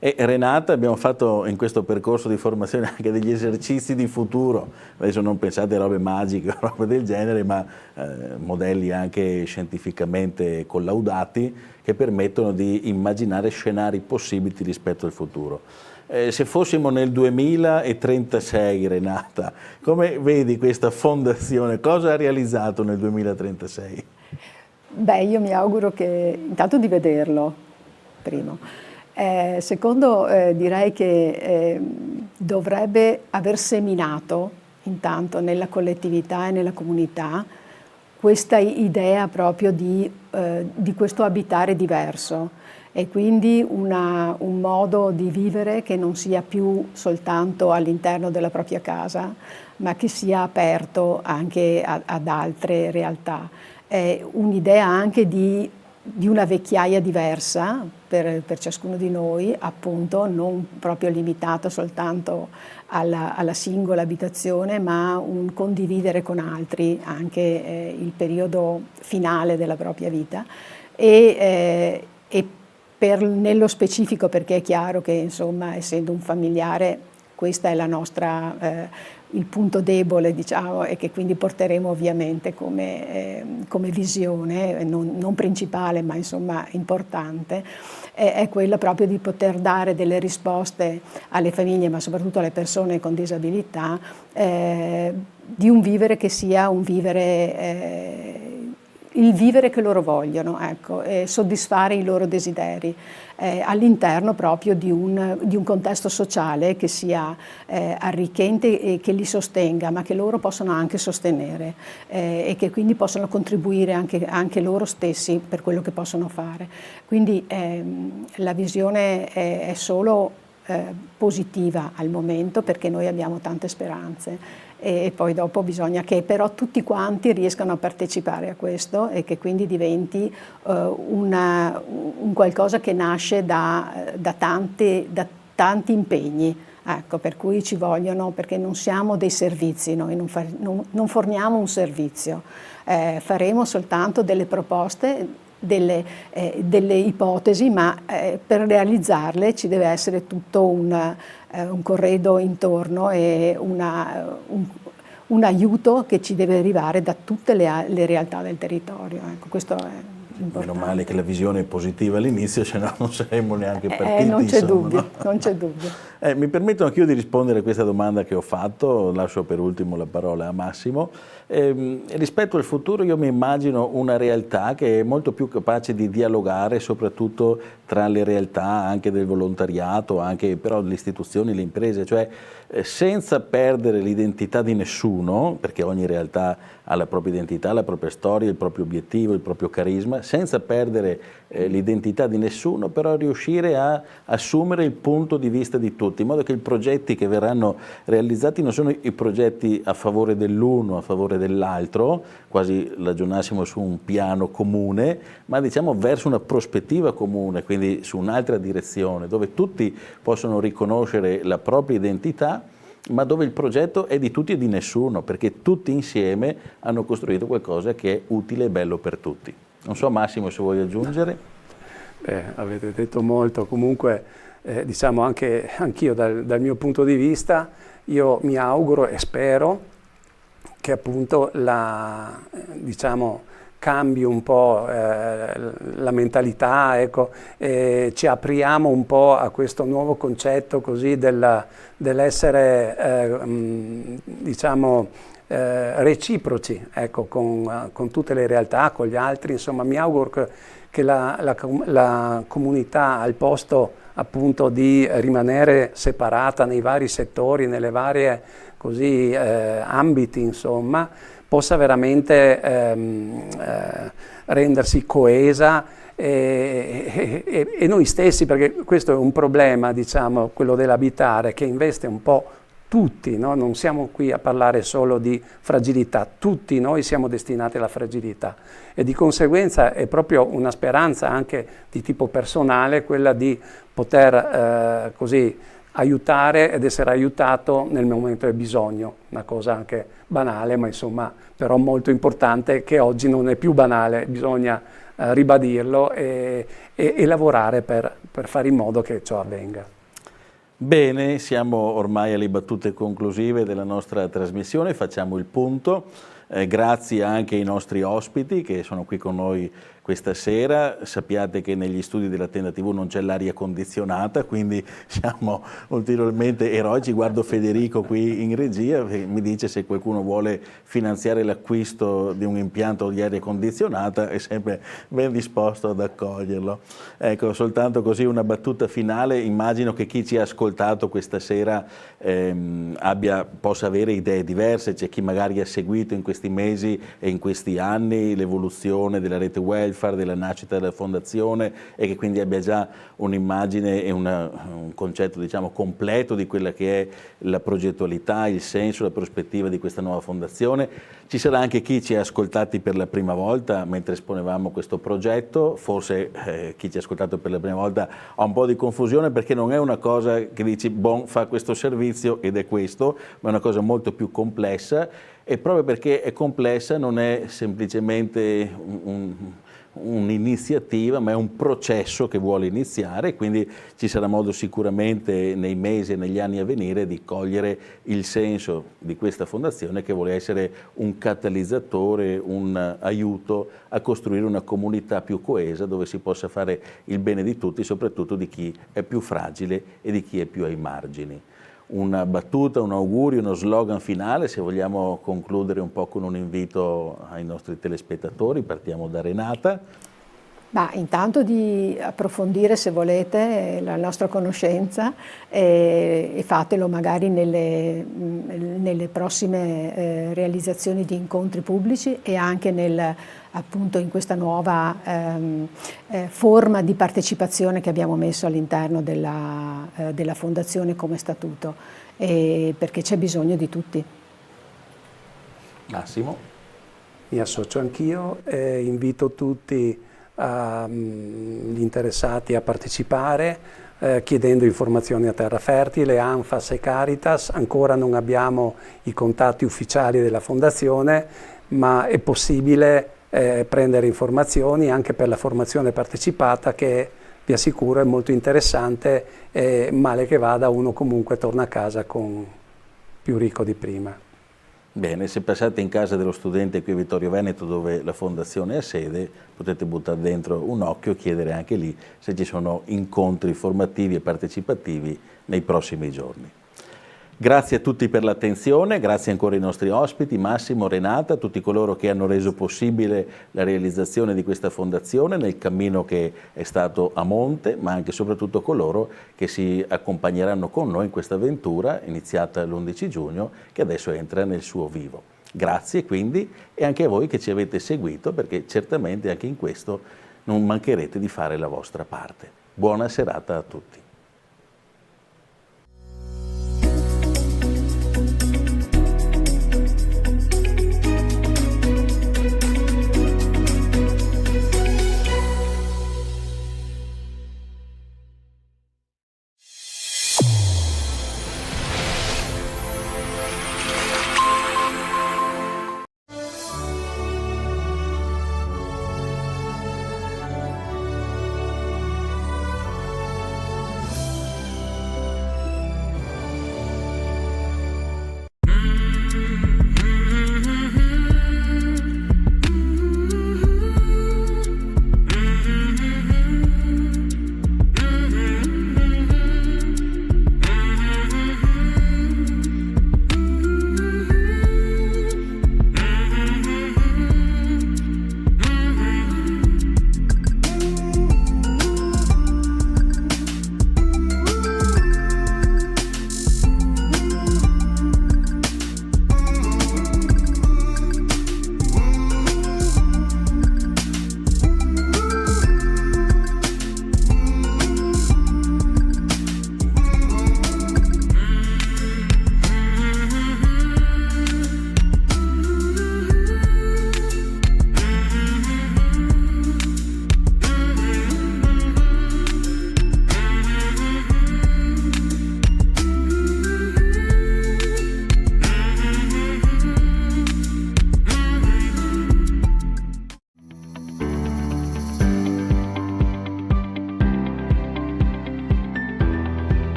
E Renata, abbiamo fatto in questo percorso di formazione anche degli esercizi di futuro, adesso non pensate a robe magiche o robe del genere, ma modelli anche scientificamente collaudati che permettono di immaginare scenari possibili rispetto al futuro. Se fossimo nel 2036, Renata, come vedi questa fondazione? Cosa ha realizzato nel 2036? Beh, io mi auguro intanto di vederlo, primo. Secondo, direi che dovrebbe aver seminato intanto nella collettività e nella comunità questa idea proprio di questo abitare diverso, e quindi un modo di vivere che non sia più soltanto all'interno della propria casa, ma che sia aperto anche ad altre realtà. È un'idea anche di una vecchiaia diversa per ciascuno di noi, appunto non proprio limitata soltanto alla singola abitazione, ma un condividere con altri anche il periodo finale della propria vita, e nello specifico, perché è chiaro che, insomma, essendo un familiare, questa è la nostra il punto debole, diciamo, e che quindi porteremo ovviamente come visione, non principale ma insomma importante, è quella proprio di poter dare delle risposte alle famiglie, ma soprattutto alle persone con disabilità, di un vivere che sia un vivere, il vivere che loro vogliono, ecco, e soddisfare i loro desideri all'interno proprio di un contesto sociale che sia arricchente e che li sostenga, ma che loro possano anche sostenere, e che quindi possano contribuire anche loro stessi per quello che possono fare. Quindi la visione è solo positiva al momento, perché noi abbiamo tante speranze. E poi dopo bisogna che però tutti quanti riescano a partecipare a questo, e che quindi diventi un qualcosa che nasce da tanti impegni, ecco, per cui ci vogliono, perché non siamo dei servizi, noi non forniamo un servizio, faremo soltanto delle proposte, delle ipotesi, ma per realizzarle ci deve essere tutto un corredo intorno e un aiuto che ci deve arrivare da tutte le realtà del territorio. Ecco, questo è importante. Meno male che la visione è positiva all'inizio, se no non saremmo neanche partiti. Non c'è insomma, dubbio, no? non c'è dubbio. Mi permetto anch'io di rispondere a questa domanda che ho fatto, lascio per ultimo la parola a Massimo. Rispetto al futuro io mi immagino una realtà che è molto più capace di dialogare, soprattutto tra le realtà anche del volontariato, anche però le istituzioni, le imprese, cioè senza perdere l'identità di nessuno, perché ogni realtà ha la propria identità, la propria storia, il proprio obiettivo, il proprio carisma, senza perdere l'identità di nessuno, però riuscire a assumere il punto di vista di tutti, in modo che i progetti che verranno realizzati non sono i progetti a favore dell'uno, a favore dell'altro, quasi ragionassimo su un piano comune, ma diciamo verso una prospettiva comune, quindi su un'altra direzione, dove tutti possono riconoscere la propria identità, ma dove il progetto è di tutti e di nessuno, perché tutti insieme hanno costruito qualcosa che è utile e bello per tutti. Non so Massimo se vuoi aggiungere. Avete detto molto, comunque diciamo anch'io dal mio punto di vista, io mi auguro e spero che appunto diciamo, cambi un po' la mentalità, ecco, ci apriamo un po' a questo nuovo concetto così dell'essere diciamo reciproci, ecco, con tutte le realtà, con gli altri, insomma mi auguro che la comunità, al posto appunto di rimanere separata nei vari settori, nelle varie così ambiti, insomma, possa veramente rendersi coesa e noi stessi, perché questo è un problema, diciamo, quello dell'abitare, che investe un po' tutti, no? Non siamo qui a parlare solo di fragilità, tutti noi siamo destinati alla fragilità e di conseguenza è proprio una speranza anche di tipo personale quella di poter così aiutare ed essere aiutato nel momento del bisogno, una cosa anche banale ma insomma però molto importante, che oggi non è più banale, bisogna ribadirlo e lavorare per fare in modo che ciò avvenga. Bene, siamo ormai alle battute conclusive della nostra trasmissione, facciamo il punto. Grazie anche ai nostri ospiti che sono qui con noi questa sera. Sappiate che negli studi della Tenda TV non c'è l'aria condizionata, quindi siamo ulteriormente eroici. Guardo Federico qui in regia che mi dice se qualcuno vuole finanziare l'acquisto di un impianto di aria condizionata è sempre ben disposto ad accoglierlo. Ecco, soltanto così una battuta finale. Immagino che chi ci ha ascoltato questa sera possa avere idee diverse. C'è chi magari ha seguito in questi mesi e in questi anni l'evoluzione della rete welfare, della nascita della fondazione e che quindi abbia già un'immagine e un concetto diciamo completo di quella che è la progettualità, il senso, la prospettiva di questa nuova fondazione. Ci sarà anche chi ci ha ascoltati per la prima volta mentre esponevamo questo progetto, forse chi ci ha ascoltato per la prima volta ha un po' di confusione perché non è una cosa che dici fa questo servizio ed è questo, ma è una cosa molto più complessa. E proprio perché è complessa non è semplicemente un'iniziativa, ma è un processo che vuole iniziare, quindi ci sarà modo sicuramente nei mesi e negli anni a venire di cogliere il senso di questa fondazione che vuole essere un catalizzatore, un aiuto a costruire una comunità più coesa dove si possa fare il bene di tutti, soprattutto di chi è più fragile e di chi è più ai margini. Una battuta, un augurio, uno slogan finale, se vogliamo concludere un po' con un invito ai nostri telespettatori, partiamo da Renata. Intanto di approfondire, se volete, la nostra conoscenza e fatelo magari nelle prossime realizzazioni di incontri pubblici e anche appunto in questa nuova forma di partecipazione che abbiamo messo all'interno della Fondazione come statuto, perché c'è bisogno di tutti. Massimo? Mi associo anch'io e invito tutti gli interessati a partecipare chiedendo informazioni a Terra Fertile, Anfas e Caritas. Ancora non abbiamo i contatti ufficiali della Fondazione, ma è possibile prendere informazioni anche per la formazione partecipata che vi assicuro è molto interessante e male che vada uno comunque torna a casa più ricco di prima. Bene, se passate in casa dello studente qui a Vittorio Veneto dove la fondazione ha sede, potete buttare dentro un occhio e chiedere anche lì se ci sono incontri formativi e partecipativi nei prossimi giorni. Grazie a tutti per l'attenzione, grazie ancora ai nostri ospiti, Massimo, Renata, tutti coloro che hanno reso possibile la realizzazione di questa fondazione nel cammino che è stato a monte, ma anche e soprattutto coloro che si accompagneranno con noi in questa avventura iniziata l'11 giugno, che adesso entra nel suo vivo. Grazie quindi, e anche a voi che ci avete seguito, perché certamente anche in questo non mancherete di fare la vostra parte. Buona serata a tutti.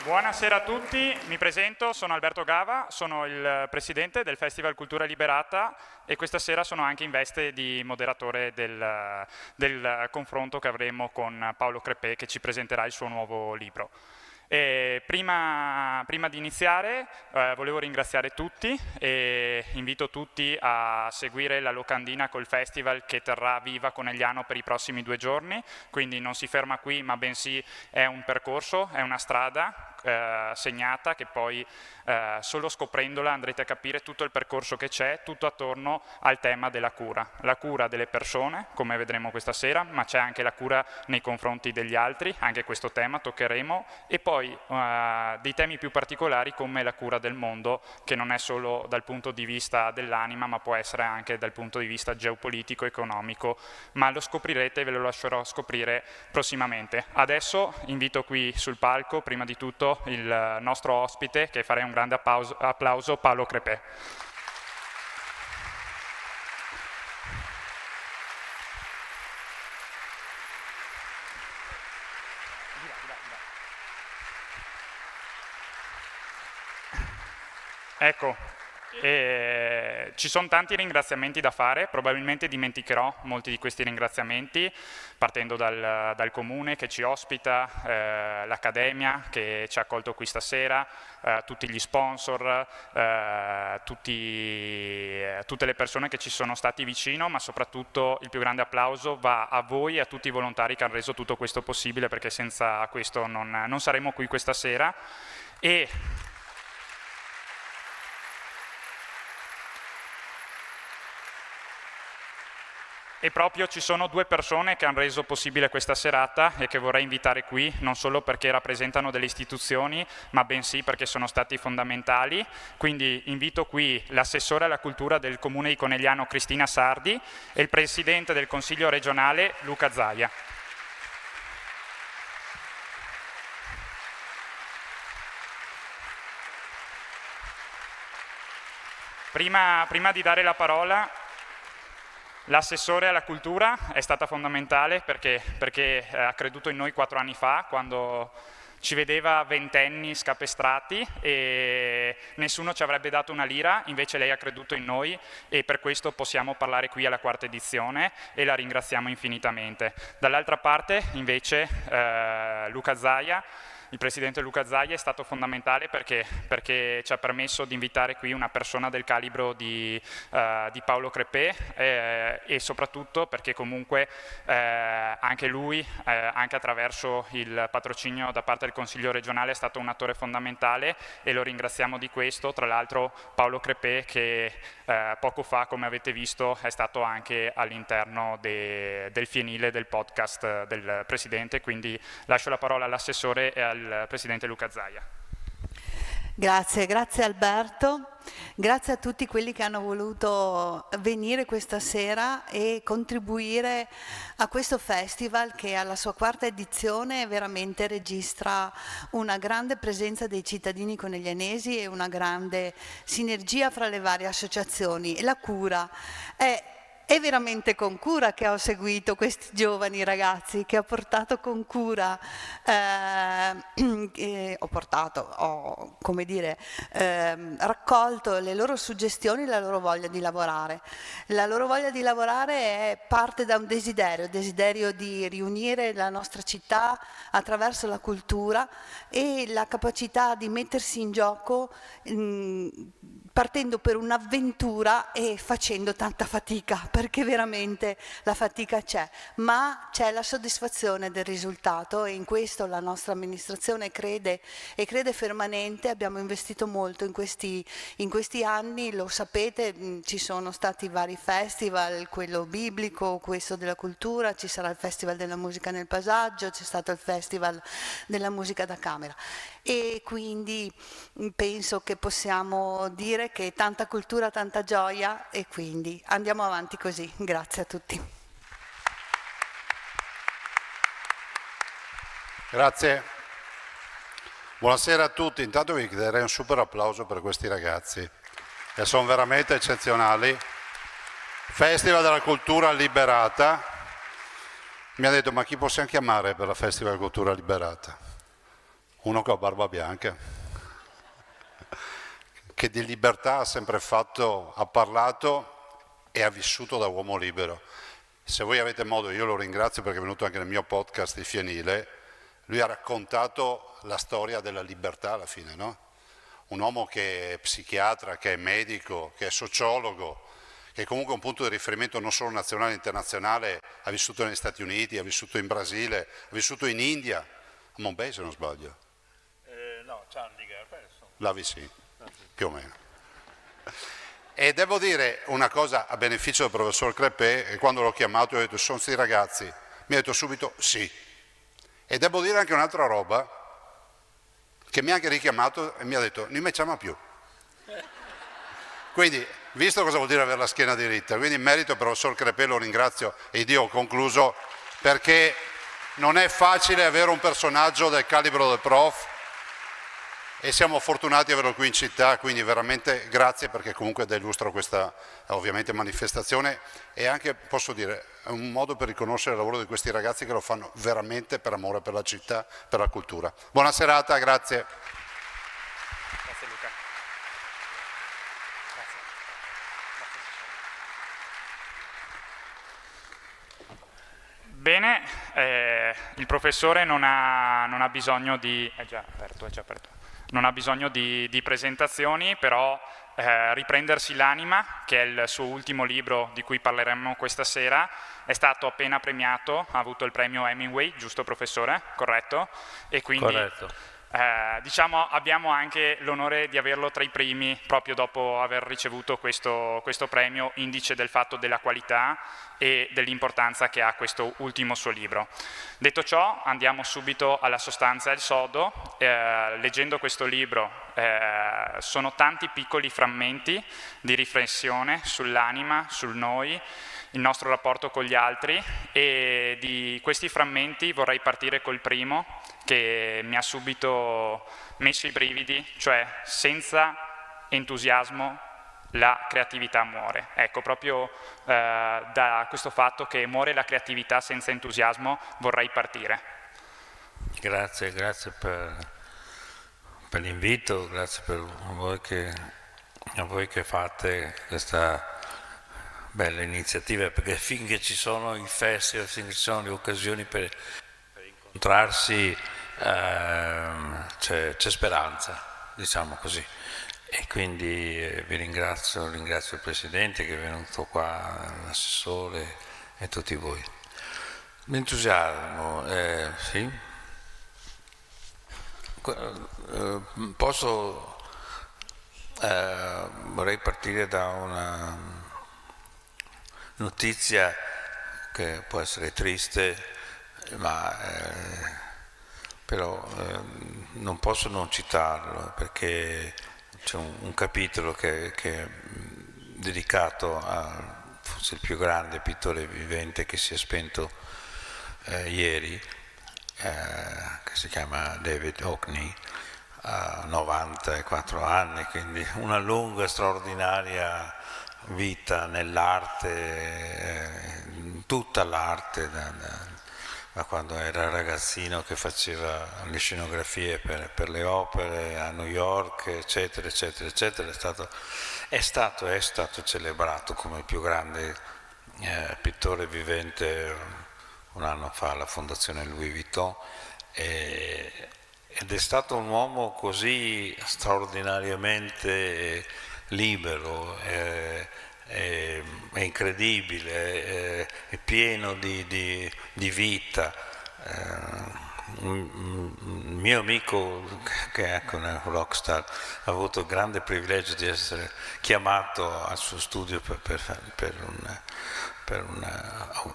Buonasera a tutti, mi presento, sono Alberto Gava, sono il presidente del Festival Cultura Liberata e questa sera sono anche in veste di moderatore del confronto che avremo con Paolo Crepè, che ci presenterà il suo nuovo libro. E prima di iniziare volevo ringraziare tutti e invito tutti a seguire la locandina col festival che terrà a Viva Conegliano per i prossimi 2 giorni, quindi non si ferma qui ma bensì è un percorso, è una strada segnata che poi solo scoprendola andrete a capire tutto il percorso che c'è, tutto attorno al tema della cura. La cura delle persone, come vedremo questa sera, ma c'è anche la cura nei confronti degli altri, anche questo tema toccheremo, e poi dei temi più particolari come la cura del mondo, che non è solo dal punto di vista dell'anima, ma può essere anche dal punto di vista geopolitico, economico, ma lo scoprirete e ve lo lascerò scoprire prossimamente. Adesso invito qui sul palco, prima di tutto, il nostro ospite, che farei un grande applauso, Paolo Crepè. Ecco, ci sono tanti ringraziamenti da fare, probabilmente dimenticherò molti di questi ringraziamenti, partendo dal comune che ci ospita, l'accademia che ci ha accolto qui stasera, tutti gli sponsor, tutte le persone che ci sono stati vicino, ma soprattutto il più grande applauso va a voi e a tutti i volontari che hanno reso tutto questo possibile, perché senza questo non saremmo qui questa sera. E proprio ci sono due persone che hanno reso possibile questa serata e che vorrei invitare qui, non solo perché rappresentano delle istituzioni, ma bensì perché sono stati fondamentali. Quindi invito qui l'assessore alla cultura del Comune di Conegliano Cristina Sardi e il presidente del Consiglio regionale Luca Zaia. Prima di dare la parola, l'assessore alla cultura è stata fondamentale perché ha creduto in noi 4 anni fa, quando ci vedeva ventenni scapestrati e nessuno ci avrebbe dato una lira, invece lei ha creduto in noi e per questo possiamo parlare qui alla 4ª edizione e la ringraziamo infinitamente. Dall'altra parte invece Luca Zaia, il presidente Luca Zaia è stato fondamentale perché ci ha permesso di invitare qui una persona del calibro di Paolo Crepè e soprattutto perché comunque anche lui, anche attraverso il patrocinio da parte del Consiglio regionale, è stato un attore fondamentale e lo ringraziamo di questo. Tra l'altro Paolo Crepè che poco fa, come avete visto, è stato anche all'interno del fienile del podcast del presidente, quindi lascio la parola all'assessore e al presidente Luca Zaia. Grazie Alberto, grazie a tutti quelli che hanno voluto venire questa sera e contribuire a questo festival che alla sua 4ª edizione veramente registra una grande presenza dei cittadini coneglianesi e una grande sinergia fra le varie associazioni. E la cura è veramente con cura che ho seguito questi giovani ragazzi, che ho portato con cura, ho raccolto le loro suggestioni e la loro voglia di lavorare. La loro voglia di lavorare parte da un desiderio di riunire la nostra città attraverso la cultura e la capacità di mettersi in gioco partendo per un'avventura e facendo tanta fatica, perché veramente la fatica c'è, ma c'è la soddisfazione del risultato e in questo la nostra amministrazione crede e crede fermamente. Abbiamo investito molto in questi anni, lo sapete, ci sono stati vari festival, quello biblico, questo della cultura, ci sarà il Festival della musica nel paesaggio, c'è stato il Festival della musica da camera e quindi penso che possiamo dire che tanta cultura, tanta gioia e quindi andiamo avanti così. Grazie a tutti. Grazie. Buonasera a tutti. Intanto vi chiederei un super applauso per questi ragazzi che sono veramente eccezionali. Festival della Cultura Liberata. Mi ha detto, ma chi possiamo chiamare per la Festival della Cultura Liberata? Uno che ha barba bianca, che di libertà ha sempre ha parlato e ha vissuto da uomo libero. Se voi avete modo, io lo ringrazio perché è venuto anche nel mio podcast di Fienile, lui ha raccontato la storia della libertà alla fine, no? Un uomo che è psichiatra, che è medico, che è sociologo, che è comunque un punto di riferimento non solo nazionale e internazionale, ha vissuto negli Stati Uniti, ha vissuto in Brasile, ha vissuto in India, a Mumbai se non sbaglio. No, Chandigarh, penso. L'AVI sì, più o meno. E devo dire una cosa a beneficio del professor Crepè, che quando l'ho chiamato ho detto, sono questi ragazzi, mi ha detto subito sì. E devo dire anche un'altra roba, che mi ha anche richiamato e mi ha detto, non mi chiama più. Quindi, visto cosa vuol dire avere la schiena diritta, quindi in merito al professor Crepè lo ringrazio e io ho concluso, perché non è facile avere un personaggio del calibro del prof e siamo fortunati di averlo qui in città, quindi veramente grazie perché comunque illustra questa ovviamente manifestazione e anche, posso dire, è un modo per riconoscere il lavoro di questi ragazzi che lo fanno veramente per amore per la città, per la cultura. Buona serata, grazie. Grazie Luca. il professore non ha bisogno di... È già aperto. Non ha bisogno di presentazioni, però Riprendersi l'anima, che è il suo ultimo libro di cui parleremo questa sera, è stato appena premiato, ha avuto il premio Hemingway, giusto professore? Corretto? E quindi Corretto. diciamo abbiamo anche l'onore di averlo tra i primi proprio dopo aver ricevuto questo premio, indice del fatto della qualità e dell'importanza che ha questo ultimo suo libro. Detto ciò, andiamo subito alla sostanza e al sodo. Leggendo questo libro sono tanti piccoli frammenti di riflessione sull'anima, sul noi, il nostro rapporto con gli altri, e di questi frammenti vorrei partire col primo, che mi ha subito messo i brividi, cioè senza entusiasmo la creatività muore. Ecco, proprio da questo fatto che muore la creatività senza entusiasmo vorrei partire. Grazie per l'invito, grazie per a voi che fate questa bella iniziativa, perché finché ci sono i festival, finché ci sono le occasioni per incontrarsi, c'è speranza, diciamo così. E quindi vi ringrazio il Presidente che è venuto qua, l'assessore e tutti voi. L'entusiasmo, sì. Vorrei partire da una notizia che può essere triste, ma però non posso non citarlo, perché c'è un capitolo che è dedicato a forse il più grande pittore vivente che si è spento ieri, che si chiama David Hockney, ha 94 anni, quindi una lunga, straordinaria vita nell'arte, tutta l'arte, da quando era ragazzino che faceva le scenografie per le opere a New York, eccetera, eccetera, eccetera. È stato celebrato come il più grande pittore vivente un anno fa alla Fondazione Louis Vuitton, ed è stato un uomo così straordinariamente libero, è incredibile, è pieno di vita. Un mio amico, che è anche un rockstar, ha avuto il grande privilegio di essere chiamato al suo studio per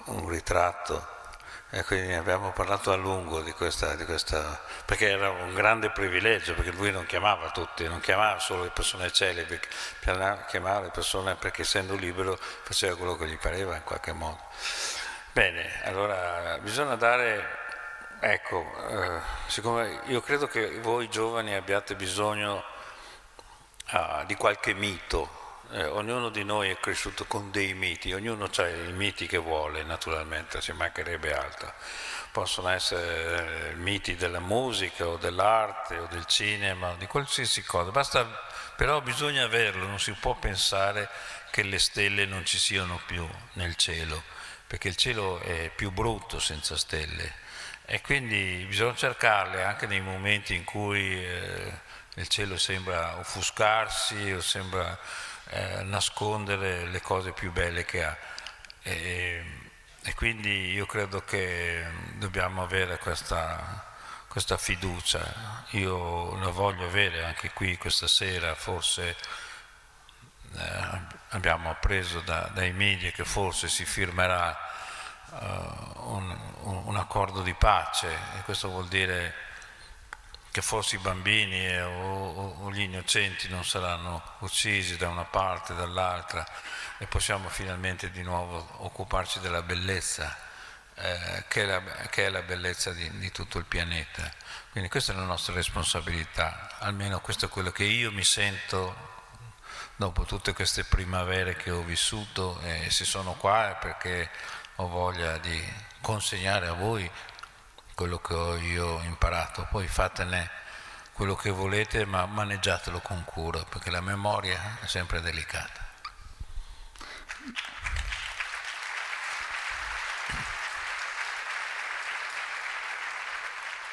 un ritratto, e quindi abbiamo parlato a lungo di questa, perché era un grande privilegio, perché lui non chiamava tutti, non chiamava solo le persone celebri, chiamava le persone perché, essendo libero, faceva quello che gli pareva in qualche modo. Bene, allora bisogna dare, ecco, siccome io credo che voi giovani abbiate bisogno di qualche mito. Ognuno di noi è cresciuto con dei miti, ognuno ha i miti che vuole, naturalmente, ci mancherebbe altro. Possono essere miti della musica o dell'arte o del cinema, di qualsiasi cosa, però bisogna averlo, non si può pensare che le stelle non ci siano più nel cielo, perché il cielo è più brutto senza stelle, e quindi bisogna cercarle anche nei momenti in cui il cielo sembra offuscarsi o sembra nascondere le cose più belle che ha, e quindi io credo che dobbiamo avere questa fiducia. Io la voglio avere anche qui questa sera. Forse abbiamo appreso dai media che forse si firmerà un accordo di pace, e questo vuol dire che forse i bambini o gli innocenti non saranno uccisi da una parte o dall'altra, e possiamo finalmente di nuovo occuparci della bellezza, che è la bellezza di tutto il pianeta. Quindi questa è la nostra responsabilità, almeno questo è quello che io mi sento dopo tutte queste primavere che ho vissuto, e se sono qua è perché ho voglia di consegnare a voi quello che ho io imparato. Poi fatene quello che volete, ma maneggiatelo con cura, perché la memoria è sempre delicata.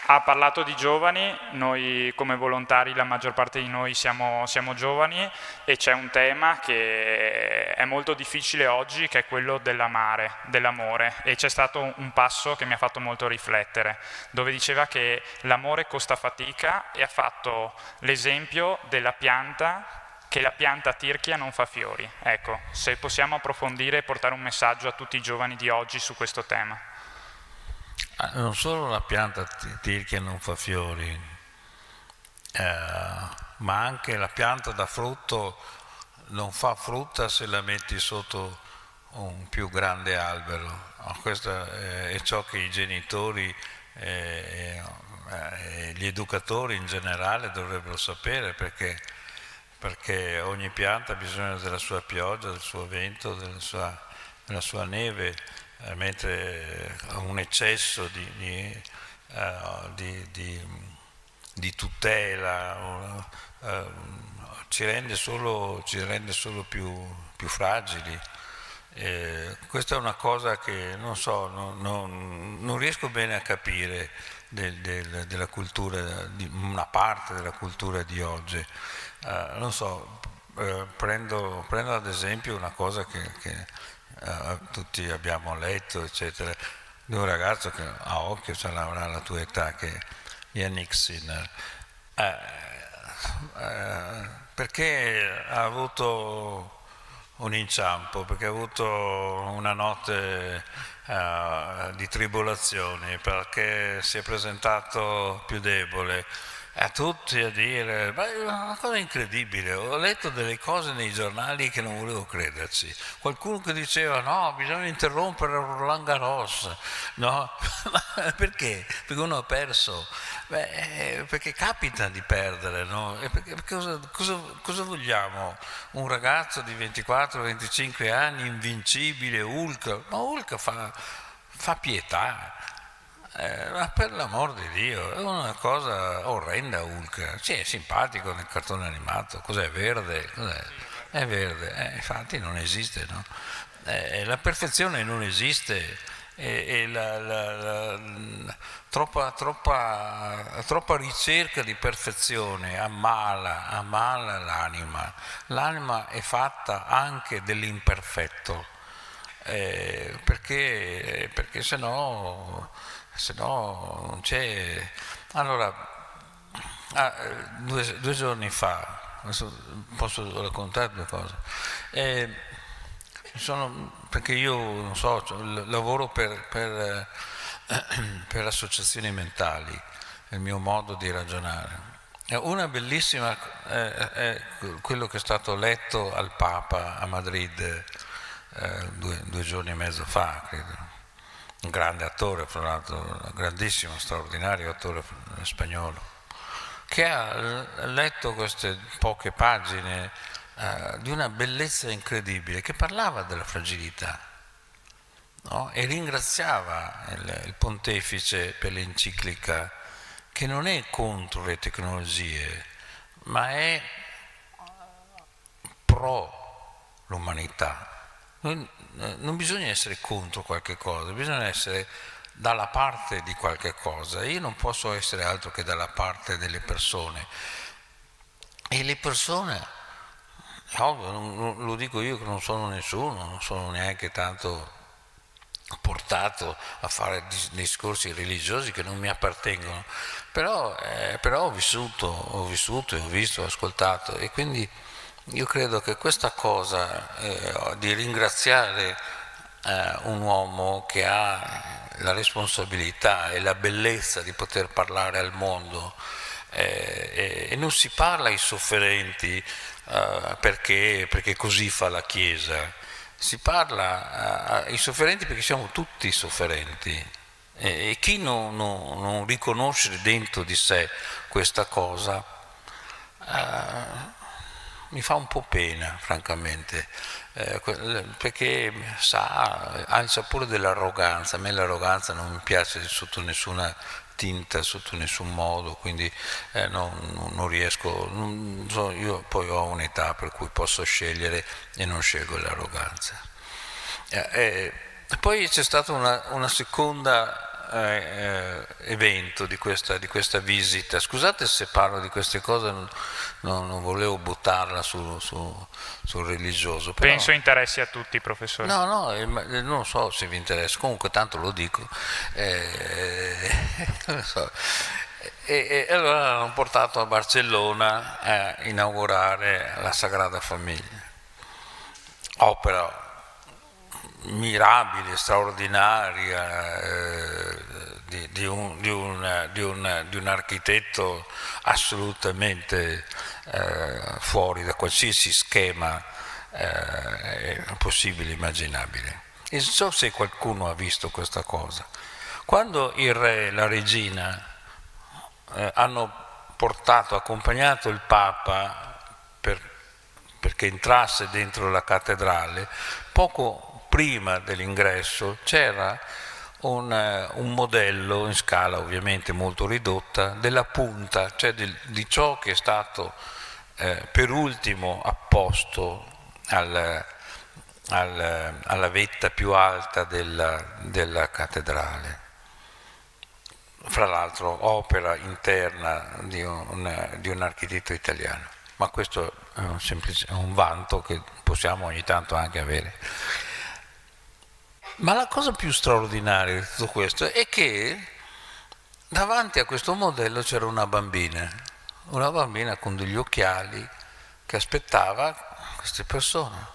Ha parlato di giovani, noi come volontari, la maggior parte di noi siamo giovani, e c'è un tema che è molto difficile oggi, che è quello dell'amore, e c'è stato un passo che mi ha fatto molto riflettere, dove diceva che l'amore costa fatica, e ha fatto l'esempio della pianta, che la pianta tirchia non fa fiori. Ecco, se possiamo approfondire e portare un messaggio a tutti i giovani di oggi su questo tema. Non solo la pianta tirchia non fa fiori, ma anche la pianta da frutto non fa frutta se la metti sotto un più grande albero. Questo è ciò che i genitori e gli educatori in generale dovrebbero sapere, perché ogni pianta ha bisogno della sua pioggia, del suo vento, della sua neve, mentre un eccesso di tutela ci rende solo più fragili. Questa è una cosa che non so, non riesco bene a capire della cultura, di una parte della cultura di oggi. Non so, prendo ad esempio una cosa che tutti abbiamo letto, eccetera, di un ragazzo che a occhio avrà la tua età, che è Yannick Sinner, perché ha avuto un inciampo, perché ha avuto una notte di tribolazioni, perché si è presentato più debole, a tutti a dire, ma è una cosa incredibile, ho letto delle cose nei giornali che non volevo crederci, qualcuno che diceva no, bisogna interrompere Roland Garros, no? Perché? Perché uno ha perso, perché capita di perdere, no? E perché cosa vogliamo? Un ragazzo di 24-25 anni, invincibile, Hulk, ma Hulk fa pietà. Ma per l'amor di Dio, è una cosa orrenda Hulk. Sì, è simpatico nel cartone animato. Cos'è? Verde? Cos'è? È verde, infatti non esiste, no? La perfezione non esiste, e troppa ricerca di perfezione ammala l'anima. L'anima è fatta anche dell'imperfetto, perché se no non c'è. Allora, due giorni fa, posso raccontare due cose, perché io non so, lavoro per associazioni mentali, è il mio modo di ragionare. Una bellissima è quello che è stato letto al Papa a Madrid due giorni e mezzo fa, credo. Un grande attore, fra l'altro, un grandissimo, straordinario attore spagnolo, che ha letto queste poche pagine di una bellezza incredibile, che parlava della fragilità, no? E ringraziava il pontefice per l'enciclica, che non è contro le tecnologie, ma è pro l'umanità. Non bisogna essere contro qualche cosa, bisogna essere dalla parte di qualche cosa. Io non posso essere altro che dalla parte delle persone, e le persone, lo dico io che non sono nessuno, non sono neanche tanto portato a fare discorsi religiosi che non mi appartengono, però ho vissuto e ho visto, ho ascoltato, e quindi io credo che questa cosa di ringraziare un uomo che ha la responsabilità e la bellezza di poter parlare al mondo, e non si parla ai sofferenti perché così fa la Chiesa, si parla ai sofferenti perché siamo tutti sofferenti, e chi non riconosce dentro di sé questa cosa mi fa un po' pena, francamente, perché ha il sapore dell'arroganza. A me l'arroganza non mi piace sotto nessuna tinta, sotto nessun modo, quindi non riesco, io poi ho un'età per cui posso scegliere e non scelgo l'arroganza. Poi c'è stata una seconda evento, di questa visita. Scusate se parlo di queste cose, non volevo buttarla sul religioso. Però... Penso interessi a tutti, professore. No, non so se vi interessa, comunque tanto lo dico. Non so. E allora l'hanno portato a Barcellona a inaugurare la Sagrada Famiglia. Opera mirabile, straordinaria, di un architetto assolutamente fuori da qualsiasi schema possibile, immaginabile. E non so se qualcuno ha visto questa cosa. Quando il re e la regina hanno accompagnato il Papa perché entrasse dentro la cattedrale, poco prima dell'ingresso c'era un modello in scala ovviamente molto ridotta della punta, cioè di ciò che è stato per ultimo apposto alla vetta più alta della cattedrale. Fra l'altro opera interna di un architetto italiano, ma questo è un vanto che possiamo ogni tanto anche avere. Ma la cosa più straordinaria di tutto questo è che davanti a questo modello c'era una bambina con degli occhiali che aspettava queste persone.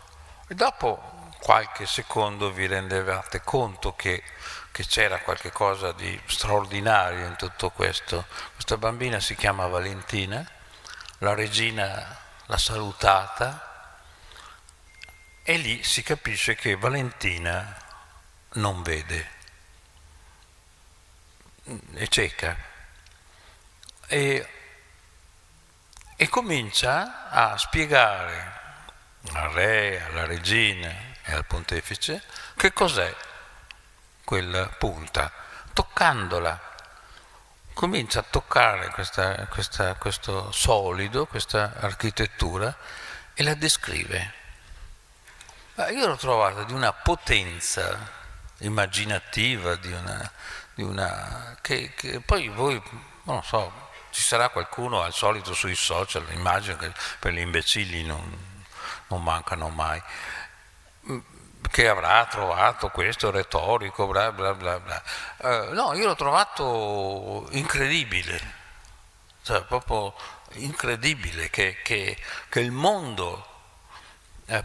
E dopo qualche secondo vi rendevate conto che c'era qualche cosa di straordinario in tutto questo. Questa bambina si chiama Valentina, la regina l'ha salutata e lì si capisce che Valentina non vede, è cieca e comincia a spiegare al re, alla regina e al pontefice che cos'è quella punta. Toccandola comincia a toccare questo solido, questa architettura e la descrive. Io l'ho trovata di una potenza immaginativa, che poi voi, non so, ci sarà qualcuno al solito sui social, immagino che per gli imbecilli non mancano mai, che avrà trovato questo retorico, bla bla bla bla. No, io l'ho trovato incredibile, cioè proprio incredibile che il mondo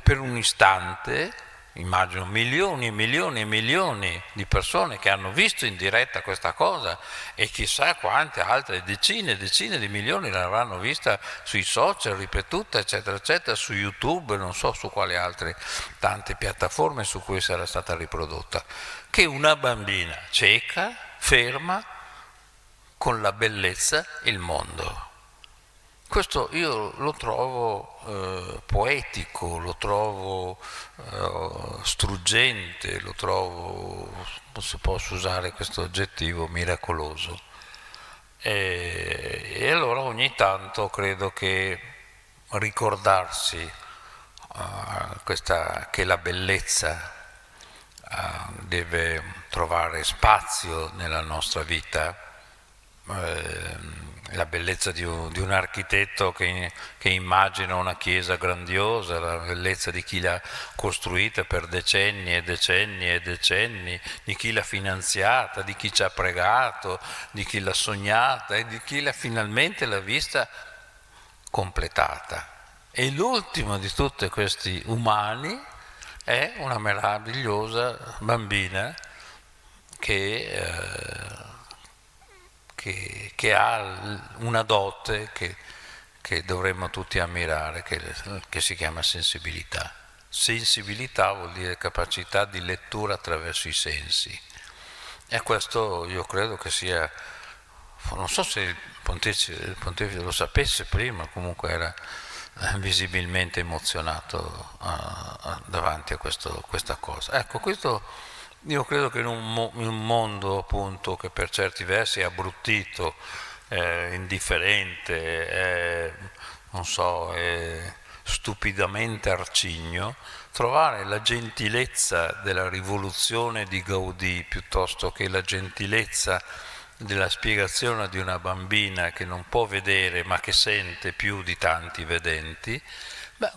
per un istante, immagino milioni e milioni e milioni di persone che hanno visto in diretta questa cosa e chissà quante altre decine e decine di milioni l'avranno vista sui social, ripetuta, eccetera, eccetera, su YouTube, non so su quali altre tante piattaforme su cui sarà stata riprodotta, che una bambina cieca ferma con la bellezza il mondo. Questo io lo trovo poetico, lo trovo struggente, lo trovo, se posso usare questo aggettivo, miracoloso. E allora ogni tanto credo che ricordarsi che la bellezza deve trovare spazio nella nostra vita, la bellezza di un architetto che immagina una chiesa grandiosa, la bellezza di chi l'ha costruita per decenni e decenni e decenni, di chi l'ha finanziata, di chi ci ha pregato, di chi l'ha sognata e di chi finalmente l'ha vista completata. E l'ultimo di tutti questi umani è una meravigliosa bambina che ha una dote che dovremmo tutti ammirare, che si chiama sensibilità. Sensibilità vuol dire capacità di lettura attraverso i sensi. E questo io credo che sia, non so se il pontefice lo sapesse prima, comunque era visibilmente emozionato davanti a questa cosa. Ecco, questo io credo che in un mondo appunto che per certi versi è abbruttito, indifferente, non so, stupidamente arcigno, trovare la gentilezza della rivoluzione di Gaudì piuttosto che la gentilezza della spiegazione di una bambina che non può vedere ma che sente più di tanti vedenti,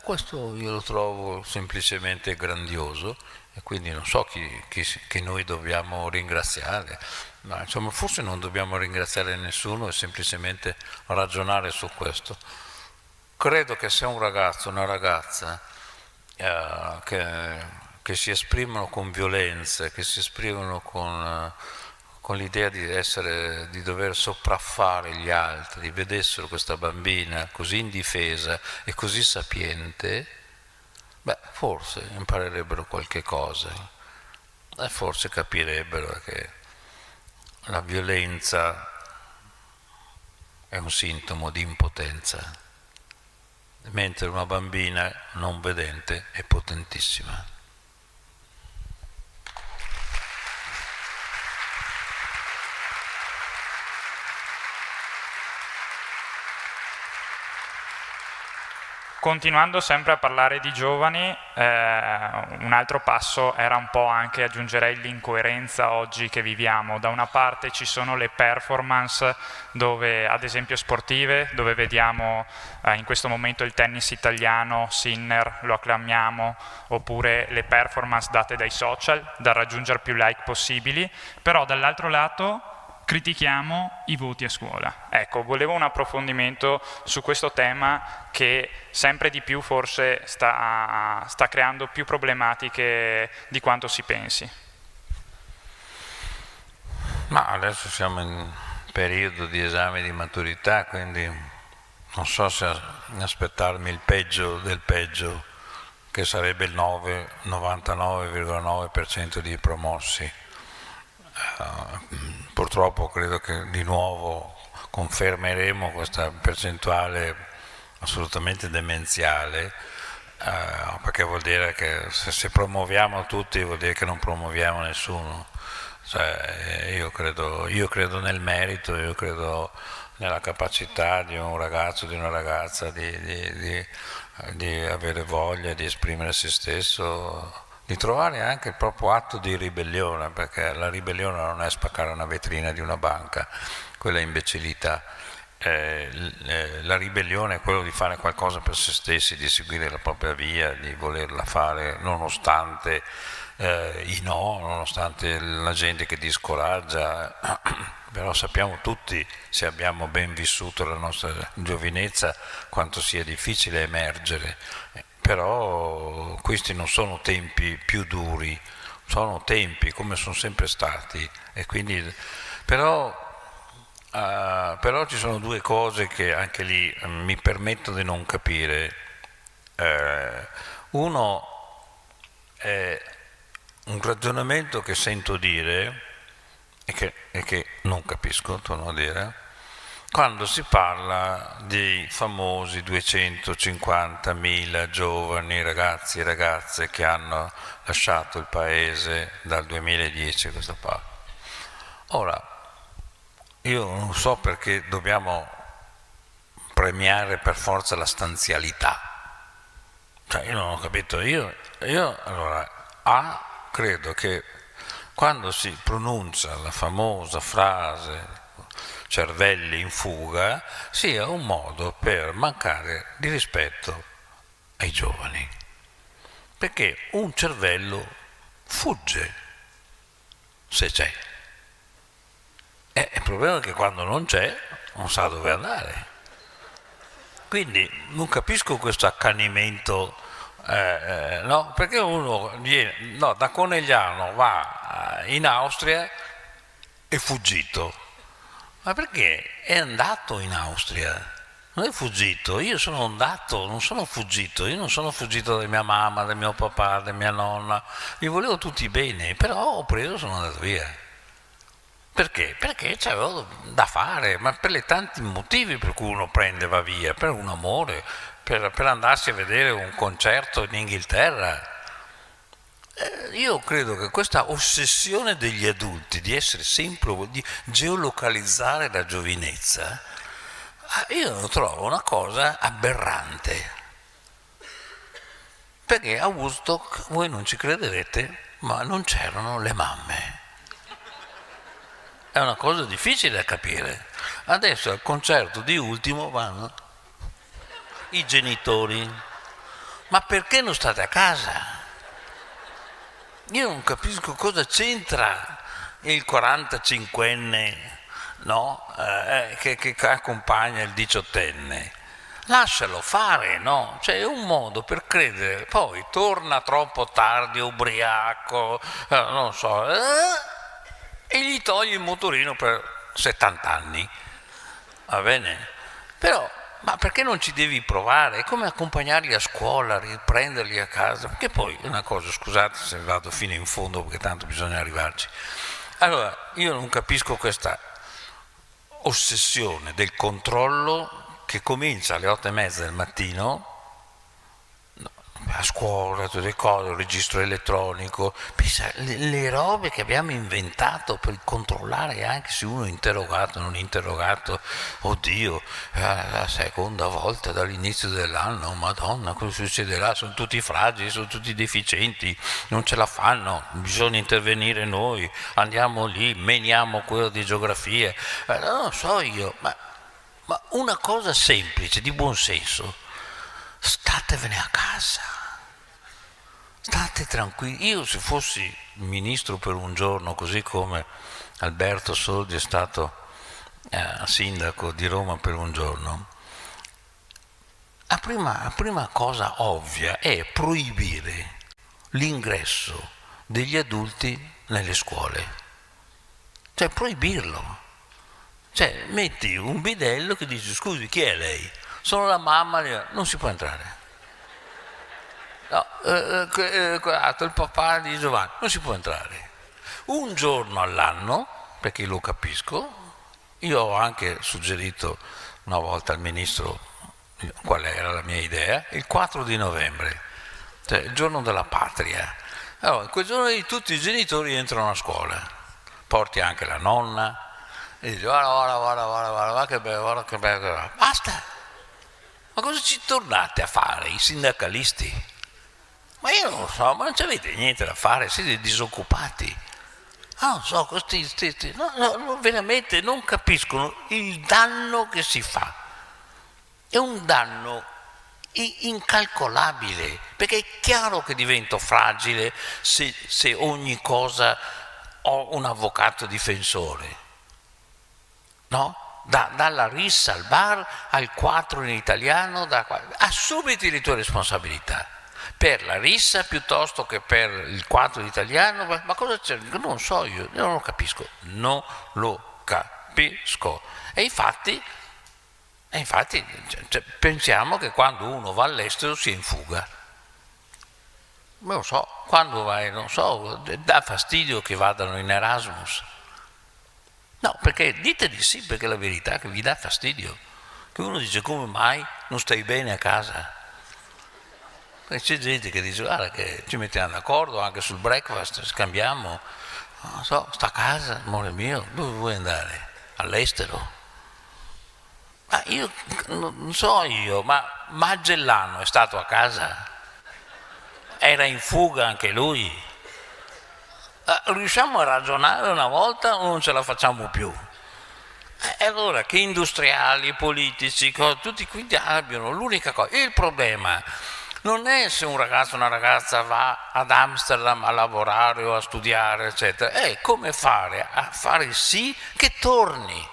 questo io lo trovo semplicemente grandioso, e quindi non so chi noi dobbiamo ringraziare, ma insomma forse non dobbiamo ringraziare nessuno e semplicemente ragionare su questo. Credo che se un ragazzo, una ragazza che si esprimono con violenza, che si esprimono con l'idea di dover sopraffare gli altri, vedessero questa bambina così indifesa e così sapiente, forse imparerebbero qualche cosa e forse capirebbero che la violenza è un sintomo di impotenza, mentre una bambina non vedente è potentissima. Continuando sempre a parlare di giovani, un altro passo era un po' anche, aggiungerei, l'incoerenza oggi che viviamo. Da una parte ci sono le performance, dove, ad esempio sportive, dove vediamo in questo momento il tennis italiano, Sinner, lo acclamiamo, oppure le performance date dai social, da raggiungere più like possibili, però dall'altro lato critichiamo i voti a scuola. Ecco, volevo un approfondimento su questo tema che sempre di più forse sta creando più problematiche di quanto si pensi. Ma adesso siamo in periodo di esame di maturità, quindi non so se aspettarmi il peggio del peggio, che sarebbe il 99,9% di promossi. Purtroppo credo che di nuovo confermeremo questa percentuale assolutamente demenziale, perché vuol dire che se promuoviamo tutti vuol dire che non promuoviamo nessuno. Cioè, io credo nel merito, io credo nella capacità di un ragazzo, di una ragazza di avere voglia di esprimere se stesso, di trovare anche il proprio atto di ribellione, perché la ribellione non è spaccare una vetrina di una banca, quella è imbecillità. La ribellione è quello di fare qualcosa per se stessi, di seguire la propria via, di volerla fare nonostante i no, nonostante la gente che ti scoraggia. Però sappiamo tutti, se abbiamo ben vissuto la nostra giovinezza, quanto sia difficile emergere. Però questi non sono tempi più duri, sono tempi come sono sempre stati, e quindi, però ci sono due cose che anche lì mi permetto di non capire. Uno è un ragionamento che sento dire e che non capisco, torno a dire, quando si parla dei famosi 250.000 giovani ragazzi e ragazze che hanno lasciato il paese dal 2010 a questa parte. Ora, io non so perché dobbiamo premiare per forza la stanzialità. Cioè, io non ho capito. Io allora, credo che quando si pronuncia la famosa frase cervelli in fuga sia un modo per mancare di rispetto ai giovani, perché un cervello fugge se c'è, il problema è che quando non c'è non sa dove andare. Quindi non capisco questo accanimento, no? Perché uno viene, da Conegliano va in Austria, è fuggito. Ma perché è andato in Austria? Non è fuggito, io sono andato, non sono fuggito, io non sono fuggito da mia mamma, da mio papà, da mia nonna, li volevo tutti bene, però ho preso e sono andato via. Perché? Perché c'avevo da fare, ma per i tanti motivi per cui uno prende e va via, per un amore, per andarsi a vedere un concerto in Inghilterra. Io credo che questa ossessione degli adulti di essere sempre, di geolocalizzare la giovinezza, io lo trovo una cosa aberrante. Perché a Woodstock, voi non ci crederete, ma non c'erano le mamme. È una cosa difficile da capire. Adesso al concerto di Ultimo vanno i genitori. Ma perché non state a casa? Io non capisco cosa c'entra il 45enne, no? Che accompagna il 18enne. Lascialo fare, no? Cioè è un modo per credere. Poi torna troppo tardi, ubriaco, non so, e gli togli il motorino per 70 anni. Va bene? Però, ma perché non ci devi provare? È come accompagnarli a scuola, riprenderli a casa. Perché poi, una cosa, scusate se vado fino in fondo perché tanto bisogna arrivarci. Allora, io non capisco questa ossessione del controllo che comincia alle 8:30 del mattino, a scuola, tutte le cose, il registro elettronico, pensa, le robe che abbiamo inventato per controllare anche se uno è interrogato o non interrogato. Oddio, la seconda volta dall'inizio dell'anno, madonna, cosa succederà? Sono tutti fragili, sono tutti deficienti, non ce la fanno, bisogna intervenire noi, andiamo lì, meniamo quello di geografia, non so io, ma una cosa semplice, di buon senso, statevene a casa, state tranquilli. Io se fossi ministro per un giorno, così come Alberto Sordi è stato sindaco di Roma per un giorno, la prima cosa ovvia è proibire l'ingresso degli adulti nelle scuole, cioè proibirlo. Cioè, metti un bidello che dice, scusi, chi è lei? Sono la mamma, non si può entrare. No, il papà di Giovanni, non si può entrare. Un giorno all'anno, perché lo capisco, io ho anche suggerito una volta al ministro qual era la mia idea, il 4 di novembre, cioè il giorno della patria. Allora, in quel giorno tutti i genitori entrano a scuola, porti anche la nonna, e dice guarda che bello, basta. Ma cosa ci tornate a fare i sindacalisti? Ma io non lo so, ma non avete niente da fare, siete disoccupati. Non so, questi no, veramente non capiscono il danno che si fa. È un danno incalcolabile, perché è chiaro che divento fragile se ogni cosa ho un avvocato difensore. No? Dalla rissa al bar al 4 in italiano, assumiti le tue responsabilità per la rissa piuttosto che per il 4 in italiano. Ma cosa c'è? Non so, io non lo capisco, non lo capisco. E infatti cioè, pensiamo che quando uno va all'estero sia in fuga. Non lo so, quando vai, non so, dà fastidio che vadano in Erasmus. No, perché dite di sì, perché la verità è che vi dà fastidio. Che uno dice, come mai non stai bene a casa? Perché c'è gente che dice, guarda che ci mettiamo d'accordo anche sul breakfast, scambiamo. Non so, sta a casa, amore mio, dove vuoi andare? All'estero? Ma io, non so io, ma Magellano è stato a casa? Era in fuga anche lui? Riusciamo a ragionare una volta o non ce la facciamo più? E allora che industriali, politici, tutti quindi abbiano l'unica cosa. Il problema non è se un ragazzo o una ragazza va ad Amsterdam a lavorare o a studiare, eccetera, è come fare a fare sì che torni,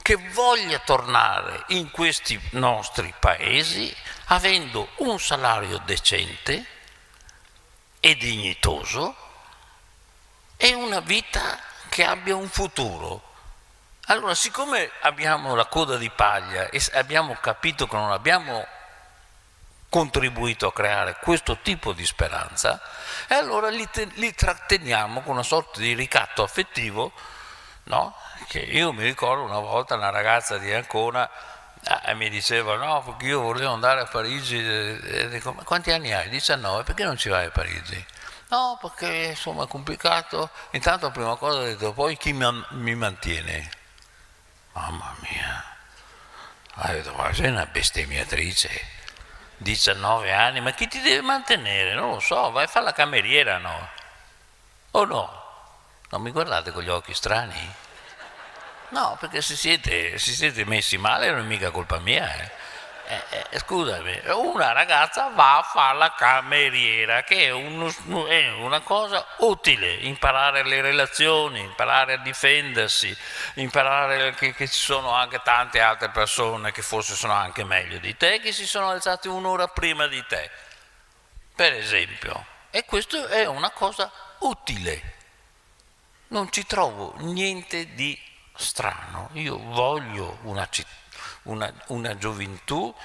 che voglia tornare in questi nostri paesi avendo un salario decente e dignitoso e una vita che abbia un futuro. Allora, siccome abbiamo la coda di paglia e abbiamo capito che non abbiamo contribuito a creare questo tipo di speranza, e allora li tratteniamo con una sorta di ricatto affettivo, no? Che io mi ricordo una volta una ragazza di Ancona mi diceva, no, perché io volevo andare a Parigi, e dico, ma quanti anni hai? 19, perché non ci vai a Parigi? No, perché insomma è complicato. Intanto la prima cosa ho detto, poi chi mi mantiene? Mamma mia, ho detto, ma sei una bestemmiatrice, 19 anni, ma chi ti deve mantenere? Non lo so, vai a fare la cameriera, no? O no? Non mi guardate con gli occhi strani? No, perché se siete messi male non è mica colpa mia. Scusami, una ragazza va a fare la cameriera, che è una cosa utile, imparare le relazioni, imparare a difendersi, imparare che ci sono anche tante altre persone che forse sono anche meglio di te, che si sono alzate un'ora prima di te, per esempio. E questo è una cosa utile. Non ci trovo niente di strano. Io voglio una gioventù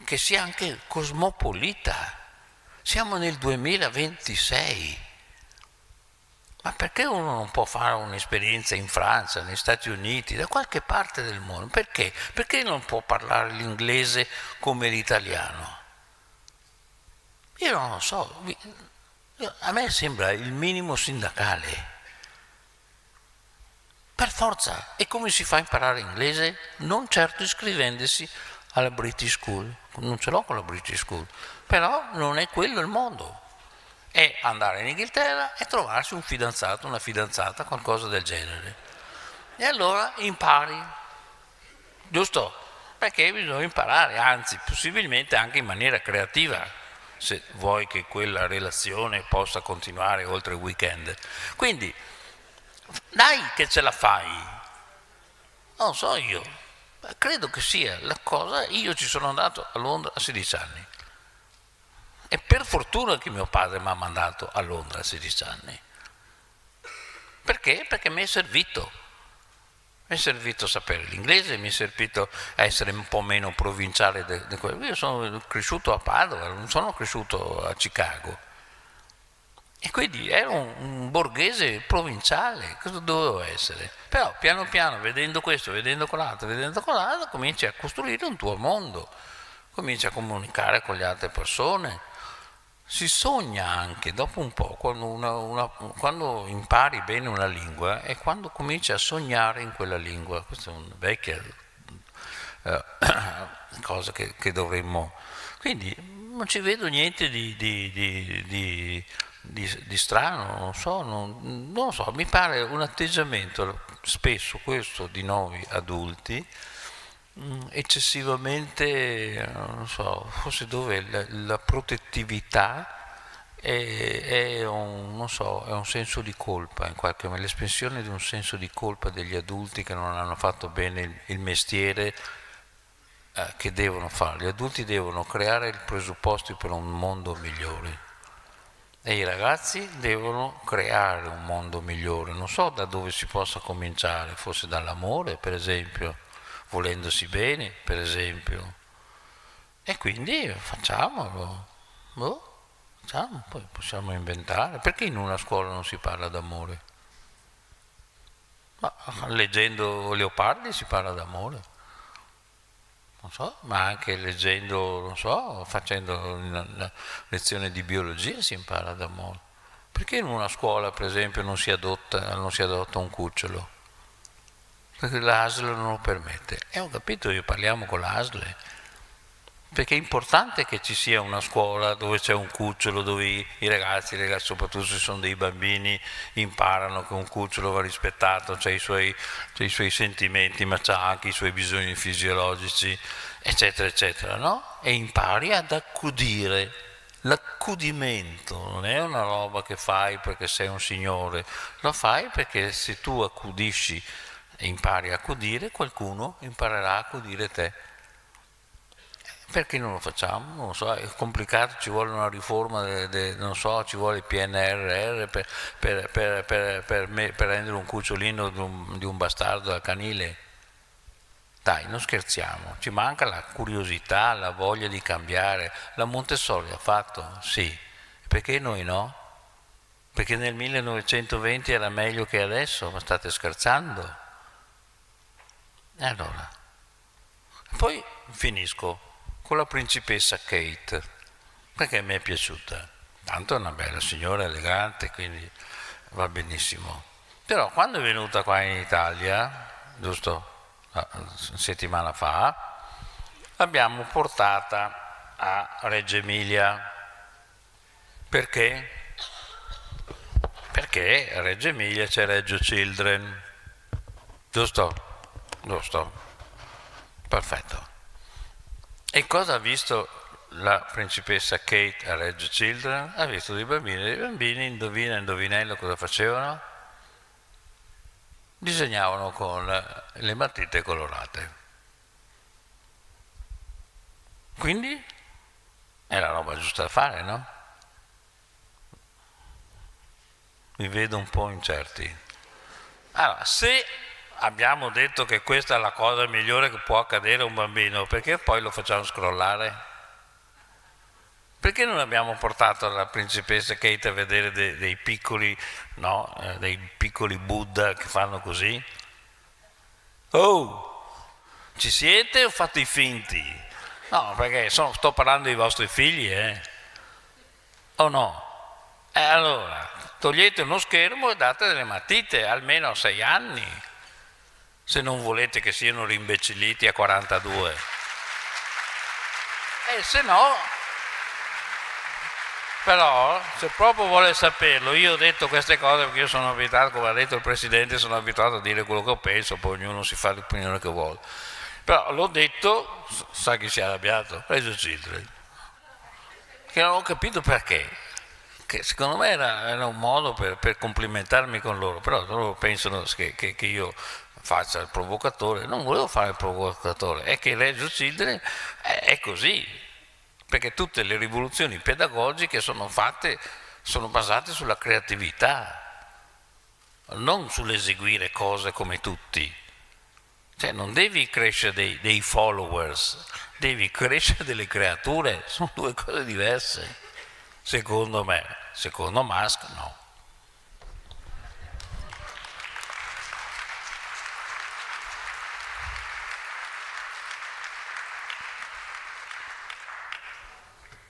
che sia anche cosmopolita. Siamo nel 2026. Ma perché uno non può fare un'esperienza in Francia, negli Stati Uniti, da qualche parte del mondo? Perché? Perché non può parlare l'inglese come l'italiano? Io non lo so. A me sembra il minimo sindacale. Per forza. E come si fa a imparare inglese? Non certo iscrivendosi alla British School. Non ce l'ho con la British School. Però non è quello il mondo. È andare in Inghilterra e trovarsi un fidanzato, una fidanzata, qualcosa del genere. E allora impari. Giusto? Perché bisogna imparare, anzi, possibilmente anche in maniera creativa, se vuoi che quella relazione possa continuare oltre il weekend. Quindi, dai che ce la fai, non so io, credo che sia la cosa. Io ci sono andato a Londra a 16 anni e per fortuna che mio padre mi ha mandato a Londra a 16 anni. Perché? Perché mi è servito sapere l'inglese, mi è servito a essere un po' meno provinciale di quello. Io sono cresciuto a Padova, non sono cresciuto a Chicago. E quindi ero un borghese provinciale, cosa dovevo essere? Però piano piano, vedendo questo, vedendo quell'altro, cominci a costruire un tuo mondo, cominci a comunicare con le altre persone. Si sogna anche, dopo un po', quando impari bene una lingua, è quando cominci a sognare in quella lingua. Questa è una vecchia cosa che dovremmo... Quindi non ci vedo niente di strano, non lo so, mi pare un atteggiamento spesso questo di noi adulti eccessivamente, non so, forse dove la protettività è un senso di colpa, in qualche modo, l'espressione di un senso di colpa degli adulti che non hanno fatto bene il mestiere che devono fare. Gli adulti devono creare i presupposti per un mondo migliore. E i ragazzi devono creare un mondo migliore. Non so da dove si possa cominciare, forse dall'amore, per esempio, volendosi bene, per esempio. E quindi facciamolo. Facciamo, poi possiamo inventare. Perché in una scuola non si parla d'amore? Ma leggendo Leopardi si parla d'amore. Non so, ma anche leggendo, non so, facendo una lezione di biologia si impara d'amore. Perché in una scuola, per esempio, non si adotta un cucciolo? Perché l'ASL non lo permette. E ho capito, parliamo con l'ASL. Perché è importante che ci sia una scuola dove c'è un cucciolo, dove i ragazzi, soprattutto se sono dei bambini, imparano che un cucciolo va rispettato, c'ha i suoi sentimenti, ma c'ha anche i suoi bisogni fisiologici, eccetera, eccetera, no? E impari ad accudire. L'accudimento non è una roba che fai perché sei un signore, lo fai perché se tu accudisci e impari a accudire, qualcuno imparerà a accudire te. Perché non lo facciamo? Non lo so, è complicato, ci vuole una riforma, non so, ci vuole il PNRR per rendere un cucciolino di un bastardo al canile. Dai, non scherziamo, ci manca la curiosità, la voglia di cambiare. La Montessori ha fatto? Sì. Perché noi no? Perché nel 1920 era meglio che adesso, ma state scherzando? E allora? Poi finisco con la principessa Kate, perché mi è piaciuta. Tanto è una bella signora, elegante, quindi va benissimo. Però quando è venuta qua in Italia, giusto una settimana fa, l'abbiamo portata a Reggio Emilia. Perché? Perché a Reggio Emilia c'è Reggio Children, giusto? Giusto? Perfetto. E cosa ha visto la principessa Kate a Reggio Children? Ha visto dei bambini, indovinello cosa facevano? Disegnavano con le matite colorate. Quindi è la roba giusta da fare, no? Mi vedo un po' incerti. Allora, se abbiamo detto che questa è la cosa migliore che può accadere a un bambino, perché poi lo facciamo scrollare? Perché non abbiamo portato la principessa Kate a vedere dei piccoli, no, dei piccoli Buddha che fanno così? Oh, ci siete o fate i finti? No, perché sto parlando dei vostri figli, o no? Allora, togliete uno schermo e date delle matite, almeno a 6 anni, se non volete che siano rimbecilliti a 42. Se no, però, se proprio vuole saperlo, io ho detto queste cose perché io sono abituato, come ha detto il Presidente, sono abituato a dire quello che penso, poi ognuno si fa l'opinione che vuole. Però l'ho detto, sa chi si è arrabbiato? Reggio Children. Che non ho capito perché. Che secondo me era un modo per complimentarmi con loro, però loro pensano che io faccia il provocatore. Non volevo fare il provocatore, è che Reggio Children è così, perché tutte le rivoluzioni pedagogiche sono basate sulla creatività, non sull'eseguire cose come tutti. Cioè non devi crescere dei followers, devi crescere delle creature, sono due cose diverse, secondo me. Secondo Musk no.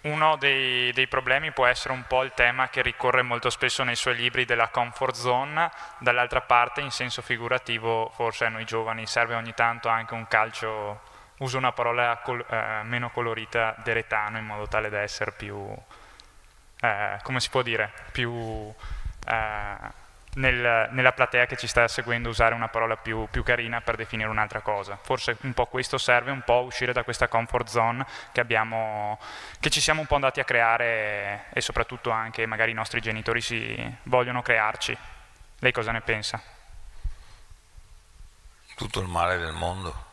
Uno dei problemi può essere un po' il tema che ricorre molto spesso nei suoi libri della comfort zone, dall'altra parte in senso figurativo forse a noi giovani serve ogni tanto anche un calcio, uso una parola meno colorita, deretano, in modo tale da essere più, come si può dire, più nella platea che ci sta seguendo, usare una parola più carina per definire un'altra cosa. Forse un po' questo serve, un po' uscire da questa comfort zone che ci siamo un po' andati a creare e soprattutto anche magari i nostri genitori si vogliono crearci. Lei cosa ne pensa? Tutto il male del mondo.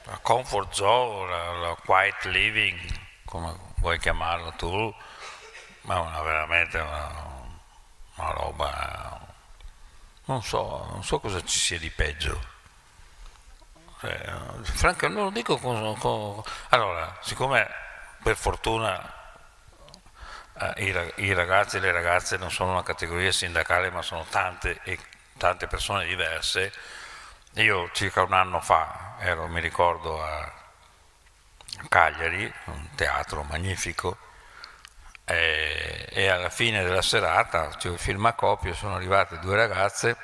La comfort zone, la quiet living, come vuoi chiamarlo tu, ma veramente una roba, non so cosa ci sia di peggio. Francamente non lo dico allora, siccome per fortuna i ragazzi e le ragazze non sono una categoria sindacale ma sono tante persone diverse, io circa un anno fa mi ricordo a Cagliari, un teatro magnifico, e alla fine della serata, cioè il filmacopio, sono arrivate 2 ragazze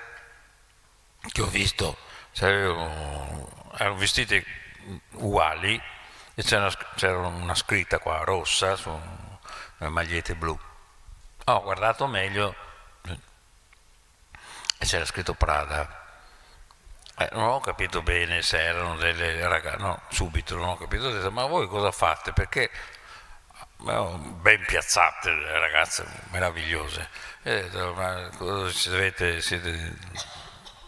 che ho visto, erano vestite uguali e c'era una scritta qua rossa su una magliette blu. Ho guardato meglio e c'era scritto Prada. Non ho capito bene se erano delle ragazze, no, subito non ho capito, ho detto, ma voi cosa fate? Perché ben piazzate, ragazze meravigliose. Ma siete...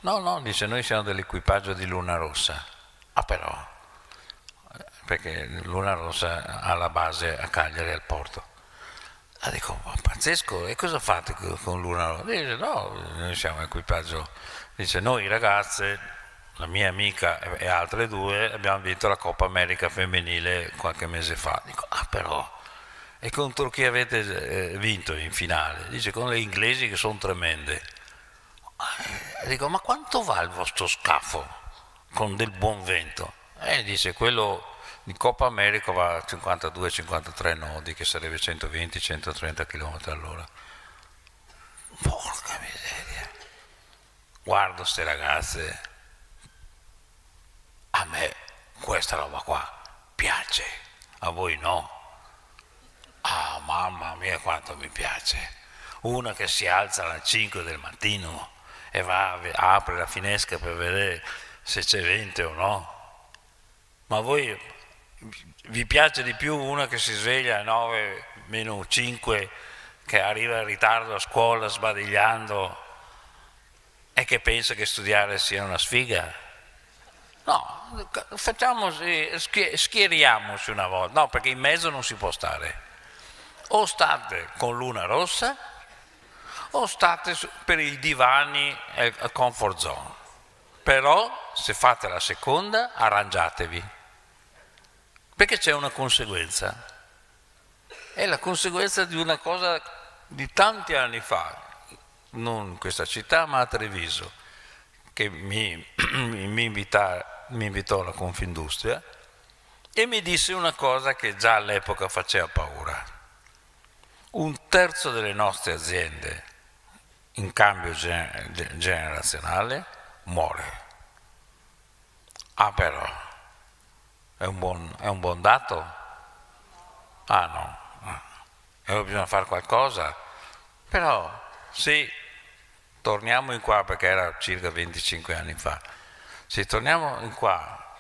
No, dice, noi siamo dell'equipaggio di Luna Rossa. Ah però, perché Luna Rossa ha la base a Cagliari, al porto. Dico, ma pazzesco, e cosa fate con Luna Rossa? Dice, no, noi siamo equipaggio, dice, noi ragazze, la mia amica e altre 2, abbiamo vinto la Coppa America femminile qualche mese fa. Dico, ah però, e contro chi avete vinto in finale? Dice, con le inglesi che sono tremende. Dico, ma quanto va il vostro scafo con del buon vento? Dice, quello di Coppa America va a 52-53 nodi, che sarebbe 120-130 km all'ora. Porca miseria. Guardo ste ragazze, a me questa roba qua piace. A voi no? Ah, mamma mia quanto mi piace. Una che si alza alle 5 del mattino e apre la finestra per vedere se c'è vento o no. Ma a voi vi piace di più una che si sveglia alle 9 meno 5, che arriva in ritardo a scuola sbadigliando e che pensa che studiare sia una sfiga? No, schieriamoci una volta, no, perché in mezzo non si può stare. O state con Luna Rossa o state per i divani e il comfort zone. Però se fate la seconda arrangiatevi, perché c'è una conseguenza. È la conseguenza di una cosa di tanti anni fa, non in questa città ma a Treviso, che mi invitò alla Confindustria e mi disse una cosa che già all'epoca faceva paura. 1/3 delle nostre aziende in cambio generazionale muore. Ah, però è un buon dato? Ah no, bisogna fare qualcosa. Però se torniamo in qua, perché era circa 25 anni fa, se torniamo in qua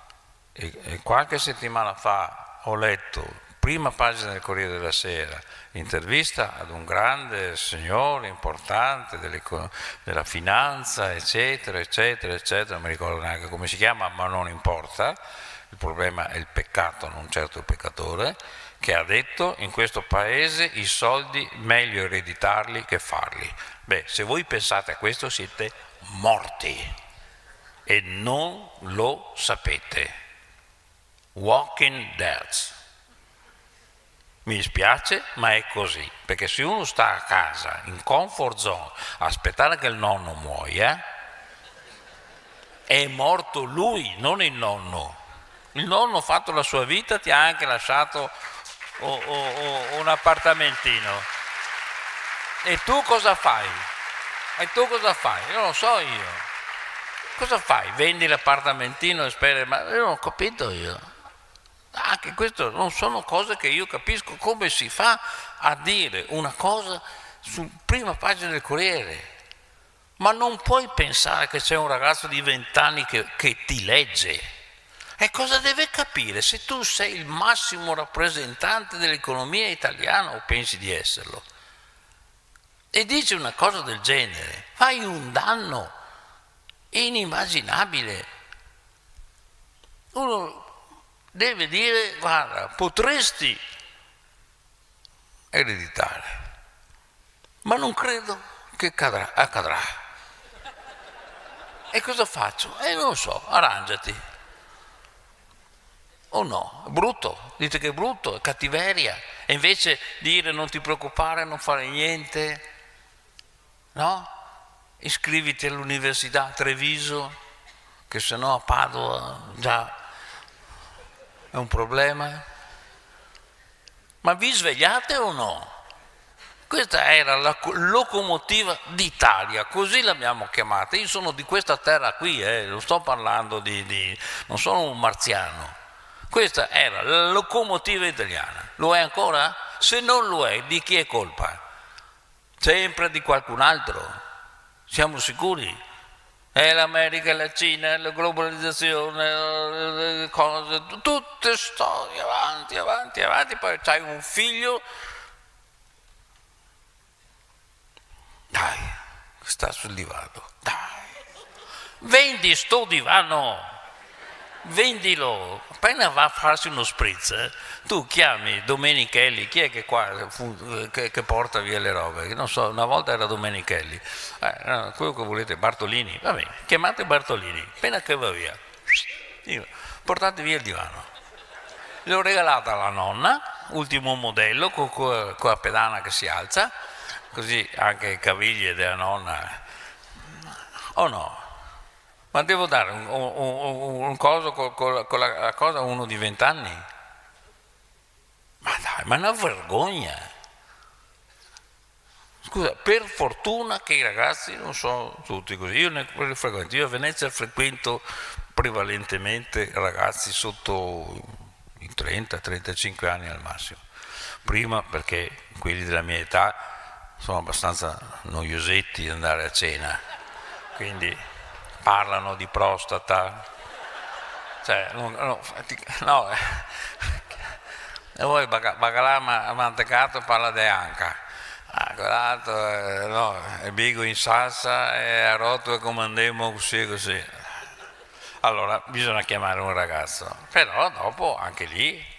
e qualche settimana fa ho letto, prima pagina del Corriere della Sera, intervista ad un grande signore importante della finanza, eccetera, eccetera, eccetera, non mi ricordo neanche come si chiama, ma non importa, il problema è il peccato, non certo il peccatore, che ha detto: in questo paese i soldi meglio ereditarli che farli. Beh, se voi pensate a questo siete morti e non lo sapete. Walking Dead. Mi spiace, ma è così, perché se uno sta a casa, in comfort zone, a aspettare che il nonno muoia, è morto lui, non il nonno. Il nonno ha fatto la sua vita, ti ha anche lasciato un appartamentino. E tu cosa fai? Non lo so io. Cosa fai? Vendi l'appartamentino e speri? Ma io non ho capito io. Anche questo non sono cose che io capisco, come si fa a dire una cosa su prima pagina del Corriere. Ma non puoi pensare che c'è un ragazzo di 20 anni che ti legge. E cosa deve capire? Se tu sei il massimo rappresentante dell'economia italiana, o pensi di esserlo, e dici una cosa del genere, fai un danno inimmaginabile. Uno deve dire: guarda, potresti ereditare, ma non credo che accadrà. E cosa faccio? Non lo so, arrangiati. O no? È brutto, dite che è brutto, è cattiveria. E invece dire: non ti preoccupare, non fare niente, no? Iscriviti all'università a Treviso, che sennò a Padova già è un problema. Ma vi svegliate o no? Questa era la locomotiva d'Italia, così l'abbiamo chiamata. Io sono di questa terra qui, non sto parlando non sono un marziano. Questa era la locomotiva italiana. Lo è ancora? Se non lo è, di chi è colpa? Sempre di qualcun altro. Siamo sicuri? È l'America, la Cina, la globalizzazione, le cose, tutte storie avanti, poi c'hai un figlio, dai, sta sul divano, dai, vendi sto divano, vendilo, appena va a farsi uno spritz, tu chiami Domenichelli, chi è che qua che porta via le robe? Non so, una volta era Domenichelli, quello che volete, Bartolini, va bene, chiamate Bartolini, appena che va via, portate via il divano. L'ho regalata alla nonna, ultimo modello, con la pedana che si alza, così anche le caviglie della nonna, o no? Ma devo dare un coso con la cosa a uno di 20 anni? Ma dai, ma è una vergogna. Scusa, per fortuna che i ragazzi non sono tutti così. Io io a Venezia frequento prevalentemente ragazzi sotto i 30-35 anni al massimo. Prima perché quelli della mia età sono abbastanza noiosetti di andare a cena, quindi parlano di prostata, cioè, e poi bagalà mantecato parla di anca, quell'altro è bigo in salsa e a rotolo comandiamo così e così. Allora bisogna chiamare un ragazzo, però dopo anche lì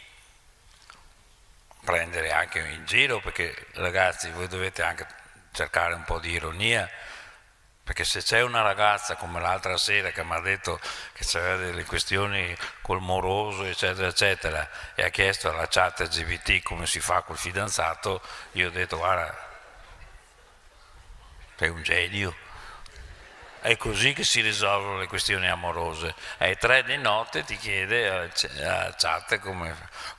prendere anche in giro, perché ragazzi voi dovete anche cercare un po' di ironia, perché se c'è una ragazza come l'altra sera che mi ha detto che c'aveva delle questioni col moroso eccetera eccetera e ha chiesto alla chat LGBT come si fa col fidanzato, io ho detto guarda, sei un genio, è così che si risolvono le questioni amorose. Alle 3 di notte ti chiede alla chat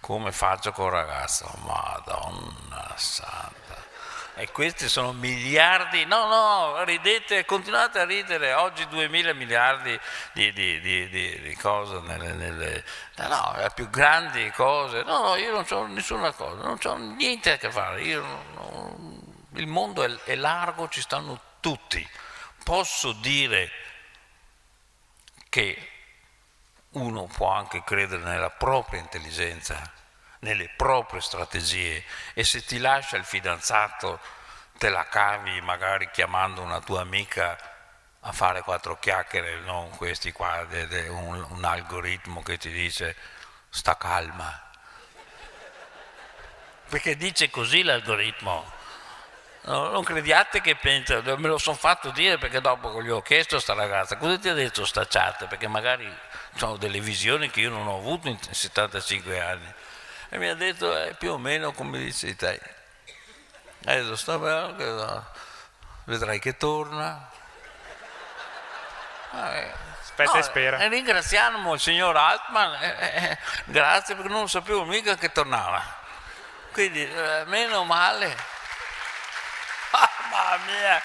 come faccio col ragazzo. Madonna santa. E questi sono miliardi, no, ridete, continuate a ridere, oggi 2000 miliardi di cose, le più grandi cose, no, io non ho nessuna cosa, non ho niente a che fare, il mondo è largo, ci stanno tutti. Posso dire che uno può anche credere nella propria intelligenza, nelle proprie strategie, e se ti lascia il fidanzato te la cavi magari chiamando una tua amica a fare 4 chiacchiere, non questi qua, un algoritmo che ti dice sta calma, perché dice così l'algoritmo. No, non crediate che pensa, me lo sono fatto dire, perché dopo gli ho chiesto a sta ragazza cosa ti ha detto sta chat, perché magari sono delle visioni che io non ho avuto in 75 anni, e mi ha detto più o meno come dici te. Adesso sta bene, vedrai che torna. Aspetta e spera. E ringraziamo il signor Altman, grazie, perché non sapevo mica che tornava, quindi meno male. Mamma mia,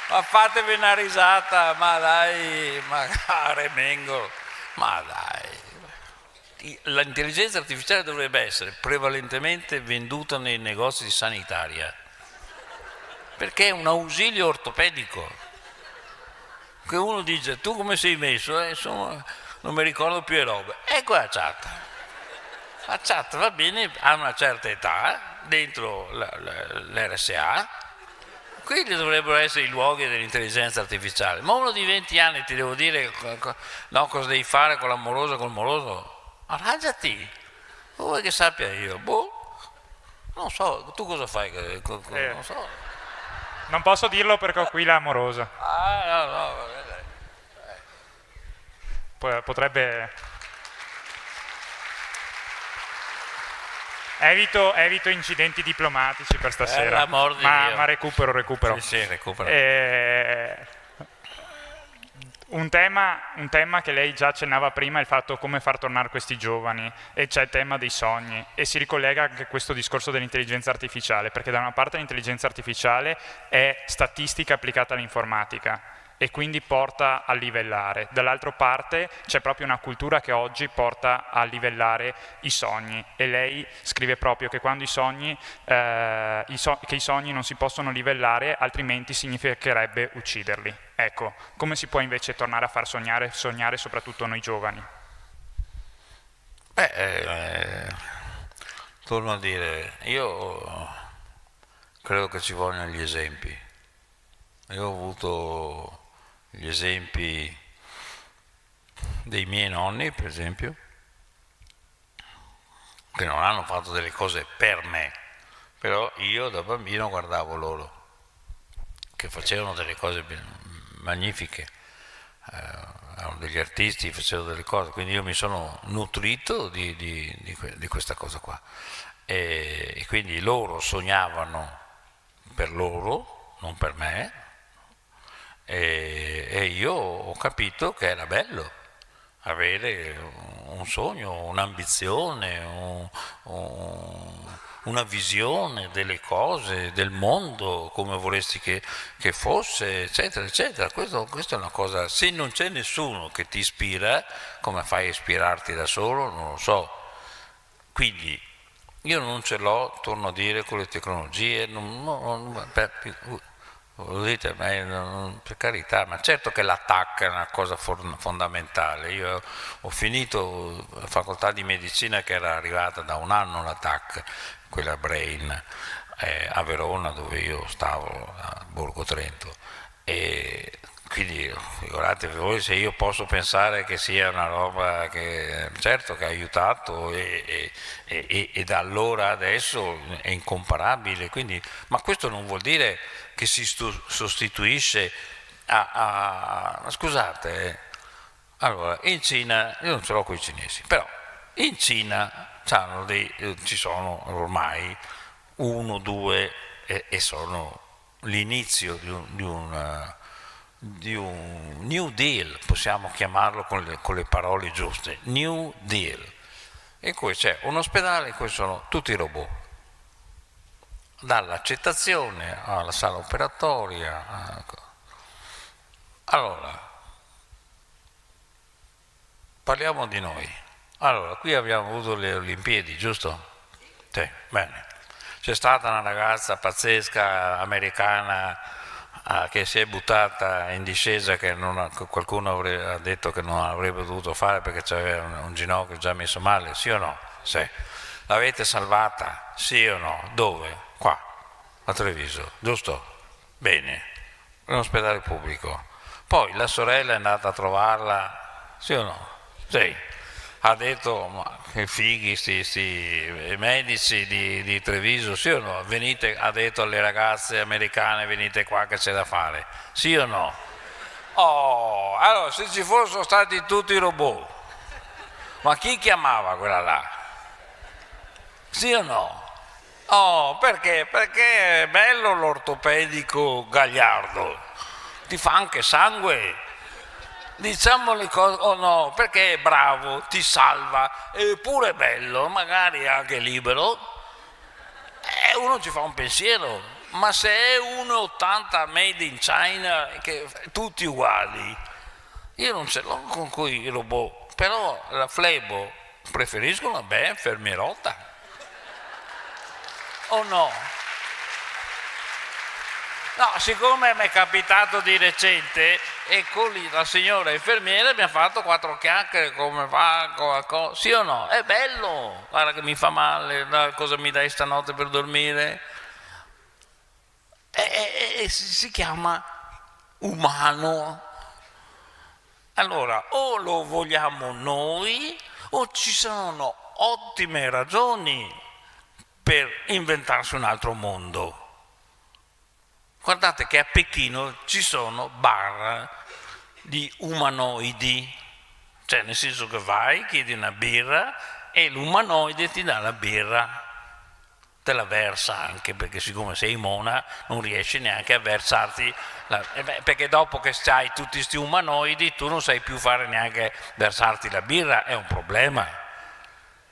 ma fatevi una risata, ma dai, ma Remengo, ma dai. L'intelligenza artificiale dovrebbe essere prevalentemente venduta nei negozi di sanitaria, perché è un ausilio ortopedico, che uno dice tu come sei messo? Insomma, non mi ricordo più le robe. Ecco la chat va bene, ha una certa età, dentro l'RSA, quelli dovrebbero essere i luoghi dell'intelligenza artificiale, ma uno di 20 anni ti devo dire cosa devi fare con l'amoroso, col moroso, arrangiati, vuoi che sappia io? Non so, tu cosa fai? Non so. Non posso dirlo perché ho qui l'amorosa. No, potrebbe... Evito incidenti diplomatici per stasera, ma recupero. Sì, recupero. Un tema che lei già accennava prima è il fatto come far tornare questi giovani, e c'è il tema dei sogni, e si ricollega anche a questo discorso dell'intelligenza artificiale, perché da una parte l'intelligenza artificiale è statistica applicata all'informatica e quindi porta a livellare, dall'altra parte c'è proprio una cultura che oggi porta a livellare i sogni, e lei scrive proprio che quando che i sogni non si possono livellare, altrimenti significherebbe ucciderli. Ecco, come si può invece tornare a far sognare soprattutto noi giovani? Torno a dire, io credo che ci vogliono gli esempi. Io ho avuto gli esempi dei miei nonni, per esempio, che non hanno fatto delle cose per me, però io da bambino guardavo loro, che facevano delle cose magnifiche, erano degli artisti, facevano delle cose, quindi io mi sono nutrito di questa cosa qua, e quindi loro sognavano per loro, non per me, e io ho capito che era bello avere un sogno, un'ambizione, una visione delle cose, del mondo, come vorresti che fosse, eccetera, eccetera. Questo è una cosa, se non c'è nessuno che ti ispira, come fai a ispirarti da solo, non lo so. Quindi io non ce l'ho, torno a dire, con le tecnologie, per carità, ma certo che l'attacco è una cosa fondamentale. Io ho finito la facoltà di medicina che era arrivata da un anno l'attacco, quella Brain, a Verona dove io stavo, a Borgo Trento. E quindi figurate voi se io posso pensare che sia una roba che certo che ha aiutato e da allora adesso è incomparabile, quindi, ma questo non vuol dire che si sostituisce scusate, allora in Cina, io non ce l'ho con i cinesi, però in Cina ci sono ormai 1, 2 e sono l'inizio di un New Deal, possiamo chiamarlo con le parole giuste, New Deal, in cui c'è un ospedale in cui sono tutti robot, dall'accettazione alla sala operatoria. Allora, parliamo di noi. Allora, qui abbiamo avuto le Olimpiadi, giusto? Sì, bene. C'è stata una ragazza pazzesca americana che si è buttata in discesa, che qualcuno ha detto che non avrebbe dovuto fare perché aveva un ginocchio già messo male, sì o no? Sì. L'avete salvata? Sì o no? Dove? Qua, a Treviso, giusto? Bene, in un ospedale pubblico. Poi la sorella è andata a trovarla, sì o no? Sì. Ha detto, ma che fighi sti medici di Treviso, sì o no? Venite, ha detto alle ragazze americane, venite qua che c'è da fare, sì o no? Oh, allora se ci fossero stati tutti i robot, ma chi chiamava quella là? Sì o no? Oh, perché? Perché è bello l'ortopedico gagliardo, ti fa anche sangue. Diciamo le cose, o no, perché è bravo, ti salva, è pure bello, magari anche libero, uno ci fa un pensiero, ma se è 1,80 made in China, che tutti uguali, io non ce l'ho con quei robot, però la flebo preferisco una bella infermierotta, o no? No, siccome mi è capitato di recente e con la signora infermiera mi ha fatto 4 chiacchiere, come va, sì o no? È bello, guarda che mi fa male, cosa mi dai stanotte per dormire? Si chiama umano. Allora, o lo vogliamo noi o ci sono ottime ragioni per inventarsi un altro mondo. Guardate che a Pechino ci sono bar di umanoidi, cioè nel senso che vai, chiedi una birra e l'umanoide ti dà la birra, te la versa anche, perché siccome sei mona non riesci neanche a versarti, perché dopo che hai tutti questi umanoidi tu non sai più fare neanche versarti la birra, è un problema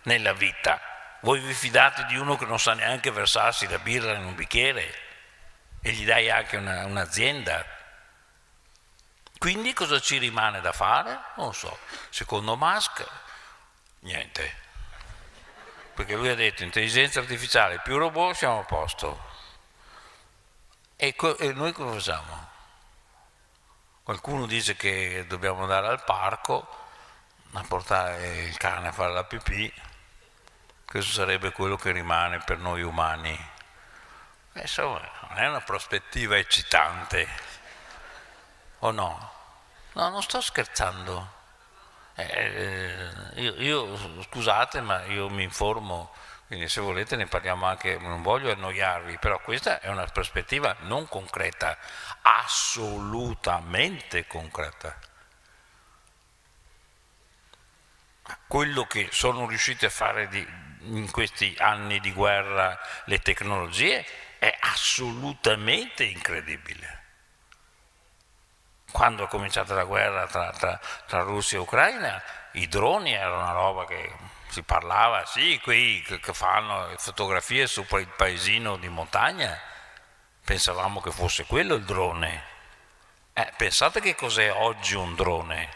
nella vita. Voi vi fidate di uno che non sa neanche versarsi la birra in un bicchiere? E gli dai anche un'azienda. Quindi cosa ci rimane da fare? Non lo so. Secondo Musk, niente. Perché lui ha detto intelligenza artificiale più robot siamo a posto. E noi cosa facciamo? Qualcuno dice che dobbiamo andare al parco a portare il cane a fare la pipì. Questo sarebbe quello che rimane per noi umani. Insomma, non è una prospettiva eccitante, o no? No, non sto scherzando. Io scusate, ma io mi informo, quindi se volete ne parliamo anche, non voglio annoiarvi, però questa è una prospettiva non concreta, assolutamente concreta. Quello che sono riusciti a fare in questi anni di guerra le tecnologie è assolutamente incredibile. Quando è cominciata la guerra tra Russia e Ucraina, i droni erano una roba che si parlava, sì, quei che fanno fotografie sopra il paesino di montagna, pensavamo che fosse quello il drone. Pensate che cos'è oggi un drone?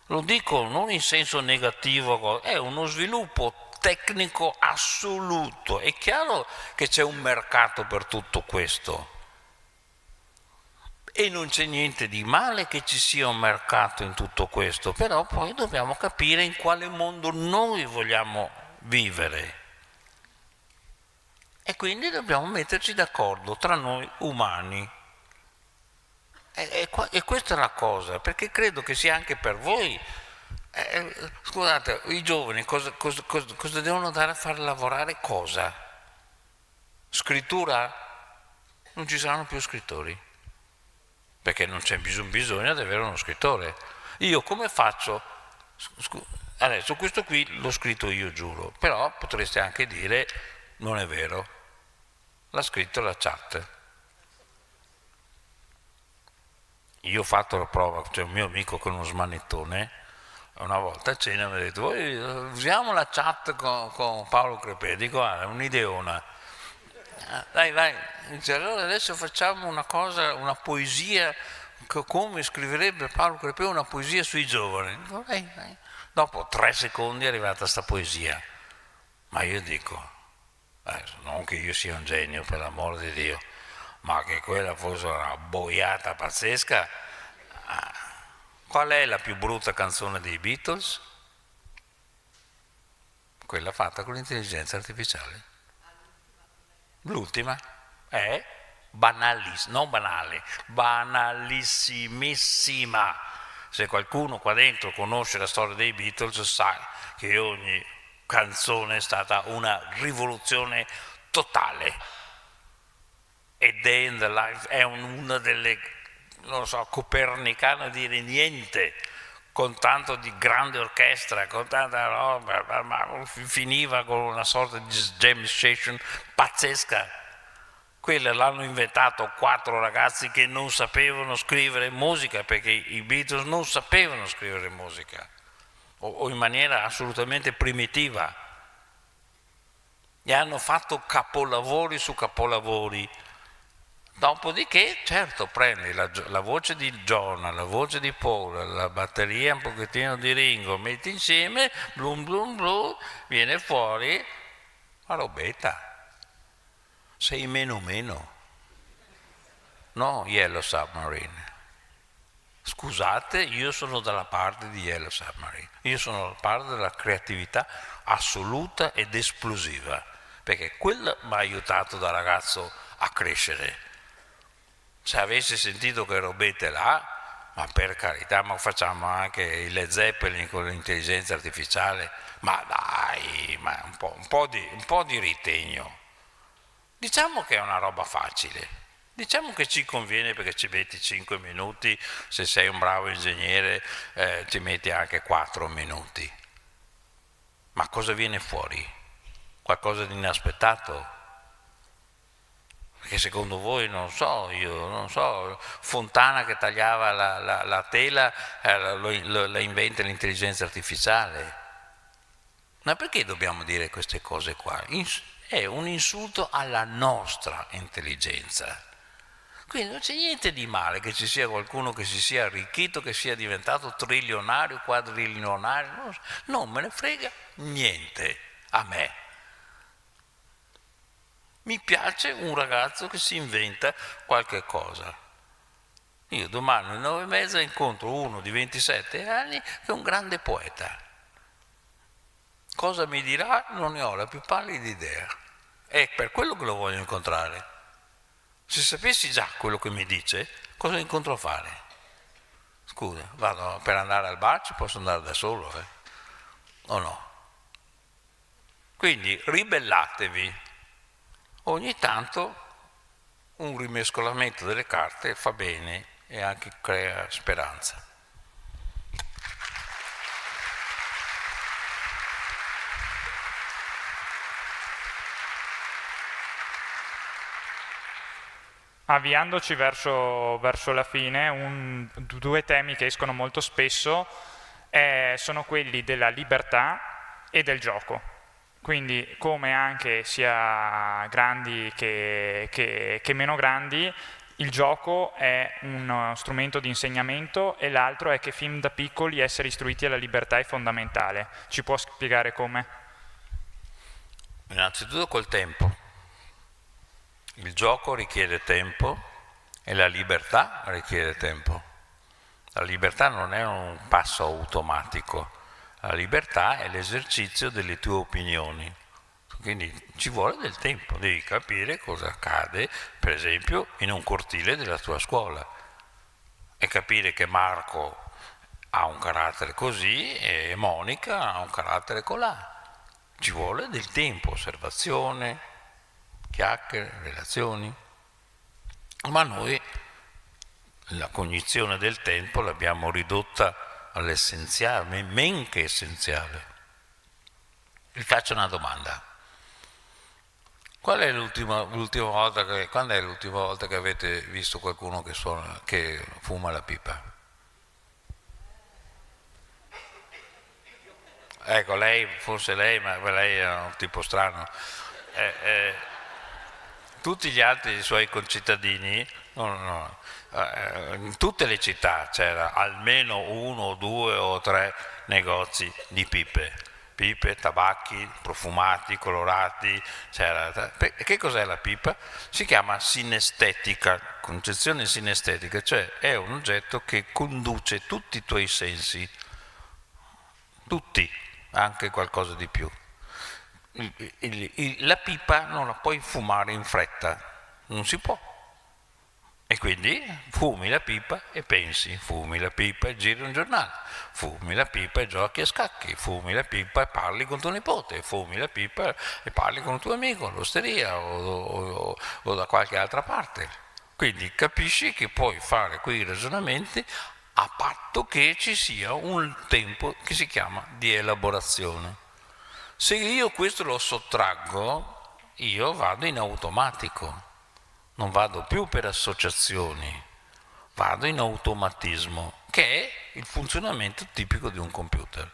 Lo dico non in senso negativo, è uno sviluppo tecnico assoluto. È chiaro che c'è un mercato per tutto questo. E non c'è niente di male che ci sia un mercato in tutto questo, però poi dobbiamo capire in quale mondo noi vogliamo vivere. E quindi dobbiamo metterci d'accordo tra noi umani. E questa è la cosa, perché credo che sia anche per voi. Scusate, i giovani cosa devono andare a fare lavorare? Cosa? Scrittura? Non ci saranno più scrittori, perché non c'è bisogno di avere uno scrittore. Io come faccio? Adesso questo qui l'ho scritto io, giuro, però potreste anche dire non è vero, l'ha scritto la chat. Io ho fatto la prova, c'è un mio amico con uno smanettone, una volta a cena mi ha detto voi usiamo la chat con Paolo Crepè, dico è un'ideona. Vai, dice, allora adesso facciamo una cosa, una poesia, come scriverebbe Paolo Crepè una poesia sui giovani. Dico, vai. Dopo 3 secondi è arrivata sta poesia, ma io dico, non che io sia un genio per l'amor di Dio, ma che quella fosse una boiata pazzesca. Qual è la più brutta canzone dei Beatles? Quella fatta con l'intelligenza artificiale. L'ultima è banalissimissima. Se qualcuno qua dentro conosce la storia dei Beatles sa che ogni canzone è stata una rivoluzione totale. E Day in the Life è una delle, non so, copernicana dire niente, con tanto di grande orchestra, con tanta roba, ma finiva con una sorta di jam session pazzesca. Quella l'hanno inventato 4 ragazzi che non sapevano scrivere musica, perché i Beatles non sapevano scrivere musica, o in maniera assolutamente primitiva. E hanno fatto capolavori su capolavori. Dopodiché, certo, prendi la voce di John, la voce di Paul, la batteria un pochettino di Ringo, metti insieme, blum blum blum, viene fuori la robetta. Sei meno. No, Yellow Submarine. Scusate, io sono dalla parte di Yellow Submarine. Io sono dalla parte della creatività assoluta ed esplosiva, perché quello mi ha aiutato da ragazzo a crescere. Se avessi sentito che robette là, ma per carità, ma facciamo anche i Led Zeppelin con l'intelligenza artificiale, ma dai, ma un po' di ritegno. Diciamo che è una roba facile, diciamo che ci conviene perché ci metti 5 minuti, se sei un bravo ingegnere ci metti anche 4 minuti. Ma cosa viene fuori? Qualcosa di inaspettato? Perché secondo voi, non so, Fontana che tagliava la tela la inventa l'intelligenza artificiale. Ma perché dobbiamo dire queste cose qua? È un insulto alla nostra intelligenza. Quindi non c'è niente di male che ci sia qualcuno che si sia arricchito, che sia diventato trilionario, quadrilionario, non me ne frega niente a me. Mi piace un ragazzo che si inventa qualche cosa. Io domani alle 9:30 incontro uno di 27 anni che è un grande poeta. Cosa mi dirà? Non ne ho la più pallida idea. È per quello che lo voglio incontrare. Se sapessi già quello che mi dice, cosa incontro a fare? Scusa, vado per andare al bar, ci posso andare da solo, o no? Quindi ribellatevi. Ogni tanto un rimescolamento delle carte fa bene e anche crea speranza. Avviandoci verso la fine, 2 temi che escono molto spesso sono quelli della libertà e del gioco. Quindi come anche sia grandi che meno grandi, il gioco è uno strumento di insegnamento e l'altro è che fin da piccoli essere istruiti alla libertà è fondamentale. Ci può spiegare come? Innanzitutto col tempo. Il gioco richiede tempo e la libertà richiede tempo. La libertà non è un passo automatico, la libertà è l'esercizio delle tue opinioni. Quindi ci vuole del tempo, devi capire cosa accade, per esempio, in un cortile della tua scuola e capire che Marco ha un carattere così e Monica ha un carattere colà. Ci vuole del tempo, osservazione, chiacchiere, relazioni, ma noi la cognizione del tempo l'abbiamo ridotta all'essenziale, men che essenziale. Vi faccio una domanda. Quando è l'ultima volta che avete visto qualcuno che fuma la pipa? Ecco, forse lei, ma lei è un tipo strano. Tutti gli altri suoi concittadini, in tutte le città c'era almeno 1, 2 o 3 negozi di pipe, tabacchi, profumati, colorati. Che cos'è la pipa? Si chiama sinestetica, concezione sinestetica, cioè è un oggetto che conduce tutti i tuoi sensi, tutti, anche qualcosa di più. La pipa non la puoi fumare in fretta, non si può. E quindi fumi la pipa e pensi, fumi la pipa e giri un giornale, fumi la pipa e giochi a scacchi, fumi la pipa e parli con tuo nipote, fumi la pipa e parli con un tuo amico all'osteria o da qualche altra parte. Quindi capisci che puoi fare quei ragionamenti a patto che ci sia un tempo che si chiama di elaborazione. Se io questo lo sottraggo, io vado in automatico. Non vado più per associazioni, vado in automatismo, che è il funzionamento tipico di un computer.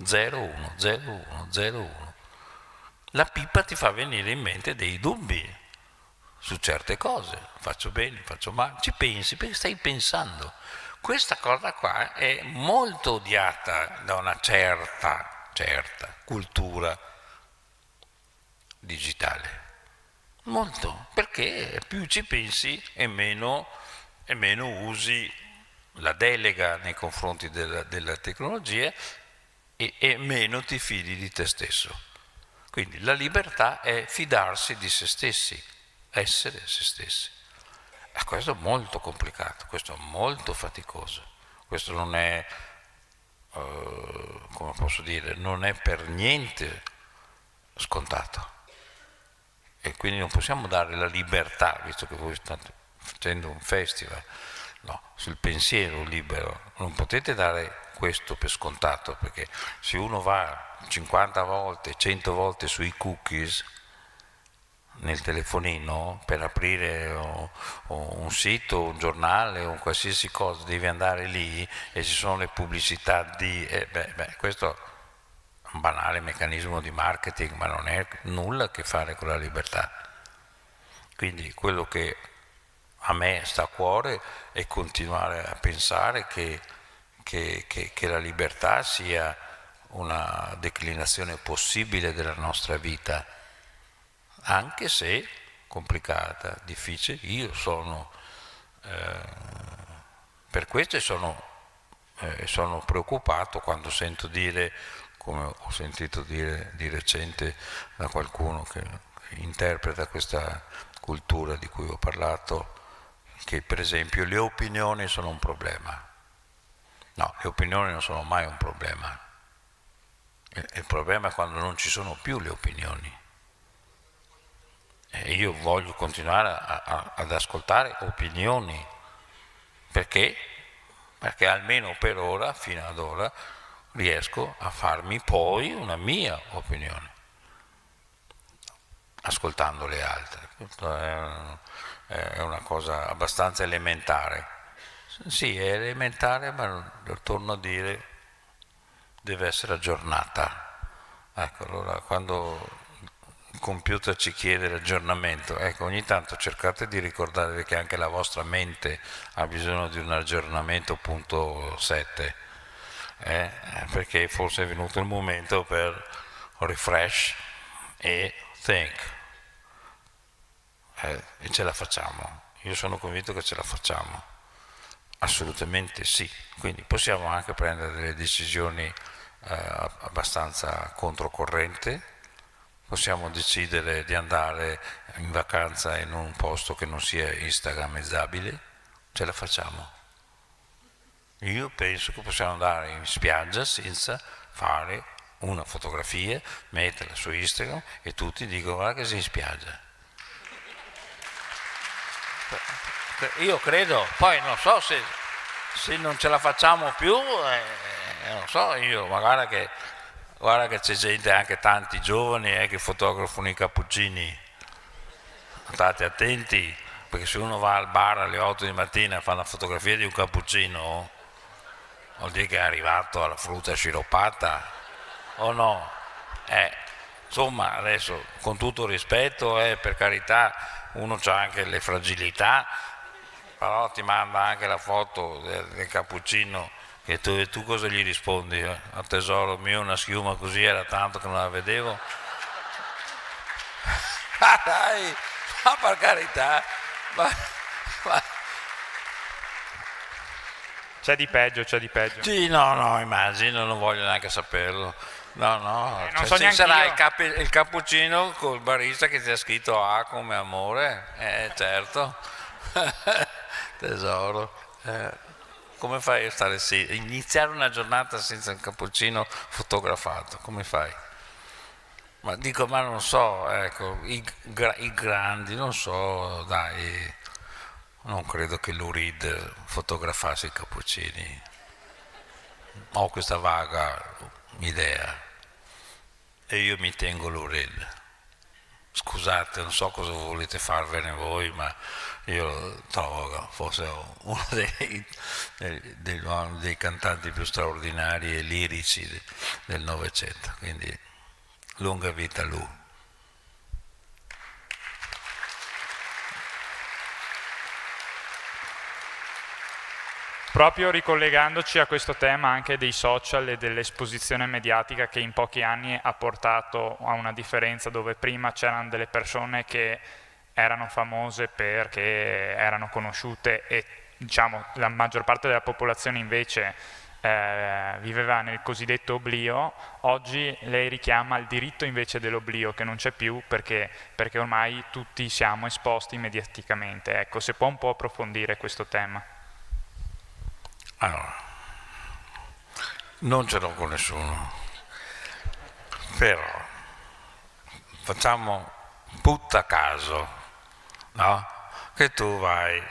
0-1, 0-1, 0-1. La pipa ti fa venire in mente dei dubbi su certe cose. Faccio bene, faccio male, ci pensi, perché stai pensando. Questa cosa qua è molto odiata da una certa cultura digitale. Molto, perché più ci pensi e meno usi la delega nei confronti della tecnologia e meno ti fidi di te stesso. Quindi la libertà è fidarsi di se stessi, essere se stessi. E questo è molto complicato, questo è molto faticoso, questo non è, come posso dire, non è per niente scontato. E quindi non possiamo dare la libertà, visto che voi state facendo un festival, no, sul pensiero libero, non potete dare questo per scontato, perché se uno va 50 volte, 100 volte sui cookies nel telefonino per aprire o un sito, un giornale o qualsiasi cosa, devi andare lì e ci sono le pubblicità di... questo un banale meccanismo di marketing, ma non è nulla a che fare con la libertà. Quindi quello che a me sta a cuore è continuare a pensare che la libertà sia una declinazione possibile della nostra vita, anche se complicata, difficile. Io sono per questo sono preoccupato quando sento dire, come ho sentito dire di recente da qualcuno che interpreta questa cultura di cui ho parlato, che per esempio le opinioni sono un problema. No, le opinioni non sono mai un problema. Il problema è quando non ci sono più le opinioni. E io voglio continuare ad ascoltare opinioni. Perché? Perché almeno per ora, fino ad ora, riesco a farmi poi una mia opinione, ascoltando le altre. È una cosa abbastanza elementare. Sì, è elementare, ma torno a dire, deve essere aggiornata. Ecco, allora quando il computer ci chiede l'aggiornamento, ecco, ogni tanto cercate di ricordare che anche la vostra mente ha bisogno di un aggiornamento punto 7. Perché forse è venuto il momento per refresh, e think. E ce la facciamo. Io sono convinto che ce la facciamo. Assolutamente sì. Quindi possiamo anche prendere delle decisioni abbastanza controcorrente. Possiamo decidere di andare in vacanza in un posto che non sia instagrammizzabile. Ce la facciamo. Io penso che possiamo andare in spiaggia senza fare una fotografia, metterla su Instagram e tutti dicono guarda che sei in spiaggia. Io credo, poi non so se non ce la facciamo più, non so io, guarda che c'è gente, anche tanti giovani che fotografano i cappuccini. State attenti, perché se uno va al bar alle 8 di mattina e fa una fotografia di un cappuccino, vuol dire che è arrivato alla frutta sciroppata, o no? Insomma, adesso, con tutto rispetto, per carità, uno c'ha anche le fragilità, però ti manda anche la foto del cappuccino e tu cosa gli rispondi? A tesoro mio una schiuma così era tanto che non la vedevo. Dai, ma per carità, ma... C'è di peggio. Sì, no, immagino, non voglio neanche saperlo. No, non so neanche sarà io. il cappuccino col barista che ti ha scritto A come amore, certo. Tesoro, come fai a stare iniziare una giornata senza un cappuccino fotografato, come fai? Ma non so, ecco, i grandi, non so, dai, non credo che l'Urid fotografasse i cappuccini, ho questa vaga idea e io mi tengo l'Urid. Scusate, non so cosa volete farvene voi, ma io trovo che fosse uno dei cantanti più straordinari e lirici del Novecento, quindi lunga vita a lui. Proprio ricollegandoci a questo tema anche dei social e dell'esposizione mediatica che in pochi anni ha portato a una differenza dove prima c'erano delle persone che erano famose perché erano conosciute e diciamo la maggior parte della popolazione invece viveva nel cosiddetto oblio, oggi lei richiama il diritto invece dell'oblio che non c'è più perché ormai tutti siamo esposti mediaticamente. Ecco, se può un po' approfondire questo tema. Allora, non ce l'ho con nessuno, però facciamo butta caso, no? Che tu vai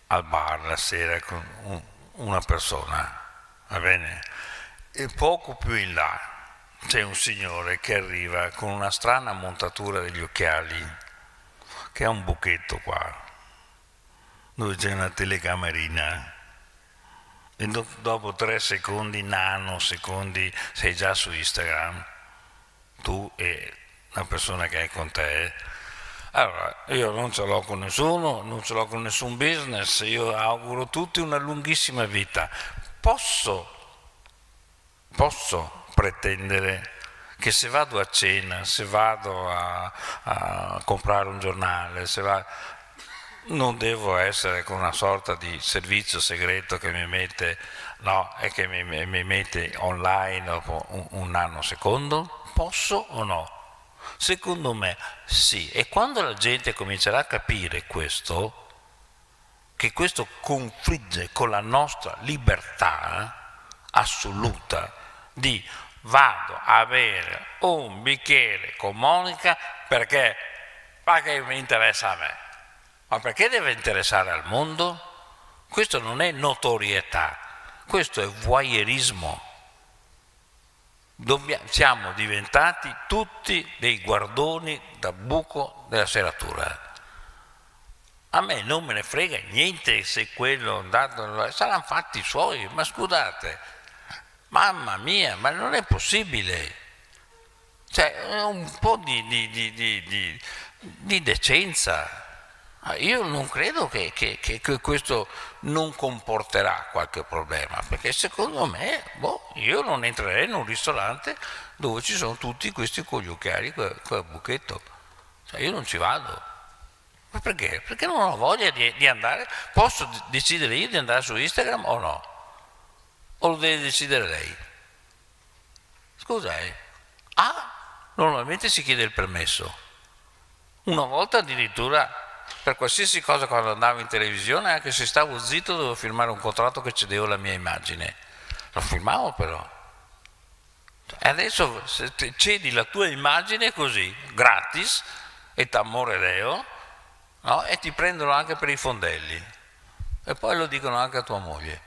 al bar la sera con una persona, va bene? E poco più in là c'è un signore che arriva con una strana montatura degli occhiali, che ha un buchetto qua, dove c'è una telecamerina. E dopo 3 secondi, nanosecondi, sei già su Instagram, tu e la persona che è con te. Allora, io non ce l'ho con nessuno, non ce l'ho con nessun business, io auguro a tutti una lunghissima vita. Posso pretendere che se vado a cena, se vado a comprare un giornale, non devo essere con una sorta di servizio segreto che mi mette, e che mi mette online dopo un nanosecondo? Posso o no? Secondo me sì. E quando la gente comincerà a capire questo, che questo confligge con la nostra libertà assoluta di vado a bere un bicchiere con Monica perché mi interessa a me. Ma perché deve interessare al mondo? Questo non è notorietà, questo è voyeurismo. Siamo diventati tutti dei guardoni da buco della serratura. A me non me ne frega niente se quello saranno fatti suoi, ma scusate, mamma mia, ma non è possibile. Cioè, un po' di decenza. Io non credo che questo non comporterà qualche problema, perché secondo me, io non entrerei in un ristorante dove ci sono tutti questi con gli occhiali, col buchetto, cioè io non ci vado. Ma perché? Perché non ho voglia di andare. Posso decidere io di andare su Instagram o no? O lo deve decidere lei? Scusa, normalmente si chiede il permesso. Una volta addirittura per qualsiasi cosa, quando andavo in televisione, anche se stavo zitto dovevo firmare un contratto che cedevo la mia immagine. Lo firmavo però. E adesso se cedi la tua immagine così, gratis, e t'amorereo, no? E ti prendono anche per i fondelli. E poi lo dicono anche a tua moglie.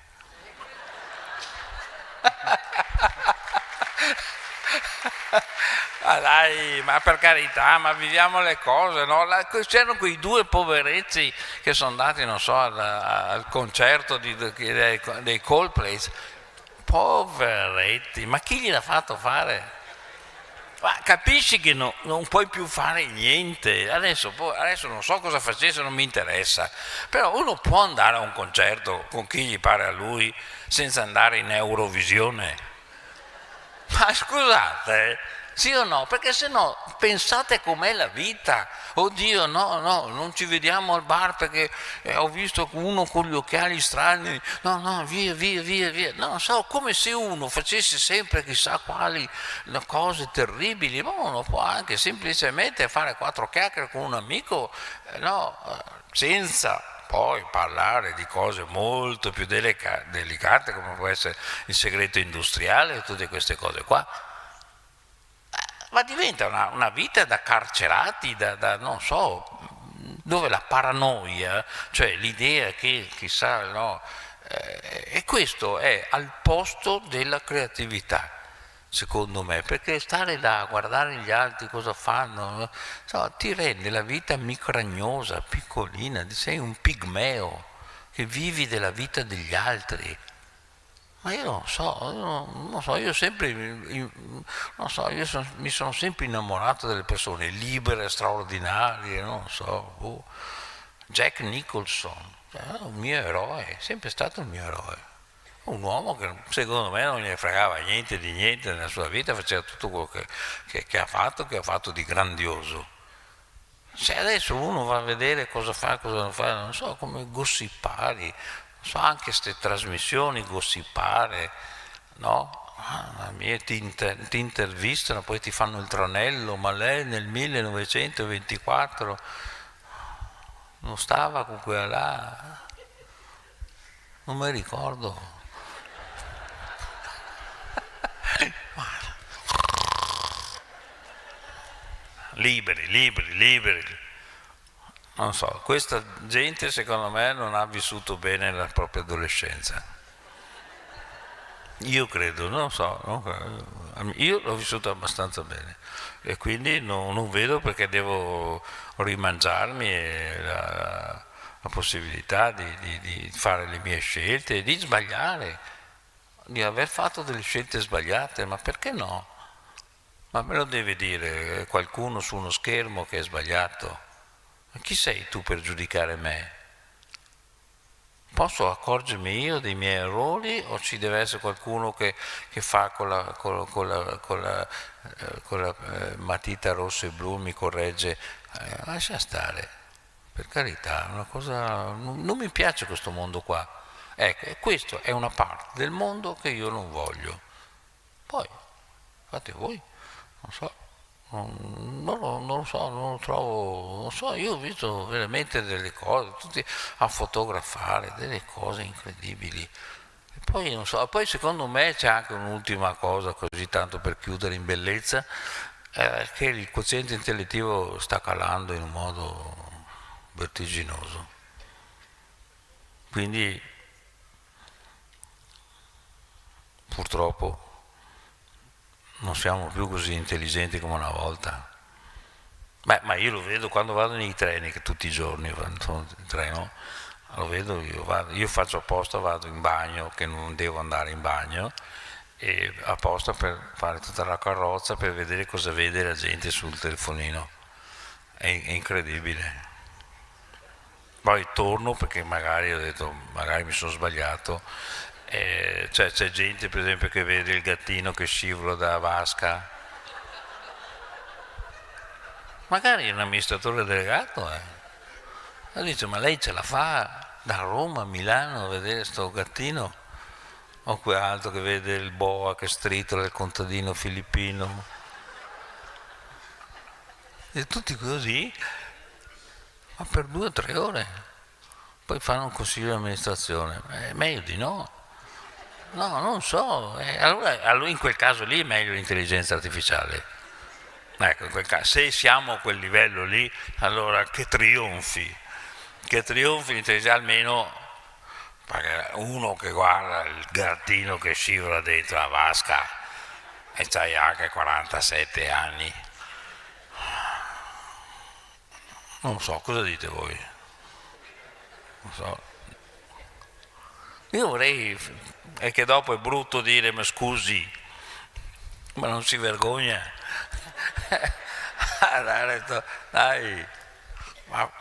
Ma dai, ma per carità, ma viviamo le cose, no? C'erano quei due poveretti che sono andati, non so, al concerto dei Coldplay. Poveretti, ma chi gliel'ha fatto fare? Ma capisci che non puoi più fare niente. Adesso non so cosa facesse, non mi interessa. Però uno può andare a un concerto con chi gli pare a lui senza andare in Eurovisione. Ma scusate, sì o no? Perché se no pensate com'è la vita. Oddio, no, non ci vediamo al bar perché ho visto uno con gli occhiali strani. No, via. No, so, come se uno facesse sempre chissà quali cose terribili. Ma uno può anche semplicemente fare 4 chiacchiere con un amico, senza poi parlare di cose molto più delicate come può essere il segreto industriale e tutte queste cose qua. Ma diventa una vita da carcerati, da non so, dove la paranoia, cioè l'idea che chissà, e questo è al posto della creatività, secondo me, perché stare là a guardare gli altri cosa fanno, ti rende la vita micragnosa, piccolina, sei un pigmeo che vivi della vita degli altri. Ma io non so, io sempre, mi sono sempre innamorato delle persone libere, straordinarie, non so, Jack Nicholson, un mio eroe, è sempre stato il mio eroe. Un uomo che secondo me non gli fregava niente di niente nella sua vita, faceva tutto quello che ha fatto di grandioso. Se adesso uno va a vedere cosa fa, cosa non fa, non so, come gossipari, so anche queste trasmissioni gossipare, no? Ti intervistano, poi ti fanno il tranello, ma lei nel 1924 non stava con quella là, non mi ricordo. Liberi. Non so, questa gente secondo me non ha vissuto bene la propria adolescenza. Io credo, non so, io l'ho vissuta abbastanza bene e quindi non vedo perché devo rimangiarmi la possibilità di fare le mie scelte, di sbagliare, di aver fatto delle scelte sbagliate, ma perché no? Ma me lo deve dire qualcuno su uno schermo che è sbagliato? Chi sei tu per giudicare me? Posso accorgermi io dei miei errori o ci deve essere qualcuno che fa con la matita rossa e blu mi corregge? Lascia stare, per carità, una cosa, non mi piace questo mondo qua. Ecco, e questa è una parte del mondo che io non voglio. Poi, fate voi, non so. Non lo so, non lo trovo, non so, io ho visto veramente delle cose, tutti a fotografare, delle cose incredibili. E poi non so, poi secondo me c'è anche un'ultima cosa, così tanto per chiudere in bellezza, che il quoziente intellettivo sta calando in un modo vertiginoso. Quindi purtroppo non siamo più così intelligenti come una volta. Ma io lo vedo quando vado nei treni, che tutti i giorni sono in treno, lo vedo, io faccio apposta, vado in bagno, che non devo andare in bagno, e apposta per fare tutta la carrozza, per vedere cosa vede la gente sul telefonino. È incredibile. Poi torno perché magari ho detto, magari mi sono sbagliato. Cioè, c'è gente per esempio che vede il gattino che scivola da vasca. Magari un amministratore delegato e dice, ma lei ce la fa da Roma a Milano a vedere sto gattino? O quell'altro che vede il boa che stritola, il contadino filippino. E tutti così, ma per 2 o 3 ore. Poi fanno un consiglio di amministrazione. È meglio di no. No, non so. Allora in quel caso lì è meglio l'intelligenza artificiale. Ecco, in quel caso, se siamo a quel livello lì, allora che trionfi l'intelligenza, almeno perché uno che guarda il gattino che scivola dentro la vasca e c'hai anche 47 anni. Non so, cosa dite voi? Non so. Io vorrei, è che dopo è brutto dire, ma scusi, ma non si vergogna? Dai, ma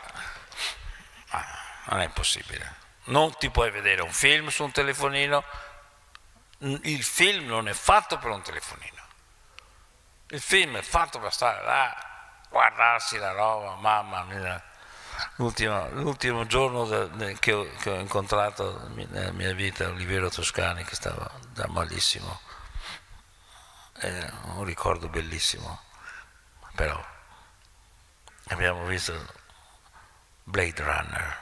non è possibile. Non ti puoi vedere un film su un telefonino, il film non è fatto per un telefonino, il film è fatto per stare là, guardarsi la roba, mamma mia. L'ultimo giorno che ho incontrato nella mia vita Oliviero Toscani, che stava già malissimo, è un ricordo bellissimo, però abbiamo visto Blade Runner.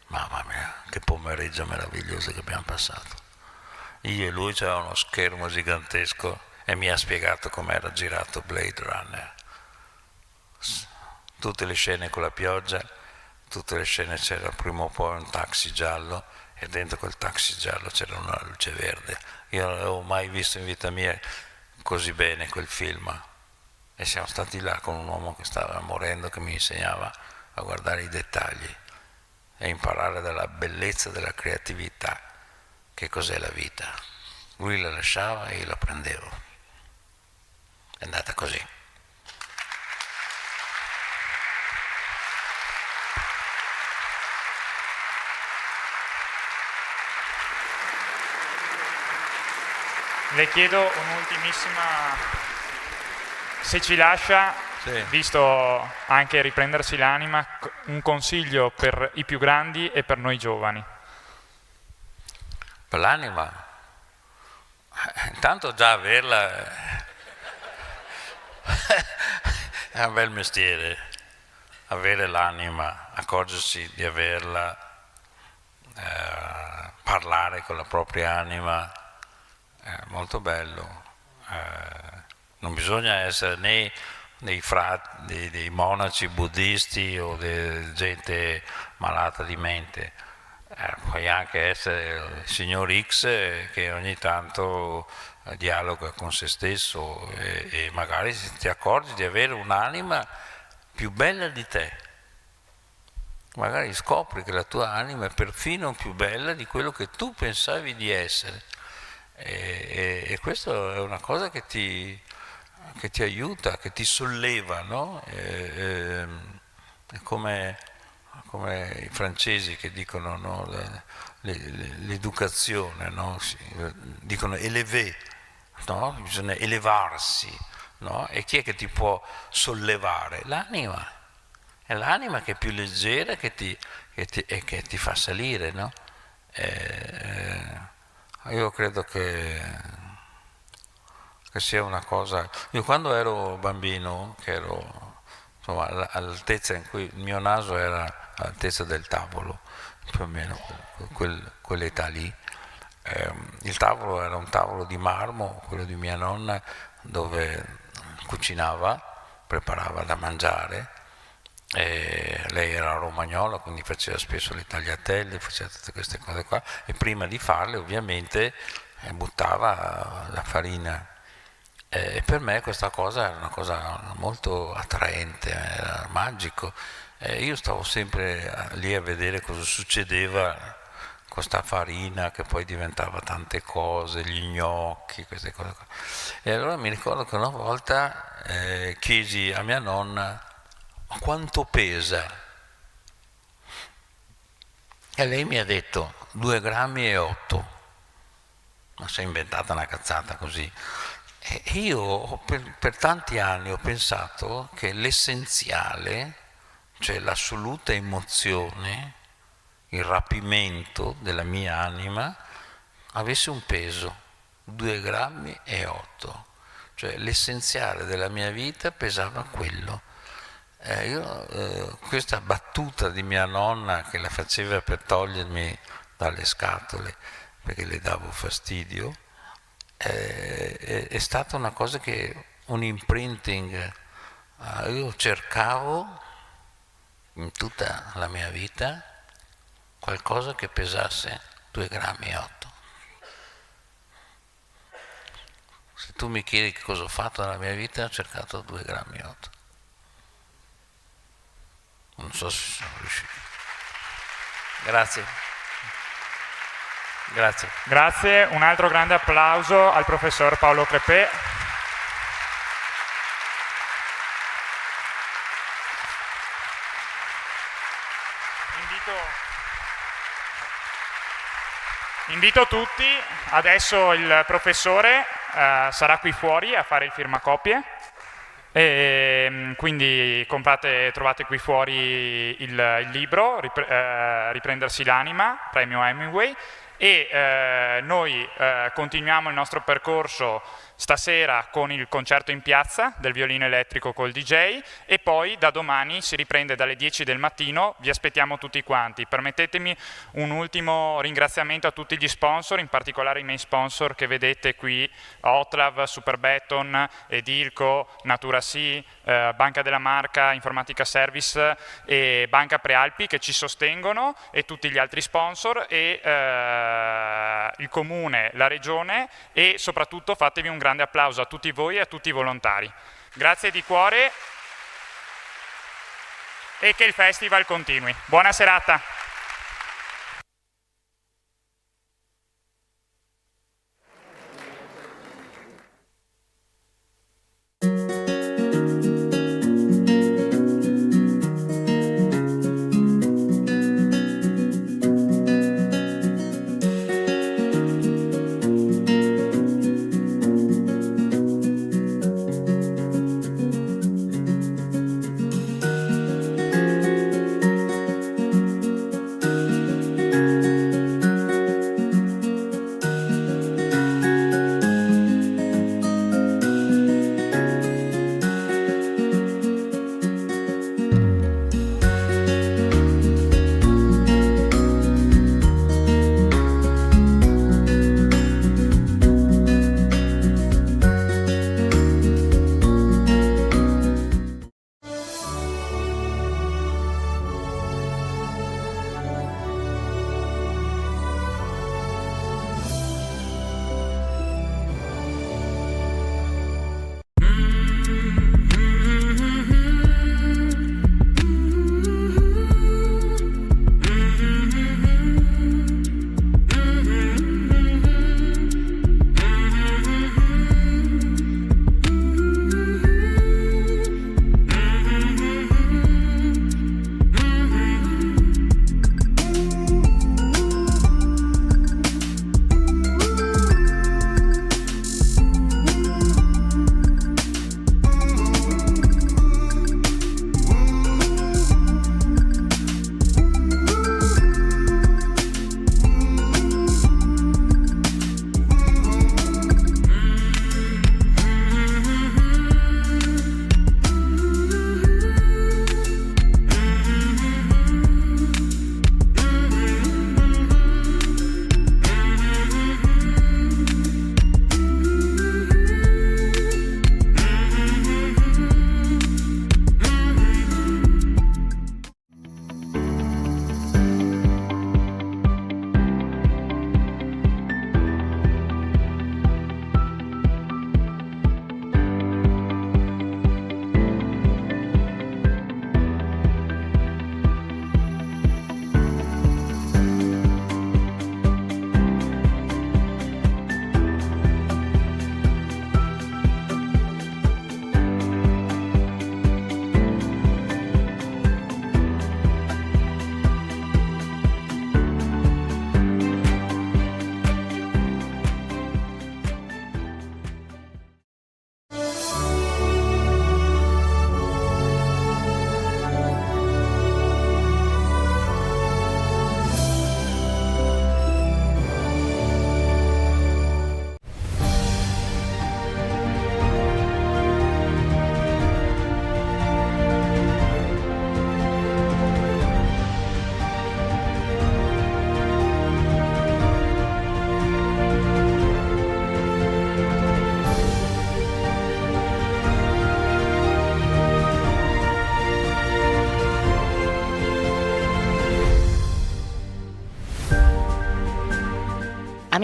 Mamma mia, che pomeriggio meraviglioso che abbiamo passato. Io e lui c'era uno schermo gigantesco e mi ha spiegato com'era girato Blade Runner. Tutte le scene con la pioggia, tutte le scene c'era prima o poi un taxi giallo e dentro quel taxi giallo c'era una luce verde. Io non avevo mai visto in vita mia così bene quel film. E siamo stati là con un uomo che stava morendo, che mi insegnava a guardare i dettagli e imparare dalla bellezza della creatività che cos'è la vita. Lui la lasciava e io la prendevo. È andata così. Le chiedo un'ultimissima, se ci lascia, sì, visto anche riprendersi l'anima, un consiglio per i più grandi e per noi giovani. Per l'anima? Intanto già averla è un bel mestiere, avere l'anima, accorgersi di averla, parlare con la propria anima. Molto bello, non bisogna essere né dei monaci buddisti o di gente malata di mente, puoi anche essere il signor X che ogni tanto dialoga con se stesso e magari ti accorgi di avere un'anima più bella di te, magari scopri che la tua anima è perfino più bella di quello che tu pensavi di essere. E questo è una cosa che ti aiuta, che ti solleva, no? È come i francesi che dicono, no? L'educazione, no? Dicono élever, no? Bisogna elevarsi, no? E chi è che ti può sollevare? L'anima, è l'anima che è più leggera e che ti fa salire, no? Io credo che sia una cosa. Io quando ero bambino, che ero insomma all'altezza in cui il mio naso era all'altezza del tavolo, più o meno quell'età lì, il tavolo era un tavolo di marmo, quello di mia nonna, dove cucinava, preparava da mangiare. E lei era romagnola, quindi faceva spesso le tagliatelle, faceva tutte queste cose qua, e prima di farle ovviamente buttava la farina, e per me questa cosa era una cosa molto attraente, era magico, io stavo sempre lì a vedere cosa succedeva con questa farina che poi diventava tante cose, gli gnocchi, queste cose qua. E allora mi ricordo che una volta chiesi a mia nonna quanto pesa. E lei mi ha detto 2,8 grammi. Ma si è inventata una cazzata così. E io per tanti anni ho pensato che l'essenziale, cioè l'assoluta emozione, il rapimento della mia anima, avesse un peso, 2,8 grammi. Cioè l'essenziale della mia vita pesava quello. Questa battuta di mia nonna, che la faceva per togliermi dalle scatole perché le davo fastidio, è stata una cosa un imprinting. Io cercavo in tutta la mia vita qualcosa che pesasse 2,8 grammi. Se tu mi chiedi che cosa ho fatto nella mia vita, ho cercato 2,8 grammi. Non so se sono riuscito. Grazie. Grazie. Grazie, un altro grande applauso al professor Paolo Crepè. Invito tutti, adesso il professore sarà qui fuori a fare il firmacopie, e quindi trovate qui fuori il libro, Riprendersi l'anima, premio Hemingway, e noi continuiamo il nostro percorso stasera con il concerto in piazza del violino elettrico col DJ, e poi da domani si riprende dalle 10 del mattino. Vi aspettiamo tutti quanti. Permettetemi un ultimo ringraziamento a tutti gli sponsor, in particolare i miei sponsor che vedete qui: Otlav, Superbeton, Edilco, Natura Sì, Banca della Marca, Informatica Service e Banca Prealpi, che ci sostengono, e tutti gli altri sponsor, e il Comune, la Regione, e soprattutto fatevi un grande applauso a tutti voi e a tutti i volontari. Grazie di cuore e che il festival continui. Buona serata.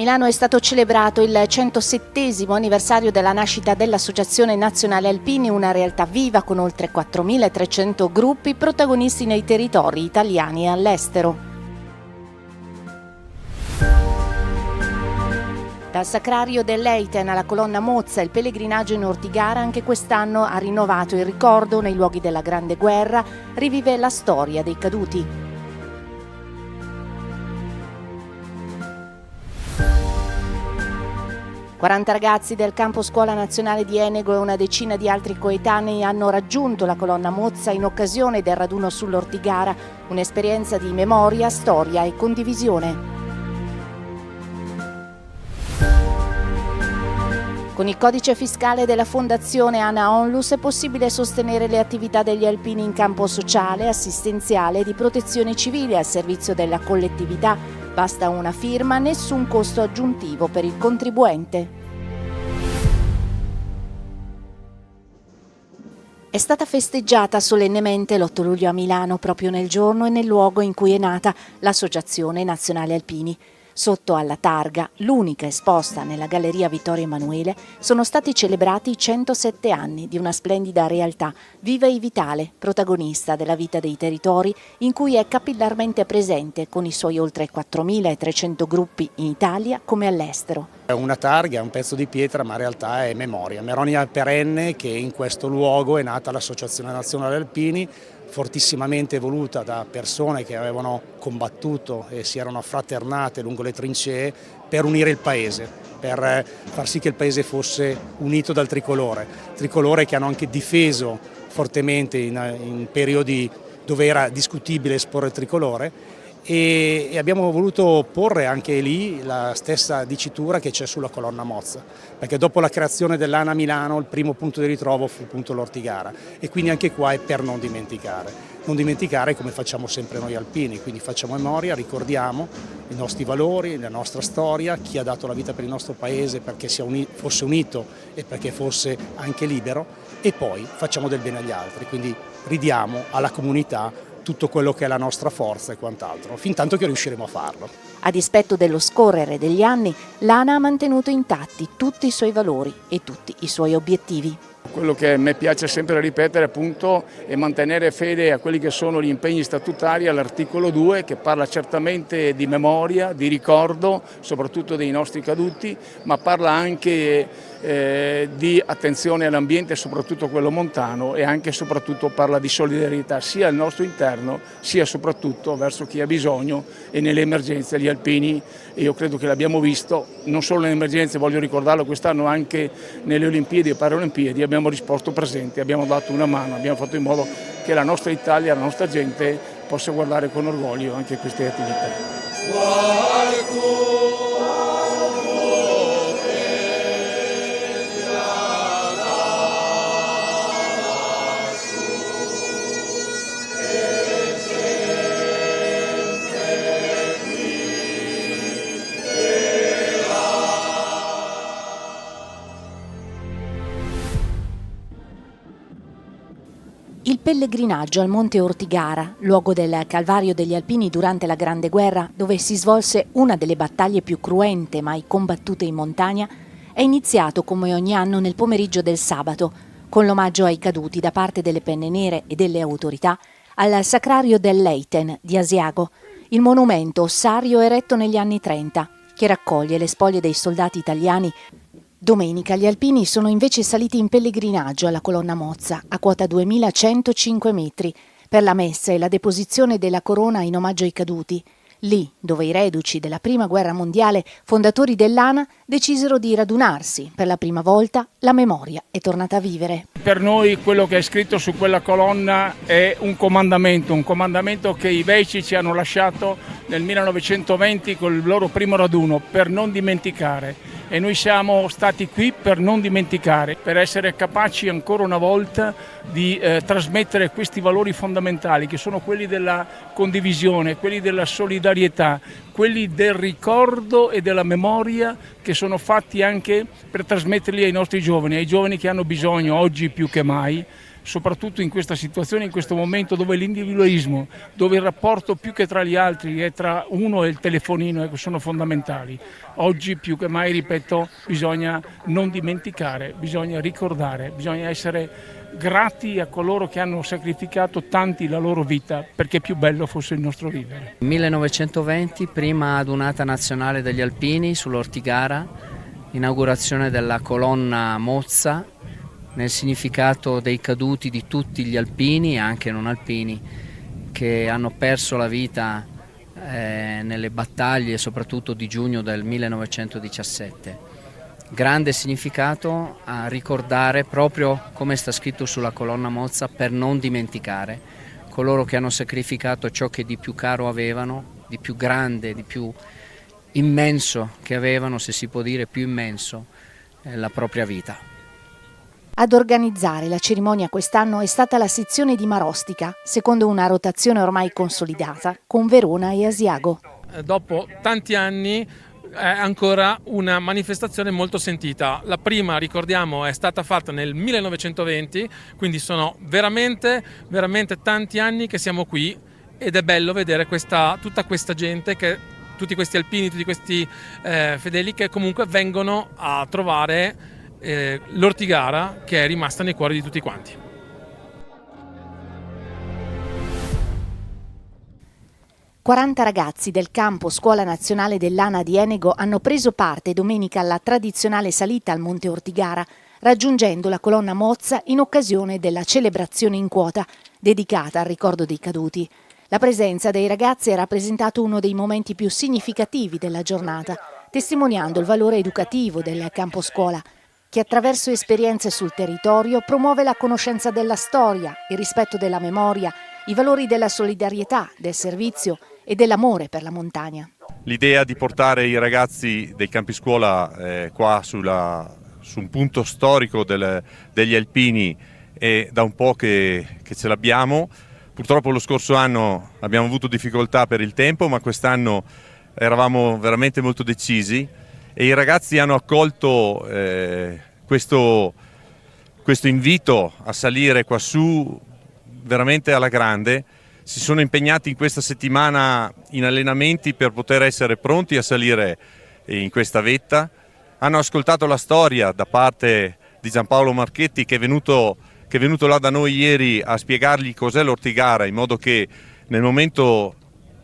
Milano è stato celebrato il 107° anniversario della nascita dell'Associazione Nazionale Alpini, una realtà viva con oltre 4.300 gruppi protagonisti nei territori italiani e all'estero. Dal Sacrario dell'Eiten alla Colonna Mozza, il pellegrinaggio in Ortigara anche quest'anno ha rinnovato il ricordo nei luoghi della Grande Guerra, rivive la storia dei caduti. «40 ragazzi del campo scuola nazionale di Enego e una decina di altri coetanei hanno raggiunto la Colonna Mozza in occasione del raduno sull'Ortigara, un'esperienza di memoria, storia e condivisione». Con il codice fiscale della Fondazione Ana Onlus è possibile sostenere le attività degli alpini in campo sociale, assistenziale e di protezione civile al servizio della collettività. Basta una firma, nessun costo aggiuntivo per il contribuente. È stata festeggiata solennemente l'8 luglio a Milano, proprio nel giorno e nel luogo in cui è nata l'Associazione Nazionale Alpini. Sotto alla targa, l'unica esposta nella Galleria Vittorio Emanuele, sono stati celebrati i 107 anni di una splendida realtà viva e vitale, protagonista della vita dei territori, in cui è capillarmente presente con i suoi oltre 4.300 gruppi in Italia come all'estero. È una targa, è un pezzo di pietra, ma in realtà è memoria perenne che in questo luogo è nata l'Associazione Nazionale Alpini, fortissimamente voluta da persone che avevano combattuto e si erano affraternate lungo le trincee per unire il paese, per far sì che il paese fosse unito dal tricolore che hanno anche difeso fortemente in periodi dove era discutibile esporre il tricolore. E abbiamo voluto porre anche lì la stessa dicitura che c'è sulla Colonna Mozza, perché dopo la creazione dell'ANA Milano il primo punto di ritrovo fu appunto l'Ortigara, e quindi anche qua è per non dimenticare come facciamo sempre noi alpini, quindi facciamo memoria, ricordiamo i nostri valori, la nostra storia, chi ha dato la vita per il nostro paese perché fosse unito e perché fosse anche libero, e poi facciamo del bene agli altri, quindi ridiamo alla comunità tutto quello che è la nostra forza e quant'altro, fin tanto che riusciremo a farlo. A dispetto dello scorrere degli anni, l'ANA ha mantenuto intatti tutti i suoi valori e tutti i suoi obiettivi. Quello che a me piace sempre ripetere appunto è mantenere fede a quelli che sono gli impegni statutari, all'articolo 2 che parla certamente di memoria, di ricordo, soprattutto dei nostri caduti, ma parla anche di attenzione all'ambiente, soprattutto quello montano, e anche e soprattutto parla di solidarietà sia al nostro interno sia soprattutto verso chi ha bisogno, e nelle emergenze gli alpini, io credo che l'abbiamo visto non solo nelle emergenze, voglio ricordarlo quest'anno, anche nelle Olimpiadi e Paralimpiadi abbiamo risposto presenti, abbiamo dato una mano, abbiamo fatto in modo che la nostra Italia, la nostra gente possa guardare con orgoglio anche queste attività. Il pellegrinaggio al Monte Ortigara, luogo del Calvario degli Alpini durante la Grande Guerra, dove si svolse una delle battaglie più cruente mai combattute in montagna, è iniziato come ogni anno nel pomeriggio del sabato, con l'omaggio ai caduti da parte delle Penne Nere e delle autorità al Sacrario dell'Eiten di Asiago, il monumento ossario eretto negli anni 30, che raccoglie le spoglie dei soldati italiani. Domenica gli alpini sono invece saliti in pellegrinaggio alla Colonna Mozza, a quota 2105 metri, per la messa e la deposizione della corona in omaggio ai caduti, lì dove i reduci della Prima Guerra Mondiale, fondatori dell'ANA, decisero di radunarsi. Per la prima volta la memoria è tornata a vivere. Per noi quello che è scritto su quella colonna è un comandamento che i Veici ci hanno lasciato nel 1920 con il loro primo raduno, per non dimenticare. E noi siamo stati qui per non dimenticare, per essere capaci ancora una volta di trasmettere questi valori fondamentali, che sono quelli della condivisione, quelli della solidarietà, quelli del ricordo e della memoria, che sono fatti anche per trasmetterli ai nostri giovani, ai giovani che hanno bisogno oggi più che mai soprattutto in questa situazione, in questo momento dove l'individualismo, dove il rapporto più che tra gli altri è tra uno e il telefonino, sono fondamentali. Oggi più che mai, ripeto, bisogna non dimenticare, bisogna ricordare, bisogna essere grati a coloro che hanno sacrificato tanti la loro vita perché più bello fosse il nostro vivere. 1920, prima adunata nazionale degli alpini sull'Ortigara, inaugurazione della colonna Mozza, nel significato dei caduti di tutti gli alpini e anche non alpini che hanno perso la vita nelle battaglie soprattutto di giugno del 1917. Grande significato a ricordare, proprio come sta scritto sulla colonna Mozza, per non dimenticare coloro che hanno sacrificato ciò che di più caro avevano, di più grande, di più immenso che avevano, se si può dire più immenso, la propria vita. Ad organizzare la cerimonia quest'anno è stata la sezione di Marostica, secondo una rotazione ormai consolidata, con Verona e Asiago. Dopo tanti anni è ancora una manifestazione molto sentita. La prima, ricordiamo, è stata fatta nel 1920, quindi sono veramente tanti anni che siamo qui ed è bello vedere tutta questa gente, tutti questi alpini, tutti questi fedeli che comunque vengono a trovare l'Ortigara, che è rimasta nei cuori di tutti quanti. «40 ragazzi del campo Scuola Nazionale dell'Ana di Enego hanno preso parte domenica alla tradizionale salita al Monte Ortigara, raggiungendo la colonna Mozza in occasione della celebrazione in quota dedicata al ricordo dei caduti. La presenza dei ragazzi ha rappresentato uno dei momenti più significativi della giornata, testimoniando il valore educativo del campo scuola, che attraverso esperienze sul territorio promuove la conoscenza della storia, il rispetto della memoria, i valori della solidarietà, del servizio e dell'amore per la montagna. L'idea di portare i ragazzi dei campi scuola qua su un punto storico degli alpini è da un po' che ce l'abbiamo. Purtroppo lo scorso anno abbiamo avuto difficoltà per il tempo, ma quest'anno eravamo veramente molto decisi e i ragazzi hanno accolto questo invito a salire qua su veramente alla grande. Si sono impegnati in questa settimana in allenamenti per poter essere pronti a salire in questa vetta. Hanno ascoltato la storia da parte di Giampaolo Marchetti, che è venuto là da noi ieri a spiegargli cos'è l'Ortigara, in modo che nel momento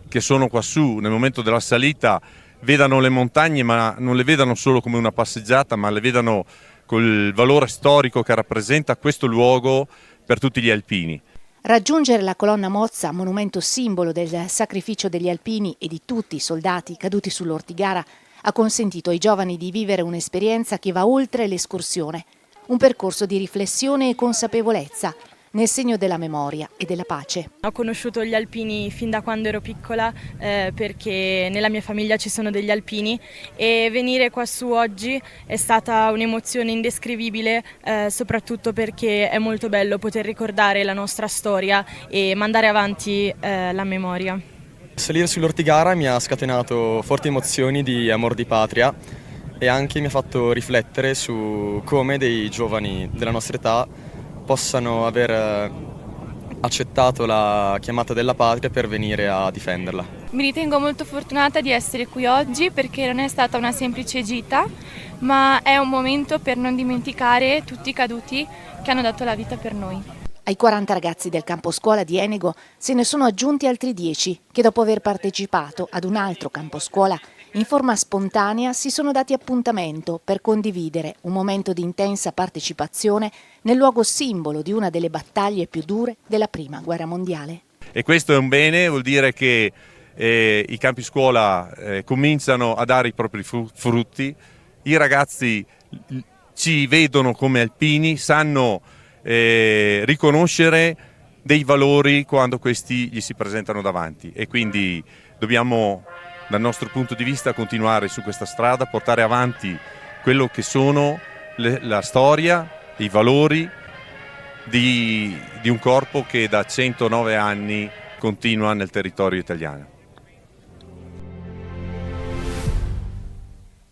che sono qua su, nel momento della salita, vedano le montagne, ma non le vedano solo come una passeggiata, ma le vedano col valore storico che rappresenta questo luogo per tutti gli alpini. Raggiungere la colonna Mozza, monumento simbolo del sacrificio degli alpini e di tutti i soldati caduti sull'Ortigara, ha consentito ai giovani di vivere un'esperienza che va oltre l'escursione, un percorso di riflessione e consapevolezza nel segno della memoria e della pace. Ho conosciuto gli alpini fin da quando ero piccola perché nella mia famiglia ci sono degli alpini e venire qua su oggi è stata un'emozione indescrivibile, soprattutto perché è molto bello poter ricordare la nostra storia e mandare avanti la memoria. Salire sull'Ortigara mi ha scatenato forti emozioni di amor di patria e anche mi ha fatto riflettere su come dei giovani della nostra età possano aver accettato la chiamata della patria per venire a difenderla. Mi ritengo molto fortunata di essere qui oggi perché non è stata una semplice gita, ma è un momento per non dimenticare tutti i caduti che hanno dato la vita per noi. Ai 40 ragazzi del campo scuola di Enego se ne sono aggiunti altri 10 che dopo aver partecipato ad un altro campo scuola in forma spontanea si sono dati appuntamento per condividere un momento di intensa partecipazione nel luogo simbolo di una delle battaglie più dure della Prima Guerra Mondiale. E questo è un bene, vuol dire che i campi scuola cominciano a dare i propri frutti, i ragazzi ci vedono come alpini, sanno riconoscere dei valori quando questi gli si presentano davanti e quindi dobbiamo dal nostro punto di vista continuare su questa strada, portare avanti quello che sono la storia, i valori di un corpo che da 109 anni continua nel territorio italiano.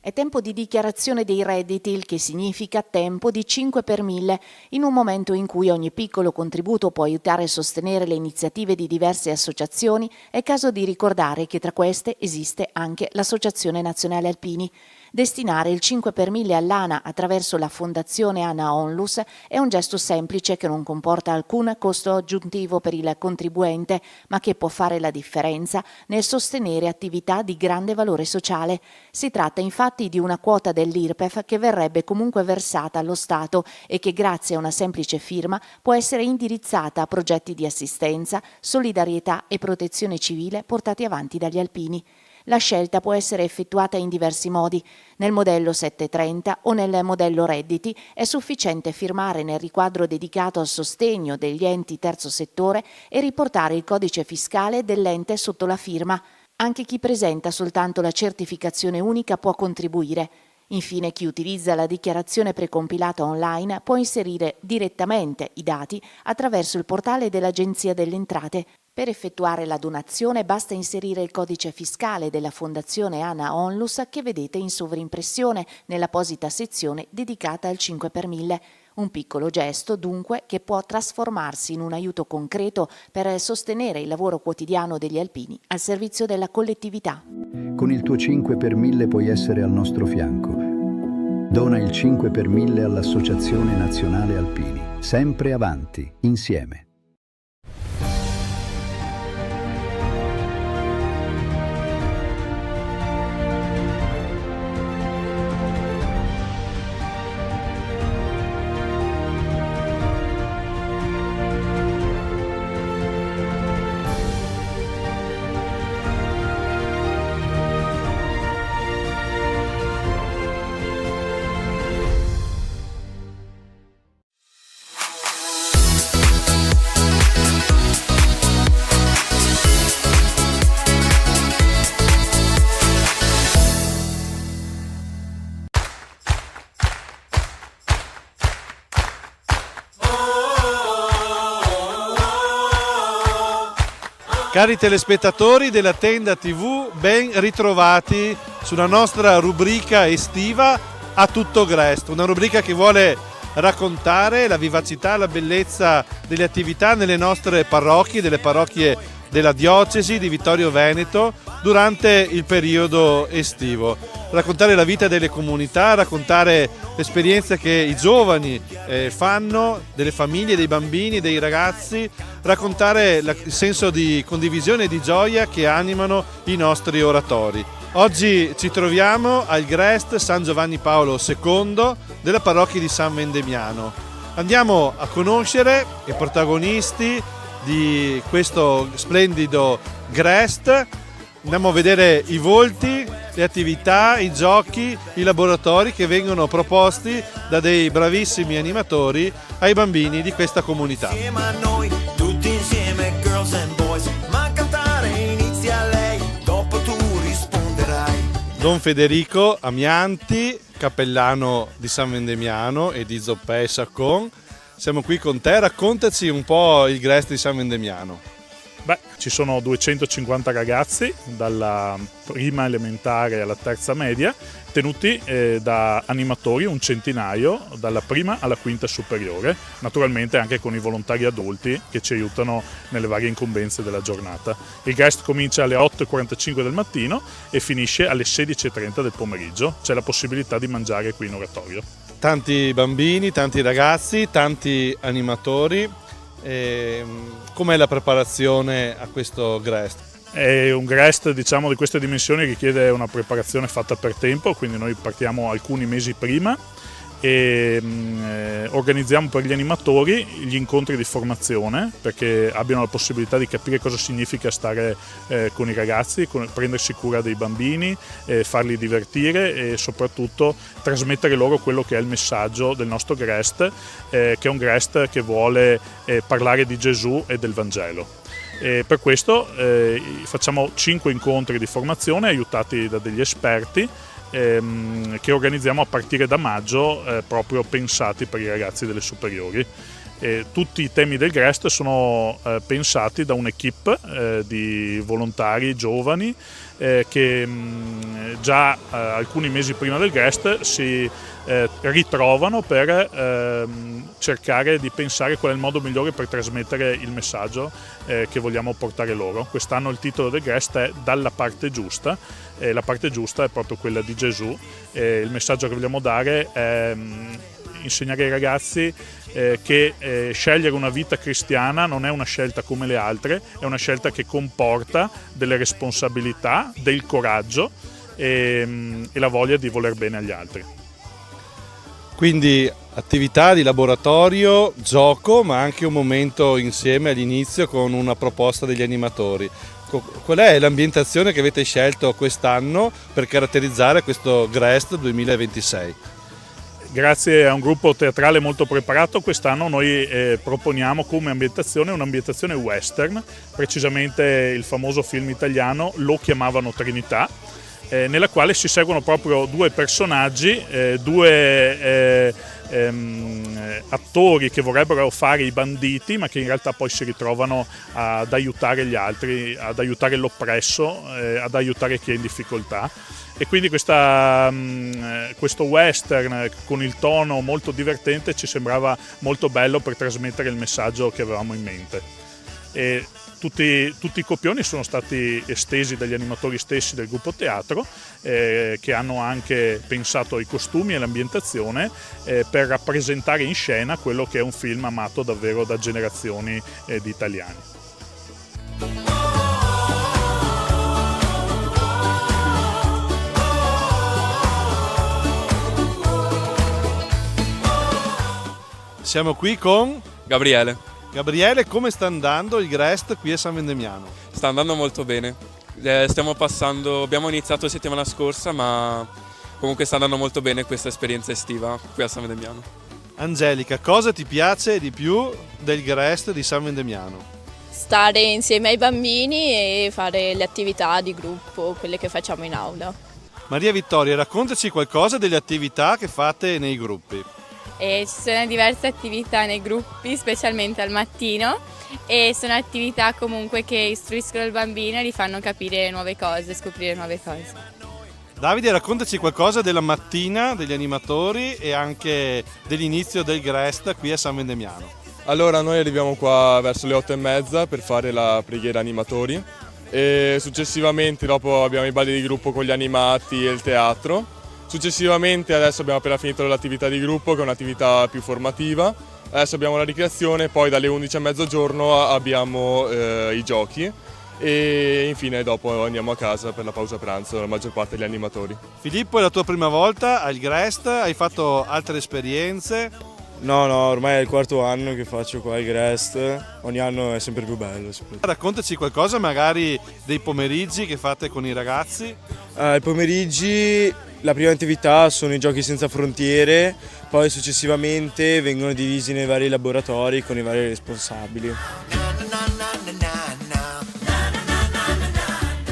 È tempo di dichiarazione dei redditi, il che significa tempo di 5 per 1000, in un momento in cui ogni piccolo contributo può aiutare a sostenere le iniziative di diverse associazioni. È caso di ricordare che tra queste esiste anche l'Associazione Nazionale Alpini. Destinare il 5 per 1000 all'ANA attraverso la Fondazione ANA Onlus è un gesto semplice che non comporta alcun costo aggiuntivo per il contribuente, ma che può fare la differenza nel sostenere attività di grande valore sociale. Si tratta infatti di una quota dell'IRPEF che verrebbe comunque versata allo Stato e che grazie a una semplice firma può essere indirizzata a progetti di assistenza, solidarietà e protezione civile portati avanti dagli alpini. La scelta può essere effettuata in diversi modi. Nel modello 730 o nel modello redditi è sufficiente firmare nel riquadro dedicato al sostegno degli enti terzo settore e riportare il codice fiscale dell'ente sotto la firma. Anche chi presenta soltanto la certificazione unica può contribuire. Infine, chi utilizza la dichiarazione precompilata online può inserire direttamente i dati attraverso il portale dell'Agenzia delle Entrate. Per effettuare la donazione basta inserire il codice fiscale della Fondazione ANA Onlus che vedete in sovrimpressione nell'apposita sezione dedicata al 5 per 1000. Un piccolo gesto, dunque, che può trasformarsi in un aiuto concreto per sostenere il lavoro quotidiano degli alpini al servizio della collettività. Con il tuo 5 per 1000 puoi essere al nostro fianco. Dona il 5 per 1000 all'Associazione Nazionale Alpini. Sempre avanti, insieme. Cari telespettatori della Tenda TV, ben ritrovati sulla nostra rubrica estiva A Tutto Grest, una rubrica che vuole raccontare la vivacità, la bellezza delle attività nelle nostre parrocchie, delle parrocchie della diocesi di Vittorio Veneto durante il periodo estivo. Raccontare la vita delle comunità, raccontare l'esperienza che i giovani fanno, delle famiglie, dei bambini, dei ragazzi, raccontare il senso di condivisione e di gioia che animano i nostri oratori. Oggi ci troviamo al Grest San Giovanni Paolo II della parrocchia di San Vendemiano. Andiamo a conoscere i protagonisti di questo splendido Grest, andiamo a vedere i volti, le attività, i giochi, i laboratori che vengono proposti da dei bravissimi animatori ai bambini di questa comunità. Insieme a noi, tutti insieme, girls and boys, ma cantare inizia lei, dopo tu risponderai. Don Federico Amianti, cappellano di San Vendemiano e di Zoppè e Saccon, siamo qui con te, raccontaci un po' il Grest di San Vendemiano. Beh, ci sono 250 ragazzi dalla prima elementare alla terza media, tenuti da animatori, un centinaio, dalla prima alla quinta superiore, naturalmente anche con i volontari adulti che ci aiutano nelle varie incombenze della giornata. Il Grest comincia alle 8:45 del mattino e finisce alle 16:30 del pomeriggio, c'è la possibilità di mangiare qui in oratorio. Tanti bambini, tanti ragazzi, tanti animatori. Com'è la preparazione a questo Grest? È un Grest, diciamo, di queste dimensioni richiede una preparazione fatta per tempo, quindi noi partiamo alcuni mesi prima e organizziamo per gli animatori gli incontri di formazione perché abbiano la possibilità di capire cosa significa stare con i ragazzi, prendersi cura dei bambini, farli divertire e soprattutto trasmettere loro quello che è il messaggio del nostro Grest, che è un Grest che vuole parlare di Gesù e del Vangelo. E per questo facciamo 5 incontri di formazione aiutati da degli esperti che organizziamo a partire da maggio, proprio pensati per i ragazzi delle superiori. Tutti i temi del GREST sono pensati da un'equipe di volontari giovani che già alcuni mesi prima del GREST si ritrovano per cercare di pensare qual è il modo migliore per trasmettere il messaggio che vogliamo portare loro. Quest'anno il titolo del GREST è Dalla parte giusta, e la parte giusta è proprio quella di Gesù. Il messaggio che vogliamo dare è insegnare ai ragazzi che scegliere una vita cristiana non è una scelta come le altre, è una scelta che comporta delle responsabilità, del coraggio e la voglia di voler bene agli altri. Quindi attività di laboratorio, gioco, ma anche un momento insieme all'inizio con una proposta degli animatori. Qual è l'ambientazione che avete scelto quest'anno per caratterizzare questo GREST 2026? Grazie a un gruppo teatrale molto preparato, quest'anno noi proponiamo come ambientazione un'ambientazione western, precisamente il famoso film italiano Lo chiamavano Trinità, nella quale si seguono proprio due personaggi, due attori che vorrebbero fare i banditi, ma che in realtà poi si ritrovano ad aiutare gli altri, ad aiutare l'oppresso, ad aiutare chi è in difficoltà. E quindi questo western con il tono molto divertente ci sembrava molto bello per trasmettere il messaggio che avevamo in mente. E tutti i copioni sono stati estesi dagli animatori stessi del gruppo teatro, che hanno anche pensato ai costumi e all'ambientazione per rappresentare in scena quello che è un film amato davvero da generazioni di italiani. Siamo qui con Gabriele. Gabriele, come sta andando il GREST qui a San Vendemiano? Sta andando molto bene. Abbiamo iniziato settimana scorsa, ma comunque sta andando molto bene questa esperienza estiva qui a San Vendemiano. Angelica, cosa ti piace di più del GREST di San Vendemiano? Stare insieme ai bambini e fare le attività di gruppo, quelle che facciamo in aula. Maria Vittoria, raccontaci qualcosa delle attività che fate nei gruppi. Ci sono diverse attività nei gruppi, specialmente al mattino, e sono attività comunque che istruiscono il bambino e gli fanno capire nuove cose, scoprire nuove cose. Davide, raccontaci qualcosa della mattina degli animatori e anche dell'inizio del GREST qui a San Vendemiano. Allora, noi arriviamo qua verso le 8:30 per fare la preghiera animatori e successivamente dopo abbiamo i balli di gruppo con gli animati e il teatro. Successivamente adesso abbiamo appena finito l'attività di gruppo che è un'attività più formativa, adesso abbiamo la ricreazione, poi dalle 11 a mezzogiorno abbiamo i giochi e infine dopo andiamo a casa per la pausa pranzo, la maggior parte degli animatori. Filippo, è la tua prima volta al GREST? Hai fatto altre esperienze? No, ormai è il quarto anno che faccio qua al GREST, ogni anno è sempre più bello. Raccontaci qualcosa magari dei pomeriggi che fate con i ragazzi. I pomeriggi, la prima attività sono i giochi senza frontiere, poi successivamente vengono divisi nei vari laboratori con i vari responsabili.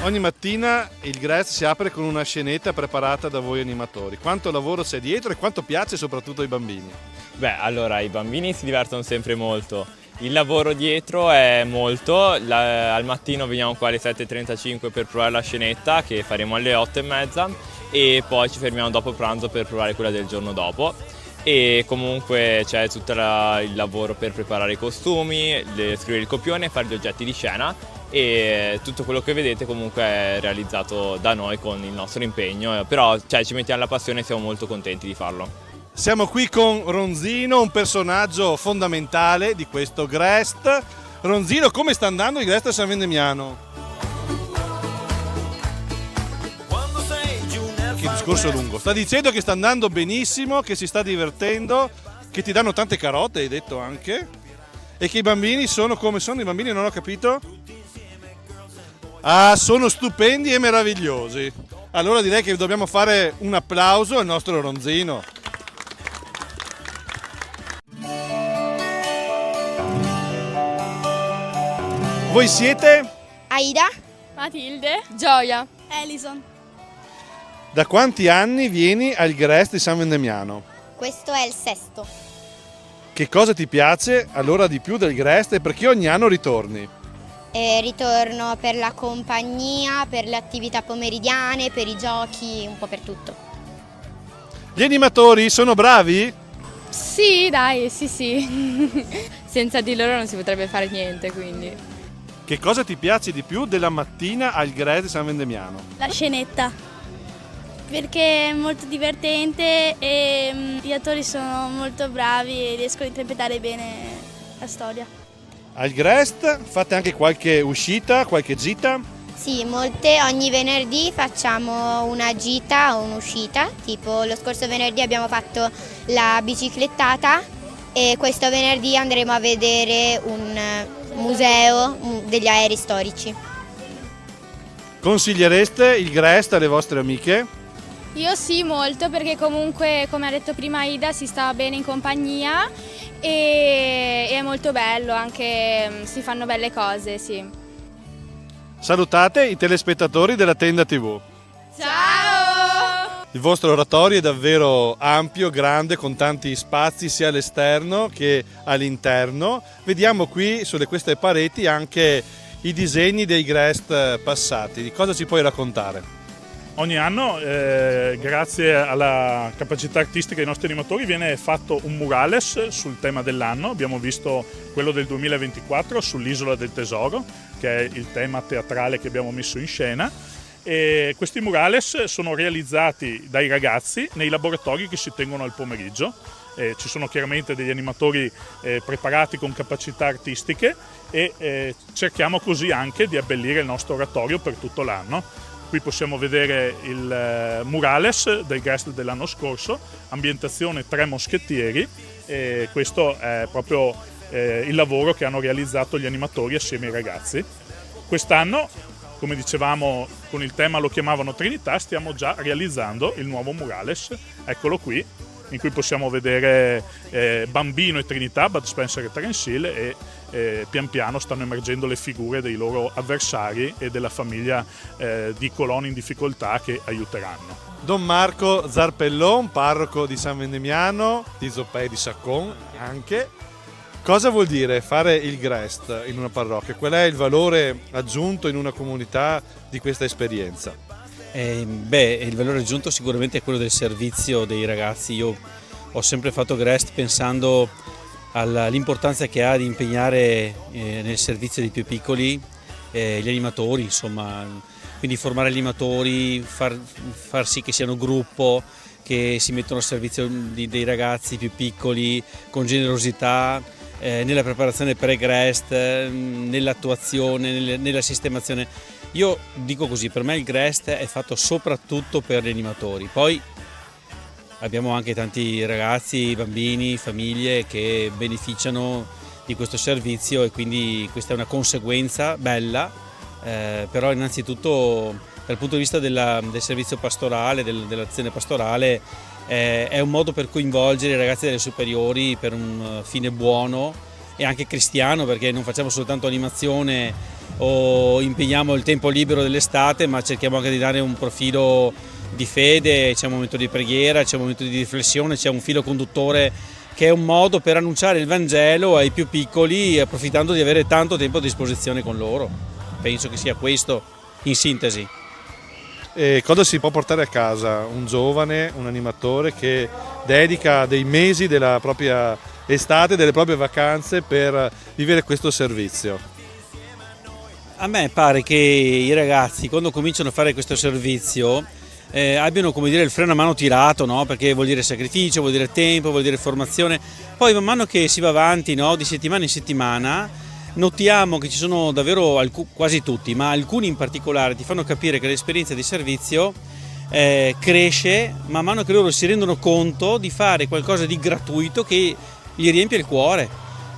Ogni mattina il GREST si apre con una scenetta preparata da voi animatori. Quanto lavoro c'è dietro e quanto piace soprattutto ai bambini? Beh, allora i bambini si divertono sempre molto. Il lavoro dietro è molto, al mattino veniamo qua alle 7:35 per provare la scenetta che faremo alle 8:30 e poi ci fermiamo dopo pranzo per provare quella del giorno dopo. E comunque c'è tutto il lavoro per preparare i costumi, scrivere il copione, fare gli oggetti di scena e tutto quello che vedete comunque è realizzato da noi con il nostro impegno, però ci mettiamo la passione e siamo molto contenti di farlo. Siamo qui con Ronzino, un personaggio fondamentale di questo GREST. Ronzino, come sta andando il GREST a San Vendemiano? Che discorso lungo. Sta dicendo che sta andando benissimo, che si sta divertendo, che ti danno tante carote, hai detto anche, e che i bambini sono come sono i bambini, non ho capito? Ah, sono stupendi e meravigliosi. Allora direi che dobbiamo fare un applauso al nostro Ronzino. Voi siete? Aida, Matilde, Gioia, Elison. Da quanti anni vieni al GREST di San Vendemiano? Questo è il sesto. Che cosa ti piace allora di più del Grest e perché ogni anno ritorni? Ritorno per la compagnia, per le attività pomeridiane, per i giochi, un po' per tutto. Gli animatori sono bravi? Sì, dai, sì. Senza di loro non si potrebbe fare niente, quindi. Che cosa ti piace di più della mattina al Grest di San Vendemiano? La scenetta, perché è molto divertente e gli attori sono molto bravi e riescono a interpretare bene la storia. Al Grest fate anche qualche uscita, qualche gita? Sì, molte, ogni venerdì facciamo una gita o un'uscita, tipo lo scorso venerdì abbiamo fatto la biciclettata e questo venerdì andremo a vedere un museo degli aerei storici. Consigliereste il Grest alle vostre amiche? Io sì, molto, perché comunque, come ha detto prima Ida, si sta bene in compagnia e è molto bello, anche si fanno belle cose, sì. Salutate i telespettatori della Tenda TV. Ciao! Il vostro oratorio è davvero ampio, grande, con tanti spazi sia all'esterno che all'interno. Vediamo qui sulle queste pareti anche i disegni dei Grest passati. Di cosa ci puoi raccontare? Ogni anno, grazie alla capacità artistica dei nostri animatori, viene fatto un murales sul tema dell'anno. Abbiamo visto quello del 2024 sull'Isola del Tesoro, che è il tema teatrale che abbiamo messo in scena. E questi murales sono realizzati dai ragazzi nei laboratori che si tengono al pomeriggio. Ci sono chiaramente degli animatori preparati con capacità artistiche e cerchiamo così anche di abbellire il nostro oratorio per tutto l'anno. Qui possiamo vedere il murales del Grest dell'anno scorso, ambientazione Tre Moschettieri, e questo è proprio il lavoro che hanno realizzato gli animatori assieme ai ragazzi. Quest'anno, come dicevamo, con il tema lo chiamavano Trinità, stiamo già realizzando il nuovo murales, eccolo qui, in cui possiamo vedere Bambino e Trinità, Bud Spencer e Terence Hill, e pian piano stanno emergendo le figure dei loro avversari e della famiglia di coloni in difficoltà che aiuteranno. Don Marco Zarpellon, parroco di San Vendemiano, di Zoppé di Saccon anche. Cosa vuol dire fare il Grest in una parrocchia? Qual è il valore aggiunto in una comunità di questa esperienza? Il valore aggiunto sicuramente è quello del servizio dei ragazzi. Io ho sempre fatto Grest pensando all'importanza che ha di impegnare nel servizio dei più piccoli gli animatori, insomma, quindi formare gli animatori, far sì che siano gruppo, che si mettono al servizio dei ragazzi più piccoli con generosità, nella preparazione pre-Grest, nell'attuazione, nella sistemazione. Io dico così, per me il Grest è fatto soprattutto per gli animatori, poi abbiamo anche tanti ragazzi, bambini, famiglie che beneficiano di questo servizio e quindi questa è una conseguenza bella, però innanzitutto dal punto di vista del servizio pastorale, dell'azione pastorale, è un modo per coinvolgere i ragazzi delle superiori per un fine buono e anche cristiano, perché non facciamo soltanto animazione o impegniamo il tempo libero dell'estate, ma cerchiamo anche di dare un profilo di fede, c'è un momento di preghiera, c'è un momento di riflessione, c'è un filo conduttore che è un modo per annunciare il Vangelo ai più piccoli, approfittando di avere tanto tempo a disposizione con loro. Penso che sia questo in sintesi. E cosa si può portare a casa un giovane, un animatore che dedica dei mesi della propria estate, delle proprie vacanze per vivere questo servizio? A me pare che i ragazzi quando cominciano a fare questo servizio abbiano, come dire, il freno a mano tirato, no? Perché vuol dire sacrificio, vuol dire tempo, vuol dire formazione. Poi man mano che si va avanti, no? Di settimana in settimana, notiamo che ci sono davvero quasi tutti, ma alcuni in particolare ti fanno capire che l'esperienza di servizio cresce man mano che loro si rendono conto di fare qualcosa di gratuito che gli riempie il cuore.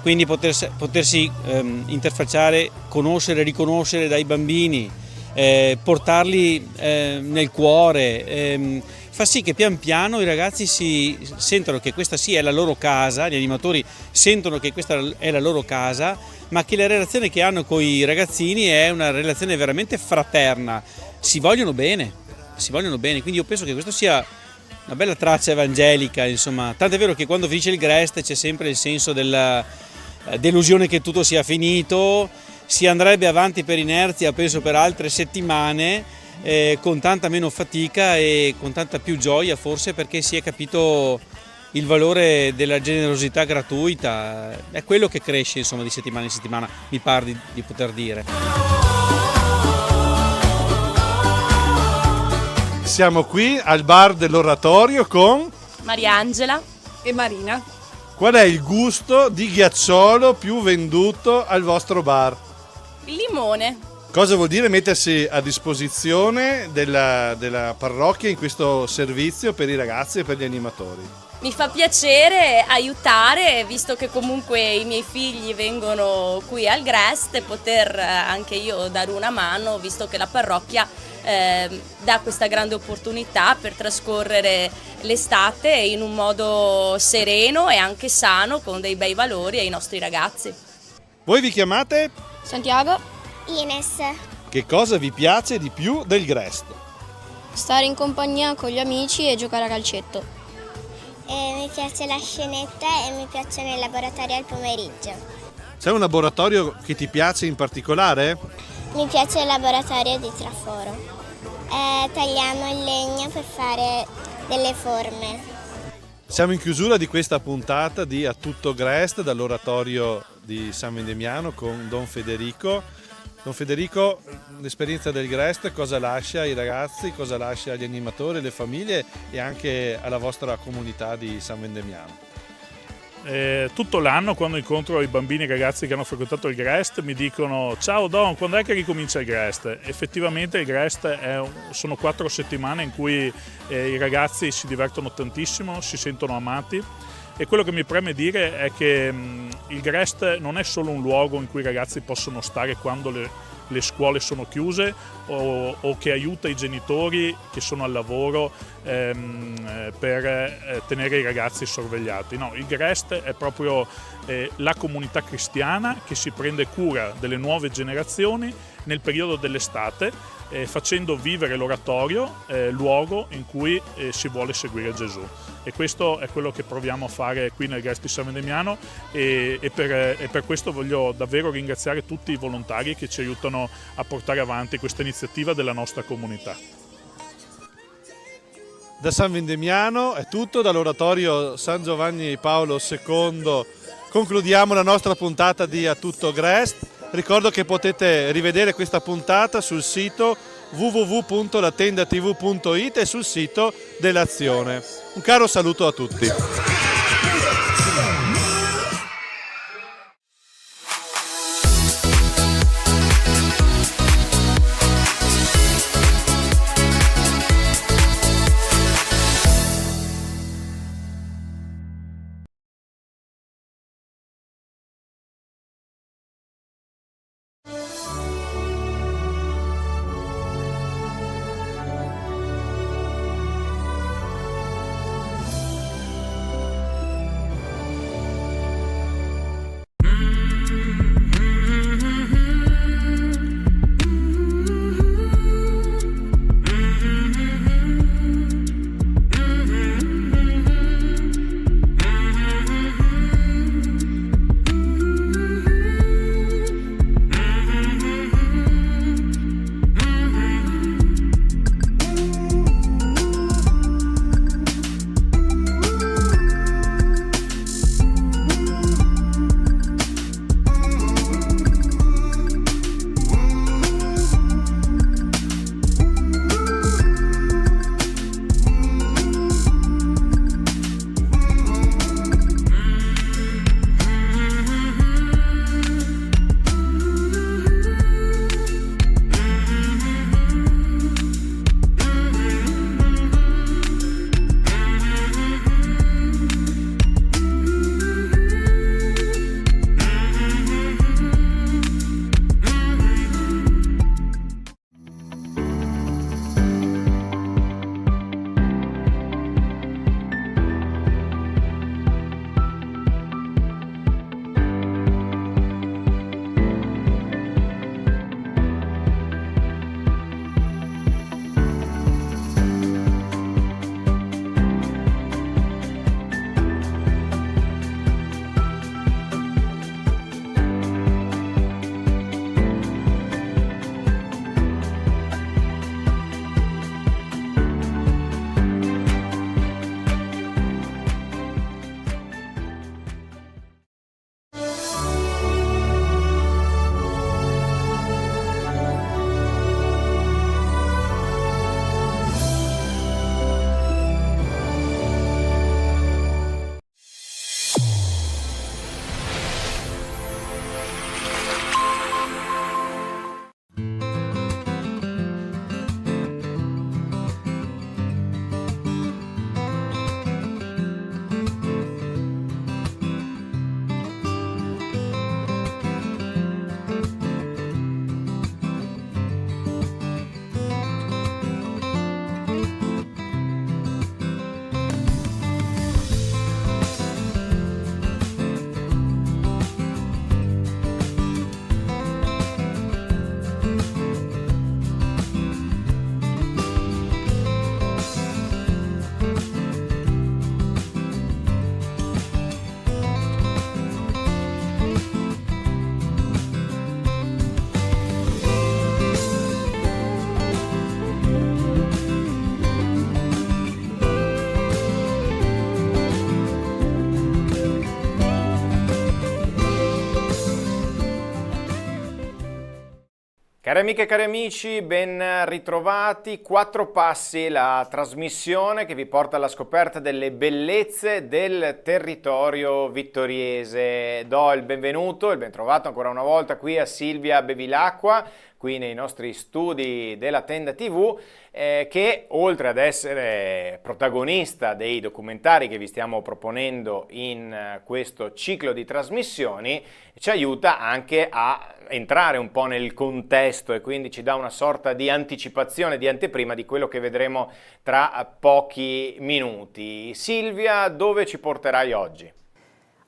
Quindi potersi interfacciare, conoscere, riconoscere dai bambini, portarli nel cuore, fa sì che pian piano i ragazzi si sentono che questa sì è la loro casa, gli animatori sentono che questa è la loro casa, ma che la relazione che hanno con i ragazzini è una relazione veramente fraterna, si vogliono bene, quindi io penso che questo sia una bella traccia evangelica, insomma. Tant'è vero che quando finisce il Grest c'è sempre il senso della delusione che tutto sia finito, si andrebbe avanti per inerzia, penso per altre settimane, con tanta meno fatica e con tanta più gioia forse, perché si è capito il valore della generosità gratuita, è quello che cresce insomma di settimana in settimana, mi pare di poter dire. Siamo qui al bar dell'Oratorio con Mariangela e Marina. Qual è il gusto di ghiacciolo più venduto al vostro bar? Il limone. Cosa vuol dire mettersi a disposizione della parrocchia in questo servizio per i ragazzi e per gli animatori? Mi fa piacere aiutare, visto che comunque i miei figli vengono qui al Grest, e poter anche io dare una mano, visto che la parrocchia dà questa grande opportunità per trascorrere l'estate in un modo sereno e anche sano, con dei bei valori ai nostri ragazzi. Voi vi chiamate? Santiago. Ines. Che cosa vi piace di più del Grest? Stare in compagnia con gli amici e giocare a calcetto. Mi piace la scenetta e mi piacciono i laboratori al pomeriggio. C'è un laboratorio che ti piace in particolare? Mi piace il laboratorio di traforo. Tagliamo il legno per fare delle forme. Siamo in chiusura di questa puntata di A Tutto Grest dall'Oratorio di San Vendemiano con Don Federico. Don Federico, l'esperienza del Grest cosa lascia ai ragazzi, cosa lascia agli animatori, alle famiglie e anche alla vostra comunità di San Vendemiano? Tutto l'anno, quando incontro i bambini e i ragazzi che hanno frequentato il Grest, mi dicono: ciao Don, quando è che ricomincia il Grest? Effettivamente il Grest sono 4 settimane in cui i ragazzi si divertono tantissimo, si sentono amati, e quello che mi preme dire è che il Grest non è solo un luogo in cui i ragazzi possono stare quando le scuole sono chiuse o che aiuta i genitori che sono al lavoro per tenere i ragazzi sorvegliati. No, il Grest è proprio la comunità cristiana che si prende cura delle nuove generazioni nel periodo dell'estate, facendo vivere l'oratorio, luogo in cui si vuole seguire Gesù. E questo è quello che proviamo a fare qui nel Grest di San Vendemiano, e per questo voglio davvero ringraziare tutti i volontari che ci aiutano a portare avanti questa iniziativa della nostra comunità. Da San Vendemiano è tutto, dall'Oratorio San Giovanni Paolo II concludiamo la nostra puntata di A Tutto Grest. Ricordo che potete rivedere questa puntata sul sito www.latendatv.it e sul sito dell'Azione. Un caro saluto a tutti. Cari amiche e cari amici, ben ritrovati. 4 passi, la trasmissione che vi porta alla scoperta delle bellezze del territorio vittoriese. Do il benvenuto, il bentrovato ancora una volta qui a Silvia Bevilacqua, qui nei nostri studi della Tenda TV, che oltre ad essere protagonista dei documentari che vi stiamo proponendo in questo ciclo di trasmissioni, ci aiuta anche a entrare un po' nel contesto e quindi ci dà una sorta di anticipazione, di anteprima di quello che vedremo tra pochi minuti. Silvia, dove ci porterai oggi?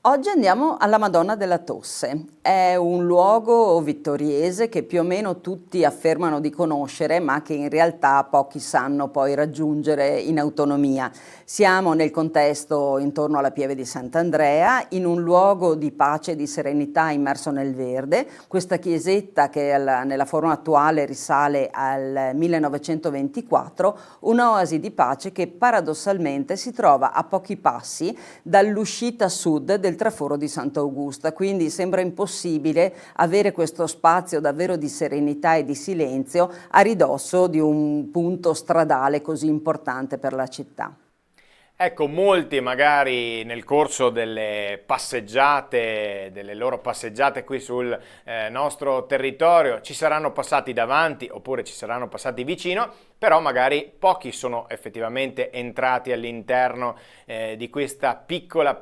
Oggi andiamo alla Madonna della Tosse. È un luogo vittoriese che più o meno tutti affermano di conoscere, ma che in realtà pochi sanno poi raggiungere in autonomia. Siamo nel contesto intorno alla Pieve di Sant'Andrea, in un luogo di pace e di serenità immerso nel verde. Questa chiesetta, che nella forma attuale risale al 1924, un'oasi di pace che paradossalmente si trova a pochi passi dall'uscita sud del traforo di Sant'Augusta, quindi sembra impossibile avere questo spazio davvero di serenità e di silenzio a ridosso di un punto stradale così importante per la città. Ecco, molti magari nel corso delle passeggiate, delle loro passeggiate qui sul nostro territorio, ci saranno passati davanti oppure ci saranno passati vicino, però magari pochi sono effettivamente entrati all'interno di questa piccola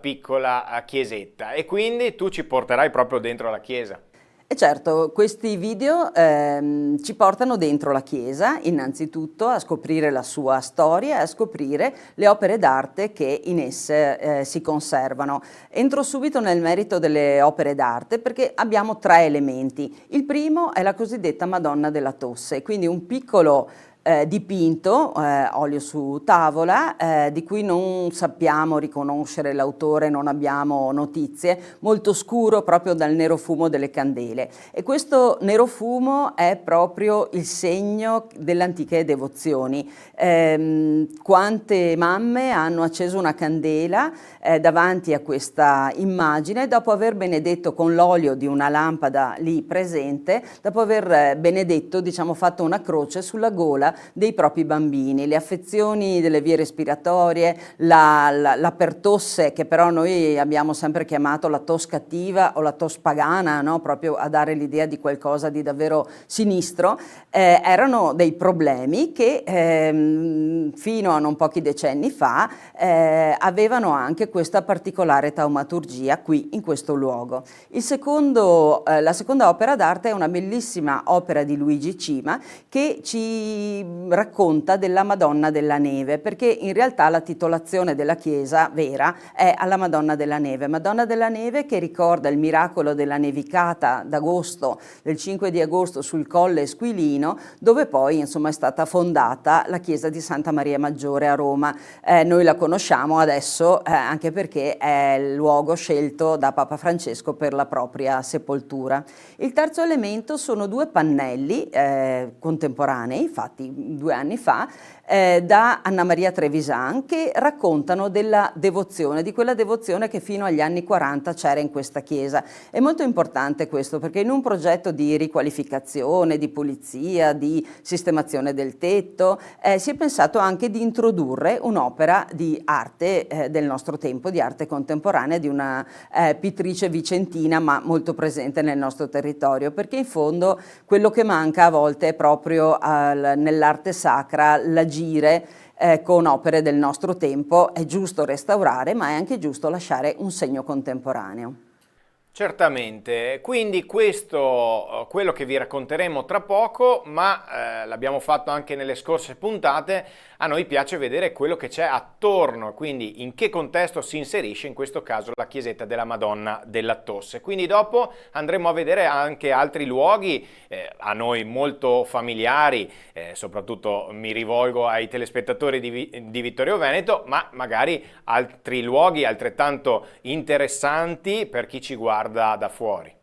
chiesetta, e quindi tu ci porterai proprio dentro la chiesa. E certo, questi video ci portano dentro la chiesa, innanzitutto a scoprire la sua storia e a scoprire le opere d'arte che in esse si conservano. Entro subito nel merito delle opere d'arte perché abbiamo 3 elementi. Il primo è la cosiddetta Madonna della Tosse, quindi un piccolo dipinto, olio su tavola, di cui non sappiamo riconoscere l'autore, non abbiamo notizie, molto scuro proprio dal nero fumo delle candele. E questo nero fumo è proprio il segno delle antiche devozioni. Quante mamme hanno acceso una candela davanti a questa immagine dopo aver benedetto con l'olio di una lampada lì presente, dopo aver benedetto, diciamo, fatto una croce sulla gola dei propri bambini. Le affezioni delle vie respiratorie, la pertosse, che però noi abbiamo sempre chiamato la tos cattiva o la tos pagana, no? Proprio a dare l'idea di qualcosa di davvero sinistro, erano dei problemi che fino a non pochi decenni fa avevano anche questa particolare taumaturgia qui in questo luogo. La seconda opera d'arte è una bellissima opera di Luigi Cima che ci racconta della Madonna della Neve, perché in realtà la titolazione della chiesa vera è alla Madonna della Neve che ricorda il miracolo della nevicata d'agosto, del 5 di agosto sul Colle Esquilino, dove poi insomma è stata fondata la chiesa di Santa Maria Maggiore a Roma. Noi la conosciamo adesso anche perché è il luogo scelto da Papa Francesco per la propria sepoltura. Il terzo elemento sono 2 pannelli contemporanei, fatti 2 anni fa, da Anna Maria Trevisan, che raccontano della devozione, di quella devozione che fino agli anni 40 c'era in questa chiesa. È molto importante questo perché in un progetto di riqualificazione, di pulizia, di sistemazione del tetto, si è pensato anche di introdurre un'opera di arte del nostro tempo, di arte contemporanea, di una pittrice vicentina ma molto presente nel nostro territorio, perché in fondo quello che manca a volte è proprio nell'arte sacra l'agire con opere del nostro tempo. È giusto restaurare, ma è anche giusto lasciare un segno contemporaneo. Certamente, quindi questo quello che vi racconteremo tra poco, ma l'abbiamo fatto anche nelle scorse puntate. A noi piace vedere quello che c'è attorno, quindi in che contesto si inserisce in questo caso la chiesetta della Madonna della Tosse. Quindi dopo andremo a vedere anche altri luoghi a noi molto familiari, soprattutto mi rivolgo ai telespettatori di Vittorio Veneto, ma magari altri luoghi altrettanto interessanti per chi ci guarda da fuori.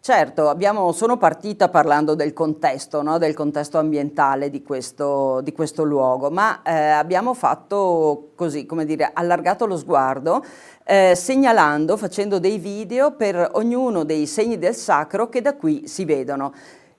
Certo, sono partita parlando del contesto, no? Del contesto ambientale di questo luogo, ma abbiamo fatto così, come dire, allargato lo sguardo, segnalando, facendo dei video per ognuno dei segni del sacro che da qui si vedono.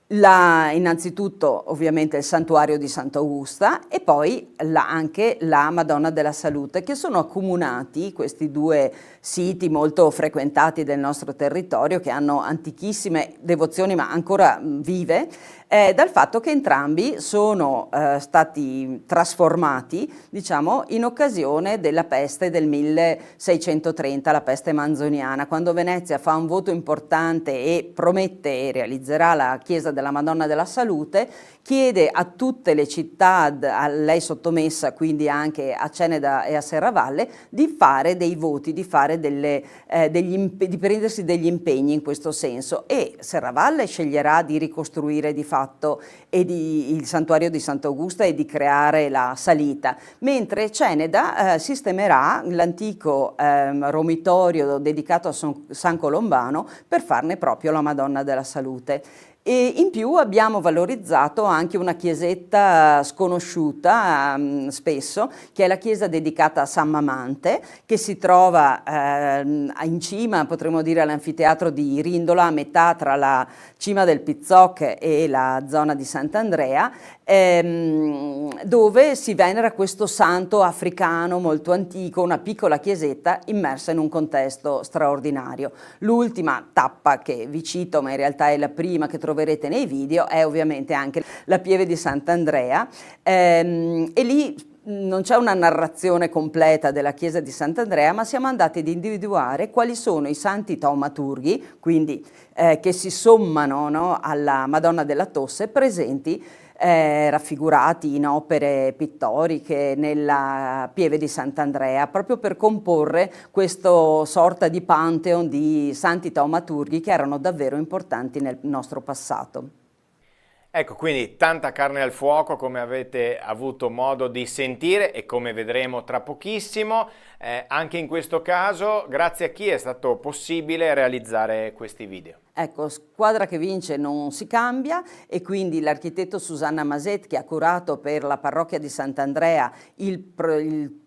Innanzitutto ovviamente il santuario di Sant'Augusta e poi anche la Madonna della Salute, che sono accomunati, questi due siti molto frequentati del nostro territorio, che hanno antichissime devozioni ma ancora vive, dal fatto che entrambi sono stati trasformati, diciamo, in occasione della peste del 1630, la peste manzoniana, quando Venezia fa un voto importante e promette e realizzerà la chiesa della Madonna della Salute, chiede a tutte le città a lei sottomessa, quindi anche a Ceneda e a Serravalle, di fare dei voti, di fare di prendersi degli impegni in questo senso, e Serravalle sceglierà di ricostruire di fatto il santuario di Sant'Augusta e di creare la salita, mentre Ceneda sistemerà l'antico romitorio dedicato a San Colombano per farne proprio la Madonna della Salute. E in più abbiamo valorizzato anche una chiesetta sconosciuta spesso, che è la chiesa dedicata a San Mamante, che si trova in cima, potremmo dire, all'anfiteatro di Rindola, a metà tra la cima del Pizzocche e la zona di Sant'Andrea, dove si venera questo santo africano molto antico, una piccola chiesetta immersa in un contesto straordinario. L'ultima tappa che vi cito, ma in realtà è la prima che troverete nei video, è ovviamente anche la Pieve di Sant'Andrea, e lì non c'è una narrazione completa della chiesa di Sant'Andrea, ma siamo andati ad individuare quali sono i santi taumaturghi, quindi che si sommano, no, alla Madonna della Tosse, presenti raffigurati in opere pittoriche nella Pieve di Sant'Andrea, proprio per comporre questo sorta di pantheon di santi taumaturghi che erano davvero importanti nel nostro passato. Ecco, quindi tanta carne al fuoco, come avete avuto modo di sentire e come vedremo tra pochissimo. Anche in questo caso, grazie a chi è stato possibile realizzare questi video? Ecco, squadra che vince non si cambia, e quindi l'architetto Susanna Maset, che ha curato per la parrocchia di Sant'Andrea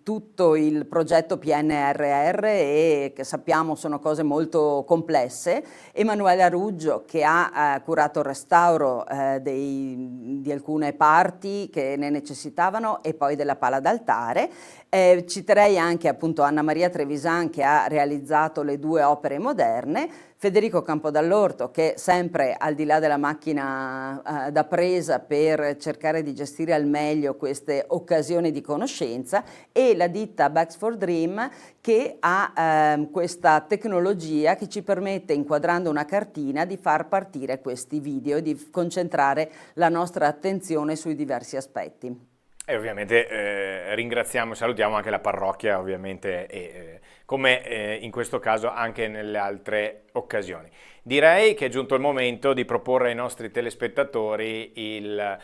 tutto il progetto PNRR, e che sappiamo sono cose molto complesse, Emanuele Aruggio, che ha curato il restauro di alcune parti che ne necessitavano e poi della pala d'altare. Citerei anche appunto Anna Maria Trevisan, che ha realizzato le due opere moderne, Federico Campodall'Orto, che sempre al di là della macchina da presa per cercare di gestire al meglio queste occasioni di conoscenza, e la ditta Bags for Dream, che ha questa tecnologia che ci permette, inquadrando una cartina, di far partire questi video e di concentrare la nostra attenzione sui diversi aspetti. E ovviamente ringraziamo e salutiamo anche la parrocchia, ovviamente, come in questo caso anche nelle altre occasioni. Direi che è giunto il momento di proporre ai nostri telespettatori il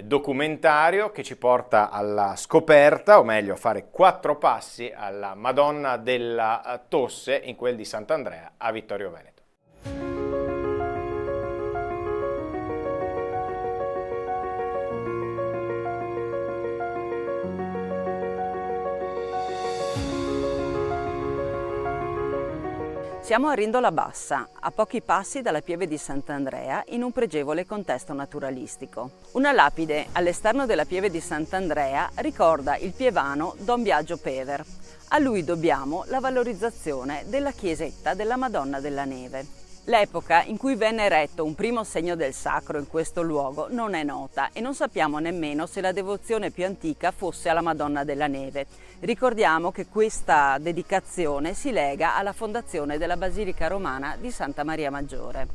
documentario che ci porta alla scoperta, o meglio a fare 4 passi alla Madonna della Tosse in quel di Sant'Andrea a Vittorio Veneto. Siamo a Rindola Bassa, a pochi passi dalla Pieve di Sant'Andrea, in un pregevole contesto naturalistico. Una lapide all'esterno della Pieve di Sant'Andrea ricorda il pievano Don Biagio Pever. A lui dobbiamo la valorizzazione della chiesetta della Madonna della Neve. L'epoca in cui venne eretto un primo segno del sacro in questo luogo non è nota, e non sappiamo nemmeno se la devozione più antica fosse alla Madonna della Neve. Ricordiamo che questa dedicazione si lega alla fondazione della Basilica Romana di Santa Maria Maggiore.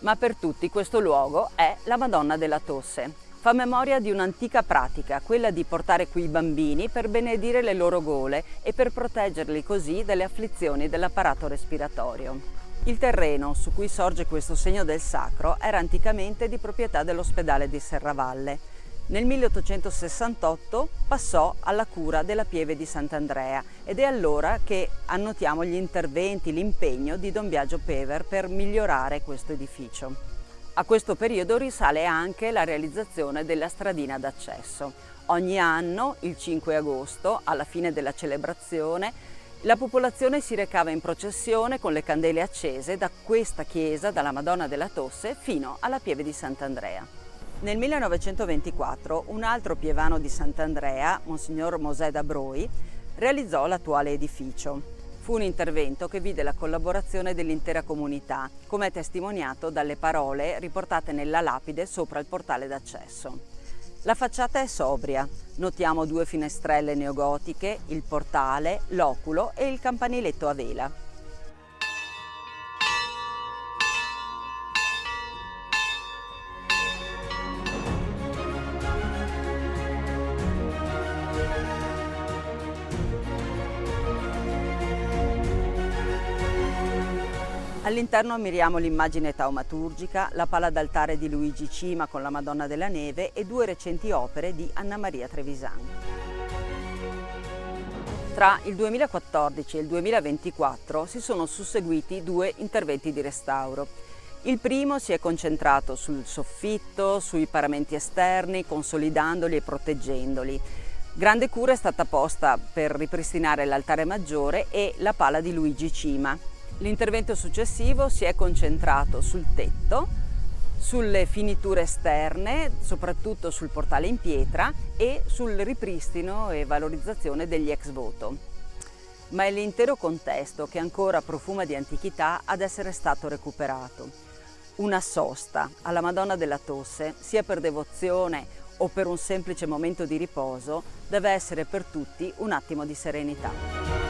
Ma per tutti questo luogo è la Madonna della Tosse. Fa memoria di un'antica pratica, quella di portare qui i bambini per benedire le loro gole e per proteggerli così dalle afflizioni dell'apparato respiratorio. Il terreno su cui sorge questo segno del sacro era anticamente di proprietà dell'ospedale di Serravalle. Nel 1868 passò alla cura della Pieve di Sant'Andrea, ed è allora che annotiamo gli interventi, l'impegno di Don Biagio Pever per migliorare questo edificio. A questo periodo risale anche la realizzazione della stradina d'accesso. Ogni anno, il 5 agosto, alla fine della celebrazione, La popolazione si recava in processione con le candele accese da questa chiesa, dalla Madonna della Tosse, fino alla pieve di Sant'Andrea. Nel 1924 un altro pievano di Sant'Andrea, Monsignor Mosè da Broi, realizzò l'attuale edificio. Fu un intervento che vide la collaborazione dell'intera comunità, come è testimoniato dalle parole riportate nella lapide sopra il portale d'accesso. La facciata è sobria, notiamo 2 finestrelle neogotiche, il portale, l'oculo e il campaniletto a vela. All'interno ammiriamo l'immagine taumaturgica, la pala d'altare di Luigi Cima con la Madonna della Neve e 2 recenti opere di Anna Maria Trevisan. Tra il 2014 e il 2024 si sono susseguiti 2 interventi di restauro. Il primo si è concentrato sul soffitto, sui paramenti esterni, consolidandoli e proteggendoli. Grande cura è stata posta per ripristinare l'altare maggiore e la pala di Luigi Cima. L'intervento successivo si è concentrato sul tetto, sulle finiture esterne, soprattutto sul portale in pietra e sul ripristino e valorizzazione degli ex voto. Ma è l'intero contesto che ancora profuma di antichità ad essere stato recuperato. Una sosta alla Madonna della Tosse, sia per devozione o per un semplice momento di riposo, deve essere per tutti un attimo di serenità.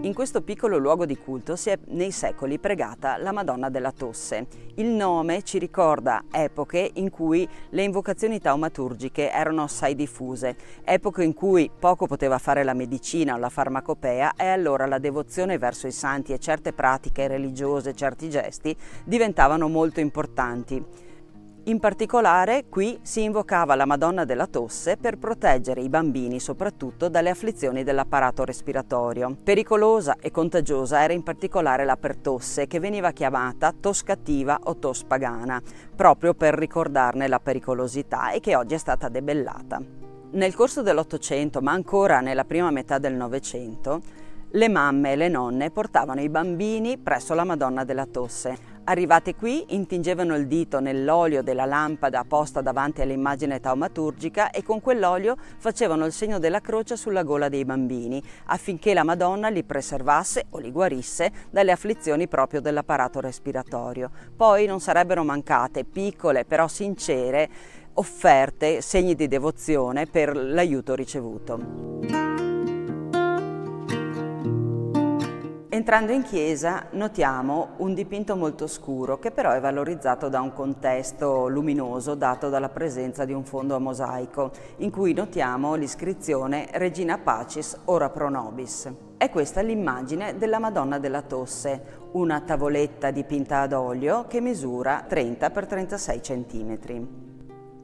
In questo piccolo luogo di culto si è nei secoli pregata la Madonna della Tosse. Il nome ci ricorda epoche in cui le invocazioni taumaturgiche erano assai diffuse, epoche in cui poco poteva fare la medicina o la farmacopea e allora la devozione verso i santi e certe pratiche religiose, certi gesti diventavano molto importanti. In particolare qui si invocava la Madonna della Tosse per proteggere i bambini soprattutto dalle afflizioni dell'apparato respiratorio. Pericolosa e contagiosa era in particolare la pertosse, che veniva chiamata tos cattiva o tos pagana, proprio per ricordarne la pericolosità e che oggi è stata debellata. Nel corso dell'Ottocento, ma ancora nella prima metà del Novecento, le mamme e le nonne portavano i bambini presso la Madonna della Tosse. Arrivate qui, intingevano il dito nell'olio della lampada posta davanti all'immagine taumaturgica e con quell'olio facevano il segno della croce sulla gola dei bambini, affinché la Madonna li preservasse o li guarisse dalle afflizioni proprio dell'apparato respiratorio. Poi non sarebbero mancate piccole però sincere offerte, segni di devozione per l'aiuto ricevuto. Entrando in chiesa notiamo un dipinto molto scuro che però è valorizzato da un contesto luminoso dato dalla presenza di un fondo a mosaico in cui notiamo l'iscrizione Regina Pacis ora pro nobis. È questa l'immagine della Madonna della Tosse, una tavoletta dipinta ad olio che misura 30 x 36 cm.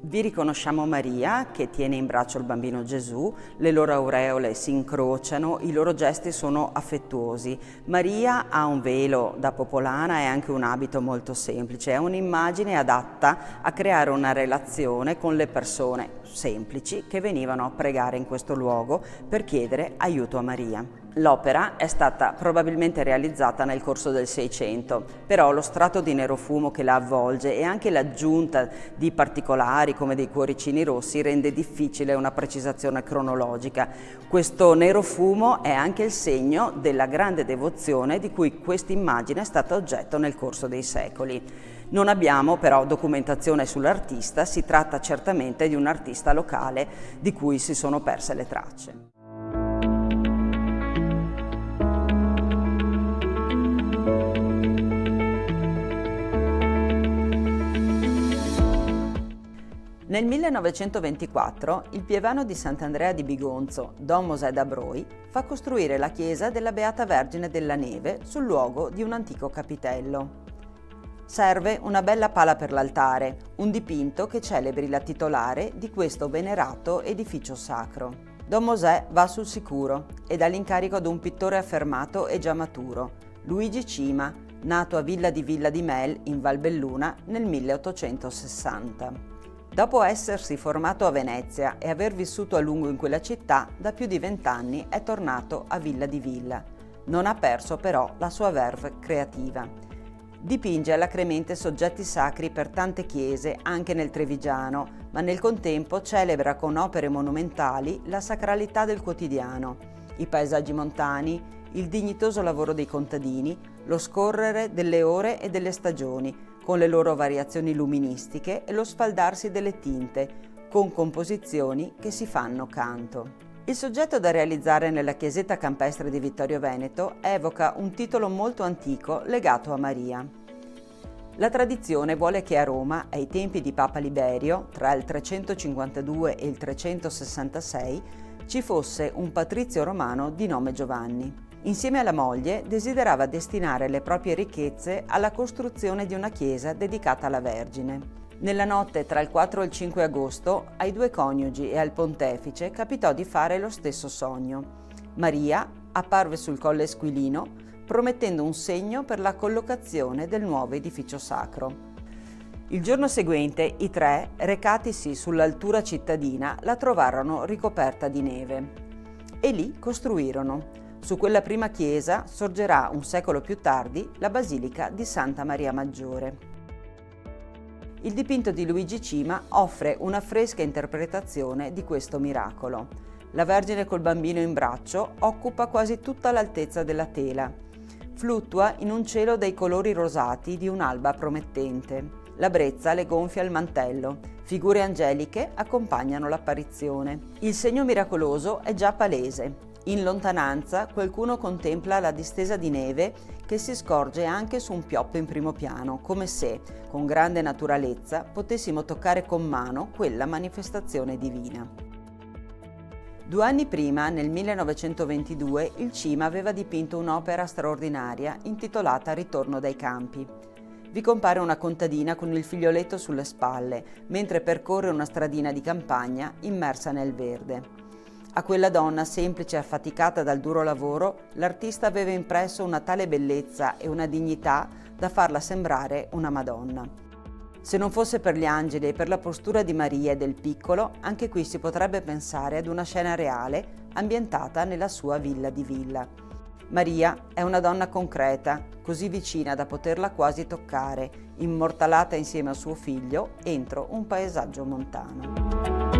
Vi riconosciamo Maria che tiene in braccio il bambino Gesù, le loro aureole si incrociano, i loro gesti sono affettuosi. Maria ha un velo da popolana e anche un abito molto semplice, è un'immagine adatta a creare una relazione con le persone semplici che venivano a pregare in questo luogo per chiedere aiuto a Maria. L'opera è stata probabilmente realizzata nel corso del Seicento, però lo strato di nerofumo che la avvolge e anche l'aggiunta di particolari come dei cuoricini rossi rende difficile una precisazione cronologica. Questo nerofumo è anche il segno della grande devozione di cui questa immagine è stata oggetto nel corso dei secoli. Non abbiamo però documentazione sull'artista, si tratta certamente di un artista locale di cui si sono perse le tracce. Nel 1924 il pievano di Sant'Andrea di Bigonzo, Don Mosè da Broi, fa costruire la chiesa della Beata Vergine della Neve sul luogo di un antico capitello. Serve una bella pala per l'altare, un dipinto che celebri la titolare di questo venerato edificio sacro. Don Mosè va sul sicuro e dà l'incarico ad un pittore affermato e già maturo, Luigi Cima, nato a Villa di Mel in Valbelluna nel 1860. Dopo essersi formato a Venezia e aver vissuto a lungo in quella città, da più di 20 anni è tornato a Villa di Villa. Non ha perso però la sua verve creativa. Dipinge alacremente soggetti sacri per tante chiese, anche nel Trevigiano, ma nel contempo celebra con opere monumentali la sacralità del quotidiano, i paesaggi montani, il dignitoso lavoro dei contadini, lo scorrere delle ore e delle stagioni, con le loro variazioni luministiche e lo sfaldarsi delle tinte, con composizioni che si fanno canto. Il soggetto da realizzare nella chiesetta campestre di Vittorio Veneto evoca un titolo molto antico legato a Maria. La tradizione vuole che a Roma, ai tempi di Papa Liberio, tra il 352 e il 366, ci fosse un patrizio romano di nome Giovanni. Insieme alla moglie desiderava destinare le proprie ricchezze alla costruzione di una chiesa dedicata alla Vergine. Nella notte tra il 4 e il 5 agosto ai due coniugi e al pontefice capitò di fare lo stesso sogno. Maria apparve sul Colle Esquilino promettendo un segno per la collocazione del nuovo edificio sacro. Il giorno seguente i tre, recatisi sull'altura cittadina, la trovarono ricoperta di neve e lì costruirono. Su quella prima chiesa sorgerà un secolo più tardi la Basilica di Santa Maria Maggiore. Il dipinto di Luigi Cima offre una fresca interpretazione di questo miracolo. La Vergine col bambino in braccio occupa quasi tutta l'altezza della tela. Fluttua in un cielo dai colori rosati di un'alba promettente. La brezza le gonfia il mantello. Figure angeliche accompagnano l'apparizione. Il segno miracoloso è già palese. In lontananza qualcuno contempla la distesa di neve che si scorge anche su un pioppo in primo piano, come se, con grande naturalezza, potessimo toccare con mano quella manifestazione divina. 2 anni prima, nel 1922, il Cima aveva dipinto un'opera straordinaria intitolata Ritorno dai campi. Vi compare una contadina con il figlioletto sulle spalle, mentre percorre una stradina di campagna immersa nel verde. A quella donna semplice e affaticata dal duro lavoro, l'artista aveva impresso una tale bellezza e una dignità da farla sembrare una Madonna. Se non fosse per gli angeli e per la postura di Maria e del piccolo, anche qui si potrebbe pensare ad una scena reale ambientata nella sua Villa di Villa. Maria è una donna concreta, così vicina da poterla quasi toccare, immortalata insieme a suo figlio entro un paesaggio montano.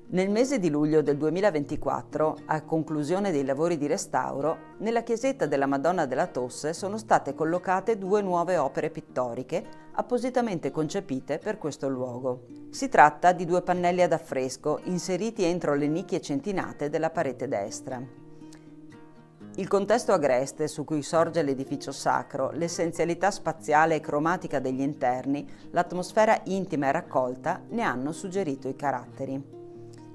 Nel mese di luglio del 2024, a conclusione dei lavori di restauro, nella chiesetta della Madonna della Tosse sono state collocate 2 nuove opere pittoriche appositamente concepite per questo luogo. Si tratta di 2 pannelli ad affresco inseriti entro le nicchie centinate della parete destra. Il contesto agreste su cui sorge l'edificio sacro, l'essenzialità spaziale e cromatica degli interni, l'atmosfera intima e raccolta ne hanno suggerito i caratteri.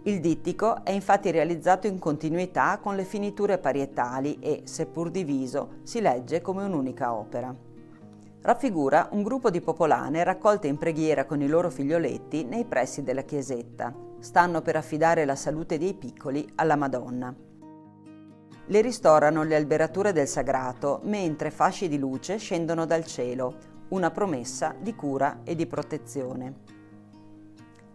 Il dittico è infatti realizzato in continuità con le finiture parietali e, seppur diviso, si legge come un'unica opera. Raffigura un gruppo di popolane raccolte in preghiera con i loro figlioletti nei pressi della chiesetta. Stanno per affidare la salute dei piccoli alla Madonna. Le ristorano le alberature del sagrato, mentre fasci di luce scendono dal cielo, una promessa di cura e di protezione.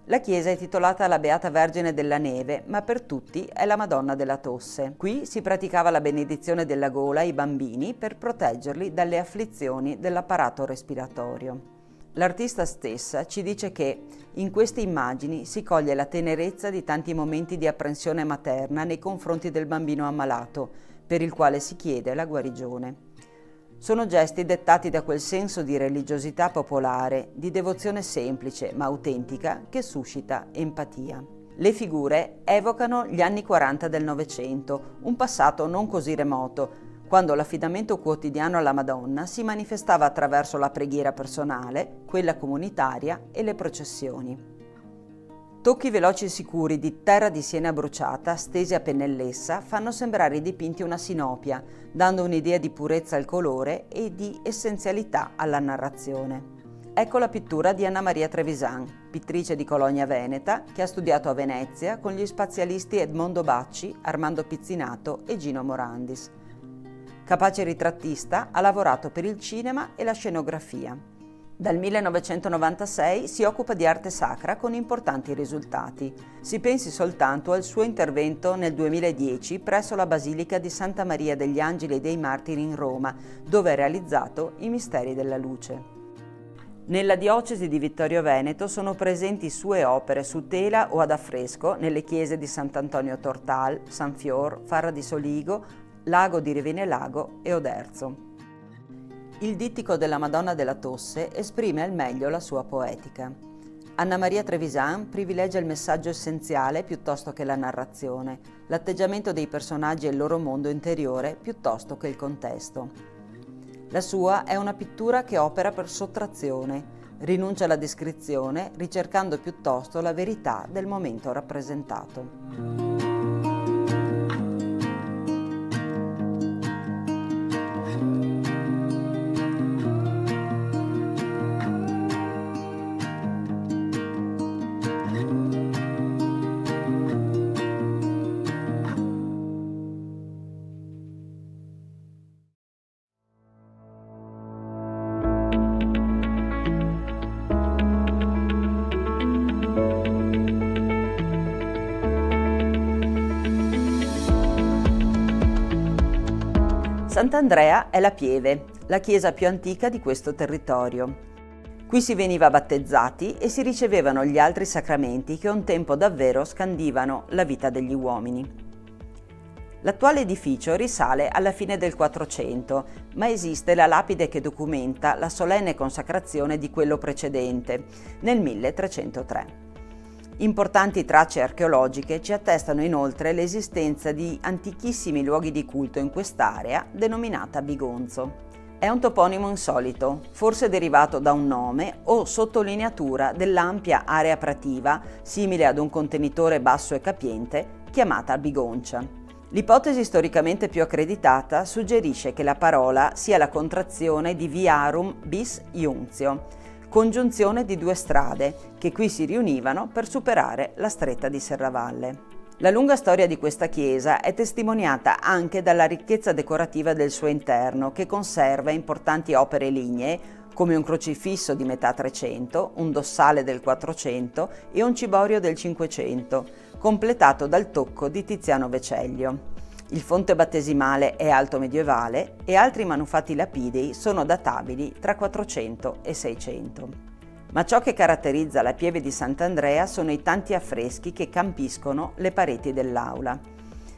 La chiesa è titolata alla Beata Vergine della Neve, ma per tutti è la Madonna della Tosse. Qui si praticava la benedizione della gola ai bambini per proteggerli dalle afflizioni dell'apparato respiratorio. L'artista stessa ci dice che in queste immagini si coglie la tenerezza di tanti momenti di apprensione materna nei confronti del bambino ammalato, per il quale si chiede la guarigione. Sono gesti dettati da quel senso di religiosità popolare, di devozione semplice ma autentica che suscita empatia. Le figure evocano gli anni 40 del Novecento, un passato non così remoto, quando l'affidamento quotidiano alla Madonna si manifestava attraverso la preghiera personale, quella comunitaria e le processioni. Tocchi veloci e sicuri di terra di siena bruciata, stesi a pennellessa, fanno sembrare i dipinti una sinopia, dando un'idea di purezza al colore e di essenzialità alla narrazione. Ecco la pittura di Anna Maria Trevisan, pittrice di Colonia Veneta, che ha studiato a Venezia con gli spazialisti Edmondo Bacci, Armando Pizzinato e Gino Morandis. Capace ritrattista, ha lavorato per il cinema e la scenografia. Dal 1996 si occupa di arte sacra con importanti risultati. Si pensi soltanto al suo intervento nel 2010 presso la Basilica di Santa Maria degli Angeli e dei Martiri in Roma, dove ha realizzato i Misteri della Luce. Nella diocesi di Vittorio Veneto sono presenti sue opere su tela o ad affresco nelle chiese di Sant'Antonio Tortal, San Fior, Farra di Soligo, Lago di Rivenelago e Oderzo. Il dittico della Madonna della Tosse esprime al meglio la sua poetica. Anna Maria Trevisan privilegia il messaggio essenziale piuttosto che la narrazione, l'atteggiamento dei personaggi e il loro mondo interiore piuttosto che il contesto. La sua è una pittura che opera per sottrazione, rinuncia alla descrizione, ricercando piuttosto la verità del momento rappresentato. Sant'Andrea è la Pieve, la chiesa più antica di questo territorio. Qui si veniva battezzati e si ricevevano gli altri sacramenti che un tempo davvero scandivano la vita degli uomini. L'attuale edificio risale alla fine del 400, ma esiste la lapide che documenta la solenne consacrazione di quello precedente, nel 1303. Importanti tracce archeologiche ci attestano inoltre l'esistenza di antichissimi luoghi di culto in quest'area denominata Bigonzo. È un toponimo insolito, forse derivato da un nome o sottolineatura dell'ampia area prativa, simile ad un contenitore basso e capiente, chiamata Bigoncia. L'ipotesi storicamente più accreditata suggerisce che la parola sia la contrazione di Viarum bis Iunzio, congiunzione di due strade che qui si riunivano per superare la stretta di Serravalle. La lunga storia di questa chiesa è testimoniata anche dalla ricchezza decorativa del suo interno, che conserva importanti opere lignee come un crocifisso di metà 300, un dossale del 400 e un ciborio del 500, completato dal tocco di Tiziano Veceglio. Il fonte battesimale è alto medievale e altri manufatti lapidei sono databili tra 400 e 600. Ma ciò che caratterizza la Pieve di Sant'Andrea sono i tanti affreschi che campiscono le pareti dell'aula.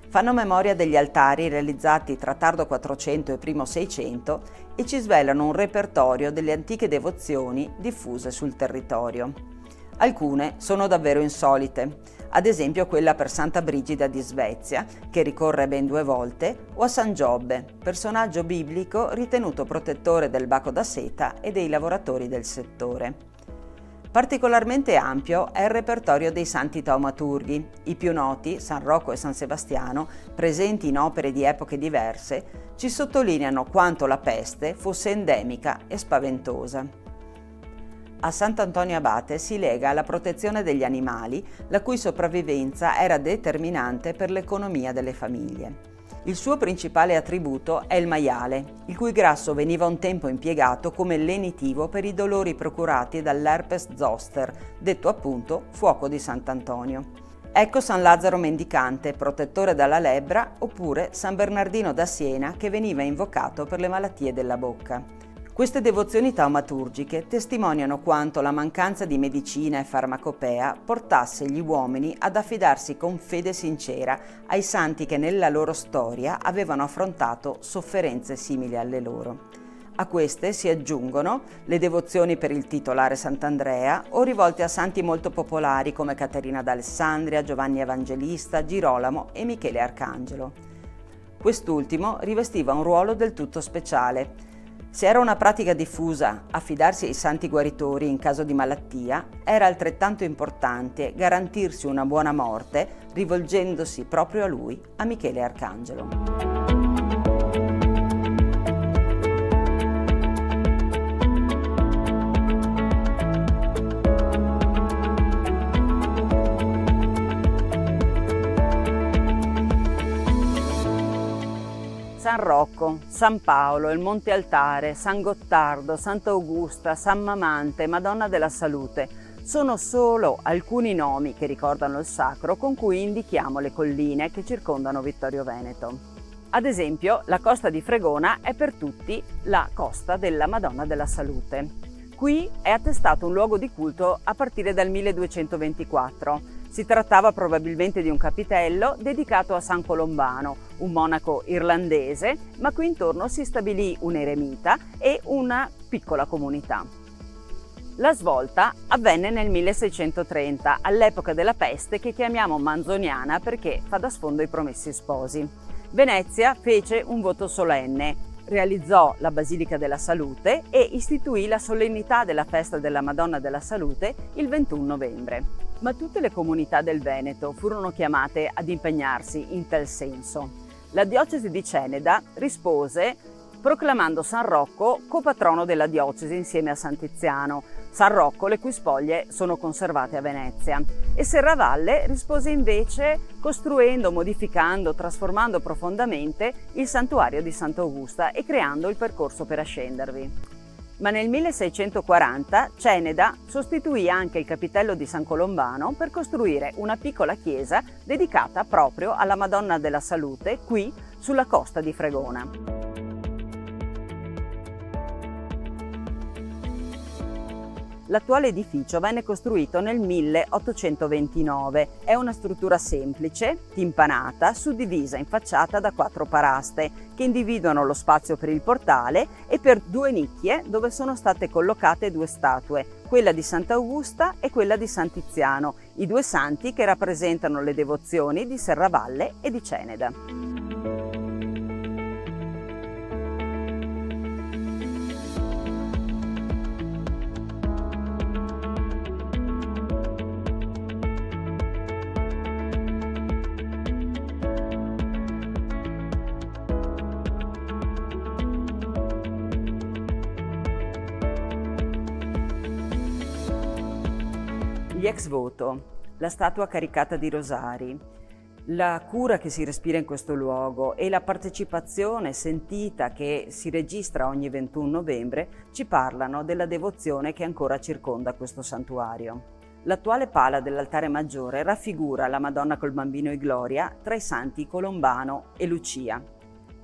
Fanno memoria degli altari realizzati tra tardo 400 e primo 600 e ci svelano un repertorio delle antiche devozioni diffuse sul territorio. Alcune sono davvero insolite, ad esempio quella per Santa Brigida di Svezia, che ricorre ben 2 volte, o a San Giobbe, personaggio biblico ritenuto protettore del baco da seta e dei lavoratori del settore. Particolarmente ampio è il repertorio dei santi taumaturghi. I più noti, San Rocco e San Sebastiano, presenti in opere di epoche diverse, ci sottolineano quanto la peste fosse endemica e spaventosa. A Sant'Antonio Abate si lega alla protezione degli animali, la cui sopravvivenza era determinante per l'economia delle famiglie. Il suo principale attributo è il maiale, il cui grasso veniva un tempo impiegato come lenitivo per i dolori procurati dall'herpes zoster, detto appunto fuoco di Sant'Antonio. Ecco San Lazzaro Mendicante, protettore dalla lebbra, oppure San Bernardino da Siena, che veniva invocato per le malattie della bocca. Queste devozioni taumaturgiche testimoniano quanto la mancanza di medicina e farmacopea portasse gli uomini ad affidarsi con fede sincera ai santi che nella loro storia avevano affrontato sofferenze simili alle loro. A queste si aggiungono le devozioni per il titolare Sant'Andrea o rivolte a santi molto popolari come Caterina d'Alessandria, Giovanni Evangelista, Girolamo e Michele Arcangelo. Quest'ultimo rivestiva un ruolo del tutto speciale. Se era una pratica diffusa affidarsi ai santi guaritori in caso di malattia, era altrettanto importante garantirsi una buona morte rivolgendosi proprio a lui, a Michele Arcangelo. San Rocco, San Paolo, il Monte Altare, San Gottardo, Sant'Augusta, San Mamante, Madonna della Salute sono solo alcuni nomi che ricordano il sacro con cui indichiamo le colline che circondano Vittorio Veneto. Ad esempio, la costa di Fregona è per tutti la costa della Madonna della Salute. Qui è attestato un luogo di culto a partire dal 1224. Si trattava probabilmente di un capitello dedicato a San Colombano, un monaco irlandese, ma qui intorno si stabilì un eremita e una piccola comunità. La svolta avvenne nel 1630, all'epoca della peste che chiamiamo manzoniana perché fa da sfondo ai Promessi Sposi. Venezia fece un voto solenne, realizzò la Basilica della Salute e istituì la solennità della festa della Madonna della Salute il 21 novembre. Ma tutte le comunità del Veneto furono chiamate ad impegnarsi in tal senso. La diocesi di Ceneda rispose proclamando San Rocco copatrono della diocesi insieme a San Tiziano, San Rocco le cui spoglie sono conservate a Venezia, e Serravalle rispose invece costruendo, modificando, trasformando profondamente il santuario di Sant'Augusta e creando il percorso per ascendervi. Ma nel 1640 Ceneda sostituì anche il capitello di San Colombano per costruire una piccola chiesa dedicata proprio alla Madonna della Salute qui sulla costa di Fregona. L'attuale edificio venne costruito nel 1829. È una struttura semplice, timpanata, suddivisa in facciata da 4 paraste che individuano lo spazio per il portale e per 2 nicchie dove sono state collocate 2 statue, quella di Sant'Augusta e quella di San Tiziano, i 2 santi che rappresentano le devozioni di Serravalle e di Ceneda. Gli ex voto, la statua caricata di rosari, la cura che si respira in questo luogo e la partecipazione sentita che si registra ogni 21 novembre ci parlano della devozione che ancora circonda questo santuario. L'attuale pala dell'altare maggiore raffigura la Madonna col Bambino e Gloria tra i santi Colombano e Lucia.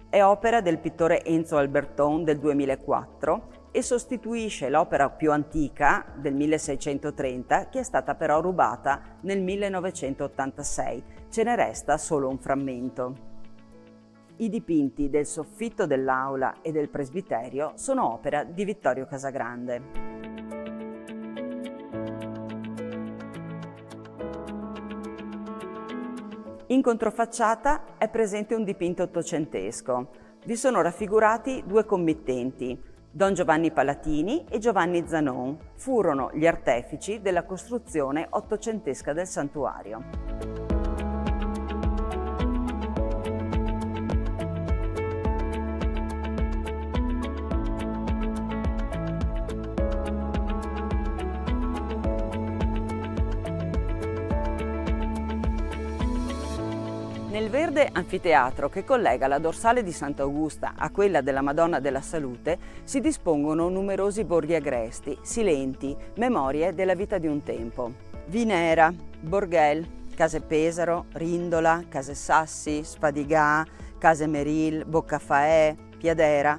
È opera del pittore Enzo Alberton del 2004 e sostituisce l'opera più antica del 1630 che è stata però rubata nel 1986. Ce ne resta solo un frammento. I dipinti del soffitto dell'aula e del presbiterio sono opera di Vittorio Casagrande. In controfacciata è presente un dipinto ottocentesco. Vi sono raffigurati 2 committenti, Don Giovanni Palatini e Giovanni Zanon. Furono gli artefici della costruzione ottocentesca del santuario. Nel verde anfiteatro che collega la dorsale di Sant'Augusta a quella della Madonna della Salute si dispongono numerosi borghi agresti, silenti, memorie della vita di un tempo. Vinera, Borghel, Case Pesaro, Rindola, Case Sassi, Spadigà, Case Meril, Boccafaè, Piadera,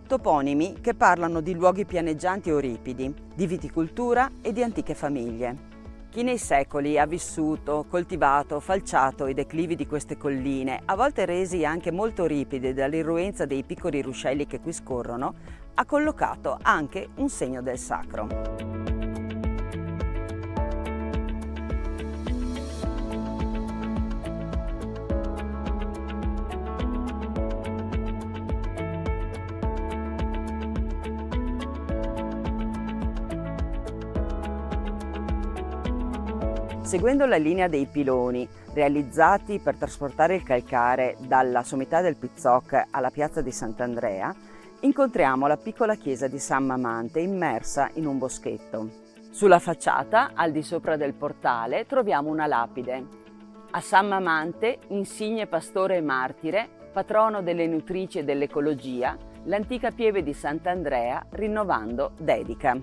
toponimi che parlano di luoghi pianeggianti o ripidi, di viticoltura e di antiche famiglie. Chi nei secoli ha vissuto, coltivato, falciato i declivi di queste colline, a volte resi anche molto ripidi dall'irruenza dei piccoli ruscelli che qui scorrono, ha collocato anche un segno del sacro. Seguendo la linea dei piloni realizzati per trasportare il calcare dalla sommità del Pizzoc alla piazza di Sant'Andrea, incontriamo la piccola chiesa di San Mamante immersa in un boschetto. Sulla facciata, al di sopra del portale, troviamo una lapide. A San Mamante, insigne pastore e martire, patrono delle nutrici e dell'ecologia, l'antica pieve di Sant'Andrea, rinnovando, dedica.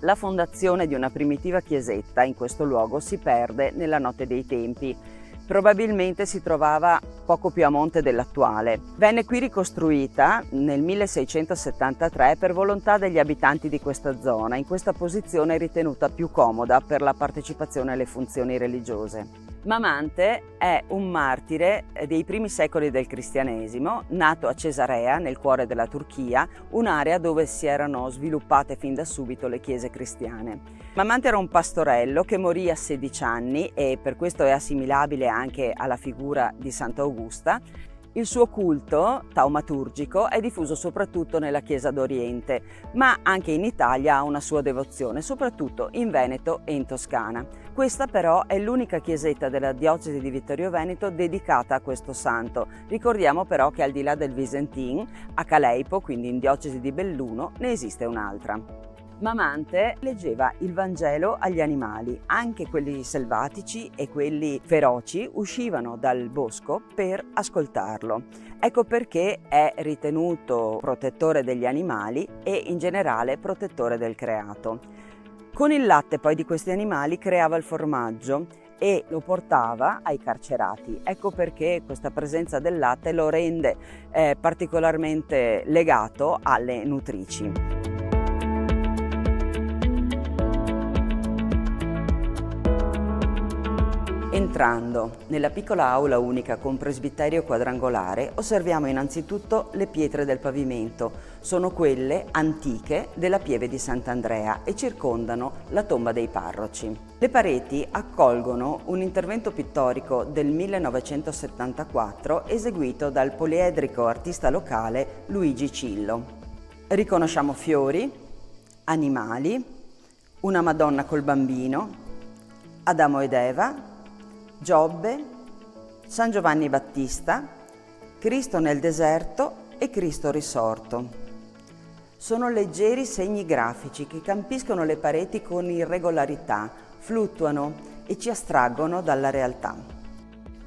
La fondazione di una primitiva chiesetta in questo luogo si perde nella notte dei tempi. Probabilmente si trovava poco più a monte dell'attuale. Venne qui ricostruita nel 1673 per volontà degli abitanti di questa zona, in questa posizione ritenuta più comoda per la partecipazione alle funzioni religiose. Mamante è un martire dei primi secoli del cristianesimo, nato a Cesarea, nel cuore della Turchia, un'area dove si erano sviluppate fin da subito le chiese cristiane. Mamante era un pastorello che morì a 16 anni e per questo è assimilabile anche alla figura di Santa Augusta. Il suo culto taumaturgico è diffuso soprattutto nella Chiesa d'Oriente, ma anche in Italia ha una sua devozione, soprattutto in Veneto e in Toscana. Questa però è l'unica chiesetta della diocesi di Vittorio Veneto dedicata a questo santo. Ricordiamo però che al di là del Visentin, a Caleipo, quindi in diocesi di Belluno, ne esiste un'altra. Mamante leggeva il Vangelo agli animali, anche quelli selvatici e quelli feroci uscivano dal bosco per ascoltarlo. Ecco perché è ritenuto protettore degli animali e in generale protettore del creato. Con il latte poi di questi animali creava il formaggio e lo portava ai carcerati. Ecco perché questa presenza del latte lo rende particolarmente legato alle nutrici. Entrando nella piccola aula unica con presbiterio quadrangolare, osserviamo innanzitutto le pietre del pavimento. Sono quelle antiche della pieve di Sant'Andrea e circondano la tomba dei parroci. Le pareti accolgono un intervento pittorico del 1974 eseguito dal poliedrico artista locale Luigi Cillo. Riconosciamo fiori, animali, una Madonna col bambino, Adamo ed Eva, Giobbe, San Giovanni Battista, Cristo nel deserto e Cristo risorto. Sono leggeri segni grafici che campiscono le pareti con irregolarità, fluttuano e ci astraggono dalla realtà.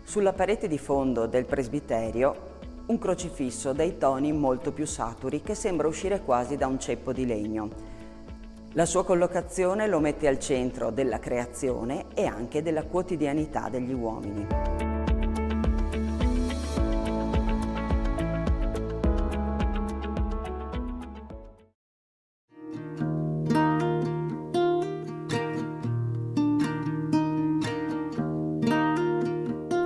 Sulla parete di fondo del presbiterio un crocifisso dai toni molto più saturi che sembra uscire quasi da un ceppo di legno. La sua collocazione lo mette al centro della creazione e anche della quotidianità degli uomini.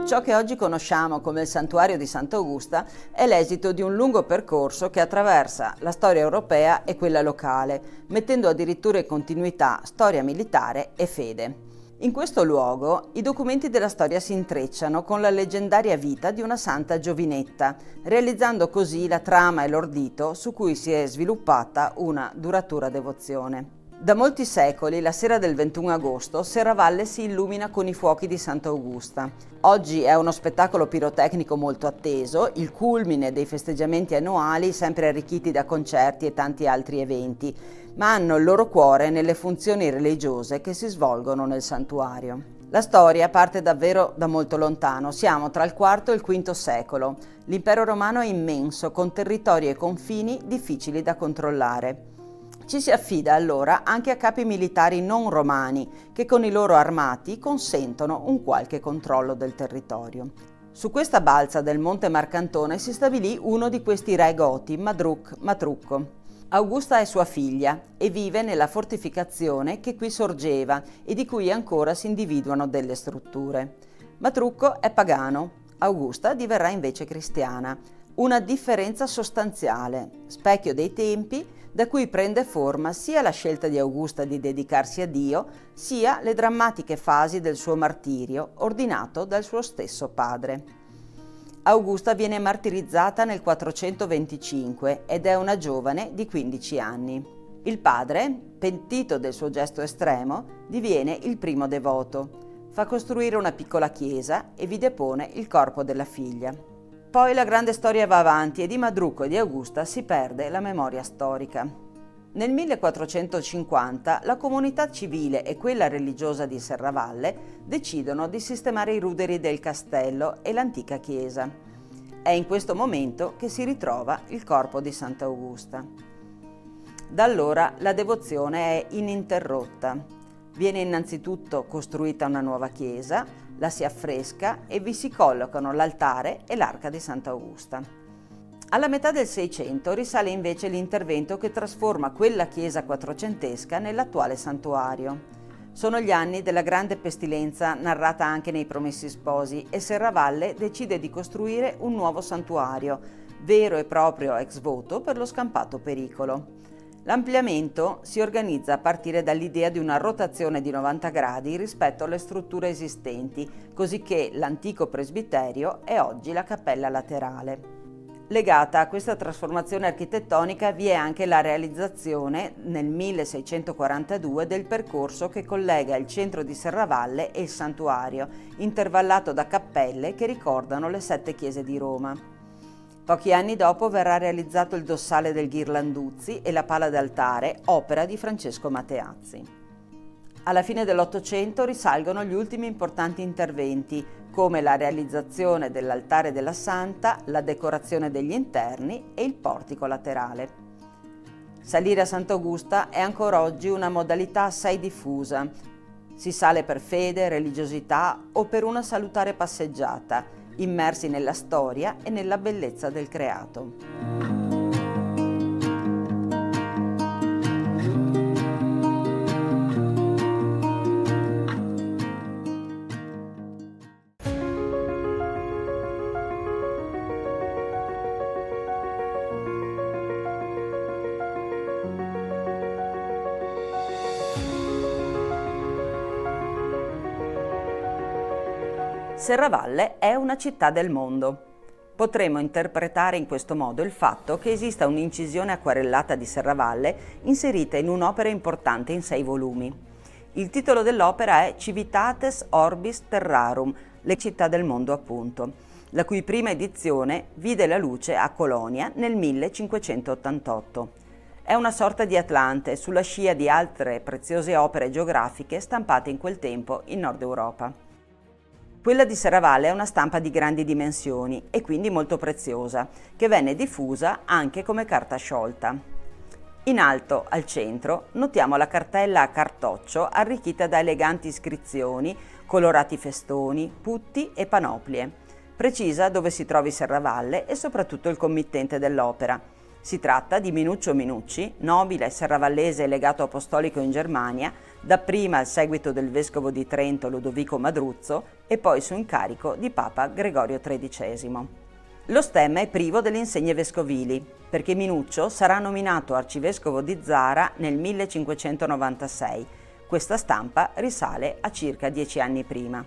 Ciò che oggi conosciamo come il santuario di Sant'Augusta è l'esito di un lungo percorso che attraversa la storia europea e quella locale, mettendo addirittura in continuità storia militare e fede. In questo luogo i documenti della storia si intrecciano con la leggendaria vita di una santa giovinetta, realizzando così la trama e l'ordito su cui si è sviluppata una duratura devozione. Da molti secoli, la sera del 21 agosto, Serravalle si illumina con i fuochi di Sant'Augusta. Oggi è uno spettacolo pirotecnico molto atteso, il culmine dei festeggiamenti annuali, sempre arricchiti da concerti e tanti altri eventi, ma hanno il loro cuore nelle funzioni religiose che si svolgono nel santuario. La storia parte davvero da molto lontano, siamo tra il IV e il V secolo. L'impero romano è immenso, con territori e confini difficili da controllare. Ci si affida allora anche a capi militari non romani che con i loro armati consentono un qualche controllo del territorio. Su questa balza del Monte Marcantone si stabilì uno di questi re goti, Matrucco. Augusta è sua figlia e vive nella fortificazione che qui sorgeva e di cui ancora si individuano delle strutture. Matrucco è pagano, Augusta diverrà invece cristiana. Una differenza sostanziale, specchio dei tempi, da cui prende forma sia la scelta di Augusta di dedicarsi a Dio, sia le drammatiche fasi del suo martirio, ordinato dal suo stesso padre. Augusta viene martirizzata nel 425 ed è una giovane di 15 anni. Il padre, pentito del suo gesto estremo, diviene il primo devoto. Fa costruire una piccola chiesa e vi depone il corpo della figlia. Poi la grande storia va avanti e di Madrucco e di Augusta si perde la memoria storica. Nel 1450 la comunità civile e quella religiosa di Serravalle decidono di sistemare i ruderi del castello e l'antica chiesa. È in questo momento che si ritrova il corpo di Sant'Augusta. Da allora la devozione è ininterrotta. Viene innanzitutto costruita una nuova chiesa, la si affresca e vi si collocano l'altare e l'arca di Sant'Augusta. Alla metà del Seicento risale invece l'intervento che trasforma quella chiesa quattrocentesca nell'attuale santuario. Sono gli anni della grande pestilenza narrata anche nei Promessi Sposi e Serravalle decide di costruire un nuovo santuario, vero e proprio ex voto per lo scampato pericolo. L'ampliamento si organizza a partire dall'idea di una rotazione di 90 gradi rispetto alle strutture esistenti, così che l'antico presbiterio è oggi la cappella laterale. Legata a questa trasformazione architettonica vi è anche la realizzazione nel 1642 del percorso che collega il centro di Serravalle e il santuario, intervallato da cappelle che ricordano le 7 chiese di Roma. Pochi anni dopo verrà realizzato il dossale del Ghirlanduzzi e la pala d'altare, opera di Francesco Mateazzi. Alla fine dell'Ottocento risalgono gli ultimi importanti interventi, come la realizzazione dell'altare della Santa, la decorazione degli interni e il portico laterale. Salire a Sant'Augusta è ancora oggi una modalità assai diffusa. Si sale per fede, religiosità o per una salutare passeggiata, immersi nella storia e nella bellezza del creato. Serravalle è una città del mondo. Potremmo interpretare in questo modo il fatto che esista un'incisione acquarellata di Serravalle inserita in un'opera importante in 6 volumi. Il titolo dell'opera è Civitates Orbis Terrarum, le città del mondo appunto, la cui prima edizione vide la luce a Colonia nel 1588. È una sorta di Atlante sulla scia di altre preziose opere geografiche stampate in quel tempo in Nord Europa. Quella di Serravalle è una stampa di grandi dimensioni e quindi molto preziosa, che venne diffusa anche come carta sciolta. In alto, al centro, notiamo la cartella a cartoccio arricchita da eleganti iscrizioni, colorati festoni, putti e panoplie. Precisa dove si trovi Serravalle e soprattutto il committente dell'opera. Si tratta di Minuccio Minucci, nobile serravallese legato apostolico in Germania, dapprima al seguito del vescovo di Trento Lodovico Madruzzo e poi su incarico di Papa Gregorio XIII. Lo stemma è privo delle insegne vescovili, perché Minuccio sarà nominato arcivescovo di Zara nel 1596. Questa stampa risale a circa 10 anni prima.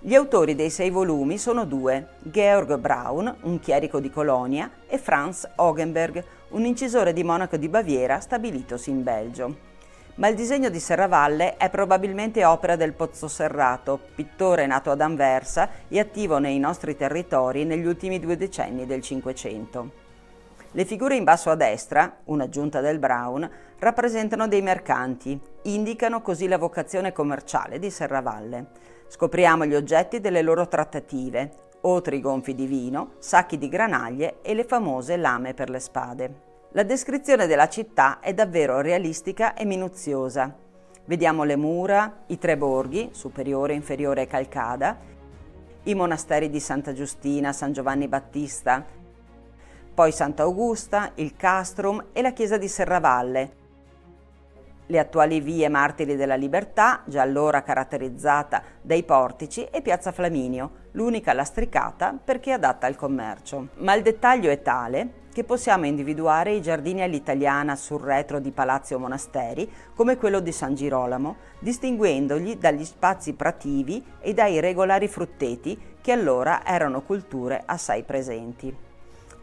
Gli autori dei 6 volumi sono 2, Georg Braun, un chierico di Colonia, e Franz Hogenberg, un incisore di Monaco di Baviera stabilitosi in Belgio. Ma il disegno di Serravalle è probabilmente opera del Pozzoserrato, pittore nato ad Anversa e attivo nei nostri territori negli ultimi 2 decenni del Cinquecento. Le figure in basso a destra, un'aggiunta del Braun, rappresentano dei mercanti, indicano così la vocazione commerciale di Serravalle. Scopriamo gli oggetti delle loro trattative, otri gonfi di vino, sacchi di granaglie e le famose lame per le spade. La descrizione della città è davvero realistica e minuziosa. Vediamo le mura, i 3 borghi, superiore, inferiore e Calcada, i monasteri di Santa Giustina, San Giovanni Battista, poi Sant'Augusta, il Castrum e la chiesa di Serravalle, le attuali vie Martiri della Libertà, già allora caratterizzata dai portici, e piazza Flaminio, l'unica lastricata perché adatta al commercio. Ma il dettaglio è tale che possiamo individuare i giardini all'italiana sul retro di palazzi o monasteri, come quello di San Girolamo, distinguendogli dagli spazi prativi e dai regolari frutteti che allora erano culture assai presenti.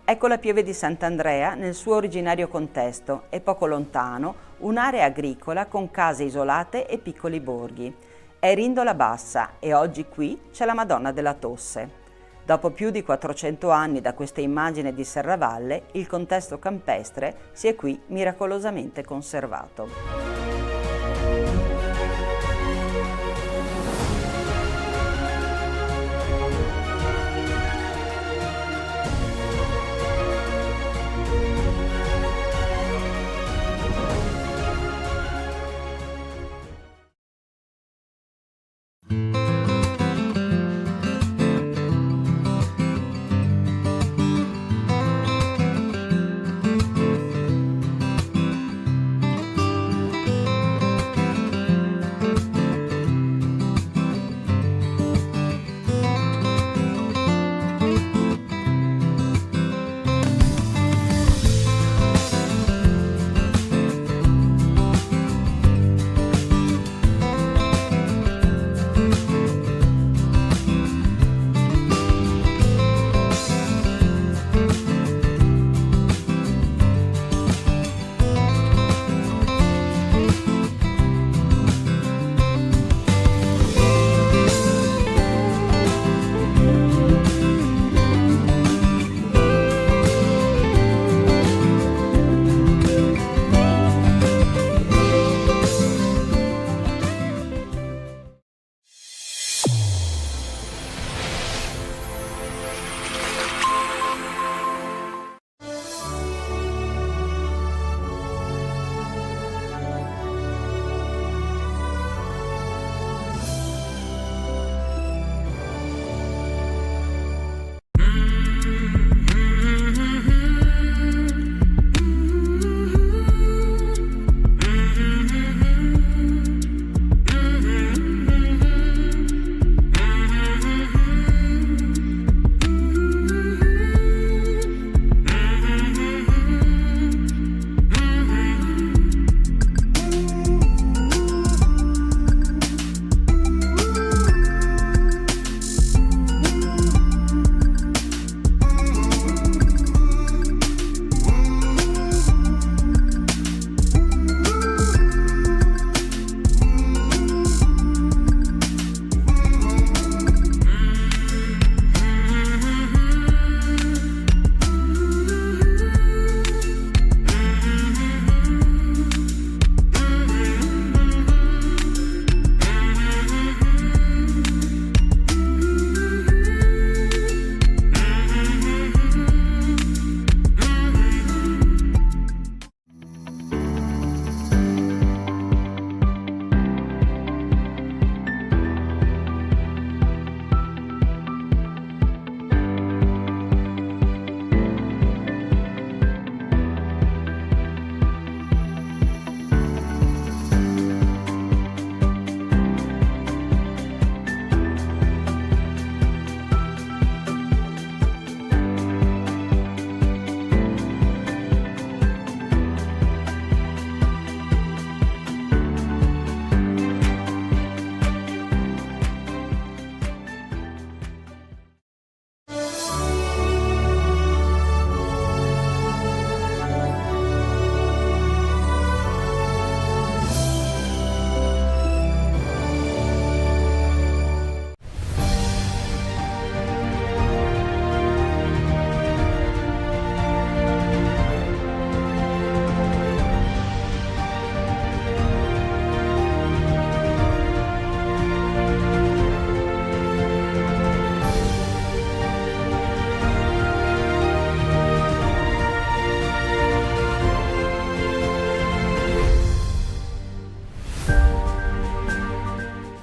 Ecco la pieve di Sant'Andrea nel suo originario contesto e poco lontano un'area agricola con case isolate e piccoli borghi. È Rindola Bassa e oggi qui c'è la Madonna della Tosse. Dopo più di 400 anni da questa immagine di Serravalle, il contesto campestre si è qui miracolosamente conservato.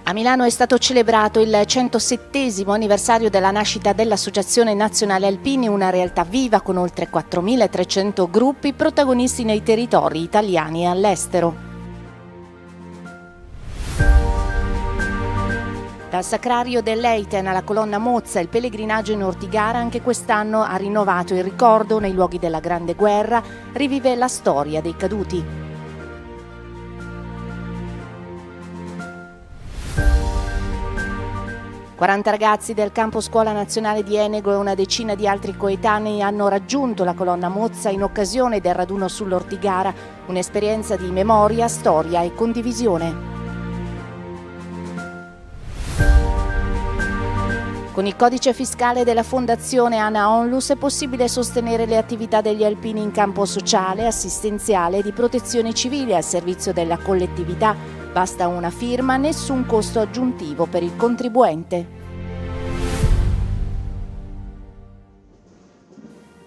A Milano è stato celebrato il 107° anniversario della nascita dell'Associazione Nazionale Alpini, una realtà viva con oltre 4.300 gruppi protagonisti nei territori italiani e all'estero. Dal Sacrario dell'Eiten alla colonna Mozza, il pellegrinaggio in Ortigara anche quest'anno ha rinnovato il ricordo nei luoghi della Grande Guerra, rivive la storia dei caduti. «40 ragazzi del campo scuola nazionale di Enego e una decina di altri coetanei hanno raggiunto la colonna Mozza in occasione del raduno sull'Ortigara, un'esperienza di memoria, storia e condivisione». Con il codice fiscale della Fondazione Ana Onlus è possibile sostenere le attività degli alpini in campo sociale, assistenziale e di protezione civile al servizio della collettività. Basta una firma, nessun costo aggiuntivo per il contribuente.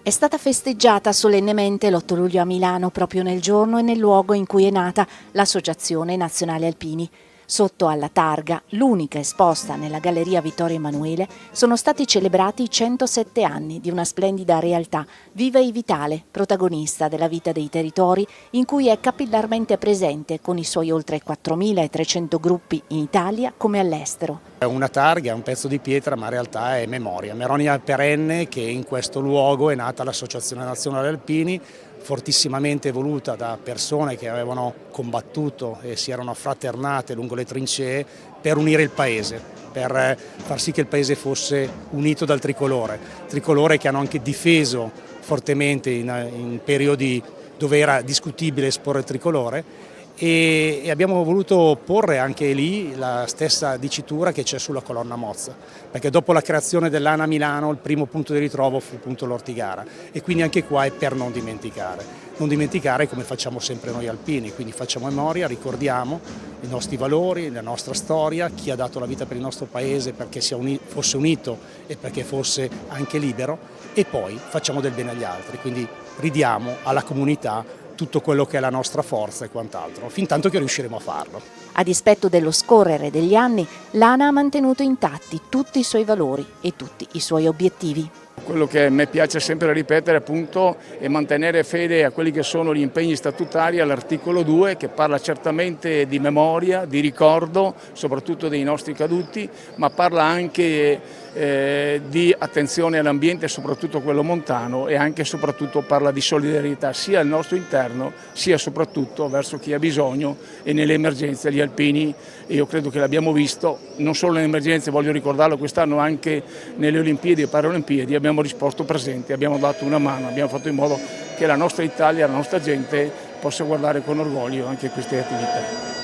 È stata festeggiata solennemente l'8 luglio a Milano, proprio nel giorno e nel luogo in cui è nata l'Associazione Nazionale Alpini. Sotto alla targa, l'unica esposta nella Galleria Vittorio Emanuele, sono stati celebrati i 107 anni di una splendida realtà, viva e vitale, protagonista della vita dei territori, in cui è capillarmente presente con i suoi oltre 4.300 gruppi in Italia come all'estero. È una targa, è un pezzo di pietra, ma in realtà è memoria perenne che in questo luogo è nata l'Associazione Nazionale Alpini, fortissimamente voluta da persone che avevano combattuto e si erano affraternate lungo le trincee per unire il paese, per far sì che il paese fosse unito dal tricolore che hanno anche difeso fortemente in periodi dove era discutibile esporre il tricolore. E abbiamo voluto porre anche lì la stessa dicitura che c'è sulla colonna Mozza, perché dopo la creazione dell'ANA Milano il primo punto di ritrovo fu appunto l'Ortigara e quindi anche qua è per non dimenticare come facciamo sempre noi alpini, quindi facciamo memoria, ricordiamo i nostri valori, la nostra storia, chi ha dato la vita per il nostro paese perché fosse unito e perché fosse anche libero e poi facciamo del bene agli altri, quindi ridiamo alla comunità tutto quello che è la nostra forza e quant'altro, fin tanto che riusciremo a farlo. A dispetto dello scorrere degli anni, l'ANA ha mantenuto intatti tutti i suoi valori e tutti i suoi obiettivi. Quello che a me piace sempre ripetere appunto è mantenere fede a quelli che sono gli impegni statutari all'articolo 2 che parla certamente di memoria, di ricordo, soprattutto dei nostri caduti, ma parla anche di attenzione all'ambiente, soprattutto quello montano e anche e soprattutto parla di solidarietà sia al nostro interno sia soprattutto verso chi ha bisogno e nelle emergenze gli alpini, e io credo che l'abbiamo visto non solo nelle emergenze, voglio ricordarlo quest'anno anche nelle Olimpiadi e Paralimpiadi, abbiamo risposto presenti, abbiamo dato una mano, abbiamo fatto in modo che la nostra Italia, la nostra gente possa guardare con orgoglio anche queste attività.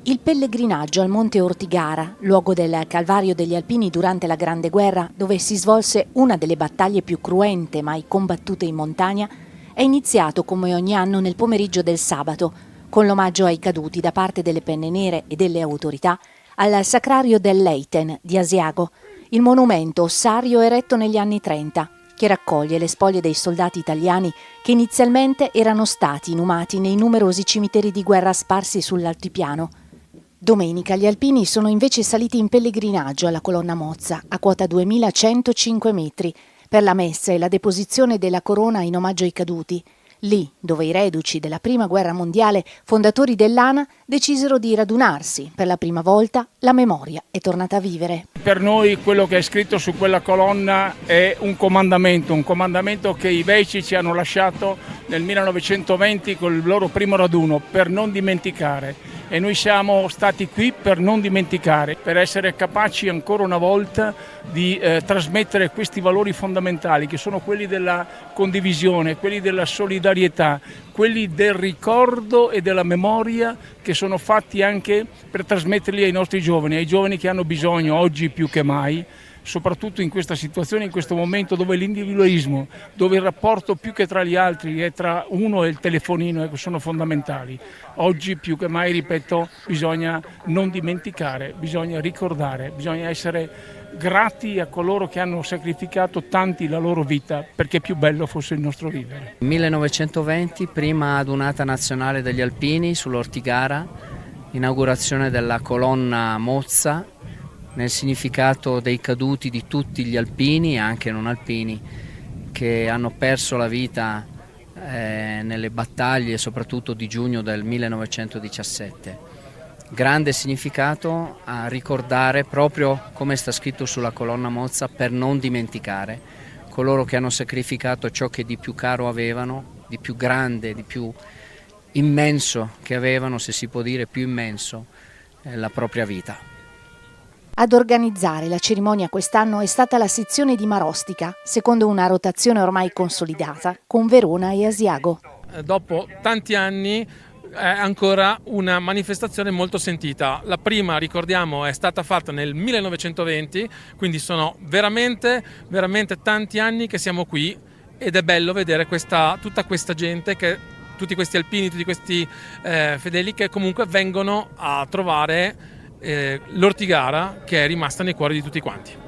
Il pellegrinaggio al Monte Ortigara, luogo del calvario degli alpini durante la Grande Guerra, dove si svolse una delle battaglie più cruente mai combattute in montagna, è iniziato come ogni anno nel pomeriggio del sabato, con l'omaggio ai caduti da parte delle Penne Nere e delle autorità al Sacrario dell'Eiten di Asiago, il monumento ossario eretto negli anni 30, che raccoglie le spoglie dei soldati italiani che inizialmente erano stati inumati nei numerosi cimiteri di guerra sparsi sull'altipiano. Domenica gli alpini sono invece saliti in pellegrinaggio alla colonna Mozza, a quota 2105 metri, per la messa e la deposizione della corona in omaggio ai caduti, lì dove i reduci della Prima Guerra Mondiale, fondatori dell'ANA, decisero di radunarsi. Per la prima volta la memoria è tornata a vivere. Per noi quello che è scritto su quella colonna è un comandamento che i Veici ci hanno lasciato nel 1920 con il loro primo raduno, per non dimenticare. E noi siamo stati qui per non dimenticare, per essere capaci ancora una volta di trasmettere questi valori fondamentali che sono quelli della condivisione, quelli della solidarietà, quelli del ricordo e della memoria, che sono fatti anche per trasmetterli ai nostri giovani, ai giovani che hanno bisogno oggi più che mai soprattutto in questa situazione, in questo momento dove l'individualismo, dove il rapporto più che tra gli altri è tra uno e il telefonino, sono fondamentali. Oggi più che mai, ripeto, bisogna non dimenticare, bisogna ricordare, bisogna essere grati a coloro che hanno sacrificato tanti la loro vita perché più bello fosse il nostro vivere. 1920, prima adunata nazionale degli alpini sull'Ortigara, inaugurazione della colonna Mozza, nel significato dei caduti di tutti gli alpini e anche non alpini che hanno perso la vita nelle battaglie soprattutto di giugno del 1917. Grande significato a ricordare, proprio come sta scritto sulla colonna Mozza, per non dimenticare coloro che hanno sacrificato ciò che di più caro avevano, di più grande, di più immenso che avevano, se si può dire più immenso, la propria vita. Ad organizzare la cerimonia quest'anno è stata la sezione di Marostica, secondo una rotazione ormai consolidata con Verona e Asiago. Dopo tanti anni è ancora una manifestazione molto sentita. La prima, ricordiamo, è stata fatta nel 1920, quindi sono veramente tanti anni che siamo qui ed è bello vedere tutta questa gente, tutti questi alpini, tutti questi fedeli che comunque vengono a trovare l'Ortigara, che è rimasta nei cuori di tutti quanti.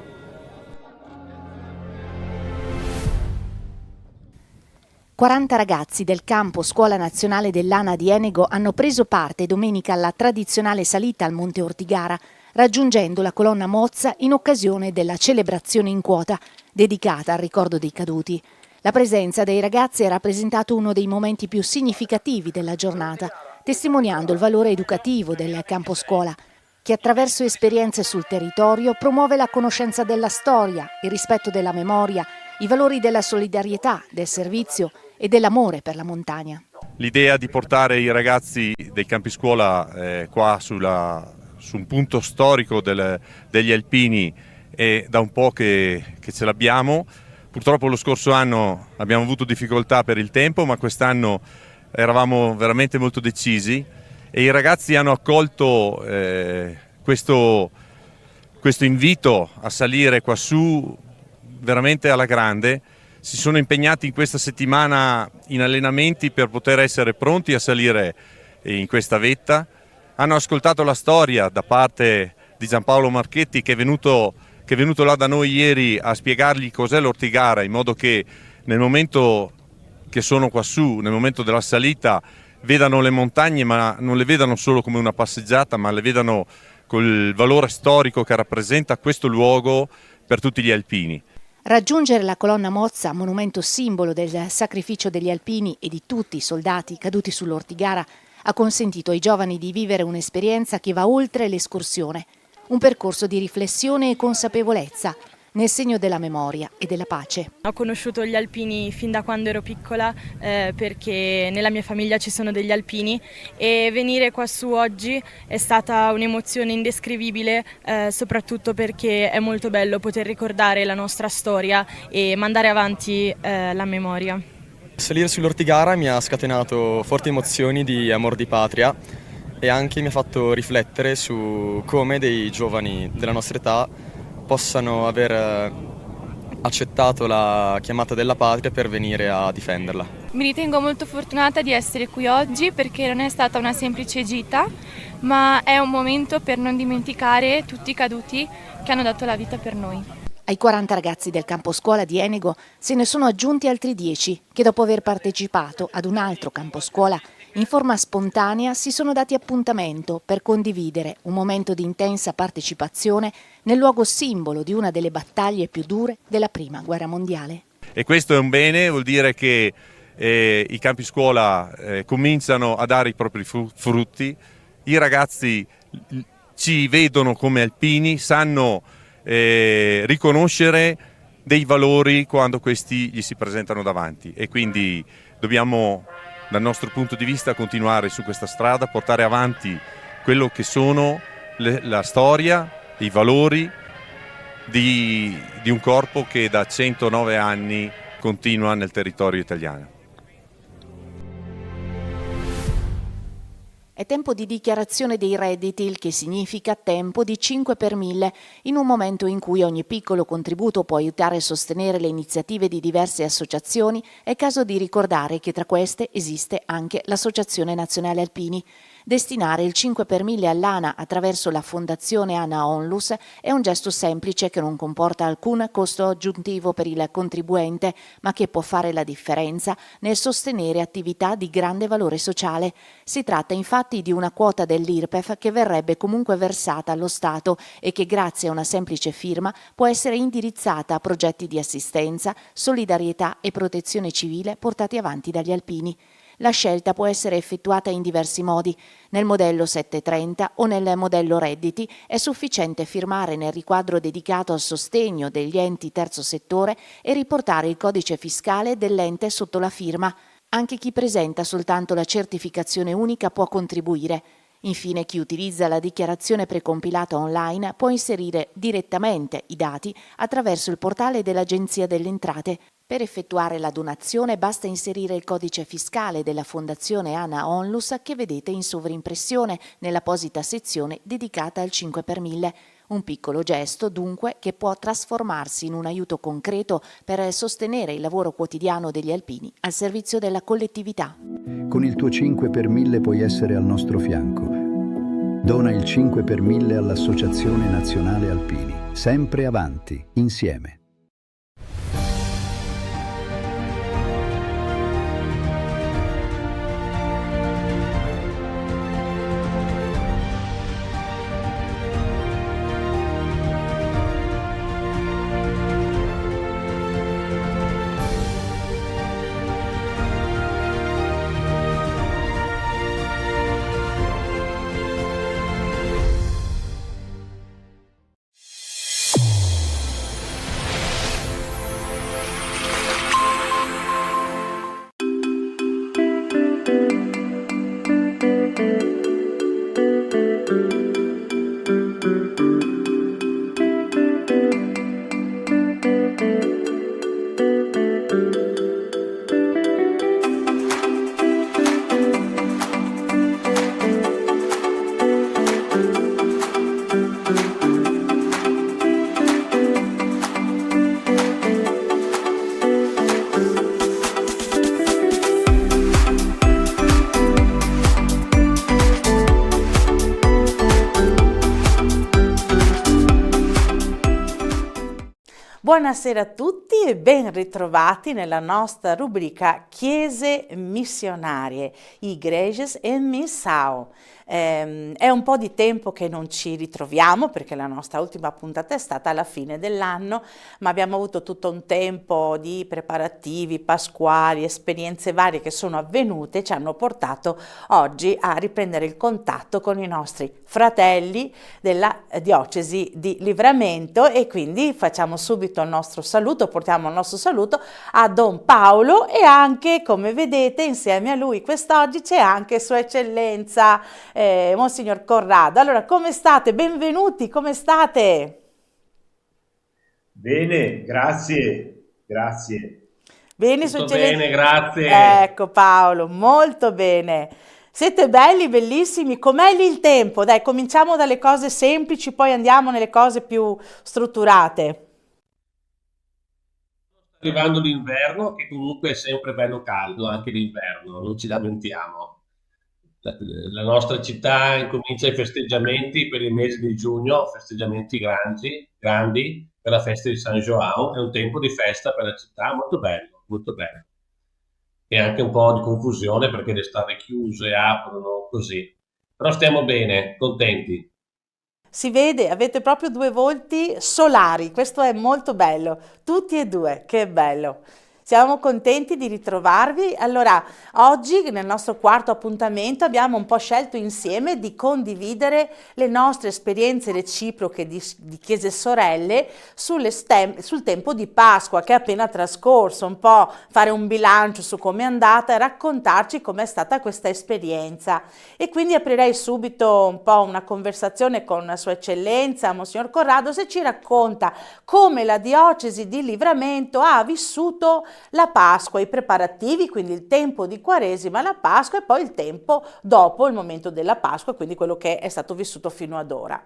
«40 ragazzi del campo Scuola Nazionale dell'ANA di Enego hanno preso parte domenica alla tradizionale salita al Monte Ortigara, raggiungendo la colonna Mozza in occasione della celebrazione in quota dedicata al ricordo dei caduti. La presenza dei ragazzi ha rappresentato uno dei momenti più significativi della giornata, testimoniando il valore educativo del campo scuola, che attraverso esperienze sul territorio promuove la conoscenza della storia, il rispetto della memoria, i valori della solidarietà, del servizio e dell'amore per la montagna. L'idea di portare i ragazzi dei campi scuola qua su un punto storico degli alpini è da un po' che ce l'abbiamo. Purtroppo lo scorso anno abbiamo avuto difficoltà per il tempo, ma quest'anno eravamo veramente molto decisi e i ragazzi hanno accolto questo invito a salire qua su veramente alla grande. Si sono impegnati in questa settimana in allenamenti per poter essere pronti a salire in questa vetta. Hanno ascoltato la storia da parte di Giampaolo Marchetti, che è venuto là da noi ieri a spiegargli cos'è l'Ortigara, in modo che nel momento che sono qua su, nel momento della salita, vedano le montagne, ma non le vedano solo come una passeggiata, ma le vedano col valore storico che rappresenta questo luogo per tutti gli alpini. Raggiungere la colonna Mozza, monumento simbolo del sacrificio degli alpini e di tutti i soldati caduti sull'Ortigara, ha consentito ai giovani di vivere un'esperienza che va oltre l'escursione, un percorso di riflessione e consapevolezza nel segno della memoria e della pace. Ho conosciuto gli alpini fin da quando ero piccola perché nella mia famiglia ci sono degli alpini e venire qua su oggi è stata un'emozione indescrivibile, soprattutto perché è molto bello poter ricordare la nostra storia e mandare avanti la memoria. Salire sull'Ortigara mi ha scatenato forti emozioni di amor di patria e anche mi ha fatto riflettere su come dei giovani della nostra età possano aver accettato la chiamata della patria per venire a difenderla. Mi ritengo molto fortunata di essere qui oggi perché non è stata una semplice gita, ma è un momento per non dimenticare tutti i caduti che hanno dato la vita per noi. Ai 40 ragazzi del campo scuola di Enego se ne sono aggiunti altri 10 che dopo aver partecipato ad un altro campo scuola in forma spontanea si sono dati appuntamento per condividere un momento di intensa partecipazione nel luogo simbolo di una delle battaglie più dure della Prima Guerra Mondiale. E questo è un bene, vuol dire che i campi scuola cominciano a dare i propri frutti, i ragazzi ci vedono come alpini, sanno riconoscere dei valori quando questi gli si presentano davanti e quindi dobbiamo dal nostro punto di vista continuare su questa strada, portare avanti quello che sono la storia, i valori di un corpo che da 109 anni continua nel territorio italiano. È tempo di dichiarazione dei redditi, il che significa tempo di 5 per 1000, in un momento in cui ogni piccolo contributo può aiutare a sostenere le iniziative di diverse associazioni. È caso di ricordare che tra queste esiste anche l'Associazione Nazionale Alpini. Destinare il 5 per 1000 all'ANA attraverso la Fondazione ANA Onlus è un gesto semplice che non comporta alcun costo aggiuntivo per il contribuente, ma che può fare la differenza nel sostenere attività di grande valore sociale. Si tratta infatti di una quota dell'IRPEF che verrebbe comunque versata allo Stato e che grazie a una semplice firma può essere indirizzata a progetti di assistenza, solidarietà e protezione civile portati avanti dagli alpini. La scelta può essere effettuata in diversi modi. Nel modello 730 o nel modello redditi è sufficiente firmare nel riquadro dedicato al sostegno degli enti terzo settore e riportare il codice fiscale dell'ente sotto la firma. Anche chi presenta soltanto la certificazione unica può contribuire. Infine, chi utilizza la dichiarazione precompilata online può inserire direttamente i dati attraverso il portale dell'Agenzia delle Entrate. Per effettuare la donazione basta inserire il codice fiscale della Fondazione ANA Onlus che vedete in sovrimpressione nell'apposita sezione dedicata al 5 per 1000. Un piccolo gesto, dunque, che può trasformarsi in un aiuto concreto per sostenere il lavoro quotidiano degli alpini al servizio della collettività. Con il tuo 5 per 1000 puoi essere al nostro fianco. Dona il 5 per 1000 all'Associazione Nazionale Alpini. Sempre avanti, insieme. Buonasera a tutti e ben ritrovati nella nostra rubrica Chiese missionarie, Igrejas em Missão. È un po' di tempo che non ci ritroviamo perché la nostra ultima puntata è stata alla fine dell'anno, ma abbiamo avuto tutto un tempo di preparativi pasquali, esperienze varie che sono avvenute e ci hanno portato oggi a riprendere il contatto con i nostri fratelli della diocesi di Livramento e quindi facciamo subito il nostro saluto, portiamo il nostro saluto a Don Paolo e anche, come vedete, insieme a lui quest'oggi c'è anche Sua Eccellenza Monsignor Corrado. Allora, come state? Benvenuti, come state? Bene, grazie. Bene, Tutto bene, grazie. Ecco Paolo, molto bene. Siete belli, bellissimi. Com'è lì il tempo? Dai, cominciamo dalle cose semplici, poi andiamo nelle cose più strutturate. Arrivando l'inverno, che comunque è sempre bello caldo, anche l'inverno, non ci lamentiamo. La nostra città incomincia i festeggiamenti per il mese di giugno, festeggiamenti grandi per la festa di San João, è un tempo di festa per la città, molto bello, molto bello. E anche un po' di confusione perché le strade chiuse, aprono così. Però stiamo bene, contenti. Si vede, avete proprio due volti solari, questo è molto bello, tutti e due, che bello. Siamo contenti di ritrovarvi. Allora, oggi nel nostro quarto appuntamento abbiamo un po' scelto insieme di condividere le nostre esperienze reciproche di chiese sorelle sul tempo di Pasqua che è appena trascorso, un po' fare un bilancio su come è andata e raccontarci com'è stata questa esperienza. E quindi aprirei subito un po' una conversazione con Sua Eccellenza, Monsignor Corrado, se ci racconta come la diocesi di Livramento ha vissuto la Pasqua, i preparativi, quindi il tempo di Quaresima, la Pasqua e poi il tempo dopo il momento della Pasqua, quindi quello che è stato vissuto fino ad ora.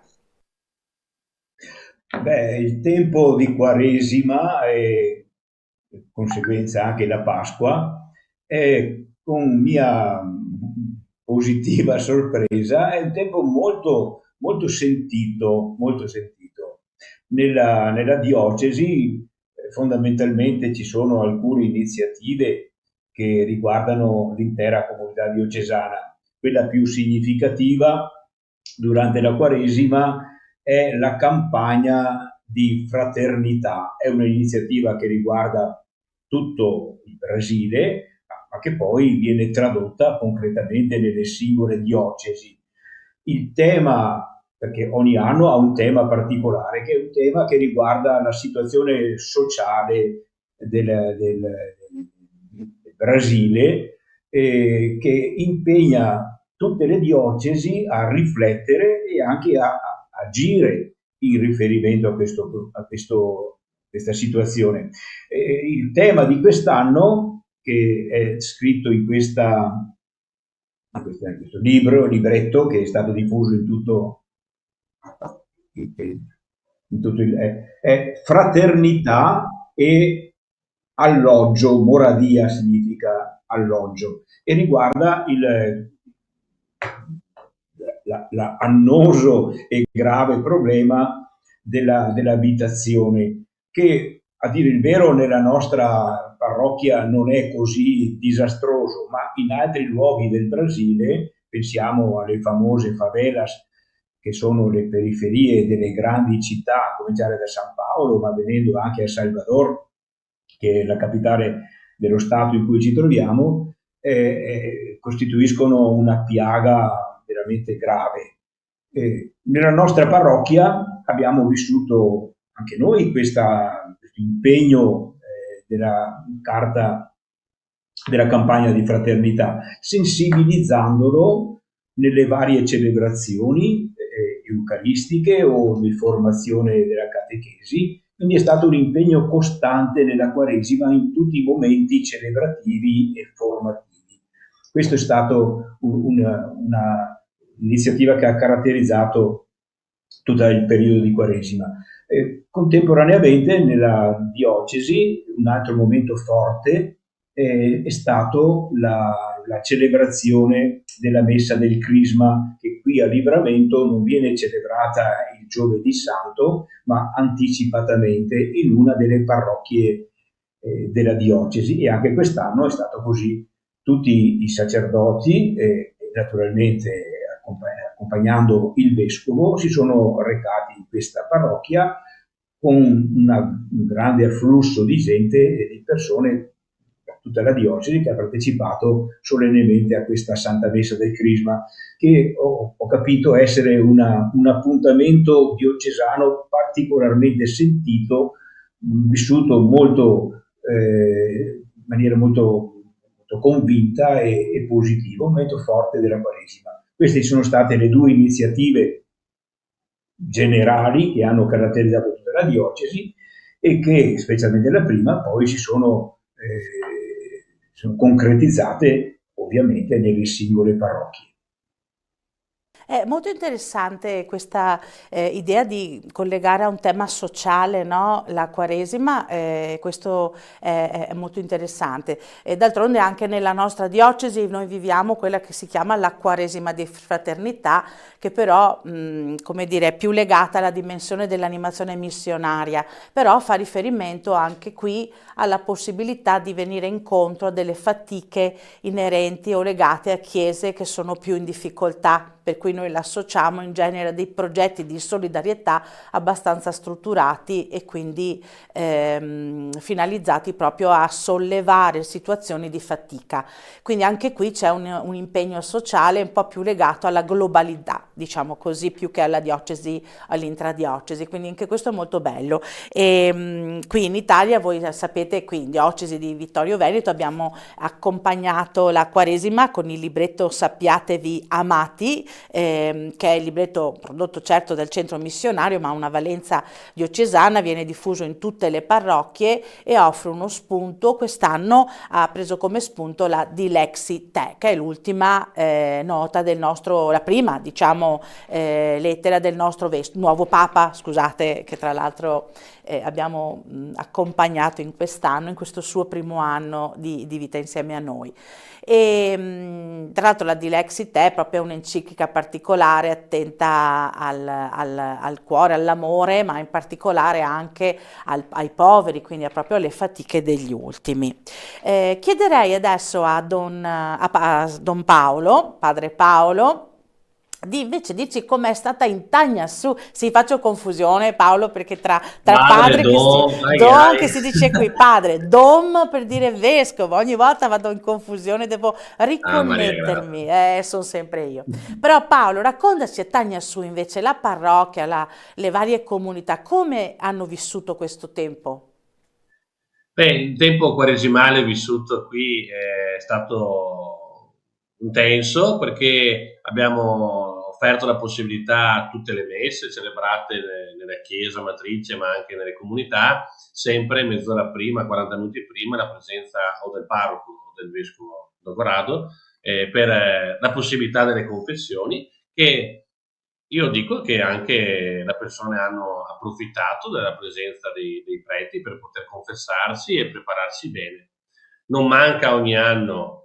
Beh, il tempo di Quaresima e conseguenza anche la Pasqua è, con mia positiva sorpresa, è un tempo molto, molto sentito, molto sentito. Nella diocesi fondamentalmente ci sono alcune iniziative che riguardano l'intera comunità diocesana. Quella più significativa durante la Quaresima è la campagna di fraternità. È un'iniziativa che riguarda tutto il Brasile, ma che poi viene tradotta concretamente nelle singole diocesi. Il tema, perché ogni anno ha un tema particolare, che è un tema che riguarda la situazione sociale del Brasile, che impegna tutte le diocesi a riflettere e anche a agire in riferimento a questa situazione. Il tema di quest'anno, che è scritto in questo libretto che è stato diffuso in tutto è fraternità e alloggio. Moradia significa alloggio e riguarda l'annoso e grave problema dell'abitazione, che a dire il vero nella nostra parrocchia non è così disastroso, ma in altri luoghi del Brasile, pensiamo alle famose favelas che sono le periferie delle grandi città, a cominciare da San Paolo, ma venendo anche a Salvador, che è la capitale dello stato in cui ci troviamo, costituiscono una piaga veramente grave. Nella nostra parrocchia abbiamo vissuto anche noi questo impegno della carta della campagna di fraternità, sensibilizzandolo nelle varie celebrazioni eucaristiche o di formazione della catechesi. Quindi è stato un impegno costante nella Quaresima in tutti i momenti celebrativi e formativi. Questo è stato un'iniziativa che ha caratterizzato tutto il periodo di Quaresima. Contemporaneamente nella diocesi un altro momento forte è stato la celebrazione della Messa del Crisma, che qui a Livramento non viene celebrata il Giovedì Santo, ma anticipatamente in una delle parrocchie della diocesi, e anche quest'anno è stato così. Tutti i sacerdoti, naturalmente accompagnando il vescovo, si sono recati in questa parrocchia con un grande afflusso di gente e di persone da tutta la diocesi, che ha partecipato solennemente a questa Santa Messa del Crisma, che ho capito essere un appuntamento diocesano particolarmente sentito, vissuto in maniera molto convinta e positiva, un momento forte della Quaresima. Queste sono state le due iniziative generali che hanno caratterizzato tutta la diocesi e che, specialmente la prima, poi si sono concretizzate ovviamente nelle singole parrocchie. È molto interessante questa idea di collegare a un tema sociale, no? La Quaresima, questo è molto interessante. E d'altronde anche nella nostra diocesi noi viviamo quella che si chiama la Quaresima di fraternità, che però, come dire, è più legata alla dimensione dell'animazione missionaria, però fa riferimento anche qui alla possibilità di venire incontro a delle fatiche inerenti o legate a chiese che sono più in difficoltà, per cui noi l'associamo in genere a dei progetti di solidarietà abbastanza strutturati e quindi finalizzati proprio a sollevare situazioni di fatica. Quindi anche qui c'è un impegno sociale un po' più legato alla globalità, diciamo così, più che alla diocesi, all'intradiocesi, quindi anche questo è molto bello. E qui in Italia, voi sapete, qui in diocesi di Vittorio Veneto abbiamo accompagnato la Quaresima con il libretto Sappiatevi amati, che è il libretto prodotto certo dal centro missionario ma ha una valenza diocesana, viene diffuso in tutte le parrocchie e offre uno spunto. Quest'anno ha preso come spunto la Dilexi Te, che è l'ultima nota del nostro, la prima diciamo lettera del nostro nuovo Papa, scusate, che tra l'altro abbiamo accompagnato in quest'anno, in questo suo primo anno di vita insieme a noi. E tra l'altro la Dilexi Te è proprio un'enciclica particolare, attenta al cuore, all'amore, ma in particolare anche ai poveri, quindi proprio alle fatiche degli ultimi. Chiederei adesso a Don Paolo, padre Paolo, di invece dirci com'è stata in Tagnassù. Sì, faccio confusione, Paolo, perché tra padre dom che si dice qui, padre, dom per dire vescovo, ogni volta vado in confusione, devo riconnettermi, sono sempre io. Però Paolo, raccontaci a Tagnassù invece la parrocchia, le varie comunità, come hanno vissuto questo tempo? Beh, il tempo quaresimale vissuto qui è stato intenso perché abbiamo offerto la possibilità a tutte le messe celebrate nella chiesa matrice ma anche nelle comunità, sempre mezz'ora prima, 40 minuti prima, la presenza o del parroco o del vescovo Dogorado per la possibilità delle confessioni, che io dico che anche le persone hanno approfittato della presenza dei preti per poter confessarsi e prepararsi bene. Non manca ogni anno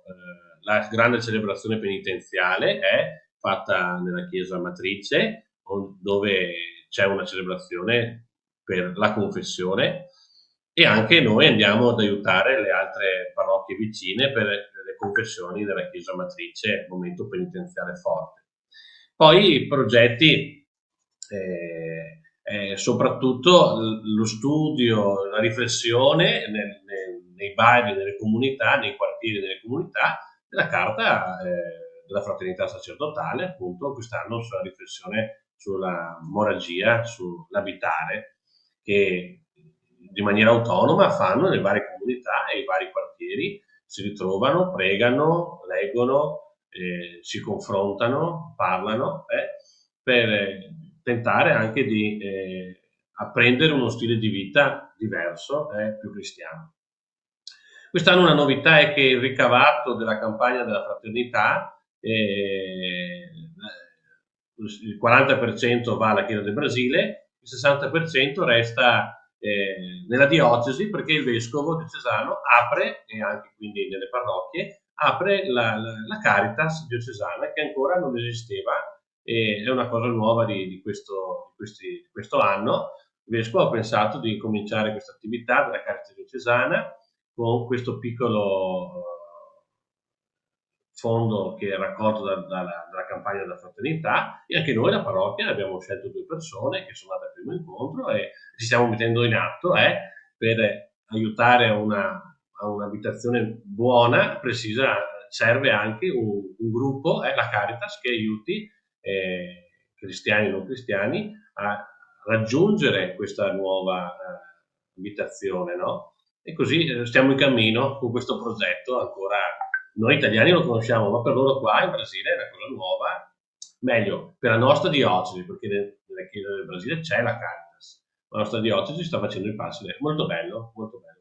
la grande celebrazione penitenziale, è fatta nella chiesa matrice, dove c'è una celebrazione per la confessione, e anche noi andiamo ad aiutare le altre parrocchie vicine per le confessioni della chiesa matrice, momento penitenziale forte. Poi i progetti, soprattutto lo studio, la riflessione nei vari, nelle comunità, nei quartieri delle comunità, della carta della fraternità sacerdotale, appunto quest'anno sulla riflessione sulla moragia, sull'abitare, che di maniera autonoma fanno nelle varie comunità e i vari quartieri, si ritrovano, pregano, leggono, si confrontano, parlano, per tentare anche di apprendere uno stile di vita diverso, più cristiano. Quest'anno una novità è che il ricavato della campagna della fraternità, il 40% va alla Chiesa del Brasile, il 60% resta nella diocesi, perché il vescovo diocesano apre, e anche quindi nelle parrocchie, apre la Caritas diocesana, che ancora non esisteva, e è una cosa nuova di questo anno. Il vescovo ha pensato di cominciare questa attività della Caritas diocesana con questo piccolo fondo che è raccolto dalla campagna della fraternità, e anche noi la parrocchia abbiamo scelto 2 persone che sono andate al primo incontro e ci stiamo mettendo in atto per aiutare a un'abitazione buona, precisa. Serve anche un gruppo, la Caritas, che aiuti cristiani e non cristiani a raggiungere questa nuova abitazione, no? E così stiamo in cammino con questo progetto. Ancora noi italiani lo conosciamo, ma per loro qua in Brasile è una cosa nuova, meglio per la nostra diocesi, perché nella Chiesa del Brasile c'è la Caritas, la nostra diocesi sta facendo i passi. Molto bello questo momento.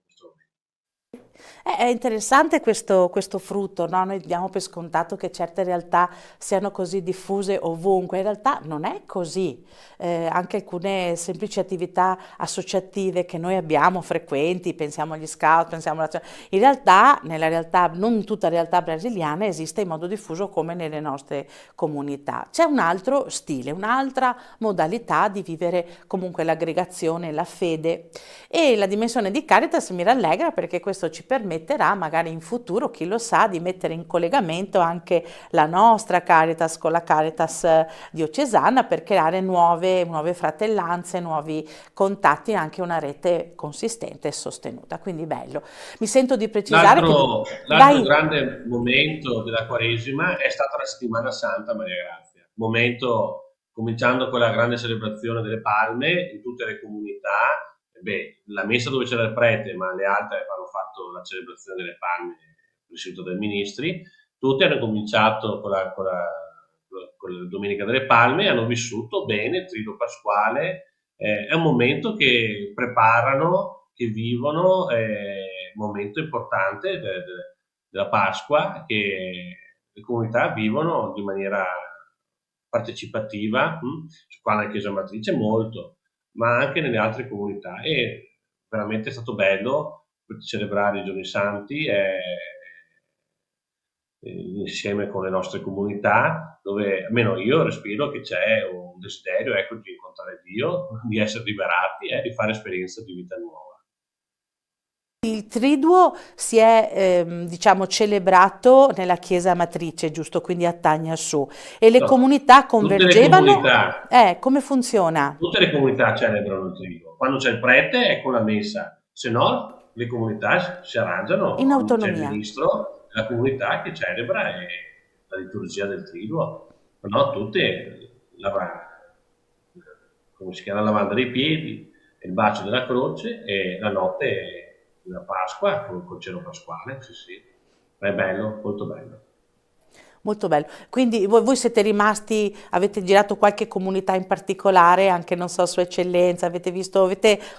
È interessante questo frutto, no? Noi diamo per scontato che certe realtà siano così diffuse ovunque, in realtà non è così. Anche alcune semplici attività associative che noi abbiamo frequenti, pensiamo agli scout, pensiamo in realtà, nella realtà, non tutta realtà brasiliana, esiste in modo diffuso come nelle nostre comunità. C'è un altro stile, un'altra modalità di vivere comunque l'aggregazione, la fede, e la dimensione di Caritas mi rallegra, perché questo ci permetterà magari in futuro, chi lo sa, di mettere in collegamento anche la nostra Caritas con la Caritas diocesana, per creare nuove fratellanze, nuovi contatti, anche una rete consistente e sostenuta. Quindi bello. Mi sento di precisare l'altro grande momento della Quaresima è stata la Settimana Santa Maria Grazia, momento cominciando con la grande celebrazione delle Palme in tutte le comunità. La messa dove c'era il prete, ma le altre hanno fatto la celebrazione delle Palme presieduta dai ministri. Tutti hanno cominciato con la con la Domenica delle Palme, hanno vissuto bene il Triduo Pasquale. È un momento che preparano, che vivono, un momento importante della Pasqua, che le comunità vivono di maniera partecipativa, qua nella Chiesa Matrice molto, ma anche nelle altre comunità, e veramente è stato bello celebrare i Giorni Santi insieme con le nostre comunità, dove almeno io respiro che c'è un desiderio, ecco, di incontrare Dio, di essere liberati e di fare esperienza di vita nuova. Il Triduo si è diciamo celebrato nella Chiesa Matrice, giusto? Quindi a Tagna Su, e le No, comunità tutte le convergevano? comunità, Come funziona? tutte le comunità celebrano il Triduo. Quando c'è il prete è con la messa, se no le comunità si arrangiano, In c'è il autonomia. ministro della comunità che celebra la liturgia del Triduo. No, tutte come si chiama, la lavanda dei piedi, il bacio della croce e la notte della Pasqua col cielo pasquale, sì. Ma è bello, molto bello. Molto bello. Quindi voi siete rimasti, avete girato qualche comunità in particolare, anche non so, Sua Eccellenza, avete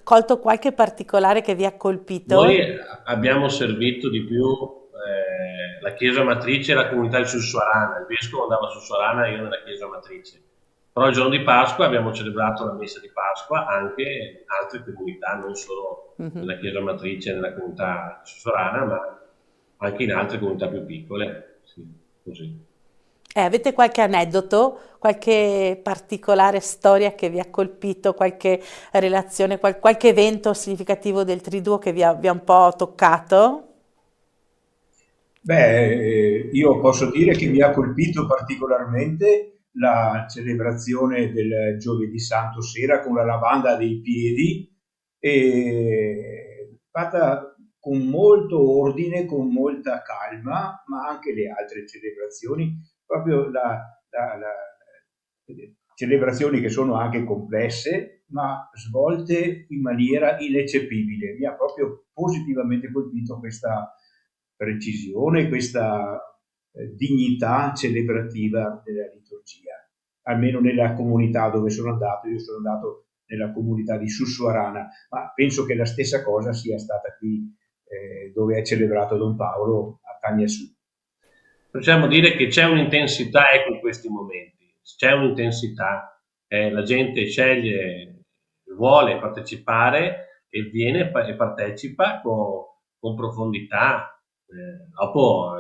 colto qualche particolare che vi ha colpito? Noi abbiamo servito di più la Chiesa Matrice e la comunità di Sussuarana. Il vescovo andava a Sussuarana, io nella Chiesa Matrice. Però il giorno di Pasqua abbiamo celebrato la messa di Pasqua anche in altre comunità, non solo nella Chiesa Matrice e nella comunità sussurana, ma anche in altre comunità più piccole. Sì, così. Avete qualche aneddoto, qualche particolare storia che vi ha colpito, qualche relazione, qualche evento significativo del Triduo che vi ha un po' toccato? Io posso dire che mi ha colpito particolarmente la celebrazione del Giovedì Santo sera con la lavanda dei piedi, fatta con molto ordine, con molta calma, ma anche le altre celebrazioni, proprio celebrazioni che sono anche complesse, ma svolte in maniera ineccepibile. Mi ha proprio positivamente colpito questa precisione, questa dignità celebrativa della liturgia, almeno nella comunità dove sono andato. Io sono andato nella comunità di Sussuarana, ma penso che la stessa cosa sia stata qui dove è celebrato Don Paolo, a Tagna Su. Possiamo dire che c'è un'intensità, ecco, in questi momenti, c'è un'intensità, la gente sceglie, vuole partecipare e viene e partecipa con profondità. Dopo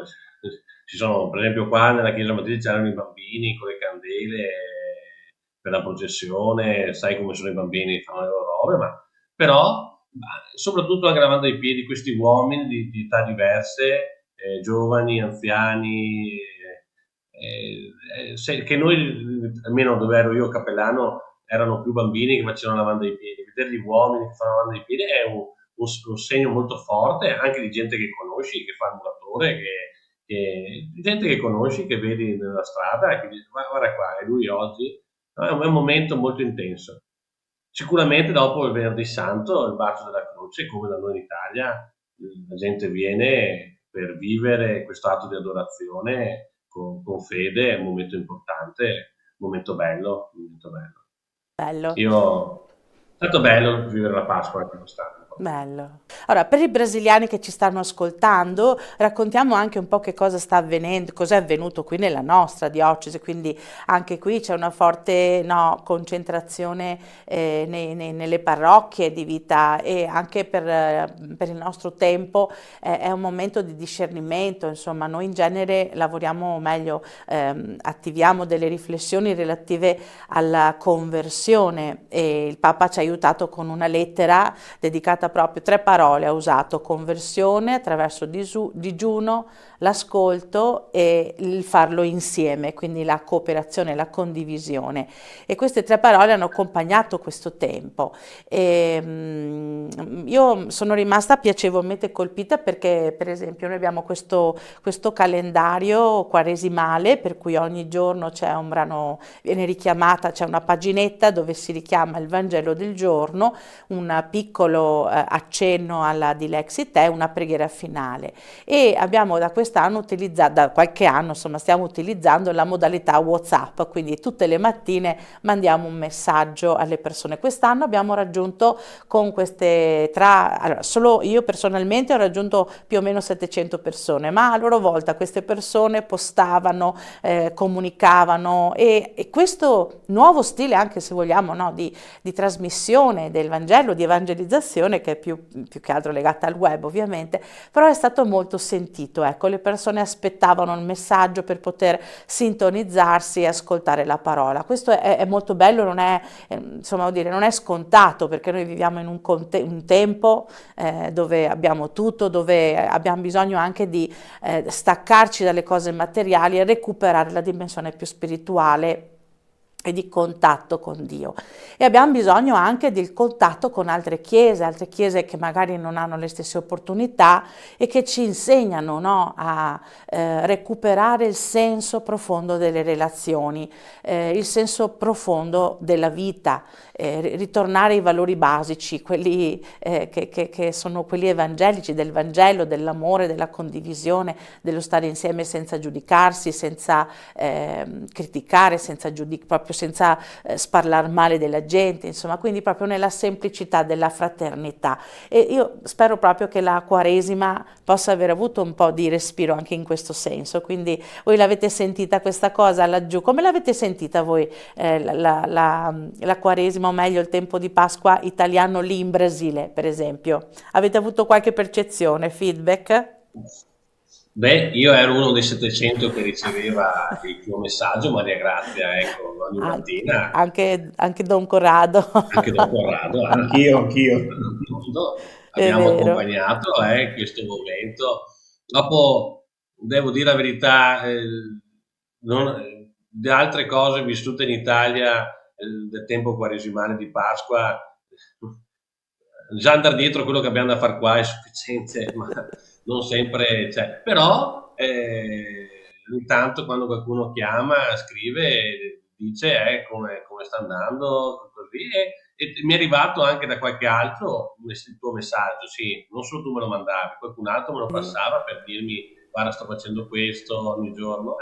ci sono, per esempio qua nella Chiesa Matrice c'erano i bambini con le candele per la processione, sai come sono i bambini, fanno le loro robe, però soprattutto anche la lavanda dei piedi, questi uomini di età diverse, giovani, anziani, che noi, almeno dove ero io cappellano, erano più bambini che facevano la lavanda dei piedi. Vedere gli uomini che fanno la lavanda dei piedi è un segno molto forte, anche di gente che conosci, che fa il muratore, gente che conosci, che vedi nella strada e che dici guarda qua, è lui oggi. È un momento molto intenso. Sicuramente dopo il Venerdì Santo, il bacio della croce, come da noi in Italia, la gente viene per vivere questo atto di adorazione con fede, è un momento importante, un momento bello, Bello. È stato bello vivere la Pasqua anche quest'anno. Bello. Allora, per i brasiliani che ci stanno ascoltando, raccontiamo anche un po' che cosa sta avvenendo, cosa è avvenuto qui nella nostra diocesi, quindi anche qui c'è una forte concentrazione nelle parrocchie di vita, e anche per il nostro tempo è un momento di discernimento. Insomma, noi in genere lavoriamo meglio, attiviamo delle riflessioni relative alla conversione, e il Papa ci ha aiutato con una lettera dedicata proprio 3 parole, ha usato: conversione attraverso digiuno, l'ascolto e il farlo insieme, quindi la cooperazione, la condivisione, e queste 3 parole hanno accompagnato questo tempo. Io sono rimasta piacevolmente colpita perché, per esempio, noi abbiamo questo calendario quaresimale per cui ogni giorno c'è un brano, viene richiamata, c'è una paginetta dove si richiama il Vangelo del giorno, un piccolo accenno alla Dilexit è una preghiera finale, e abbiamo da quest'anno utilizzato, da qualche anno insomma, stiamo utilizzando la modalità WhatsApp, quindi tutte le mattine mandiamo un messaggio alle persone. Quest'anno abbiamo raggiunto con queste allora, solo io personalmente ho raggiunto più o meno 700 persone, ma a loro volta queste persone postavano, comunicavano, e questo nuovo stile, anche se vogliamo, no, di trasmissione del Vangelo, di evangelizzazione, che è più che altro legata al web ovviamente, però è stato molto sentito, ecco, le persone aspettavano il messaggio per poter sintonizzarsi e ascoltare la parola. Questo è molto bello, non è, insomma, vuol dire, non è scontato, perché noi viviamo in un tempo dove abbiamo tutto, dove abbiamo bisogno anche di staccarci dalle cose materiali e recuperare la dimensione più spirituale e di contatto con Dio, e abbiamo bisogno anche del contatto con altre chiese che magari non hanno le stesse opportunità e che ci insegnano, no, a recuperare il senso profondo delle relazioni, il senso profondo della vita, ritornare ai valori basici, quelli che sono quelli evangelici, del Vangelo, dell'amore, della condivisione, dello stare insieme senza giudicarsi, senza criticare, proprio senza sparlar male della gente, insomma, quindi proprio nella semplicità della fraternità. E io spero proprio che la Quaresima possa aver avuto un po' di respiro anche in questo senso. Quindi voi l'avete sentita questa cosa laggiù? Come l'avete sentita voi la Quaresima, o meglio il tempo di Pasqua italiano lì in Brasile, per esempio? Avete avuto qualche percezione, feedback? Beh, io ero uno dei 700 che riceveva il tuo messaggio, Maria Grazia, ecco, ogni mattina. Anche Don Corrado. Anche Don Corrado. Anch'io. Abbiamo accompagnato questo momento. Dopo, devo dire la verità, di altre cose vissute in Italia del tempo quaresimale di Pasqua, già andare dietro quello che abbiamo da fare qua è sufficiente, ma non sempre c'è. Però ogni tanto quando qualcuno chiama, scrive, dice come sta andando, così, e mi è arrivato anche da qualche altro il tuo messaggio, sì, non solo tu me lo mandavi, qualcun altro me lo passava per dirmi guarda, sto facendo questo ogni giorno.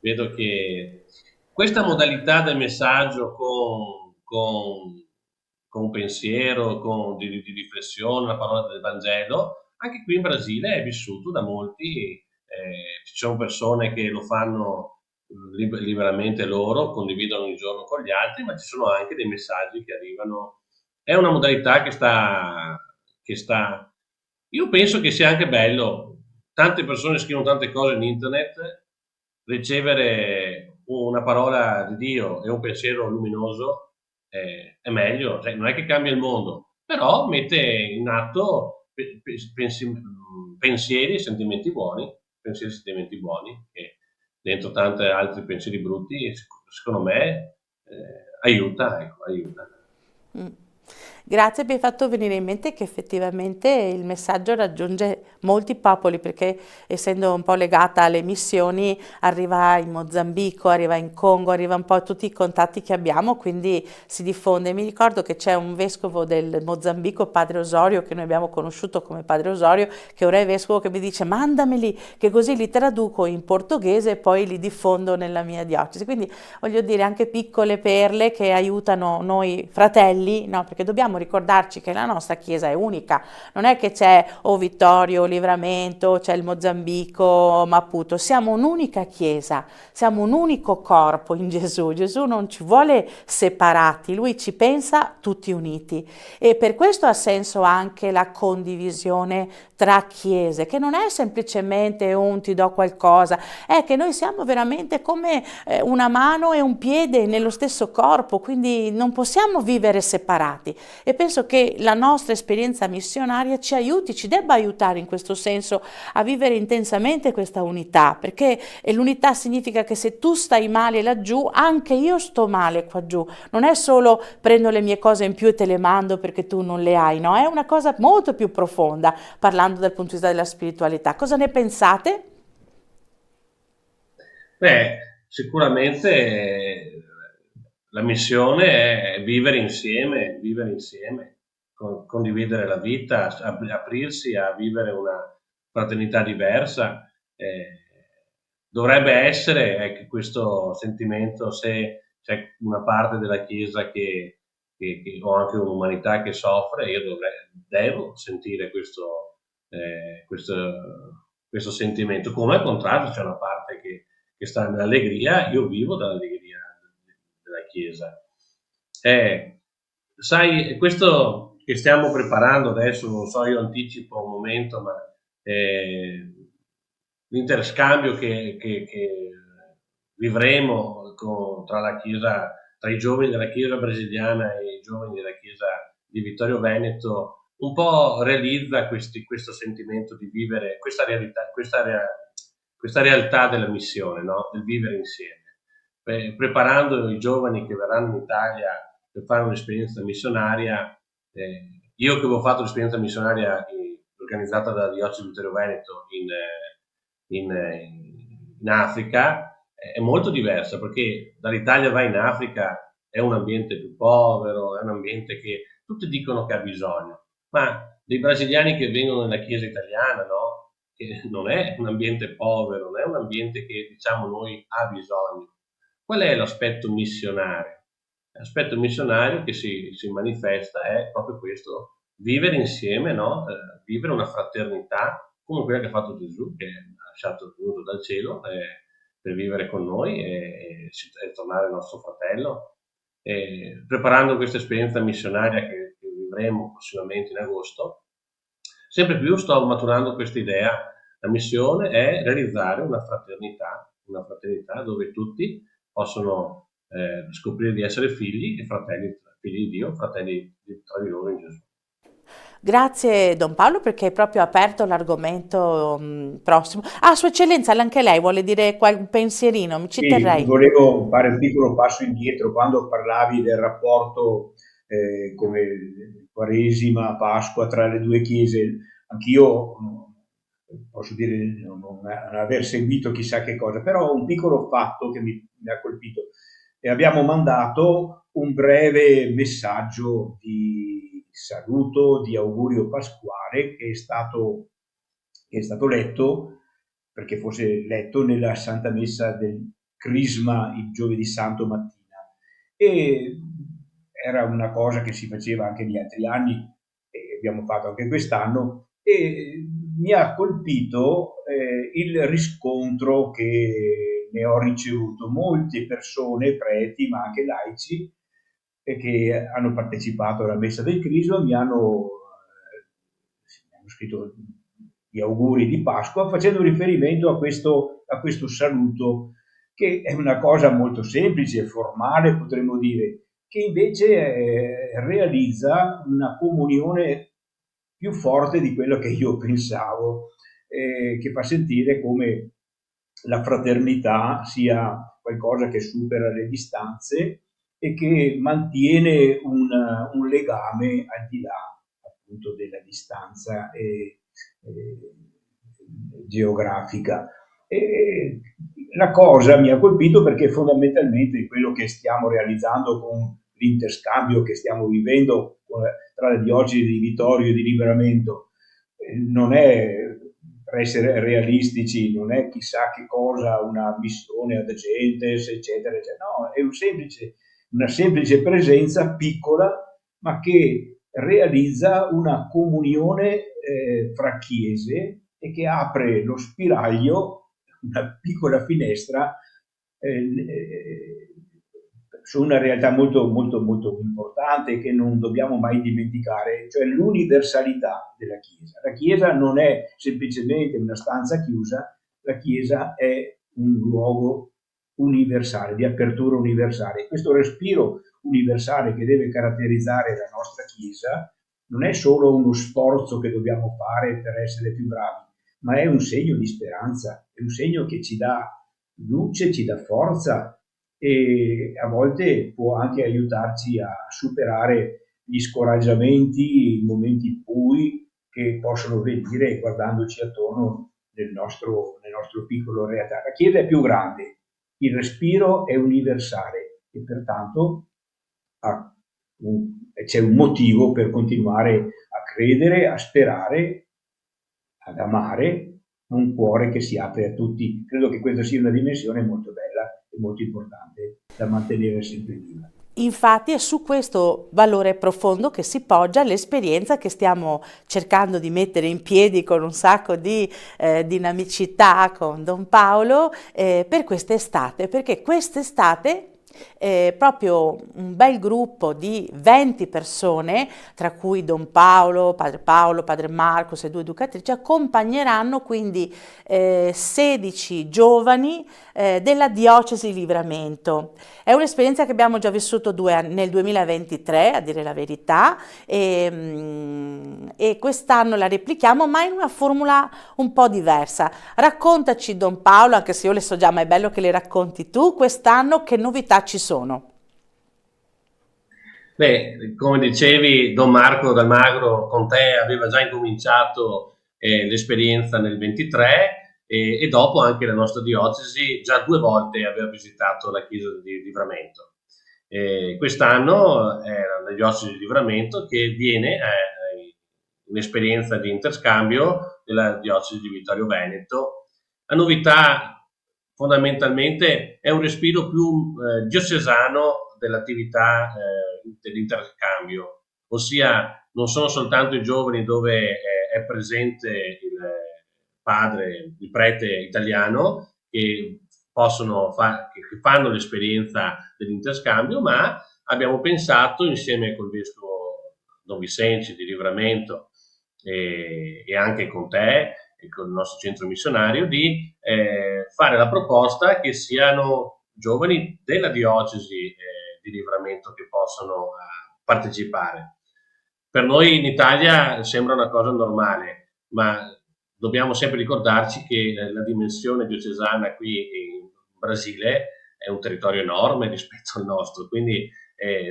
Vedo che questa modalità del messaggio con un pensiero, di riflessione, una parola del Vangelo, anche qui in Brasile è vissuto da molti. Ci sono persone che lo fanno liberamente loro, condividono ogni giorno con gli altri, ma ci sono anche dei messaggi che arrivano. È una modalità che sta. Io penso che sia anche bello. Tante persone scrivono tante cose in internet, ricevere una parola di Dio e un pensiero luminoso è meglio, cioè, non è che cambia il mondo, però mette in atto pensieri e sentimenti buoni, che dentro tanti altri pensieri brutti, secondo me, aiuta. Grazie, mi hai fatto venire in mente che effettivamente il messaggio raggiunge molti popoli, perché essendo un po' legata alle missioni arriva in Mozambico, arriva in Congo, arriva un po' a tutti i contatti che abbiamo, quindi si diffonde. Mi ricordo che c'è un vescovo del Mozambico, Padre Osorio, che noi abbiamo conosciuto come Padre Osorio, che ora è vescovo, che mi dice mandameli, che così li traduco in portoghese e poi li diffondo nella mia diocesi. Quindi voglio dire, anche piccole perle che aiutano noi fratelli, no? Perché dobbiamo ricordarci che la nostra Chiesa è unica, non è che c'è Vittorio, Livramento, c'è il Mozambico, Maputo, siamo un'unica Chiesa, siamo un unico corpo in Gesù. Gesù non ci vuole separati, Lui ci pensa tutti uniti, e per questo ha senso anche la condivisione tra chiese, che non è semplicemente un ti do qualcosa, è che noi siamo veramente come una mano e un piede nello stesso corpo, quindi non possiamo vivere separati. E penso che la nostra esperienza missionaria ci aiuti, ci debba aiutare in questo senso a vivere intensamente questa unità, perché l'unità significa che se tu stai male laggiù, anche io sto male qua giù. Non è solo prendo le mie cose in più e te le mando perché tu non le hai, no? È una cosa molto più profonda, parlando dal punto di vista della spiritualità. Cosa ne pensate? Beh, sicuramente la missione è vivere insieme, condividere la vita, aprirsi a vivere una fraternità diversa. Dovrebbe essere, ecco, questo sentimento, se c'è una parte della Chiesa o anche un'umanità che soffre, io devo sentire questo sentimento. Come al contrario c'è una parte che sta nell'allegria, io vivo dall'allegria della Chiesa. Sai, questo che stiamo preparando adesso, non so, io anticipo un momento, ma l'interscambio che vivremo tra la Chiesa, tra i giovani della Chiesa brasiliana e i giovani della Chiesa di Vittorio Veneto, un po' realizza questo sentimento di vivere questa realtà della missione, no? Del vivere insieme, preparando i giovani che verranno in Italia per fare un'esperienza missionaria. Io che avevo fatto l'esperienza missionaria organizzata dalla Diocesi di Vittorio Veneto in Africa, è molto diversa, perché dall'Italia vai in Africa, è un ambiente più povero, è un ambiente che tutti dicono che ha bisogno, ma dei brasiliani che vengono nella Chiesa italiana, no? Che non è un ambiente povero, non è un ambiente che diciamo noi ha bisogno. Qual è l'aspetto missionario? L'aspetto missionario che si manifesta è proprio questo: vivere insieme, no? Vivere una fraternità come quella che ha fatto Gesù, che ha lasciato venuto dal cielo per vivere con noi e tornare il nostro fratello. Preparando questa esperienza missionaria che vivremo prossimamente in agosto, sempre più sto maturando questa idea. La missione è realizzare una fraternità dove tutti possono scoprire di essere figli e fratelli, figli di Dio, fratelli tra di loro in Gesù. Grazie Don Paolo, perché hai proprio aperto l'argomento prossimo. Sua Eccellenza, anche lei vuole dire un pensierino, ci terrei. Volevo fare un piccolo passo indietro quando parlavi del rapporto come Quaresima, Pasqua tra le due chiese. Anch'io posso dire non aver seguito chissà che cosa, però un piccolo fatto che mi ha colpito. Abbiamo mandato un breve messaggio di saluto, di augurio pasquale che è stato letto, perché fosse letto nella Santa Messa del Crisma il giovedì santo mattina, e era una cosa che si faceva anche negli altri anni e abbiamo fatto anche quest'anno, e mi ha colpito il riscontro che ne ho ricevuto. Molte persone, preti ma anche laici, che hanno partecipato alla Messa del Crisma mi hanno scritto gli auguri di Pasqua facendo riferimento a questo saluto, che è una cosa molto semplice, formale potremmo dire, che invece realizza una comunione più forte di quello che io pensavo, che fa sentire come la fraternità sia qualcosa che supera le distanze e che mantiene un legame al di là appunto della distanza geografica. E la cosa mi ha colpito perché fondamentalmente quello che stiamo realizzando con l'interscambio che stiamo vivendo tra le diocesi di Vittorio e di Liberamento non è, per essere realistici, non è chissà che cosa, una missione ad agentes, eccetera, eccetera. No, è una semplice presenza piccola, ma che realizza una comunione fra chiese e che apre lo spiraglio, una piccola finestra su una realtà molto, molto, molto importante che non dobbiamo mai dimenticare, cioè l'universalità della Chiesa. La Chiesa non è semplicemente una stanza chiusa, la Chiesa è un luogo universale, di apertura universale. Questo respiro universale che deve caratterizzare la nostra Chiesa non è solo uno sforzo che dobbiamo fare per essere più bravi, ma è un segno di speranza, è un segno che ci dà luce, ci dà forza e a volte può anche aiutarci a superare gli scoraggiamenti, i momenti bui che possono venire guardandoci attorno nel nostro piccolo realtà. La Chiesa è più grande, il respiro è universale e pertanto ha c'è un motivo per continuare a credere, a sperare, ad amare, un cuore che si apre a tutti. Credo che questa sia una dimensione molto bella e molto importante da mantenere sempre viva. Infatti è su questo valore profondo che si poggia l'esperienza che stiamo cercando di mettere in piedi con un sacco di dinamicità con Don Paolo per quest'estate, perché quest'estate proprio un bel gruppo di 20 persone, tra cui Don Paolo, Padre Marcos e 2 educatrici, accompagneranno quindi 16 giovani della Diocesi di Livramento. È un'esperienza che abbiamo già vissuto nel 2023, a dire la verità, e quest'anno la replichiamo, ma in una formula un po' diversa. Raccontaci, Don Paolo, anche se io le so già, ma è bello che le racconti tu, quest'anno che novità ci sono? Beh, come dicevi, Don Marco d'Almagro con te aveva già incominciato l'esperienza nel 23 e dopo anche la nostra diocesi già 2 volte aveva visitato la chiesa di Livramento. Quest'anno era la diocesi di Livramento che viene un'esperienza di interscambio della diocesi di Vittorio Veneto. La novità fondamentalmente è un respiro più diocesano dell'attività dell'interscambio, ossia non sono soltanto i giovani dove è presente il padre, il prete italiano che che fanno l'esperienza dell'interscambio, ma abbiamo pensato insieme col vescovo Don Vicenzi di Livramento e anche con te e con il nostro centro missionario di fare la proposta che siano giovani della diocesi di Livramento che possano partecipare. Per noi in Italia sembra una cosa normale, ma dobbiamo sempre ricordarci che la dimensione diocesana qui in Brasile è un territorio enorme rispetto al nostro, quindi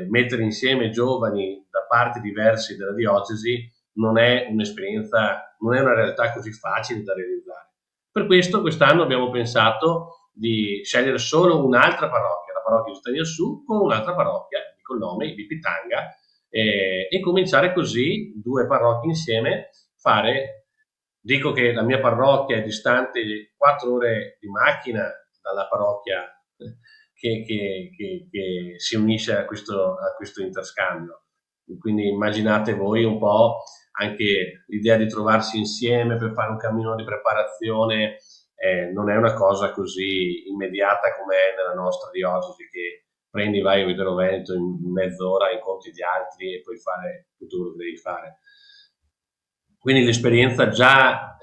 mettere insieme giovani da parti diverse della diocesi non è un'esperienza, non è una realtà così facile da realizzare. Per questo quest'anno abbiamo pensato di scegliere solo un'altra parrocchia, la parrocchia di Stania Su, con un'altra parrocchia, dico il nome, di Pitanga, e cominciare così 2 parrocchie insieme, dico che la mia parrocchia è distante 4 ore di macchina dalla parrocchia che si unisce a questo interscambio. Quindi immaginate voi un po' anche l'idea di trovarsi insieme per fare un cammino di preparazione, non è una cosa così immediata come è nella nostra diocesi, che prendi, vai a Vittorio Veneto in mezz'ora, incontri gli altri e puoi fare tutto quello che devi fare. Quindi l'esperienza già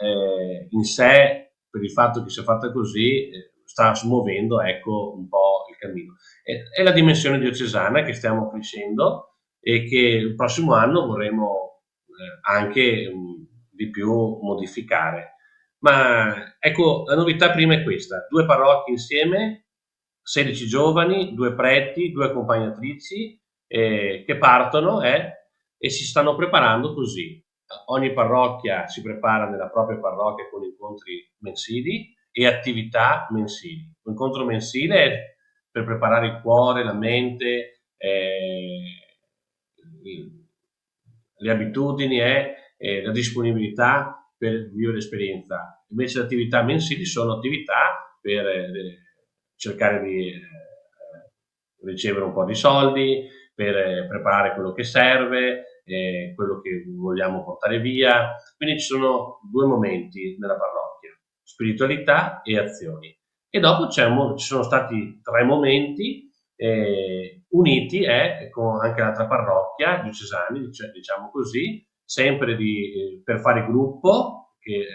in sé, per il fatto che sia fatta così, sta smuovendo un po' il cammino. È la dimensione diocesana che stiamo crescendo e che il prossimo anno vorremmo anche di più modificare. Ma ecco, la novità prima è questa: 2 parrocchie insieme, 16 giovani, 2 preti, 2 accompagnatrici che partono e si stanno preparando così. Ogni parrocchia si prepara nella propria parrocchia con incontri mensili e attività mensili. L'incontro mensile è per preparare il cuore, la mente, le abitudini e la disponibilità per vivere l'esperienza. Invece le attività mensili sono attività per cercare di ricevere un po' di soldi, per preparare quello che serve, quello che vogliamo portare via. Quindi ci sono 2 momenti nella parrocchia: spiritualità e azioni. E dopo ci sono stati 3 momenti uniti con anche l'altra parrocchia, diocesani, diciamo così, sempre per fare gruppo, che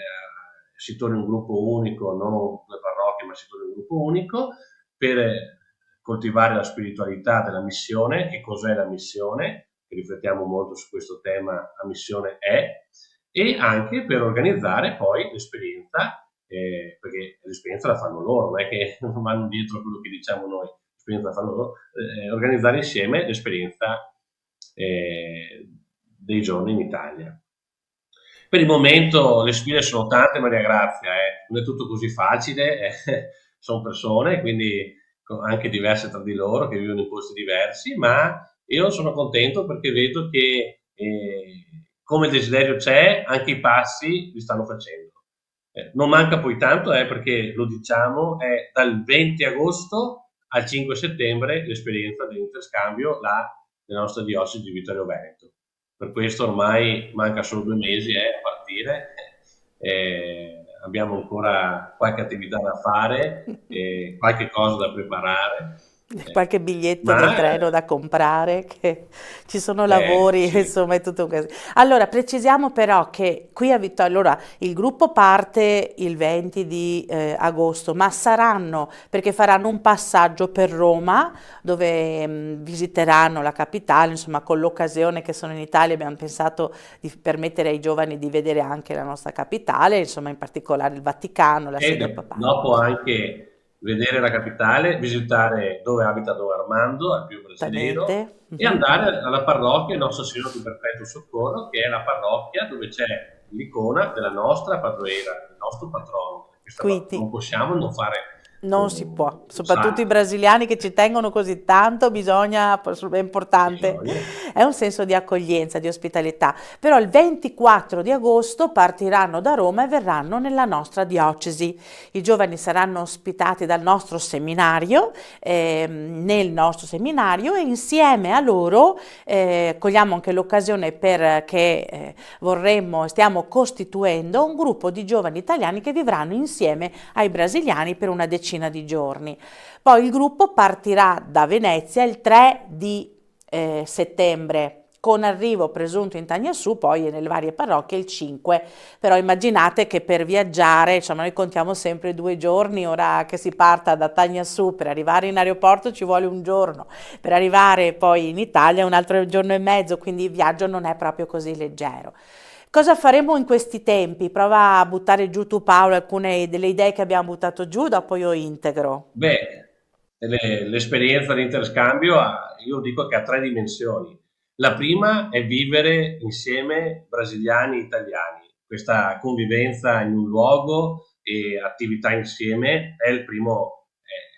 si torni un gruppo unico, non 2 parrocchie, ma si torni un gruppo unico, per coltivare la spiritualità della missione. Che cos'è la missione? Riflettiamo molto su questo tema, la missione è, e anche per organizzare poi l'esperienza, perché l'esperienza la fanno loro, non è che vanno dietro a quello che diciamo noi, l'esperienza la fanno loro, organizzare insieme l'esperienza dei giorni in Italia. Per il momento le sfide sono tante, Maria Grazia, non è tutto così facile, sono persone, quindi anche diverse tra di loro, che vivono in posti diversi, ma Io sono contento perché vedo che come il desiderio c'è, anche i passi li stanno facendo. Non manca poi tanto, perché lo diciamo, è dal 20 agosto al 5 settembre l'esperienza dell'interscambio là nella nostra diocesi di Vittorio Veneto. Per questo ormai manca solo 2 mesi a partire. Abbiamo ancora qualche attività da fare, qualche cosa da preparare. Qualche biglietto del treno da comprare, che ci sono lavori, sì. insomma è tutto così. Allora, precisiamo però che qui a Vittorio, allora il gruppo parte il 20 di agosto, ma saranno, perché faranno un passaggio per Roma, dove visiteranno la capitale, insomma con l'occasione che sono in Italia abbiamo pensato di permettere ai giovani di vedere anche la nostra capitale, insomma in particolare il Vaticano, la sede papale. Dopo anche vedere la capitale, visitare dove abita Don Armando, al più brasileiro, e andare alla parrocchia Nostro Signore di Perpetuo Soccorro, che è la parrocchia dove c'è l'icona della nostra padroera, del nostro patrono. Quindi non possiamo non fare. Non si può, soprattutto i brasiliani che ci tengono così tanto, bisogna, è importante, è un senso di accoglienza, di ospitalità. Però il 24 di agosto partiranno da Roma e verranno nella nostra diocesi. I giovani saranno ospitati dal nostro seminario, nel nostro seminario, e insieme a loro cogliamo anche l'occasione perché stiamo costituendo un gruppo di giovani italiani che vivranno insieme ai brasiliani per una decina di giorni. Poi il gruppo partirà da Venezia il 3 di settembre, con arrivo presunto in Tagnassù, poi nelle varie parrocchie il 5, però immaginate che per viaggiare, insomma noi contiamo sempre 2 giorni, ora che si parta da Tagnassù per arrivare in aeroporto ci vuole 1 giorno, per arrivare poi in Italia un altro giorno e mezzo, quindi il viaggio non è proprio così leggero. Cosa faremo in questi tempi? Prova a buttare giù tu, Paolo, alcune delle idee che abbiamo buttato giù, dopo io integro. L'esperienza di interscambio io dico che ha 3 dimensioni. La prima è vivere insieme brasiliani e italiani. Questa convivenza in un luogo e attività insieme è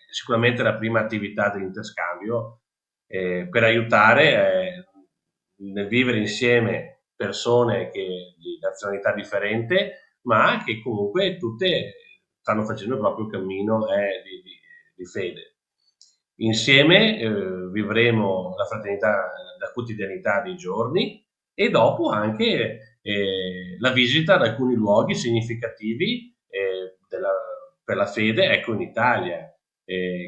sicuramente la prima attività dell'interscambio per aiutare nel vivere insieme persone di nazionalità differente, ma che comunque tutte stanno facendo il proprio cammino di fede. Insieme vivremo la fraternità, la quotidianità dei giorni, e dopo anche la visita ad alcuni luoghi significativi per la fede, ecco, in Italia,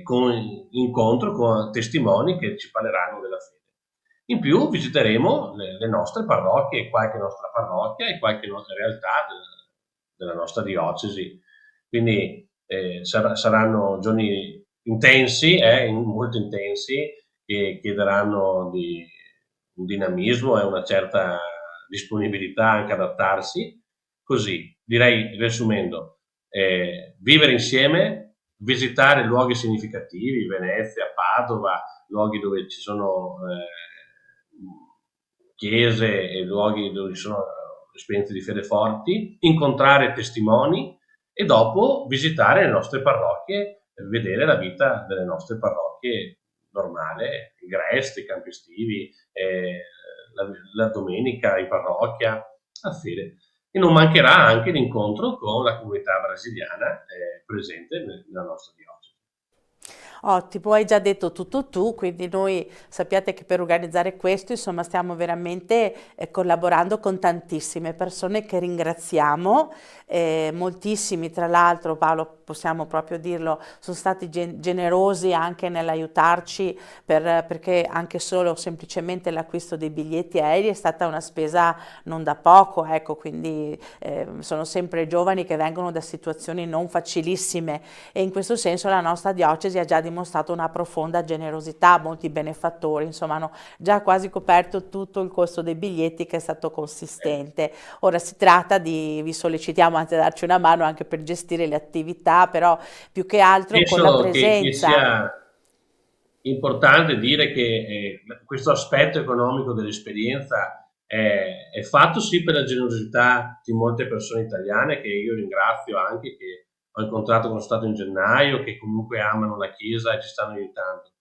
con incontro con testimoni che ci parleranno della fede. In più visiteremo le nostre parrocchie, qualche nostra parrocchia e qualche realtà della nostra diocesi. Quindi saranno giorni intensi, molto intensi, che chiederanno di un dinamismo e una certa disponibilità anche ad adattarsi. Così, direi, riassumendo, vivere insieme, visitare luoghi significativi, Venezia, Padova, luoghi dove ci sono chiese e luoghi dove ci sono esperienze di fede forti, incontrare testimoni e dopo visitare le nostre parrocchie, vedere la vita delle nostre parrocchie normale, i Gresti, i campi estivi, la domenica in parrocchia, a fede. E non mancherà anche l'incontro con la comunità brasiliana presente nella nostra diocesi. Ottimo, hai già detto tutto tu, quindi noi sappiate che per organizzare questo, insomma, stiamo veramente collaborando con tantissime persone che ringraziamo, moltissimi tra l'altro, Paolo, possiamo proprio dirlo, sono stati generosi anche nell'aiutarci perché anche solo semplicemente l'acquisto dei biglietti aerei è stata una spesa non da poco, ecco, quindi sono sempre giovani che vengono da situazioni non facilissime e in questo senso la nostra diocesi ha già dimostrato una profonda generosità, molti benefattori, insomma hanno già quasi coperto tutto il costo dei biglietti che è stato consistente. Ora si tratta vi sollecitiamo anzi a darci una mano anche per gestire le attività, però più che altro penso con la presenza. Che sia importante dire che questo aspetto economico dell'esperienza è fatto sì per la generosità di molte persone italiane che io ringrazio anche, che ho incontrato quando sono stato in gennaio, che comunque amano la Chiesa e ci stanno aiutando,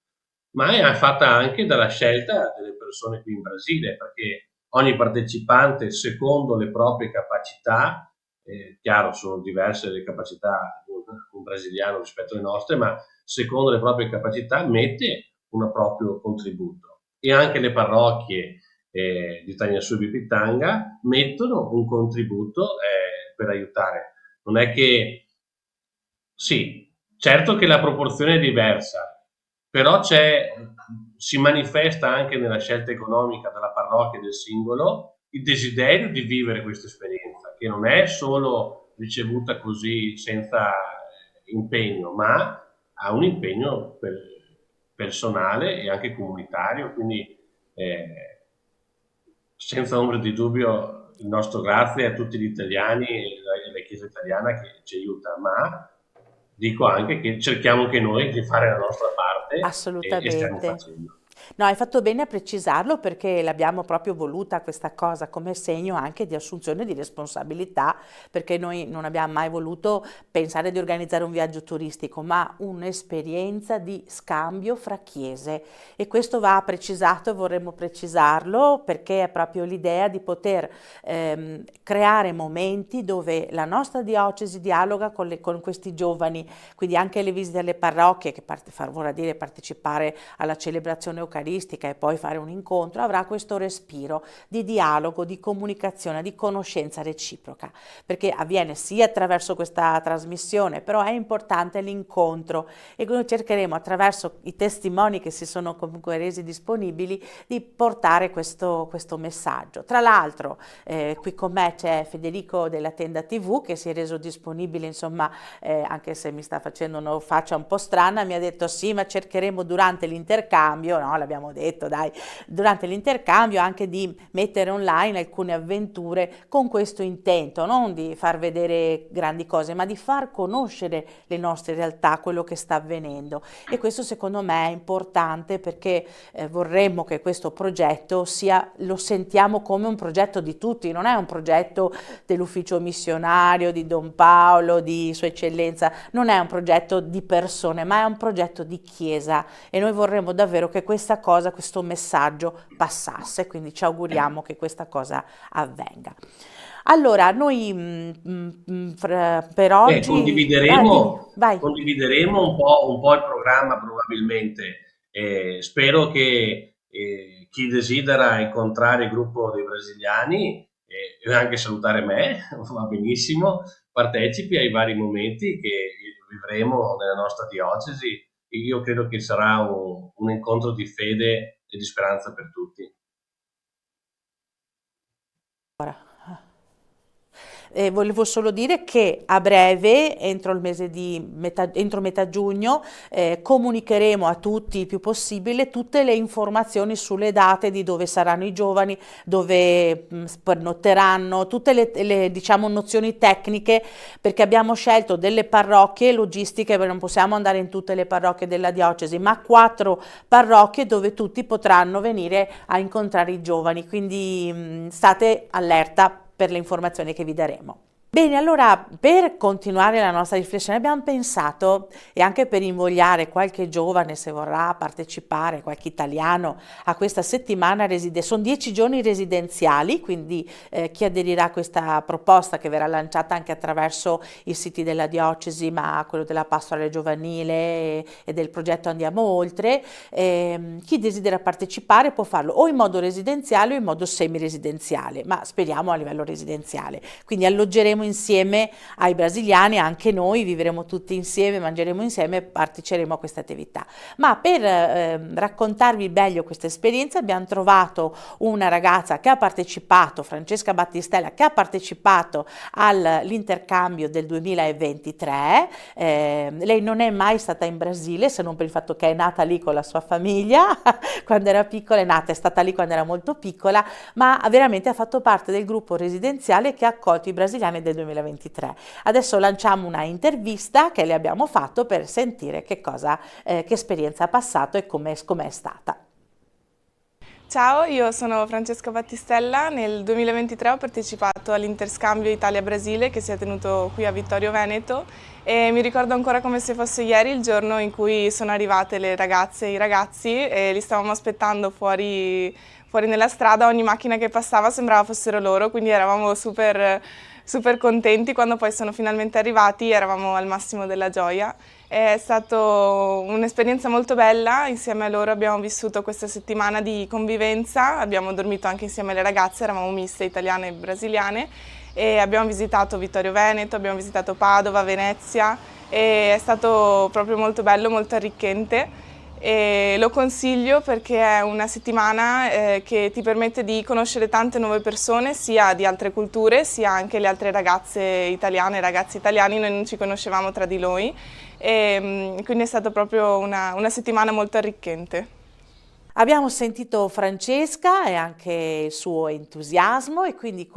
ma è fatta anche dalla scelta delle persone qui in Brasile, perché ogni partecipante, secondo le proprie capacità, chiaro, sono diverse le capacità di un brasiliano rispetto alle nostre, ma secondo le proprie capacità mette un proprio contributo. E anche le parrocchie di Tagnassù e Bipitanga mettono un contributo per aiutare. Non è che, sì, certo che la proporzione è diversa, però si manifesta anche nella scelta economica della parrocchia e del singolo il desiderio di vivere questa esperienza, che non è solo ricevuta così senza impegno, ma ha un impegno personale e anche comunitario, quindi senza ombra di dubbio il nostro grazie a tutti gli italiani e alla Chiesa italiana che ci aiuta, ma dico anche che cerchiamo anche noi di fare la nostra parte e stiamo facendo. No, hai fatto bene a precisarlo perché l'abbiamo proprio voluta questa cosa come segno anche di assunzione di responsabilità, perché noi non abbiamo mai voluto pensare di organizzare un viaggio turistico, ma un'esperienza di scambio fra chiese, e questo va precisato e vorremmo precisarlo perché è proprio l'idea di poter creare momenti dove la nostra diocesi dialoga con questi giovani, quindi anche le visite alle parrocchie, che vorrà dire partecipare alla celebrazione eucaristica e poi fare un incontro, avrà questo respiro di dialogo, di comunicazione, di conoscenza reciproca, perché avviene sì attraverso questa trasmissione, però è importante l'incontro, e noi cercheremo attraverso i testimoni che si sono comunque resi disponibili di portare questo messaggio. Tra l'altro qui con me c'è Federico della Tenda TV che si è reso disponibile, insomma, anche se mi sta facendo una faccia un po' strana, mi ha detto sì, ma cercheremo durante l'intercambio, no, l'abbiamo detto, dai, durante l'intercambio anche di mettere online alcune avventure con questo intento, non di far vedere grandi cose, ma di far conoscere le nostre realtà, quello che sta avvenendo, e questo secondo me è importante perché vorremmo che questo progetto lo sentiamo come un progetto di tutti, non è un progetto dell'ufficio missionario, di Don Paolo, di Sua Eccellenza, non è un progetto di persone, ma è un progetto di Chiesa, e noi vorremmo davvero che questa cosa, questo messaggio passasse, quindi ci auguriamo che questa cosa avvenga. Allora, noi per oggi condivideremo un po' il programma probabilmente. Spero che chi desidera incontrare il gruppo dei brasiliani e anche salutare me, va benissimo, partecipi ai vari momenti che vivremo nella nostra diocesi. Io credo che sarà un incontro di fede e di speranza per tutti. Volevo solo dire che a breve, entro metà giugno, comunicheremo a tutti il più possibile tutte le informazioni sulle date di dove saranno i giovani, dove pernotteranno, tutte le diciamo nozioni tecniche, perché abbiamo scelto delle parrocchie logistiche, non possiamo andare in tutte le parrocchie della diocesi, ma 4 parrocchie dove tutti potranno venire a incontrare i giovani, quindi state allerta per le informazioni che vi daremo. Bene, allora per continuare la nostra riflessione abbiamo pensato, e anche per invogliare qualche giovane se vorrà partecipare, qualche italiano, a questa settimana sono 10 giorni residenziali, quindi chi aderirà a questa proposta che verrà lanciata anche attraverso i siti della diocesi, ma quello della pastorale giovanile e del progetto Andiamo Oltre, chi desidera partecipare può farlo o in modo residenziale o in modo semi-residenziale, ma speriamo a livello residenziale, quindi alloggeremo insieme ai brasiliani, anche noi vivremo tutti insieme, mangeremo insieme e parteciperemo a questa attività. Ma per raccontarvi meglio questa esperienza abbiamo trovato una ragazza che ha partecipato, Francesca Battistella, che ha partecipato all'intercambio del 2023. Lei non è mai stata in Brasile, se non per il fatto che è nata lì con la sua famiglia quando era piccola, è stata lì quando era molto piccola, ma veramente ha fatto parte del gruppo residenziale che ha accolto i brasiliani del 2023. Adesso lanciamo una intervista che le abbiamo fatto per sentire che esperienza ha passato e com'è stata. Ciao, io sono Francesca Battistella. Nel 2023 ho partecipato all'interscambio Italia-Brasile che si è tenuto qui a Vittorio Veneto e mi ricordo ancora come se fosse ieri il giorno in cui sono arrivate le ragazze e i ragazzi e li stavamo aspettando fuori nella strada. Ogni macchina che passava sembrava fossero loro, quindi eravamo super contenti. Quando poi sono finalmente arrivati eravamo al massimo della gioia. È stata un'esperienza molto bella, insieme a loro abbiamo vissuto questa settimana di convivenza, abbiamo dormito anche insieme alle ragazze, eravamo miste italiane e brasiliane e abbiamo visitato Vittorio Veneto, abbiamo visitato Padova, Venezia e è stato proprio molto bello, molto arricchente. E lo consiglio perché è una settimana che ti permette di conoscere tante nuove persone, sia di altre culture, sia anche le altre ragazze italiane e ragazzi italiani. Noi non ci conoscevamo tra di noi e quindi è stata proprio una settimana molto arricchente. Abbiamo sentito Francesca e anche il suo entusiasmo e quindi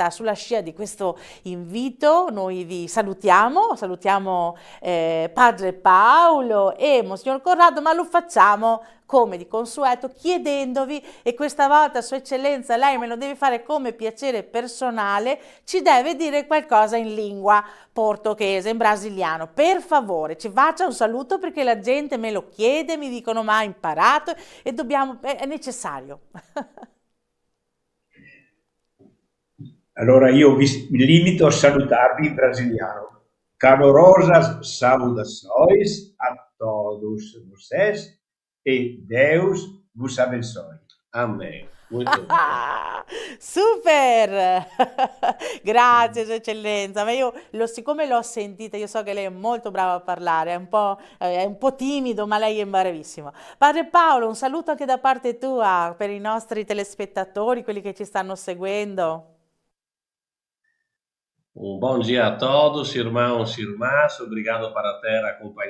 sulla scia di questo invito noi vi salutiamo Padre Paolo e Monsignor Corrado, ma lo facciamo come di consueto chiedendovi, e questa volta Sua Eccellenza lei me lo deve fare come piacere personale, ci deve dire qualcosa in lingua portoghese, in brasiliano. Per favore ci faccia un saluto perché la gente me lo chiede, mi dicono ma ha imparato e è necessario. Allora io mi limito a salutarvi in brasiliano. Calorosas saudações a todos vocês e Deus vos abençoe. Amen. Molto bene. Super! Grazie Sua Eccellenza, ma siccome l'ho sentita, io so che lei è molto brava a parlare, è un po' timido, ma lei è bravissimo. Padre Paolo, un saluto anche da parte tua per i nostri telespettatori, quelli che ci stanno seguendo. Bom dia a todos, irmãos e irmãs. Obrigado para ter acompanhado